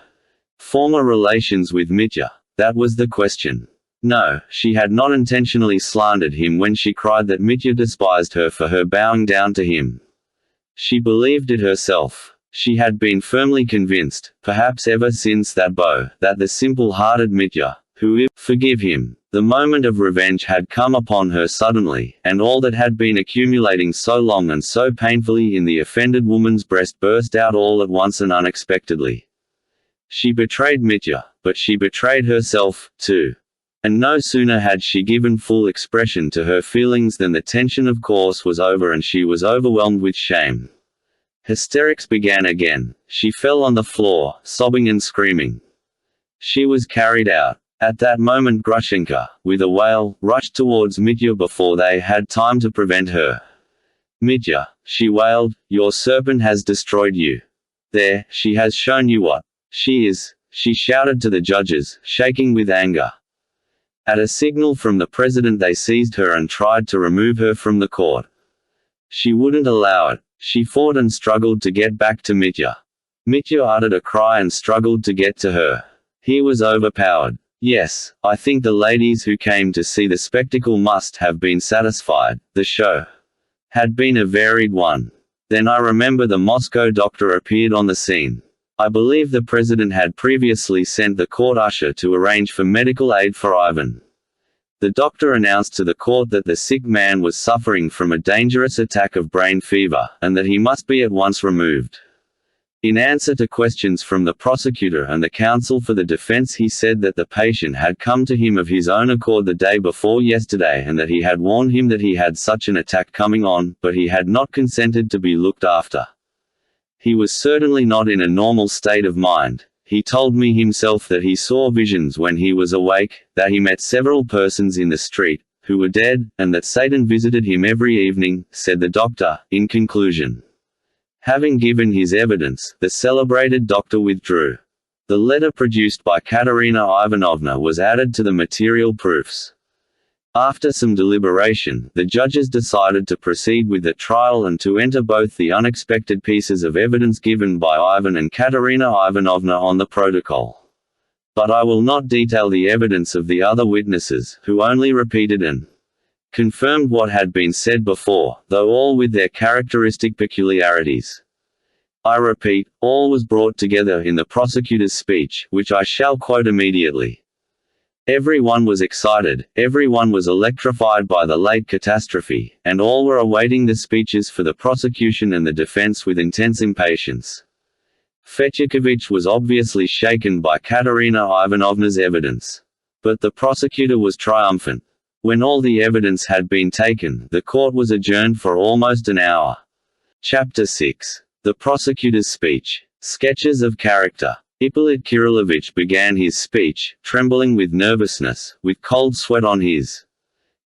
former relations with Mitya? That was the question. No, she had not intentionally slandered him when she cried that Mitya despised her for her bowing down to him. She believed it herself. She had been firmly convinced, perhaps ever since that that the simple-hearted Mitya, who, forgive him, the moment of revenge had come upon her suddenly, and all that had been accumulating so long and so painfully in the offended woman's breast burst out all at once and unexpectedly. She betrayed Mitya, but she betrayed herself, too. And no sooner had she given full expression to her feelings than the tension of course was over and she was overwhelmed with shame. Hysterics began again. She fell on the floor, sobbing and screaming. She was carried out. At that moment Grushenka, with a wail, rushed towards Mitya before they had time to prevent her. "Mitya," she wailed, "your serpent has destroyed you. There, she has shown you what she is," she shouted to the judges, shaking with anger. At a signal from the president they seized her and tried to remove her from the court. She wouldn't allow it. She fought and struggled to get back to Mitya. Mitya uttered a cry and struggled to get to her. He was overpowered. Yes, I think the ladies who came to see the spectacle must have been satisfied. The show had been a varied one. Then I remember the Moscow doctor appeared on the scene. I believe the president had previously sent the court usher to arrange for medical aid for Ivan. The doctor announced to the court that the sick man was suffering from a dangerous attack of brain fever, and that he must be at once removed. In answer to questions from the prosecutor and the counsel for the defense, he said that the patient had come to him of his own accord the day before yesterday and that he had warned him that he had such an attack coming on, but he had not consented to be looked after. He was certainly not in a normal state of mind. He told me himself that he saw visions when he was awake, that he met several persons in the street, who were dead, and that Satan visited him every evening, said the doctor, in conclusion. Having given his evidence, the celebrated doctor withdrew. The letter produced by Katerina Ivanovna was added to the material proofs. After some deliberation, the judges decided to proceed with the trial and to enter both the unexpected pieces of evidence given by Ivan and Katerina Ivanovna on the protocol. But I will not detail the evidence of the other witnesses, who only repeated and confirmed what had been said before, though all with their characteristic peculiarities. I repeat, all was brought together in the prosecutor's speech, which I shall quote immediately. Everyone was excited, everyone was electrified by the late catastrophe, and all were awaiting the speeches for the prosecution and the defense with intense impatience. Fechikovich was obviously shaken by Katerina Ivanovna's evidence. But the prosecutor was triumphant. When all the evidence had been taken, the court was adjourned for almost an hour. Chapter 6. The prosecutor's speech. Sketches of character. Ippolit Kirillovich began his speech, trembling with nervousness, with cold sweat on his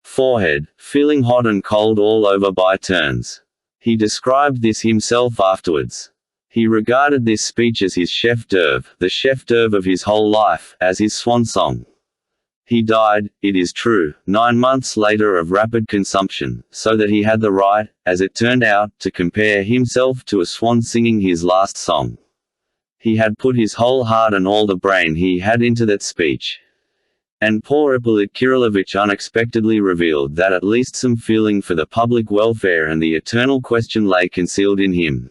forehead, feeling hot and cold all over by turns. He described this himself afterwards. He regarded this speech as his chef d'oeuvre, the chef d'oeuvre of his whole life, as his swan song. He died, it is true, 9 months later of rapid consumption, so that he had the right, as it turned out, to compare himself to a swan singing his last song. He had put his whole heart and all the brain he had into that speech. And poor Ippolit Kirillovich unexpectedly revealed that at least some feeling for the public welfare and the eternal question lay concealed in him.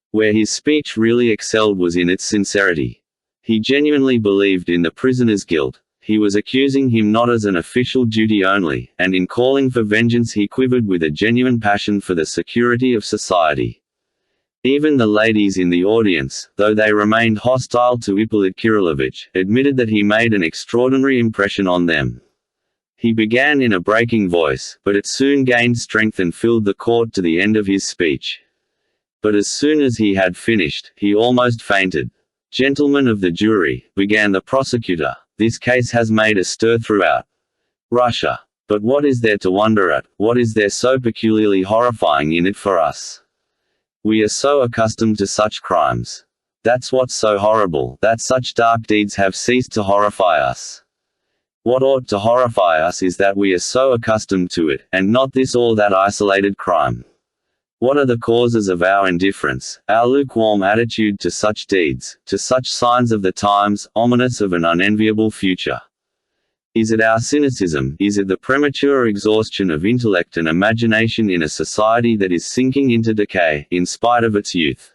Where his speech really excelled was in its sincerity. He genuinely believed in the prisoner's guilt. He was accusing him not as an official duty only, and in calling for vengeance he quivered with a genuine passion for the security of society. Even the ladies in the audience, though they remained hostile to Ippolit Kirillovich, admitted that he made an extraordinary impression on them. He began in a breaking voice, but it soon gained strength and filled the court to the end of his speech. But as soon as he had finished, he almost fainted. "Gentlemen of the jury," began the prosecutor, "this case has made a stir throughout Russia. But what is there to wonder at, what is there so peculiarly horrifying in it for us? We are so accustomed to such crimes. That's what's so horrible, that such dark deeds have ceased to horrify us. What ought to horrify us is that we are so accustomed to it, and not this or that isolated crime. What are the causes of our indifference, our lukewarm attitude to such deeds, to such signs of the times, ominous of an unenviable future? Is it our cynicism, is it the premature exhaustion of intellect and imagination in a society that is sinking into decay, in spite of its youth?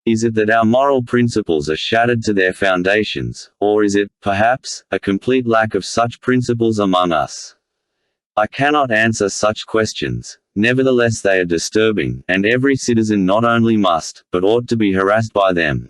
Is it that our moral principles are shattered to their foundations, or is it, perhaps, a complete lack of such principles among us? I cannot answer such questions. Nevertheless they are disturbing, and every citizen not only must, but ought to be harassed by them.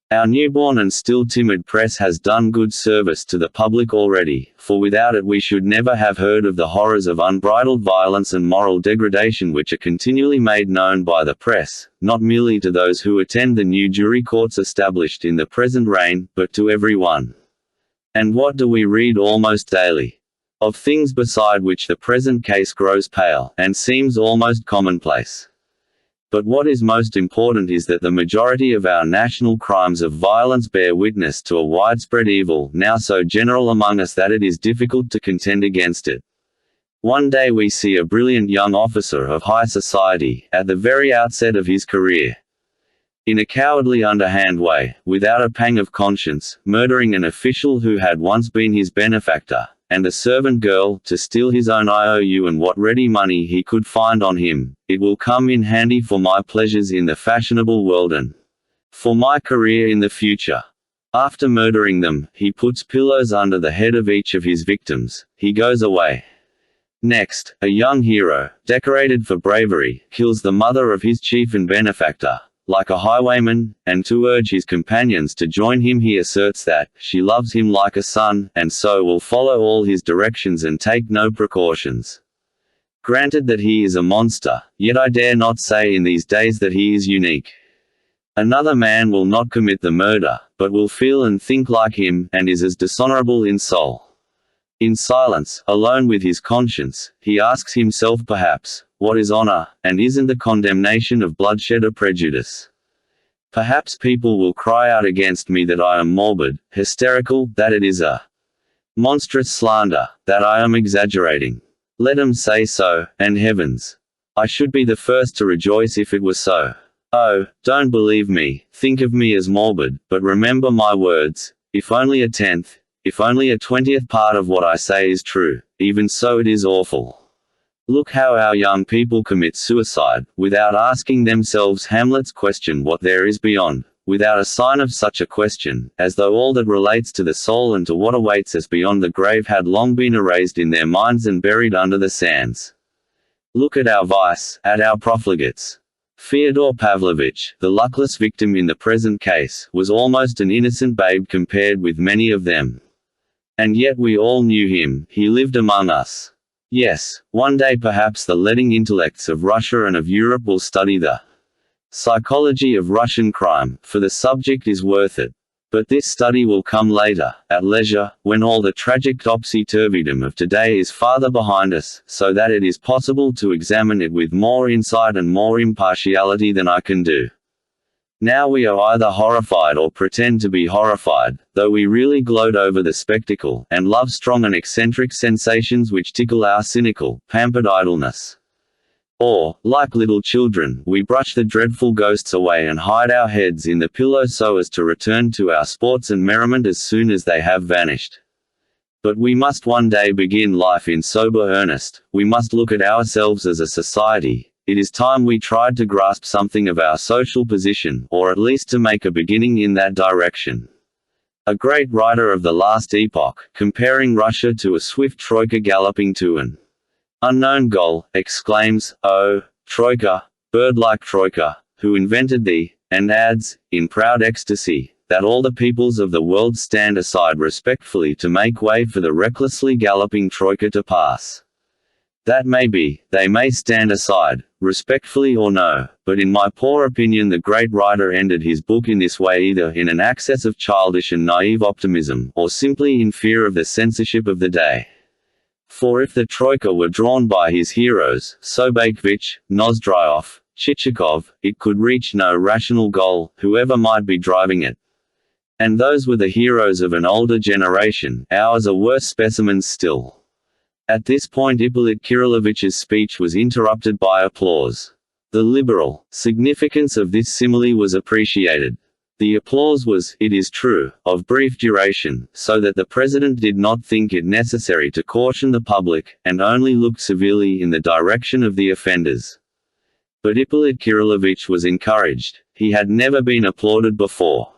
Our newborn and still timid press has done good service to the public already, for without it we should never have heard of the horrors of unbridled violence and moral degradation which are continually made known by the press, not merely to those who attend the new jury courts established in the present reign, but to every one. And what do we read almost daily? Of things beside which the present case grows pale, and seems almost commonplace. But what is most important is that the majority of our national crimes of violence bear witness to a widespread evil, now so general among us that it is difficult to contend against it. One day we see a brilliant young officer of high society, at the very outset of his career, in a cowardly underhand way, without a pang of conscience, murdering an official who had once been his benefactor, and a servant girl, to steal his own IOU and what ready money he could find on him. It will come in handy for my pleasures in the fashionable world and for my career in the future. After murdering them, he puts pillows under the head of each of his victims. He goes away. Next, a young hero, decorated for bravery, kills the mother of his chief and benefactor, like a highwayman, and to urge his companions to join him he asserts that she loves him like a son, and so will follow all his directions and take no precautions. Granted that he is a monster, yet I dare not say in these days that he is unique. Another man will not commit the murder, but will feel and think like him, and is as dishonorable in soul. In silence, alone with his conscience, he asks himself perhaps, what is honor, and isn't the condemnation of bloodshed a prejudice? Perhaps people will cry out against me that I am morbid, hysterical, that it is a Monstrous slander, that I am exaggerating. Let 'em say so, and heavens, I should be the first to rejoice if it were so. Oh, don't believe me, think of me as morbid, but remember my words, if only a tenth, if only a 20th part of what I say is true, even so it is awful. Look how our young people commit suicide, without asking themselves Hamlet's question what there is beyond, without a sign of such a question, as though all that relates to the soul and to what awaits us beyond the grave had long been erased in their minds and buried under the sands. Look at our vice, at our profligates. Fyodor Pavlovitch, the luckless victim in the present case, was almost an innocent babe compared with many of them. And yet we all knew him, he lived among us. Yes, one day perhaps the leading intellects of Russia and of Europe will study the psychology of Russian crime, for the subject is worth it. But this study will come later, at leisure, when all the tragic topsy-turvydom of today is farther behind us, so that it is possible to examine it with more insight and more impartiality than I can do. Now we are either horrified or pretend to be horrified, though we really gloat over the spectacle, and love strong and eccentric sensations which tickle our cynical, pampered idleness. Or, like little children, we brush the dreadful ghosts away and hide our heads in the pillow so as to return to our sports and merriment as soon as they have vanished. But we must one day begin life in sober earnest, we must look at ourselves as a society. It is time we tried to grasp something of our social position, or at least to make a beginning in that direction. A great writer of the last epoch, comparing Russia to a swift troika galloping to an unknown goal, exclaims, "Oh, troika, bird-like troika, who invented thee?" and adds, in proud ecstasy, that all the peoples of the world stand aside respectfully to make way for the recklessly galloping troika to pass. That may be, they may stand aside, respectfully or no, but in my poor opinion the great writer ended his book in this way either in an access of childish and naive optimism, or simply in fear of the censorship of the day. For if the troika were drawn by his heroes, Sobakevich, Nozdryov, Chichikov, it could reach no rational goal, whoever might be driving it. And those were the heroes of an older generation, ours are worse specimens still. At this point Ippolit Kirillovich's speech was interrupted by applause. The liberal significance of this simile was appreciated. The applause was, it is true, of brief duration, so that the president did not think it necessary to caution the public, and only looked severely in the direction of the offenders. But Ippolit Kirillovich was encouraged. He had never been applauded before.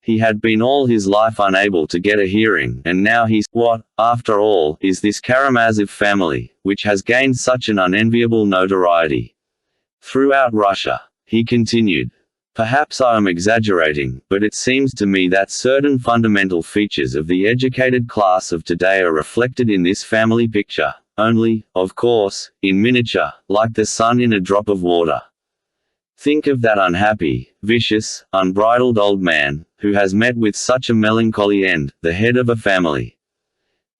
He had been all his life unable to get a hearing, and now what, after all, is this Karamazov family, which has gained such an unenviable notoriety throughout Russia? He continued. Perhaps I am exaggerating, but it seems to me that certain fundamental features of the educated class of today are reflected in this family picture, only, of course, in miniature, like the sun in a drop of water. Think of that unhappy, vicious, unbridled old man, who has met with such a melancholy end, the head of a family.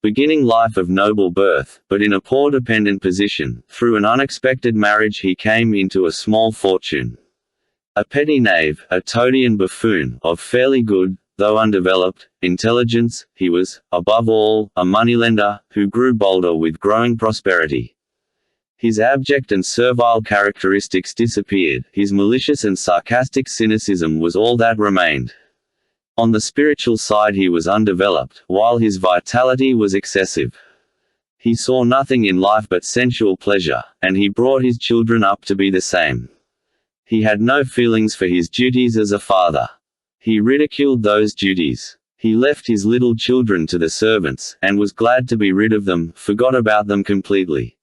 Beginning life of noble birth, but in a poor dependent position, through an unexpected marriage he came into a small fortune. A petty knave, a toadian buffoon, of fairly good, though undeveloped, intelligence, he was, above all, a moneylender, who grew bolder with growing prosperity. His abject and servile characteristics disappeared, his malicious and sarcastic cynicism was all that remained. On the spiritual side he was undeveloped, while his vitality was excessive. He saw nothing in life but sensual pleasure, and he brought his children up to be the same. He had no feelings for his duties as a father. He ridiculed those duties. He left his little children to the servants, and was glad to be rid of them, forgot about them completely.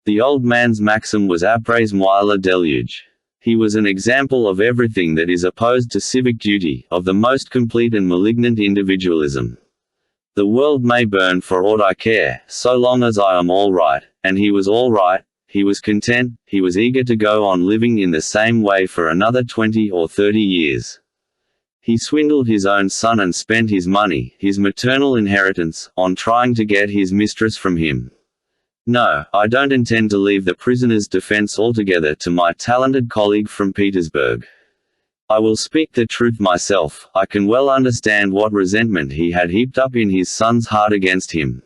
The old man's maxim was après-moi le déluge. He was an example of everything that is opposed to civic duty, of the most complete and malignant individualism. The world may burn for aught I care, so long as I am all right, and he was all right. He was content, he was eager to go on living in the same way for another 20 or 30 years. He swindled his own son and spent his money, his maternal inheritance, on trying to get his mistress from him. No, I don't intend to leave the prisoner's defense altogether to my talented colleague from Petersburg. I will speak the truth myself, I can well understand what resentment he had heaped up in his son's heart against him.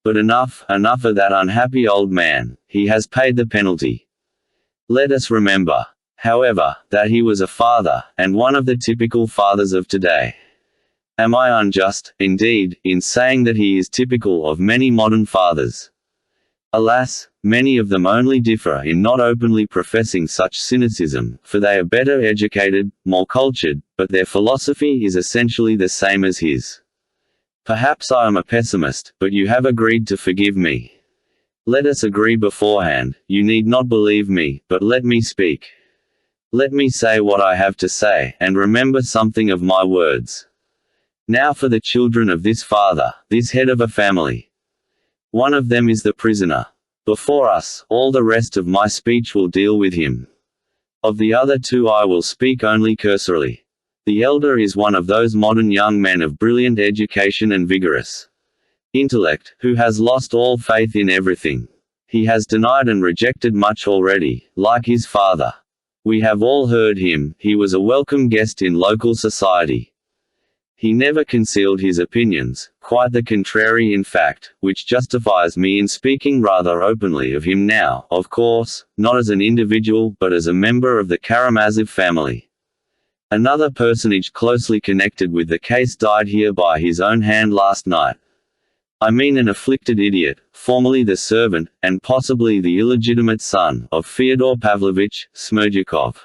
But enough of that unhappy old man, he has paid the penalty. Let us remember, however, that he was a father, and one of the typical fathers of today. Am I unjust, indeed, in saying that he is typical of many modern fathers? Alas, many of them only differ in not openly professing such cynicism, for they are better educated, more cultured, but their philosophy is essentially the same as his. Perhaps I am a pessimist, but you have agreed to forgive me. Let us agree beforehand, you need not believe me, but let me speak. Let me say what I have to say, and remember something of my words. Now for the children of this father, this head of a family. One of them is the prisoner. Before us, all the rest of my speech will deal with him. Of the other two I will speak only cursorily. The elder is one of those modern young men of brilliant education and vigorous intellect, who has lost all faith in everything. He has denied and rejected much already, like his father. We have all heard him, he was a welcome guest in local society. He never concealed his opinions, quite the contrary in fact, which justifies me in speaking rather openly of him now, of course, not as an individual but as a member of the Karamazov family. Another personage closely connected with the case died here by his own hand last night. I mean an afflicted idiot, formerly the servant, and possibly the illegitimate son, of Fyodor Pavlovich Smerdyakov.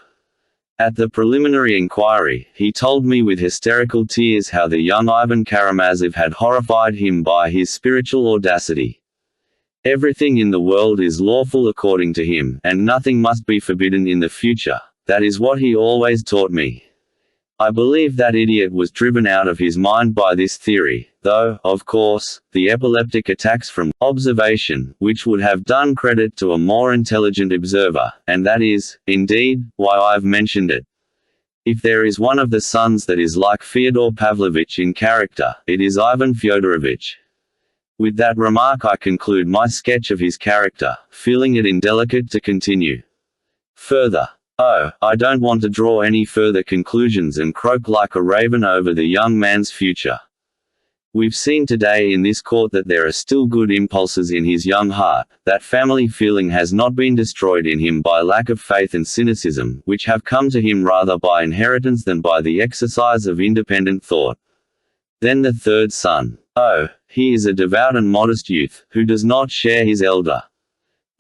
At the preliminary inquiry, he told me with hysterical tears how the young Ivan Karamazov had horrified him by his spiritual audacity. Everything in the world is lawful according to him, and nothing must be forbidden in the future. That is what he always taught me. I believe that idiot was driven out of his mind by this theory, though, of course, the epileptic attacks from observation, which would have done credit to a more intelligent observer, and that is, indeed, why I have mentioned it. If there is one of the sons that is like Fyodor Pavlovich in character, it is Ivan Fyodorovich. With that remark I conclude my sketch of his character, feeling it indelicate to continue further. Oh, I don't want to draw any further conclusions and croak like a raven over the young man's future. We've seen today in this court that there are still good impulses in his young heart, that family feeling has not been destroyed in him by lack of faith and cynicism, which have come to him rather by inheritance than by the exercise of independent thought. Then the third son. Oh, he is a devout and modest youth, who does not share his elder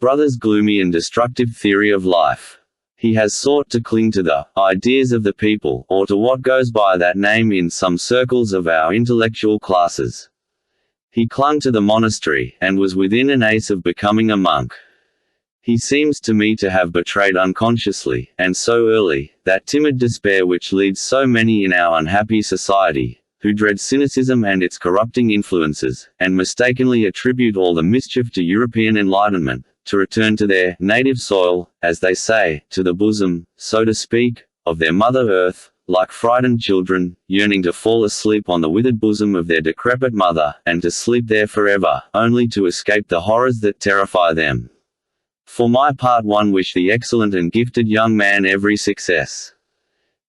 brother's gloomy and destructive theory of life. He has sought to cling to the ideas of the people, or to what goes by that name in some circles of our intellectual classes. He clung to the monastery, and was within an ace of becoming a monk. He seems to me to have betrayed unconsciously, and so early, that timid despair which leads so many in our unhappy society, who dread cynicism and its corrupting influences, and mistakenly attribute all the mischief to European enlightenment, to return to their native soil, as they say, to the bosom, so to speak, of their Mother Earth, like frightened children, yearning to fall asleep on the withered bosom of their decrepit mother, and to sleep there forever, only to escape the horrors that terrify them. For my part, one wish the excellent and gifted young man every success.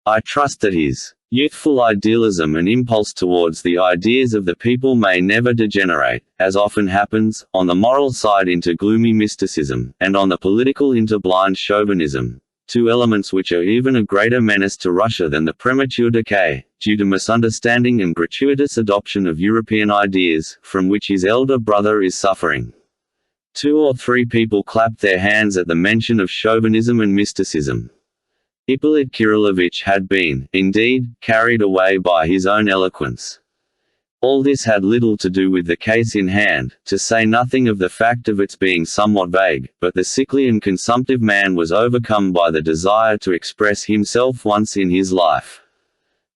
I trust that his youthful idealism and impulse towards the ideas of the people may never degenerate, as often happens, on the moral side into gloomy mysticism, and on the political into blind chauvinism, two elements which are even a greater menace to Russia than the premature decay, due to misunderstanding and gratuitous adoption of European ideas, from which his elder brother is suffering. 2 or 3 people clapped their hands at the mention of chauvinism and mysticism. Ippolit Kirillovich had been, indeed, carried away by his own eloquence. All this had little to do with the case in hand, to say nothing of the fact of its being somewhat vague, but the sickly and consumptive man was overcome by the desire to express himself once in his life.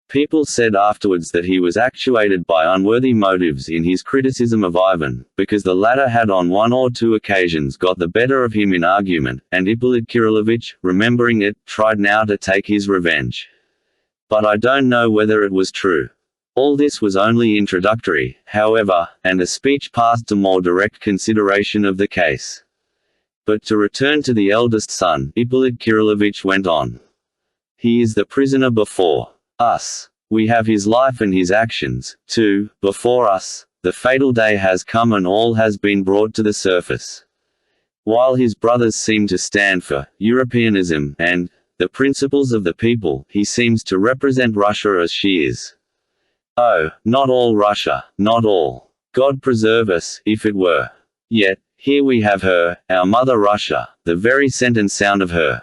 People said afterwards that he was actuated by unworthy motives in his criticism of Ivan, because the latter had on 1 or 2 occasions got the better of him in argument, and Ippolit Kirillovich, remembering it, tried now to take his revenge. But I don't know whether it was true. All this was only introductory, however, and the speech passed to more direct consideration of the case. But to return to the eldest son, Ippolit Kirillovich went on. He is the prisoner before us. We have his life and his actions, too, before us. The fatal day has come and all has been brought to the surface. While his brothers seem to stand for Europeanism and the principles of the people, he seems to represent Russia as she is. Oh, not all Russia, not all. God preserve us, if it were. Yet, here we have her, our mother Russia, the very scent and sound of her.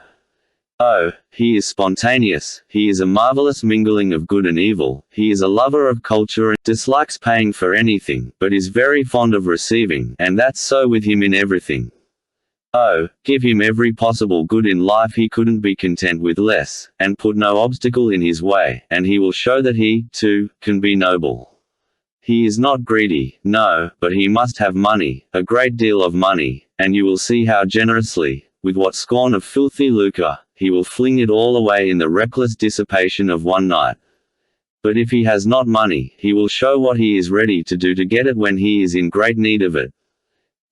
Oh, he is spontaneous, he is a marvelous mingling of good and evil, he is a lover of culture and dislikes paying for anything, but is very fond of receiving, and that's so with him in everything. Oh, give him every possible good in life, he couldn't be content with less, and put no obstacle in his way, and he will show that he, too, can be noble. He is not greedy, no, but he must have money, a great deal of money, and you will see how generously, with what scorn of filthy lucre, he will fling it all away in the reckless dissipation of one night. But if he has not money, he will show what he is ready to do to get it when he is in great need of it.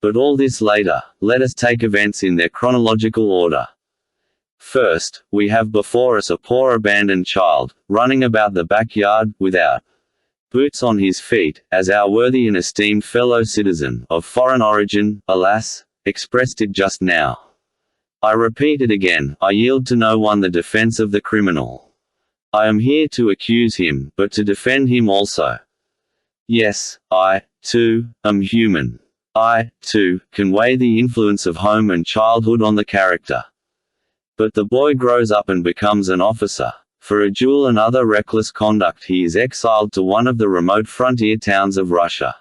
But all this later. Let us take events in their chronological order. First, we have before us a poor abandoned child, running about the backyard, without boots on his feet, as our worthy and esteemed fellow citizen, of foreign origin, alas, expressed it just now. I repeat it again, I yield to no one the defense of the criminal. I am here to accuse him, but to defend him also. Yes, I, too, am human. I, too, can weigh the influence of home and childhood on the character. But the boy grows up and becomes an officer. For a duel and other reckless conduct he is exiled to one of the remote frontier towns of Russia.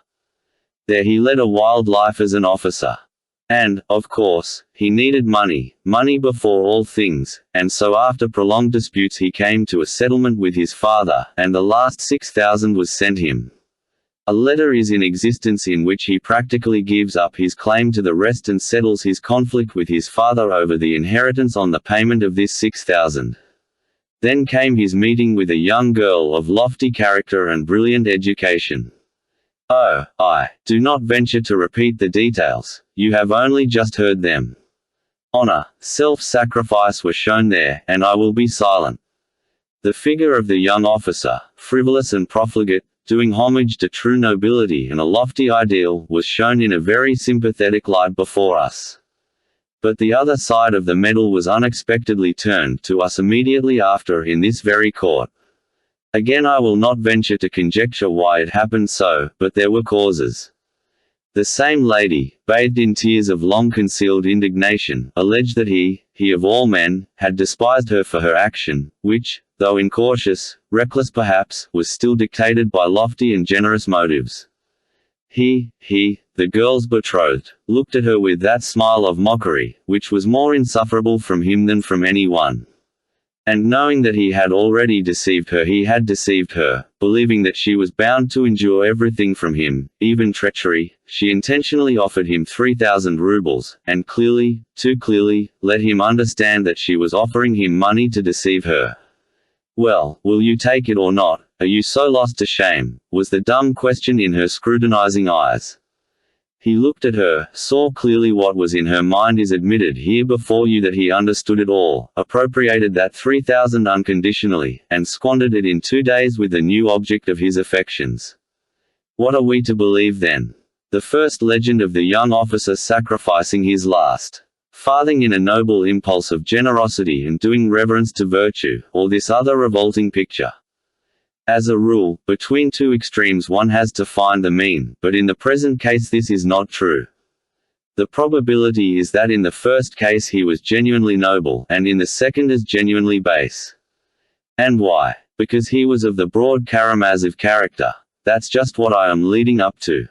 There he led a wild life as an officer. And, of course, he needed money before all things, and so after prolonged disputes he came to a settlement with his father, and the last 6,000 was sent him. A letter is in existence in which he practically gives up his claim to the rest and settles his conflict with his father over the inheritance on the payment of this 6,000. Then came his meeting with a young girl of lofty character and brilliant education. Oh, I do not venture to repeat the details, you have only just heard them. Honor, self-sacrifice were shown there, and I will be silent. The figure of the young officer, frivolous and profligate, doing homage to true nobility and a lofty ideal, was shown in a very sympathetic light before us. But the other side of the medal was unexpectedly turned to us immediately after in this very court. Again I will not venture to conjecture why it happened so, but there were causes. The same lady, bathed in tears of long-concealed indignation, alleged that he of all men, had despised her for her action, which, though incautious, reckless perhaps, was still dictated by lofty and generous motives. He, the girl's betrothed, looked at her with that smile of mockery, which was more insufferable from him than from any one. And knowing that he had already deceived her, he had deceived her, believing that she was bound to endure everything from him, even treachery. She intentionally offered him 3,000 rubles, and clearly, too clearly, let him understand that she was offering him money to deceive her. Well, will you take it or not? Are you so lost to shame? Was the dumb question in her scrutinizing eyes. He looked at her, saw clearly what was in her mind, is admitted here before you that he understood it all, appropriated that 3,000 unconditionally, and squandered it in 2 days with the new object of his affections. What are we to believe then? The first legend of the young officer sacrificing his last farthing in a noble impulse of generosity and doing reverence to virtue, or this other revolting picture? As a rule, between two extremes one has to find the mean, but in the present case this is not true. The probability is that in the first case he was genuinely noble, and in the second as genuinely base. And why? Because he was of the broad Karamazov character. That's just what I am leading up to.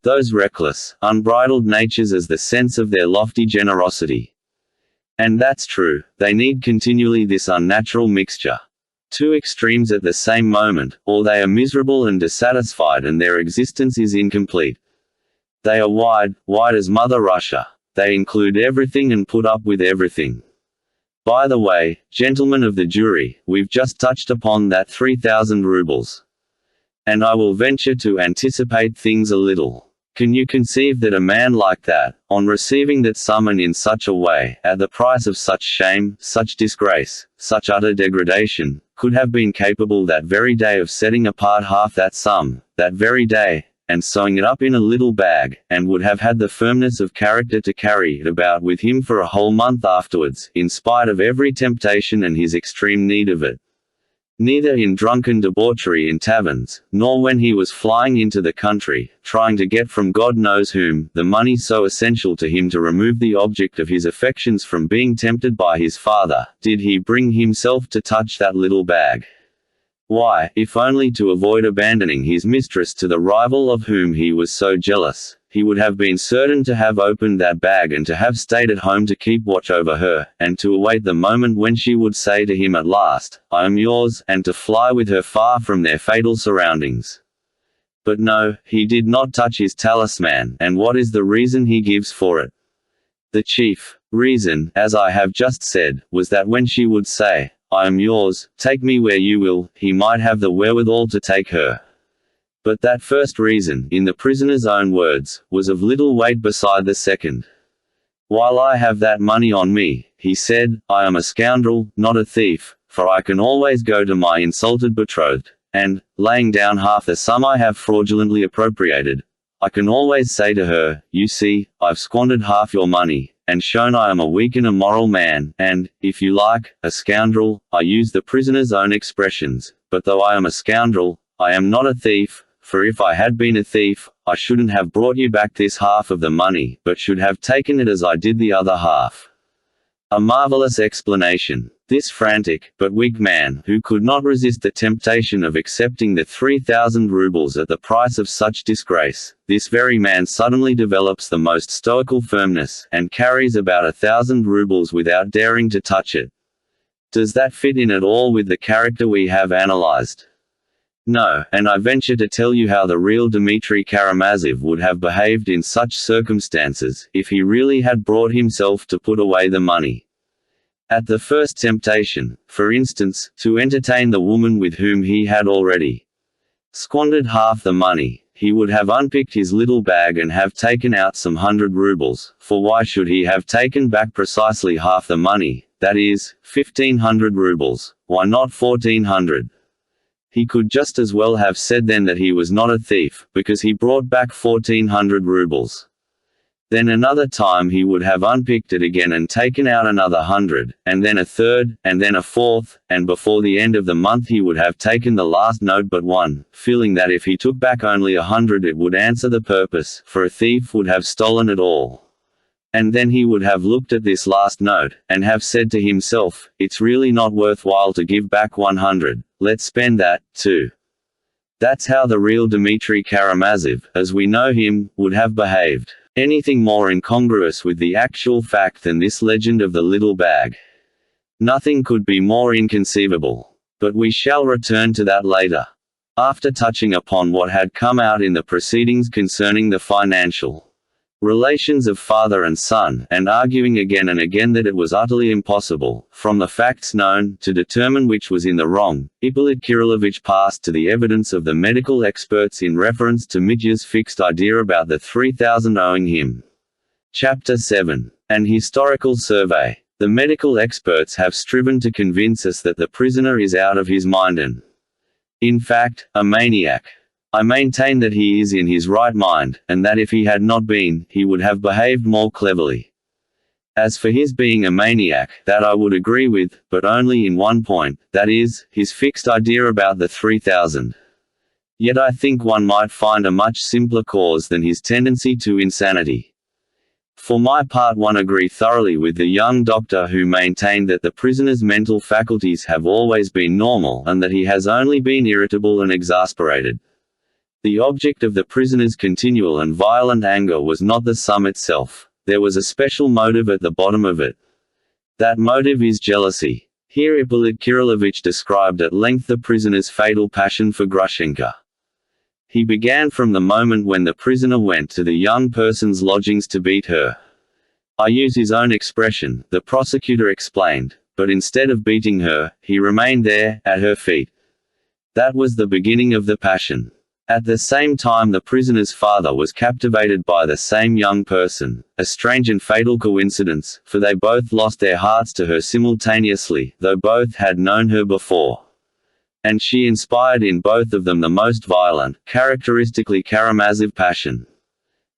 Those reckless, unbridled natures as the sense of their lofty generosity. And that's true, they need continually this unnatural mixture. Two extremes at the same moment, or they are miserable and dissatisfied and their existence is incomplete. They are wide as Mother Russia. They include everything and put up with everything. By the way, gentlemen of the jury, we've just touched upon that 3,000 rubles. And I will venture to anticipate things a little. Can you conceive that a man like that, on receiving that sum and in such a way, at the price of such shame, such disgrace, such utter degradation, could have been capable that very day of setting apart half that sum, that very day, and sewing it up in a little bag, and would have had the firmness of character to carry it about with him for a whole month afterwards, in spite of every temptation and his extreme need of it? Neither in drunken debauchery in taverns, nor when he was flying into the country, trying to get from God knows whom, the money so essential to him to remove the object of his affections from being tempted by his father, did he bring himself to touch that little bag. Why, if only to avoid abandoning his mistress to the rival of whom he was so jealous, he would have been certain to have opened that bag and to have stayed at home to keep watch over her, and to await the moment when she would say to him at last, "I am yours," and to fly with her far from their fatal surroundings. But no, he did not touch his talisman, and what is the reason he gives for it? The chief reason, as I have just said, was that when she would say, "I am yours, take me where you will," he might have the wherewithal to take her. But that first reason, in the prisoner's own words, was of little weight beside the second. "While I have that money on me," he said, "I am a scoundrel, not a thief, for I can always go to my insulted betrothed, and, laying down half the sum I have fraudulently appropriated, I can always say to her, 'You see, I've squandered half your money, and shown I am a weak and immoral man, and, if you like, a scoundrel.' I use the prisoner's own expressions, but though I am a scoundrel, I am not a thief, for if I had been a thief, I shouldn't have brought you back this half of the money, but should have taken it as I did the other half." A marvelous explanation. This frantic, but weak man, who could not resist the temptation of accepting the 3,000 rubles at the price of such disgrace, this very man suddenly develops the most stoical firmness, and carries about 1,000 rubles without daring to touch it. Does that fit in at all with the character we have analyzed? No, and I venture to tell you how the real Dmitri Karamazov would have behaved in such circumstances, if he really had brought himself to put away the money. At the first temptation, for instance, to entertain the woman with whom he had already squandered half the money, he would have unpicked his little bag and have taken out some 100 rubles, for why should he have taken back precisely half the money, that is, 1,500 rubles, why not 1,400? He could just as well have said then that he was not a thief, because he brought back 1,400 rubles. Then another time he would have unpicked it again and taken out another 100, and then a third, and then a fourth, and before the end of the month he would have taken the last note but one, feeling that if he took back only 100 it would answer the purpose, for a thief would have stolen it all. And then he would have looked at this last note, and have said to himself, "It's really not worthwhile to give back 100, let's spend that, too." That's how the real Dmitri Karamazov, as we know him, would have behaved. Anything more incongruous with the actual fact than this legend of the little bag? Nothing could be more inconceivable. But we shall return to that later. After touching upon what had come out in the proceedings concerning the financial relations of father and son, and arguing again and again that it was utterly impossible, from the facts known, to determine which was in the wrong, Ippolit Kirillovitch passed to the evidence of the medical experts in reference to Mitya's fixed idea about the 3,000 owing him. Chapter 7. An historical survey. The medical experts have striven to convince us that the prisoner is out of his mind and, in fact, a maniac. I maintain that he is in his right mind, and that if he had not been, he would have behaved more cleverly. As for his being a maniac, that I would agree with, but only in one point, that is, his fixed idea about the 3,000. Yet I think one might find a much simpler cause than his tendency to insanity. For my part, one agree thoroughly with the young doctor who maintained that the prisoner's mental faculties have always been normal and that he has only been irritable and exasperated. The object of the prisoner's continual and violent anger was not the sum itself. There was a special motive at the bottom of it. That motive is jealousy. Here Ippolit Kirillovitch described at length the prisoner's fatal passion for Grushenka. He began from the moment when the prisoner went to the young person's lodgings to beat her. I use his own expression, the prosecutor explained, but instead of beating her, he remained there, at her feet. That was the beginning of the passion. At the same time the prisoner's father was captivated by the same young person, a strange and fatal coincidence, for they both lost their hearts to her simultaneously, though both had known her before. And she inspired in both of them the most violent, characteristically Karamazov passion.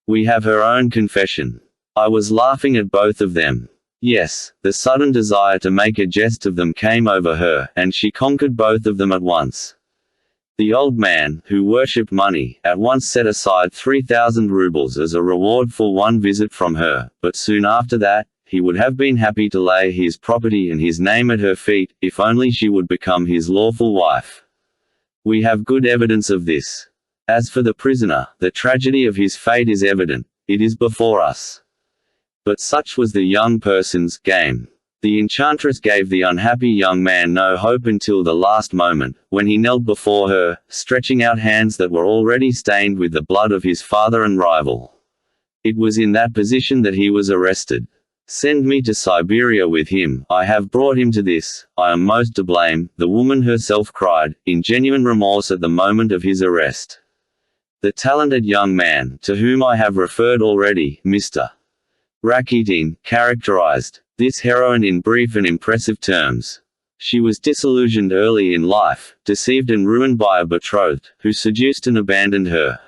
We have her own confession. I was laughing at both of them. Yes, the sudden desire to make a jest of them came over her, and she conquered both of them at once. The old man, who worshipped money, at once set aside 3,000 rubles as a reward for one visit from her, but soon after that, he would have been happy to lay his property and his name at her feet, if only she would become his lawful wife. We have good evidence of this. As for the prisoner, the tragedy of his fate is evident, it is before us. But such was the young person's game. The enchantress gave the unhappy young man no hope until the last moment, when he knelt before her, stretching out hands that were already stained with the blood of his father and rival. It was in that position that he was arrested. "Send me to Siberia with him, I have brought him to this, I am most to blame," the woman herself cried, in genuine remorse at the moment of his arrest. The talented young man, to whom I have referred already, Mr. Rakitin, characterized this heroine in brief and impressive terms. She was disillusioned early in life, deceived and ruined by a betrothed, who seduced and abandoned her.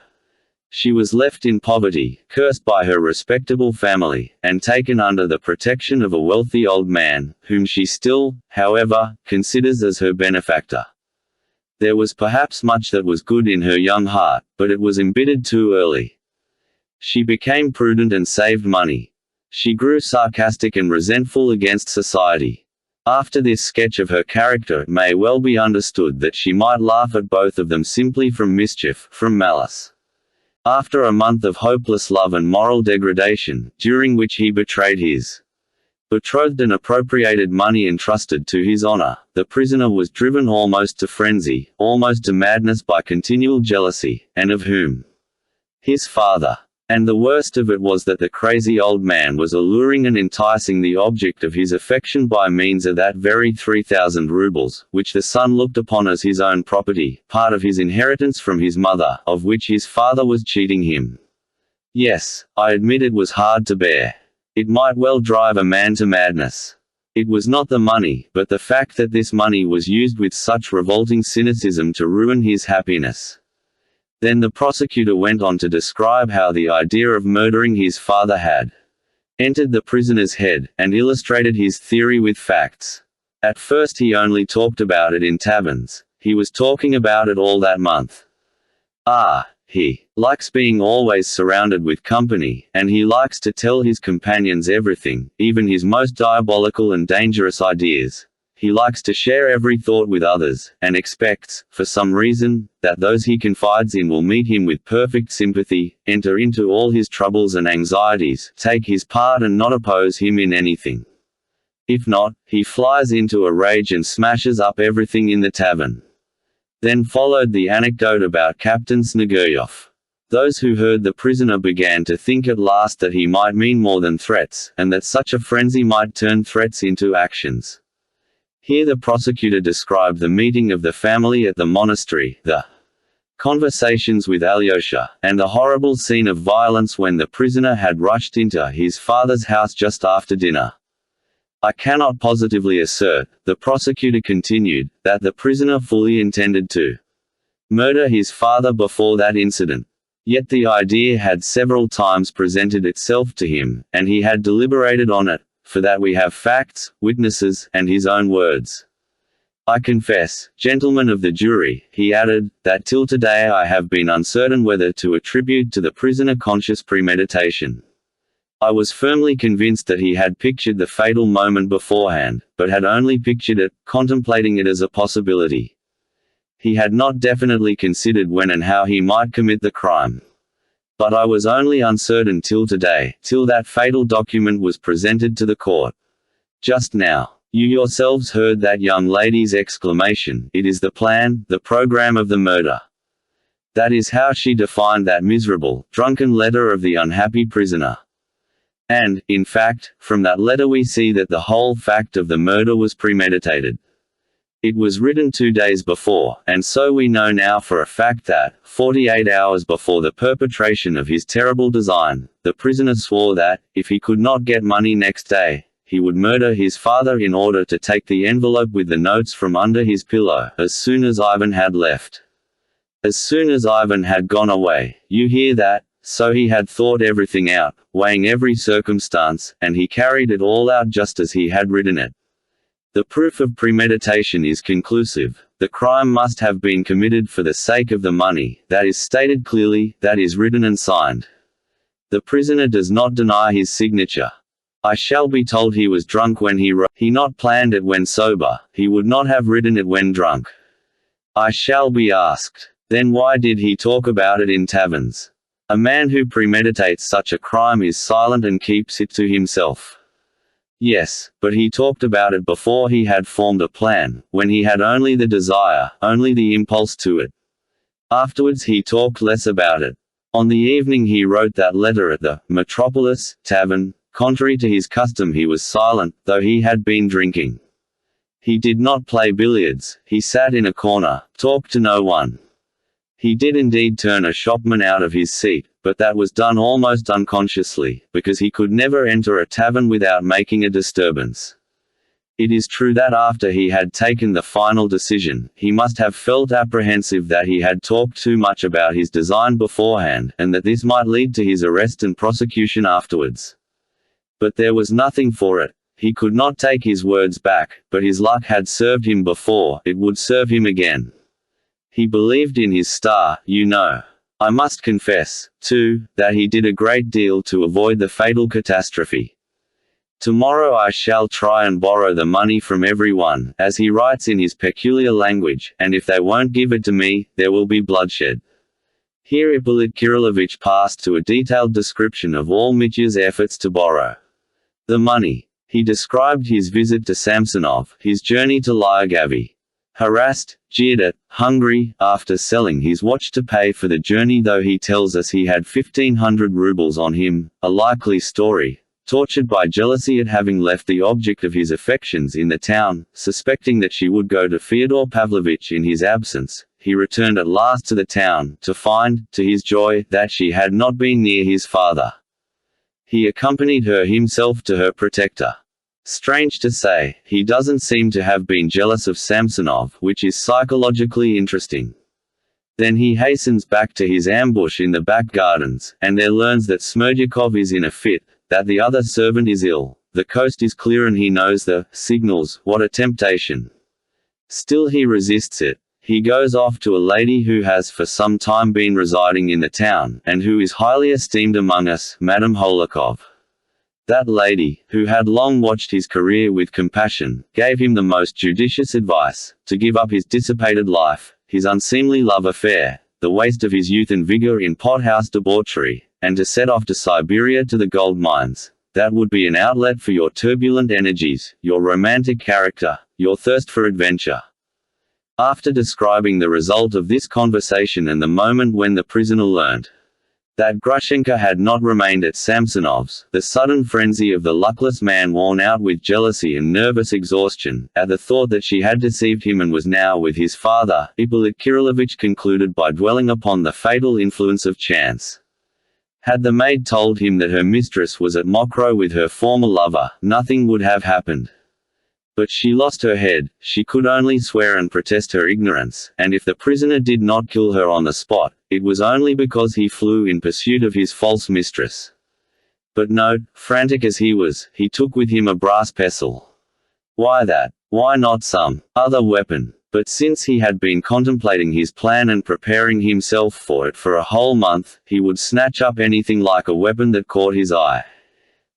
She was left in poverty, cursed by her respectable family, and taken under the protection of a wealthy old man, whom she still, however, considers as her benefactor. There was perhaps much that was good in her young heart, but it was embittered too early. She became prudent and saved money. She grew sarcastic and resentful against society. After this sketch of her character it may well be understood that she might laugh at both of them simply from mischief, from malice. After a month of hopeless love and moral degradation, during which he betrayed his betrothed and appropriated money entrusted to his honor, the prisoner was driven almost to frenzy, almost to madness by continual jealousy, and of whom? His father. And the worst of it was that the crazy old man was alluring and enticing the object of his affection by means of that very 3,000 rubles, which the son looked upon as his own property, part of his inheritance from his mother, of which his father was cheating him. Yes, I admit it was hard to bear. It might well drive a man to madness. It was not the money, but the fact that this money was used with such revolting cynicism to ruin his happiness. Then the prosecutor went on to describe how the idea of murdering his father had entered the prisoner's head, and illustrated his theory with facts. At first he only talked about it in taverns. He was talking about it all that month. He likes being always surrounded with company, and he likes to tell his companions everything, even his most diabolical and dangerous ideas. He likes to share every thought with others, and expects, for some reason, that those he confides in will meet him with perfect sympathy, enter into all his troubles and anxieties, take his part and not oppose him in anything. If not, he flies into a rage and smashes up everything in the tavern. Then followed the anecdote about Captain Sneguryov. Those who heard the prisoner began to think at last that he might mean more than threats, and that such a frenzy might turn threats into actions. Here the prosecutor described the meeting of the family at the monastery, the conversations with Alyosha, and the horrible scene of violence when the prisoner had rushed into his father's house just after dinner. I cannot positively assert, the prosecutor continued, that the prisoner fully intended to murder his father before that incident. Yet the idea had several times presented itself to him, and he had deliberated on it. For that we have facts, witnesses, and his own words. I confess, gentlemen of the jury, he added, that till today I have been uncertain whether to attribute to the prisoner conscious premeditation. I was firmly convinced that he had pictured the fatal moment beforehand, but had only pictured it, contemplating it as a possibility. He had not definitely considered when and how he might commit the crime. But I was only uncertain till today, till that fatal document was presented to the court. Just now, you yourselves heard that young lady's exclamation, "It is the plan, the program of the murder." That is how she defined that miserable, drunken letter of the unhappy prisoner. And, in fact, from that letter we see that the whole fact of the murder was premeditated. It was written 2 days before, and so we know now for a fact that, 48 hours before the perpetration of his terrible design, the prisoner swore that, if he could not get money next day, he would murder his father in order to take the envelope with the notes from under his pillow, as soon as Ivan had left. As soon as Ivan had gone away, you hear that, so he had thought everything out, weighing every circumstance, and he carried it all out just as he had written it. The proof of premeditation is conclusive. The crime must have been committed for the sake of the money, that is stated clearly, that is written and signed. The prisoner does not deny his signature. I shall be told he was drunk when he wrote. He not planned it when sober, he would not have written it when drunk. I shall be asked, then why did he talk about it in taverns? A man who premeditates such a crime is silent and keeps it to himself. Yes, but he talked about it before he had formed a plan, when he had only the desire, only the impulse to it. Afterwards he talked less about it. On the evening he wrote that letter at the Metropolis tavern. Contrary to his custom he was silent, though he had been drinking. He did not play billiards, he sat in a corner, talked to no one. He did indeed turn a shopman out of his seat, but that was done almost unconsciously, because he could never enter a tavern without making a disturbance. It is true that after he had taken the final decision, he must have felt apprehensive that he had talked too much about his design beforehand, and that this might lead to his arrest and prosecution afterwards. But there was nothing for it. He could not take his words back, but his luck had served him before, it would serve him again. He believed in his star, you know. I must confess, too, that he did a great deal to avoid the fatal catastrophe. Tomorrow I shall try and borrow the money from everyone, as he writes in his peculiar language, and if they won't give it to me, there will be bloodshed. Here Ippolit Kirillovich passed to a detailed description of all Mitya's efforts to borrow the money. He described his visit to Samsonov, his journey to Lyagavy. Harassed, jeered at, hungry, after selling his watch to pay for the journey, though he tells us he had 1,500 rubles on him, a likely story. Tortured by jealousy at having left the object of his affections in the town, suspecting that she would go to Fyodor Pavlovitch in his absence, he returned at last to the town, to find, to his joy, that she had not been near his father. He accompanied her himself to her protector. Strange to say, he doesn't seem to have been jealous of Samsonov, which is psychologically interesting. Then he hastens back to his ambush in the back gardens, and there learns that Smerdyakov is in a fit, that the other servant is ill. The coast is clear and he knows the signals. What a temptation! Still he resists it. He goes off to a lady who has for some time been residing in the town, and who is highly esteemed among us, Madame Holikov. That lady, who had long watched his career with compassion, gave him the most judicious advice, to give up his dissipated life, his unseemly love affair, the waste of his youth and vigor in pothouse debauchery, and to set off to Siberia to the gold mines. That would be an outlet for your turbulent energies, your romantic character, your thirst for adventure. After describing the result of this conversation and the moment when the prisoner learned that Grushenka had not remained at Samsonov's, the sudden frenzy of the luckless man worn out with jealousy and nervous exhaustion, at the thought that she had deceived him and was now with his father, Ippolit Kirillovich concluded by dwelling upon the fatal influence of chance. Had the maid told him that her mistress was at Mokroe with her former lover, nothing would have happened. But she lost her head, she could only swear and protest her ignorance, and if the prisoner did not kill her on the spot, it was only because he flew in pursuit of his false mistress. But no, frantic as he was, he took with him a brass pestle. Why that? Why not some other weapon? But since he had been contemplating his plan and preparing himself for it for a whole month, he would snatch up anything like a weapon that caught his eye.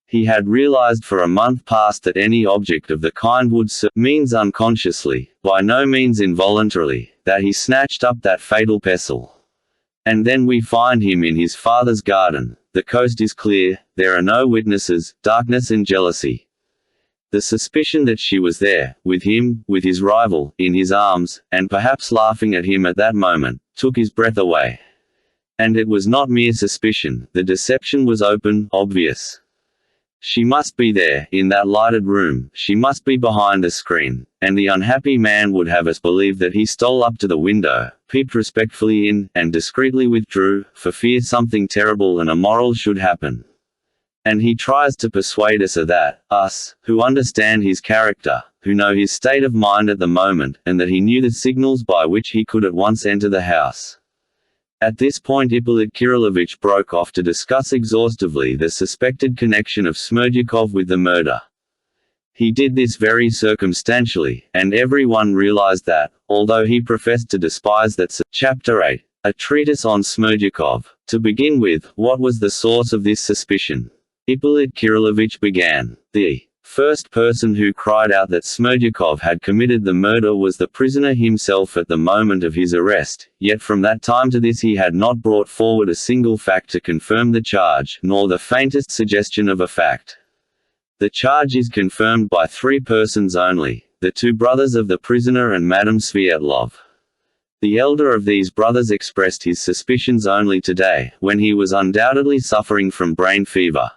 He had realized for a month past that any object of the kind would serve, means unconsciously, by no means involuntarily, that he snatched up that fatal pestle. And then we find him in his father's garden. The coast is clear, there are no witnesses, darkness and jealousy. The suspicion that she was there, with him, with his rival, in his arms, and perhaps laughing at him at that moment, took his breath away. And it was not mere suspicion, the deception was open, obvious. She must be there, in that lighted room, she must be behind a screen, and the unhappy man would have us believe that he stole up to the window, peeped respectfully in, and discreetly withdrew, for fear something terrible and immoral should happen. And he tries to persuade us of that, us, who understand his character, who know his state of mind at the moment, and that he knew the signals by which he could at once enter the house. At this point Ippolit Kirillovich broke off to discuss exhaustively the suspected connection of Smerdyakov with the murder. He did this very circumstantially, and everyone realized that, although he professed to despise that Chapter 8, a treatise on Smerdyakov. To begin with, what was the source of this suspicion? Ippolit Kirillovich began. The first person who cried out that Smerdyakov had committed the murder was the prisoner himself at the moment of his arrest, yet from that time to this he had not brought forward a single fact to confirm the charge, nor the faintest suggestion of a fact. The charge is confirmed by 3 persons only, the 2 brothers of the prisoner and Madame Svietlov. The elder of these brothers expressed his suspicions only today, when he was undoubtedly suffering from brain fever.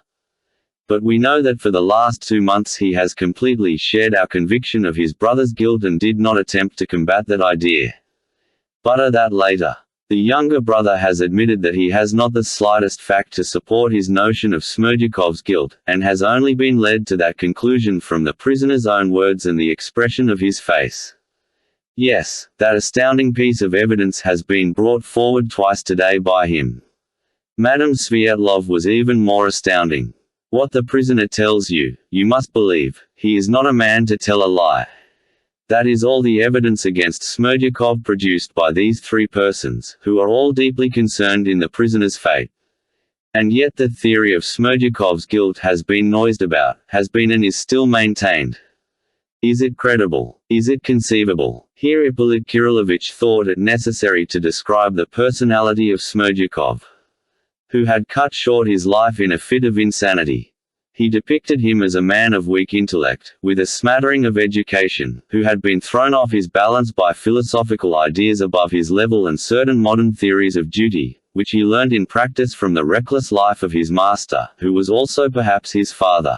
But we know that for the last 2 months he has completely shared our conviction of his brother's guilt and did not attempt to combat that idea. But that later. The younger brother has admitted that he has not the slightest fact to support his notion of Smerdyakov's guilt, and has only been led to that conclusion from the prisoner's own words and the expression of his face. Yes, that astounding piece of evidence has been brought forward twice today by him. Madame Svietlov was even more astounding. What the prisoner tells you, you must believe. He is not a man to tell a lie. That is all the evidence against Smerdyakov produced by these 3 persons, who are all deeply concerned in the prisoner's fate. And yet the theory of Smerdyakov's guilt has been noised about, has been and is still maintained. Is it credible? Is it conceivable? Here Ippolit Kirillovich thought it necessary to describe the personality of Smerdyakov, who had cut short his life in a fit of insanity. He depicted him as a man of weak intellect, with a smattering of education, who had been thrown off his balance by philosophical ideas above his level and certain modern theories of duty, which he learned in practice from the reckless life of his master, who was also perhaps his father,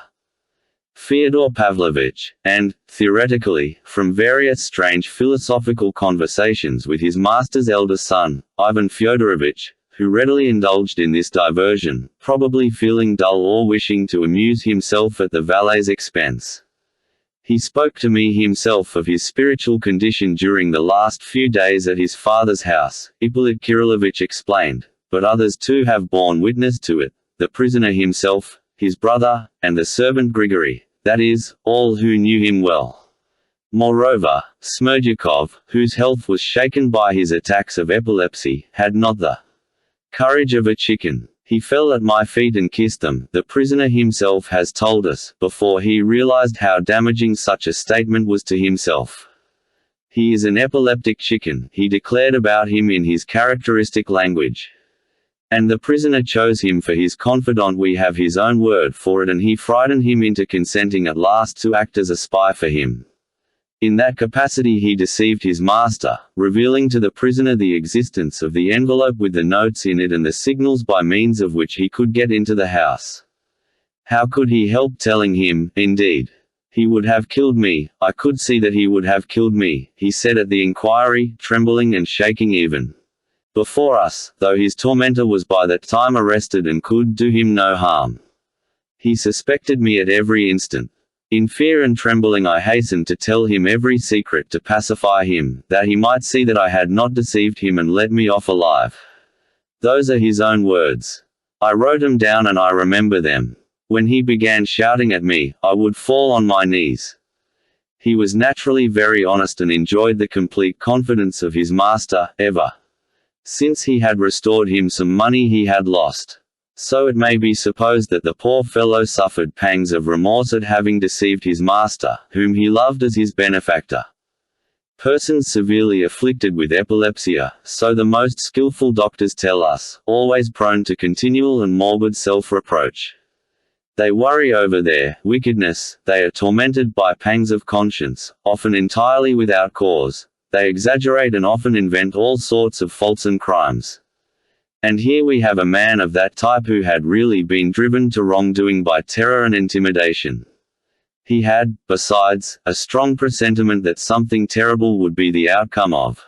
Fyodor Pavlovich, and, theoretically, from various strange philosophical conversations with his master's elder son, Ivan Fyodorovich, who readily indulged in this diversion, probably feeling dull or wishing to amuse himself at the valet's expense. He spoke to me himself of his spiritual condition during the last few days at his father's house, Ippolit Kirillovich explained, but others too have borne witness to it, the prisoner himself, his brother, and the servant Grigory, that is, all who knew him well. Moreover, Smerdyakov, whose health was shaken by his attacks of epilepsy, had not the courage of a chicken. He fell at my feet and kissed them, the prisoner himself has told us, before he realized how damaging such a statement was to himself. He is an epileptic chicken, he declared about him in his characteristic language. And the prisoner chose him for his confidant. We have his own word for it, and he frightened him into consenting at last to act as a spy for him. In that capacity he deceived his master, revealing to the prisoner the existence of the envelope with the notes in it and the signals by means of which he could get into the house. How could he help telling him, indeed? He would have killed me, I could see that he would have killed me, he said at the inquiry, trembling and shaking even before us, though his tormentor was by that time arrested and could do him no harm. He suspected me at every instant. In fear and trembling I hastened to tell him every secret to pacify him, that he might see that I had not deceived him and let me off alive. Those are his own words. I wrote them down and I remember them. When he began shouting at me, I would fall on my knees. He was naturally very honest and enjoyed the complete confidence of his master, ever since he had restored him some money he had lost. So it may be supposed that the poor fellow suffered pangs of remorse at having deceived his master, whom he loved as his benefactor. Persons severely afflicted with epilepsy are, so the most skillful doctors tell us, always prone to continual and morbid self-reproach. They worry over their wickedness, they are tormented by pangs of conscience, often entirely without cause, they exaggerate and often invent all sorts of faults and crimes. And here we have a man of that type who had really been driven to wrongdoing by terror and intimidation. He had, besides, a strong presentiment that something terrible would be the outcome of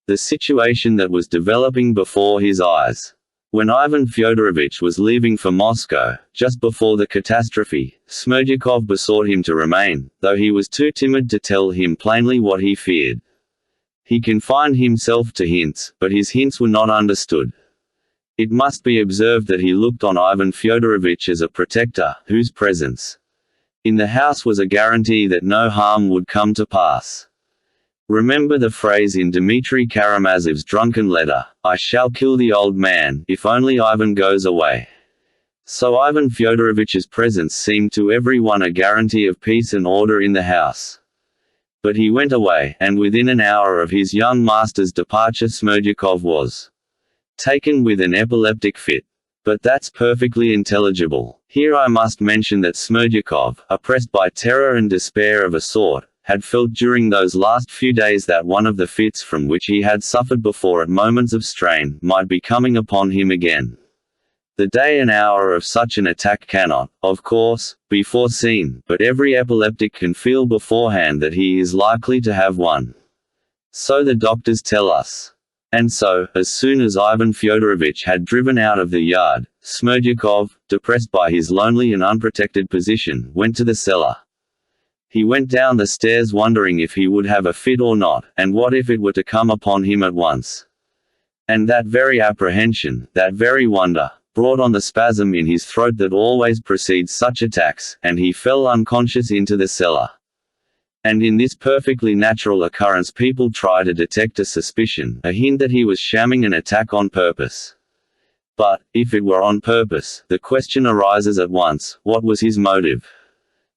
the situation that was developing before his eyes. When Ivan Fyodorovich was leaving for Moscow, just before the catastrophe, Smerdyakov besought him to remain, though he was too timid to tell him plainly what he feared. He confined himself to hints, but his hints were not understood. It must be observed that he looked on Ivan Fyodorovich as a protector, whose presence in the house was a guarantee that no harm would come to pass. Remember the phrase in Dmitry Karamazov's drunken letter, "I shall kill the old man, if only Ivan goes away." So Ivan Fyodorovich's presence seemed to everyone a guarantee of peace and order in the house. But he went away, and within an hour of his young master's departure Smerdyakov was taken with an epileptic fit. But that's perfectly intelligible. Here I must mention that Smerdyakov, oppressed by terror and despair of a sort, had felt during those last few days that one of the fits from which he had suffered before at moments of strain might be coming upon him again. The day and hour of such an attack cannot, of course, be foreseen, but every epileptic can feel beforehand that he is likely to have one. So the doctors tell us. And so, as soon as Ivan Fyodorovich had driven out of the yard, Smerdyakov, depressed by his lonely and unprotected position, went to the cellar. He went down the stairs wondering if he would have a fit or not, and what if it were to come upon him at once. And that very apprehension, that very wonder, brought on the spasm in his throat that always precedes such attacks, and he fell unconscious into the cellar. And in this perfectly natural occurrence people try to detect a suspicion, a hint that he was shamming an attack on purpose. But, if it were on purpose, the question arises at once, what was his motive?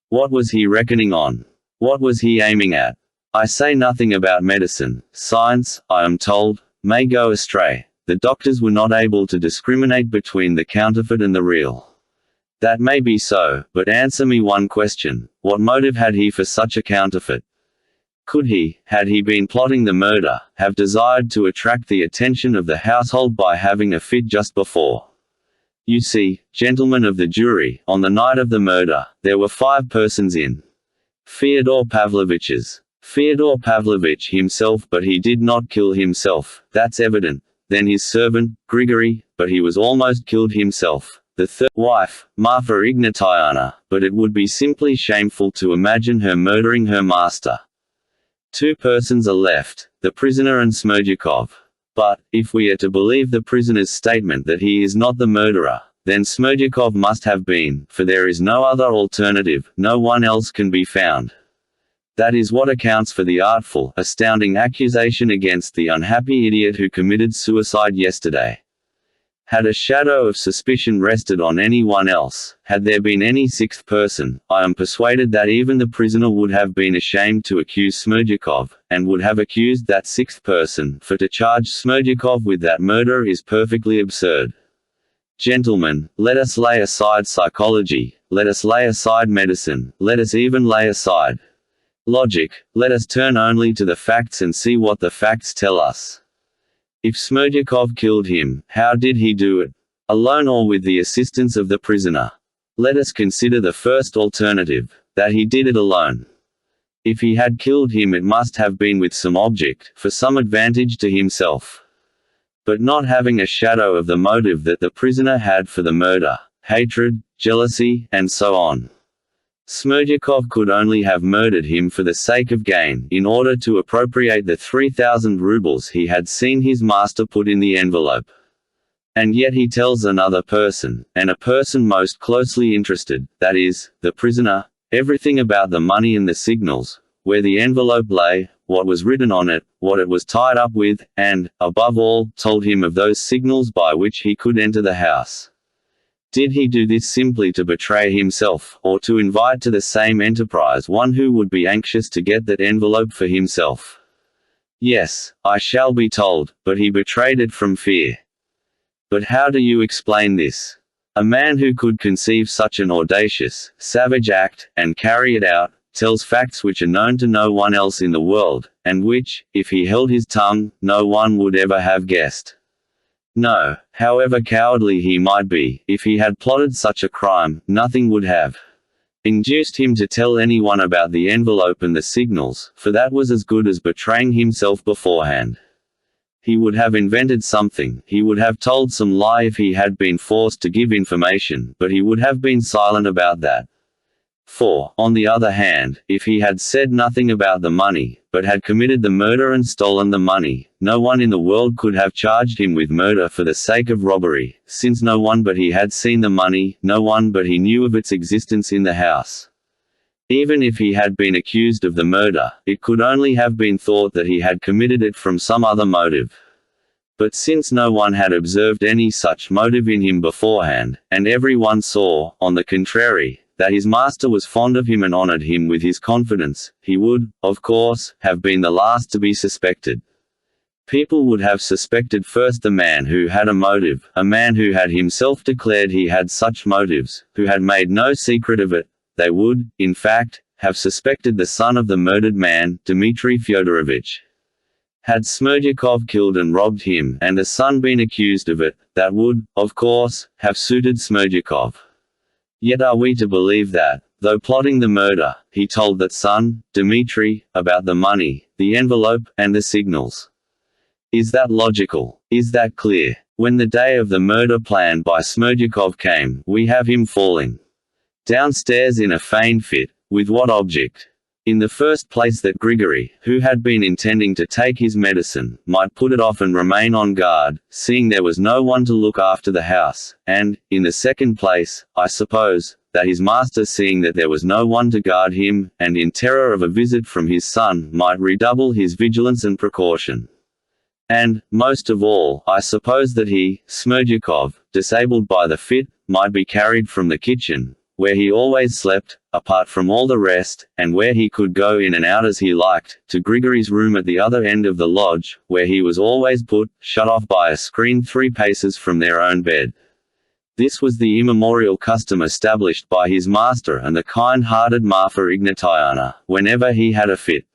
What was he reckoning on? What was he aiming at? I say nothing about medicine. Science, I am told, may go astray. The doctors were not able to discriminate between the counterfeit and the real. That may be so, but answer me one question. What motive had he for such a counterfeit? Could he, had he been plotting the murder, have desired to attract the attention of the household by having a fit just before? You see, gentlemen of the jury, on the night of the murder, there were 5 persons in Fyodor Pavlovich's. Fyodor Pavlovich himself, but he did not kill himself, that's evident. Then his servant, Grigory, but he was almost killed himself. The third wife, Marfa Ignatievna, but it would be simply shameful to imagine her murdering her master. 2 persons are left, the prisoner and Smerdyakov. But, if we are to believe the prisoner's statement that he is not the murderer, then Smerdyakov must have been, for there is no other alternative, no one else can be found. That is what accounts for the artful, astounding accusation against the unhappy idiot who committed suicide yesterday. Had a shadow of suspicion rested on anyone else, had there been any 6th person, I am persuaded that even the prisoner would have been ashamed to accuse Smerdyakov, and would have accused that 6th person, for to charge Smerdyakov with that murder is perfectly absurd. Gentlemen, let us lay aside psychology, let us lay aside medicine, let us even lay aside logic, let us turn only to the facts and see what the facts tell us. If Smerdyakov killed him, how did he do it? Alone or with the assistance of the prisoner? Let us consider the first alternative, that he did it alone. If he had killed him it must have been with some object, for some advantage to himself. But not having a shadow of the motive that the prisoner had for the murder, hatred, jealousy, and so on. Smerdyakov could only have murdered him for the sake of gain, in order to appropriate the 3,000 rubles he had seen his master put in the envelope. And yet he tells another person, and a person most closely interested, that is, the prisoner, everything about the money and the signals, where the envelope lay, what was written on it, what it was tied up with, and, above all, told him of those signals by which he could enter the house. Did he do this simply to betray himself, or to invite to the same enterprise one who would be anxious to get that envelope for himself? Yes, I shall be told, but he betrayed it from fear. But how do you explain this? A man who could conceive such an audacious, savage act, and carry it out, tells facts which are known to no one else in the world, and which, if he held his tongue, no one would ever have guessed. No, however cowardly he might be, if he had plotted such a crime, nothing would have induced him to tell anyone about the envelope and the signals, for that was as good as betraying himself beforehand. He would have invented something, he would have told some lie if he had been forced to give information, but he would have been silent about that. For, on the other hand, if he had said nothing about the money, but had committed the murder and stolen the money, no one in the world could have charged him with murder for the sake of robbery, since no one but he had seen the money, no one but he knew of its existence in the house. Even if he had been accused of the murder, it could only have been thought that he had committed it from some other motive. But since no one had observed any such motive in him beforehand, and everyone saw, on the contrary, that his master was fond of him and honored him with his confidence, he would, of course, have been the last to be suspected. People would have suspected first the man who had a motive, a man who had himself declared he had such motives, who had made no secret of it. They would, in fact, have suspected the son of the murdered man, Dmitri Fyodorovich. Had Smerdyakov killed and robbed him, and the son been accused of it, that would, of course, have suited Smerdyakov. Yet are we to believe that, though plotting the murder, he told that son, Dmitri, about the money, the envelope, and the signals? Is that logical? Is that clear? When the day of the murder planned by Smerdyakov came, we have him falling downstairs in a feigned fit. With what object? In the first place that Grigory, who had been intending to take his medicine, might put it off and remain on guard, seeing there was no one to look after the house, and, in the second place, I suppose, that his master, seeing that there was no one to guard him, and in terror of a visit from his son, might redouble his vigilance and precaution. And, most of all, I suppose that he, Smerdyakov, disabled by the fit, might be carried from the kitchen, where he always slept, apart from all the rest, and where he could go in and out as he liked, to Grigory's room at the other end of the lodge, where he was always put, shut off by a screen 3 paces from their own bed. This was the immemorial custom established by his master and the kind-hearted Marfa Ignatievna, whenever he had a fit.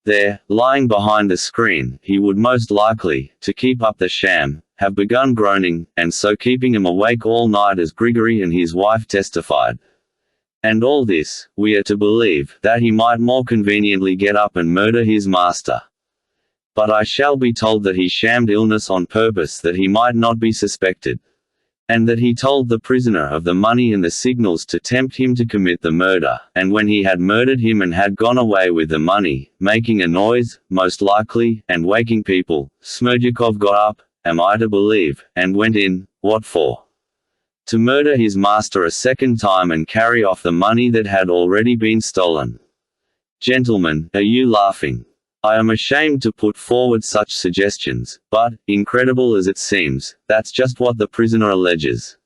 There, lying behind the screen, he would most likely, to keep up the sham, have begun groaning, and so keeping him awake all night, as Grigory and his wife testified. And all this, we are to believe, that he might more conveniently get up and murder his master. But I shall be told that he shammed illness on purpose that he might not be suspected. And that he told the prisoner of the money and the signals to tempt him to commit the murder, and when he had murdered him and had gone away with the money, making a noise, most likely, and waking people, Smerdyakov got up, am I to believe, and went in. What for? To murder his master a second time and carry off the money that had already been stolen. Gentlemen, are you laughing? I am ashamed to put forward such suggestions, but, incredible as it seems, that's just what the prisoner alleges.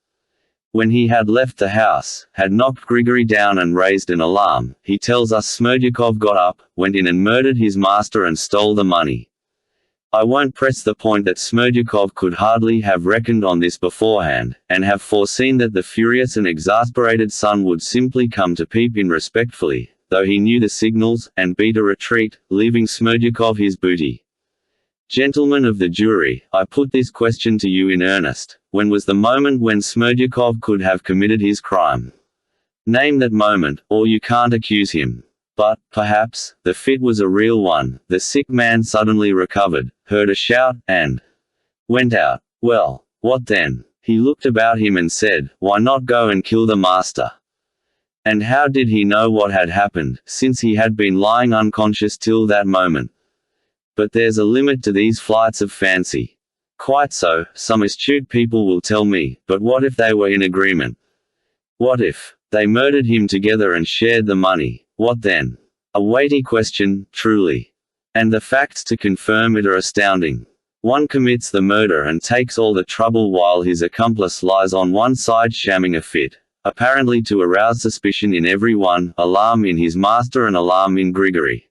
When he had left the house, had knocked Grigory down and raised an alarm, he tells us Smerdyakov got up, went in and murdered his master and stole the money. I won't press the point that Smerdyakov could hardly have reckoned on this beforehand, and have foreseen that the furious and exasperated son would simply come to peep in respectfully, though he knew the signals, and beat a retreat, leaving Smerdyakov his booty. Gentlemen of the jury, I put this question to you in earnest. When was the moment when Smerdyakov could have committed his crime? Name that moment, or you can't accuse him. But, perhaps, the fit was a real one. The sick man suddenly recovered, heard a shout, and went out. Well, what then? He looked about him and said, why not go and kill the master? And how did he know what had happened, since he had been lying unconscious till that moment? But there's a limit to these flights of fancy. Quite so, some astute people will tell me, but what if they were in agreement? What if they murdered him together and shared the money? What then? A weighty question, truly. And the facts to confirm it are astounding. One commits the murder and takes all the trouble while his accomplice lies on one side shamming a fit, apparently to arouse suspicion in everyone, alarm in his master and alarm in Grigory.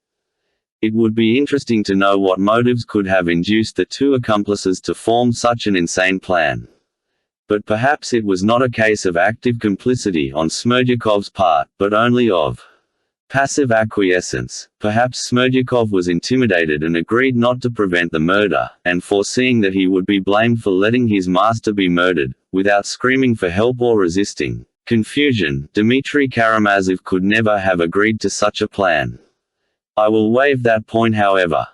It would be interesting to know what motives could have induced the two accomplices to form such an insane plan. But perhaps it was not a case of active complicity on Smerdyakov's part, but only of Passive acquiescence. Perhaps Smerdyakov was intimidated and agreed not to prevent the murder, and foreseeing that he would be blamed for letting his master be murdered, without screaming for help or resisting confusion, Dmitry Karamazov could never have agreed to such a plan. I will waive that point however.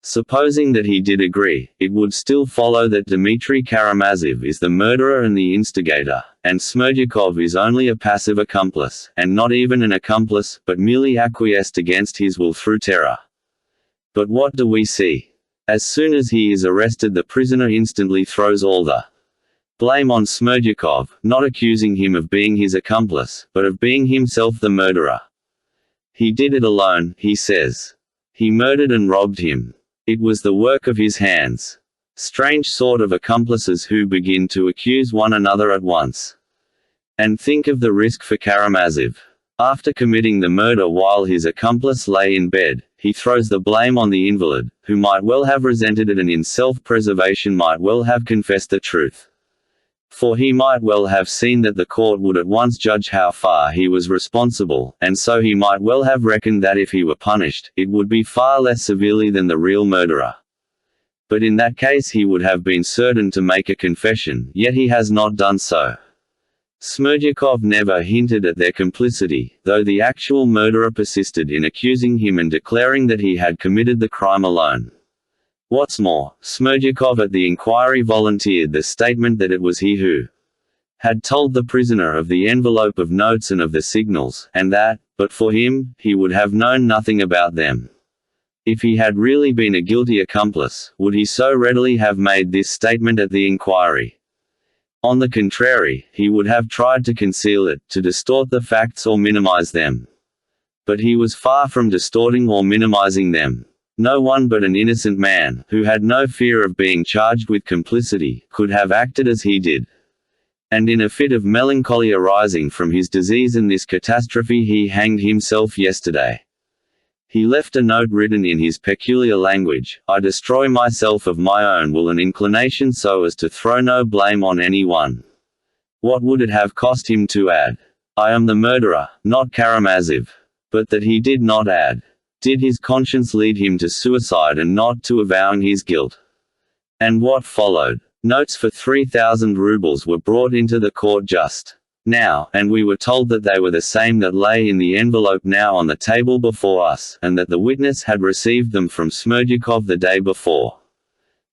Supposing that he did agree, it would still follow that Dmitry Karamazov is the murderer and the instigator, and Smerdyakov is only a passive accomplice, and not even an accomplice, but merely acquiesced against his will through terror. But what do we see? As soon as he is arrested, the prisoner instantly throws all the blame on Smerdyakov, not accusing him of being his accomplice, but of being himself the murderer. He did it alone, he says. He murdered and robbed him. It was the work of his hands. Strange sort of accomplices who begin to accuse one another at once. And think of the risk for Karamazov. After committing the murder while his accomplice lay in bed, he throws the blame on the invalid, who might well have resented it and in self-preservation might well have confessed the truth. For he might well have seen that the court would at once judge how far he was responsible, and so he might well have reckoned that if he were punished, it would be far less severely than the real murderer. But in that case he would have been certain to make a confession, yet he has not done so. Smerdyakov never hinted at their complicity, though the actual murderer persisted in accusing him and declaring that he had committed the crime alone. What's more, Smerdyakov at the inquiry volunteered the statement that it was he who had told the prisoner of the envelope of notes and of the signals, and that, but for him, he would have known nothing about them. If he had really been a guilty accomplice, would he so readily have made this statement at the inquiry? On the contrary, he would have tried to conceal it, to distort the facts or minimize them. But he was far from distorting or minimizing them. No one but an innocent man, who had no fear of being charged with complicity, could have acted as he did. And in a fit of melancholy arising from his disease and this catastrophe he hanged himself yesterday. He left a note written in his peculiar language, "I destroy myself of my own will and inclination so as to throw no blame on any one." What would it have cost him to add, "I am the murderer, not Karamazov"? But that he did not add. Did his conscience lead him to suicide and not to avowing his guilt? And what followed? Notes for 3,000 rubles were brought into the court just now, and we were told that they were the same that lay in the envelope now on the table before us, and that the witness had received them from Smerdyakov the day before.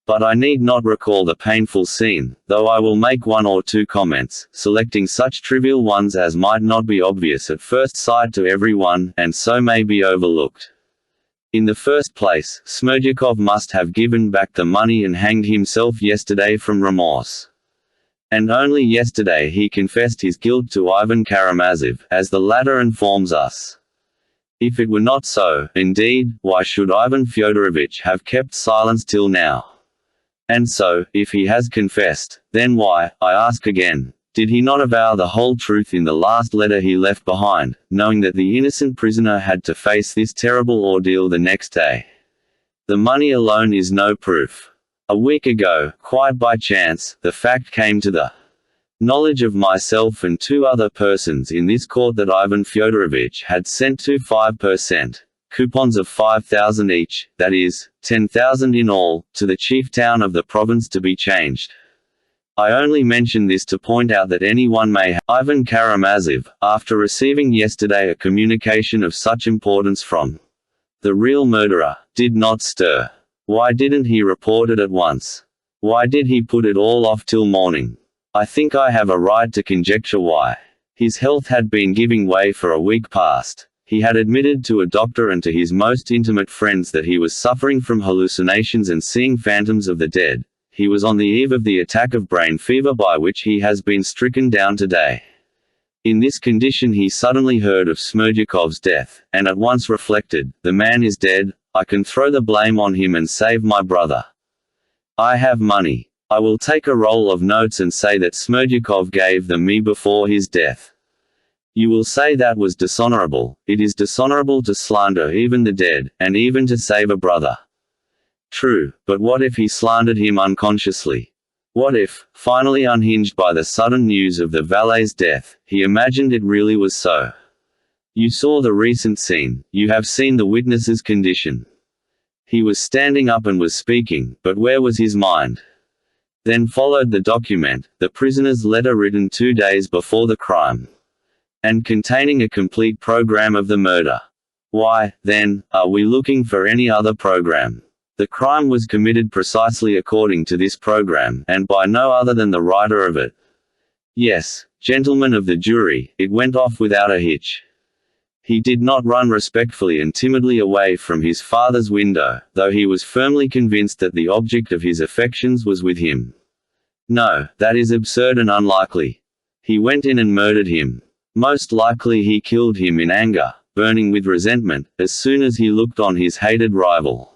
But I need not recall the painful scene, though I will make one or two comments, selecting such trivial ones as might not be obvious at first sight to everyone, and so may be overlooked. In the first place, Smerdyakov must have given back the money and hanged himself yesterday from remorse. And only yesterday he confessed his guilt to Ivan Karamazov, as the latter informs us. If it were not so, indeed, why should Ivan Fyodorovich have kept silence till now? And so, if he has confessed, then why, I ask again, did he not avow the whole truth in the last letter he left behind, knowing that the innocent prisoner had to face this terrible ordeal the next day? The money alone is no proof. A week ago, quite by chance, the fact came to the knowledge of myself and two other persons in this court that Ivan Fyodorovich had sent 2 5% coupons of 5,000 each, that is, 10,000 in all, to the chief town of the province to be changed. I only mention this to point out that anyone may have. Ivan Karamazov, after receiving yesterday a communication of such importance from the real murderer, did not stir. Why didn't he report it at once? Why did he put it all off till morning? I think I have a right to conjecture why. His health had been giving way for a week past. He had admitted to a doctor and to his most intimate friends that he was suffering from hallucinations and seeing phantoms of the dead. He was on the eve of the attack of brain fever by which he has been stricken down today. In this condition he suddenly heard of Smerdyakov's death, and at once reflected, the man is dead, I can throw the blame on him and save my brother. I have money. I will take a roll of notes and say that Smerdyakov gave them me before his death. You will say that was dishonorable. It is dishonorable to slander even the dead, and even to save a brother. True, but what if he slandered him unconsciously? What if, finally unhinged by the sudden news of the valet's death, he imagined it really was so? You saw the recent scene, you have seen the witness's condition. He was standing up and was speaking, but where was his mind? Then followed the document, the prisoner's letter written 2 days before the crime, and containing a complete program of the murder. Why, then, are we looking for any other program? The crime was committed precisely according to this program, and by no other than the writer of it. Yes, gentlemen of the jury, it went off without a hitch. He did not run respectfully and timidly away from his father's window, though he was firmly convinced that the object of his affections was with him. No, that is absurd and unlikely. He went in and murdered him. Most likely he killed him in anger, burning with resentment, as soon as he looked on his hated rival.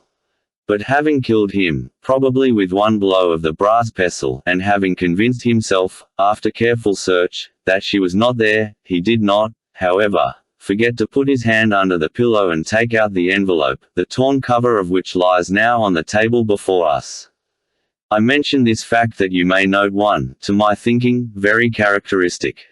But having killed him, probably with one blow of the brass pestle, and having convinced himself, after careful search, that she was not there, he did not, however, forget to put his hand under the pillow and take out the envelope, the torn cover of which lies now on the table before us. I mention this fact that you may note one, to my thinking, very characteristic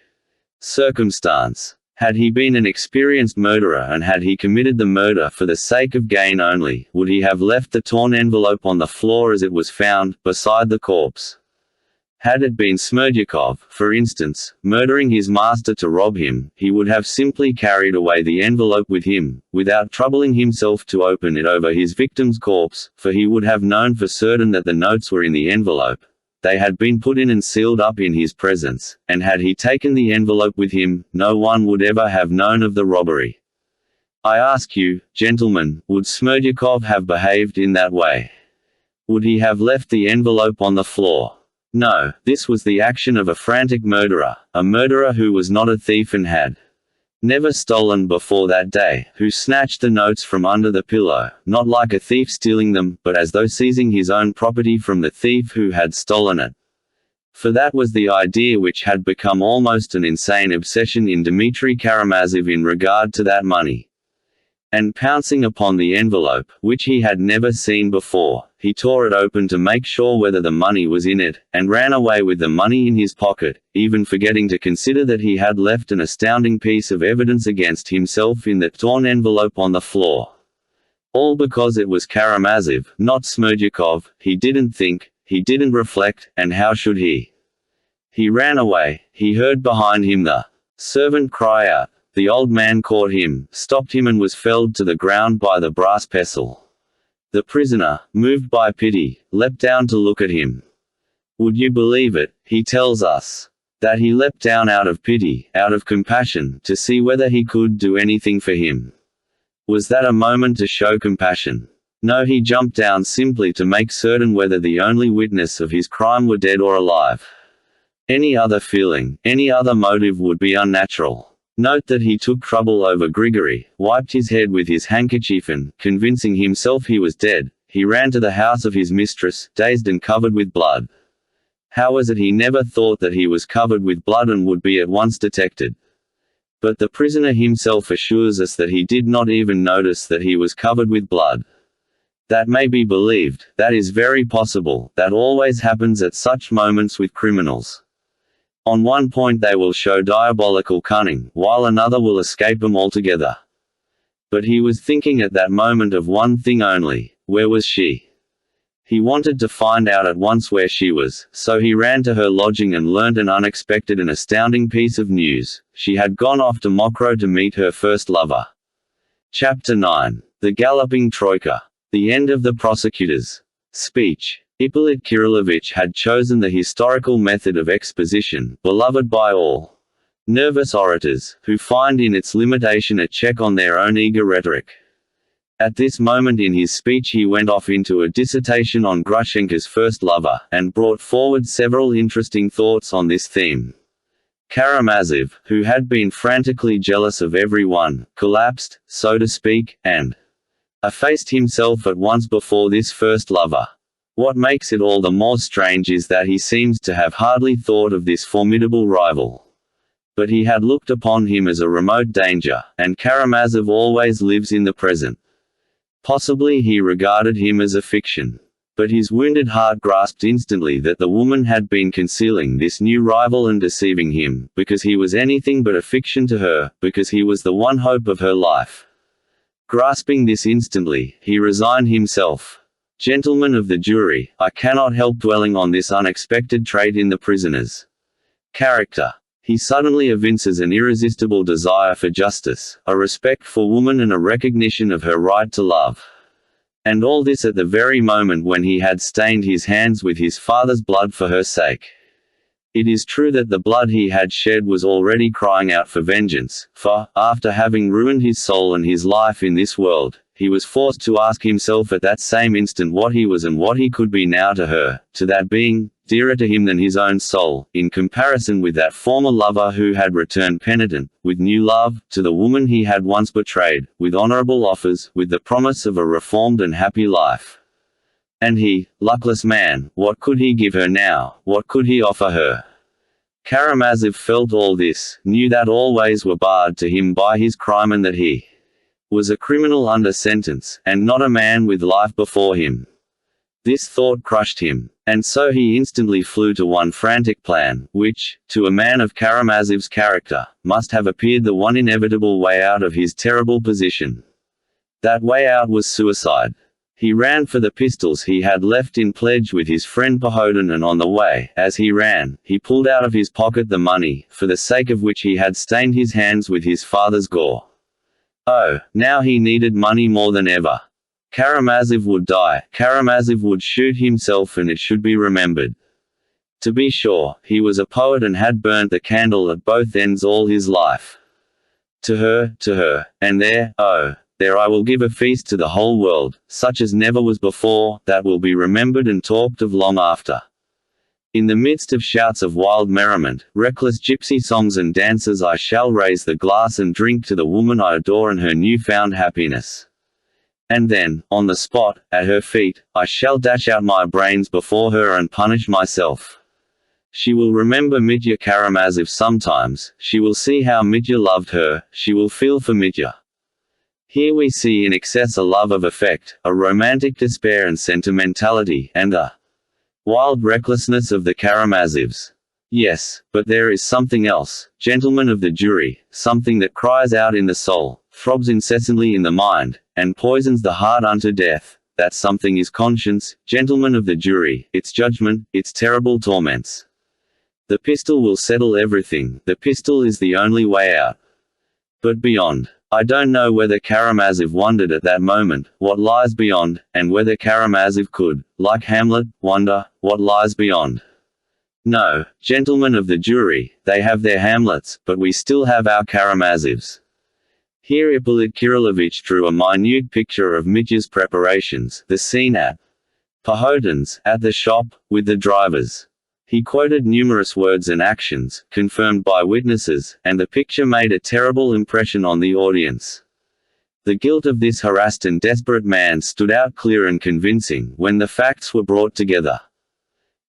circumstance. Had he been an experienced murderer and had he committed the murder for the sake of gain only, would he have left the torn envelope on the floor as it was found, beside the corpse? Had it been Smerdyakov, for instance, murdering his master to rob him, he would have simply carried away the envelope with him, without troubling himself to open it over his victim's corpse, for he would have known for certain that the notes were in the envelope. They had been put in and sealed up in his presence, and had he taken the envelope with him, no one would ever have known of the robbery. I ask you, gentlemen, would Smerdyakov have behaved in that way? Would he have left the envelope on the floor? No, this was the action of a frantic murderer, a murderer who was not a thief and had never stolen before that day, who snatched the notes from under the pillow, not like a thief stealing them, but as though seizing his own property from the thief who had stolen it. For that was the idea which had become almost an insane obsession in Dmitry Karamazov in regard to that money. And pouncing upon the envelope, which he had never seen before, he tore it open to make sure whether the money was in it, and ran away with the money in his pocket, even forgetting to consider that he had left an astounding piece of evidence against himself in that torn envelope on the floor. All because it was Karamazov, not Smerdyakov. He didn't think, he didn't reflect, and how should he? He ran away. He heard behind him the servant cry out. The old man caught him, stopped him and was felled to the ground by the brass pestle. The prisoner, moved by pity, leapt down to look at him. Would you believe it, he tells us, that he leapt down out of pity, out of compassion, to see whether he could do anything for him. Was that a moment to show compassion? No, he jumped down simply to make certain whether the only witness of his crime were dead or alive. Any other feeling, any other motive would be unnatural. Note that he took trouble over Grigory, wiped his head with his handkerchief and, convincing himself he was dead, he ran to the house of his mistress, dazed and covered with blood. How was it he never thought that he was covered with blood and would be at once detected? But the prisoner himself assures us that he did not even notice that he was covered with blood. That may be believed, that is very possible, that always happens at such moments with criminals. On one point they will show diabolical cunning, while another will escape them altogether. But he was thinking at that moment of one thing only: where was she? He wanted to find out at once where she was, so he ran to her lodging and learnt an unexpected and astounding piece of news. She had gone off to Mokroe to meet her first lover. Chapter 9. The Galloping Troika. The end of the prosecutor's speech. Ippolit Kirillovich had chosen the historical method of exposition, beloved by all nervous orators, who find in its limitation a check on their own eager rhetoric. At this moment in his speech he went off into a dissertation on Grushenka's first lover, and brought forward several interesting thoughts on this theme. Karamazov, who had been frantically jealous of everyone, collapsed, so to speak, and effaced himself at once before this first lover. What makes it all the more strange is that he seems to have hardly thought of this formidable rival. But he had looked upon him as a remote danger, and Karamazov always lives in the present. Possibly he regarded him as a fiction. But his wounded heart grasped instantly that the woman had been concealing this new rival and deceiving him, because he was anything but a fiction to her, because he was the one hope of her life. Grasping this instantly, he resigned himself. Gentlemen of the jury, I cannot help dwelling on this unexpected trait in the prisoner's character. He suddenly evinces an irresistible desire for justice, a respect for woman and a recognition of her right to love. And all this at the very moment when he had stained his hands with his father's blood for her sake. It is true that the blood he had shed was already crying out for vengeance, for, after having ruined his soul and his life in this world, he was forced to ask himself at that same instant what he was and what he could be now to her, to that being, dearer to him than his own soul, in comparison with that former lover who had returned penitent, with new love, to the woman he had once betrayed, with honorable offers, with the promise of a reformed and happy life. And he, luckless man, what could he give her now, what could he offer her? Karamazov felt all this, knew that all ways were barred to him by his crime and that he was a criminal under sentence, and not a man with life before him. This thought crushed him, and so he instantly flew to one frantic plan, which, to a man of Karamazov's character, must have appeared the one inevitable way out of his terrible position. That way out was suicide. He ran for the pistols he had left in pledge with his friend Pohodin, and on the way, as he ran, he pulled out of his pocket the money, for the sake of which he had stained his hands with his father's gore. Oh, now he needed money more than ever. Karamazov would die, Karamazov would shoot himself, and it should be remembered. To be sure, he was a poet and had burnt the candle at both ends all his life. To her, and there, oh, there I will give a feast to the whole world, such as never was before, that will be remembered and talked of long after. In the midst of shouts of wild merriment, reckless gypsy songs and dances, I shall raise the glass and drink to the woman I adore and her new-found happiness. And then, on the spot, at her feet, I shall dash out my brains before her and punish myself. She will remember Mitya Karamazov sometimes, she will see how Mitya loved her, she will feel for Mitya. Here we see in excess a love of effect, a romantic despair and sentimentality, and a wild recklessness of the Karamazovs. Yes, but there is something else, gentlemen of the jury, something that cries out in the soul, throbs incessantly in the mind, and poisons the heart unto death. That something is conscience, gentlemen of the jury, its judgment, its terrible torments. The pistol will settle everything, the pistol is the only way out. But beyond. I don't know whether Karamazov wondered at that moment, what lies beyond, and whether Karamazov could, like Hamlet, wonder, what lies beyond. No, gentlemen of the jury, they have their Hamlets, but we still have our Karamazovs. Here Ippolit Kirillovich drew a minute picture of Mitya's preparations, the scene at Pohodin's, at the shop, with the drivers. He quoted numerous words and actions, confirmed by witnesses, and the picture made a terrible impression on the audience. The guilt of this harassed and desperate man stood out clear and convincing when the facts were brought together.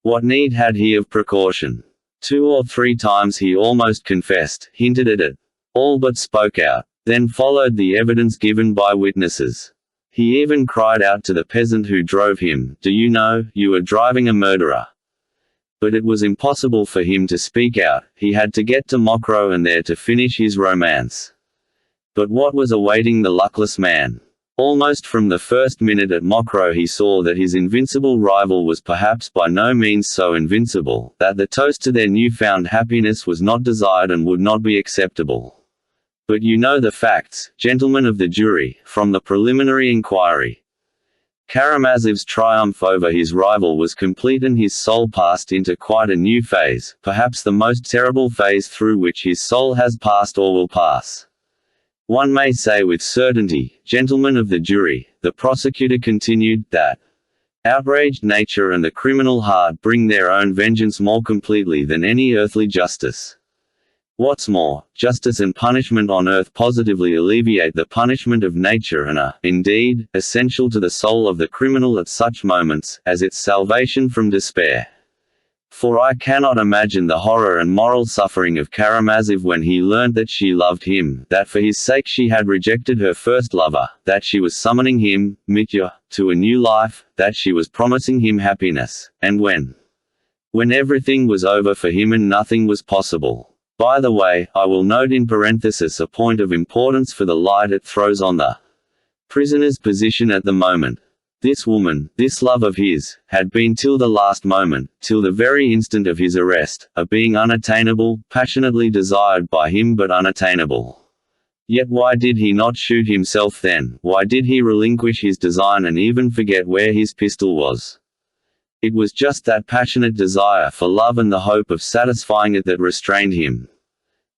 What need had he of precaution? 2 or 3 times he almost confessed, hinted at it, all but spoke out. Then followed the evidence given by witnesses. He even cried out to the peasant who drove him, "Do you know, you are driving a murderer." But it was impossible for him to speak out, he had to get to Mokroe and there to finish his romance. But what was awaiting the luckless man? Almost from the first minute at Mokroe he saw that his invincible rival was perhaps by no means so invincible, that the toast to their new-found happiness was not desired and would not be acceptable. But you know the facts, gentlemen of the jury, from the preliminary inquiry. Karamazov's triumph over his rival was complete and his soul passed into quite a new phase, perhaps the most terrible phase through which his soul has passed or will pass. One may say with certainty, gentlemen of the jury, the prosecutor continued, that outraged nature and the criminal heart bring their own vengeance more completely than any earthly justice. What's more, justice and punishment on earth positively alleviate the punishment of nature and are, indeed, essential to the soul of the criminal at such moments, as its salvation from despair. For I cannot imagine the horror and moral suffering of Karamazov when he learned that she loved him, that for his sake she had rejected her first lover, that she was summoning him, Mitya, to a new life, that she was promising him happiness, and when everything was over for him and nothing was possible. By the way, I will note in parenthesis a point of importance for the light it throws on the prisoner's position at the moment. This woman, this love of his, had been till the last moment, till the very instant of his arrest, a being unattainable, passionately desired by him but unattainable. Yet why did he not shoot himself then? Why did he relinquish his design and even forget where his pistol was? It was just that passionate desire for love and the hope of satisfying it that restrained him.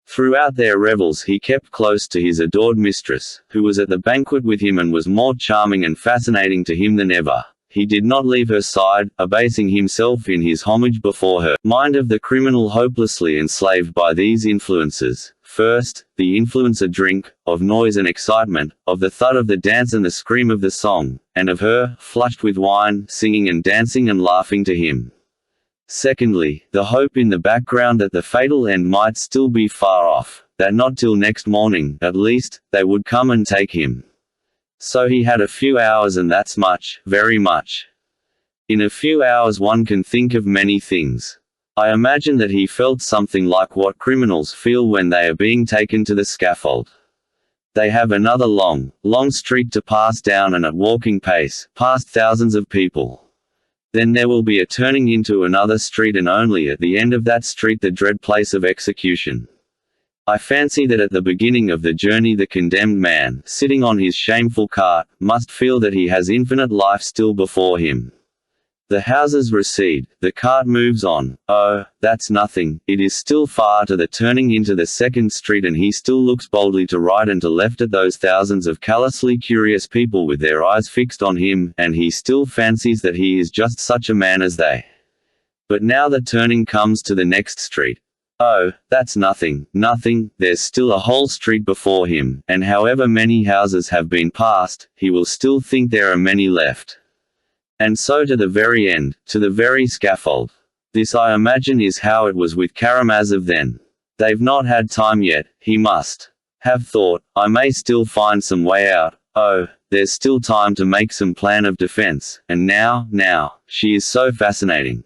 Throughout their revels he kept close to his adored mistress, who was at the banquet with him and was more charming and fascinating to him than ever. He did not leave her side, abasing himself in his homage before her. Mind of the criminal hopelessly enslaved by these influences. First, the influence of drink, of noise and excitement, of the thud of the dance and the scream of the song, and of her, flushed with wine, singing and dancing and laughing to him. Secondly, the hope in the background that the fatal end might still be far off, that not till next morning, at least, they would come and take him. So he had a few hours, and that's much, very much. In a few hours one can think of many things. I imagine that he felt something like what criminals feel when they are being taken to the scaffold. They have another long, long street to pass down, and at walking pace, past thousands of people. Then there will be a turning into another street, and only at the end of that street the dread place of execution. I fancy that at the beginning of the journey the condemned man, sitting on his shameful cart, must feel that he has infinite life still before him. The houses recede, the cart moves on. Oh, that's nothing, it is still far to the turning into the second street, and he still looks boldly to right and to left at those thousands of callously curious people with their eyes fixed on him, and he still fancies that he is just such a man as they. But now the turning comes to the next street. Oh, that's nothing, nothing, there's still a whole street before him, and however many houses have been passed, he will still think there are many left. And so to the very end, to the very scaffold. This I imagine is how it was with Karamazov then. They've not had time yet, he must have thought, I may still find some way out, oh, there's still time to make some plan of defense, and now, she is so fascinating.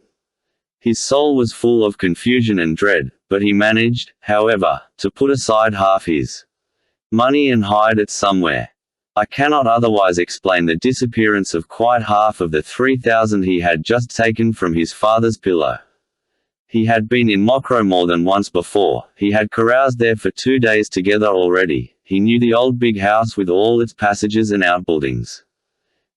His soul was full of confusion and dread, but he managed, however, to put aside half his money and hide it somewhere. I cannot otherwise explain the disappearance of quite half of the 3,000 he had just taken from his father's pillow. He had been in Mokroe more than once before, he had caroused there for 2 days together already, he knew the old big house with all its passages and outbuildings.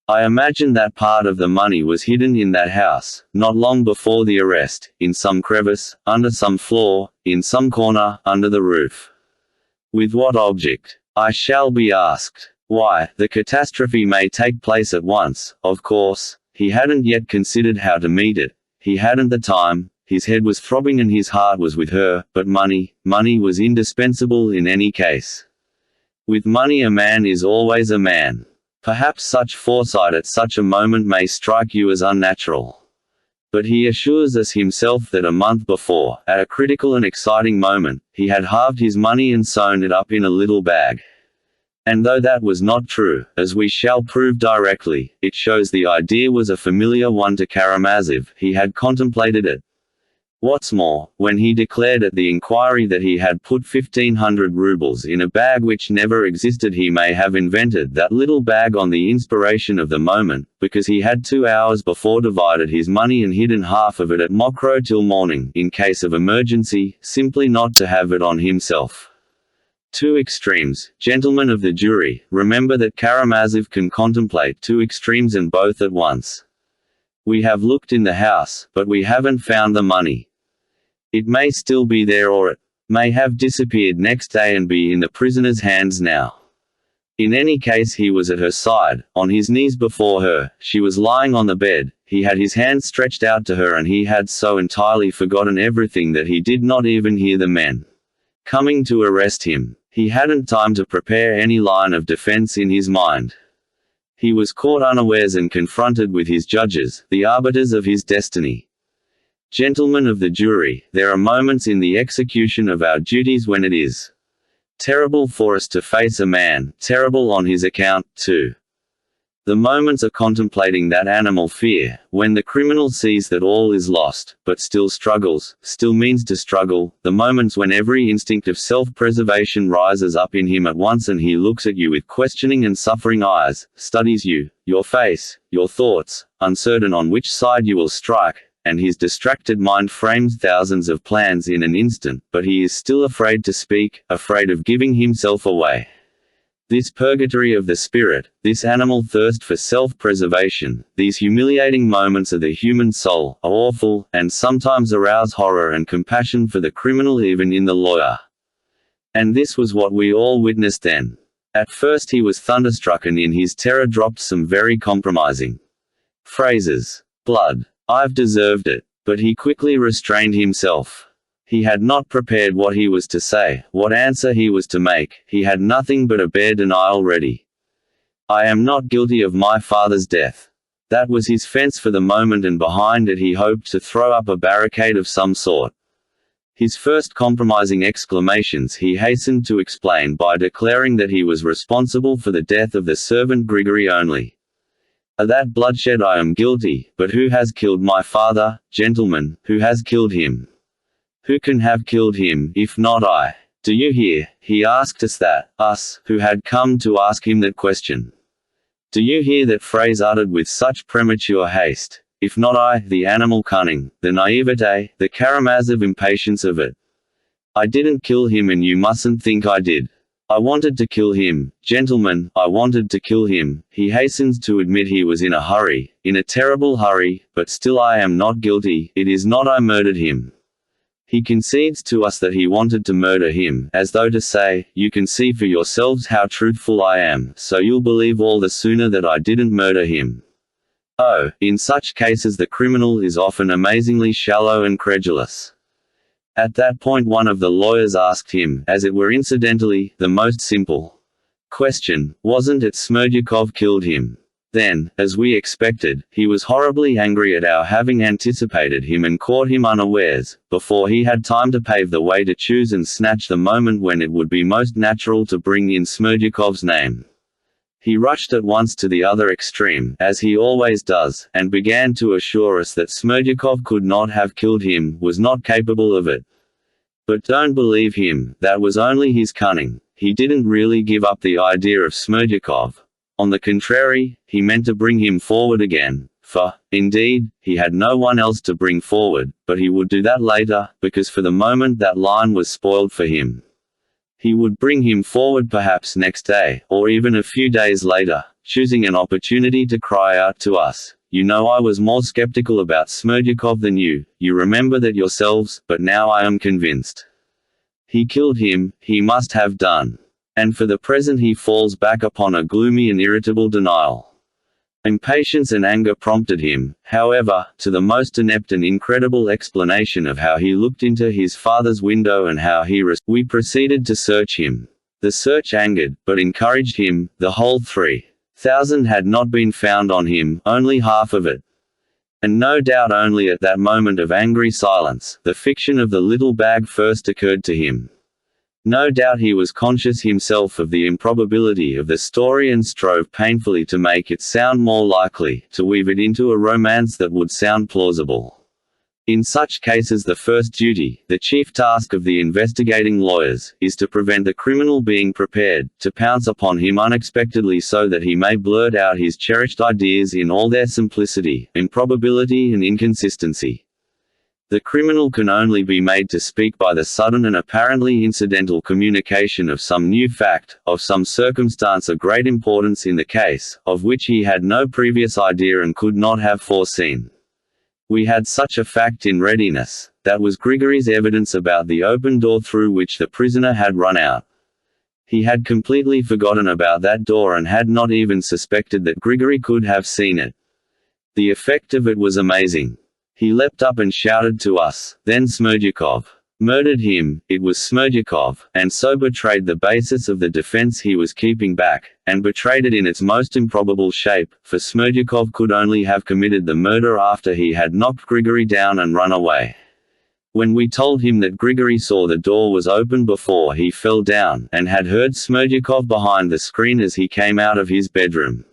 I imagine that part of the money was hidden in that house, not long before the arrest, in some crevice, under some floor, in some corner, under the roof. With what object? I shall be asked. Why, the catastrophe may take place at once, of course. He hadn't yet considered how to meet it. He hadn't the time, his head was throbbing and his heart was with her, but money was indispensable in any case. With money a man is always a man. Perhaps such foresight at such a moment may strike you as unnatural. But he assures us himself that a month before, at a critical and exciting moment, he had halved his money and sewn it up in a little bag. And though that was not true, as we shall prove directly, it shows the idea was a familiar one to Karamazov. He had contemplated it. What's more, when he declared at the inquiry that he had put 1,500 rubles in a bag which never existed, he may have invented that little bag on the inspiration of the moment, because he had 2 hours before divided his money and hidden half of it at Mokroe till morning, in case of emergency, simply not to have it on himself. 2 extremes, gentlemen of the jury, remember that Karamazov can contemplate 2 extremes and both at once. We have looked in the house, but we haven't found the money. It may still be there, or it may have disappeared next day and be in the prisoner's hands now. In any case he was at her side, on his knees before her, she was lying on the bed, he had his hands stretched out to her, and he had so entirely forgotten everything that he did not even hear the men coming to arrest him. He hadn't time to prepare any line of defense in his mind. He was caught unawares and confronted with his judges, the arbiters of his destiny. Gentlemen of the jury, there are moments in the execution of our duties when it is terrible for us to face a man, terrible on his account, too. The moments of contemplating that animal fear, when the criminal sees that all is lost, but still struggles, still means to struggle, the moments when every instinct of self-preservation rises up in him at once and he looks at you with questioning and suffering eyes, studies you, your face, your thoughts, uncertain on which side you will strike, and his distracted mind frames thousands of plans in an instant, but he is still afraid to speak, afraid of giving himself away. This purgatory of the spirit, this animal thirst for self-preservation, these humiliating moments of the human soul, are awful, and sometimes arouse horror and compassion for the criminal even in the lawyer. And this was what we all witnessed then. At first he was thunderstruck and in his terror dropped some very compromising phrases. Blood. I've deserved it. But he quickly restrained himself. He had not prepared what he was to say, what answer he was to make, he had nothing but a bare denial ready. I am not guilty of my father's death. That was his fence for the moment, and behind it he hoped to throw up a barricade of some sort. His first compromising exclamations he hastened to explain by declaring that he was responsible for the death of the servant Grigory only. Of that bloodshed I am guilty, but who has killed my father, gentlemen, who has killed him? Who can have killed him, if not I? Do you hear? He asked us that, us, who had come to ask him that question. Do you hear that phrase uttered with such premature haste? If not I, the animal cunning, the naivete, the Karamazov impatience of it. I didn't kill him and you mustn't think I did. I wanted to kill him, gentlemen, I wanted to kill him. He hastens to admit he was in a hurry, in a terrible hurry, but still I am not guilty, it is not I murdered him. He concedes to us that he wanted to murder him, as though to say, you can see for yourselves how truthful I am, so you'll believe all the sooner that I didn't murder him. Oh, in such cases the criminal is often amazingly shallow and credulous. At that point one of the lawyers asked him, as it were incidentally, the most simple question, wasn't it Smerdyakov killed him? Then, as we expected, he was horribly angry at our having anticipated him and caught him unawares, before he had time to pave the way to choose and snatch the moment when it would be most natural to bring in Smerdyakov's name. He rushed at once to the other extreme, as he always does, and began to assure us that Smerdyakov could not have killed him, was not capable of it. But don't believe him, that was only his cunning. He didn't really give up the idea of Smerdyakov. On the contrary, he meant to bring him forward again, for, indeed, he had no one else to bring forward, but he would do that later, because for the moment that line was spoiled for him. He would bring him forward perhaps next day, or even a few days later, choosing an opportunity to cry out to us, you know I was more skeptical about Smerdyakov than you remember that yourselves, but now I am convinced. He killed him, he must have done. And for the present he falls back upon a gloomy and irritable denial. Impatience and anger prompted him, however, to the most inept and incredible explanation of how he looked into his father's window and how we proceeded to search him. The search angered, but encouraged him. The whole 3,000 had not been found on him, only half of it. And no doubt only at that moment of angry silence, the fiction of the little bag first occurred to him. No doubt he was conscious himself of the improbability of the story and strove painfully to make it sound more likely, to weave it into a romance that would sound plausible. In such cases the first duty, the chief task of the investigating lawyers, is to prevent the criminal being prepared, to pounce upon him unexpectedly so that he may blurt out his cherished ideas in all their simplicity, improbability and inconsistency. The criminal can only be made to speak by the sudden and apparently incidental communication of some new fact, of some circumstance of great importance in the case, of which he had no previous idea and could not have foreseen. We had such a fact in readiness. That was Grigory's evidence about the open door through which the prisoner had run out. He had completely forgotten about that door and had not even suspected that Grigory could have seen it. The effect of it was amazing. He leapt up and shouted to us, then Smerdyakov. Murdered him, it was Smerdyakov, and so betrayed the basis of the defense he was keeping back, and betrayed it in its most improbable shape, for Smerdyakov could only have committed the murder after he had knocked Grigory down and run away. When we told him that Grigory saw the door was open before he fell down, and had heard Smerdyakov behind the screen as he came out of his bedroom,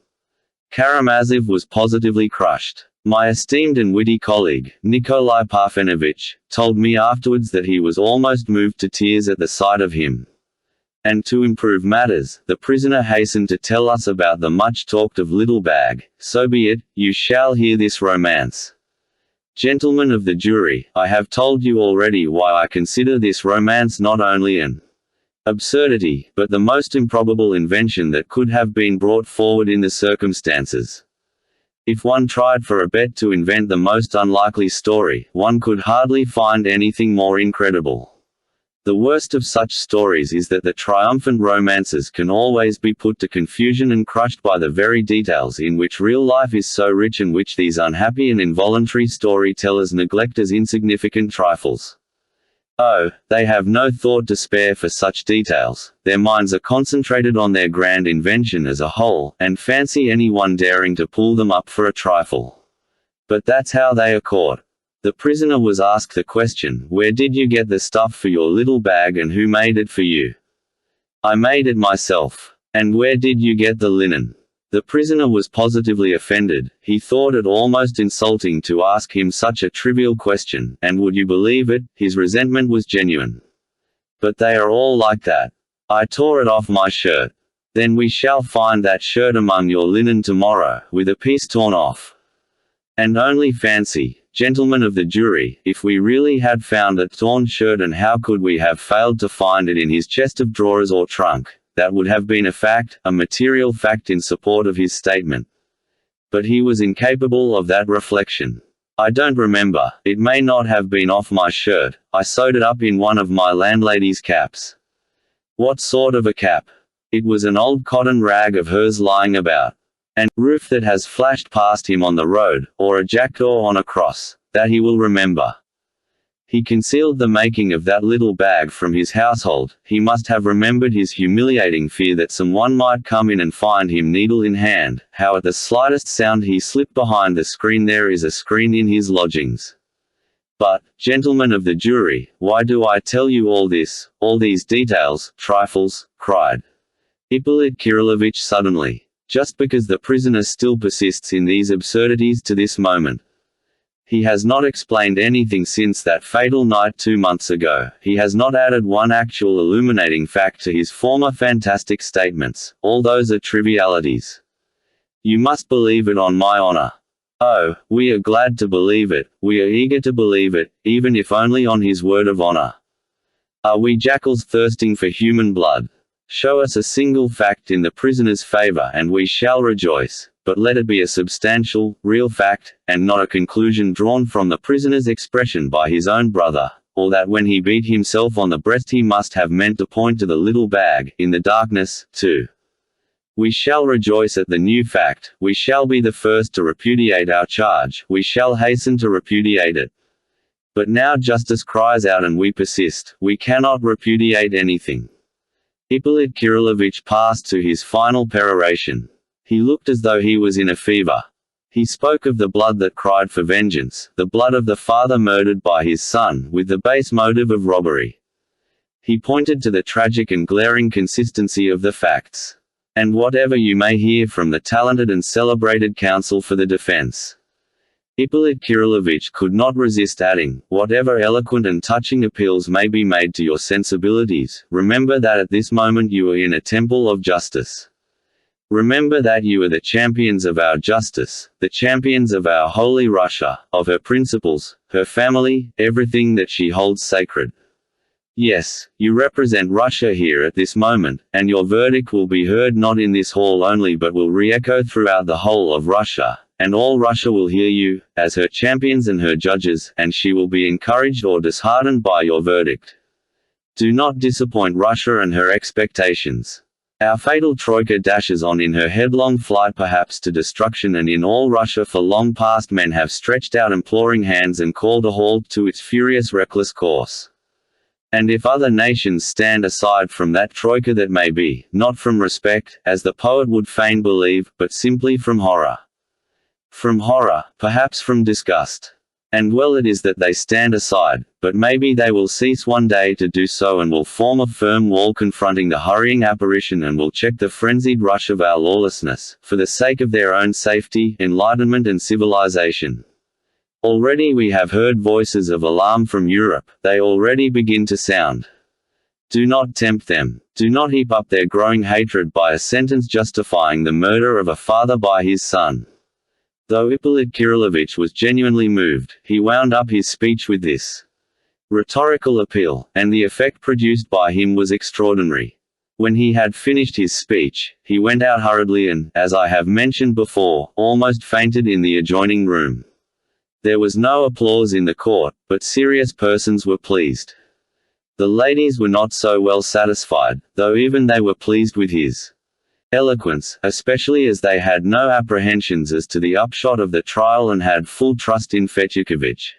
Karamazov was positively crushed. My esteemed and witty colleague, Nikolai Parfenovich, told me afterwards that he was almost moved to tears at the sight of him. And to improve matters, the prisoner hastened to tell us about the much-talked-of little bag. So be it, you shall hear this romance. Gentlemen of the jury, I have told you already why I consider this romance not only an absurdity, but the most improbable invention that could have been brought forward in the circumstances. If one tried for a bet to invent the most unlikely story, one could hardly find anything more incredible. The worst of such stories is that the triumphant romances can always be put to confusion and crushed by the very details in which real life is so rich and which these unhappy and involuntary storytellers neglect as insignificant trifles. Oh, they have no thought to spare for such details, their minds are concentrated on their grand invention as a whole, and fancy anyone daring to pull them up for a trifle. But that's how they are caught. The prisoner was asked the question, "Where did you get the stuff for your little bag and who made it for you?" "I made it myself." "And where did you get the linen?" The prisoner was positively offended. He thought it almost insulting to ask him such a trivial question, and would you believe it, his resentment was genuine. "But they are all like that. I tore it off my shirt." "Then we shall find that shirt among your linen tomorrow, with a piece torn off." And only fancy, gentlemen of the jury, if we really had found that torn shirt, and how could we have failed to find it in his chest of drawers or trunk? That would have been a fact, a material fact in support of his statement. But he was incapable of that reflection. "I don't remember, it may not have been off my shirt, I sewed it up in one of my landlady's caps." "What sort of a cap?" "It was an old cotton rag of hers lying about. And roof that has flashed past him on the road, or a jackdaw on a cross, that he will remember." He concealed the making of that little bag from his household. He must have remembered his humiliating fear that someone might come in and find him needle in hand, how at the slightest sound he slipped behind the screen. There is a screen in his lodgings. But, gentlemen of the jury, why do I tell you all this, all these details, trifles, cried Ippolit Kirillovitch suddenly. Just because the prisoner still persists in these absurdities to this moment. He has not explained anything since that fatal night 2 months ago. He has not added one actual illuminating fact to his former fantastic statements. All those are trivialities. You must believe it on my honor. Oh, we are glad to believe it, we are eager to believe it, even if only on his word of honor. Are we jackals thirsting for human blood? Show us a single fact in the prisoner's favor and we shall rejoice. But let it be a substantial, real fact, and not a conclusion drawn from the prisoner's expression by his own brother, or that when he beat himself on the breast he must have meant to point to the little bag, in the darkness, too. We shall rejoice at the new fact, we shall be the first to repudiate our charge, we shall hasten to repudiate it. But now justice cries out and we persist, we cannot repudiate anything. Ippolit Kirillovitch passed to his final peroration. He looked as though he was in a fever. He spoke of the blood that cried for vengeance, the blood of the father murdered by his son, with the base motive of robbery. He pointed to the tragic and glaring consistency of the facts. And whatever you may hear from the talented and celebrated counsel for the defense. Ippolit Kirillovitch could not resist adding, whatever eloquent and touching appeals may be made to your sensibilities, remember that at this moment you are in a temple of justice. Remember that you are the champions of our justice, the champions of our holy Russia, of her principles, her family, everything that she holds sacred. Yes, you represent Russia here at this moment, and your verdict will be heard not in this hall only but will re-echo throughout the whole of Russia, and all Russia will hear you, as her champions and her judges, and she will be encouraged or disheartened by your verdict. Do not disappoint Russia and her expectations. Our fatal troika dashes on in her headlong flight perhaps to destruction, and in all Russia for long past men have stretched out imploring hands and called a halt to its furious reckless course. And if other nations stand aside from that troika, that may be, not from respect, as the poet would fain believe, but simply from horror. From horror, perhaps from disgust. And well it is that they stand aside, but maybe they will cease one day to do so and will form a firm wall confronting the hurrying apparition and will check the frenzied rush of our lawlessness, for the sake of their own safety, enlightenment and civilization. Already we have heard voices of alarm from Europe, they already begin to sound. Do not tempt them. Do not heap up their growing hatred by a sentence justifying the murder of a father by his son. Though Ippolit Kirillovich was genuinely moved, he wound up his speech with this rhetorical appeal, and the effect produced by him was extraordinary. When he had finished his speech, he went out hurriedly and, as I have mentioned before, almost fainted in the adjoining room. There was no applause in the court, but serious persons were pleased. The ladies were not so well satisfied, though even they were pleased with his eloquence, especially as they had no apprehensions as to the upshot of the trial and had full trust in Fetyukovich.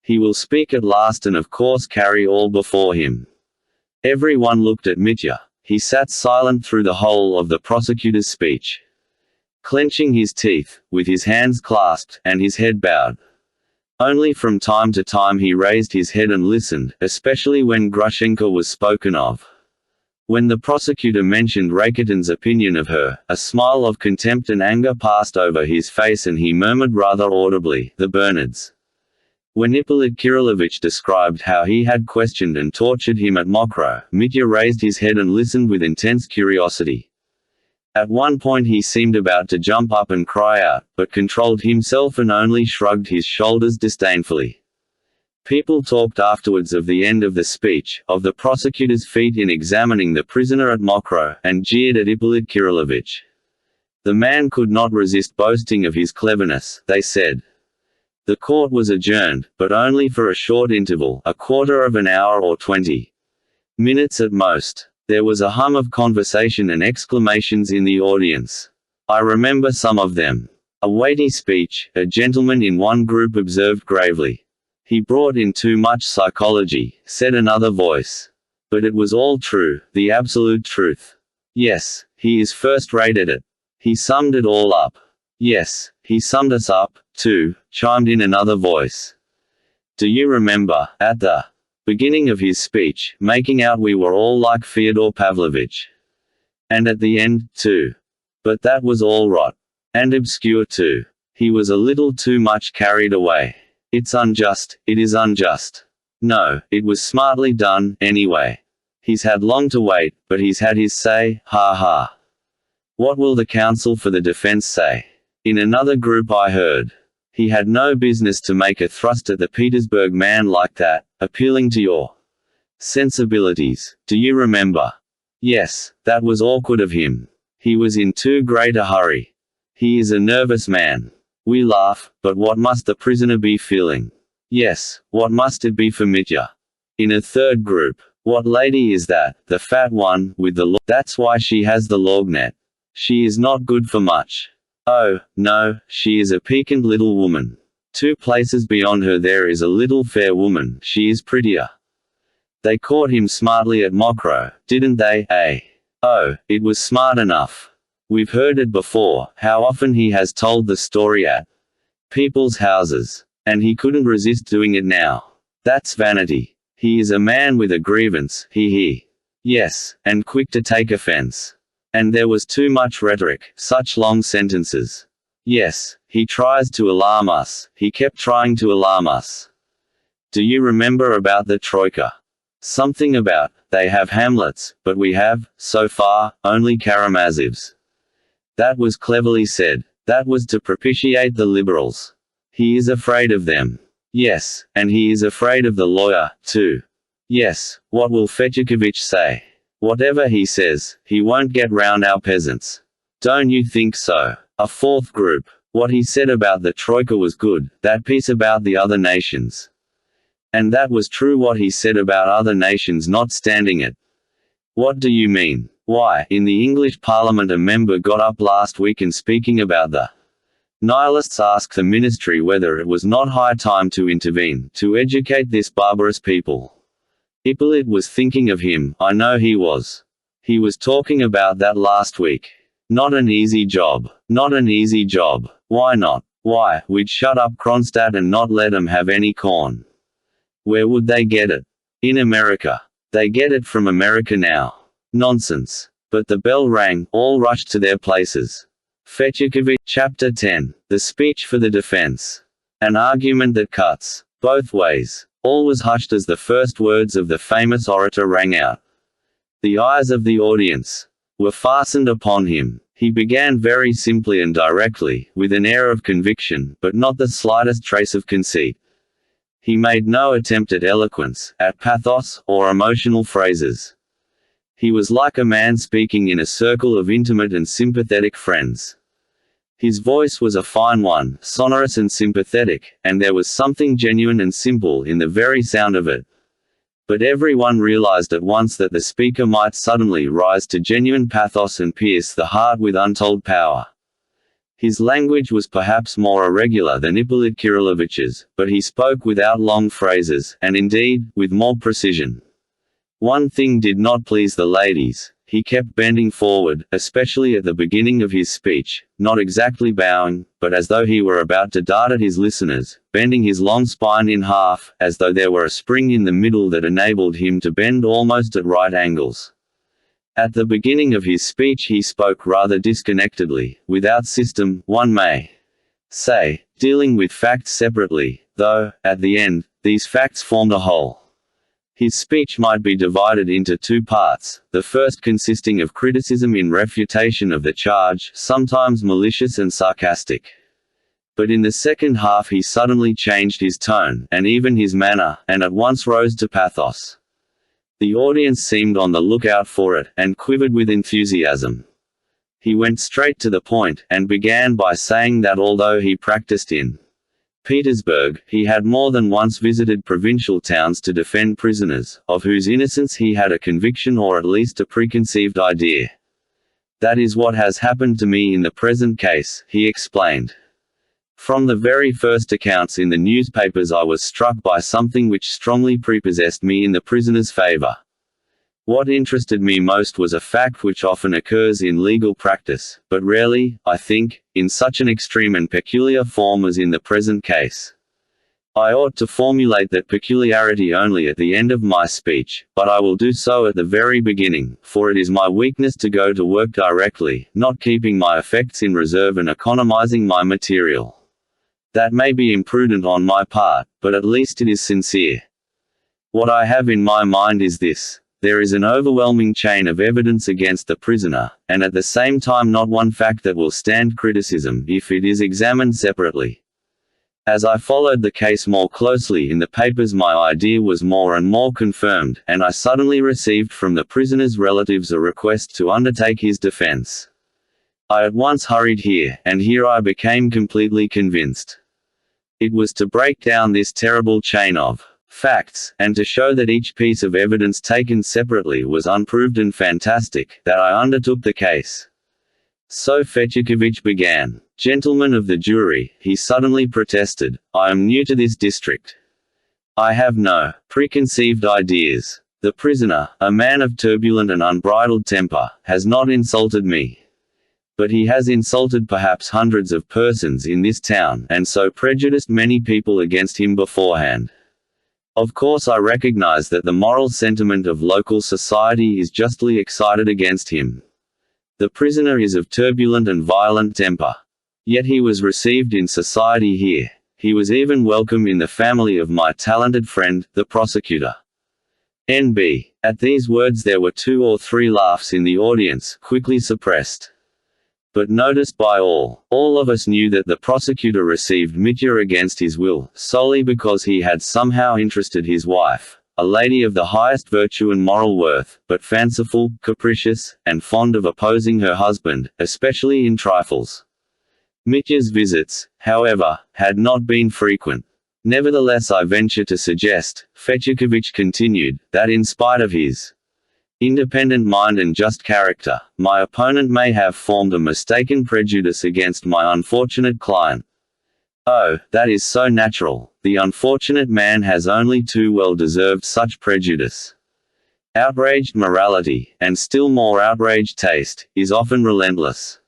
He will speak at last and of course carry all before him. Every one looked at Mitya. He sat silent through the whole of the prosecutor's speech, clenching his teeth, with his hands clasped, and his head bowed. Only from time to time he raised his head and listened, especially when Grushenka was spoken of. When the prosecutor mentioned Rakitin's opinion of her, a smile of contempt and anger passed over his face and he murmured rather audibly, "The Bernards." When Ippolit Kirillovich described how he had questioned and tortured him at Mokroe, Mitya raised his head and listened with intense curiosity. At one point he seemed about to jump up and cry out, but controlled himself and only shrugged his shoulders disdainfully. People talked afterwards of the end of the speech, of the prosecutor's feat in examining the prisoner at Mokroe, and jeered at Ippolit Kirillovich. The man could not resist boasting of his cleverness, they said. The court was adjourned, but only for a short interval, a quarter of an hour or 20 minutes at most. There was a hum of conversation and exclamations in the audience. I remember some of them. A weighty speech, a gentleman in one group observed gravely. "He brought in too much psychology," said another voice. But it was all true, the absolute truth. "Yes, he is first-rate at it. He summed it all up." "Yes, he summed us up, too," chimed in another voice. "Do you remember, at the beginning of his speech, making out we were all like Fyodor Pavlovitch? And at the end, too. But that was all rot. And obscure too. He was a little too much carried away. It's unjust, it is unjust. No, it was smartly done, anyway. He's had long to wait, but he's had his say, ha ha. What will the counsel for the defense say?" In another group I heard. "He had no business to make a thrust at the Petersburg man like that, appealing to your sensibilities. Do you remember?" "Yes, that was awkward of him. He was in too great a hurry. He is a nervous man." We laugh, but what must the prisoner be feeling? Yes, what must it be for Mitya? In a third group, "What lady is that, the fat one, with the that's why she has the lorgnette. She is not good for much. Oh, no, she is a piquant little woman. 2 places beyond her there is a little fair woman, she is prettier." They caught him smartly at Mokroe, didn't they, eh? Oh, it was smart enough. We've heard it before, how often he has told the story at people's houses. And he couldn't resist doing it now. That's vanity. He is a man with a grievance, he. Yes, and quick to take offense. And there was too much rhetoric, such long sentences. Yes, he tries to alarm us, he kept trying to alarm us. Do you remember about the Troika? Something about, they have Hamlets, but we have, so far, only Karamazovs. That was cleverly said. That was to propitiate the liberals. He is afraid of them. Yes, and he is afraid of the lawyer, too. Yes, what will Fetyukovich say? Whatever he says, he won't get round our peasants. Don't you think so? A fourth group. What he said about the Troika was good, that piece about the other nations. And that was true what he said about other nations not standing it. What do you mean? Why, in the English Parliament a member got up last week and speaking about the Nihilists asked the ministry whether it was not high time to intervene, to educate this barbarous people. Ippolit was thinking of him, I know he was. He was talking about that last week. Not an easy job. Not an easy job. Why not? Why, we'd shut up Kronstadt and not let 'em have any corn. Where would they get it? In America. They get it from America now. Nonsense. But the bell rang, all rushed to their places. Fetyukovich, Chapter 10. The speech for the defense. An argument that cuts both ways. All was hushed as the first words of the famous orator rang out. The eyes of the audience were fastened upon him. He began very simply and directly, with an air of conviction, but not the slightest trace of conceit. He made no attempt at eloquence, at pathos, or emotional phrases. He was like a man speaking in a circle of intimate and sympathetic friends. His voice was a fine one, sonorous and sympathetic, and there was something genuine and simple in the very sound of it. But everyone realized at once that the speaker might suddenly rise to genuine pathos and pierce the heart with untold power. His language was perhaps more irregular than Ippolit Kirillovich's, but he spoke without long phrases, and indeed, with more precision. One thing did not please the ladies. He kept bending forward, especially at the beginning of his speech, not exactly bowing, but as though he were about to dart at his listeners, bending his long spine in half, as though there were a spring in the middle that enabled him to bend almost at right angles. At the beginning of his speech he spoke rather disconnectedly, without system, one may say, dealing with facts separately, though, at the end, these facts formed a whole. His speech might be divided into two parts, the first consisting of criticism in refutation of the charge, sometimes malicious and sarcastic. But in the second half he suddenly changed his tone, and even his manner, and at once rose to pathos. The audience seemed on the lookout for it, and quivered with enthusiasm. He went straight to the point, and began by saying that although he practiced in Petersburg, he had more than once visited provincial towns to defend prisoners, of whose innocence he had a conviction or at least a preconceived idea. That is what has happened to me in the present case, he explained. From the very first accounts in the newspapers I was struck by something which strongly prepossessed me in the prisoner's favor. What interested me most was a fact which often occurs in legal practice, but rarely, I think, in such an extreme and peculiar form as in the present case. I ought to formulate that peculiarity only at the end of my speech, but I will do so at the very beginning, for it is my weakness to go to work directly, not keeping my effects in reserve and economizing my material. That may be imprudent on my part, but at least it is sincere. What I have in my mind is this. There is an overwhelming chain of evidence against the prisoner, and at the same time not one fact that will stand criticism if it is examined separately. As I followed the case more closely in the papers my idea was more and more confirmed, and I suddenly received from the prisoner's relatives a request to undertake his defense. I at once hurried here, and here I became completely convinced. It was to break down this terrible chain of facts, and to show that each piece of evidence taken separately was unproved and fantastic, that I undertook the case. So Fetyukovich began. Gentlemen of the jury, he suddenly protested, I am new to this district. I have no preconceived ideas. The prisoner, a man of turbulent and unbridled temper, has not insulted me. But he has insulted perhaps hundreds of persons in this town, and so prejudiced many people against him beforehand. Of course I recognize that the moral sentiment of local society is justly excited against him. The prisoner is of turbulent and violent temper. Yet he was received in society here. He was even welcome in the family of my talented friend, the prosecutor. N.B. At these words there were 2 or 3 laughs in the audience, quickly suppressed. But noticed by all. All of us knew that the prosecutor received Mitya against his will, solely because he had somehow interested his wife, a lady of the highest virtue and moral worth, but fanciful, capricious, and fond of opposing her husband, especially in trifles. Mitya's visits, however, had not been frequent. Nevertheless I venture to suggest, Fetyukovich continued, that in spite of his independent mind and just character, my opponent may have formed a mistaken prejudice against my unfortunate client. Oh, that is so natural. The unfortunate man has only too well deserved such prejudice. Outraged morality, and still more outraged taste, is often relentless.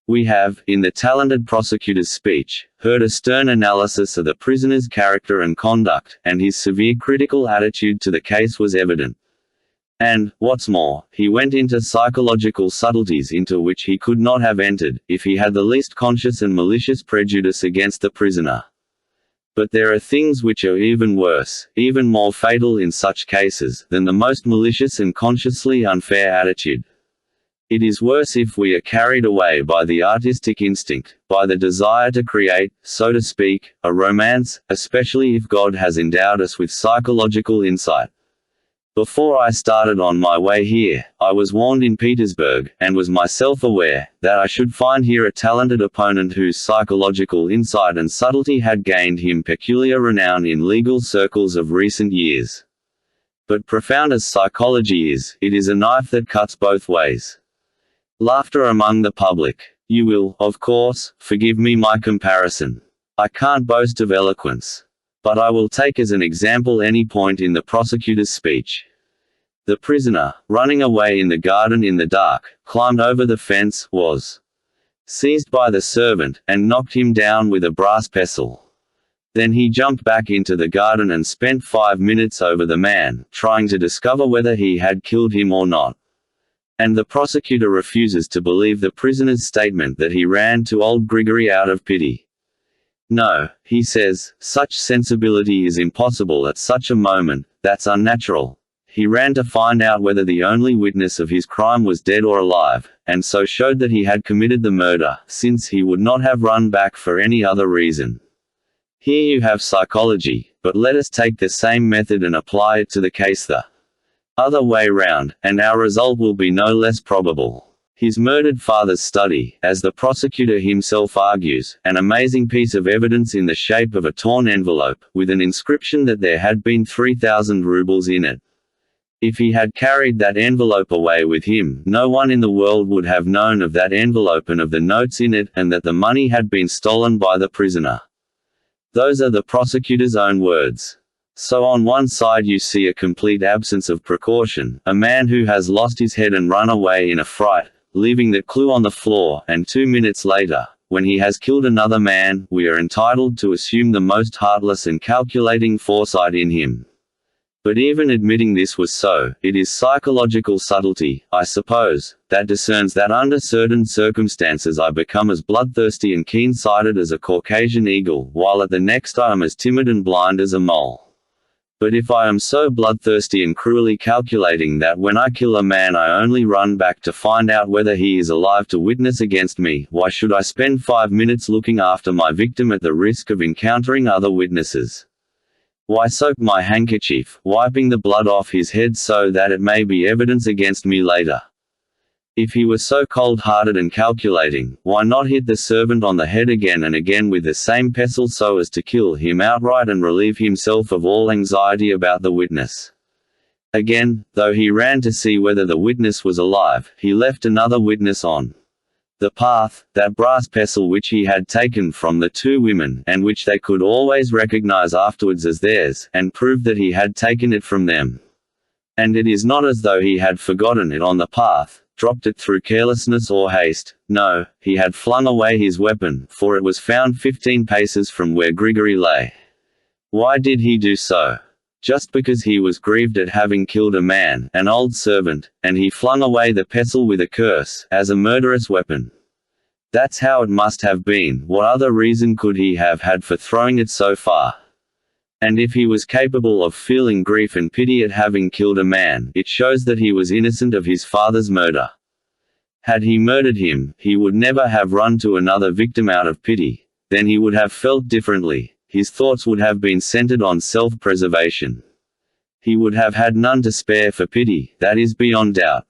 We have, in the talented prosecutor's speech, heard a stern analysis of the prisoner's character and conduct, and his severe critical attitude to the case was evident. And, what's more, he went into psychological subtleties into which he could not have entered, if he had the least conscious and malicious prejudice against the prisoner. But there are things which are even worse, even more fatal in such cases, than the most malicious and consciously unfair attitude. It is worse if we are carried away by the artistic instinct, by the desire to create, so to speak, a romance, especially if God has endowed us with psychological insight. Before I started on my way here, I was warned in Petersburg, and was myself aware, that I should find here a talented opponent whose psychological insight and subtlety had gained him peculiar renown in legal circles of recent years. But profound as psychology is, it is a knife that cuts both ways. Laughter among the public. You will, of course, forgive me my comparison. I can't boast of eloquence. But I will take as an example any point in the prosecutor's speech. The prisoner, running away in the garden in the dark, climbed over the fence, was seized by the servant, and knocked him down with a brass pestle. Then he jumped back into the garden and spent 5 minutes over the man, trying to discover whether he had killed him or not. And the prosecutor refuses to believe the prisoner's statement that he ran to old Grigory out of pity. No, he says, such sensibility is impossible at such a moment, that's unnatural. He ran to find out whether the only witness of his crime was dead or alive, and so showed that he had committed the murder, since he would not have run back for any other reason. Here you have psychology, but let us take the same method and apply it to the case the other way round, and our result will be no less probable. His murdered father's study, as the prosecutor himself argues, an amazing piece of evidence in the shape of a torn envelope, with an inscription that there had been 3,000 rubles in it. If he had carried that envelope away with him, no one in the world would have known of that envelope and of the notes in it, and that the money had been stolen by the prisoner. Those are the prosecutor's own words. So on one side you see a complete absence of precaution, a man who has lost his head and run away in a fright, leaving that clue on the floor, and 2 minutes later, when he has killed another man, we are entitled to assume the most heartless and calculating foresight in him. But even admitting this was so, it is psychological subtlety, I suppose, that discerns that under certain circumstances I become as bloodthirsty and keen-sighted as a Caucasian eagle, while at the next I am as timid and blind as a mole. But if I am so bloodthirsty and cruelly calculating that when I kill a man I only run back to find out whether he is alive to witness against me, why should I spend 5 minutes looking after my victim at the risk of encountering other witnesses? Why soak my handkerchief, wiping the blood off his head so that it may be evidence against me later? If he was so cold-hearted and calculating, why not hit the servant on the head again and again with the same pestle so as to kill him outright and relieve himself of all anxiety about the witness? Again, though he ran to see whether the witness was alive, he left another witness on the path, that brass pestle which he had taken from the 2 women, and which they could always recognize afterwards as theirs, and proved that he had taken it from them. And it is not as though he had forgotten it on the path, dropped it through carelessness or haste. No, he had flung away his weapon, for it was found 15 paces from where Grigory lay. Why did he do so? Just because he was grieved at having killed a man, an old servant, and he flung away the pestle with a curse, as a murderous weapon. That's how it must have been. What other reason could he have had for throwing it so far? And if he was capable of feeling grief and pity at having killed a man, it shows that he was innocent of his father's murder. Had he murdered him, he would never have run to another victim out of pity. Then he would have felt differently. His thoughts would have been centered on self-preservation. He would have had none to spare for pity, that is beyond doubt.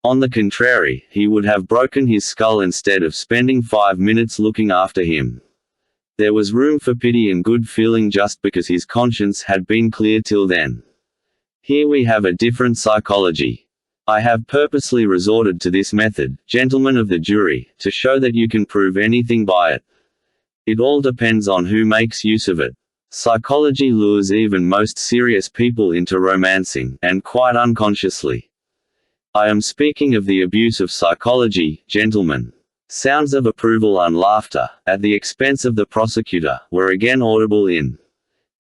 On the contrary, he would have broken his skull instead of spending 5 minutes looking after him. There was room for pity and good feeling just because his conscience had been clear till then. Here we have a different psychology. I have purposely resorted to this method, gentlemen of the jury, to show that you can prove anything by it. It all depends on who makes use of it. Psychology lures even most serious people into romancing, and quite unconsciously. I am speaking of the abuse of psychology, gentlemen. Sounds of approval and laughter, at the expense of the prosecutor, were again audible in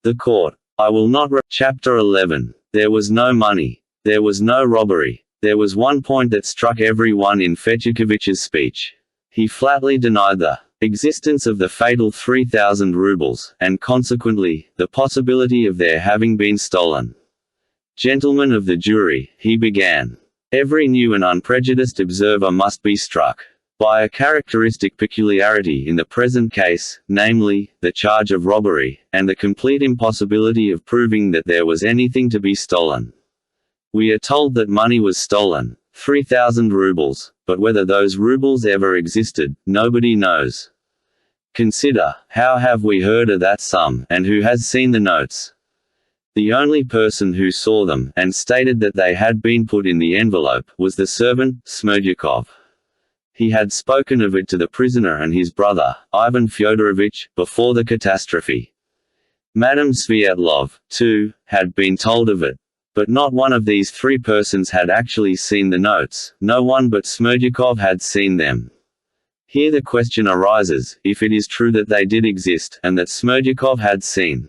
the court. I will not Chapter 11. There was no money. There was no robbery. There was one point that struck everyone in Fetyukovich's speech. He flatly denied the existence of the fatal 3,000 rubles, and consequently, the possibility of their having been stolen. Gentlemen of the jury, he began. Every new and unprejudiced observer must be struck by a characteristic peculiarity in the present case, namely, the charge of robbery, and the complete impossibility of proving that there was anything to be stolen. We are told that money was stolen, 3,000 rubles, but whether those rubles ever existed, nobody knows. Consider, how have we heard of that sum, and who has seen the notes? The only person who saw them, and stated that they had been put in the envelope, was the servant, Smerdyakov. He had spoken of it to the prisoner and his brother, Ivan Fyodorovich, before the catastrophe. Madame Svyatlov, too, had been told of it. But not one of these three persons had actually seen the notes, no one but Smerdyakov had seen them. Here the question arises, if it is true that they did exist, and that Smerdyakov had seen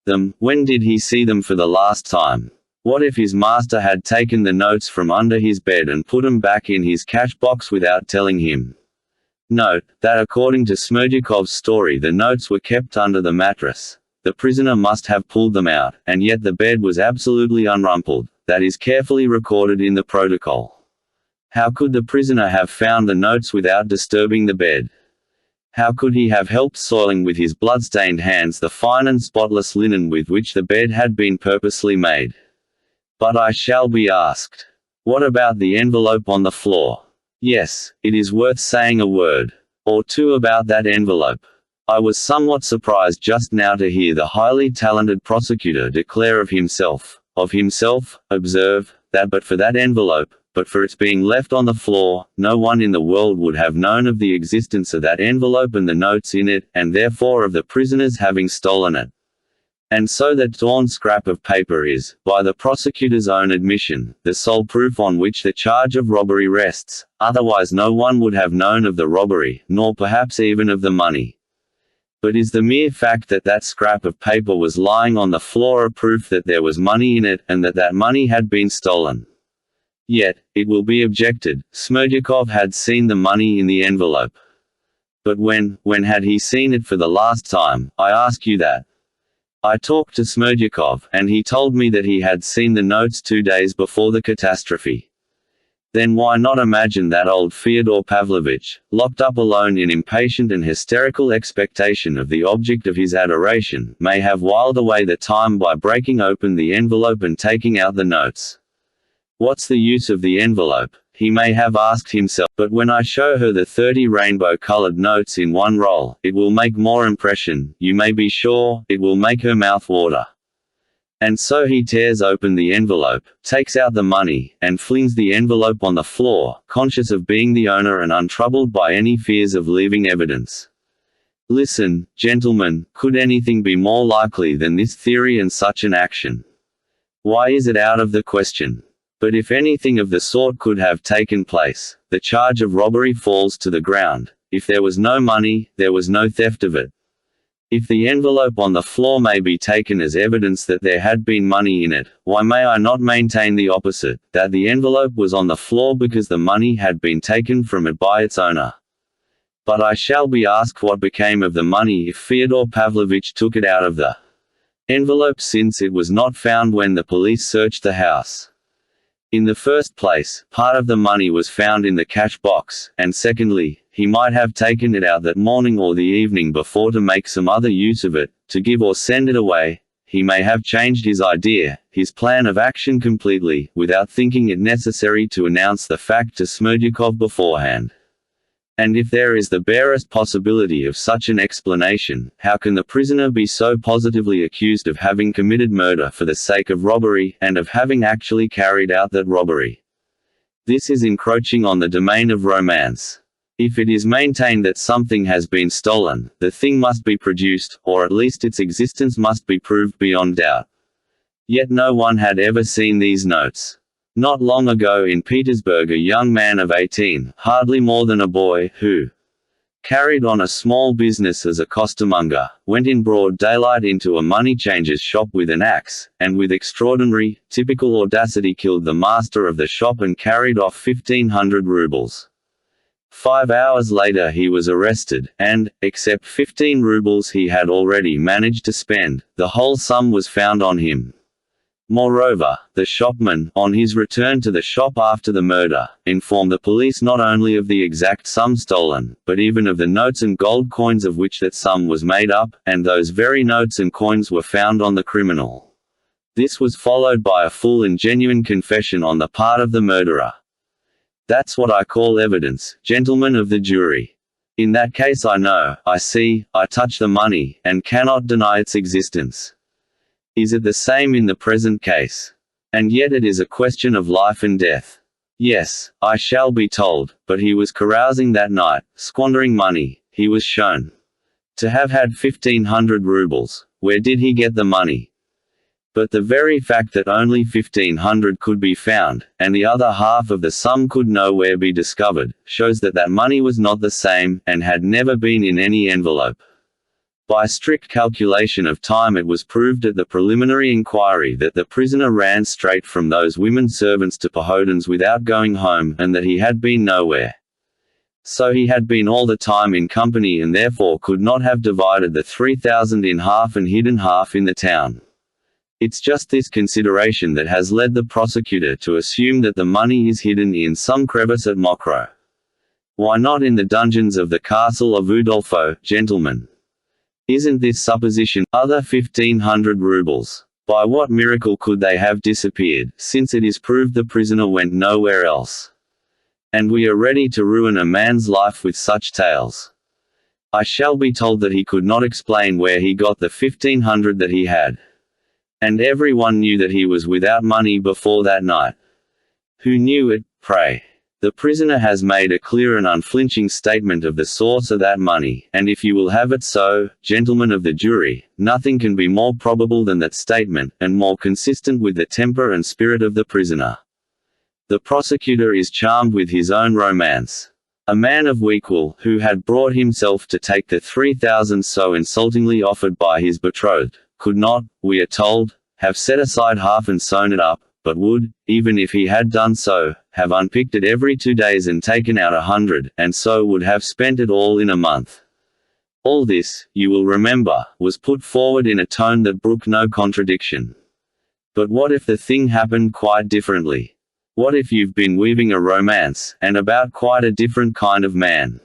them, when did he see them for the last time? What if his master had taken the notes from under his bed and put them back in his cash box without telling him? Note, that according to Smerdyakov's story the notes were kept under the mattress. The prisoner must have pulled them out, and yet the bed was absolutely unrumpled. That is carefully recorded in the protocol. How could the prisoner have found the notes without disturbing the bed? How could he have helped soiling with his blood-stained hands the fine and spotless linen with which the bed had been purposely made? But I shall be asked, what about the envelope on the floor? Yes, it is worth saying a word or two about that envelope. I was somewhat surprised just now to hear the highly talented prosecutor declare of himself, observe, that but for that envelope, but for its being left on the floor, no one in the world would have known of the existence of that envelope and the notes in it, and therefore of the prisoners having stolen it. And so that torn scrap of paper is, by the prosecutor's own admission, the sole proof on which the charge of robbery rests, otherwise no one would have known of the robbery, nor perhaps even of the money. But is the mere fact that that scrap of paper was lying on the floor a proof that there was money in it, and that that money had been stolen? Yet, it will be objected, Smerdyakov had seen the money in the envelope. But when had he seen it for the last time, I ask you that? I talked to Smerdyakov, and he told me that he had seen the notes 2 days before the catastrophe. Then why not imagine that old Fyodor Pavlovitch, locked up alone in impatient and hysterical expectation of the object of his adoration, may have whiled away the time by breaking open the envelope and taking out the notes? What's the use of the envelope, he may have asked himself, but when I show her the 30 rainbow-colored notes in one roll, it will make more impression, you may be sure, it will make her mouth water. And so he tears open the envelope, takes out the money, and flings the envelope on the floor, conscious of being the owner and untroubled by any fears of leaving evidence. Listen, gentlemen, could anything be more likely than this theory and such an action? Why is it out of the question? But if anything of the sort could have taken place, the charge of robbery falls to the ground. If there was no money, there was no theft of it. If the envelope on the floor may be taken as evidence that there had been money in it, why may I not maintain the opposite, that the envelope was on the floor because the money had been taken from it by its owner? But I shall be asked what became of the money if Fyodor Pavlovitch took it out of the envelope, since it was not found when the police searched the house. In the first place, part of the money was found in the cash box, and secondly, he might have taken it out that morning or the evening before to make some other use of it, to give or send it away. He may have changed his idea, his plan of action completely, without thinking it necessary to announce the fact to Smerdyakov beforehand. And if there is the barest possibility of such an explanation, how can the prisoner be so positively accused of having committed murder for the sake of robbery, and of having actually carried out that robbery? This is encroaching on the domain of romance. If it is maintained that something has been stolen, the thing must be produced, or at least its existence must be proved beyond doubt. Yet no one had ever seen these notes. Not long ago in Petersburg, a young man of 18, hardly more than a boy, who carried on a small business as a costermonger, went in broad daylight into a money changer's shop with an axe, and with extraordinary, typical audacity killed the master of the shop and carried off 1,500 rubles. 5 hours later he was arrested, and, except 15 rubles he had already managed to spend, the whole sum was found on him. Moreover, the shopman, on his return to the shop after the murder, informed the police not only of the exact sum stolen, but even of the notes and gold coins of which that sum was made up, and those very notes and coins were found on the criminal. This was followed by a full and genuine confession on the part of the murderer. That's what I call evidence, gentlemen of the jury. In that case I know, I see, I touch the money, and cannot deny its existence. Is it the same in the present case? And yet it is a question of life and death. Yes, I shall be told, but he was carousing that night, squandering money, he was shown to have had 1,500 rubles. Where did he get the money? But the very fact that only 1,500 could be found, and the other half of the sum could nowhere be discovered, shows that that money was not the same, and had never been in any envelope. By strict calculation of time it was proved at the preliminary inquiry that the prisoner ran straight from those women servants to Pohodin's without going home, and that he had been nowhere. So he had been all the time in company and therefore could not have divided the 3,000 in half and hidden half in the town. It's just this consideration that has led the prosecutor to assume that the money is hidden in some crevice at Mokroe. Why not in the dungeons of the castle of Udolpho, gentlemen? Isn't this supposition, other 1,500 rubles? By what miracle could they have disappeared, since it is proved the prisoner went nowhere else? And we are ready to ruin a man's life with such tales. I shall be told that he could not explain where he got the 1,500 that he had. And everyone knew that he was without money before that night. Who knew it, pray? The prisoner has made a clear and unflinching statement of the source of that money, and if you will have it so, gentlemen of the jury, nothing can be more probable than that statement, and more consistent with the temper and spirit of the prisoner. The prosecutor is charmed with his own romance. A man of weak will, who had brought himself to take the 3,000 so insultingly offered by his betrothed, could not, we are told, have set aside half and sewn it up, but would, even if he had done so, have unpicked it every 2 days and taken out 100, and so would have spent it all in a month. All this, you will remember, was put forward in a tone that brooked no contradiction. But what if the thing happened quite differently? What if you've been weaving a romance, and about quite a different kind of man?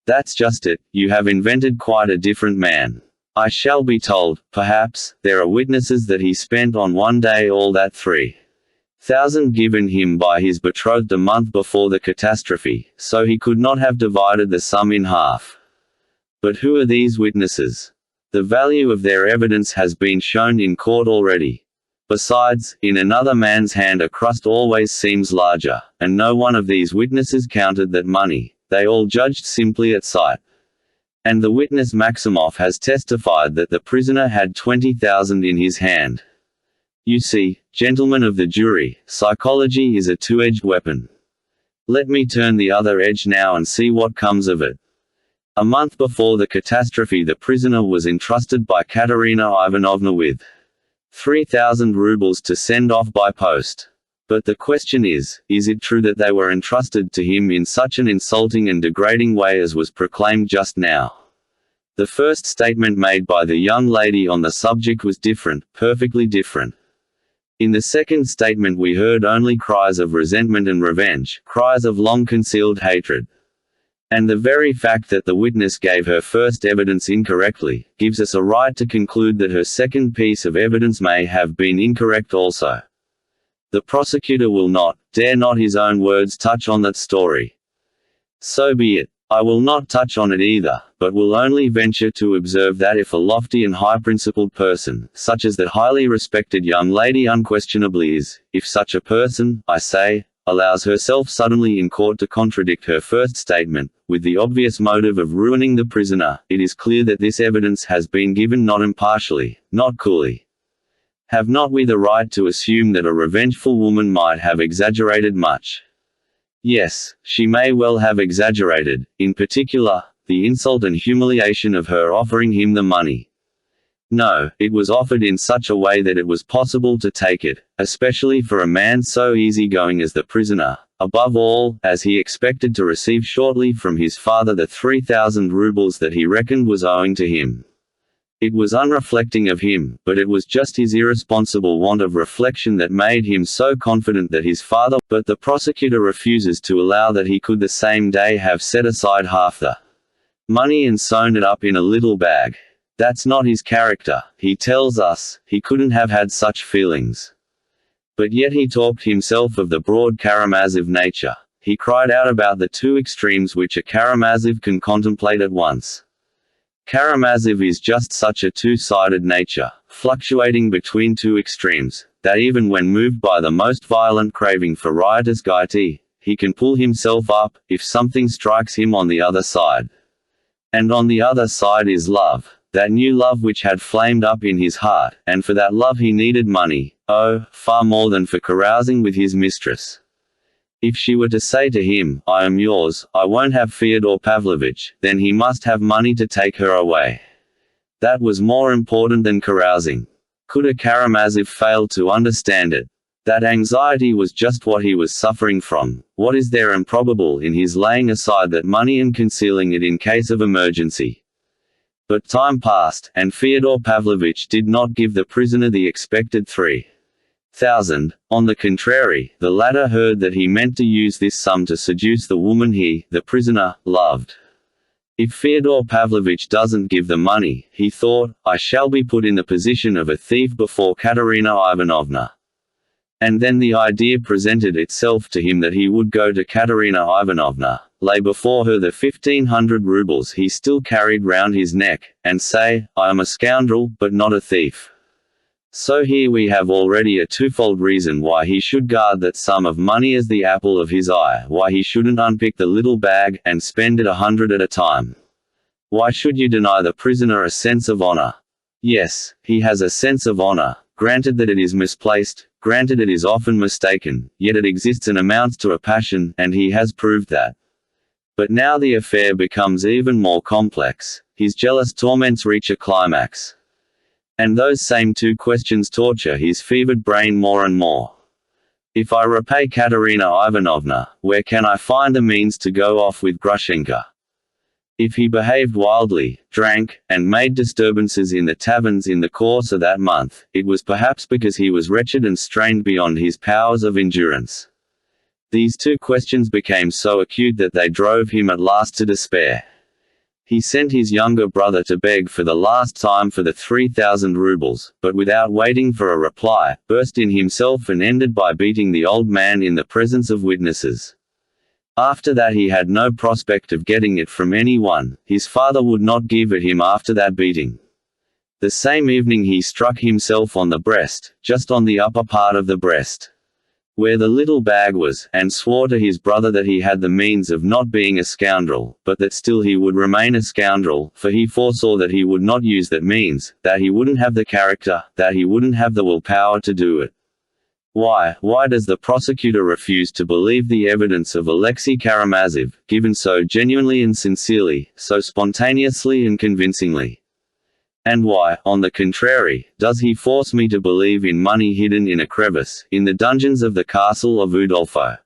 That's just it, you have invented quite a different man. I shall be told, perhaps, there are witnesses that he spent on one day all that 3,000 given him by his betrothed a month before the catastrophe, so he could not have divided the sum in half. But who are these witnesses? The value of their evidence has been shown in court already. Besides, in another man's hand a crust always seems larger, and no one of these witnesses counted that money, they all judged simply at sight. And the witness Maximov has testified that the prisoner had 20,000 in his hand. You see, gentlemen of the jury, psychology is a two-edged weapon. Let me turn the other edge now and see what comes of it. A month before the catastrophe the prisoner was entrusted by Katerina Ivanovna with 3,000 rubles to send off by post. But the question is it true that they were entrusted to him in such an insulting and degrading way as was proclaimed just now? The first statement made by the young lady on the subject was different, perfectly different. In the second statement we heard only cries of resentment and revenge, cries of long-concealed hatred. And the very fact that the witness gave her first evidence incorrectly, gives us a right to conclude that her second piece of evidence may have been incorrect also. The prosecutor will not, dare not his own words touch on that story. So be it. I will not touch on it either, but will only venture to observe that if a lofty and high-principled person, such as that highly respected young lady unquestionably is, if such a person, I say, allows herself suddenly in court to contradict her first statement, with the obvious motive of ruining the prisoner, it is clear that this evidence has been given not impartially, not coolly. Have not we the right to assume that a revengeful woman might have exaggerated much? Yes, she may well have exaggerated, in particular, the insult and humiliation of her offering him the money. No, it was offered in such a way that it was possible to take it, especially for a man so easygoing as the prisoner, above all, as he expected to receive shortly from his father the 3,000 rubles that he reckoned was owing to him. It was unreflecting of him, but it was just his irresponsible want of reflection that made him so confident that his father. But the prosecutor refuses to allow that he could the same day have set aside half the money and sewn it up in a little bag. That's not his character, he tells us, he couldn't have had such feelings. But yet he talked himself of the broad Karamazov nature. He cried out about the two extremes which a Karamazov can contemplate at once. Karamazov is just such a two-sided nature, fluctuating between two extremes, that even when moved by the most violent craving for riotous gaiety, he can pull himself up, if something strikes him on the other side. And on the other side is love. That new love which had flamed up in his heart, and for that love he needed money, oh, far more than for carousing with his mistress. If she were to say to him, "I am yours, I won't have Fyodor Pavlovitch," then he must have money to take her away. That was more important than carousing. Could a Karamazov fail to understand it? That anxiety was just what he was suffering from. What is there improbable in his laying aside that money and concealing it in case of emergency? But time passed, and Fyodor Pavlovitch did not give the prisoner the expected 3,000. On the contrary, the latter heard that he meant to use this sum to seduce the woman he, the prisoner, loved. If Fyodor Pavlovitch doesn't give the money, he thought, I shall be put in the position of a thief before Katerina Ivanovna. And then the idea presented itself to him that he would go to Katerina Ivanovna, lay before her the 1,500 rubles he still carried round his neck, and say, I am a scoundrel, but not a thief. So here we have already a twofold reason why he should guard that sum of money as the apple of his eye, why he shouldn't unpick the little bag, and spend it 100 at a time. Why should you deny the prisoner a sense of honor? Yes, he has a sense of honor, granted that it is misplaced, granted it is often mistaken, yet it exists and amounts to a passion, and he has proved that. But now the affair becomes even more complex. His jealous torments reach a climax. And those same two questions torture his fevered brain more and more. If I repay Katerina Ivanovna, where can I find the means to go off with Grushenka? If he behaved wildly, drank, and made disturbances in the taverns in the course of that month, it was perhaps because he was wretched and strained beyond his powers of endurance. These two questions became so acute that they drove him at last to despair. He sent his younger brother to beg for the last time for the 3,000 rubles, but without waiting for a reply, burst in himself and ended by beating the old man in the presence of witnesses. After that he had no prospect of getting it from anyone. His father would not give it him after that beating. The same evening he struck himself on the breast, just on the upper part of the breast, where the little bag was, and swore to his brother that he had the means of not being a scoundrel, but that still he would remain a scoundrel, for he foresaw that he would not use that means, that he wouldn't have the character, that he wouldn't have the will power to do it. Why does the prosecutor refuse to believe the evidence of Alexei Karamazov, given so genuinely and sincerely, so spontaneously and convincingly? And why, on the contrary, does he force me to believe in money hidden in a crevice, in the dungeons of the castle of Udolpho?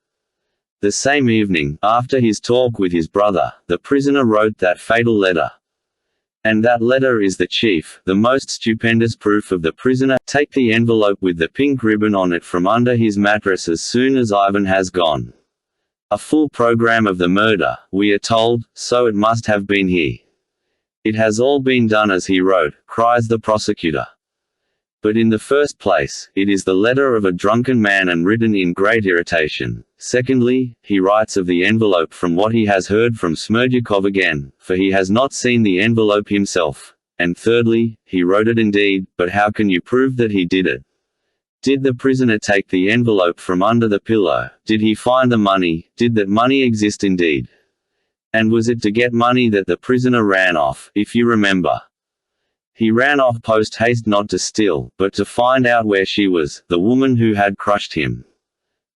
The same evening, after his talk with his brother, the prisoner wrote that fatal letter. And that letter is the chief, the most stupendous proof of the prisoner. Take the envelope with the pink ribbon on it from under his mattress as soon as Ivan has gone. A full program of the murder, we are told, so it must have been he. It has all been done as he wrote, cries the prosecutor. But in the first place, it is the letter of a drunken man and written in great irritation. Secondly, he writes of the envelope from what he has heard from Smerdyakov again, for he has not seen the envelope himself. And thirdly, he wrote it indeed, but how can you prove that he did it? Did the prisoner take the envelope from under the pillow? Did he find the money? Did that money exist indeed? And was it to get money that the prisoner ran off, if you remember? He ran off post-haste, not to steal, but to find out where she was, the woman who had crushed him.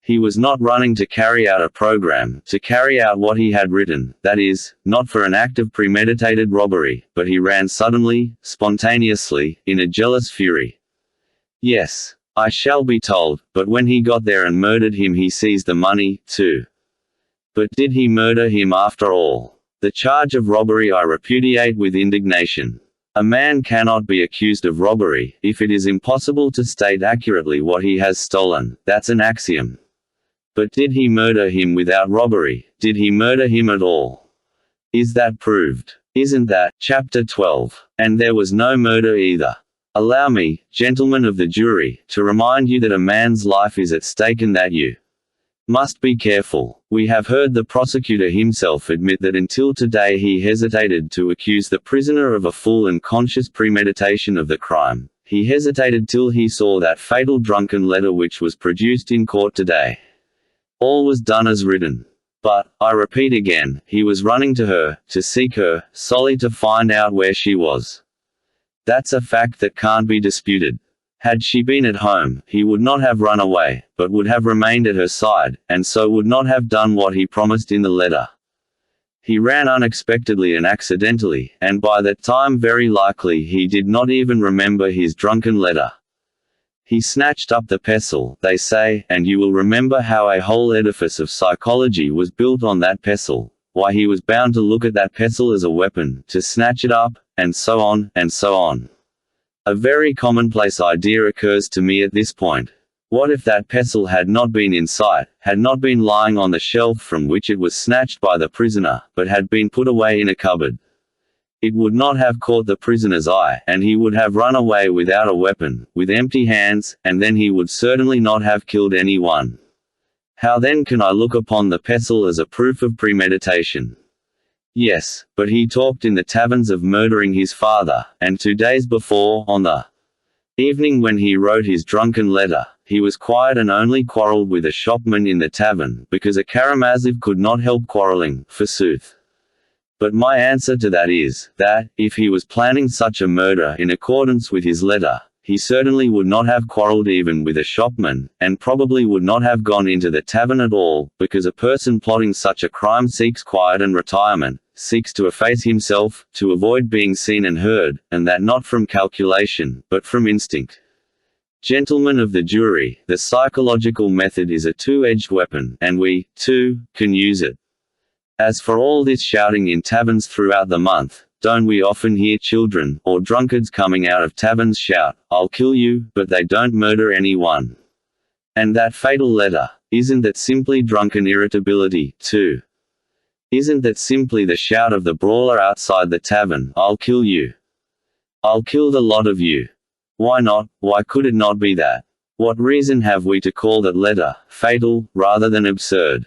He was not running to carry out a program, to carry out what he had written, that is, not for an act of premeditated robbery, but he ran suddenly, spontaneously, in a jealous fury. Yes, I shall be told, but when he got there and murdered him he seized the money, too. But did he murder him after all? The charge of robbery I repudiate with indignation. A man cannot be accused of robbery, if it is impossible to state accurately what he has stolen, that's an axiom. But did he murder him without robbery? Did he murder him at all? Is that proved? Isn't that, chapter 12? And there was no murder either. Allow me, gentlemen of the jury, to remind you that a man's life is at stake and that you must be careful. We have heard the prosecutor himself admit that until today he hesitated to accuse the prisoner of a full and conscious premeditation of the crime. He hesitated till he saw that fatal drunken letter which was produced in court today. All was done as written. But, I repeat again, he was running to her, to seek her, solely to find out where she was. That's a fact that can't be disputed. Had she been at home, he would not have run away, but would have remained at her side, and so would not have done what he promised in the letter. He ran unexpectedly and accidentally, and by that time very likely he did not even remember his drunken letter. He snatched up the pestle, they say, and you will remember how a whole edifice of psychology was built on that pestle, why he was bound to look at that pestle as a weapon, to snatch it up, and so on, and so on. A very commonplace idea occurs to me at this point. What if that pestle had not been in sight, had not been lying on the shelf from which it was snatched by the prisoner, but had been put away in a cupboard? It would not have caught the prisoner's eye, and he would have run away without a weapon, with empty hands, and then he would certainly not have killed anyone. How then can I look upon the pestle as a proof of premeditation? Yes, but he talked in the taverns of murdering his father, and 2 days before, on the evening when he wrote his drunken letter, he was quiet and only quarrelled with a shopman in the tavern, because a Karamazov could not help quarrelling, forsooth. But my answer to that is, that, if he was planning such a murder in accordance with his letter, he certainly would not have quarrelled even with a shopman, and probably would not have gone into the tavern at all, because a person plotting such a crime seeks quiet and retirement, seeks to efface himself, to avoid being seen and heard, and that not from calculation, but from instinct. Gentlemen of the jury, the psychological method is a two-edged weapon, and we, too, can use it. As for all this shouting in taverns throughout the month, don't we often hear children, or drunkards coming out of taverns shout, "I'll kill you," but they don't murder anyone? And that fatal letter, isn't that simply drunken irritability, too? Isn't that simply the shout of the brawler outside the tavern, "I'll kill you. I'll kill the lot of you"? Why not? Why could it not be that? What reason have we to call that letter fatal, rather than absurd?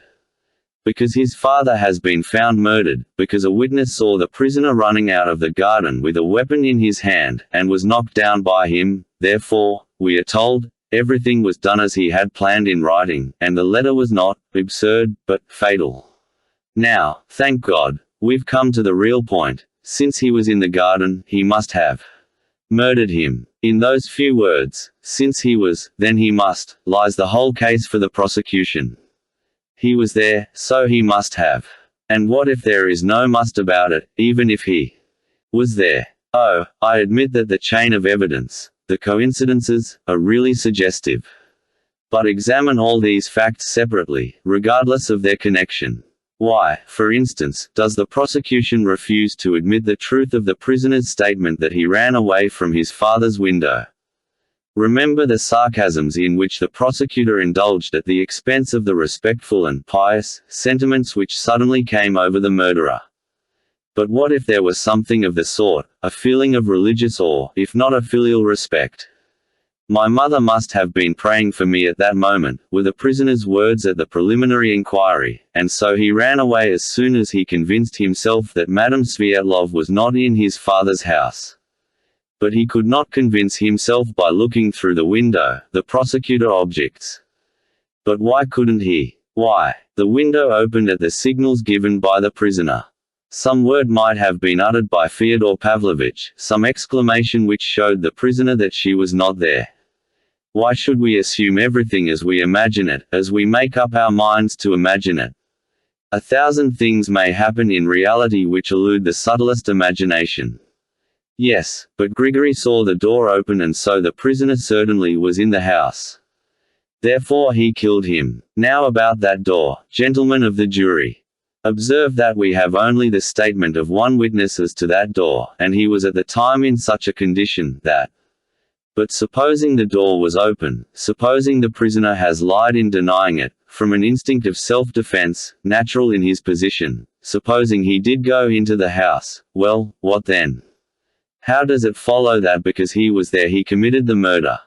Because his father has been found murdered, because a witness saw the prisoner running out of the garden with a weapon in his hand, and was knocked down by him, therefore, we are told, everything was done as he had planned in writing, and the letter was not absurd, but fatal. Now, thank God, we've come to the real point. Since he was in the garden, he must have murdered him. In those few words, since he was, then he must, lies the whole case for the prosecution. He was there, so he must have. And what if there is no must about it, even if he was there? Oh, I admit that the chain of evidence, the coincidences, are really suggestive. But examine all these facts separately, regardless of their connection. Why, for instance, does the prosecution refuse to admit the truth of the prisoner's statement that he ran away from his father's window? Remember the sarcasms in which the prosecutor indulged at the expense of the respectful and pious sentiments which suddenly came over the murderer. But what if there was something of the sort, a feeling of religious awe, if not a filial respect? "My mother must have been praying for me at that moment," were the prisoner's words at the preliminary inquiry, and so he ran away as soon as he convinced himself that Madame Sviatlov was not in his father's house. But he could not convince himself by looking through the window, the prosecutor objects. But why couldn't he? Why? The window opened at the signals given by the prisoner. Some word might have been uttered by Fyodor Pavlovich, some exclamation which showed the prisoner that she was not there. Why should we assume everything as we imagine it, as we make up our minds to imagine it? 1,000 things may happen in reality which elude the subtlest imagination. Yes, but Grigory saw the door open, and so the prisoner certainly was in the house. Therefore he killed him. Now about that door, gentlemen of the jury. Observe that we have only the statement of one witness as to that door, and he was at the time in such a condition that. But supposing the door was open, supposing the prisoner has lied in denying it, from an instinct of self-defense, natural in his position, supposing he did go into the house, well, what then? How does it follow that because he was there he committed the murder?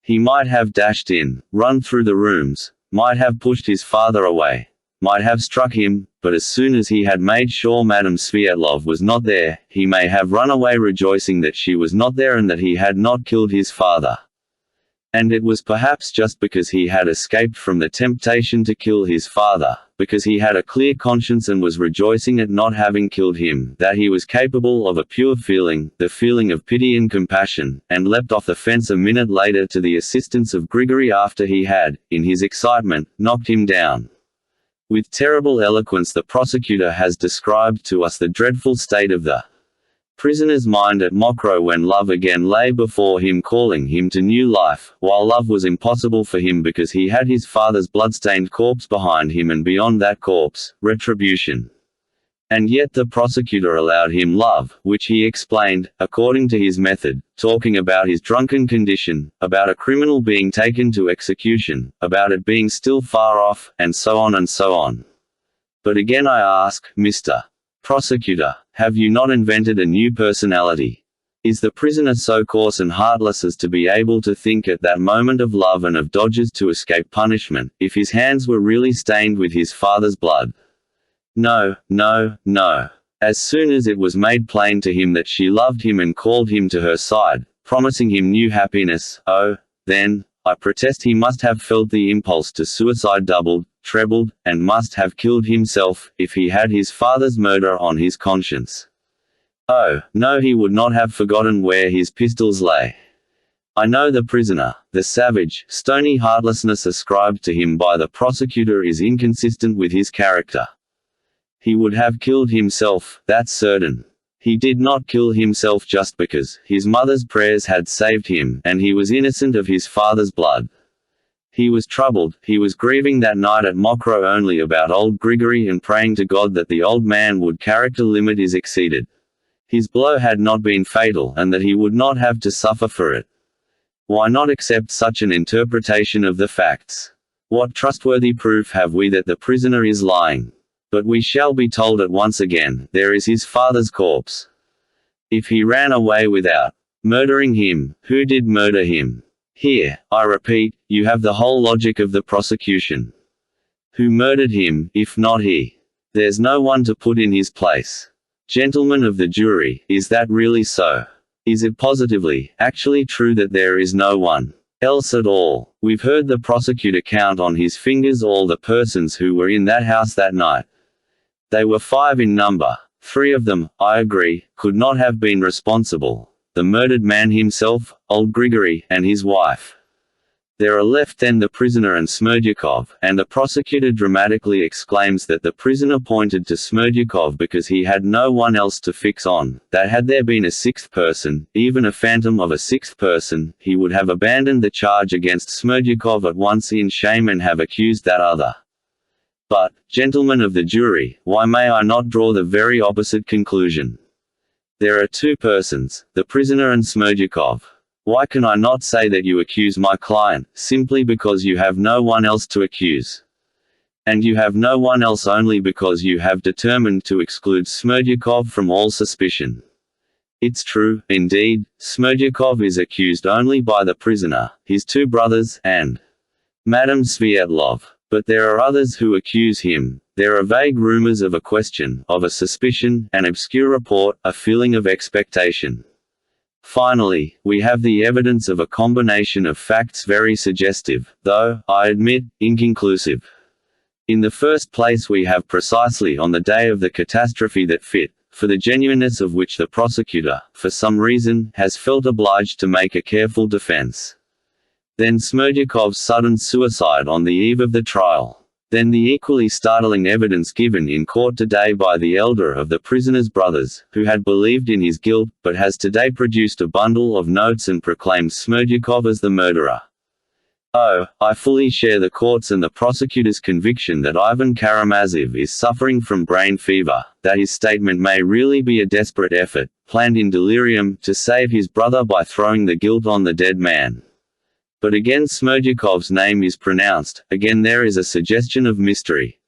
He might have dashed in, run through the rooms, might have pushed his father away, might have struck him, but as soon as he had made sure Madame Svietlov was not there, he may have run away rejoicing that she was not there and that he had not killed his father. And it was perhaps just because he had escaped from the temptation to kill his father, because he had a clear conscience and was rejoicing at not having killed him, that he was capable of a pure feeling, the feeling of pity and compassion, and leapt off the fence a minute later to the assistance of Grigory after he had, in his excitement, knocked him down. With terrible eloquence the prosecutor has described to us the dreadful state of the prisoner's mind at Mokroe when love again lay before him calling him to new life, while love was impossible for him because he had his father's bloodstained corpse behind him and beyond that corpse, retribution. And yet the prosecutor allowed him love, which he explained, according to his method, talking about his drunken condition, about a criminal being taken to execution, about it being still far off, and so on and so on. But again I ask, Mr. Prosecutor, have you not invented a new personality? Is the prisoner so coarse and heartless as to be able to think at that moment of love and of dodges to escape punishment, if his hands were really stained with his father's blood? No, no, no. As soon as it was made plain to him that she loved him and called him to her side, promising him new happiness, oh, then, I protest he must have felt the impulse to suicide doubled, trebled, and must have killed himself, if he had his father's murder on his conscience. Oh, no, he would not have forgotten where his pistols lay. I know the prisoner. The savage, stony heartlessness ascribed to him by the prosecutor is inconsistent with his character. He would have killed himself, that's certain. He did not kill himself just because his mother's prayers had saved him, and he was innocent of his father's blood. He was troubled, he was grieving that night at Mokroe only about old Grigory and praying to God that the old man would character limit is exceeded. His blow had not been fatal and that he would not have to suffer for it. Why not accept such an interpretation of the facts? What trustworthy proof have we that the prisoner is lying? But we shall be told at once again, there is his father's corpse. If he ran away without murdering him, who did murder him? Here, I repeat, you have the whole logic of the prosecution. Who murdered him, if not he? There's no one to put in his place. Gentlemen of the jury, is that really so? Is it positively, actually true that there is no one else at all? We've heard the prosecutor count on his fingers all the persons who were in that house that night. They were 5 in number. 3 of them, I agree, could not have been responsible. The murdered man himself, old Grigory, and his wife. There are left then the prisoner and Smerdyakov, and the prosecutor dramatically exclaims that the prisoner pointed to Smerdyakov because he had no one else to fix on, that had there been a 6th person, even a phantom of a 6th person, he would have abandoned the charge against Smerdyakov at once in shame and have accused that other. But, gentlemen of the jury, why may I not draw the very opposite conclusion? There are 2 persons, the prisoner and Smerdyakov. Why can I not say that you accuse my client, simply because you have no one else to accuse? And you have no one else only because you have determined to exclude Smerdyakov from all suspicion. It's true, indeed, Smerdyakov is accused only by the prisoner, his 2 brothers, and Madame Svietlov. But there are others who accuse him. There are vague rumors of a question, of a suspicion, an obscure report, a feeling of expectation. Finally, we have the evidence of a combination of facts very suggestive, though, I admit, inconclusive. In the first place, we have precisely on the day of the catastrophe that fit, for the genuineness of which the prosecutor, for some reason, has felt obliged to make a careful defense. Then Smerdyakov's sudden suicide on the eve of the trial. Then the equally startling evidence given in court today by the elder of the prisoner's brothers, who had believed in his guilt, but has today produced a bundle of notes and proclaimed Smerdyakov as the murderer. Oh, I fully share the court's and the prosecutor's conviction that Ivan Karamazov is suffering from brain fever, that his statement may really be a desperate effort, planned in delirium, to save his brother by throwing the guilt on the dead man. But again Smerdyakov's name is pronounced, again there is a suggestion of mystery.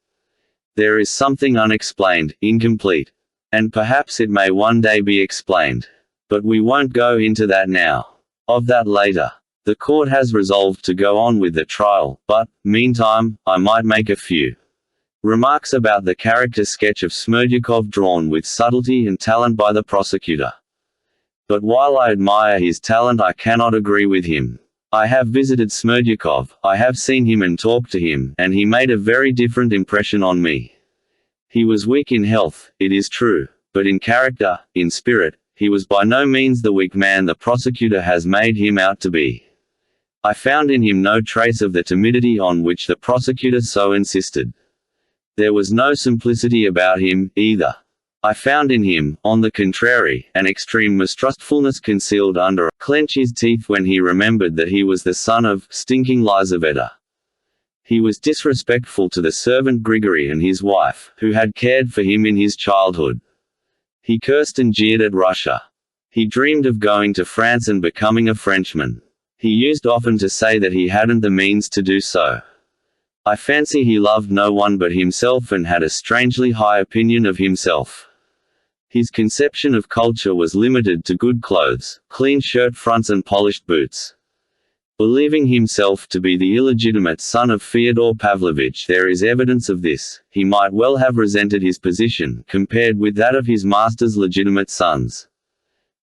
There is something unexplained, incomplete. And perhaps it may one day be explained. But we won't go into that now. Of that later. The court has resolved to go on with the trial, but, meantime, I might make a few remarks about the character sketch of Smerdyakov drawn with subtlety and talent by the prosecutor. But while I admire his talent, I cannot agree with him. I have visited Smerdyakov, I have seen him and talked to him, and he made a very different impression on me. He was weak in health, it is true, but in character, in spirit, he was by no means the weak man the prosecutor has made him out to be. I found in him no trace of the timidity on which the prosecutor so insisted. There was no simplicity about him, either. I found in him, on the contrary, an extreme mistrustfulness concealed under clench his teeth when he remembered that he was the son of stinking Lizaveta. He was disrespectful to the servant Grigory and his wife, who had cared for him in his childhood. He cursed and jeered at Russia. He dreamed of going to France and becoming a Frenchman. He used often to say that he hadn't the means to do so. I fancy he loved no one but himself and had a strangely high opinion of himself. His conception of culture was limited to good clothes, clean shirt fronts and polished boots. Believing himself to be the illegitimate son of Fyodor Pavlovich, there is evidence of this. He might well have resented his position, compared with that of his master's legitimate sons.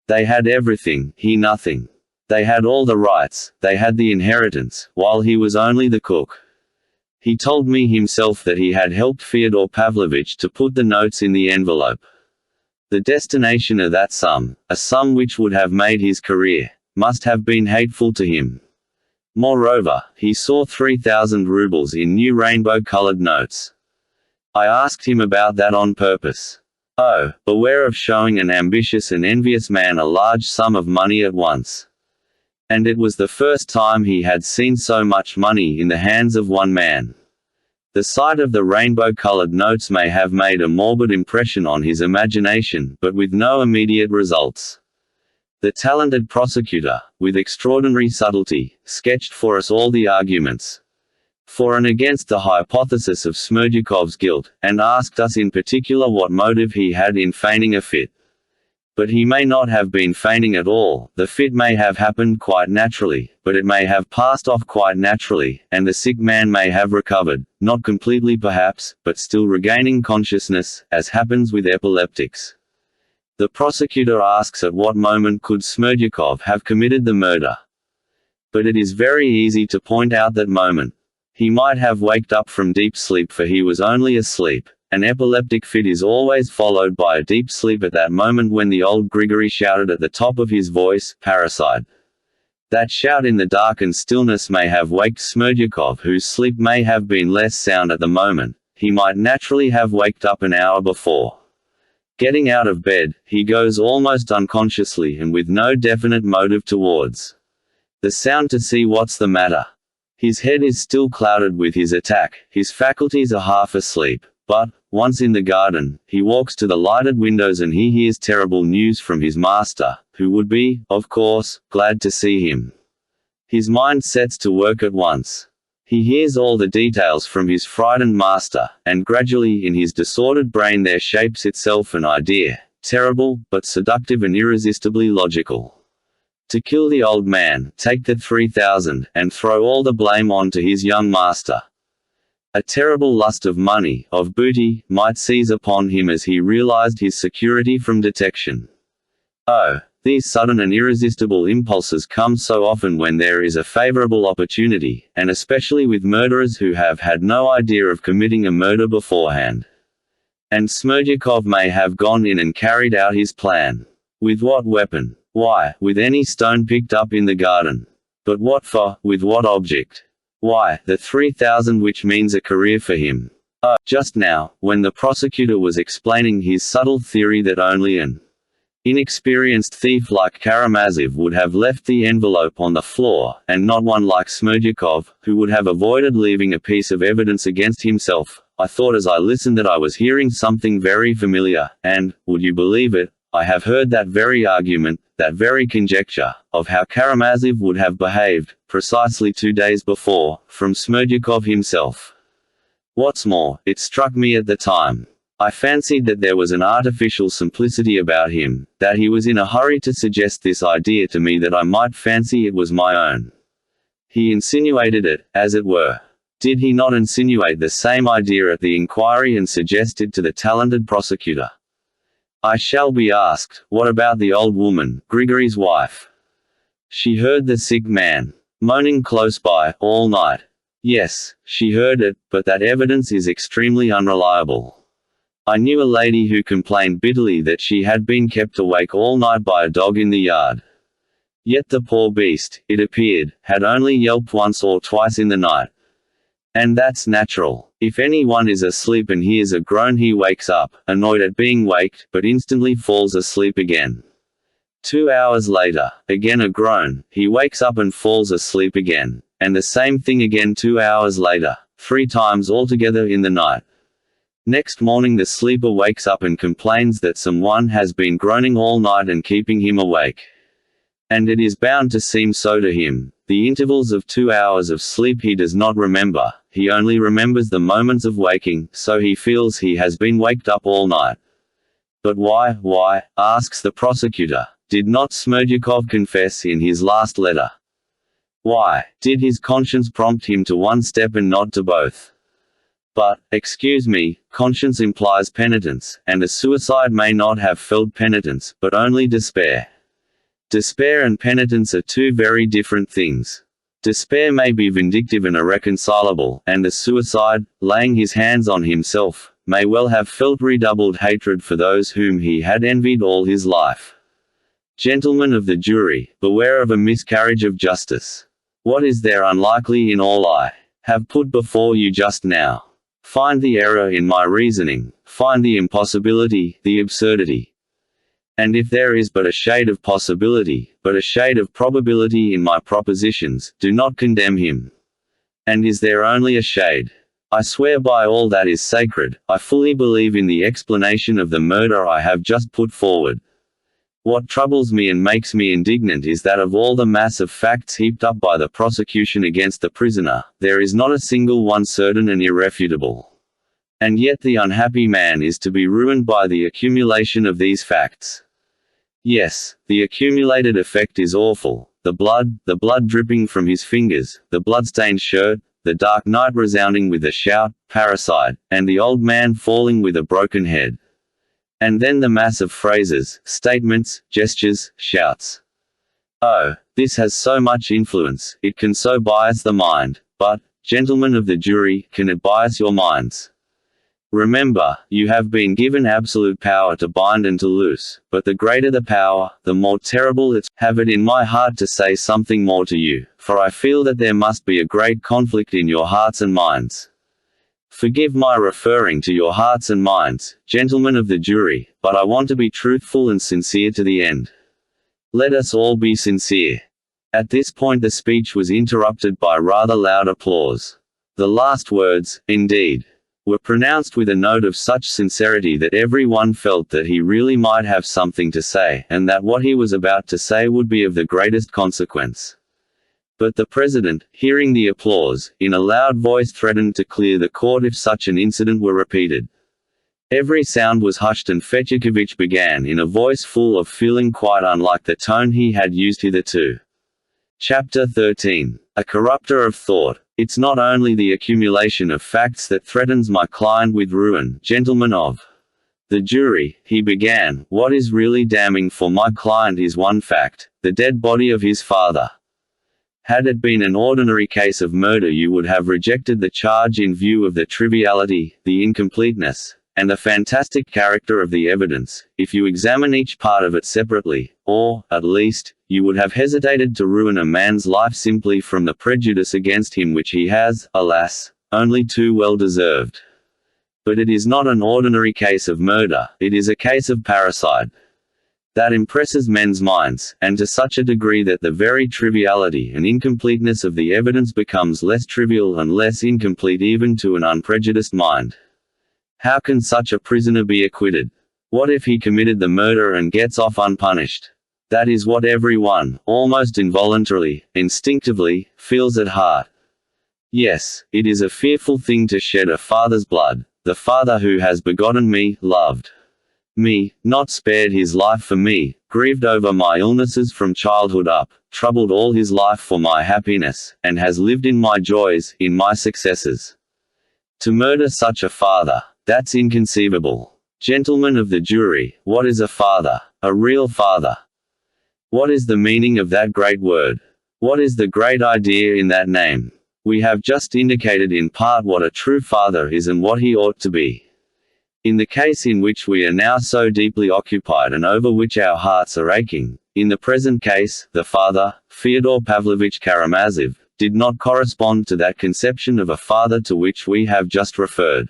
They had everything, he nothing. They had all the rights, they had the inheritance, while he was only the cook. He told me himself that he had helped Fyodor Pavlovich to put the notes in the envelope. The destination of that sum, a sum which would have made his career, must have been hateful to him. Moreover, he saw 3,000 rubles in new rainbow-colored notes. I asked him about that on purpose. Oh, beware of showing an ambitious and envious man a large sum of money at once. And it was the first time he had seen so much money in the hands of one man. The sight of the rainbow-colored notes may have made a morbid impression on his imagination, but with no immediate results. The talented prosecutor, with extraordinary subtlety, sketched for us all the arguments for and against the hypothesis of Smerdyakov's guilt, and asked us in particular what motive he had in feigning a fit. But he may not have been feigning at all, the fit may have happened quite naturally, but it may have passed off quite naturally, and the sick man may have recovered, not completely perhaps, but still regaining consciousness, as happens with epileptics. The prosecutor asks at what moment could Smerdyakov have committed the murder. But it is very easy to point out that moment. He might have waked up from deep sleep, for he was only asleep. An epileptic fit is always followed by a deep sleep at that moment when the old Grigory shouted at the top of his voice, "Parricide!" That shout in the darkened stillness may have waked Smerdyakov, whose sleep may have been less sound at the moment. He might naturally have waked up an hour before. Getting out of bed, he goes almost unconsciously and with no definite motive towards the sound to see what's the matter. His head is still clouded with his attack, his faculties are half asleep. But, once in the garden, he walks to the lighted windows and he hears terrible news from his master, who would be, of course, glad to see him. His mind sets to work at once. He hears all the details from his frightened master, and gradually in his disordered brain there shapes itself an idea, terrible, but seductive and irresistibly logical. To kill the old man, take the 3,000, and throw all the blame on to his young master. A terrible lust of money, of booty, might seize upon him as he realized his security from detection. Oh, These sudden and irresistible impulses come so often when there is a favorable opportunity, and especially with murderers who have had no idea of committing a murder beforehand. And Smerdyakov may have gone in and carried out his plan. With what weapon? Why, with any stone picked up in the garden. But what for, with what object? Why, the 3,000, which means a career for him. Oh, just now, when the prosecutor was explaining his subtle theory that only an inexperienced thief like Karamazov would have left the envelope on the floor, and not one like Smerdyakov, who would have avoided leaving a piece of evidence against himself, I thought as I listened that I was hearing something very familiar, and, would you believe it, I have heard that very argument, that very conjecture, of how Karamazov would have behaved, precisely 2 days before, from Smerdyakov himself. What's more, it struck me at the time. I fancied that there was an artificial simplicity about him, that he was in a hurry to suggest this idea to me that I might fancy it was my own. He insinuated it, as it were. Did he not insinuate the same idea at the inquiry and suggest it to the talented prosecutor? I shall be asked, what about the old woman, Grigory's wife? She heard the sick man moaning close by, all night. Yes, she heard it, but that evidence is extremely unreliable. I knew a lady who complained bitterly that she had been kept awake all night by a dog in the yard. Yet the poor beast, it appeared, had only yelped once or twice in the night. And that's natural. If anyone is asleep and hears a groan, he wakes up, annoyed at being waked, but instantly falls asleep again. 2 hours later, again a groan, he wakes up and falls asleep again, and the same thing again 2 hours later, 3 times altogether in the night. Next morning the sleeper wakes up and complains that someone has been groaning all night and keeping him awake. And it is bound to seem so to him. The intervals of 2 hours of sleep he does not remember, he only remembers the moments of waking, so he feels he has been waked up all night. But why, asks the prosecutor, did not Smerdyakov confess in his last letter? Why, did his conscience prompt him to one step and not to both? But, excuse me, conscience implies penitence, and a suicide may not have felt penitence, but only despair. Despair and penitence are 2 very different things. Despair may be vindictive and irreconcilable, and a suicide, laying his hands on himself, may well have felt redoubled hatred for those whom he had envied all his life. Gentlemen of the jury, beware of a miscarriage of justice. What is there unlikely in all I have put before you just now? Find the error in my reasoning, find the impossibility, the absurdity. And if there is but a shade of possibility, but a shade of probability in my propositions, do not condemn him. And is there only a shade? I swear by all that is sacred, I fully believe in the explanation of the murder I have just put forward. What troubles me and makes me indignant is that of all the mass of facts heaped up by the prosecution against the prisoner, there is not a single one certain and irrefutable. And yet the unhappy man is to be ruined by the accumulation of these facts. Yes, the accumulated effect is awful. The blood dripping from his fingers, the bloodstained shirt, the dark night resounding with the shout, "Parricide," and the old man falling with a broken head. And then the mass of phrases, statements, gestures, shouts. Oh, this has so much influence, it can so bias the mind, but, gentlemen of the jury, can it bias your minds? Remember, you have been given absolute power to bind and to loose, but the greater the power, the more terrible it's. Have it in my heart to say something more to you, for I feel that there must be a great conflict in your hearts and minds. Forgive my referring to your hearts and minds, gentlemen of the jury, but I want to be truthful and sincere to the end. Let us all be sincere. At this point the speech was interrupted by rather loud applause. The last words, indeed, were pronounced with a note of such sincerity that every one felt that he really might have something to say, and that what he was about to say would be of the greatest consequence. But the president, hearing the applause, in a loud voice threatened to clear the court if such an incident were repeated. Every sound was hushed and Fetyukovich began in a voice full of feeling quite unlike the tone he had used hitherto. Chapter 13. A corrupter of thought. It's not only the accumulation of facts that threatens my client with ruin, gentlemen of The jury, he began, what is really damning for my client is one fact, the dead body of his father. Had it been an ordinary case of murder, you would have rejected the charge in view of the triviality, the incompleteness, and the fantastic character of the evidence, if you examine each part of it separately, or, at least, you would have hesitated to ruin a man's life simply from the prejudice against him which he has, alas, only too well deserved. But it is not an ordinary case of murder, it is a case of parricide. That impresses men's minds, and to such a degree that the very triviality and incompleteness of the evidence becomes less trivial and less incomplete even to an unprejudiced mind. How can such a prisoner be acquitted? What if he committed the murder and gets off unpunished? That is what everyone, almost involuntarily, instinctively, feels at heart. Yes, it is a fearful thing to shed a father's blood, the father who has begotten me, loved me, not spared his life for me, grieved over my illnesses from childhood up, troubled all his life for my happiness, and has lived in my joys, in my successes. To murder such a father, that's inconceivable. Gentlemen of the jury, what is a father? A real father? What is the meaning of that great word? What is the great idea in that name? We have just indicated in part what a true father is and what he ought to be. In the case in which we are now so deeply occupied and over which our hearts are aching, in the present case, the father, Fyodor Pavlovich Karamazov, did not correspond to that conception of a father to which we have just referred.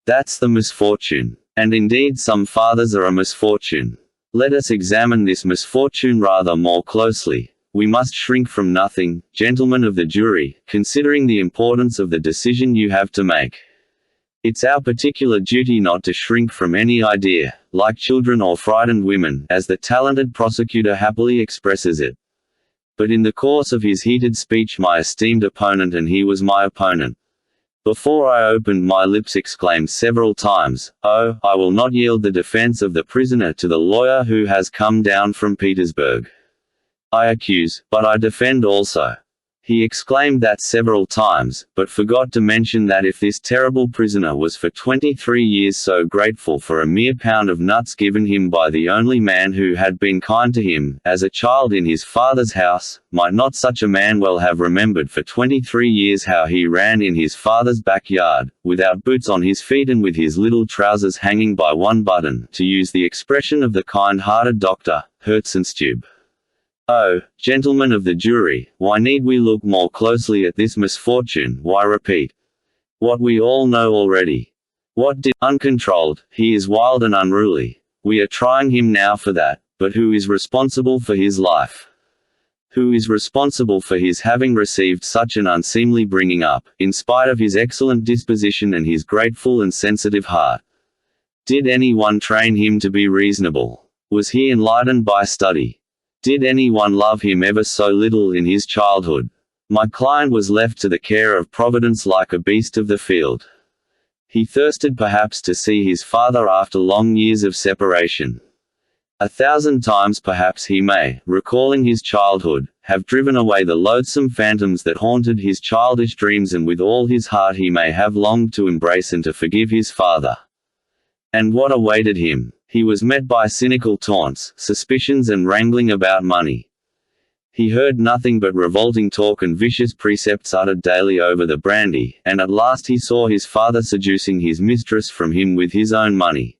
That's the misfortune. And indeed some fathers are a misfortune. Let us examine this misfortune rather more closely. We must shrink from nothing, gentlemen of the jury, considering the importance of the decision you have to make. It's our particular duty not to shrink from any idea, like children or frightened women, as the talented prosecutor happily expresses it. But in the course of his heated speech my esteemed opponent, and he was my opponent, before I opened my lips exclaimed several times, "Oh, I will not yield the defense of the prisoner to the lawyer who has come down from Petersburg. I accuse, but I defend also." He exclaimed that several times, but forgot to mention that if this terrible prisoner was for 23 years so grateful for a mere pound of nuts given him by the only man who had been kind to him, as a child in his father's house, might not such a man well have remembered for 23 years how he ran in his father's backyard, without boots on his feet and with his little trousers hanging by one button, to use the expression of the kind-hearted Dr. Herzenstube. Oh, gentlemen of the jury, why need we look more closely at this misfortune? Why repeat what we all know already? What did uncontrolled? He is wild and unruly. We are trying him now for that, but who is responsible for his life? Who is responsible for his having received such an unseemly bringing up, in spite of his excellent disposition and his grateful and sensitive heart? Did anyone train him to be reasonable? Was he enlightened by study? Did anyone love him ever so little in his childhood? My client was left to the care of Providence like a beast of the field. He thirsted perhaps to see his father after long years of separation. 1,000 times perhaps he may, recalling his childhood, have driven away the loathsome phantoms that haunted his childish dreams, and with all his heart he may have longed to embrace and to forgive his father. And what awaited him? He was met by cynical taunts, suspicions and wrangling about money. He heard nothing but revolting talk and vicious precepts uttered daily over the brandy, and at last he saw his father seducing his mistress from him with his own money.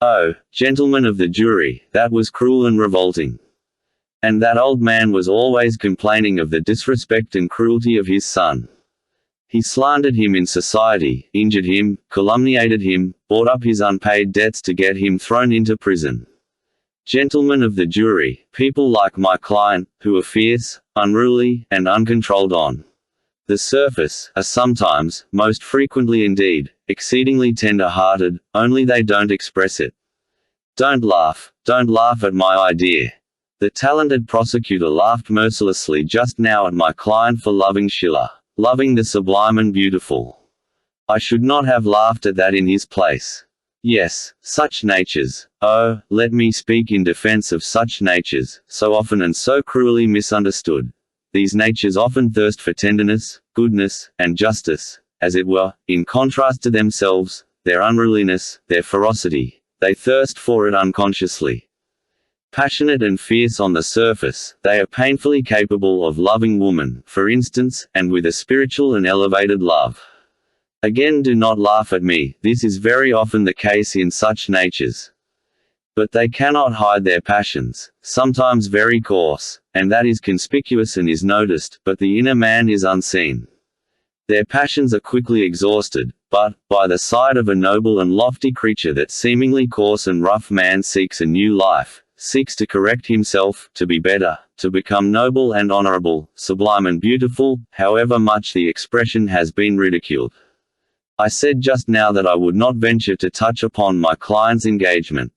Oh, gentlemen of the jury, that was cruel and revolting. And that old man was always complaining of the disrespect and cruelty of his son. He slandered him in society, injured him, calumniated him, bought up his unpaid debts to get him thrown into prison. Gentlemen of the jury, people like my client, who are fierce, unruly, and uncontrolled on the surface, are sometimes, most frequently indeed, exceedingly tender-hearted, only they don't express it. Don't laugh at my idea. The talented prosecutor laughed mercilessly just now at my client for loving Schiller, loving the sublime and beautiful. I should not have laughed at that in his place. Yes, such natures, oh, let me speak in defense of such natures, so often and so cruelly misunderstood. These natures often thirst for tenderness, goodness, and justice, as it were, in contrast to themselves. their unruliness, their ferocity. They thirst for it unconsciously. Passionate and fierce on the surface, they are painfully capable of loving woman, for instance, and with a spiritual and elevated love. Again, do not laugh at me, this is very often the case in such natures. But they cannot hide their passions, sometimes very coarse, and that is conspicuous and is noticed, but the inner man is unseen. Their passions are quickly exhausted, but, by the side of a noble and lofty creature, that seemingly coarse and rough man seeks a new life, seeks to correct himself, to be better, to become noble and honorable, sublime and beautiful, however much the expression has been ridiculed. I said just now that I would not venture to touch upon my client's engagement.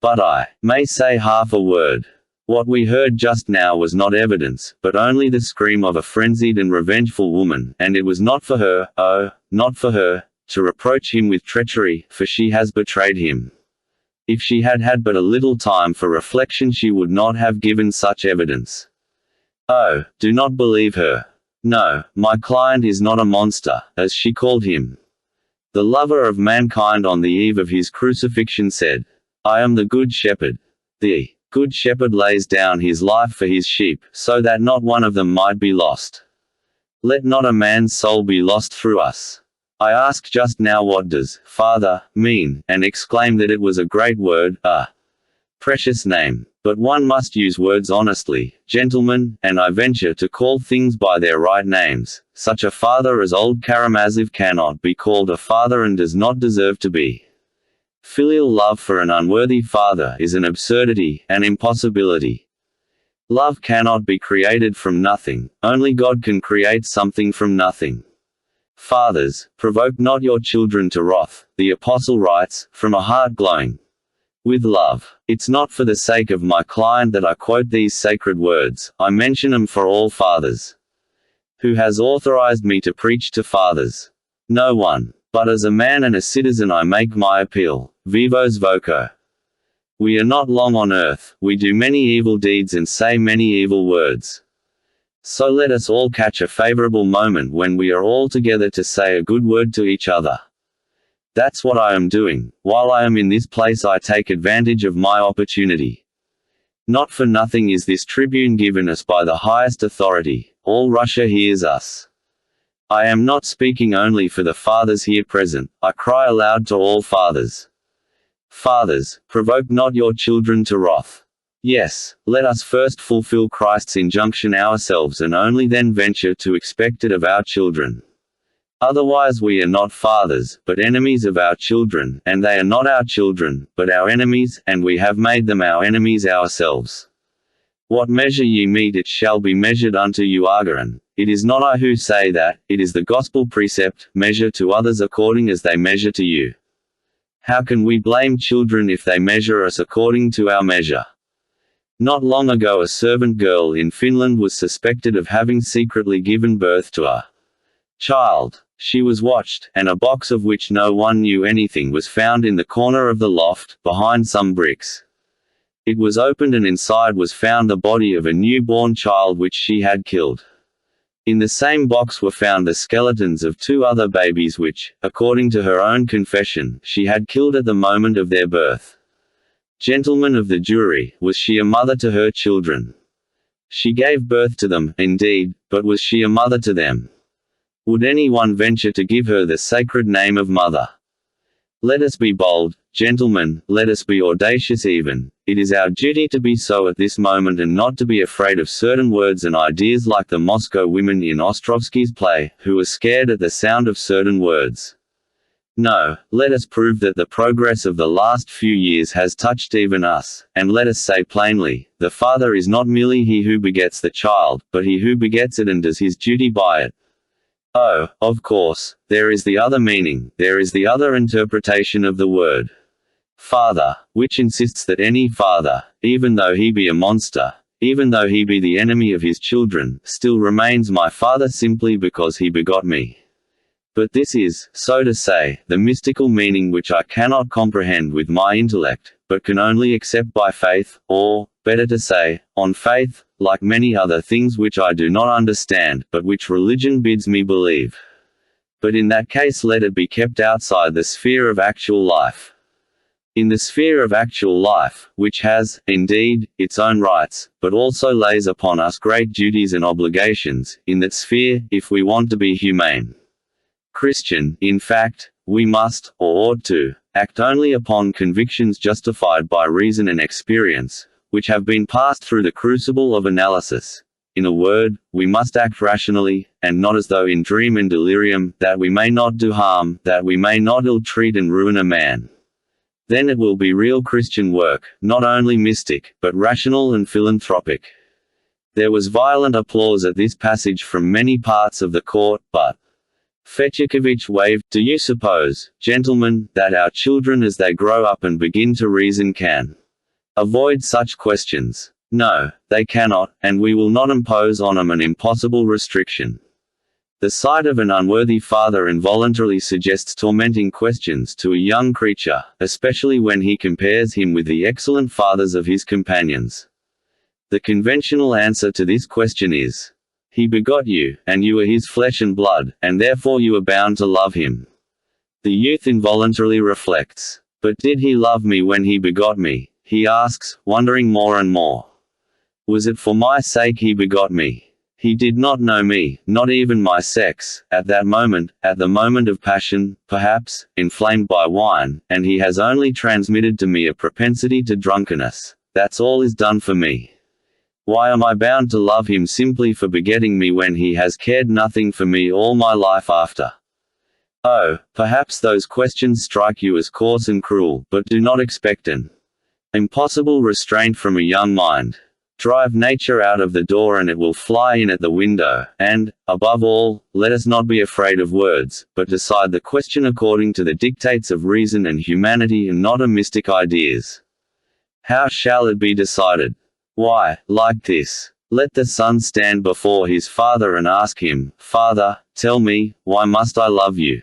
But I may say half a word. What we heard just now was not evidence, but only the scream of a frenzied and revengeful woman, and it was not for her, oh, not for her, to reproach him with treachery, for she has betrayed him. If she had had but a little time for reflection, she would not have given such evidence. Oh, do not believe her. No, my client is not a monster, as she called him. The lover of mankind on the eve of his crucifixion said, I am the Good Shepherd. The Good Shepherd lays down his life for his sheep, so that not one of them might be lost. Let not a man's soul be lost through us. I asked just now what does Father mean, and exclaimed that it was a great word, a precious name. But one must use words honestly, gentlemen, and I venture to call things by their right names. Such a father as old Karamazov cannot be called a father and does not deserve to be. Filial love for an unworthy father is an absurdity, an impossibility. Love cannot be created from nothing, only God can create something from nothing. Fathers, provoke not your children to wrath, the apostle writes, from a heart glowing with love. It's not for the sake of my client that I quote these sacred words, I mention them for all fathers. Who has authorized me to preach to fathers? No one. But as a man and a citizen I make my appeal. Vivos voco. We are not long on earth, we do many evil deeds and say many evil words. So let us all catch a favorable moment when we are all together to say a good word to each other. That's what I am doing. While I am in this place I take advantage of my opportunity. Not for nothing is this tribune given us by the highest authority. All Russia hears us. I am not speaking only for the fathers here present, I cry aloud to all fathers. Fathers, provoke not your children to wrath. Yes, let us first fulfill Christ's injunction ourselves and only then venture to expect it of our children. Otherwise we are not fathers, but enemies of our children, and they are not our children, but our enemies, and we have made them our enemies ourselves. What measure ye mete it shall be measured unto you again. It is not I who say that, it is the gospel precept, measure to others according as they measure to you. How can we blame children if they measure us according to our measure? Not long ago a servant girl in Finland was suspected of having secretly given birth to a child. She was watched, and a box of which no one knew anything was found in the corner of the loft, behind some bricks. It was opened and inside was found the body of a newborn child which she had killed. In the same box were found the skeletons of 2 other babies which, according to her own confession, she had killed at the moment of their birth. Gentlemen of the jury, was she a mother to her children? She gave birth to them, indeed, but was she a mother to them? Would anyone venture to give her the sacred name of mother? Let us be bold, gentlemen, let us be audacious even. It is our duty to be so at this moment and not to be afraid of certain words and ideas like the Moscow women in Ostrovsky's play, who were scared at the sound of certain words. No, let us prove that the progress of the last few years has touched even us, and let us say plainly, the father is not merely he who begets the child, but he who begets it and does his duty by it. Oh, of course, there is the other meaning, there is the other interpretation of the word father, which insists that any father, even though he be a monster, even though he be the enemy of his children, still remains my father simply because he begot me. But this is, so to say, the mystical meaning which I cannot comprehend with my intellect, but can only accept by faith, or, better to say, on faith, like many other things which I do not understand, but which religion bids me believe. But in that case let it be kept outside the sphere of actual life. In the sphere of actual life, which has, indeed, its own rights, but also lays upon us great duties and obligations, in that sphere, if we want to be humane Christian, in fact, we must, or ought to, act only upon convictions justified by reason and experience, which have been passed through the crucible of analysis. In a word, we must act rationally, and not as though in dream and delirium, that we may not do harm, that we may not ill-treat and ruin a man. Then it will be real Christian work, not only mystic, but rational and philanthropic. There was violent applause at this passage from many parts of the court, but Fetyukovich waved. Do you suppose, gentlemen, that our children as they grow up and begin to reason can avoid such questions? No, they cannot, and we will not impose on them an impossible restriction. The sight of an unworthy father involuntarily suggests tormenting questions to a young creature, especially when he compares him with the excellent fathers of his companions. The conventional answer to this question is, he begot you, and you are his flesh and blood, and therefore you are bound to love him. The youth involuntarily reflects, but did he love me when he begot me? He asks, wondering more and more. Was it for my sake he begot me? He did not know me, not even my sex, at that moment, at the moment of passion, perhaps, inflamed by wine, and he has only transmitted to me a propensity to drunkenness. That's all is done for me. Why am I bound to love him simply for begetting me when he has cared nothing for me all my life after? Oh, perhaps those questions strike you as coarse and cruel, but do not expect an impossible restraint from a young mind. Drive nature out of the door and it will fly in at the window, and, above all, let us not be afraid of words, but decide the question according to the dictates of reason and humanity and not of mystic ideas. How shall it be decided? Why, like this. Let the son stand before his father and ask him, Father, tell me, why must I love you?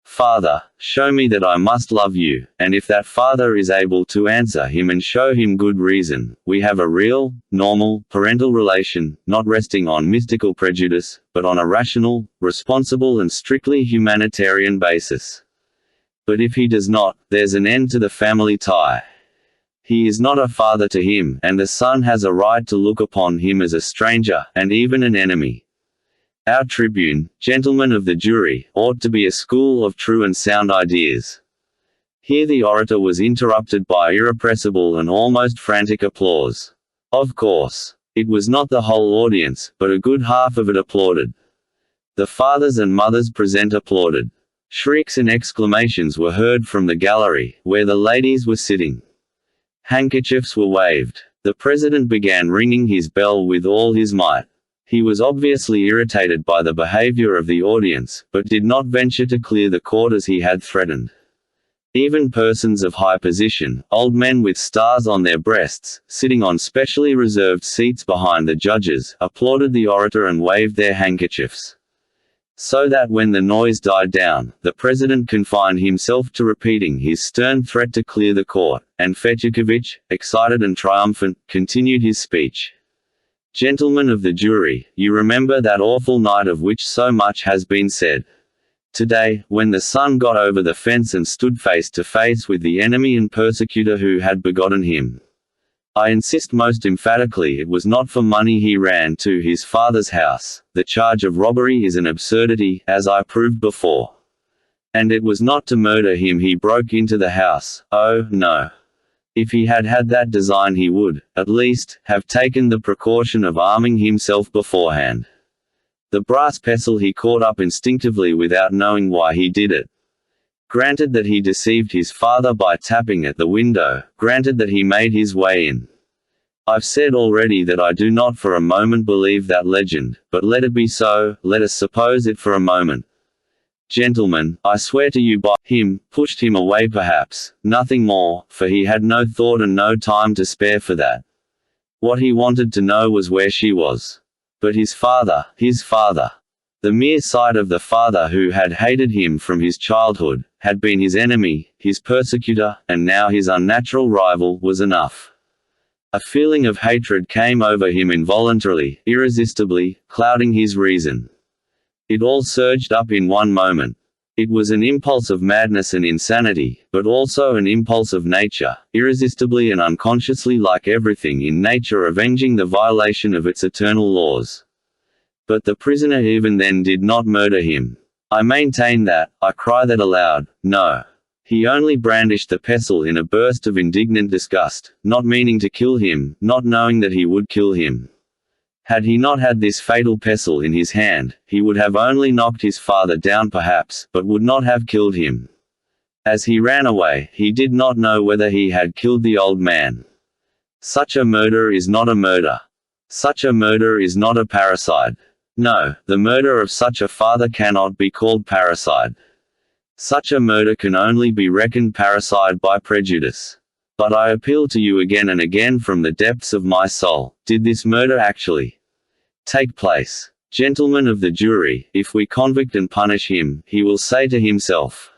Father, show me that I must love you, and if that father is able to answer him and show him good reason, we have a real, normal, parental relation, not resting on mystical prejudice, but on a rational, responsible and strictly humanitarian basis. But if he does not, there's an end to the family tie. He is not a father to him, and the son has a right to look upon him as a stranger, and even an enemy. Our tribune, gentlemen of the jury, ought to be a school of true and sound ideas. Here the orator was interrupted by irrepressible and almost frantic applause. Of course, it was not the whole audience, but a good half of it applauded. The fathers and mothers present applauded. Shrieks and exclamations were heard from the gallery, where the ladies were sitting. Handkerchiefs were waved. The president began ringing his bell with all his might. He was obviously irritated by the behavior of the audience, but did not venture to clear the court as he had threatened. Even persons of high position, old men with stars on their breasts, sitting on specially reserved seats behind the judges, applauded the orator and waved their handkerchiefs. So that when the noise died down, the president confined himself to repeating his stern threat to clear the court, and Fetyukovich, excited and triumphant, continued his speech. Gentlemen of the jury, you remember that awful night of which so much has been said. Today, when the son got over the fence and stood face to face with the enemy and persecutor who had begotten him. I insist most emphatically it was not for money he ran to his father's house. The charge of robbery is an absurdity, as I proved before. And it was not to murder him he broke into the house. Oh, no. If he had had that design he would, at least, have taken the precaution of arming himself beforehand. The brass pestle he caught up instinctively without knowing why he did it. Granted that he deceived his father by tapping at the window, granted that he made his way in. I've said already that I do not for a moment believe that legend, but let it be so, let us suppose it for a moment. Gentlemen, I swear to you by him, pushed him away perhaps, nothing more, for he had no thought and no time to spare for that. What he wanted to know was where she was. But his father, the mere sight of the father who had hated him from his childhood, had been his enemy, his persecutor, and now his unnatural rival, was enough. A feeling of hatred came over him involuntarily, irresistibly, clouding his reason. It all surged up in one moment. It was an impulse of madness and insanity, but also an impulse of nature, irresistibly and unconsciously, like everything in nature, avenging the violation of its eternal laws. But the prisoner even then did not murder him. I maintain that, I cry that aloud, no. He only brandished the pestle in a burst of indignant disgust, not meaning to kill him, not knowing that he would kill him. Had he not had this fatal pestle in his hand, he would have only knocked his father down perhaps, but would not have killed him. As he ran away, he did not know whether he had killed the old man. Such a murder is not a murder. Such a murder is not a parricide. No, the murder of such a father cannot be called parricide. Such a murder can only be reckoned parricide by prejudice. But I appeal to you again and again from the depths of my soul, did this murder actually take place? Gentlemen of the jury, if we convict and punish him, he will say to himself,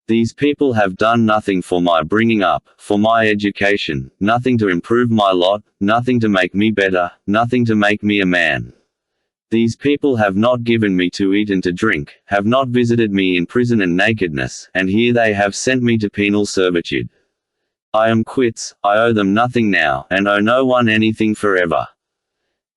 these people have done nothing for my bringing up, for my education, nothing to improve my lot, nothing to make me better, nothing to make me a man. These people have not given me to eat and to drink, have not visited me in prison and nakedness, and here they have sent me to penal servitude. I am quits, I owe them nothing now, and owe no one anything forever.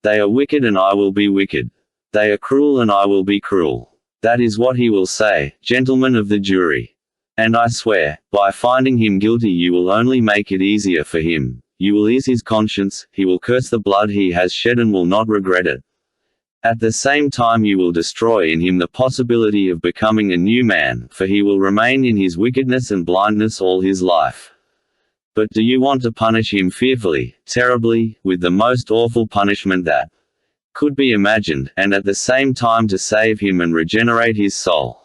They are wicked and I will be wicked. They are cruel and I will be cruel. That is what he will say, gentlemen of the jury. And I swear, by finding him guilty you will only make it easier for him, you will ease his conscience, he will curse the blood he has shed and will not regret it. At the same time you will destroy in him the possibility of becoming a new man, for he will remain in his wickedness and blindness all his life. But do you want to punish him fearfully, terribly, with the most awful punishment that could be imagined, and at the same time to save him and regenerate his soul?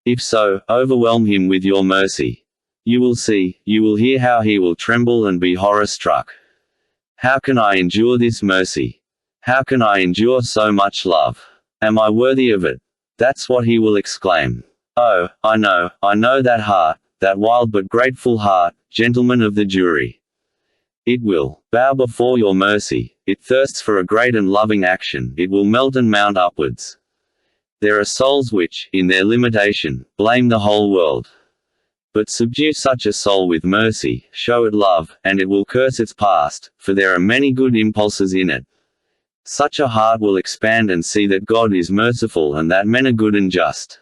If so, overwhelm him with your mercy. You will see, you will hear how he will tremble and be horror-struck. How can I endure this mercy? How can I endure so much love? Am I worthy of it? That's what he will exclaim. Oh, I know that heart, that wild but grateful heart, gentlemen of the jury. It will bow before your mercy, it thirsts for a great and loving action, it will melt and mount upwards. There are souls which, in their limitation, blame the whole world. But subdue such a soul with mercy, show it love, and it will curse its past, for there are many good impulses in it. Such a heart will expand and see that God is merciful and that men are good and just.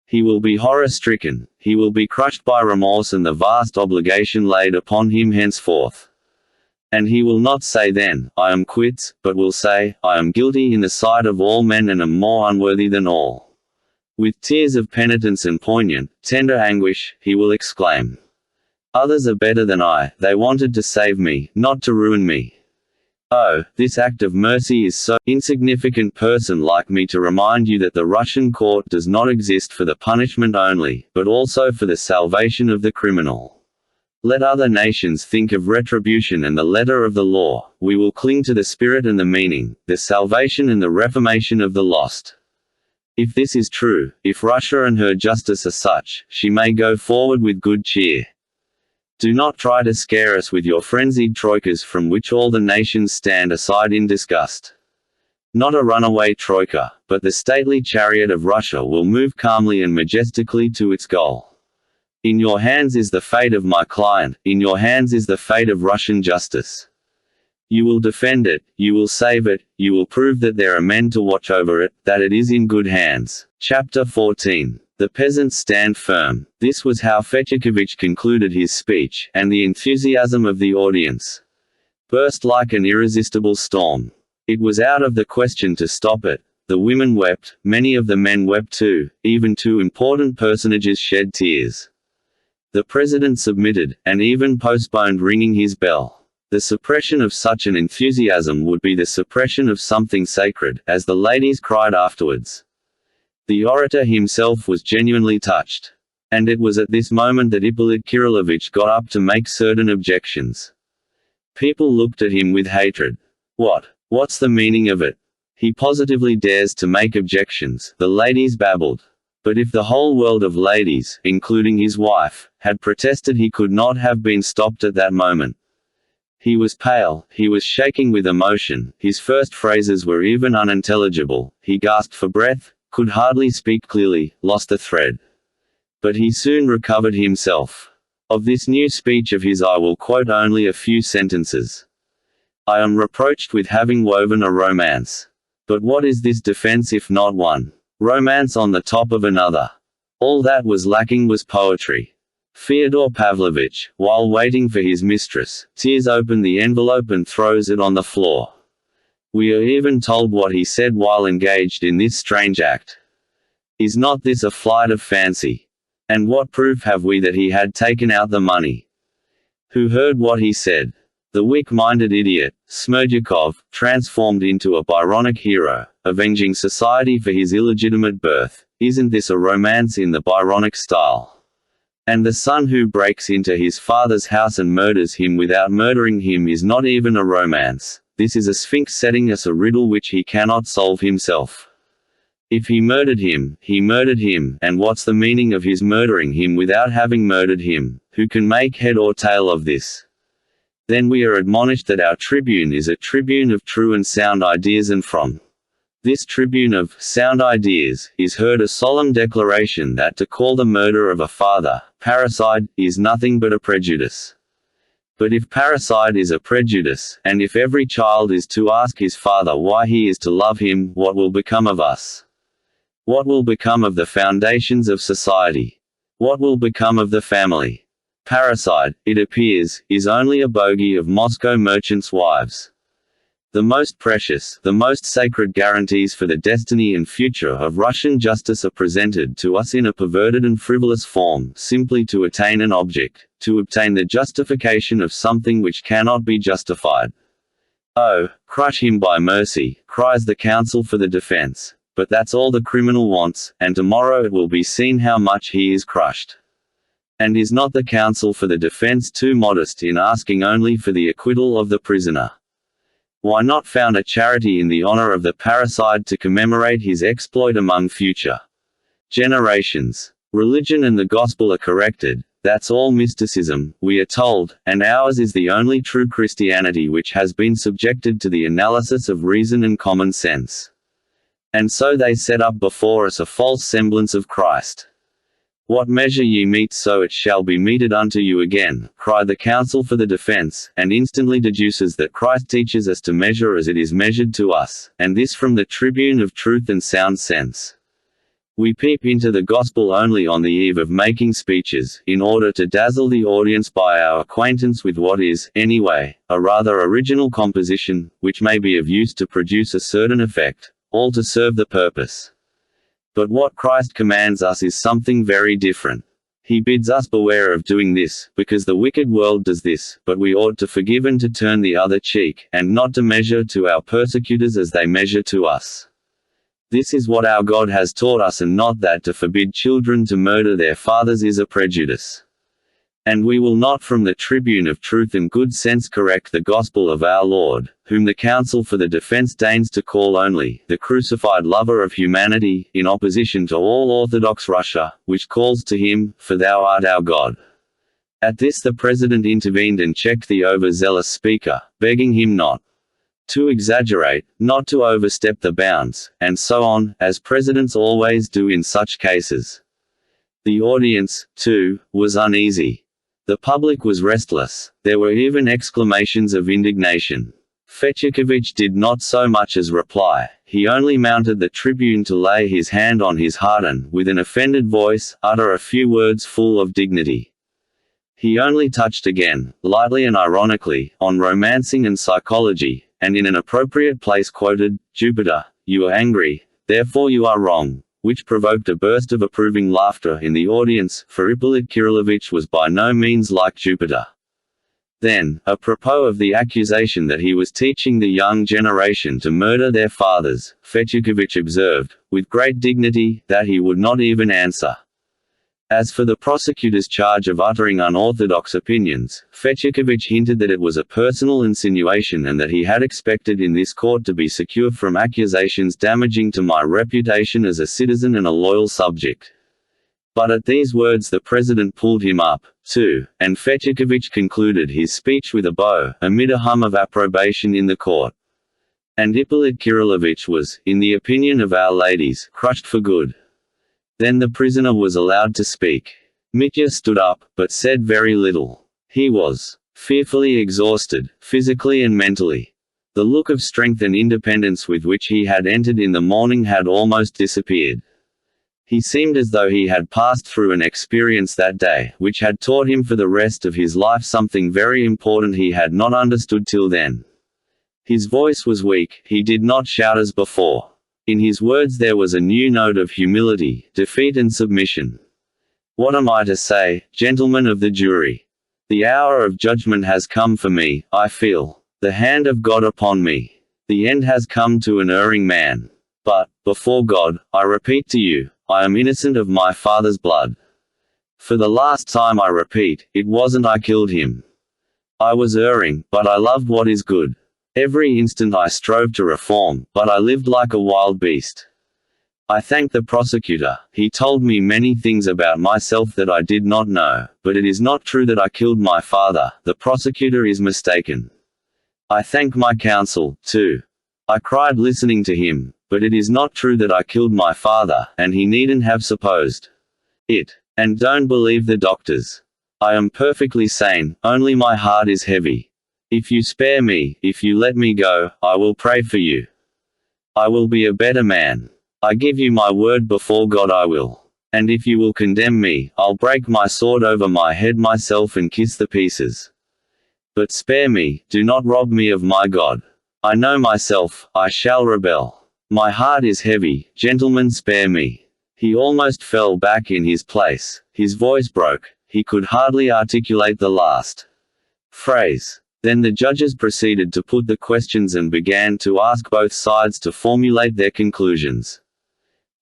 He will be horror-stricken, he will be crushed by remorse and the vast obligation laid upon him henceforth. And he will not say then, I am quits, but will say, I am guilty in the sight of all men and am more unworthy than all. With tears of penitence and poignant, tender anguish, he will exclaim, others are better than I, they wanted to save me, not to ruin me. Oh, this act of mercy is so insignificant person like me to remind you that the Russian court does not exist for the punishment only, but also for the salvation of the criminal. Let other nations think of retribution and the letter of the law, we will cling to the spirit and the meaning, the salvation and the reformation of the lost. If this is true, if Russia and her justice are such, she may go forward with good cheer. Do not try to scare us with your frenzied troikas from which all the nations stand aside in disgust. Not a runaway troika, but the stately chariot of Russia will move calmly and majestically to its goal. In your hands is the fate of my client, in your hands is the fate of Russian justice. You will defend it, you will save it, you will prove that there are men to watch over it, that it is in good hands. Chapter 14. The peasants stand firm. This was how Fetyukovich concluded his speech, and the enthusiasm of the audience burst like an irresistible storm. It was out of the question to stop it. The women wept, many of the men wept too, even two important personages shed tears. The president submitted, and even postponed ringing his bell. The suppression of such an enthusiasm would be the suppression of something sacred, as the ladies cried afterwards. The orator himself was genuinely touched. And it was at this moment that Ippolit Kirillovich got up to make certain objections. People looked at him with hatred. What's the meaning of it? He positively dares to make objections, the ladies babbled. But if the whole world of ladies, including his wife, had protested he could not have been stopped at that moment. He was pale, he was shaking with emotion, his first phrases were even unintelligible, he gasped for breath, could hardly speak clearly, lost the thread. But he soon recovered himself. Of this new speech of his I will quote only a few sentences. I am reproached with having woven a romance. But what is this defense if not one romance on the top of another? All that was lacking was poetry. Fyodor Pavlovitch, while waiting for his mistress, tears open the envelope and throws it on the floor. We are even told what he said while engaged in this strange act. Is not this a flight of fancy? And what proof have we that he had taken out the money? Who heard what he said? The weak-minded idiot, Smerdyakov, transformed into a Byronic hero, avenging society for his illegitimate birth. Isn't this a romance in the Byronic style? And the son who breaks into his father's house and murders him without murdering him is not even a romance. This is a sphinx setting us a riddle which he cannot solve himself. If he murdered him, and what's the meaning of his murdering him without having murdered him? Who can make head or tail of this? Then we are admonished that our tribune is a tribune of true and sound ideas, and from this tribune of sound ideas is heard a solemn declaration that to call the murder of a father parricide is nothing but a prejudice. But if parricide is a prejudice, and if every child is to ask his father why he is to love him, what will become of us? What will become of the foundations of society? What will become of the family? Parricide, it appears, is only a bogey of Moscow merchants' wives. The most precious, the most sacred guarantees for the destiny and future of Russian justice are presented to us in a perverted and frivolous form, simply to attain an object, to obtain the justification of something which cannot be justified. Oh, crush him by mercy, cries the counsel for the defense. But that's all the criminal wants, and tomorrow it will be seen how much he is crushed. And is not the counsel for the defense too modest in asking only for the acquittal of the prisoner? Why not found a charity in the honor of the parricide to commemorate his exploit among future generations? Religion and the gospel are corrected, that's all mysticism, we are told, and ours is the only true Christianity which has been subjected to the analysis of reason and common sense. And so they set up before us a false semblance of Christ. What measure ye mete so it shall be meted unto you again, cried the counsel for the defense, and instantly deduces that Christ teaches us to measure as it is measured to us, and this from the tribune of truth and sound sense. We peep into the gospel only on the eve of making speeches, in order to dazzle the audience by our acquaintance with what is, anyway, a rather original composition, which may be of use to produce a certain effect. All to serve the purpose. But what Christ commands us is something very different. He bids us beware of doing this, because the wicked world does this, but we ought to forgive and to turn the other cheek, and not to measure to our persecutors as they measure to us. This is what our God has taught us, and not that to forbid children to murder their fathers is a prejudice. And we will not from the tribune of truth and good sense correct the gospel of our Lord, whom the counsel for the defense deigns to call only the crucified lover of humanity, in opposition to all Orthodox Russia, which calls to him, for thou art our God. At this the president intervened and checked the overzealous speaker, begging him not to exaggerate, not to overstep the bounds, and so on, as presidents always do in such cases. The audience, too, was uneasy. The public was restless, there were even exclamations of indignation. Fetyukovitch did not so much as reply, he only mounted the tribune to lay his hand on his heart and, with an offended voice, utter a few words full of dignity. He only touched again, lightly and ironically, on romancing and psychology, and in an appropriate place quoted, "Jupiter, you are angry, therefore you are wrong," which provoked a burst of approving laughter in the audience, for Ippolit Kirillovitch was by no means like Jupiter. Then, apropos of the accusation that he was teaching the young generation to murder their fathers, Fetyukovitch observed, with great dignity, that he would not even answer. As for the prosecutor's charge of uttering unorthodox opinions, Fetyukovitch hinted that it was a personal insinuation and that he had expected in this court to be secure from accusations damaging to my reputation as a citizen and a loyal subject. But at these words the president pulled him up, too, and Fetyukovitch concluded his speech with a bow, amid a hum of approbation in the court. And Ippolit Kirillovich was, in the opinion of our ladies, crushed for good. Then the prisoner was allowed to speak. Mitya stood up, but said very little. He was fearfully exhausted, physically and mentally. The look of strength and independence with which he had entered in the morning had almost disappeared. He seemed as though he had passed through an experience that day, which had taught him for the rest of his life something very important he had not understood till then. His voice was weak, he did not shout as before. In his words there was a new note of humility, defeat and submission. What am I to say, gentlemen of the jury? The hour of judgment has come for me, I feel the hand of God upon me. The end has come to an erring man. But, before God, I repeat to you, I am innocent of my father's blood. For the last time I repeat, it wasn't I killed him. I was erring, but I loved what is good. Every instant I strove to reform, but I lived like a wild beast. I thank the prosecutor, he told me many things about myself that I did not know, but it is not true that I killed my father, the prosecutor is mistaken. I thank my counsel, too. I cried listening to him, but it is not true that I killed my father, and he needn't have supposed it. And don't believe the doctors. I am perfectly sane, only my heart is heavy. If you spare me, if you let me go, I will pray for you. I will be a better man. I give you my word before God I will. And if you will condemn me, I'll break my sword over my head myself and kiss the pieces. But spare me, do not rob me of my God. I know myself, I shall rebel. My heart is heavy, gentlemen, spare me. He almost fell back in his place. His voice broke. He could hardly articulate the last phrase. Then the judges proceeded to put the questions and began to ask both sides to formulate their conclusions.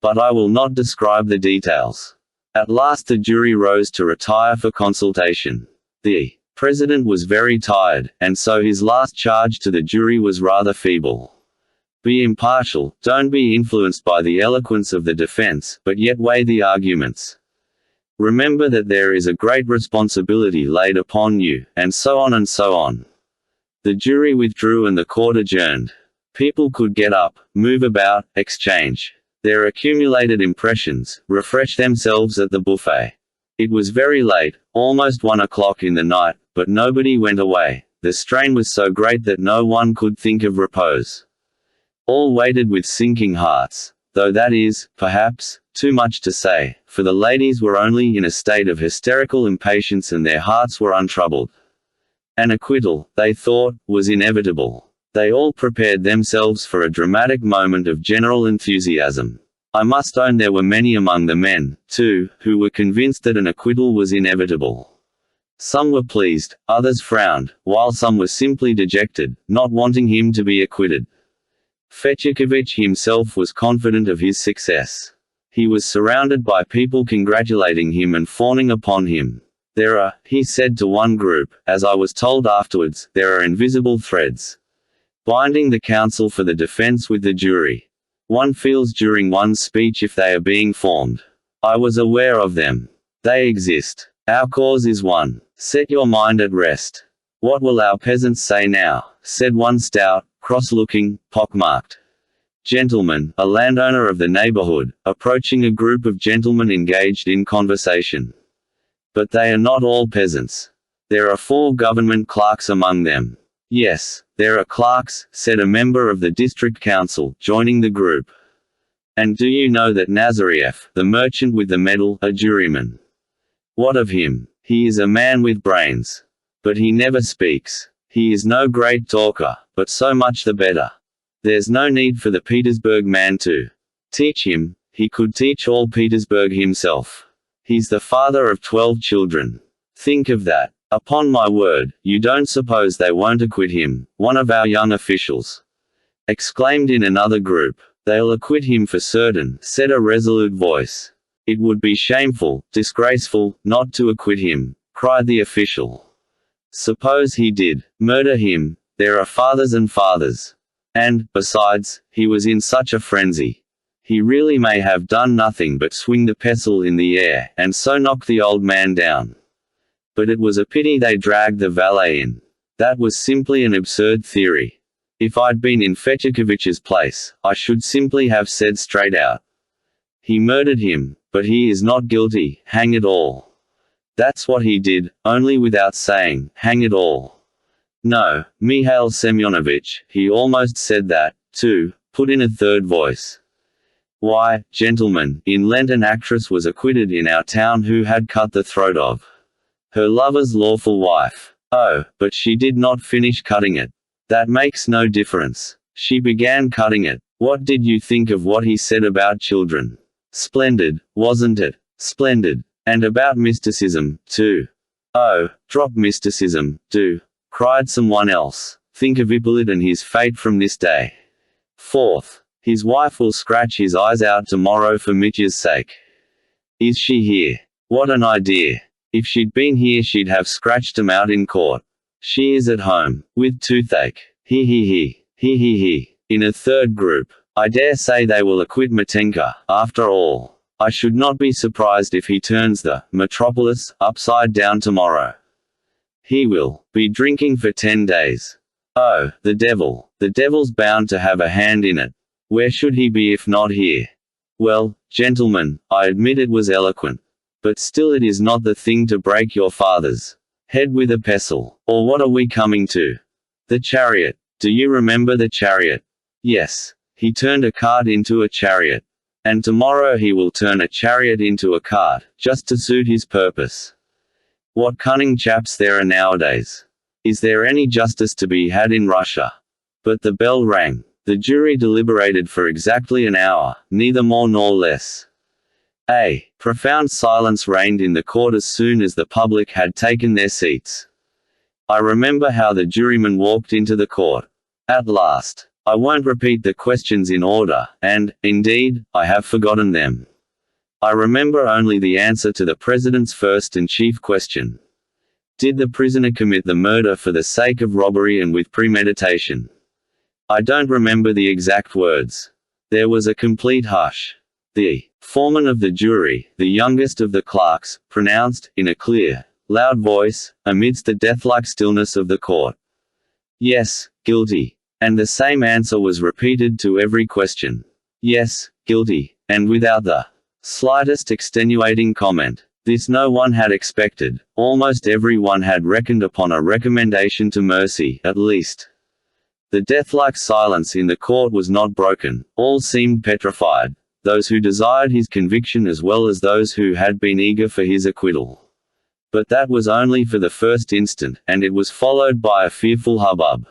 But I will not describe the details. At last the jury rose to retire for consultation. The president was very tired, and so his last charge to the jury was rather feeble. Be impartial, don't be influenced by the eloquence of the defense, but yet weigh the arguments. Remember that there is a great responsibility laid upon you, and so on and so on. The jury withdrew and the court adjourned. People could get up, move about, exchange their accumulated impressions, refresh themselves at the buffet. It was very late, almost 1 o'clock in the night, but nobody went away. The strain was so great that no one could think of repose. All waited with sinking hearts, though that is, perhaps, too much to say, for the ladies were only in a state of hysterical impatience and their hearts were untroubled. An acquittal, they thought, was inevitable. They all prepared themselves for a dramatic moment of general enthusiasm. I must own there were many among the men, too, who were convinced that an acquittal was inevitable. Some were pleased, others frowned, while some were simply dejected, not wanting him to be acquitted. Fetyukovich himself was confident of his success. He was surrounded by people congratulating him and fawning upon him. There are, he said to one group, as I was told afterwards, there are invisible threads binding the counsel for the defense with the jury. One feels during one's speech if they are being formed. I was aware of them. They exist. Our cause is one. Set your mind at rest. What will our peasants say now? Said one stout, cross-looking, pockmarked gentleman, a landowner of the neighborhood, approaching a group of gentlemen engaged in conversation. But they are not all peasants. There are 4 government clerks among them. Yes, there are clerks, said a member of the district council, joining the group. And do you know that Nazarev, the merchant with the medal, a juryman? What of him? He is a man with brains. But he never speaks. He is no great talker, but so much the better. There's no need for the Petersburg man to teach him. He could teach all Petersburg himself. He's the father of 12 children. Think of that. Upon my word, you don't suppose they won't acquit him, one of our young officials exclaimed in another group. They'll acquit him for certain, said a resolute voice. It would be shameful, disgraceful, not to acquit him, cried the official. Suppose he did. Murder him. There are fathers and fathers. And, besides, he was in such a frenzy. He really may have done nothing but swing the pestle in the air, and so knock the old man down. But it was a pity they dragged the valet in. That was simply an absurd theory. If I'd been in Fetyukovich's place, I should simply have said straight out, he murdered him, but he is not guilty, hang it all. That's what he did, only without saying, hang it all. No, Mikhail Semyonovich, he almost said that, too, put in a third voice. Why, gentlemen, in Lent an actress was acquitted in our town who had cut the throat of her lover's lawful wife. Oh, but she did not finish cutting it. That makes no difference. She began cutting it. What did you think of what he said about children? Splendid, wasn't it? Splendid. And about mysticism, too. Oh, drop mysticism, do, cried someone else. Think of Ippolit and his fate from this day. Fourth. His wife will scratch his eyes out tomorrow for Mitya's sake. Is she here? What an idea. If she'd been here she'd have scratched 'em out in court. She is at home, with toothache. He he he. He he he. In a third group. I dare say they will acquit Matenka, after all. I should not be surprised if he turns the metropolis upside down tomorrow. He will be drinking for 10 days. Oh, the devil. The devil's bound to have a hand in it. Where should he be if not here? Well, gentlemen, I admit it was eloquent. But still it is not the thing to break your father's head with a pestle. Or what are we coming to? The chariot. Do you remember the chariot? Yes. He turned a cart into a chariot. And tomorrow he will turn a chariot into a cart, just to suit his purpose. What cunning chaps there are nowadays. Is there any justice to be had in Russia? But the bell rang. The jury deliberated for exactly an hour, neither more nor less. A profound silence reigned in the court as soon as the public had taken their seats. I remember how the jurymen walked into the court. At last. I won't repeat the questions in order, and, indeed, I have forgotten them. I remember only the answer to the president's first and chief question. Did the prisoner commit the murder for the sake of robbery and with premeditation? I don't remember the exact words. There was a complete hush. The foreman of the jury, the youngest of the clerks, pronounced, in a clear, loud voice, amidst the deathlike stillness of the court. Yes, guilty. And the same answer was repeated to every question. Yes, guilty, and without the slightest extenuating comment. This no one had expected. Almost every one had reckoned upon a recommendation to mercy, at least. The deathlike silence in the court was not broken. All seemed petrified, those who desired his conviction as well as those who had been eager for his acquittal. But that was only for the first instant, and it was followed by a fearful hubbub.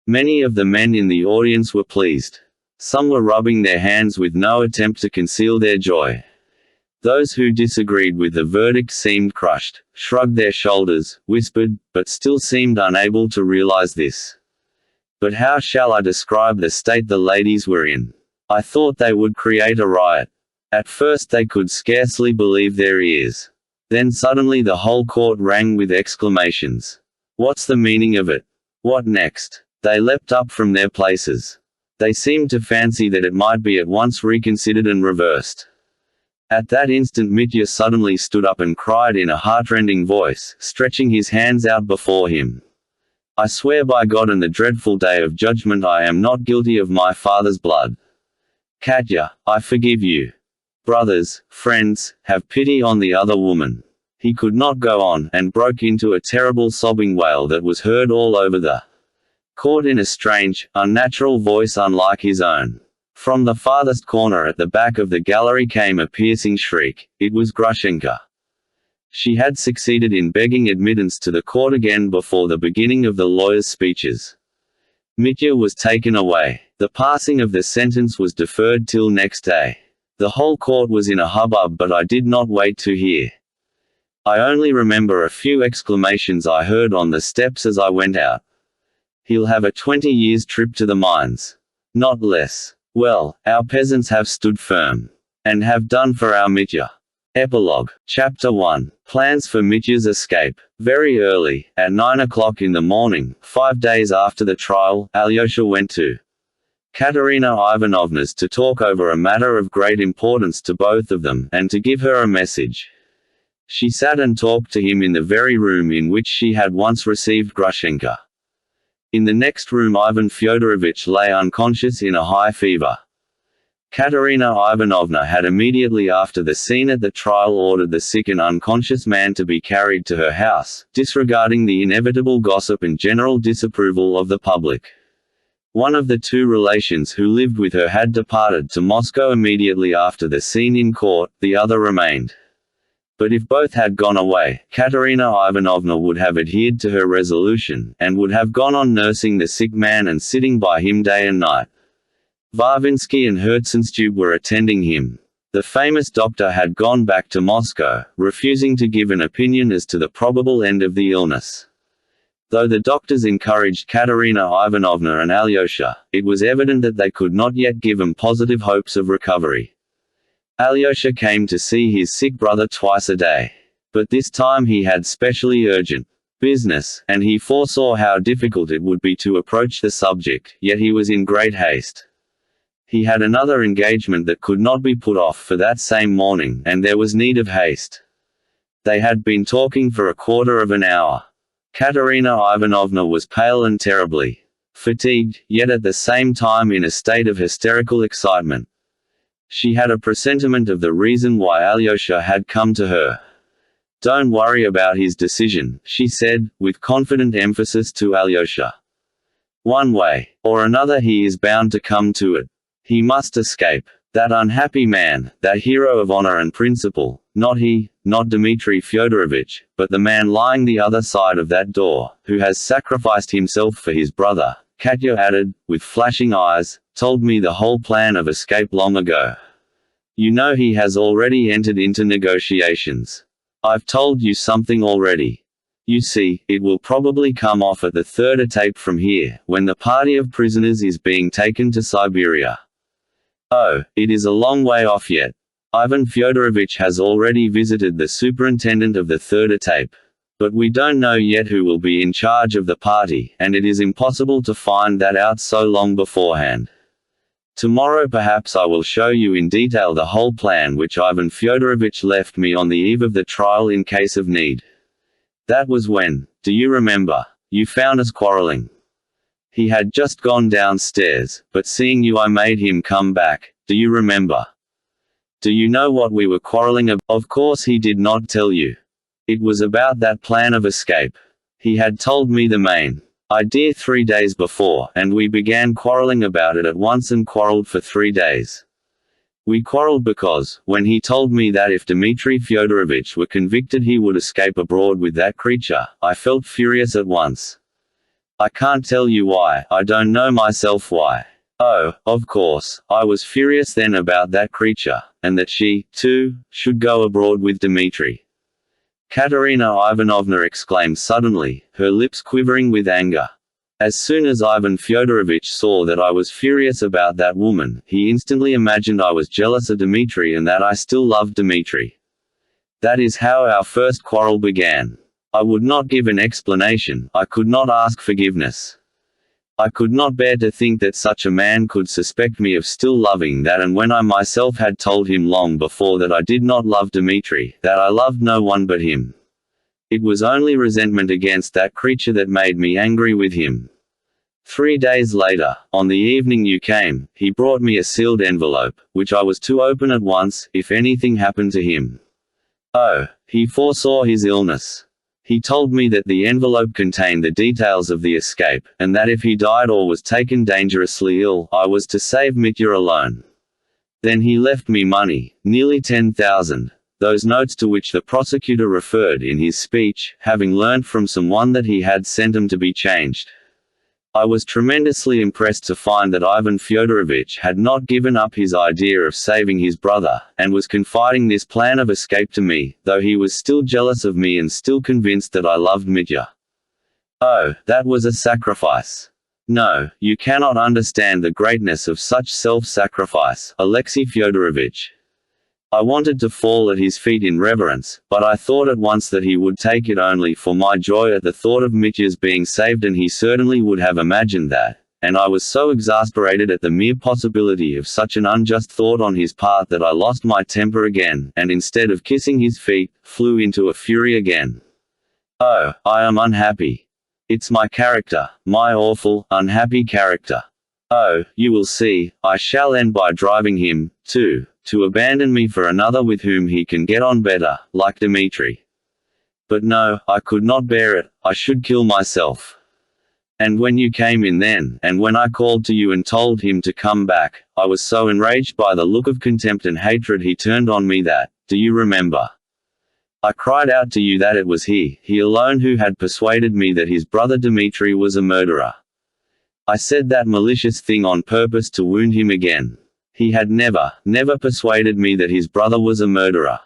Many of the men in the audience were pleased. Some were rubbing their hands with no attempt to conceal their joy. Those who disagreed with the verdict seemed crushed, shrugged their shoulders, whispered, but still seemed unable to realize this. But how shall I describe the state the ladies were in? I thought they would create a riot. At first they could scarcely believe their ears. Then suddenly the whole court rang with exclamations. What's the meaning of it? What next? They leapt up from their places. They seemed to fancy that it might be at once reconsidered and reversed. At that instant Mitya suddenly stood up and cried in a heartrending voice, stretching his hands out before him. I swear by God and the dreadful day of judgment I am not guilty of my father's blood. Katya, I forgive you. Brothers, friends, have pity on the other woman. He could not go on, and broke into a terrible sobbing wail that was heard all over the court in a strange, unnatural voice unlike his own. From the farthest corner at the back of the gallery came a piercing shriek. It was Grushenka. She had succeeded in begging admittance to the court again before the beginning of the lawyer's speeches. Mitya was taken away. The passing of the sentence was deferred till next day. The whole court was in a hubbub, but I did not wait to hear. I only remember a few exclamations I heard on the steps as I went out. He'll have a 20 years trip to the mines. Not less. Well, our peasants have stood firm. And have done for our Mitya. Epilogue. Chapter 1. Plans for Mitya's escape. Very early, at 9 o'clock in the morning, 5 days after the trial, Alyosha went to Katerina Ivanovna's to talk over a matter of great importance to both of them, and to give her a message. She sat and talked to him in the very room in which she had once received Grushenka. In the next room Ivan Fyodorovich lay unconscious in a high fever. Katerina Ivanovna had immediately after the scene at the trial ordered the sick and unconscious man to be carried to her house, disregarding the inevitable gossip and general disapproval of the public. One of the two relations who lived with her had departed to Moscow immediately after the scene in court, the other remained. But if both had gone away, Katerina Ivanovna would have adhered to her resolution, and would have gone on nursing the sick man and sitting by him day and night. Varvinsky and Herzenstube were attending him. The famous doctor had gone back to Moscow, refusing to give an opinion as to the probable end of the illness. Though the doctors encouraged Katerina Ivanovna and Alyosha, it was evident that they could not yet give him positive hopes of recovery. Alyosha came to see his sick brother twice a day. But this time he had specially urgent business, and he foresaw how difficult it would be to approach the subject, yet he was in great haste. He had another engagement that could not be put off for that same morning, and there was need of haste. They had been talking for a quarter of an hour. Katerina Ivanovna was pale and terribly fatigued, yet at the same time in a state of hysterical excitement. She had a presentiment of the reason why Alyosha had come to her. "Don't worry about his decision," she said, with confident emphasis to Alyosha. "One way or another he is bound to come to it. He must escape. That unhappy man, that hero of honor and principle, not he, not Dmitri Fyodorovich, but the man lying the other side of that door, who has sacrificed himself for his brother," Katya added, with flashing eyes, "told me the whole plan of escape long ago. You know he has already entered into negotiations. I've told you something already. You see, it will probably come off at the third etape from here, when the party of prisoners is being taken to Siberia. Oh, it is a long way off yet. Ivan Fyodorovich has already visited the superintendent of the third etape. But we don't know yet who will be in charge of the party, and it is impossible to find that out so long beforehand. Tomorrow perhaps I will show you in detail the whole plan which Ivan Fyodorovich left me on the eve of the trial in case of need. That was when, do you remember, you found us quarreling? He had just gone downstairs, but seeing you I made him come back, do you remember? Do you know what we were quarreling about? Of course he did not tell you. It was about that plan of escape. He had told me the main idea 3 days before, and we began quarreling about it at once and quarreled for 3 days. We quarreled because, when he told me that if Dmitri Fyodorovich were convicted he would escape abroad with that creature, I felt furious at once. I can't tell you why, I don't know myself why. Oh, of course, I was furious then about that creature, and that she, too, should go abroad with Dmitri. Katerina Ivanovna exclaimed suddenly, her lips quivering with anger. As soon as Ivan Fyodorovich saw that I was furious about that woman, he instantly imagined I was jealous of Dmitri and that I still loved Dmitri. That is how our first quarrel began. I would not give an explanation, I could not ask forgiveness. I could not bear to think that such a man could suspect me of still loving that, and when I myself had told him long before that I did not love Dmitri, that I loved no one but him. It was only resentment against that creature that made me angry with him. 3 days later, on the evening you came, he brought me a sealed envelope, which I was to open at once, if anything happened to him. Oh, he foresaw his illness. He told me that the envelope contained the details of the escape, and that if he died or was taken dangerously ill, I was to save Mitya alone. Then he left me money, nearly 10,000, those notes to which the prosecutor referred in his speech, having learnt from someone that he had sent them to be changed. I was tremendously impressed to find that Ivan Fyodorovich had not given up his idea of saving his brother, and was confiding this plan of escape to me, though he was still jealous of me and still convinced that I loved Mitya. Oh, that was a sacrifice. No, you cannot understand the greatness of such self-sacrifice, Alexei Fyodorovich. I wanted to fall at his feet in reverence, but I thought at once that he would take it only for my joy at the thought of Mitya's being saved, and he certainly would have imagined that, and I was so exasperated at the mere possibility of such an unjust thought on his part that I lost my temper again, and instead of kissing his feet, flew into a fury again. Oh, I am unhappy. It's my character, my awful, unhappy character. Oh, you will see, I shall end by driving him, too, to abandon me for another with whom he can get on better, like Dmitri. But no, I could not bear it, I should kill myself. And when you came in then, and when I called to you and told him to come back, I was so enraged by the look of contempt and hatred he turned on me that, do you remember? I cried out to you that it was he alone who had persuaded me that his brother Dmitri was a murderer. I said that malicious thing on purpose to wound him again. He had never persuaded me that his brother was a murderer.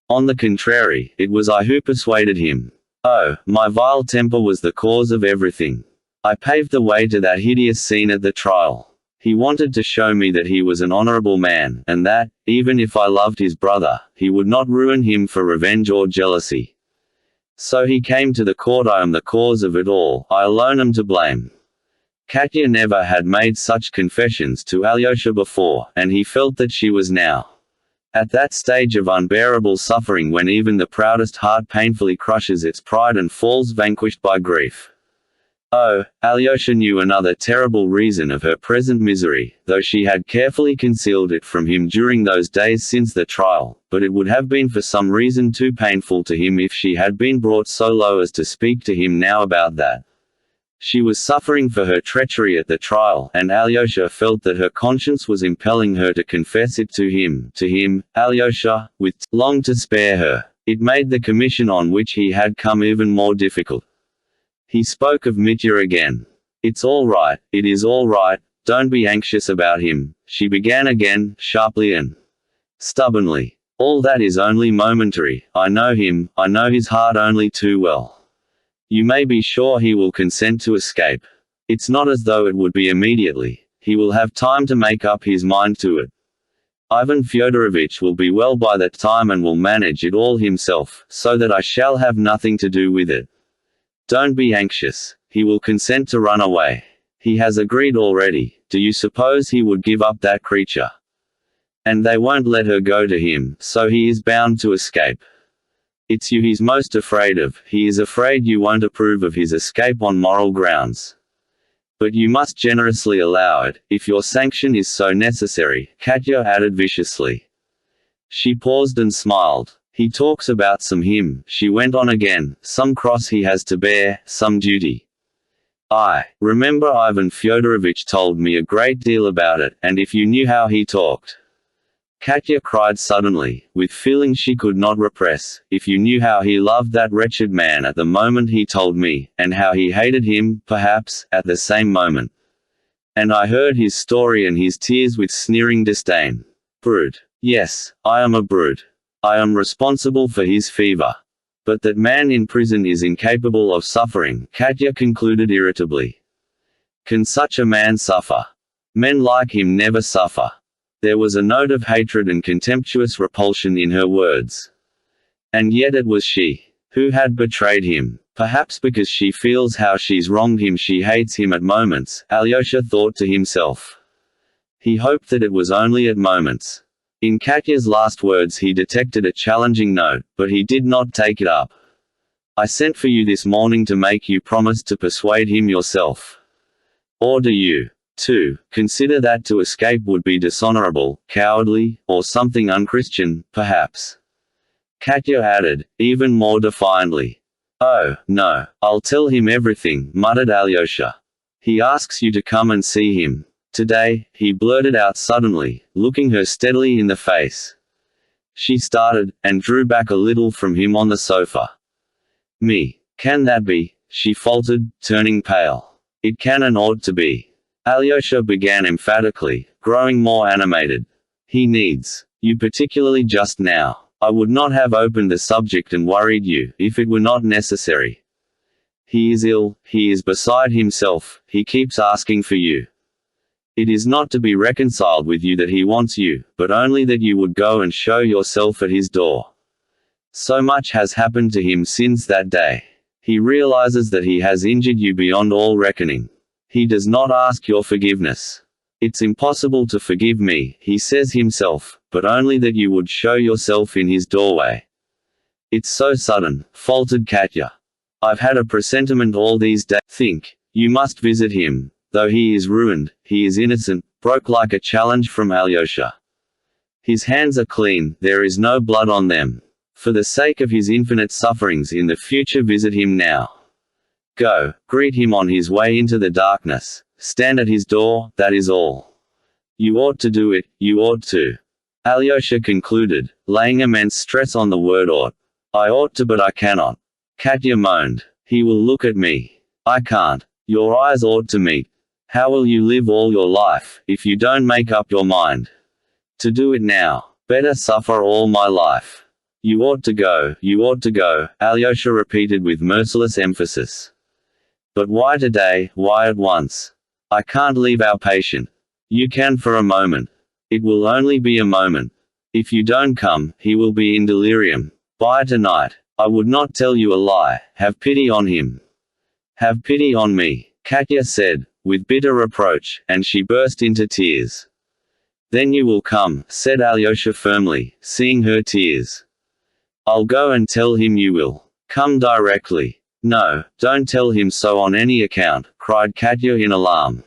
On the contrary, it was I who persuaded him. Oh, my vile temper was the cause of everything. I paved the way to that hideous scene at the trial. He wanted to show me that he was an honorable man, and that, even if I loved his brother, he would not ruin him for revenge or jealousy. So he came to the court. I am the cause of it all, I alone am to blame. Katya never had made such confessions to Alyosha before, and he felt that she was now at that stage of unbearable suffering when even the proudest heart painfully crushes its pride and falls vanquished by grief. Oh, Alyosha knew another terrible reason of her present misery, though she had carefully concealed it from him during those days since the trial, but it would have been for some reason too painful to him if she had been brought so low as to speak to him now about that. She was suffering for her treachery at the trial, and Alyosha felt that her conscience was impelling her to confess it to him, Alyosha, with long to spare her. It made the commission on which he had come even more difficult. He spoke of Mitya again. It's all right, it is all right, don't be anxious about him, she began again, sharply and stubbornly. All that is only momentary, I know him, I know his heart only too well. You may be sure he will consent to escape. It's not as though it would be immediately. He will have time to make up his mind to it. Ivan Fyodorovich will be well by that time and will manage it all himself, so that I shall have nothing to do with it. Don't be anxious. He will consent to run away. He has agreed already. Do you suppose he would give up that creature? And they won't let her go to him, so he is bound to escape. It's you he's most afraid of. He is afraid you won't approve of his escape on moral grounds. But you must generously allow it, if your sanction is so necessary, Katya added viciously. She paused and smiled. He talks about some him, she went on again, some cross he has to bear, some duty. I remember Ivan Fyodorovich told me a great deal about it, and if you knew how he talked. Katya cried suddenly, with feeling she could not repress, if you knew how he loved that wretched man at the moment he told me, and how he hated him, perhaps, at the same moment. And I heard his story and his tears with sneering disdain. Brute. Yes, I am a brute. I am responsible for his fever. But that man in prison is incapable of suffering, Katya concluded irritably. Can such a man suffer? Men like him never suffer. There was a note of hatred and contemptuous repulsion in her words. And yet it was she who had betrayed him. Perhaps because she feels how she's wronged him she hates him at moments, Alyosha thought to himself. He hoped that it was only at moments. In Katya's last words he detected a challenging note, but he did not take it up. I sent for you this morning to make you promise to persuade him yourself. Or do you, too, consider that to escape would be dishonorable, cowardly, or something unchristian, perhaps? Katya added, even more defiantly. Oh, no, I'll tell him everything, muttered Alyosha. He asks you to come and see him. Today, he blurted out suddenly, looking her steadily in the face. She started, and drew back a little from him on the sofa. Me. Can that be? She faltered, turning pale. It can and ought to be. Alyosha began emphatically, growing more animated. He needs you particularly just now. I would not have opened the subject and worried you, if it were not necessary. He is ill, he is beside himself, he keeps asking for you. It is not to be reconciled with you that he wants you, but only that you would go and show yourself at his door. So much has happened to him since that day. He realizes that he has injured you beyond all reckoning. He does not ask your forgiveness. It's impossible to forgive me, he says himself, but only that you would show yourself in his doorway. It's so sudden, faltered Katya. I've had a presentiment all these days. Think. You must visit him. Though he is ruined, he is innocent, broke like a challenge from Alyosha. His hands are clean, there is no blood on them. For the sake of his infinite sufferings in the future, visit him now. Go, greet him on his way into the darkness, stand at his door, that is all. You ought to do it, you ought to. Alyosha concluded, laying immense stress on the word ought. I ought to, but I cannot. Katya moaned. He will look at me. I can't. Your eyes ought to meet. How will you live all your life, if you don't make up your mind to do it now? Better suffer all my life. You ought to go, Alyosha repeated with merciless emphasis. But why today, why at once? I can't leave our patient. You can for a moment. It will only be a moment. If you don't come, he will be in delirium. By tonight. I would not tell you a lie. Have pity on him. Have pity on me, Katya said, with bitter reproach, and she burst into tears. Then you will come, said Alyosha firmly, seeing her tears. I'll go and tell him you will. Come directly. No, don't tell him so on any account, cried Katya in alarm.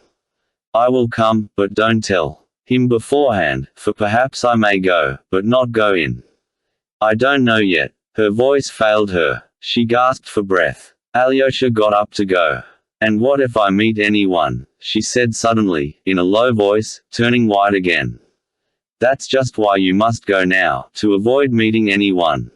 I will come, but don't tell him beforehand, for perhaps I may go, but not go in. I don't know yet. Her voice failed her. She gasped for breath. Alyosha got up to go. And what if I meet anyone? She said suddenly, in a low voice, turning white again. That's just why you must go now, to avoid meeting anyone.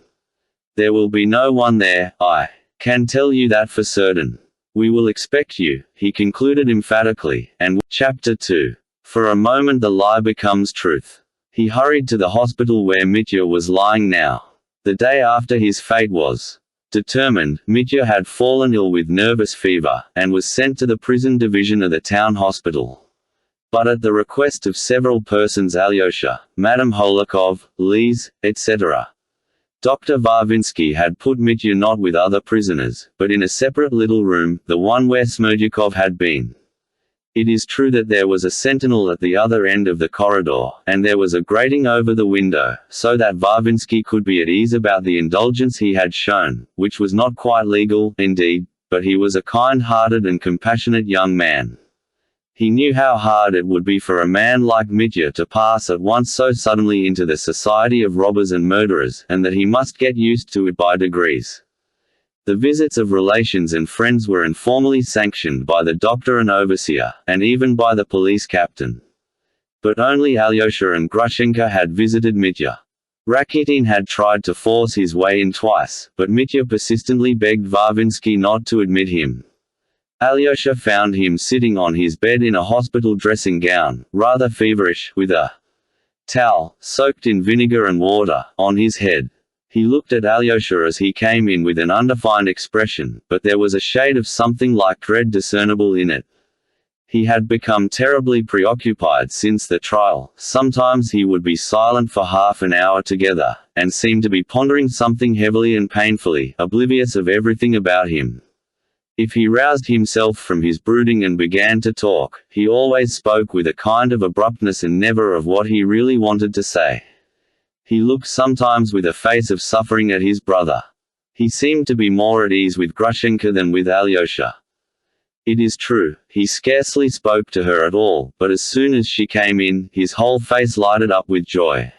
There will be no one there, I can tell you that for certain. We will expect you, he concluded emphatically, and Chapter 2. For a moment the lie becomes truth. He hurried to the hospital where Mitya was lying now. The day after his fate was determined, Mitya had fallen ill with nervous fever, and was sent to the prison division of the town hospital. But at the request of several persons, Alyosha, Madame Holikov, Lise, etc., Dr. Varvinsky had put Mitya not with other prisoners, but in a separate little room, the one where Smerdyakov had been. It is true that there was a sentinel at the other end of the corridor, and there was a grating over the window, so that Varvinsky could be at ease about the indulgence he had shown, which was not quite legal, indeed, but he was a kind-hearted and compassionate young man. He knew how hard it would be for a man like Mitya to pass at once so suddenly into the society of robbers and murderers, and that he must get used to it by degrees. The visits of relations and friends were informally sanctioned by the doctor and overseer, and even by the police captain. But only Alyosha and Grushenka had visited Mitya. Rakitin had tried to force his way in twice, but Mitya persistently begged Varvinsky not to admit him. Alyosha found him sitting on his bed in a hospital dressing gown, rather feverish, with a towel, soaked in vinegar and water, on his head. He looked at Alyosha as he came in with an undefined expression, but there was a shade of something like dread discernible in it. He had become terribly preoccupied since the trial. Sometimes he would be silent for half an hour together, and seemed to be pondering something heavily and painfully, oblivious of everything about him. If he roused himself from his brooding and began to talk, he always spoke with a kind of abruptness and never of what he really wanted to say. He looked sometimes with a face of suffering at his brother. He seemed to be more at ease with Grushenka than with Alyosha. It is true, he scarcely spoke to her at all, but as soon as she came in, his whole face lighted up with joy.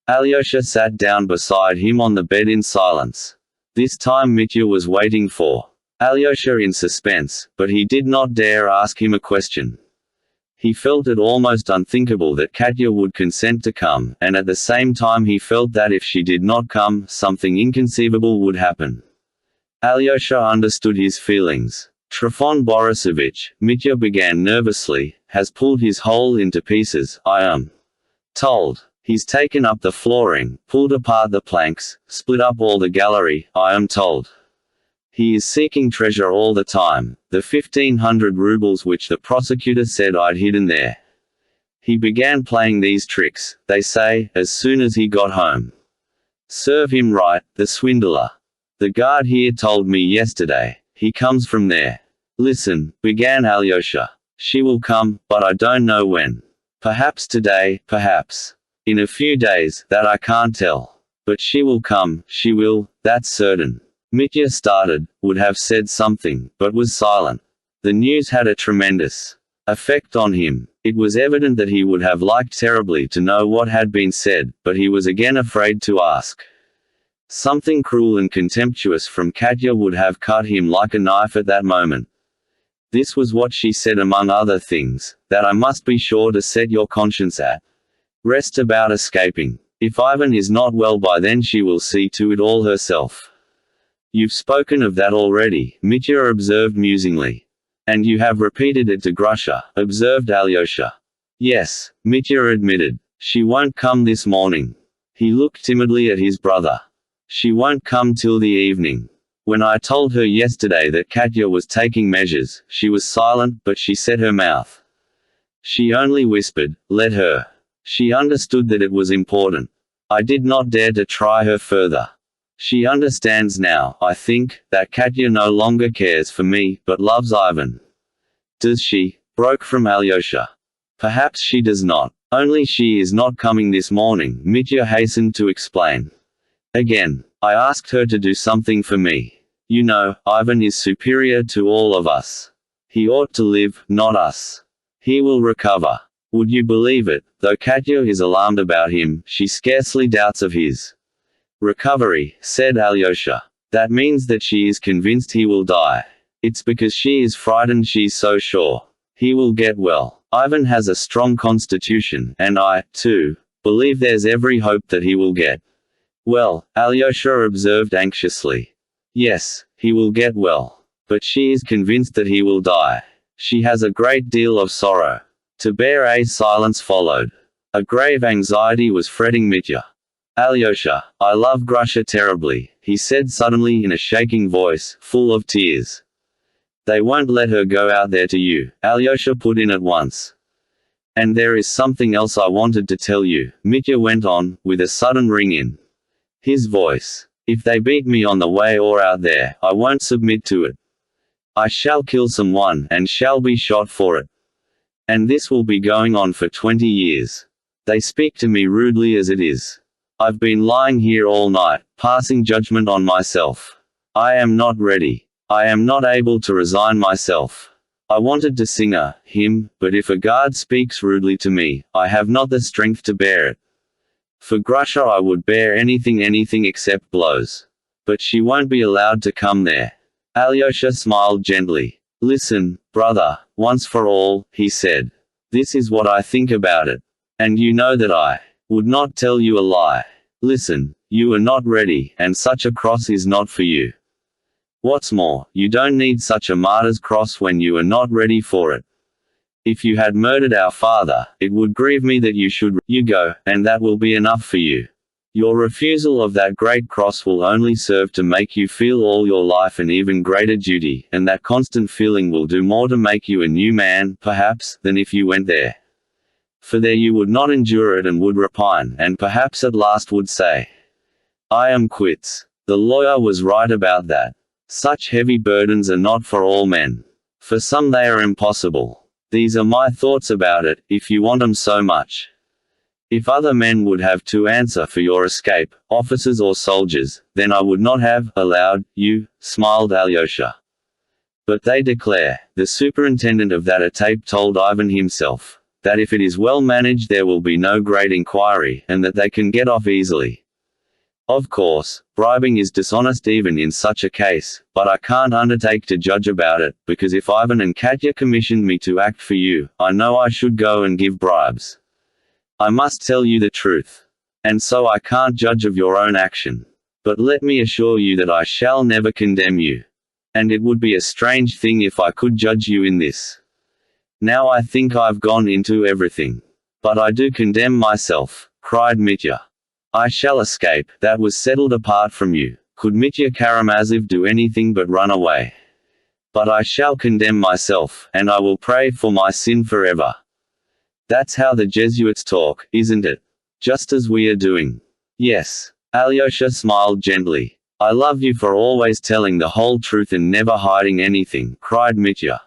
Alyosha sat down beside him on the bed in silence. This time Mitya was waiting for Alyosha in suspense, but he did not dare ask him a question. He felt it almost unthinkable that Katya would consent to come, and at the same time he felt that if she did not come, something inconceivable would happen. Alyosha understood his feelings. Trifon Borisovich, Mitya began nervously, has pulled his hole into pieces, I am told. He's taken up the flooring, pulled apart the planks, split up all the gallery, I am told. He is seeking treasure all the time, the 1,500 rubles which the prosecutor said I'd hidden there. He began playing these tricks, they say, as soon as he got home. Serve him right, the swindler. The guard here told me yesterday. He comes from there. Listen, began Alyosha. She will come, but I don't know when. Perhaps today, perhaps in a few days, that I can't tell. But she will come, she will, that's certain. Mitya started, would have said something, but was silent. The news had a tremendous effect on him. It was evident that he would have liked terribly to know what had been said, but he was again afraid to ask. Something cruel and contemptuous from Katya would have cut him like a knife at that moment. This was what she said among other things, that I must be sure to set your conscience at rest about escaping. If Ivan is not well by then she will see to it all herself. You've spoken of that already, Mitya observed musingly. And you have repeated it to Grusha, observed Alyosha. Yes, Mitya admitted. She won't come this morning. He looked timidly at his brother. She won't come till the evening. When I told her yesterday that Katya was taking measures, she was silent, but she set her mouth. She only whispered, let her. She understood that it was important. I did not dare to try her further. She understands now, I think, that Katya no longer cares for me, but loves Ivan. Does she? Broke from Alyosha. Perhaps she does not. Only she is not coming this morning, Mitya hastened to explain. Again, I asked her to do something for me. You know, Ivan is superior to all of us. He ought to live, not us. He will recover. Would you believe it, though Katya is alarmed about him, she scarcely doubts of his recovery, said Alyosha. That means that she is convinced he will die. It's because she is frightened she's so sure. He will get well. Ivan has a strong constitution, and I, too, believe there's every hope that he will get well, Alyosha observed anxiously. Yes, he will get well. But she is convinced that he will die. She has a great deal of sorrow to bear. A silence followed. A grave anxiety was fretting Mitya. Alyosha, I love Grusha terribly, he said suddenly in a shaking voice, full of tears. They won't let her go out there to you, Alyosha put in at once. And there is something else I wanted to tell you, Mitya went on, with a sudden ring in his voice. If they beat me on the way or out there, I won't submit to it. I shall kill someone, and shall be shot for it. And this will be going on for 20 years. They speak to me rudely as it is. I've been lying here all night, passing judgment on myself. I am not ready. I am not able to resign myself. I wanted to sing a hymn, but if a guard speaks rudely to me, I have not the strength to bear it. For Grusha I would bear anything except blows. But she won't be allowed to come there. Alyosha smiled gently. Listen, brother, once for all, he said. This is what I think about it. And you know that I would not tell you a lie. Listen, you are not ready, and such a cross is not for you. What's more, you don't need such a martyr's cross when you are not ready for it. If you had murdered our father, it would grieve me that you should. You go, and that will be enough for you. Your refusal of that great cross will only serve to make you feel all your life an even greater duty, and that constant feeling will do more to make you a new man, perhaps, than if you went there. For there you would not endure it and would repine, and perhaps at last would say, I am quits. The lawyer was right about that. Such heavy burdens are not for all men. For some they are impossible. These are my thoughts about it, if you want 'em so much. If other men would have to answer for your escape, officers or soldiers, then I would not have allowed you, smiled Alyosha. But they declare, the superintendent of that tape told Ivan himself, that if it is well managed there will be no great inquiry, and that they can get off easily. Of course, bribing is dishonest even in such a case, but I can't undertake to judge about it, because if Ivan and Katya commissioned me to act for you, I know I should go and give bribes. I must tell you the truth. And so I can't judge of your own action. But let me assure you that I shall never condemn you. And it would be a strange thing if I could judge you in this. Now I think I've gone into everything. But I do condemn myself, cried Mitya. I shall escape, that was settled apart from you. Could Mitya Karamazov do anything but run away? But I shall condemn myself, and I will pray for my sin forever. That's how the Jesuits talk, isn't it? Just as we are doing. Yes. Alyosha smiled gently. I love you for always telling the whole truth and never hiding anything, cried Mitya.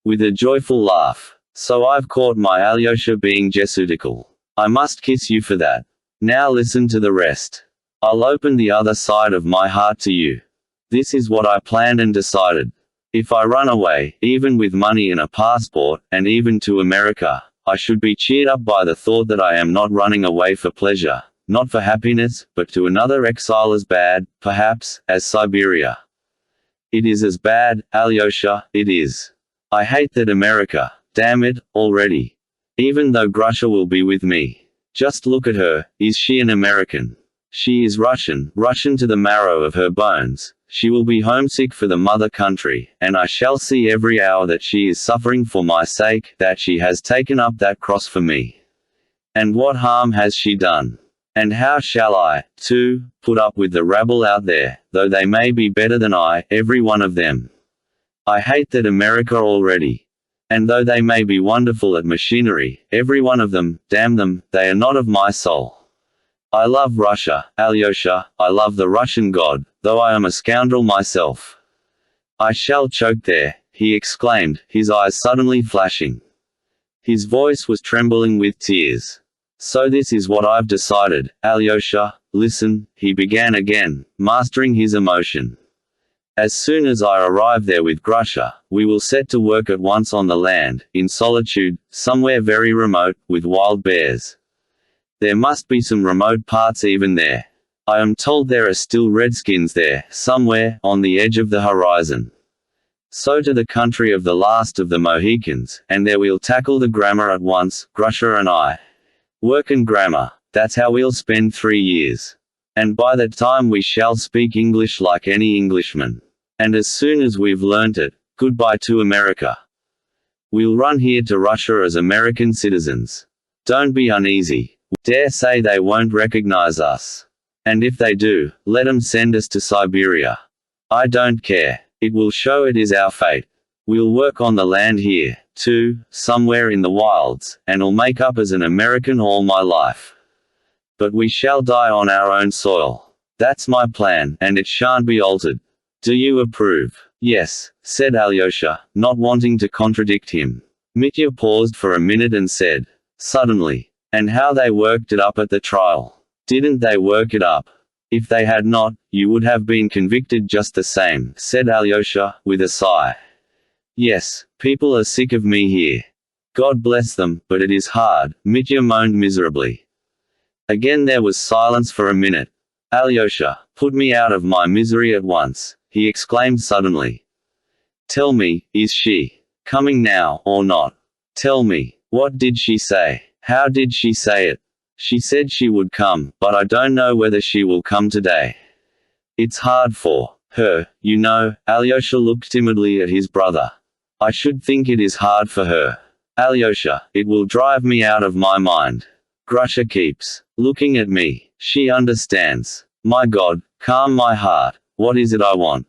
With a joyful laugh. So I've caught my Alyosha being Jesuitical. I must kiss you for that. Now listen to the rest. I'll open the other side of my heart to you. This is what I planned and decided. If I run away, even with money and a passport, and even to America, I should be cheered up by the thought that I am not running away for pleasure, not for happiness, but to another exile as bad, perhaps, as Siberia. It is as bad, Alyosha, it is. I hate that America, damn it, already. Even though Grusha will be with me. Just look at her, is she an American? She is Russian, Russian to the marrow of her bones. She will be homesick for the mother country, and I shall see every hour that she is suffering for my sake, that she has taken up that cross for me. And what harm has she done? And how shall I, too, put up with the rabble out there, though they may be better than I, every one of them? I hate that America already. And though they may be wonderful at machinery, every one of them, damn them, they are not of my soul. I love Russia, Alyosha, I love the Russian God, though I am a scoundrel myself. I shall choke there, he exclaimed, his eyes suddenly flashing. His voice was trembling with tears. So this is what I've decided, Alyosha, listen, he began again, mastering his emotion. As soon as I arrive there with Grusha, we will set to work at once on the land, in solitude, somewhere very remote, with wild bears. There must be some remote parts even there. I am told there are still redskins there, somewhere, on the edge of the horizon. So to the country of the last of the Mohicans, and there we'll tackle the grammar at once, Grusha and I. Work and grammar, that's how we'll spend 3 years. And by that time we shall speak English like any Englishman. And as soon as we've learnt it, goodbye to America. We'll run here to Russia as American citizens. Don't be uneasy. Dare say they won't recognize us. And if they do, let 'em send us to Siberia. I don't care. It will show it is our fate. We'll work on the land here, too, somewhere in the wilds, and I'll make up as an American all my life. But we shall die on our own soil. That's my plan, and it shan't be altered. Do you approve? Yes, said Alyosha, not wanting to contradict him. Mitya paused for a minute and said, suddenly, and how they worked it up at the trial. Didn't they work it up? If they had not, you would have been convicted just the same, said Alyosha, with a sigh. Yes, people are sick of me here. God bless them, but it is hard, Mitya moaned miserably. Again there was silence for a minute. Alyosha, put me out of my misery at once, he exclaimed suddenly. Tell me, is she coming now, or not? Tell me, what did she say? How did she say it? She said she would come, but I don't know whether she will come today. It's hard for her, you know. Alyosha looked timidly at his brother. I should think it is hard for her. Alyosha, it will drive me out of my mind. Grusha keeps looking at me. She understands. My God, calm my heart. What is it I want?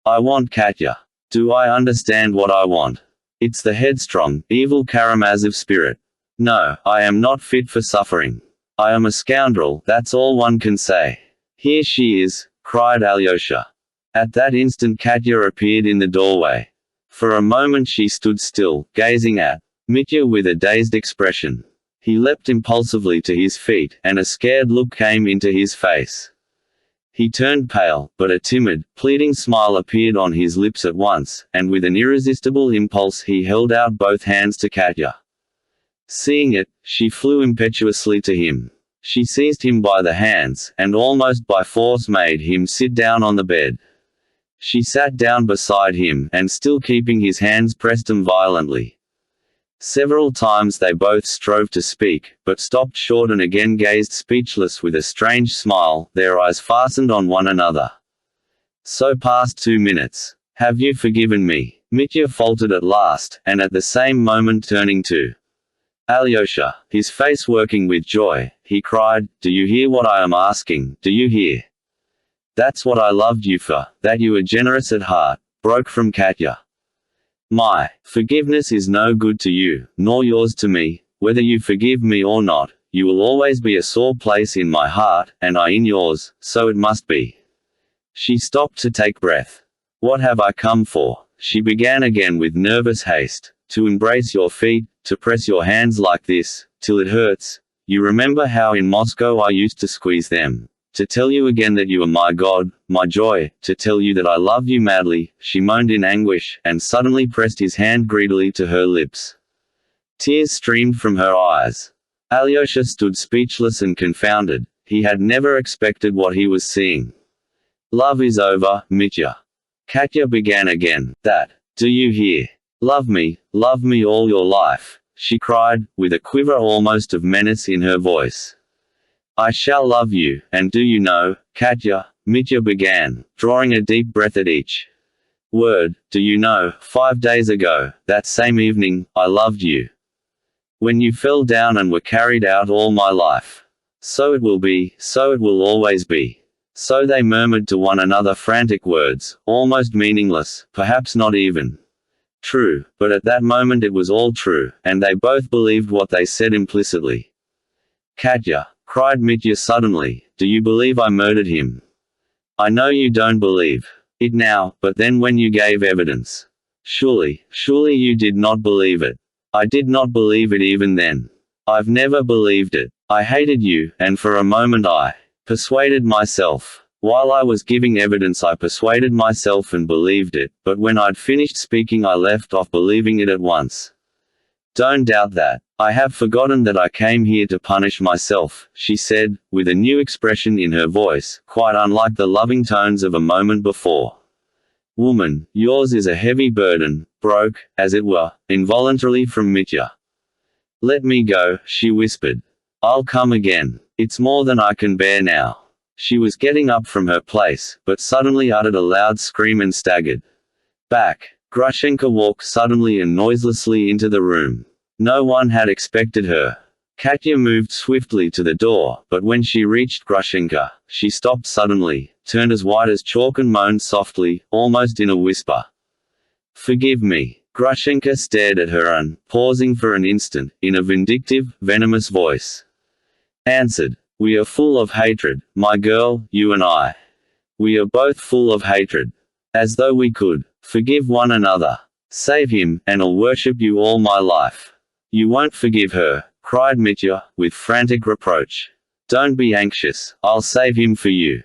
I want Katya. Do I understand what I want? It's the headstrong, evil Karamazov spirit. No, I am not fit for suffering. I am a scoundrel, that's all one can say. Here she is, cried Alyosha. At that instant Katya appeared in the doorway. For a moment she stood still, gazing at Mitya with a dazed expression. He leapt impulsively to his feet, and a scared look came into his face. He turned pale, but a timid, pleading smile appeared on his lips at once, and with an irresistible impulse he held out both hands to Katya. Seeing it, she flew impetuously to him. She seized him by the hands, and almost by force made him sit down on the bed. She sat down beside him, and still keeping his hands pressed them violently. Several times they both strove to speak, but stopped short and again gazed speechless with a strange smile, their eyes fastened on one another. So passed 2 minutes. Have you forgiven me? Mitya faltered at last, and at the same moment turning to Alyosha, his face working with joy, he cried, do you hear what I am asking, do you hear? That's what I loved you for, that you are generous at heart, broke from Katya. My forgiveness is no good to you, nor yours to me. Whether you forgive me or not, you will always be a sore place in my heart, and I in yours, so it must be. She stopped to take breath. What have I come for? She began again with nervous haste. To embrace your feet, to press your hands like this, till it hurts. You remember how in Moscow I used to squeeze them. To tell you again that you are my God, my joy, to tell you that I love you madly," she moaned in anguish, and suddenly pressed his hand greedily to her lips. Tears streamed from her eyes. Alyosha stood speechless and confounded. He had never expected what he was seeing. "Love is over, Mitya," Katya began again. "Do you hear? Love me all your life," she cried, with a quiver almost of menace in her voice. "I shall love you, and do you know, Katya," Mitya began, drawing a deep breath at each word, "do you know, 5 days ago, that same evening, I loved you. When you fell down and were carried out all my life. So it will be, so it will always be." So they murmured to one another frantic words, almost meaningless, perhaps not even true, but at that moment it was all true, and they both believed what they said implicitly. "Katya," cried Mitya suddenly, "do you believe I murdered him? I know you don't believe it now, but then when you gave evidence. Surely you did not believe it. I did not believe it even then. I've never believed it. I hated you, and for a moment I persuaded myself. While I was giving evidence I persuaded myself and believed it, but when I'd finished speaking I left off believing it at once. Don't doubt that. I have forgotten that I came here to punish myself," she said, with a new expression in her voice, quite unlike the loving tones of a moment before. "Woman, yours is a heavy burden," broke, as it were, involuntarily from Mitya. "Let me go," she whispered. "I'll come again. It's more than I can bear now." She was getting up from her place, but suddenly uttered a loud scream and staggered back. Grushenka walked suddenly and noiselessly into the room. No one had expected her. Katya moved swiftly to the door, but when she reached Grushenka, she stopped suddenly, turned as white as chalk and moaned softly, almost in a whisper. "Forgive me." Grushenka stared at her and, pausing for an instant, in a vindictive, venomous voice, answered, "We are full of hatred, my girl, you and I. We are both full of hatred. As though we could forgive one another. Save him, and I'll worship you all my life." "You won't forgive her," cried Mitya, with frantic reproach. "Don't be anxious, I'll save him for you,"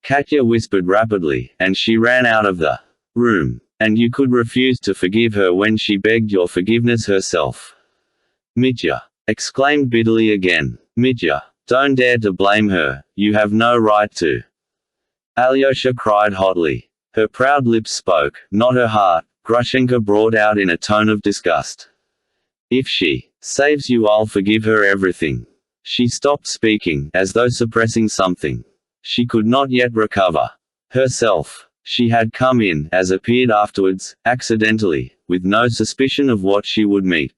Katya whispered rapidly, and she ran out of the room. "And you could refuse to forgive her when she begged your forgiveness herself," Mitya exclaimed bitterly again. "Mitya, don't dare to blame her, you have no right to," Alyosha cried hotly. Her proud lips spoke, not her heart, Grushenka brought out in a tone of disgust. "If she saves you I'll forgive her everything." She stopped speaking, as though suppressing something. She could not yet recover herself. She had come in, as appeared afterwards, accidentally, with no suspicion of what she would meet.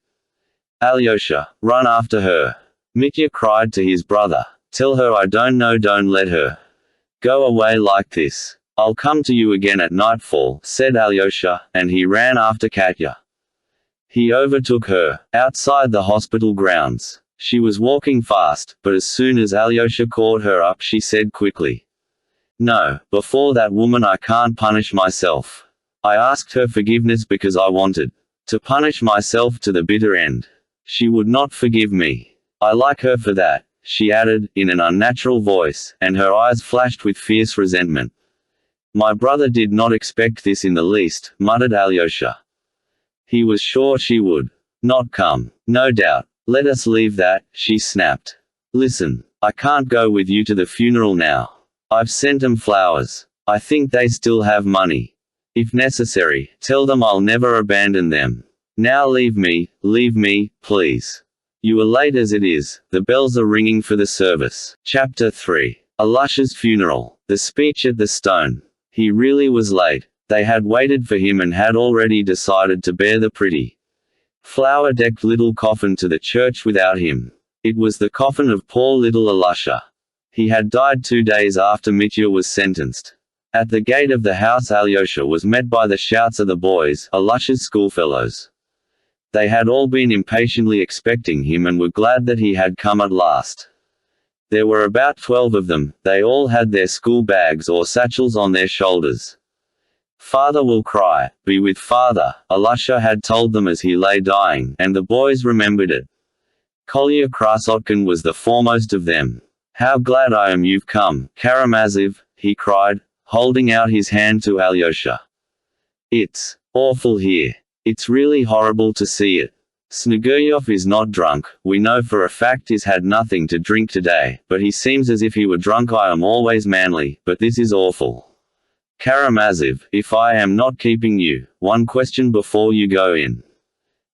"Alyosha, run after her," Mitya cried to his brother. "Tell her I don't know, don't let her go away like this. I'll come to you again at nightfall," said Alyosha, and he ran after Katya. He overtook her, outside the hospital grounds. She was walking fast, but as soon as Alyosha caught her up she said quickly, "No, before that woman I can't punish myself. I asked her forgiveness because I wanted to punish myself to the bitter end. She would not forgive me. I like her for that," she added, in an unnatural voice, and her eyes flashed with fierce resentment. "My brother did not expect this in the least," muttered Alyosha. "He was sure she would not come. No doubt. Let us leave that," she snapped. "Listen, I can't go with you to the funeral now. I've sent them flowers. I think they still have money. If necessary, tell them I'll never abandon them. Now leave me, please. You are late as it is, the bells are ringing for the service." Chapter 3. Alyosha's funeral. The speech at the stone. He really was late. They had waited for him and had already decided to bear the pretty, flower-decked little coffin to the church without him. It was the coffin of poor little Alyosha. He had died 2 days after Mitya was sentenced. At the gate of the house Alyosha was met by the shouts of the boys, Alyosha's schoolfellows. They had all been impatiently expecting him and were glad that he had come at last. There were about 12 of them, they all had their school bags or satchels on their shoulders. "Father will cry, be with father," Alyosha had told them as he lay dying, and the boys remembered it. Kolya Krasotkin was the foremost of them. How glad I am you've come, Karamazov, he cried, holding out his hand to Alyosha. It's awful here. It's really horrible to see it. Sneguryov is not drunk, we know for a fact he's had nothing to drink today, but he seems as if he were drunk. I am always manly, but this is awful. Karamazov, if I am not keeping you, one question before you go in.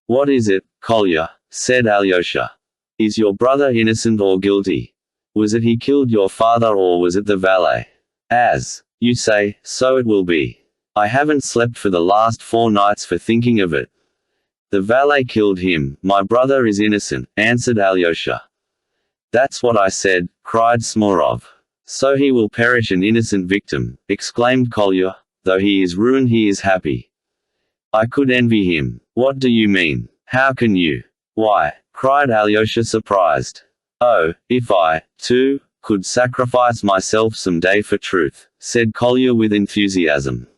What is it, Kolya? Said Alyosha. Is your brother innocent or guilty? Was it he killed your father or was it the valet? As you say, so it will be. I haven't slept for the last 4 nights for thinking of it. The valet killed him, my brother is innocent, answered Alyosha. That's what I said, cried Smorov. So he will perish an innocent victim, exclaimed Kolya. Though he is ruined he is happy. I could envy him. What do you mean? How can you? Why, cried Alyosha surprised. Oh, if I, too, could sacrifice myself some day for truth, said Kolya with enthusiasm.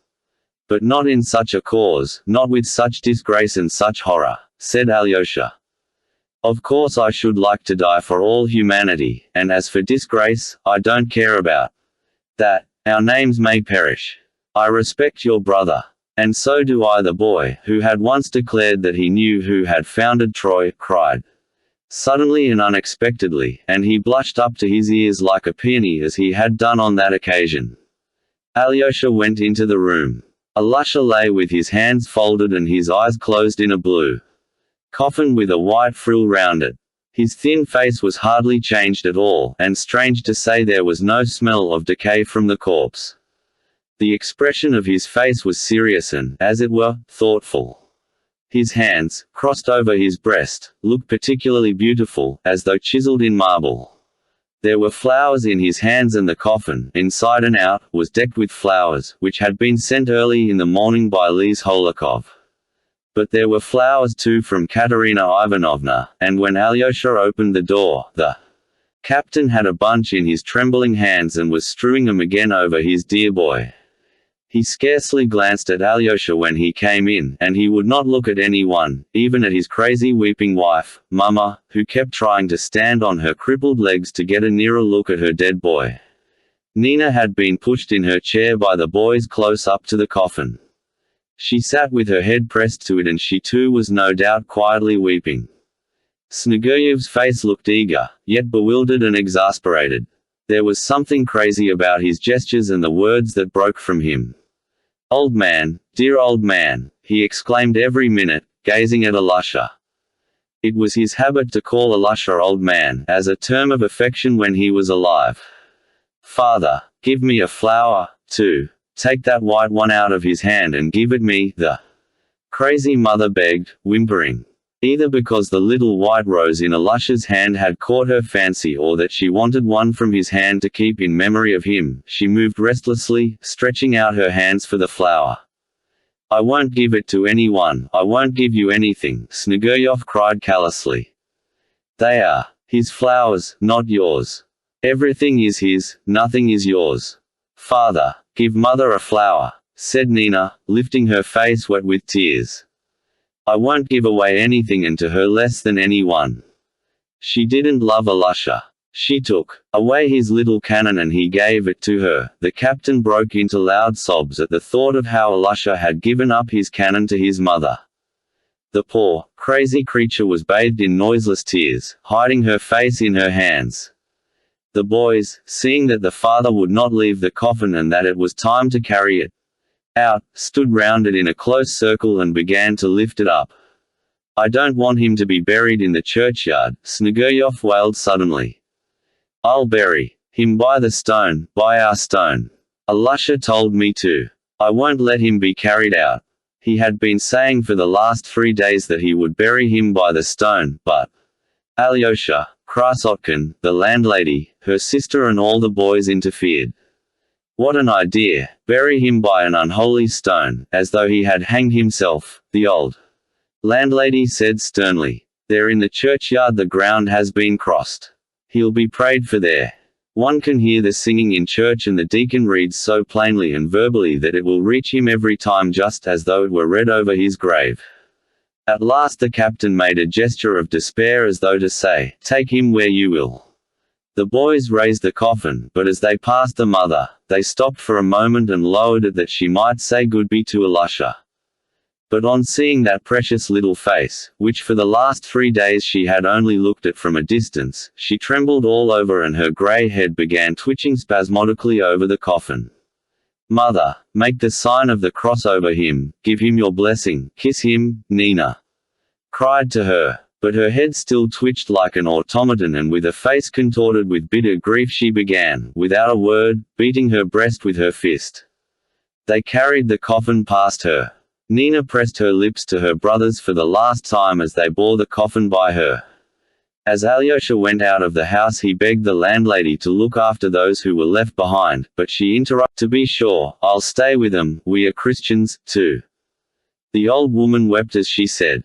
But not in such a cause, not with such disgrace and such horror, said Alyosha. Of course I should like to die for all humanity, and as for disgrace, I don't care about that. Our names may perish. I respect your brother. And so do I. The boy, who had once declared that he knew who had founded Troy, cried suddenly and unexpectedly, and he blushed up to his ears like a peony as he had done on that occasion. Alyosha went into the room. Alyosha lay with his hands folded and his eyes closed in a blue coffin with a white frill round it. His thin face was hardly changed at all, and strange to say there was no smell of decay from the corpse. The expression of his face was serious and, as it were, thoughtful. His hands, crossed over his breast, looked particularly beautiful, as though chiseled in marble. There were flowers in his hands and the coffin, inside and out, was decked with flowers, which had been sent early in the morning by Lise Holikov. But there were flowers too from Katerina Ivanovna, and when Alyosha opened the door, the captain had a bunch in his trembling hands and was strewing them again over his dear boy. He scarcely glanced at Alyosha when he came in, and he would not look at anyone, even at his crazy weeping wife, Mama, who kept trying to stand on her crippled legs to get a nearer look at her dead boy. Nina had been pushed in her chair by the boys close up to the coffin. She sat with her head pressed to it and she too was no doubt quietly weeping. Sneguryev's face looked eager, yet bewildered and exasperated. There was something crazy about his gestures and the words that broke from him. Old man, dear old man, he exclaimed every minute, gazing at Alyosha. It was his habit to call Alyosha old man, as a term of affection when he was alive. Father, give me a flower, too. Take that white one out of his hand and give it me, the crazy mother begged, whimpering. Either because the little white rose in Alyosha's hand had caught her fancy or that she wanted one from his hand to keep in memory of him, she moved restlessly, stretching out her hands for the flower. I won't give it to anyone, I won't give you anything, Sneguryov cried callously. They are his flowers, not yours. Everything is his, nothing is yours. Father, give mother a flower, said Nina, lifting her face wet with tears. I won't give away anything and to her less than anyone. She didn't love Alyosha. She took away his little cannon and he gave it to her. The captain broke into loud sobs at the thought of how Alyosha had given up his cannon to his mother. The poor, crazy creature was bathed in noiseless tears, hiding her face in her hands. The boys, seeing that the father would not leave the coffin and that it was time to carry it out, stood round it in a close circle and began to lift it up. I don't want him to be buried in the churchyard, Sneguryov wailed suddenly. I'll bury him by the stone, by our stone. Alyosha told me to. I won't let him be carried out. He had been saying for the last 3 days that he would bury him by the stone, but Alyosha, Krasotkin, the landlady, her sister and all the boys interfered. What an idea, bury him by an unholy stone, as though he had hanged himself, the old landlady said sternly. There in the churchyard the ground has been crossed. He'll be prayed for there. One can hear the singing in church and the deacon reads so plainly and verbally that it will reach him every time just as though it were read over his grave. At last the captain made a gesture of despair as though to say, take him where you will. The boys raised the coffin, but as they passed the mother, they stopped for a moment and lowered it that she might say goodbye to Alusha. But on seeing that precious little face, which for the last 3 days she had only looked at from a distance, she trembled all over and her grey head began twitching spasmodically over the coffin. "Mother, make the sign of the cross over him, give him your blessing, kiss him," Nina cried to her. But her head still twitched like an automaton, and with a face contorted with bitter grief she began, without a word, beating her breast with her fist. They carried the coffin past her. Nina pressed her lips to her brother's for the last time as they bore the coffin by her. As Alyosha went out of the house he begged the landlady to look after those who were left behind, but she interrupted, "To be sure, I'll stay with them, we are Christians, too." The old woman wept as she said,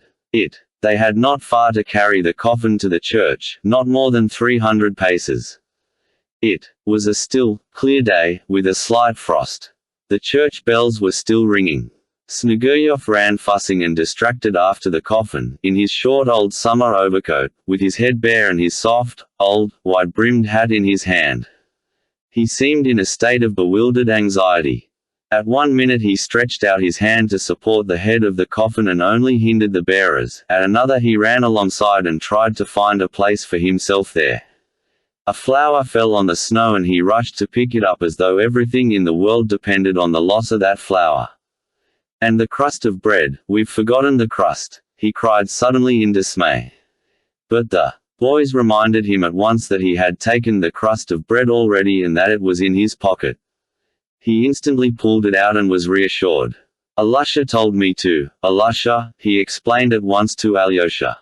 They had not far to carry the coffin to the church, not more than 300 paces. It was a still, clear day, with a slight frost. The church bells were still ringing. Sneguryov ran fussing and distracted after the coffin, in his short old summer overcoat, with his head bare and his soft, old, wide-brimmed hat in his hand. He seemed in a state of bewildered anxiety. At one minute he stretched out his hand to support the head of the coffin and only hindered the bearers, at another he ran alongside and tried to find a place for himself there. A flower fell on the snow and he rushed to pick it up as though everything in the world depended on the loss of that flower. "And the crust of bread, we've forgotten the crust," he cried suddenly in dismay. But the boys reminded him at once that he had taken the crust of bread already and that it was in his pocket. He instantly pulled it out and was reassured. "Alusha told me to, Alusha," he explained at once to Alyosha.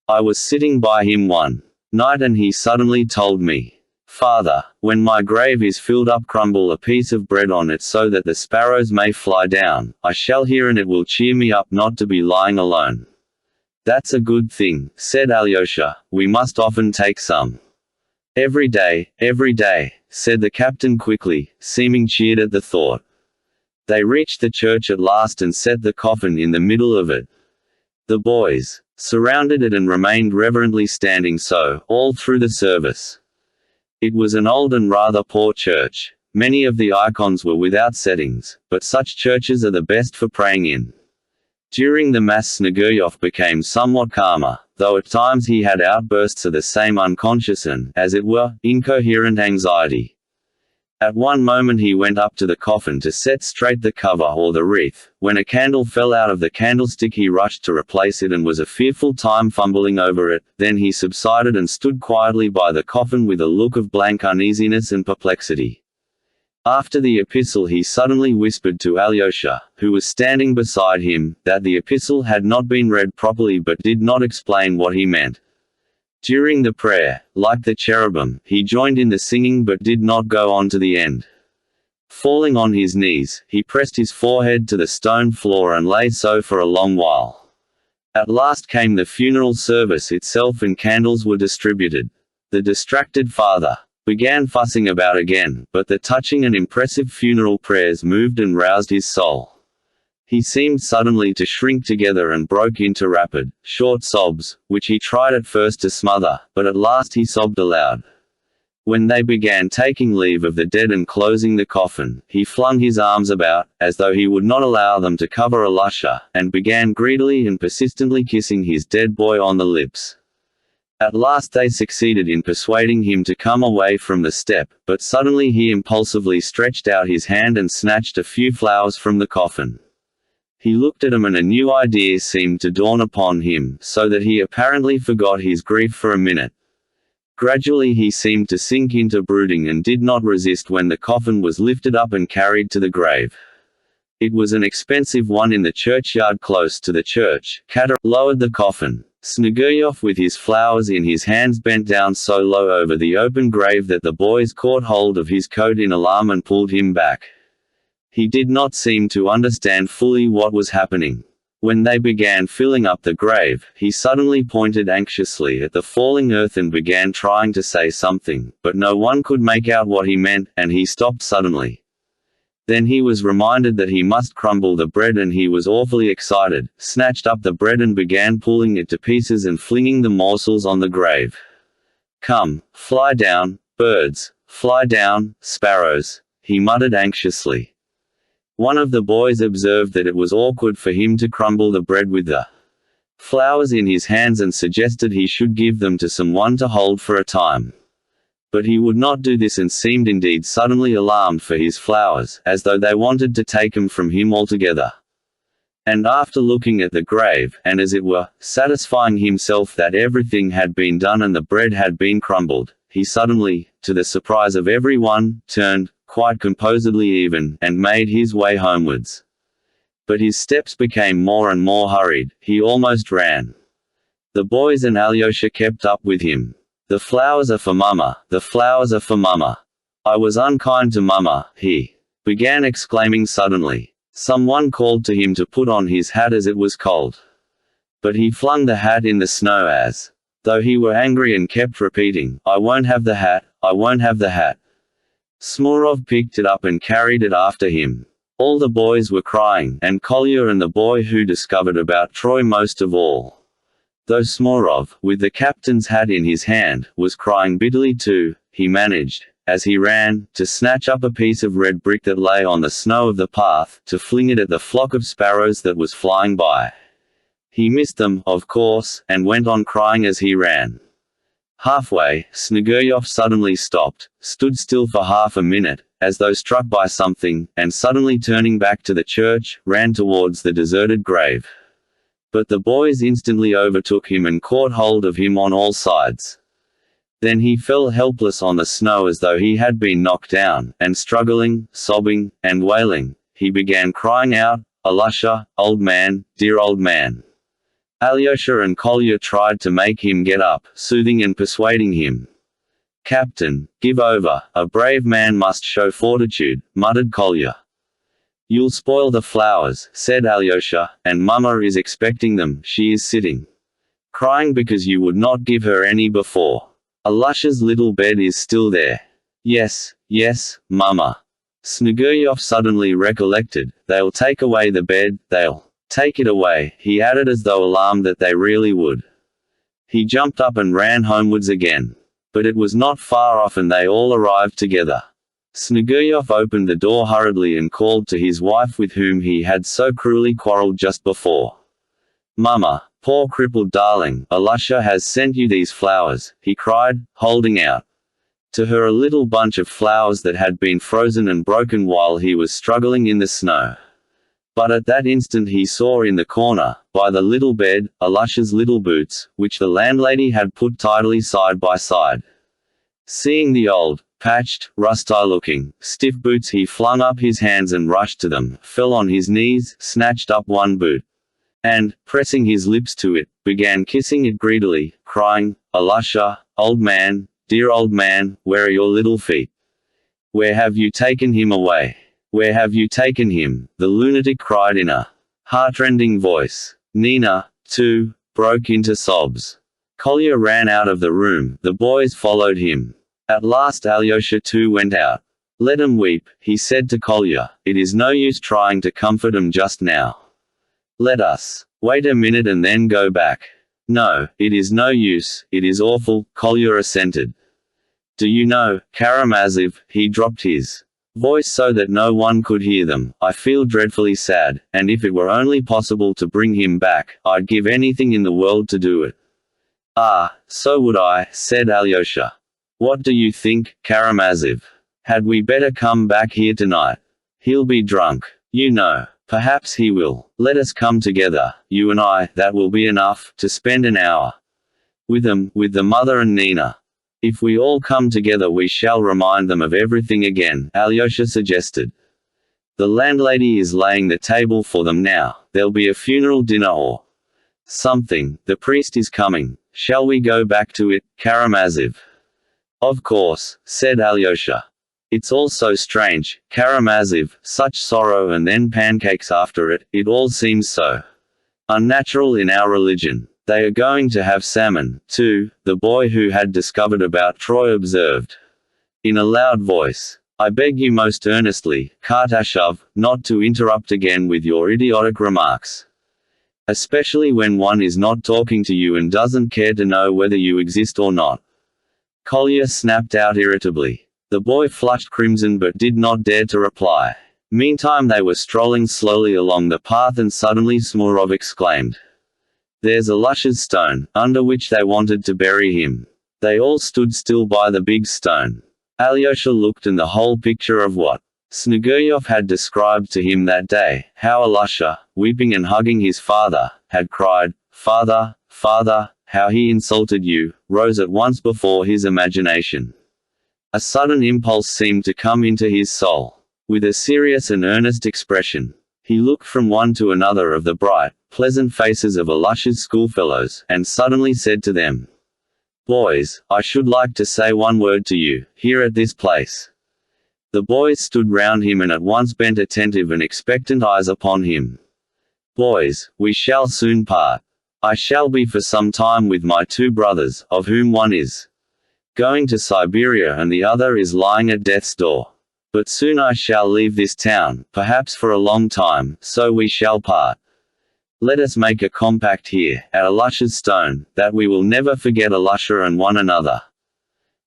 "I was sitting by him one night and he suddenly told me, 'Father, when my grave is filled up, crumble a piece of bread on it so that the sparrows may fly down, I shall hear and it will cheer me up not to be lying alone.'" "That's a good thing," said Alyosha, "we must often take some." Every day," said the captain quickly, seeming cheered at the thought. They reached the church at last and set the coffin in the middle of it. The boys surrounded it and remained reverently standing so, all through the service. It was an old and rather poor church. Many of the icons were without settings, but such churches are the best for praying in. During the Mass Sneguryov became somewhat calmer, though at times he had outbursts of the same unconscious and, as it were, incoherent anxiety. At one moment he went up to the coffin to set straight the cover or the wreath. When a candle fell out of the candlestick he rushed to replace it and was a fearful time fumbling over it, then he subsided and stood quietly by the coffin with a look of blank uneasiness and perplexity. After the epistle he suddenly whispered to Alyosha, who was standing beside him, that the epistle had not been read properly but did not explain what he meant. During the prayer, like the cherubim, he joined in the singing but did not go on to the end. Falling on his knees, he pressed his forehead to the stone floor and lay so for a long while. At last came the funeral service itself and candles were distributed. The distracted father began fussing about again, but the touching and impressive funeral prayers moved and roused his soul. He seemed suddenly to shrink together and broke into rapid, short sobs, which he tried at first to smother, but at last he sobbed aloud. When they began taking leave of the dead and closing the coffin, he flung his arms about, as though he would not allow them to cover Alusha, and began greedily and persistently kissing his dead boy on the lips. At last they succeeded in persuading him to come away from the step, but suddenly he impulsively stretched out his hand and snatched a few flowers from the coffin. He looked at them and a new idea seemed to dawn upon him, so that he apparently forgot his grief for a minute. Gradually he seemed to sink into brooding and did not resist when the coffin was lifted up and carried to the grave. It was an expensive one in the churchyard close to the church. Katar lowered the coffin. Sneguryov with his flowers in his hands bent down so low over the open grave that the boys caught hold of his coat in alarm and pulled him back. He did not seem to understand fully what was happening. When they began filling up the grave, he suddenly pointed anxiously at the falling earth and began trying to say something, but no one could make out what he meant, and he stopped suddenly. Then he was reminded that he must crumble the bread and he was awfully excited, snatched up the bread and began pulling it to pieces and flinging the morsels on the grave. Come, fly down, birds, fly down, sparrows, he muttered anxiously. One of the boys observed that it was awkward for him to crumble the bread with the flowers in his hands and suggested he should give them to someone to hold for a time. But he would not do this and seemed indeed suddenly alarmed for his flowers, as though they wanted to take them from him altogether. And after looking at the grave, and as it were, satisfying himself that everything had been done and the bread had been crumbled, he suddenly, to the surprise of every one, turned, quite composedly even, and made his way homewards. But his steps became more and more hurried, he almost ran. The boys and Alyosha kept up with him. "The flowers are for Mama, the flowers are for Mama. I was unkind to Mama," he began exclaiming suddenly. Someone called to him to put on his hat as it was cold. But he flung the hat in the snow as though he were angry and kept repeating, "I won't have the hat, I won't have the hat." Smurov picked it up and carried it after him. All the boys were crying, and Kolya and the boy who discovered about Troy most of all. Though Smurov, with the captain's hat in his hand, was crying bitterly too, he managed, as he ran, to snatch up a piece of red brick that lay on the snow of the path, to fling it at the flock of sparrows that was flying by. He missed them, of course, and went on crying as he ran. Halfway, Sneguryov suddenly stopped, stood still for half a minute, as though struck by something, and suddenly turning back to the church, ran towards the deserted grave. But the boys instantly overtook him and caught hold of him on all sides. Then he fell helpless on the snow as though he had been knocked down, and struggling, sobbing, and wailing, he began crying out, "Alyosha, old man, dear old man." Alyosha and Kolya tried to make him get up, soothing and persuading him. "Captain, give over, a brave man must show fortitude," muttered Kolya. "You'll spoil the flowers," said Alyosha, "and Mama is expecting them, she is sitting crying because you would not give her any before. Alyosha's little bed is still there." "Yes, yes, Mama." Sneguryov suddenly recollected, "They'll take away the bed, they'll take it away," he added as though alarmed that they really would. He jumped up and ran homewards again. But it was not far off and they all arrived together. Sneguryov opened the door hurriedly and called to his wife with whom he had so cruelly quarrelled just before. "Mama, poor crippled darling, Alyosha has sent you these flowers," he cried, holding out to her a little bunch of flowers that had been frozen and broken while he was struggling in the snow. But at that instant he saw in the corner, by the little bed, Alyosha's little boots, which the landlady had put tidily side by side. Seeing the old, patched, rusty-looking, stiff boots, he flung up his hands and rushed to them, fell on his knees, snatched up one boot, and, pressing his lips to it, began kissing it greedily, crying, "Alyosha, old man, dear old man, where are your little feet? Where have you taken him away? Where have you taken him?" the lunatic cried in a heartrending voice. Nina, too, broke into sobs. Kolya ran out of the room, the boys followed him. At last Alyosha too went out. "Let 'em weep," he said to Kolya, "it is no use trying to comfort 'em just now. Let us wait a minute and then go back." "No, it is no use, it is awful," Kolya assented. "Do you know, Karamazov," he dropped his voice so that no one could hear them, "I feel dreadfully sad, and if it were only possible to bring him back, I'd give anything in the world to do it." "Ah, so would I," said Alyosha. "What do you think, Karamazov? Had we better come back here tonight? He'll be drunk, you know. Perhaps he will. Let us come together, you and I, that will be enough, to spend an hour with them, with the mother and Nina. If we all come together we shall remind them of everything again," Alyosha suggested. "The landlady is laying the table for them now, there'll be a funeral dinner or something, the priest is coming. Shall we go back to it, Karamazov?" "Of course," said Alyosha. "It's all so strange, Karamazov, such sorrow and then pancakes after it, it all seems so unnatural in our religion. They are going to have salmon, too," the boy who had discovered about Troy observed, in a loud voice. "I beg you most earnestly, Kartashov, not to interrupt again with your idiotic remarks. Especially when one is not talking to you and doesn't care to know whether you exist or not." Kolya snapped out irritably. The boy flushed crimson but did not dare to reply. Meantime they were strolling slowly along the path and suddenly Smurov exclaimed, "There's Alusha's stone," under which they wanted to bury him. They all stood still by the big stone. Alyosha looked, and the whole picture of what Sneguryov had described to him that day, how Alusha, weeping and hugging his father, had cried, "Father, father, how he insulted you," rose at once before his imagination. A sudden impulse seemed to come into his soul. With a serious and earnest expression, he looked from one to another of the bright, pleasant faces of Alusha's schoolfellows, and suddenly said to them, "Boys, I should like to say one word to you, here at this place." The boys stood round him and at once bent attentive and expectant eyes upon him. "Boys, we shall soon part. I shall be for some time with my two brothers, of whom one is going to Siberia and the other is lying at death's door. But soon I shall leave this town, perhaps for a long time, so we shall part. Let us make a compact here, at Alusha's stone, that we will never forget Alusha and one another.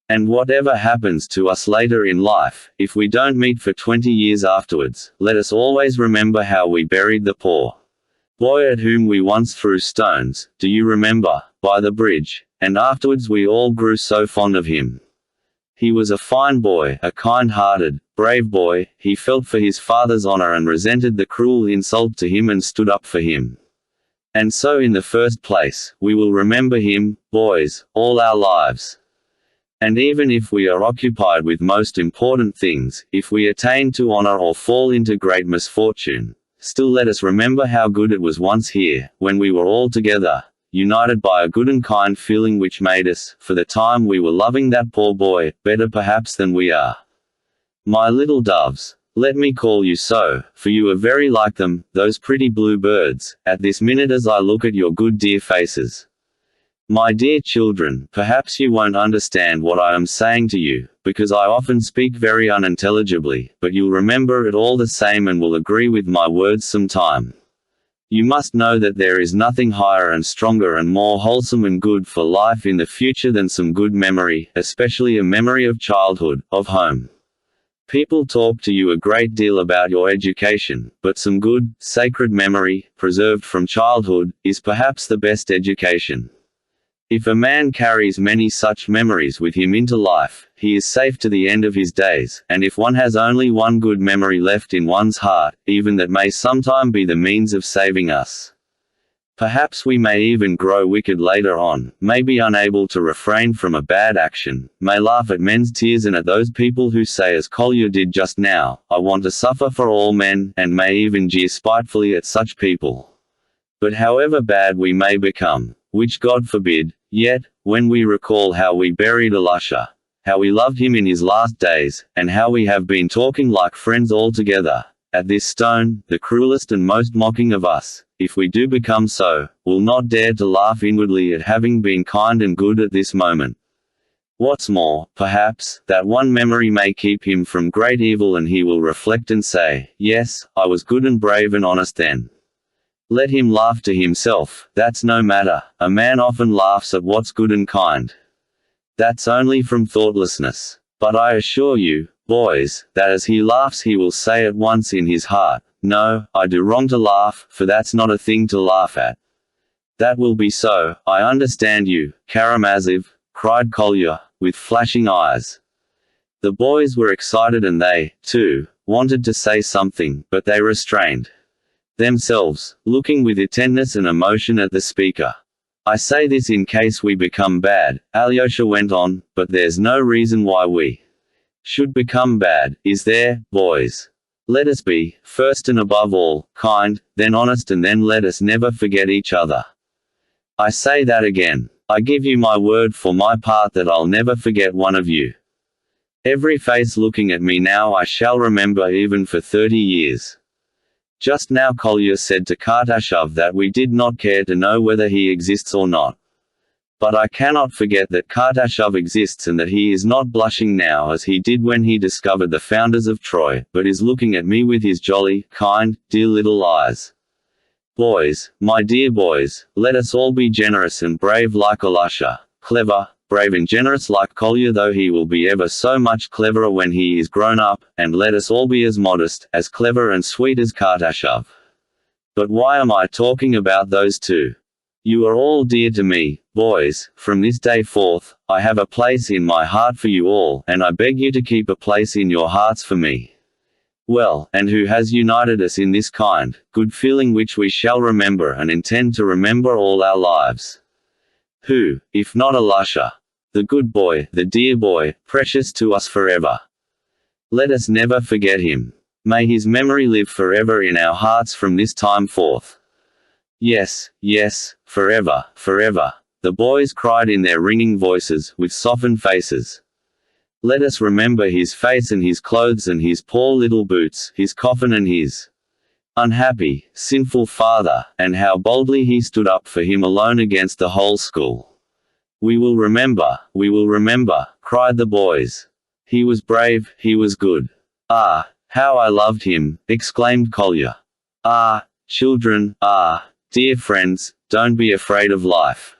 And whatever happens to us later in life, if we don't meet for 20 years afterwards, let us always remember how we buried the poor boy at whom we once threw stones, do you remember, by the bridge, and afterwards we all grew so fond of him. He was a fine boy, a kind-hearted, brave boy, he felt for his father's honor and resented the cruel insult to him and stood up for him. And so in the first place, we will remember him, boys, all our lives. And even if we are occupied with most important things, if we attain to honor or fall into great misfortune, still let us remember how good it was once here, when we were all together, united by a good and kind feeling which made us, for the time we were loving that poor boy, better perhaps than we are. My little doves, let me call you so, for you are very like them, those pretty blue birds, at this minute as I look at your good dear faces. My dear children, perhaps you won't understand what I am saying to you, because I often speak very unintelligibly, but you'll remember it all the same and will agree with my words some time. You must know that there is nothing higher and stronger and more wholesome and good for life in the future than some good memory, especially a memory of childhood, of home. People talk to you a great deal about your education, but some good, sacred memory, preserved from childhood, is perhaps the best education. If a man carries many such memories with him into life, he is safe to the end of his days, and if one has only one good memory left in one's heart, even that may sometime be the means of saving us. Perhaps we may even grow wicked later on, may be unable to refrain from a bad action, may laugh at men's tears and at those people who say as Kolya did just now, "I want to suffer for all men," and may even jeer spitefully at such people. But however bad we may become, which God forbid, yet, when we recall how we buried Alusha, how we loved him in his last days, and how we have been talking like friends all together, at this stone, the cruelest and most mocking of us, if we do become so, will not dare to laugh inwardly at having been kind and good at this moment. What's more, perhaps, that one memory may keep him from great evil and he will reflect and say, "Yes, I was good and brave and honest then." Let him laugh to himself, that's no matter, a man often laughs at what's good and kind. That's only from thoughtlessness. But I assure you, boys, that as he laughs he will say at once in his heart, "No, I do wrong to laugh, for that's not a thing to laugh at." That will be so, I understand you, Karamazov, cried Kolya, with flashing eyes. The boys were excited and they, too, wanted to say something, but they restrained themselves, looking with intentness and emotion at the speaker. "I say this in case we become bad," Alyosha went on, "but there's no reason why we should become bad, is there, boys? Let us be, first and above all, kind, then honest, and then let us never forget each other. I say that again. I give you my word for my part that I'll never forget one of you. Every face looking at me now I shall remember even for 30 years. Just now Kolya said to Kartashov that we did not care to know whether he exists or not. But I cannot forget that Kartashov exists and that he is not blushing now as he did when he discovered the founders of Troy, but is looking at me with his jolly, kind, dear little eyes. Boys, my dear boys, let us all be generous and brave like Alusha, clever, brave and generous like Kolya, though he will be ever so much cleverer when he is grown up, and let us all be as modest, as clever and sweet as Kartashov. But why am I talking about those two? You are all dear to me, boys. From this day forth, I have a place in my heart for you all, and I beg you to keep a place in your hearts for me. Well, and who has united us in this kind, good feeling which we shall remember and intend to remember all our lives? Who, if not Alyosha? The good boy, the dear boy, precious to us forever. Let us never forget him. May his memory live forever in our hearts from this time forth. Yes, yes, forever, forever, the boys cried in their ringing voices, with softened faces. Let us remember his face and his clothes and his poor little boots, his coffin and his unhappy, sinful father, and how boldly he stood up for him alone against the whole school. We will remember, cried the boys. He was brave, he was good. Ah, how I loved him, exclaimed Kolya. Ah, children, ah, dear friends, don't be afraid of life.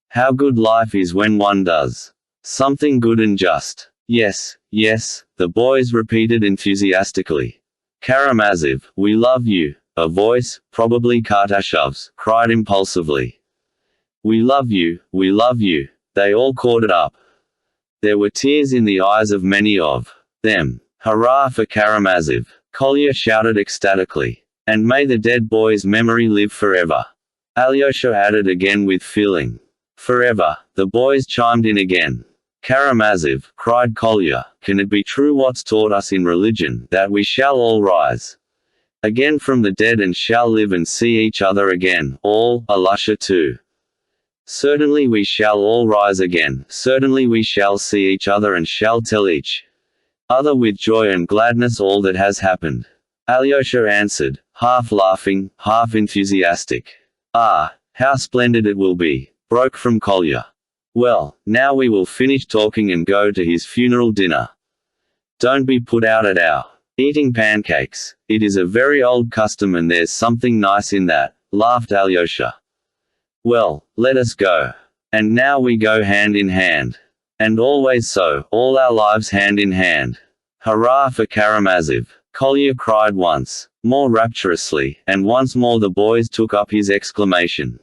How good life is when one does something good and just. Yes, yes, the boys repeated enthusiastically. Karamazov, we love you, a voice, probably Kartashov's, cried impulsively. We love you, they all caught it up. There were tears in the eyes of many of them. Hurrah for Karamazov! Kolya shouted ecstatically. And may the dead boy's memory live forever. Alyosha added again with feeling. Forever, the boys chimed in again. Karamazov, cried Kolya, can it be true what's taught us in religion, that we shall all rise again from the dead and shall live and see each other again, all, Alyosha too. Certainly we shall all rise again, certainly we shall see each other and shall tell each other with joy and gladness all that has happened. Alyosha answered, half laughing, half enthusiastic. Ah, how splendid it will be, broke from Kolya. Well, now we will finish talking and go to his funeral dinner. Don't be put out at our eating pancakes. It is a very old custom and there's something nice in that, laughed Alyosha. Well, let us go. And now we go hand in hand. And always so, all our lives hand in hand. Hurrah for Karamazov! Kolya cried once more rapturously, and once more the boys took up his exclamation.